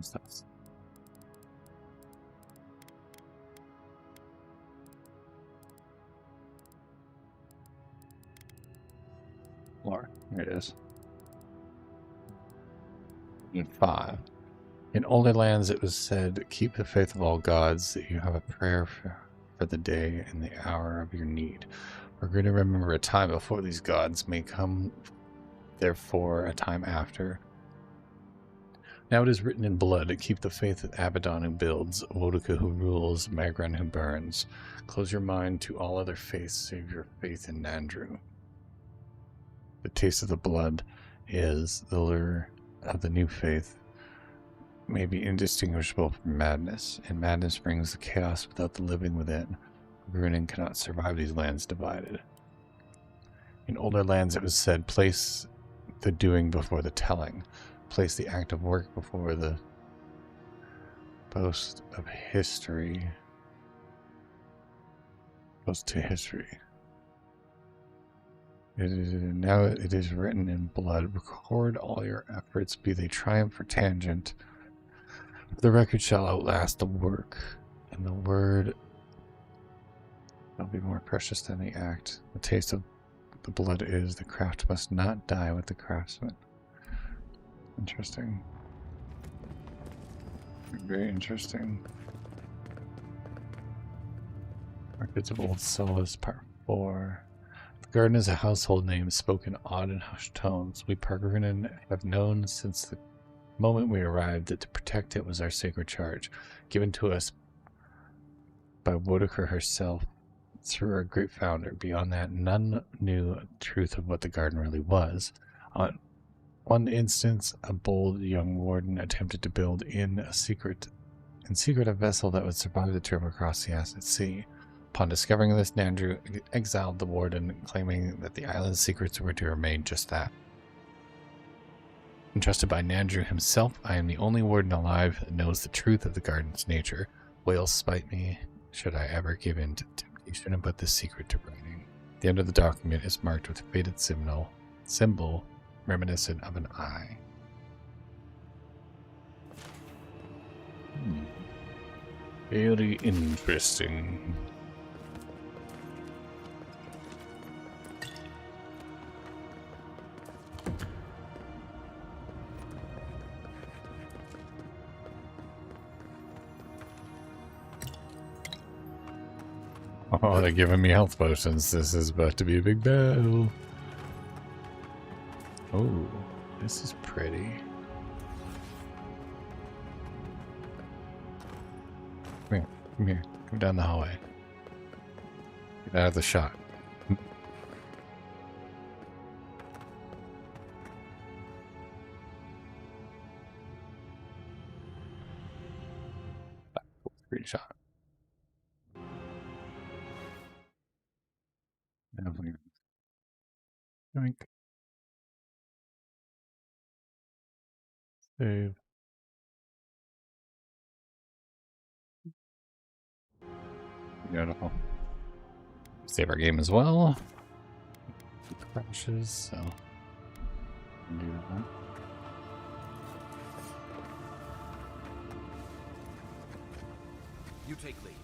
SASS. Lore. Here it is. In 5. In older lands it was said, keep the faith of all gods, that you have a prayer for the day and the hour of your need. We're going to remember a time before these gods may come, therefore a time after. Now it is written in blood, keep the faith of Abaddon who builds, Wodaka who rules, Magran who burns. Close your mind to all other faiths, save your faith in Nandru. The taste of the blood is the lure of the new faith, may be indistinguishable from madness, and madness brings the chaos without the living within. Grunin cannot survive these lands divided. In older lands it was said, place the doing before the telling. Place the act of work before the boast of history. Boast to history. Now it is written in blood. Record all your efforts, be they triumph or tangent. The record shall outlast the work, and the word shall be more precious than the act. The taste of the blood is, the craft must not die with the craftsman. Interesting. Very interesting. Records of Old Solace, Part 4. The garden is a household name spoken odd and hushed tones. We Pargrinan have known since the moment we arrived that to protect it was our sacred charge, given to us by Wodaka herself through our great founder. Beyond that, none knew the truth of what the garden really was. On one instance, a bold young warden attempted to build in secret a vessel that would survive the trip across the acid sea. Upon discovering this, Nandru exiled the warden, claiming that the island's secrets were to remain just that. Entrusted by Nandru himself, I am the only warden alive that knows the truth of the garden's nature. Whales spite me, should I ever give in to temptation and put this secret to writing. The end of the document is marked with a faded symbol reminiscent of an eye. Very interesting. Oh, they're giving me health potions. This is about to be a big battle. Oh, this is pretty. Come here, come here. Come down the hallway. Get out of the shot. Screenshot. Yoink. Save. Beautiful. Save our game as well. It crashes, so do that. You take lead.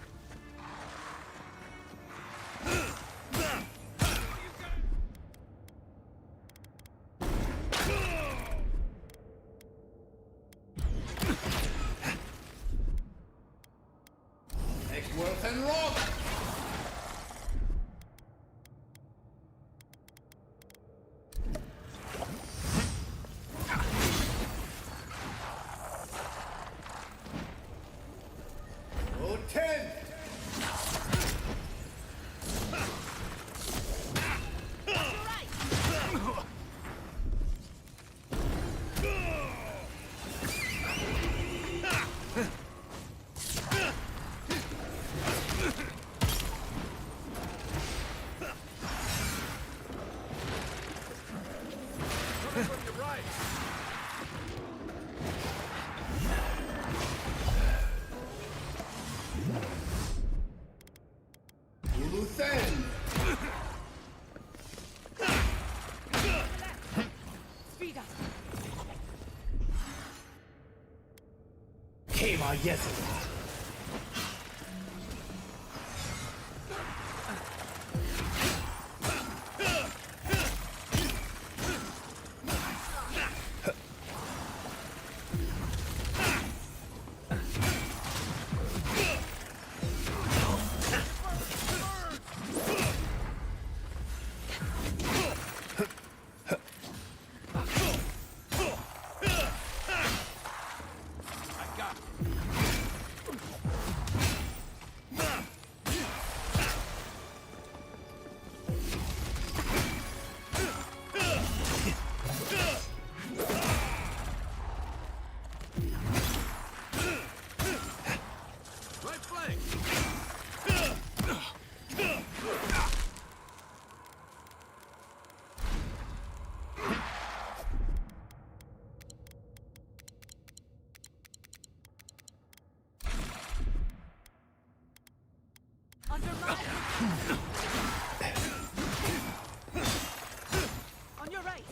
On your right.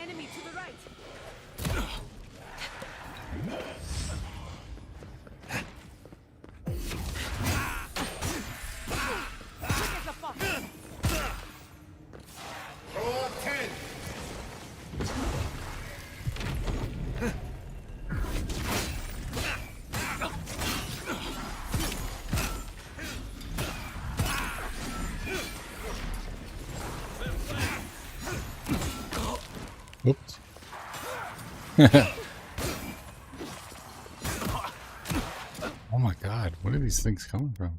Enemy to the right. Quick as a fox. Oops. Oh my god, where are these things coming from?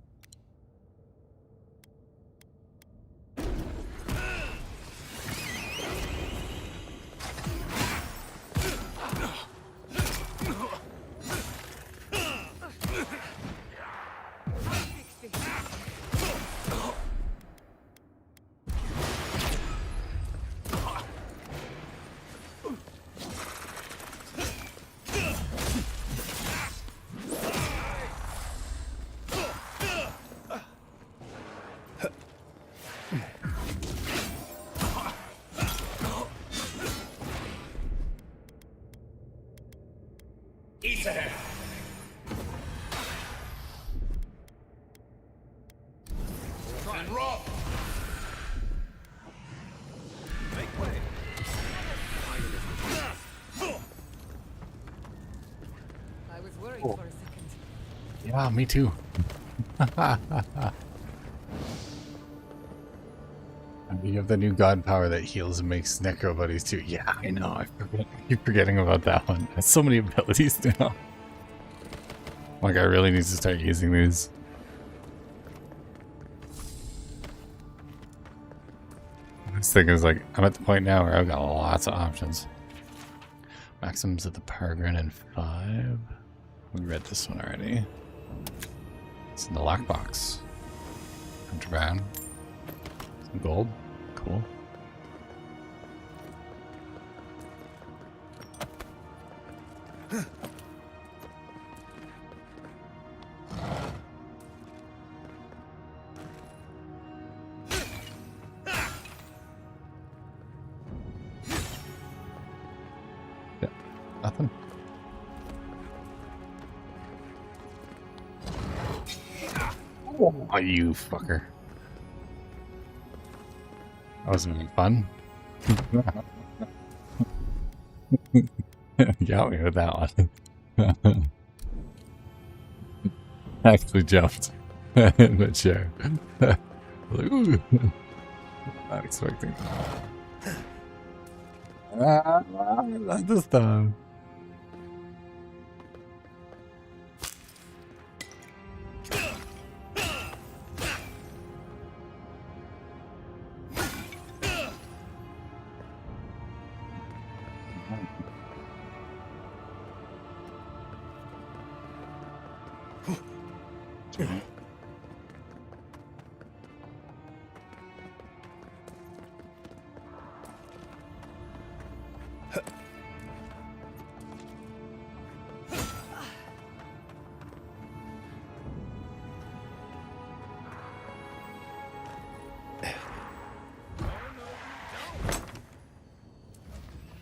I was worried for a second. Yeah, me too. You have the new god power that heals and makes necro buddies too. Yeah, I know. I keep forgetting about that one. It has so many abilities now. Like, I really need to start using these. This thing is like, I'm at the point now where I've got lots of options. Maxims of the power grid in 5. We read this one already. It's in the lockbox. Contraband. Some gold. Cool. Yeah, nothing. Oh, you fucker. That was fun. Got me with that one. Actually jumped in the chair. Like, ooh. Not expecting. Not this time.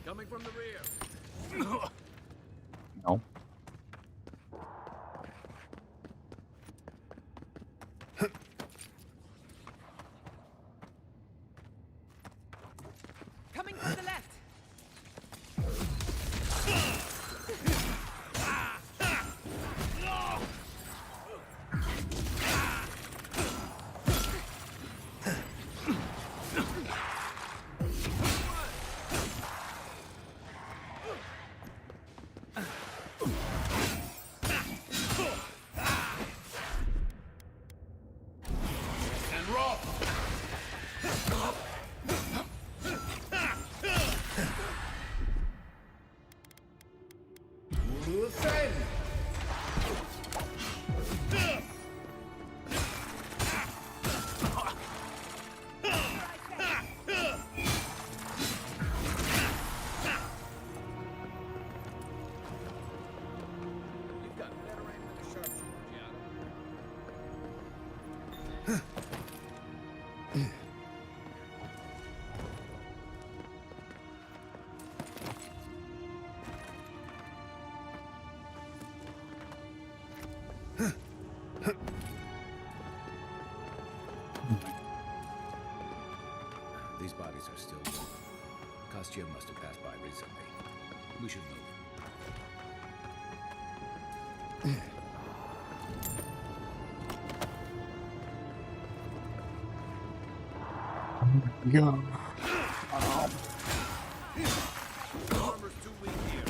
Coming from the rear. No. Coming from the left. These bodies are still warm. Kostya must have passed by recently. We should move. Go. Armor's too weak here.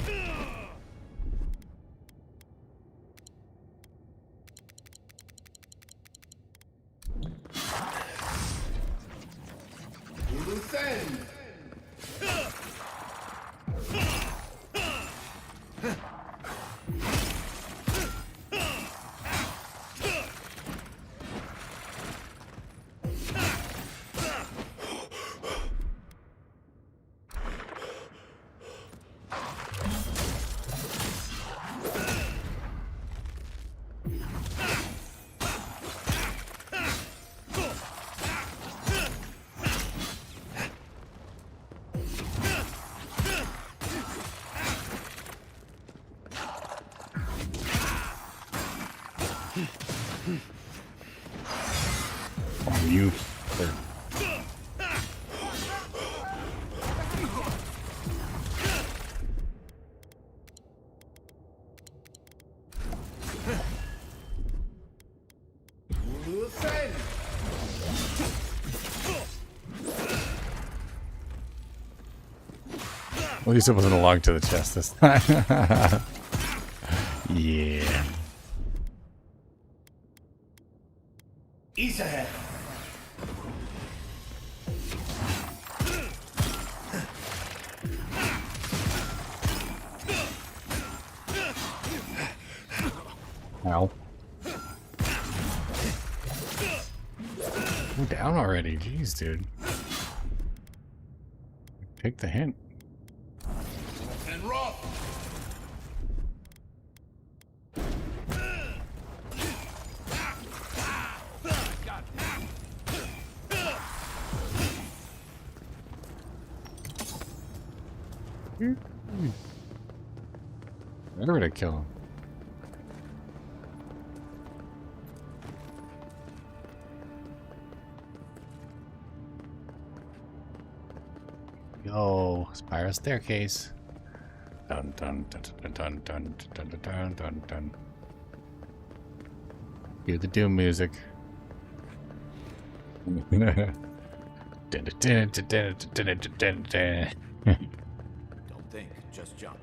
Oh, you. At least it wasn't a log to the chest this time. Yeah. Ease ahead. Ow. We're down already. Jeez, dude. Take the hint. And rock. Better to kill him. Yo, spiral staircase. Dun dun dun dun dun dun dun dun dun dun dun. Hear the doom music. Don't think, just jump.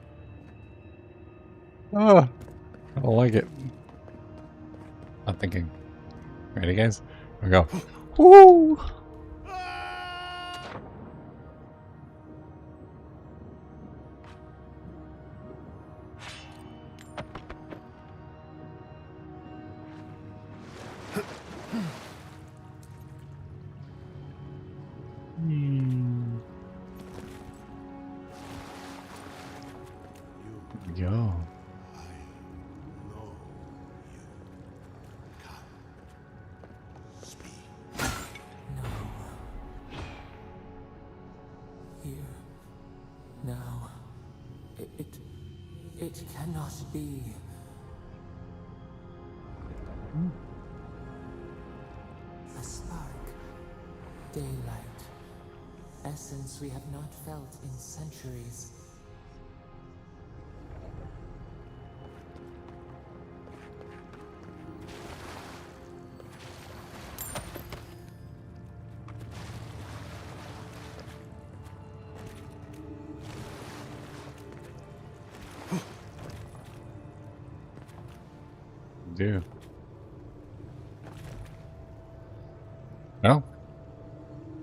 Oh, I don't like it. Not thinking. Ready, guys? Here we go. Woo! It cannot be. A spark. Daylight. Essence we have not felt in centuries. Do. No.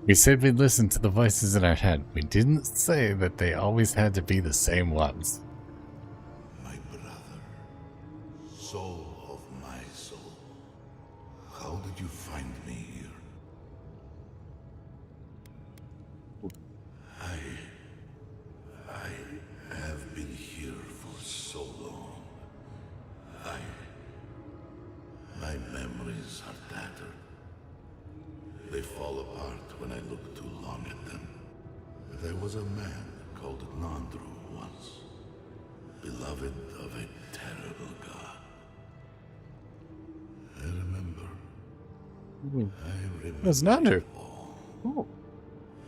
We said we'd listen to the voices in our head. We didn't say that they always had to be the same ones. My brother, soul of my soul, how did you find me here? I have been here for so long. My memories are tattered. They fall apart when I look too long at them. There was a man called Nandru once, beloved of a terrible god. I remember. That's Nandru. Oh.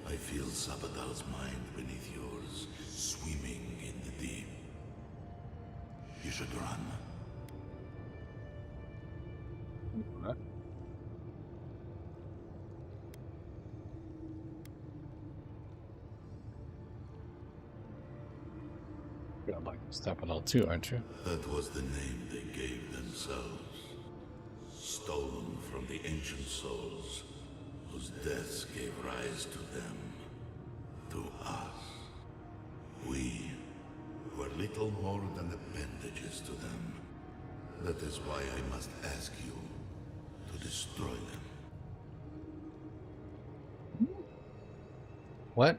I feel Sabadal's mind beneath yours, swimming in the deep. You should run. You're like Steppenwolf too, aren't you? That was the name they gave themselves. Stolen from the ancient souls, whose deaths gave rise to them. To us. We were little more than appendages to them. That is why I must ask you to destroy them. What?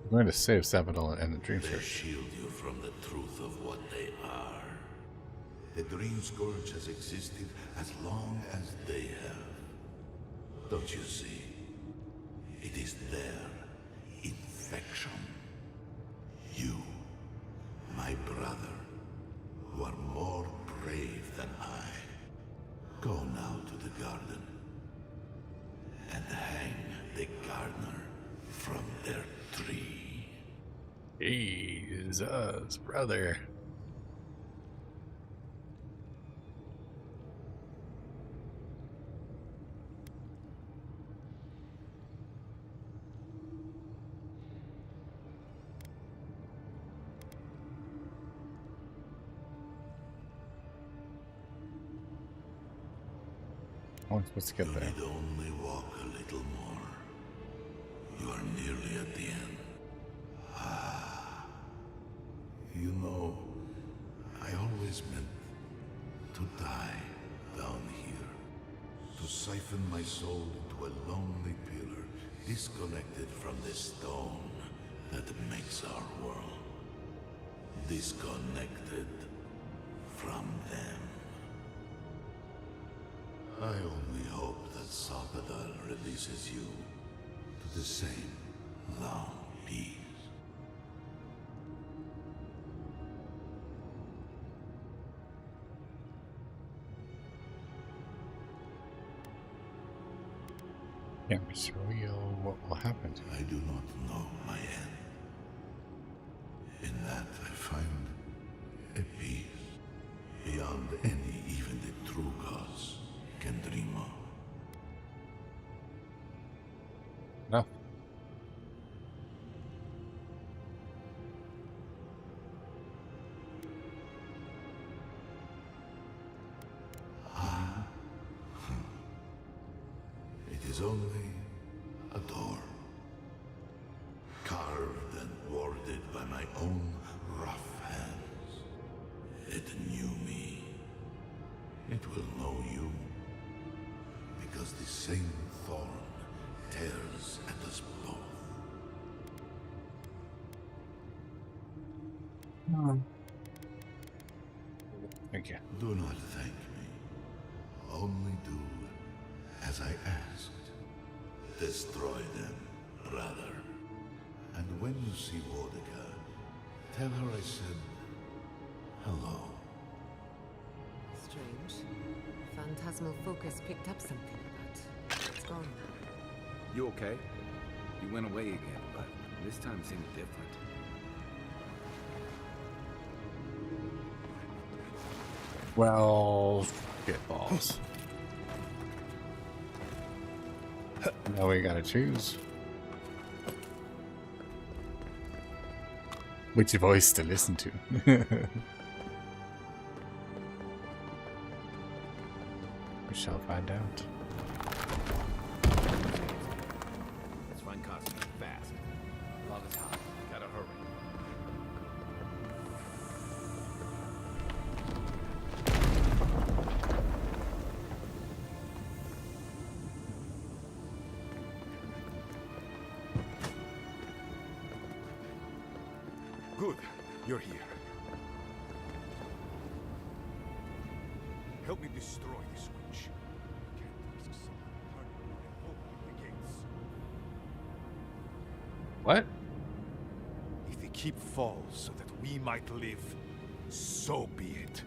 I'm going to save Sabadell and the Dream They Scourge. shield you from the truth of what they are. The Dream Scourge has existed as long as they have. Don't you see? It is their infection. You, my brother, who are more brave than I, go now to the garden and hang the gardener from their tree. Jesus, brother. How am I supposed to get there? You need only walk a little more. You are nearly at the end. Ah. You know, I always meant to die down here. To siphon my soul into a lonely pillar, disconnected from the stone that makes our world. Disconnected from them. I only hope that Sabadell releases you to the same long peace. Can't be sure what will happen to me. I do not know my end. In that I find a peace beyond any even the true gods can dream of. No. It is only a door, carved and warded by my own rough hands. It knew me. It will know you, because the same thorn tears at us both. Thank you. Do not thank me. Only do as I asked. Destroy them, brother. And when you see Wodika, tell her I said hello. Strange. Phantasmal focus picked up something, but it's gone now. You okay? You went away again, but this time seemed different. Well, get balls. Now we gotta choose which voice to listen to. We shall find out. Let's find costumes fast. Lava's hot. Gotta hurry. Good. You're here. Help me destroy this witch. I can't risk someone hurting and opening the gates. What? If the keep falls so that we might live, so be it.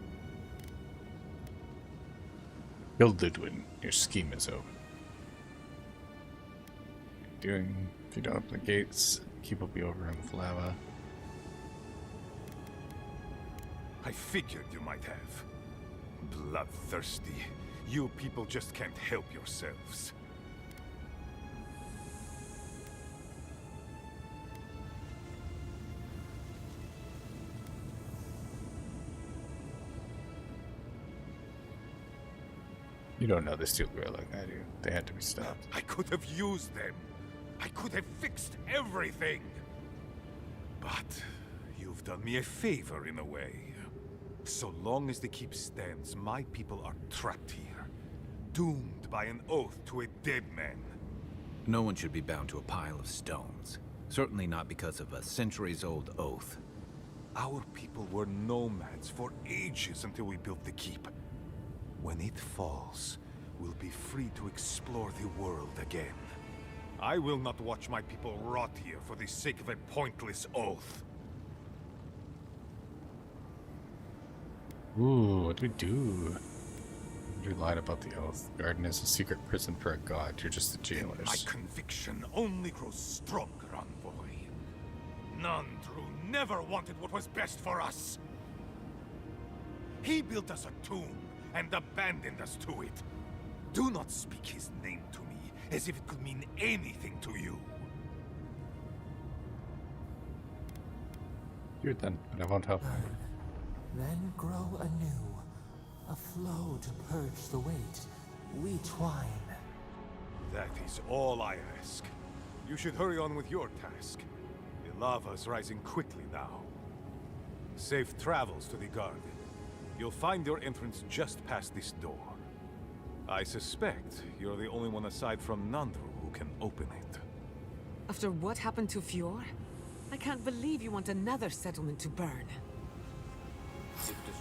Build Ludwin, your scheme is over. If you don't open the gates, keep will be overrun with lava. I figured you might have. Bloodthirsty. You people just can't help yourselves. You don't know the steel grill like I do. They had to be stopped. I could have used them. I could have fixed everything. But you've done me a favor in a way. So long as the keep stands, my people are trapped here. Doomed by an oath to a dead man. No one should be bound to a pile of stones. Certainly not because of a centuries-old oath. Our people were nomads for ages until we built the keep. When it falls, we'll be free to explore the world again. I will not watch my people rot here for the sake of a pointless oath. Ooh, what do we do? You lied about the oath. The garden is a secret prison for a god. You're just the jailers. My conviction only grows stronger, envoy. Nandru never wanted what was best for us. He built us a tomb and abandoned us to it. Do not speak his name to me as if it could mean anything to you. Do it then, but I won't help. Then grow anew, a flow to purge the weight. We twine. That is all I ask. You should hurry on with your task. The lava's rising quickly now. Safe travels to the garden. You'll find your entrance just past this door. I suspect you're the only one aside from Nandru who can open it. After what happened to Fjord? I can't believe you want another settlement to burn.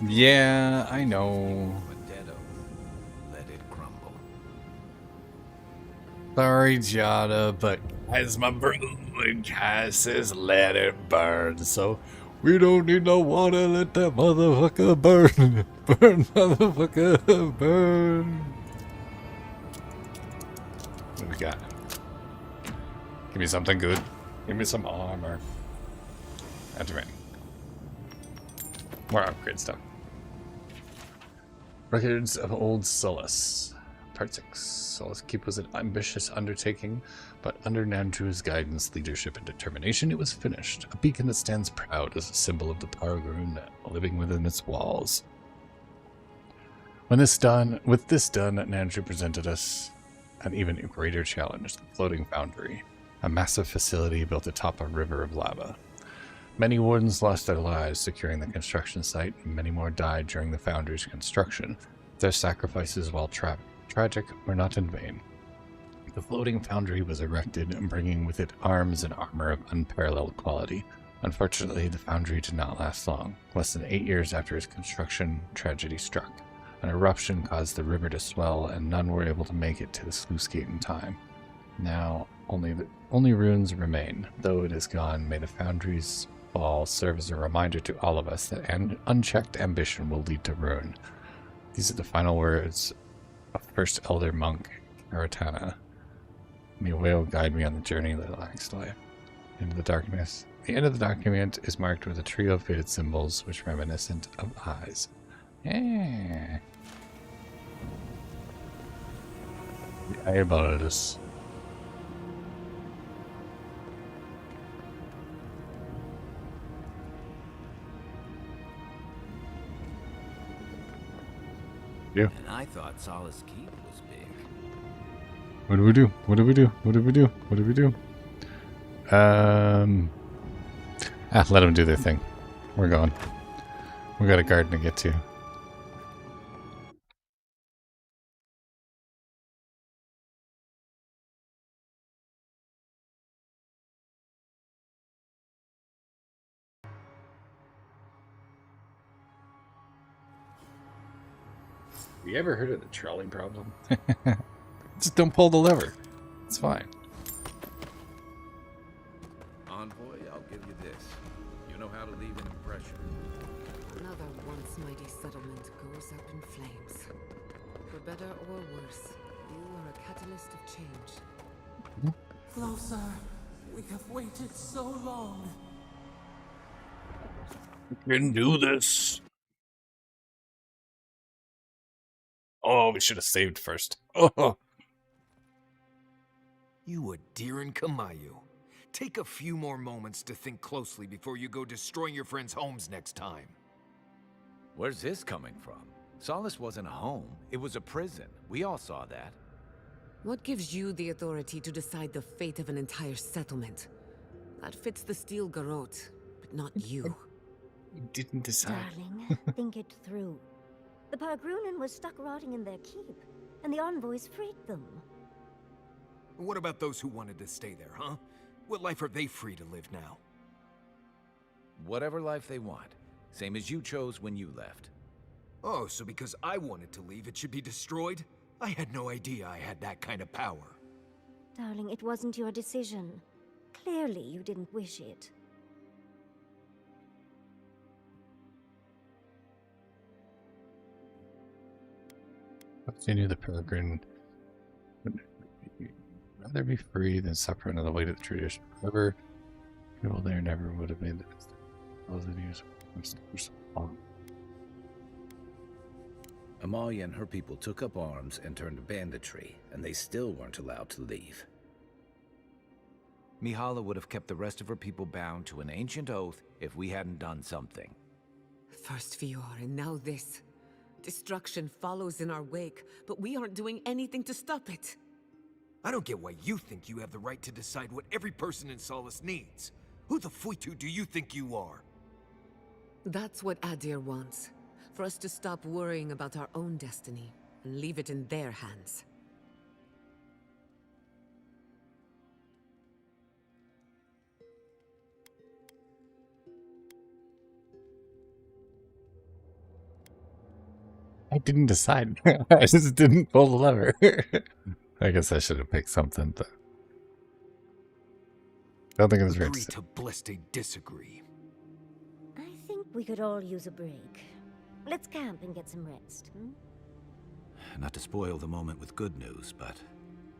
Yeah, I know. Let it crumble. Sorry, Jada, but as my brother Cass says, let it burn. So we don't need no water. Let that motherfucker burn. Burn, motherfucker, burn. What do we got? Give me something good. Give me some armor. That's right. More upgrade stuff. Records of Old Solace. Part 6. Solace Keep was an ambitious undertaking, but under Nandru's guidance, leadership, and determination, it was finished. A beacon that stands proud as a symbol of the Paragoon living within its walls. With this done, Nandru presented us an even greater challenge, the floating foundry, a massive facility built atop a river of lava. Many wardens lost their lives securing the construction site, and many more died during the foundry's construction. Their sacrifices, while tragic, were not in vain. The floating foundry was erected, bringing with it arms and armor of unparalleled quality. Unfortunately, the foundry did not last long. Less than 8 years after its construction, tragedy struck. An eruption caused the river to swell, and none were able to make it to the sluice gate in time. Now, Only ruins remain. Though it is gone, may the foundry's fall serve as a reminder to all of us that unchecked ambition will lead to ruin. These are the final words of First Elder Monk Karatana. May Whale guide me on the journey that lacks life. Into the darkness. The end of the document is marked with a trio of faded symbols, which reminiscent of eyes. Yeah. The eyeballs. Yeah. And I thought Solace Keep was big. What do we do? What do we do? What do we do? What do we do? Let them do their thing. We're going. We got a garden to get to. Have you ever heard of the trolley problem? Just don't pull the lever. It's fine. Envoy, I'll give you this. You know how to leave an impression. Another once mighty settlement goes up in flames. For better or worse, you are a catalyst of change. Closer. We have waited so long. We can do this. Oh, we should have saved first. Oh. You a Diran Kamayu. Take a few more moments to think closely before you go destroying your friends' homes next time. Where's this coming from? Solace wasn't a home. It was a prison. We all saw that. What gives you the authority to decide the fate of an entire settlement? That fits the Steel Garrote, but not you. You didn't decide. Darling, think it through. The Pargrunen was stuck rotting in their keep, and the envoys freed them. What about those who wanted to stay there, huh? What life are they free to live now? Whatever life they want. Same as you chose when you left. Oh, so because I wanted to leave, it should be destroyed? I had no idea I had that kind of power. Darling, it wasn't your decision. Clearly, you didn't wish it. Perhaps you knew the Peregrine would rather be free than suffer under the weight of the tradition. However, people there never would have made the mistake. Amalia and her people took up arms and turned to banditry, and they still weren't allowed to leave. Mihala would have kept the rest of her people bound to an ancient oath if we hadn't done something. First Fior, and now this. Destruction follows in our wake, but we aren't doing anything to stop it. I don't get why you think you have the right to decide what every person in Solace needs. Who the Fuitu do you think you are? That's what Adir wants. For us to stop worrying about our own destiny and leave it in their hands. I didn't decide. I just didn't pull the lever. I guess I should have picked something, but I don't think it was right. Agree to bleste disagree. I think we could all use a break. Let's camp and get some rest, Not to spoil the moment with good news, but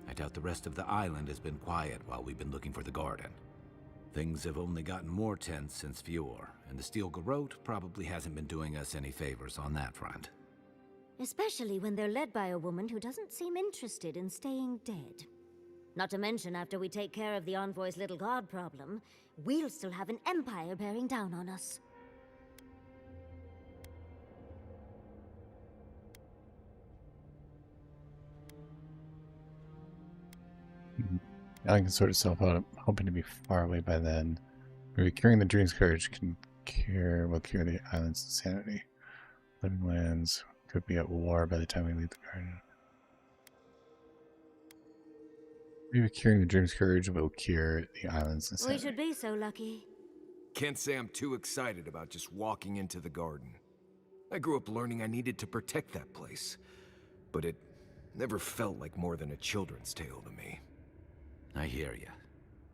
I doubt the rest of the island has been quiet while we've been looking for the garden. Things have only gotten more tense since Fior, and the Steel Garrote probably hasn't been doing us any favors on that front. Especially when they're led by a woman who doesn't seem interested in staying dead. Not to mention, after we take care of the Envoy's little god problem, we'll still have an empire bearing down on us. I can sort itself out. I'm hoping to be far away by then. Maybe curing the dream's courage will cure the island's insanity. Living lands could be at war by the time we leave the garden. Maybe curing the dream's courage will cure the island's insanity. We should be so lucky. Can't say I'm too excited about just walking into the garden. I grew up learning I needed to protect that place, but it never felt like more than a children's tale to me. I hear you.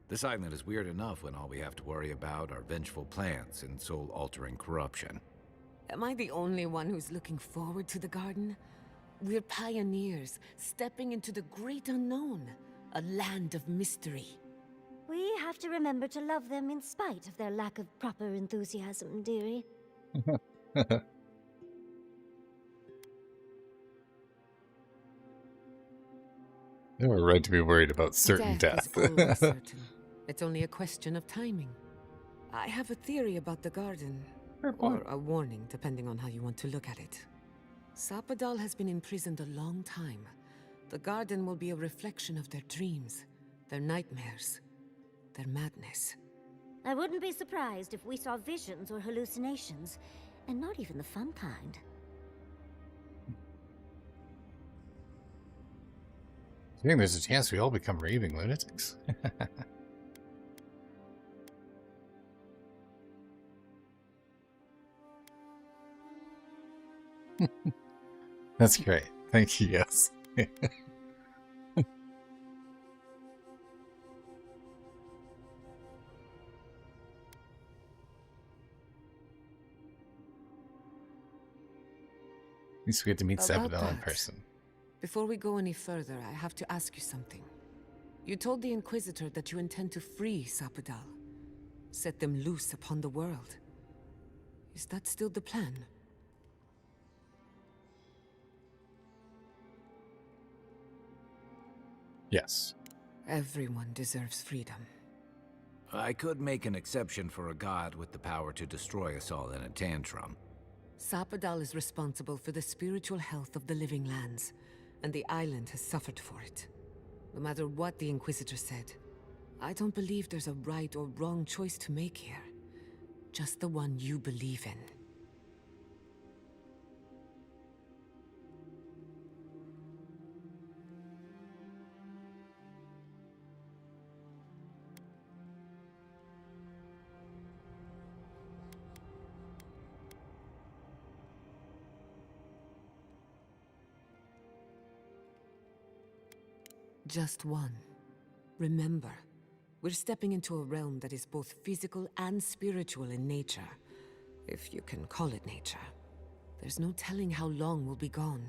This island is weird enough when all we have to worry about are vengeful plans and soul-altering corruption. Am I the only one who's looking forward to the garden? We're pioneers, stepping into the great unknown, a land of mystery. We have to remember to love them in spite of their lack of proper enthusiasm, dearie. They were right to be worried about certain death. Is always certain. It's only a question of timing. I have a theory about the garden, or a warning, depending on how you want to look at it. Sapadal has been imprisoned a long time. The garden will be a reflection of their dreams, their nightmares, their madness. I wouldn't be surprised if we saw visions or hallucinations, and not even the fun kind. I think there's a chance we all become raving lunatics. That's great. Thank you, yes. At least we get to meet Sapadal in person. Before we go any further, I have to ask you something. You told the Inquisitor that you intend to free Sapadal, set them loose upon the world. Is that still the plan? Yes. Everyone deserves freedom. I could make an exception for a god with the power to destroy us all in a tantrum. Sapadal is responsible for the spiritual health of the living lands, and the island has suffered for it. No matter what the Inquisitor said, I don't believe there's a right or wrong choice to make here. Just the one you believe in. Just one. Remember, we're stepping into a realm that is both physical and spiritual in nature, if you can call it nature. There's no telling how long we'll be gone.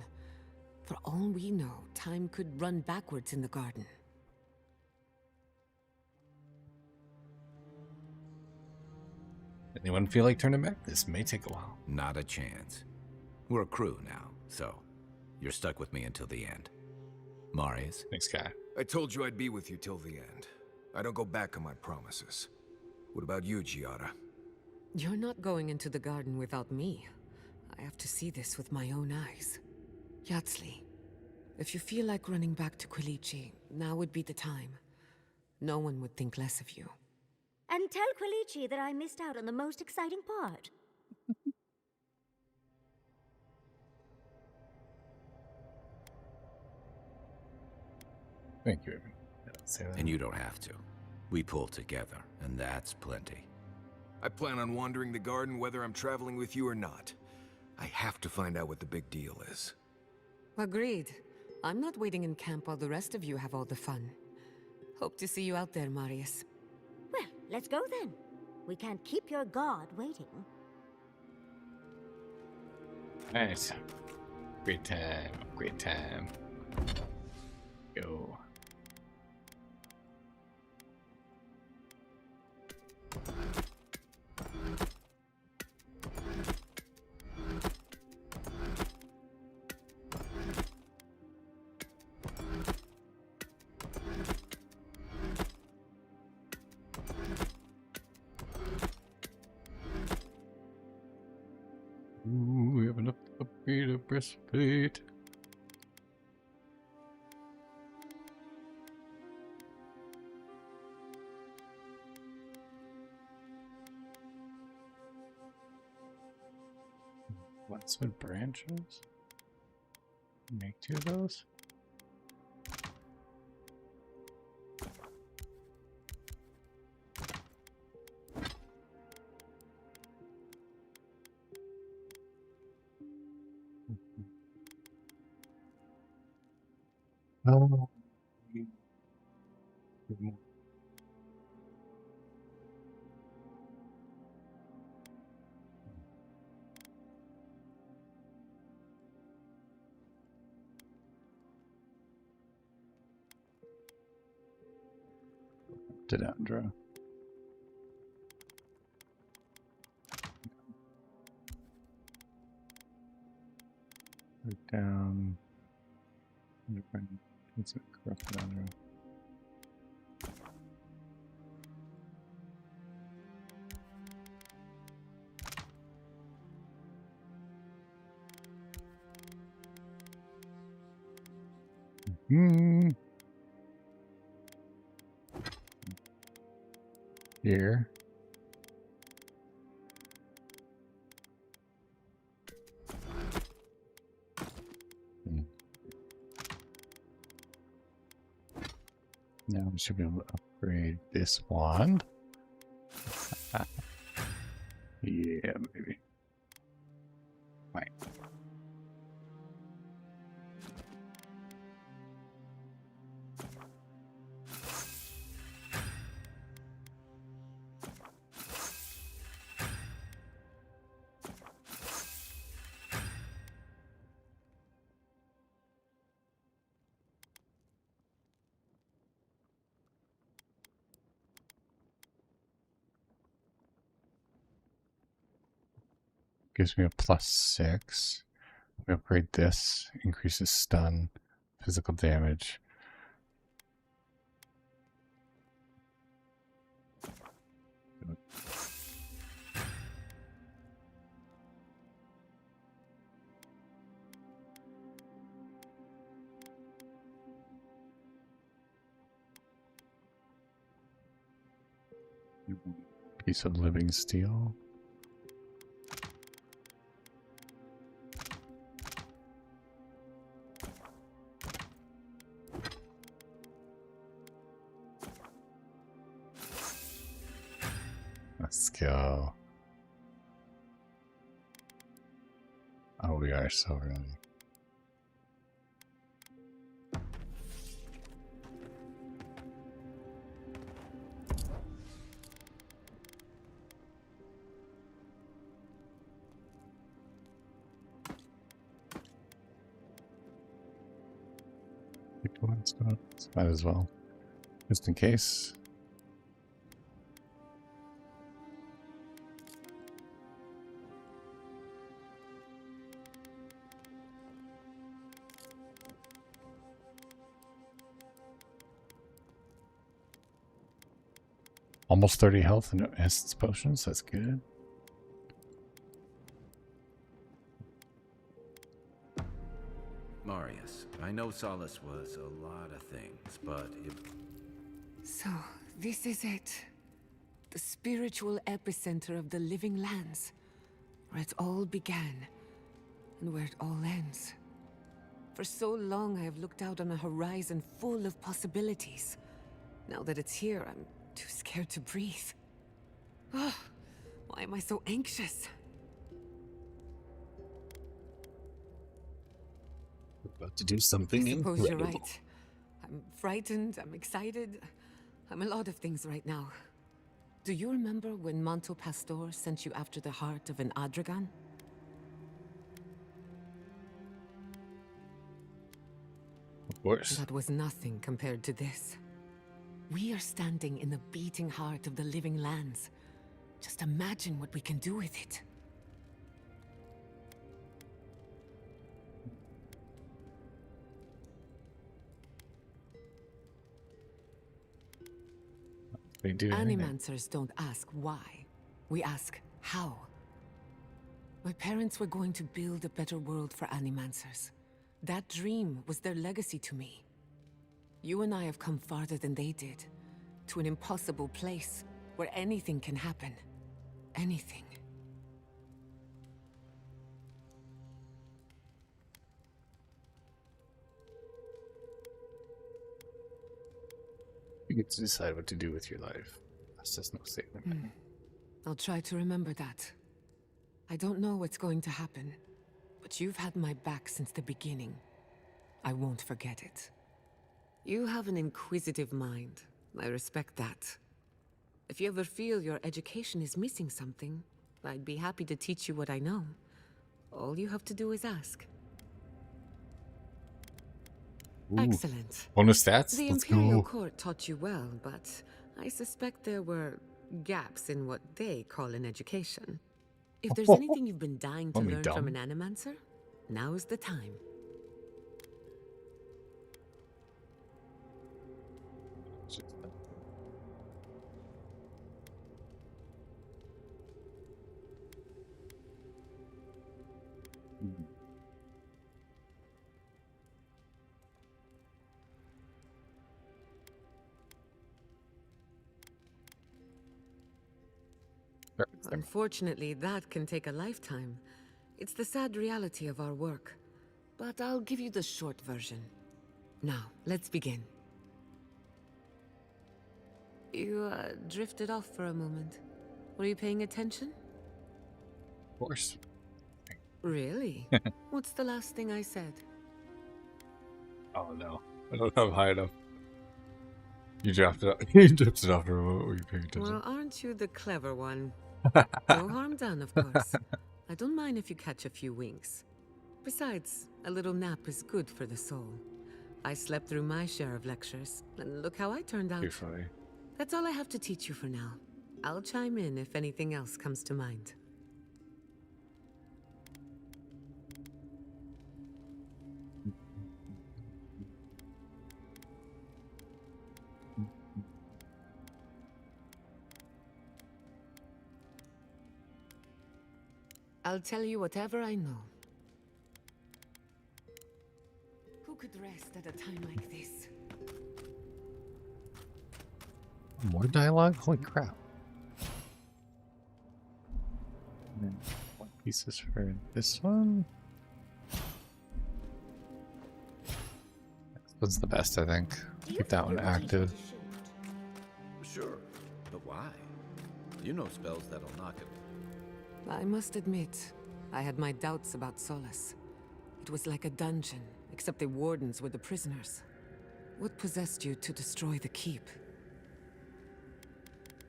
For all we know, time could run backwards in the garden. Anyone feel like turning back? This may take a while. Not a chance. We're a crew now, so you're stuck with me until the end. Marius? Thanks, guy. I told you I'd be with you till the end. I don't go back on my promises. What about you, Giada? You're not going into the garden without me. I have to see this with my own eyes. Yatsli, if you feel like running back to Quilici, now would be the time. No one would think less of you. And tell Quilici that I missed out on the most exciting part. Thank you, Evan. Say that. And you don't have to. We pull together, and that's plenty. I plan on wandering the garden whether I'm traveling with you or not. I have to find out what the big deal is. Agreed. I'm not waiting in camp while the rest of you have all the fun. Hope to see you out there, Marius. Well, let's go then. We can't keep your god waiting. Nice. Great time. Great time. Go. Ooh, we have enough to upgrade a breastplate. What's with branches? Make 2 of those? Oh, Cryptodendra. Right down. It's a Cryptodendra. Here. Now we should be able to upgrade this wand. Yeah, maybe. Right. Gives me a +6. We upgrade this, increases stun, physical damage. Piece of living steel. Let's go. Oh, we are so ready. Might as well, just in case. Almost 30 health and no essence potions. That's good. Marius, I know Solace was a lot of things, but if... So, this is it. The spiritual epicenter of the living lands. Where it all began, and where it all ends. For so long I have looked out on a horizon full of possibilities. Now that it's here, I'm too scared to breathe. Oh, why am I so anxious? About to do something I suppose incredible. you're right. I'm frightened, I'm excited. I'm a lot of things right now. Do you remember when Manto Pastor sent you after the heart of an Adragan? Of course. That was nothing compared to this. We are standing in the beating heart of the living lands. Just imagine what we can do with it. They do. Animancers don't ask why. We ask how. My parents were going to build a better world for Animancers. That dream was their legacy to me. You and I have come farther than they did. To an impossible place where anything can happen. Anything. You get to decide what to do with your life. That's just no statement. I'll try to remember that. I don't know what's going to happen, but you've had my back since the beginning. I won't forget it. You have an inquisitive mind. I respect that. If you ever feel your education is missing something, I'd be happy to teach you what I know. All you have to do is ask. Ooh. Excellent. Bonus stats? The Let's Imperial go. Court taught you well, but I suspect there were gaps in what they call an education. If there's anything you've been dying to Call me learn from dumb? an animancer, now is the time. Unfortunately, that can take a lifetime. It's the sad reality of our work. But I'll give you the short version. Now, let's begin. You drifted off for a moment. Were you paying attention? Of course. Really? What's the last thing I said? Oh no, I don't have high enough. You drafted off. You drifted off for a moment. Were you paying attention? Well, aren't you the clever one? No harm done, of course. I don't mind if you catch a few winks. Besides, a little nap is good for the soul. I slept through my share of lectures, and look how I turned out. Too funny. That's all I have to teach you for now. I'll chime in if anything else comes to mind. I'll tell you whatever I know. Who could rest at a time like this? More dialogue? Holy crap. And then one pieces for this one. That's the best, I think. Keep that one active. Sure, but why? You know spells that'll knock it. I must admit, I had my doubts about Solace. It was like a dungeon, except the wardens were the prisoners. What possessed you to destroy the keep?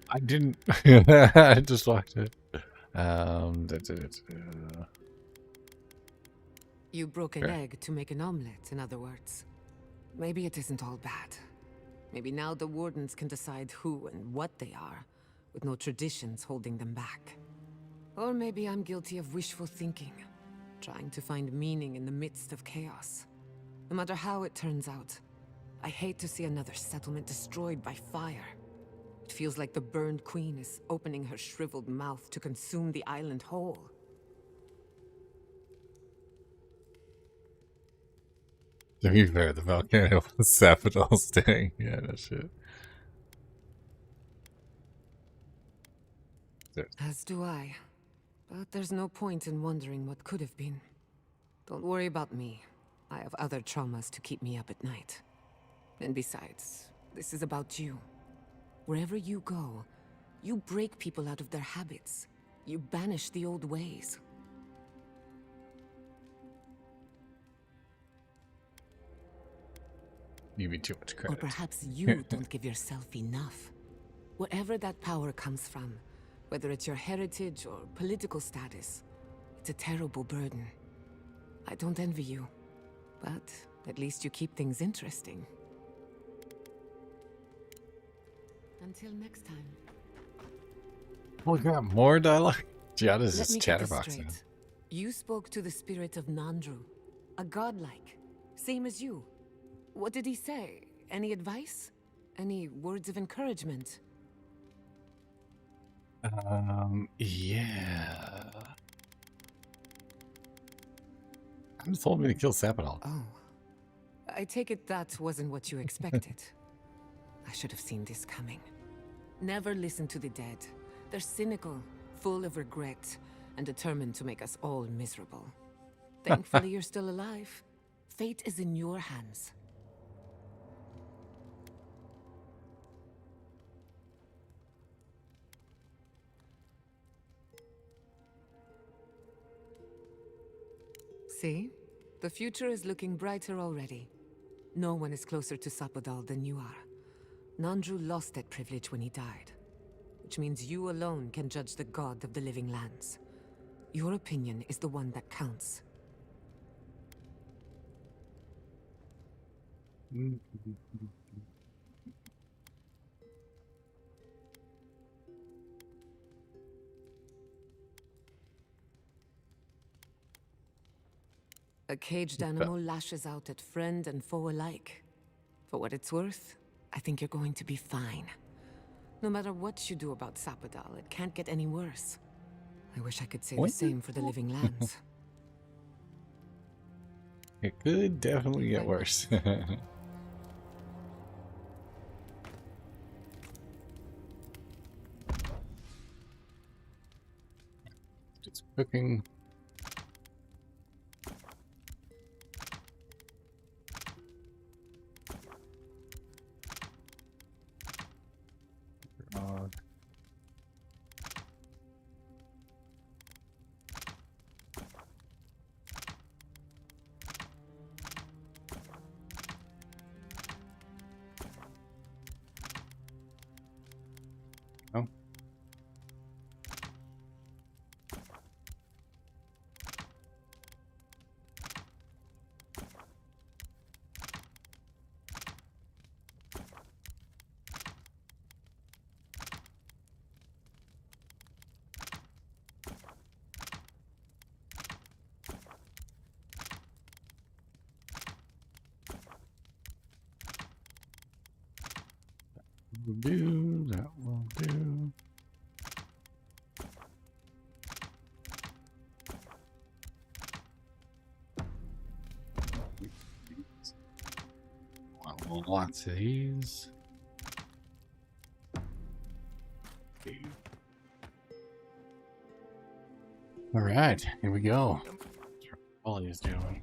I didn't. I just walked it. You broke an Sure. egg to make an omelette, in other words. Maybe it isn't all bad. Maybe now the wardens can decide who and what they are, with no traditions holding them back. Or maybe I'm guilty of wishful thinking, trying to find meaning in the midst of chaos. No matter how it turns out, I hate to see another settlement destroyed by fire. It feels like the burned queen is opening her shriveled mouth to consume the island whole. To be fair, the volcano was Sapidol's thing. Yeah, that shit. As do I. But there's no point in wondering what could have been. Don't worry about me. I have other traumas to keep me up at night. And besides, this is about you. Wherever you go, you break people out of their habits. You banish the old ways. You give me too much Or credit. perhaps you don't give yourself enough. Wherever that power comes from, whether it's your heritage or political status, it's a terrible burden. I don't envy you, but at least you keep things interesting. Until next time. Holy crap, more dialogue? Giada's Let just me get this chatterboxing. straight. You spoke to the spirit of Nandru, a godlike, same as you. What did he say? Any advice? Any words of encouragement? Yeah. I just told me to kill Sapidol. Oh. I take it that wasn't what you expected. I should have seen this coming. Never listen to the dead. They're cynical, full of regret, and determined to make us all miserable. Thankfully, you're still alive. Fate is in your hands. See? The future is looking brighter already. No one is closer to Sapodal than you are. Nandru lost that privilege when he died, which means you alone can judge the god of the living lands. Your opinion is the one that counts. A caged animal lashes out at friend and foe alike. For what it's worth, I think you're going to be fine. No matter what you do about Sapadal, it can't get any worse. I wish I could say the same for the living lands. It could definitely get worse. It's cooking. Oh. Will do, that will do. Lots of these. All right, here we go. All he's doing.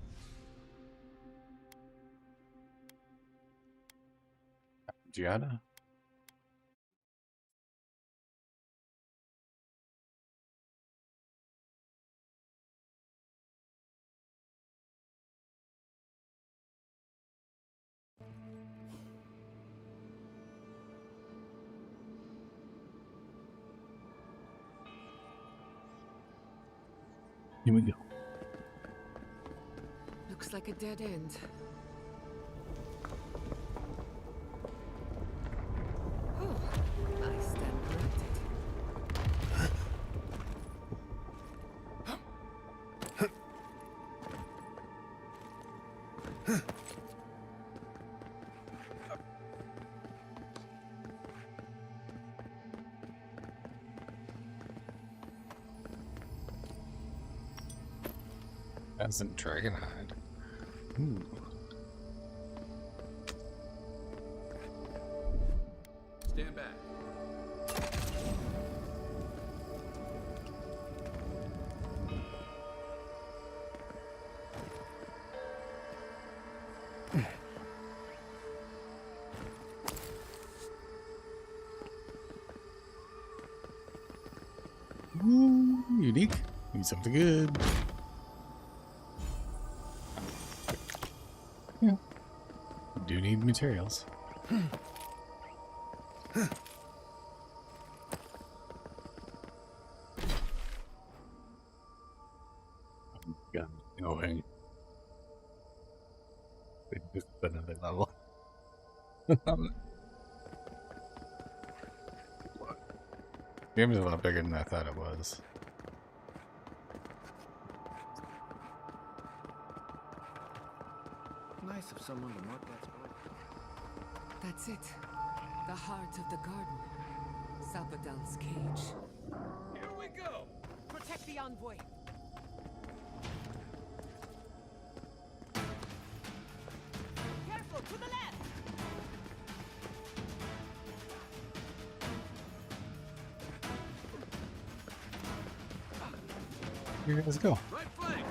Giada. Here we go. Looks like a dead end. Oh, I stand corrected. Peasant dragonhide. Ooh. Stand back. Ooh, unique. Need something good. Yeah. Do need materials. God, no way. This is another level. Game is a lot bigger than I thought it was. Nice of someone to mark that spot. That's it. The heart of the garden. Sapadal's cage. Here we go! Protect the envoy. Careful, to the left! Here, let's go. Right flank!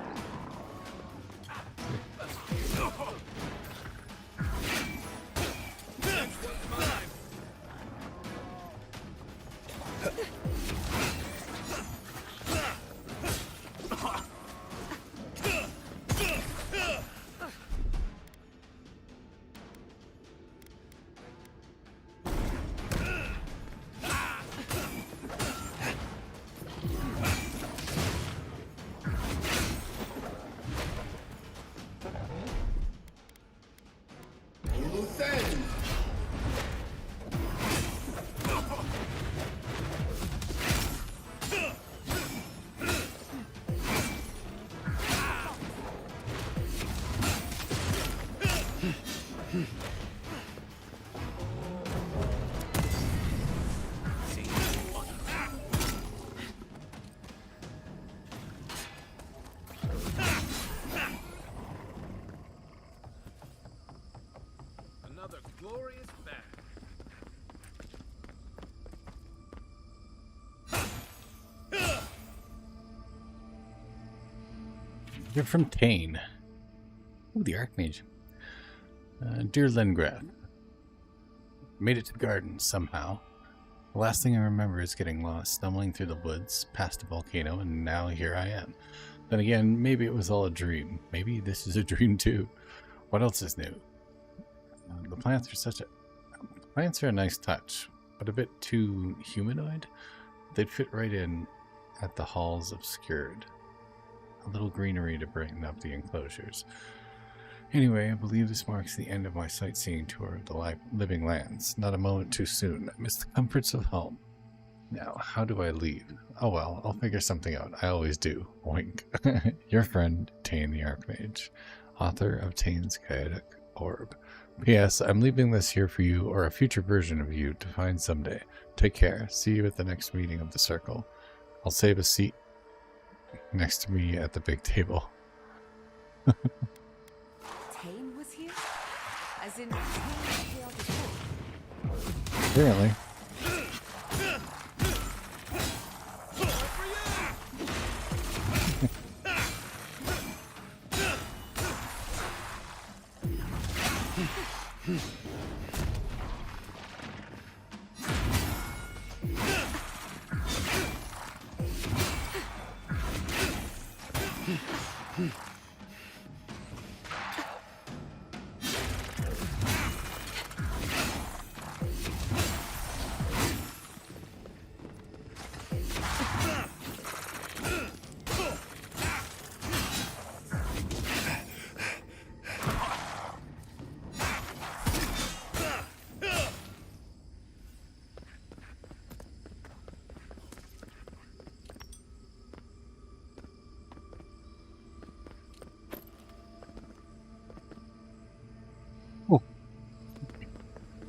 They're from Tane. Ooh, the Archmage. Dear Lengrath, made it to the garden somehow. The last thing I remember is getting lost, stumbling through the woods, past a volcano, and now here I am. Then again, maybe it was all a dream. Maybe this is a dream too. What else is new? The plants are a nice touch, but a bit too humanoid. They'd fit right in at the halls obscured. A little greenery to brighten up the enclosures. Anyway, I believe this marks the end of my sightseeing tour of the living lands. Not a moment too soon. I miss the comforts of home. Now, how do I leave? Oh well, I'll figure something out. I always do. Wink. Your friend, Tane the Archmage, author of Tane's Chaotic Orb. P.S. I'm leaving this here for you, or a future version of you, to find someday. Take care. See you at the next meeting of the Circle. I'll save a seat next to me at the big table. Tane was here? As in, Tane was here before? Apparently.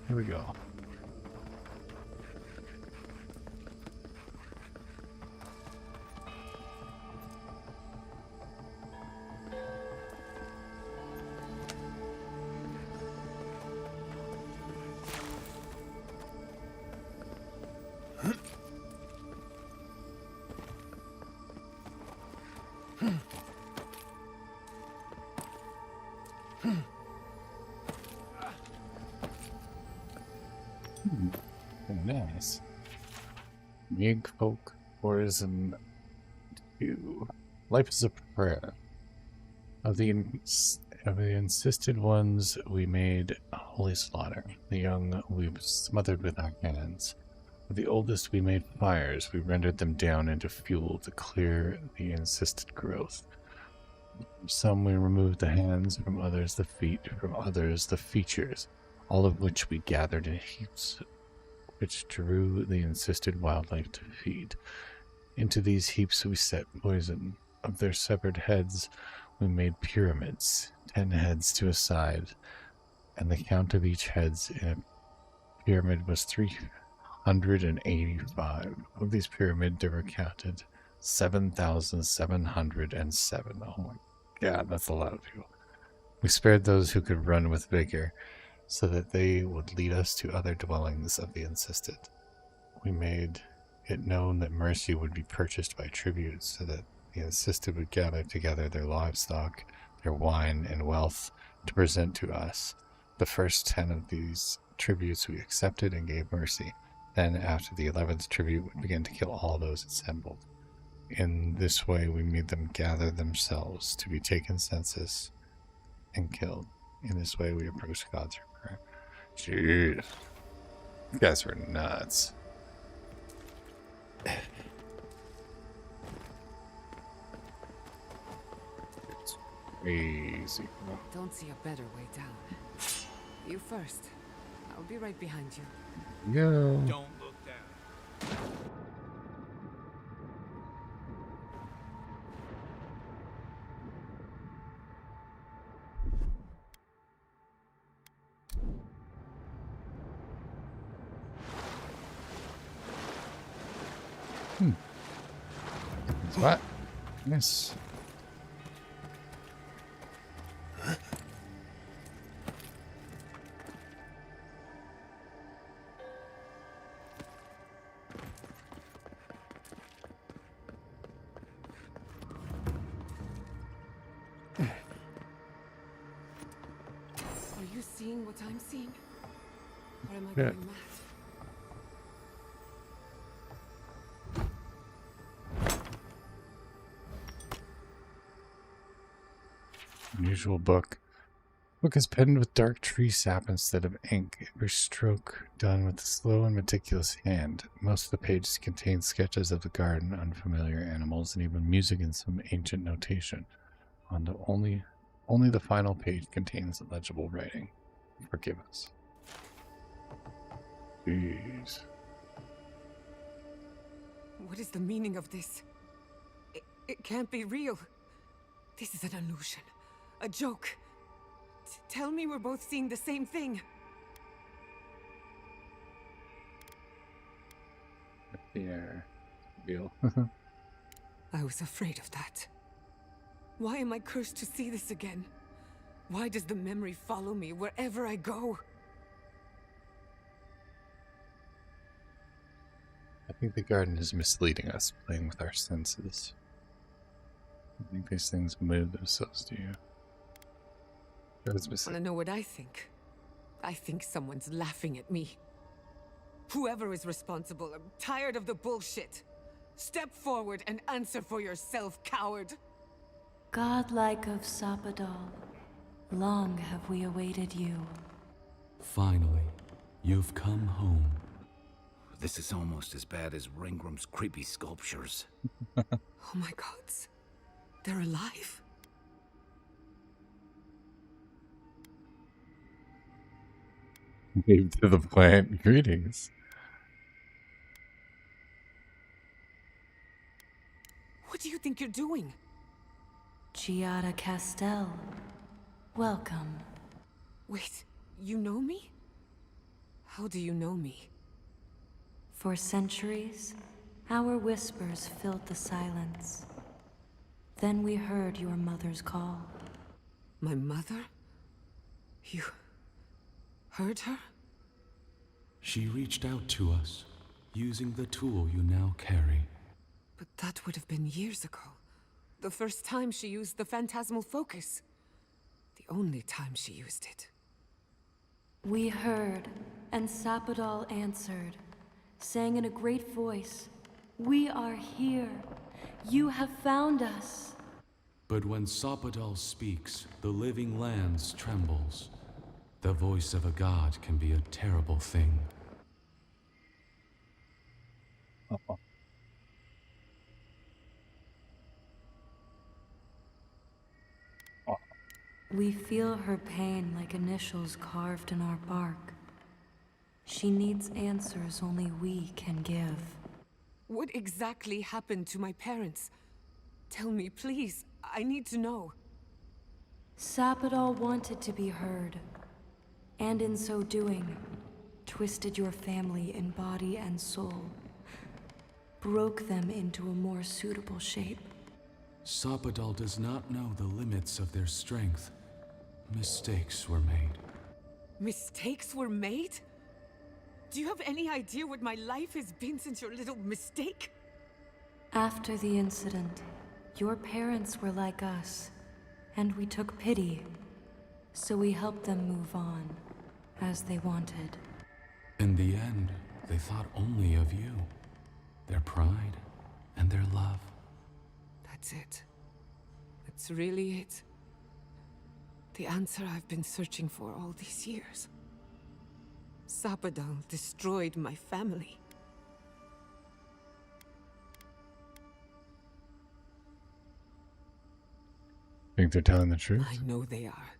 Here we go. Nice. Mig folk tourism 2. Life is a prayer. Of the insisted ones, we made a holy slaughter. The young we smothered with our hands. Of the oldest, we made fires. We rendered them down into fuel to clear the insisted growth. From some we removed the hands, from others the feet, from others the features, all of which we gathered in heaps, which drew the insisted wildlife to feed. Into these heaps we set poison. Of their severed heads we made pyramids, 10 heads to a side, and the count of each heads in a pyramid was 385. Of these pyramids there were counted 7,707. Oh my god, that's a lot of people. We spared those who could run with vigor, so that they would lead us to other dwellings of the insisted. We made it known that mercy would be purchased by tributes, so that the insisted would gather together their livestock, their wine, and wealth to present to us. The first 10 of these tributes we accepted and gave mercy. Then, after the 11th tribute, we began to kill all those assembled. In this way, we made them gather themselves to be taken census and killed. In this way, we approached God's prayer. Jeez. You guys were nuts. It's crazy. Don't see a better way down. You first. I'll be right behind you. Go. Don't look down. What? Yes. seeing what I'm seeing? Or am I Yeah. going mad? Unusual book. Book is penned with dark tree sap instead of ink. Every stroke done with a slow and meticulous hand. Most of the pages contain sketches of the garden, unfamiliar animals, and even music in some ancient notation. Only the final page contains legible writing. Forgive us. Jeez. What is the meaning of this? It can't be real. This is an illusion. A joke. Tell me we're both seeing the same thing. Yeah. Real. I was afraid of that. Why am I cursed to see this again? Why does the memory follow me wherever I go? I think the garden is misleading us, playing with our senses. I think these things move themselves to you. Want to know what I think? I think someone's laughing at me. Whoever is responsible, I'm tired of the bullshit. Step forward and answer for yourself, coward. Godlike of Sapadal, long have we awaited you. Finally, you've come home. This is almost as bad as Ringram's creepy sculptures. Oh my gods. They're alive? Wave to the plant. Greetings. What do you think you're doing? Giada Castel, welcome. Wait, you know me? How do you know me? For centuries, our whispers filled the silence. Then we heard your mother's call. My mother? You heard her? She reached out to us, using the tool you now carry. But that would have been years ago. The first time she used the phantasmal focus. The only time she used it. We heard, and Sapadal answered, saying in a great voice, "We are here. You have found us." But when Sapadal speaks, the living lands trembles. The voice of a god can be a terrible thing. We feel her pain like initials carved in our bark. She needs answers only we can give. What exactly happened to my parents? Tell me, please. I need to know. Sapadal wanted to be heard, and in so doing, twisted your family in body and soul, broke them into a more suitable shape. Sapadal does not know the limits of their strength. Mistakes were made. Mistakes were made? Do you have any idea what my life has been since your little mistake? After the incident, your parents were like us, and we took pity, so we helped them move on, as they wanted. In the end, they thought only of you, their pride, and their love. That's it. That's really it. The answer I've been searching for all these years. Sapadal destroyed my family. Think they're telling the truth? I know they are.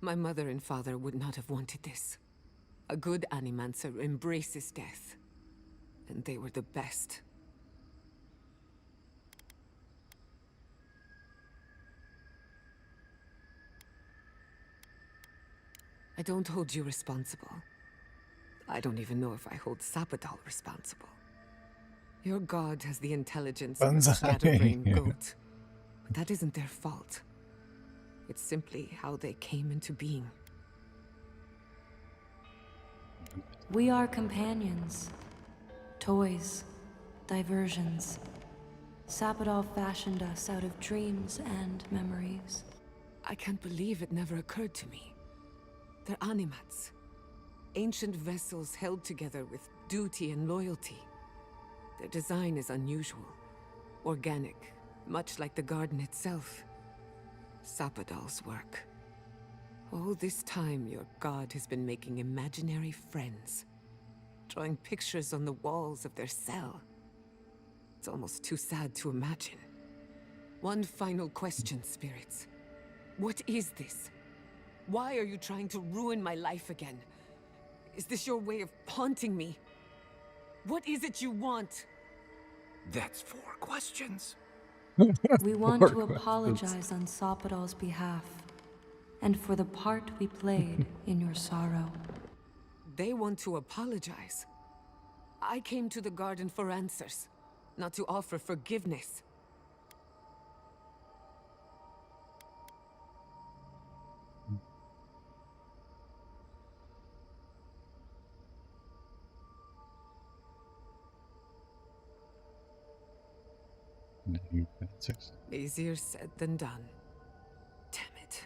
My mother and father would not have wanted this. A good animancer embraces death. And they were the best. I don't hold you responsible. I don't even know if I hold Sapadal responsible. Your god has the intelligence of a scatterbrained goat. But that isn't their fault. It's simply how they came into being. We are companions. Toys. Diversions. Sapadal fashioned us out of dreams and memories. I can't believe it never occurred to me. They're animats. Ancient vessels held together with duty and loyalty. Their design is unusual. Organic, much like the garden itself. Sapadal's work. All this time, your god has been making imaginary friends. Drawing pictures on the walls of their cell. It's almost too sad to imagine. One final question, spirits. What is this? Why are you trying to ruin my life again? Is this your way of haunting me? What is it you want? That's 4 questions. We want to apologize on Sapadal's behalf, and for the part we played in your sorrow. They want to apologize. I came to the garden for answers, not to offer forgiveness. Easier said than done. Damn it.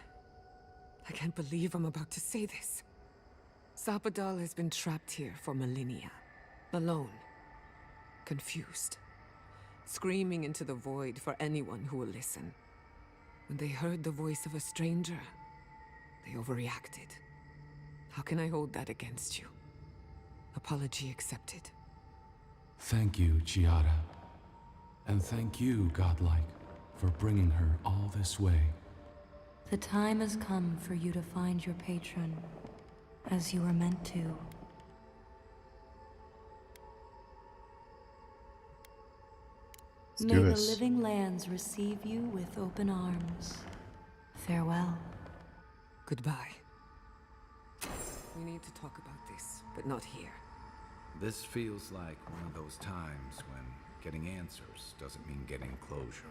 I can't believe I'm about to say this. Sapadal has been trapped here for millennia. Alone. Confused. Screaming into the void for anyone who will listen. When they heard the voice of a stranger, they overreacted. How can I hold that against you? Apology accepted. Thank you, Chiara. And thank you, Godlike, for bringing her all this way. The time has come for you to find your patron, as you were meant to. May the living lands receive you with open arms. Farewell. Goodbye. We need to talk about this, but not here. This feels like one of those times when getting answers doesn't mean getting closure.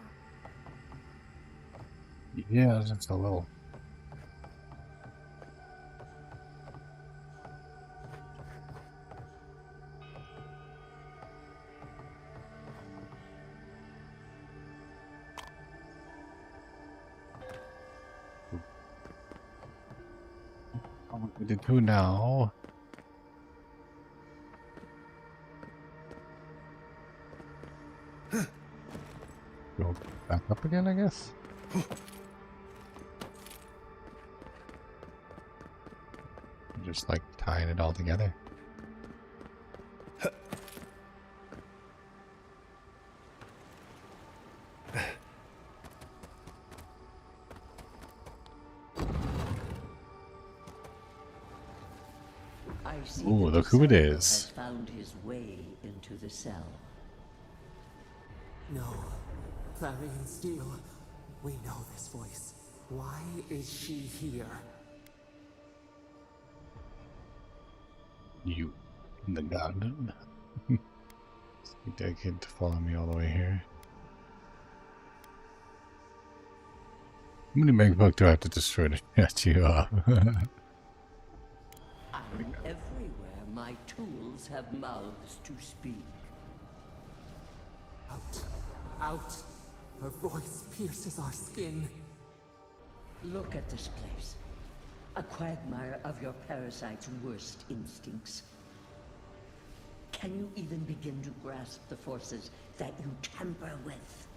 Yeah, just a little. What do we do now? Go back up again, I guess. Just like tying it all together. Ooh, look who it is. Has found his way into the cell. No. Clarion Steel. We know this voice. Why is she here? You in the garden. You dedicated to follow me all the way here. How many Megabug do I have to destroy to get you off? I'm everywhere my tools have mouths to speak. Out. Out. Her voice pierces our skin. Look at this place. A quagmire of your parasite's worst instincts. Can you even begin to grasp the forces that you tamper with?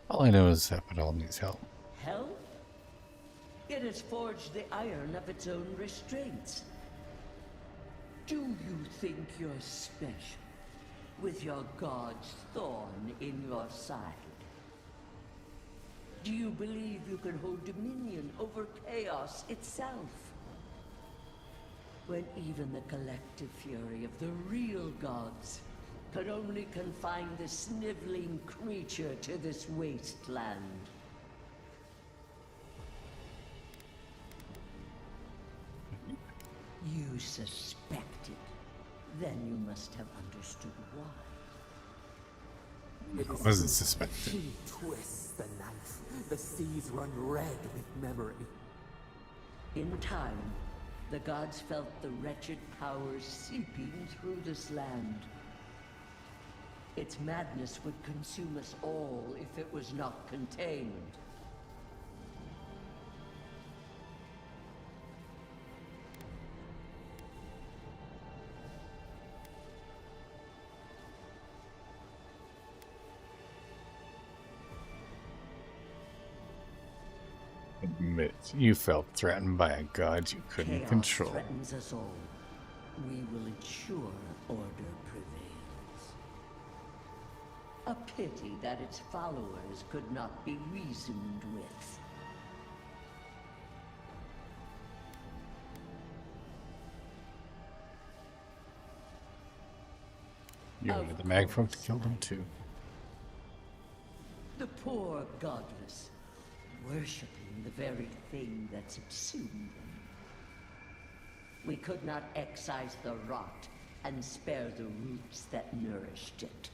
All I know is Sapadal needs help. Help? It has forged the iron of its own restraints. Do you think you're special, with your god's thorn in your side? Do you believe you can hold dominion over chaos itself? When even the collective fury of the real gods could only confine the sniveling creature to this wasteland. You suspected. Then you must have understood why. I wasn't suspecting. She twists the knife. The seas run red with memory. In time, the gods felt the wretched powers seeping through this land. Its madness would consume us all if it was not contained. Admit you felt threatened by a god you couldn't Chaos control. threatens us all. We will ensure order prevails. A pity that its followers could not be reasoned with. You wanted the mag folk to kill them too. The poor godless, worshipping the very thing that subsumed them. We could not excise the rot and spare the roots that nourished it.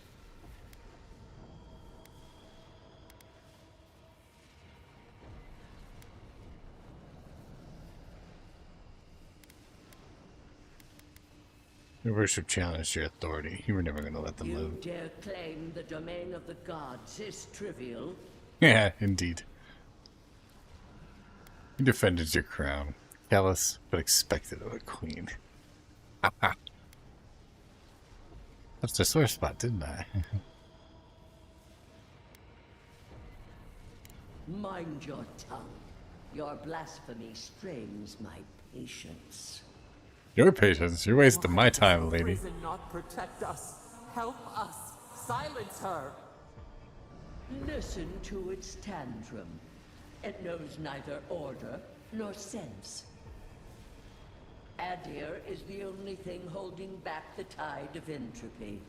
Your worship challenged your authority. You were never going to let them You live. dare claim the domain of the gods is trivial? Yeah, indeed. You defended your crown. Callous, but expected of a queen. Haha. That's the sore spot, didn't I? Mind your tongue. Your blasphemy strains my patience. Your patience? You're wasting my time, lady. Prison not protect us. Help us. Silence her. Listen to its tantrum. It knows neither order nor sense. Adir is the only thing holding back the tide of entropy.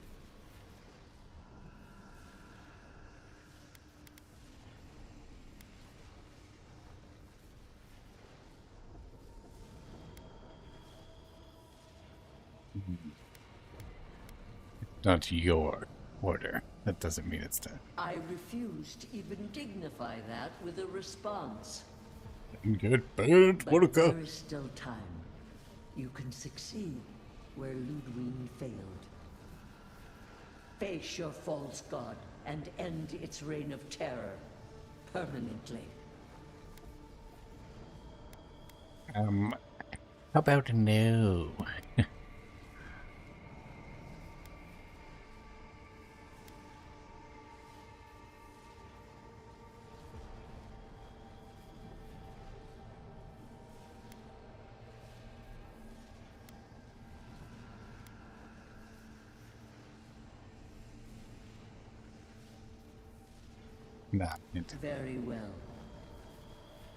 Not your order. That doesn't mean it's done. I refuse to even dignify that with a response. Good, bad, But there is still time. You can succeed where Ludwig failed. Face your false god and end its reign of terror permanently. How about no? Nah. Very well.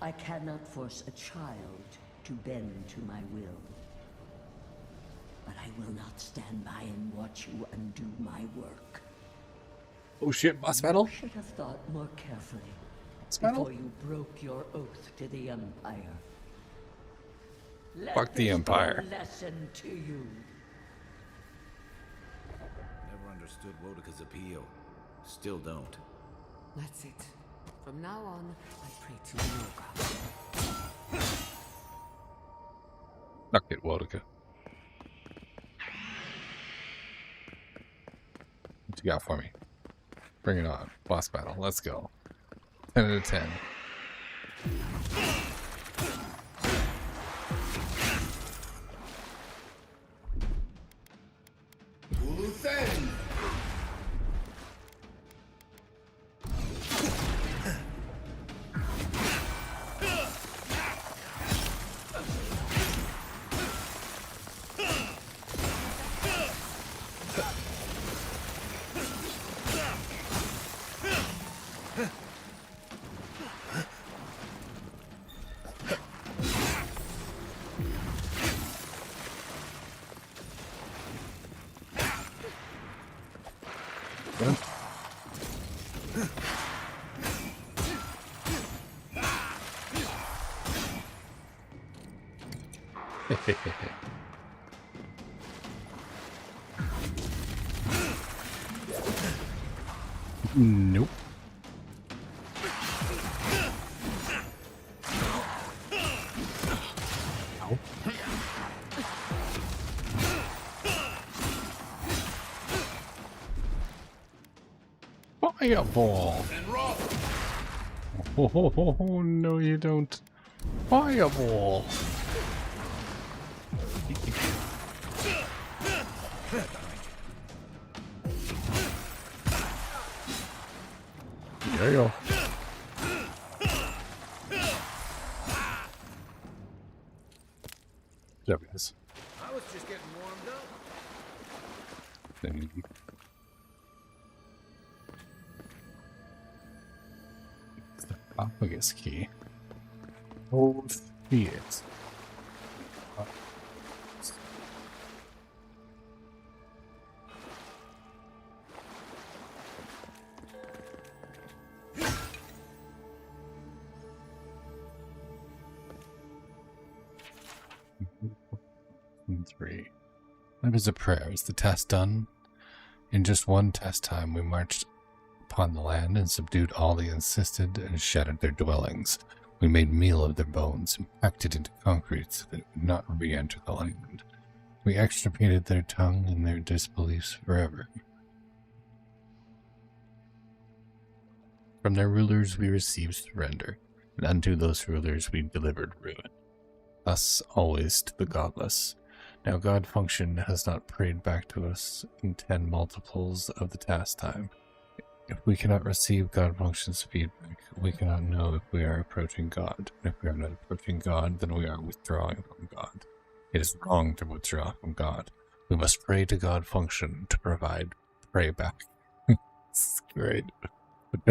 I cannot force a child to bend to my will. But I will not stand by and watch you undo my work. Oh shit, boss battle? You should have thought more carefully battle? before you broke your oath to the Empire. Fuck the Empire. Let this be a lesson to you. Never understood Wodika's appeal. Still don't. That's it. From now on, I pray to Eora. Fuck it, Wodika. What you got for me? Bring it on. Boss battle. Let's go. 10 out of 10. Nope. Nope. Fireball! Oh, no you don't. Fireball! There you go. Good job, guys. I was just getting warmed up. Sarcophagus key. Hold it. Three. That is a prayer. Is the task done? In just one task time, we marched upon the land and subdued all the insisted and shattered their dwellings. We made meal of their bones and packed it into concrete so that it would not re-enter the land. We extirpated their tongue and their disbeliefs forever. From their rulers we received surrender, and unto those rulers we delivered ruin. Thus always to the godless. Now God function has not prayed back to us in 10 multiples of the task time. If we cannot receive God function's feedback, we cannot know if we are approaching God. And if we are not approaching God, then we are withdrawing from God. It is wrong to withdraw from God. We must pray to God function to provide pray back. It's great. But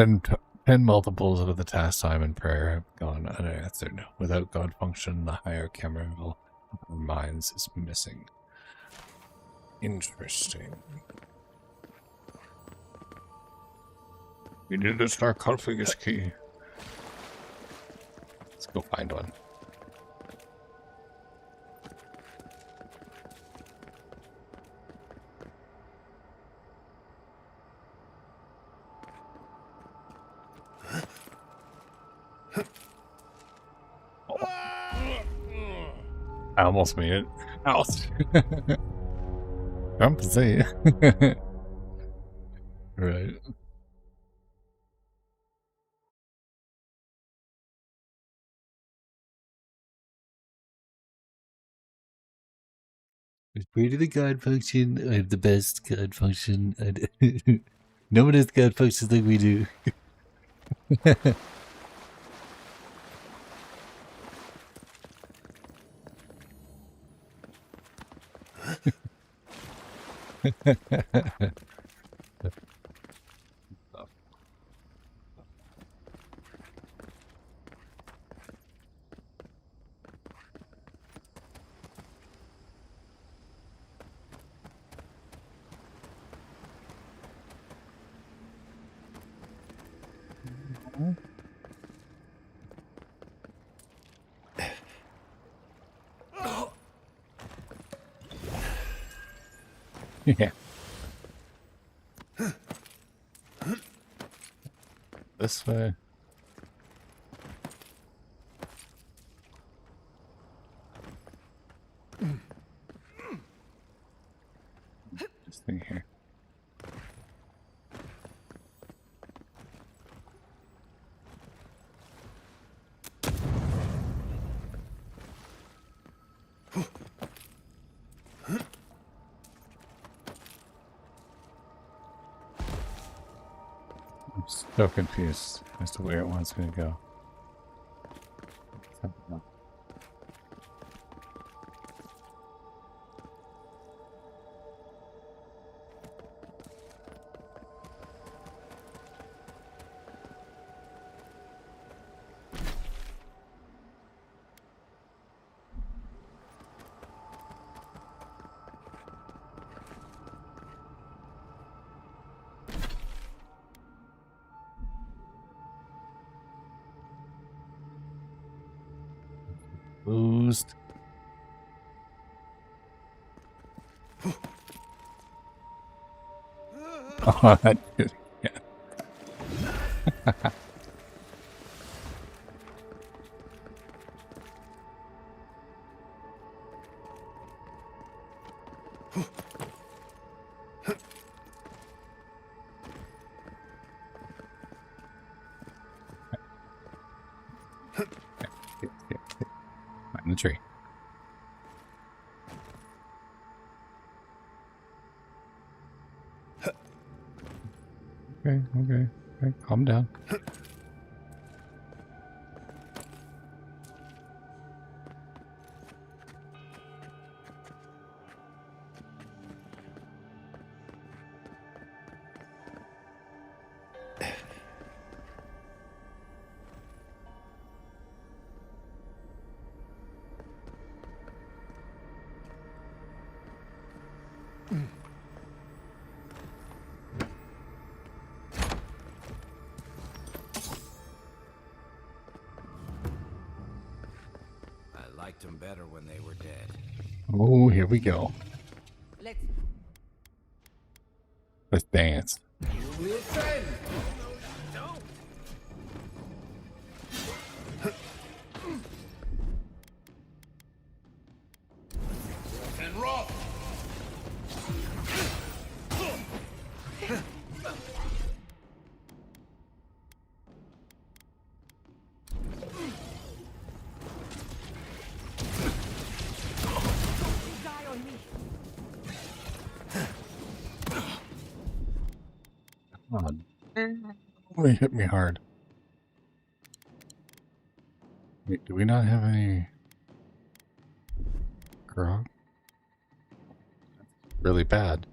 10 multiples of the task time and prayer have gone unanswered. Without God function, the higher chemical of our minds is missing. Interesting. We need the sarcophagus key. Let's go find one. I almost made it. Ouch. Compensate. Right. Pray to the God function. I have the best God function. No one has God functions like we do. Yeah. This way. This thing here. I'm so confused as to where it wants me to go. Boost. Oh, I did it again. the tree. Okay, calm down. I liked them better when they were dead. Oh, here we go. Let's dance. And rough. Oh, he hit me hard. Wait, do we not have any grog? That's really bad.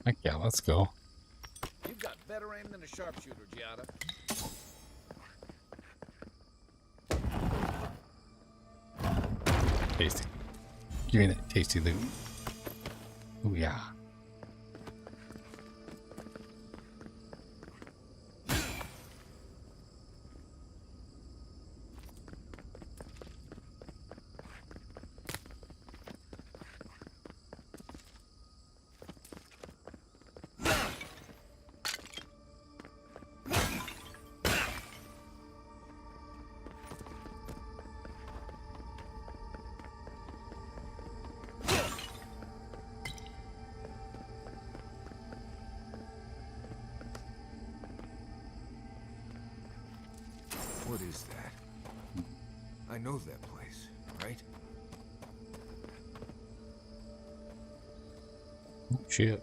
Heck yeah, let's go. You've got better aim than a sharpshooter, Giada. Tasty. Give me that tasty loot. Oh yeah. What is that? I know that place, right? Oh, shit.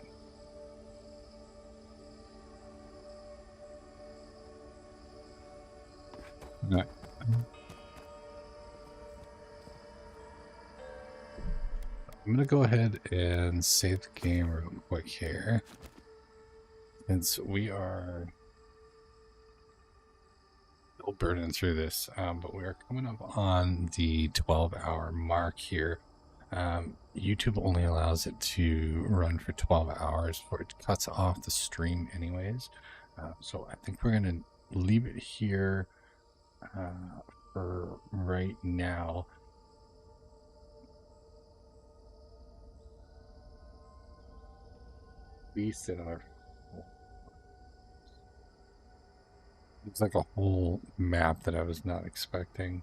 No. I'm gonna go ahead and save the game real quick here. Since we are still burning through this, but we are coming up on the 12-hour mark here. YouTube only allows it to run for 12 hours before it cuts off the stream anyways. So I think we're going to leave it here for right now. Beast in our... It's like a whole map that I was not expecting.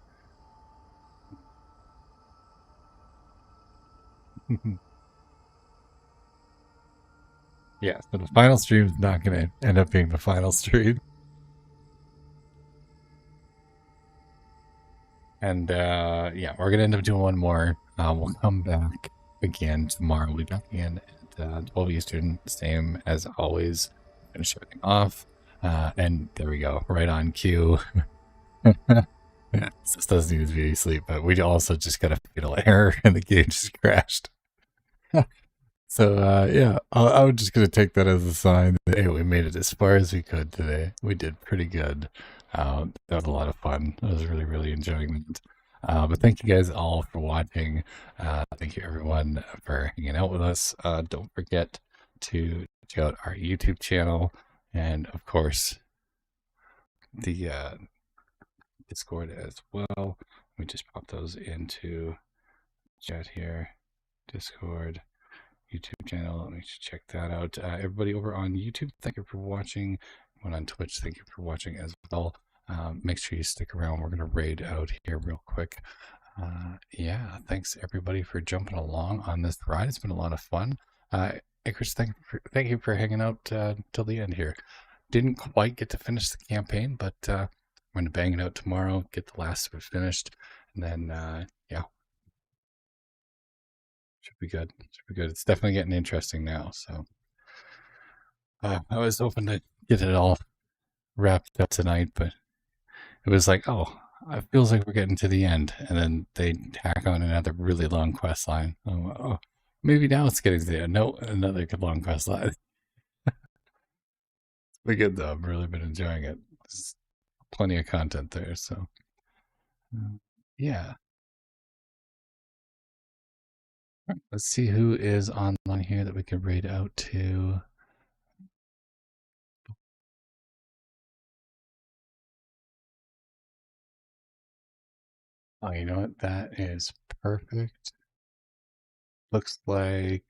Yeah, so the final stream is not going to end up being the final stream. And yeah, we're gonna end up doing one more. We'll come back again tomorrow. We'll be back again at 12 Eastern, same as always. Finish everything off. And there we go, right on cue. Yeah, this doesn't need to be asleep, but we also just got a fatal error and the game just crashed. So yeah, I'm just gonna take that as a sign that hey, we made it as far as we could today. We did pretty good. That was a lot of fun. I was really enjoying that. But thank you guys all for watching. Thank you everyone for hanging out with us. Don't forget to check out our YouTube channel and of course the Discord as well. Let me just pop those into chat here. Discord, YouTube channel. Let me just check that out. Everybody over on YouTube, thank you for watching. Everyone on Twitch, thank you for watching as well. Make sure you stick around. We're going to raid out here real quick. Yeah, thanks everybody for jumping along on this ride. It's been a lot of fun. Chris, thank you for hanging out till the end here. Didn't quite get to finish the campaign, but I'm going to bang it out tomorrow, get the last of it finished, and then, yeah. Should be good. Should be good. It's definitely getting interesting now, so. I was hoping to get it all wrapped up tonight, but it was like, oh, it feels like we're getting to the end, and then they tack on another really long quest line. Oh, maybe now it's getting to the end. No, another long quest line. It's been good though. I've really been enjoying it. There's plenty of content there, so yeah. Let's see who is online here that we can raid out to. Oh, you know what? That is perfect. Looks like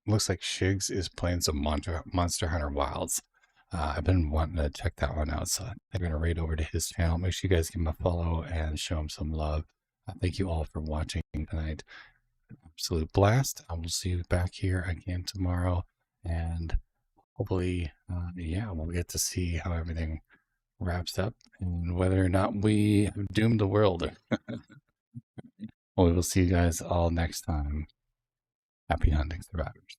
Shigs is playing some Monster Hunter Wilds. I've been wanting to check that one out, so I'm going to raid over to his channel. Make sure you guys give him a follow and show him some love. Thank you all for watching tonight. Absolute blast. I will see you back here again tomorrow, and hopefully, yeah, we'll get to see how everything wraps up and whether or not we have doomed the world. Well, we will see you guys all next time. Happy hunting, survivors.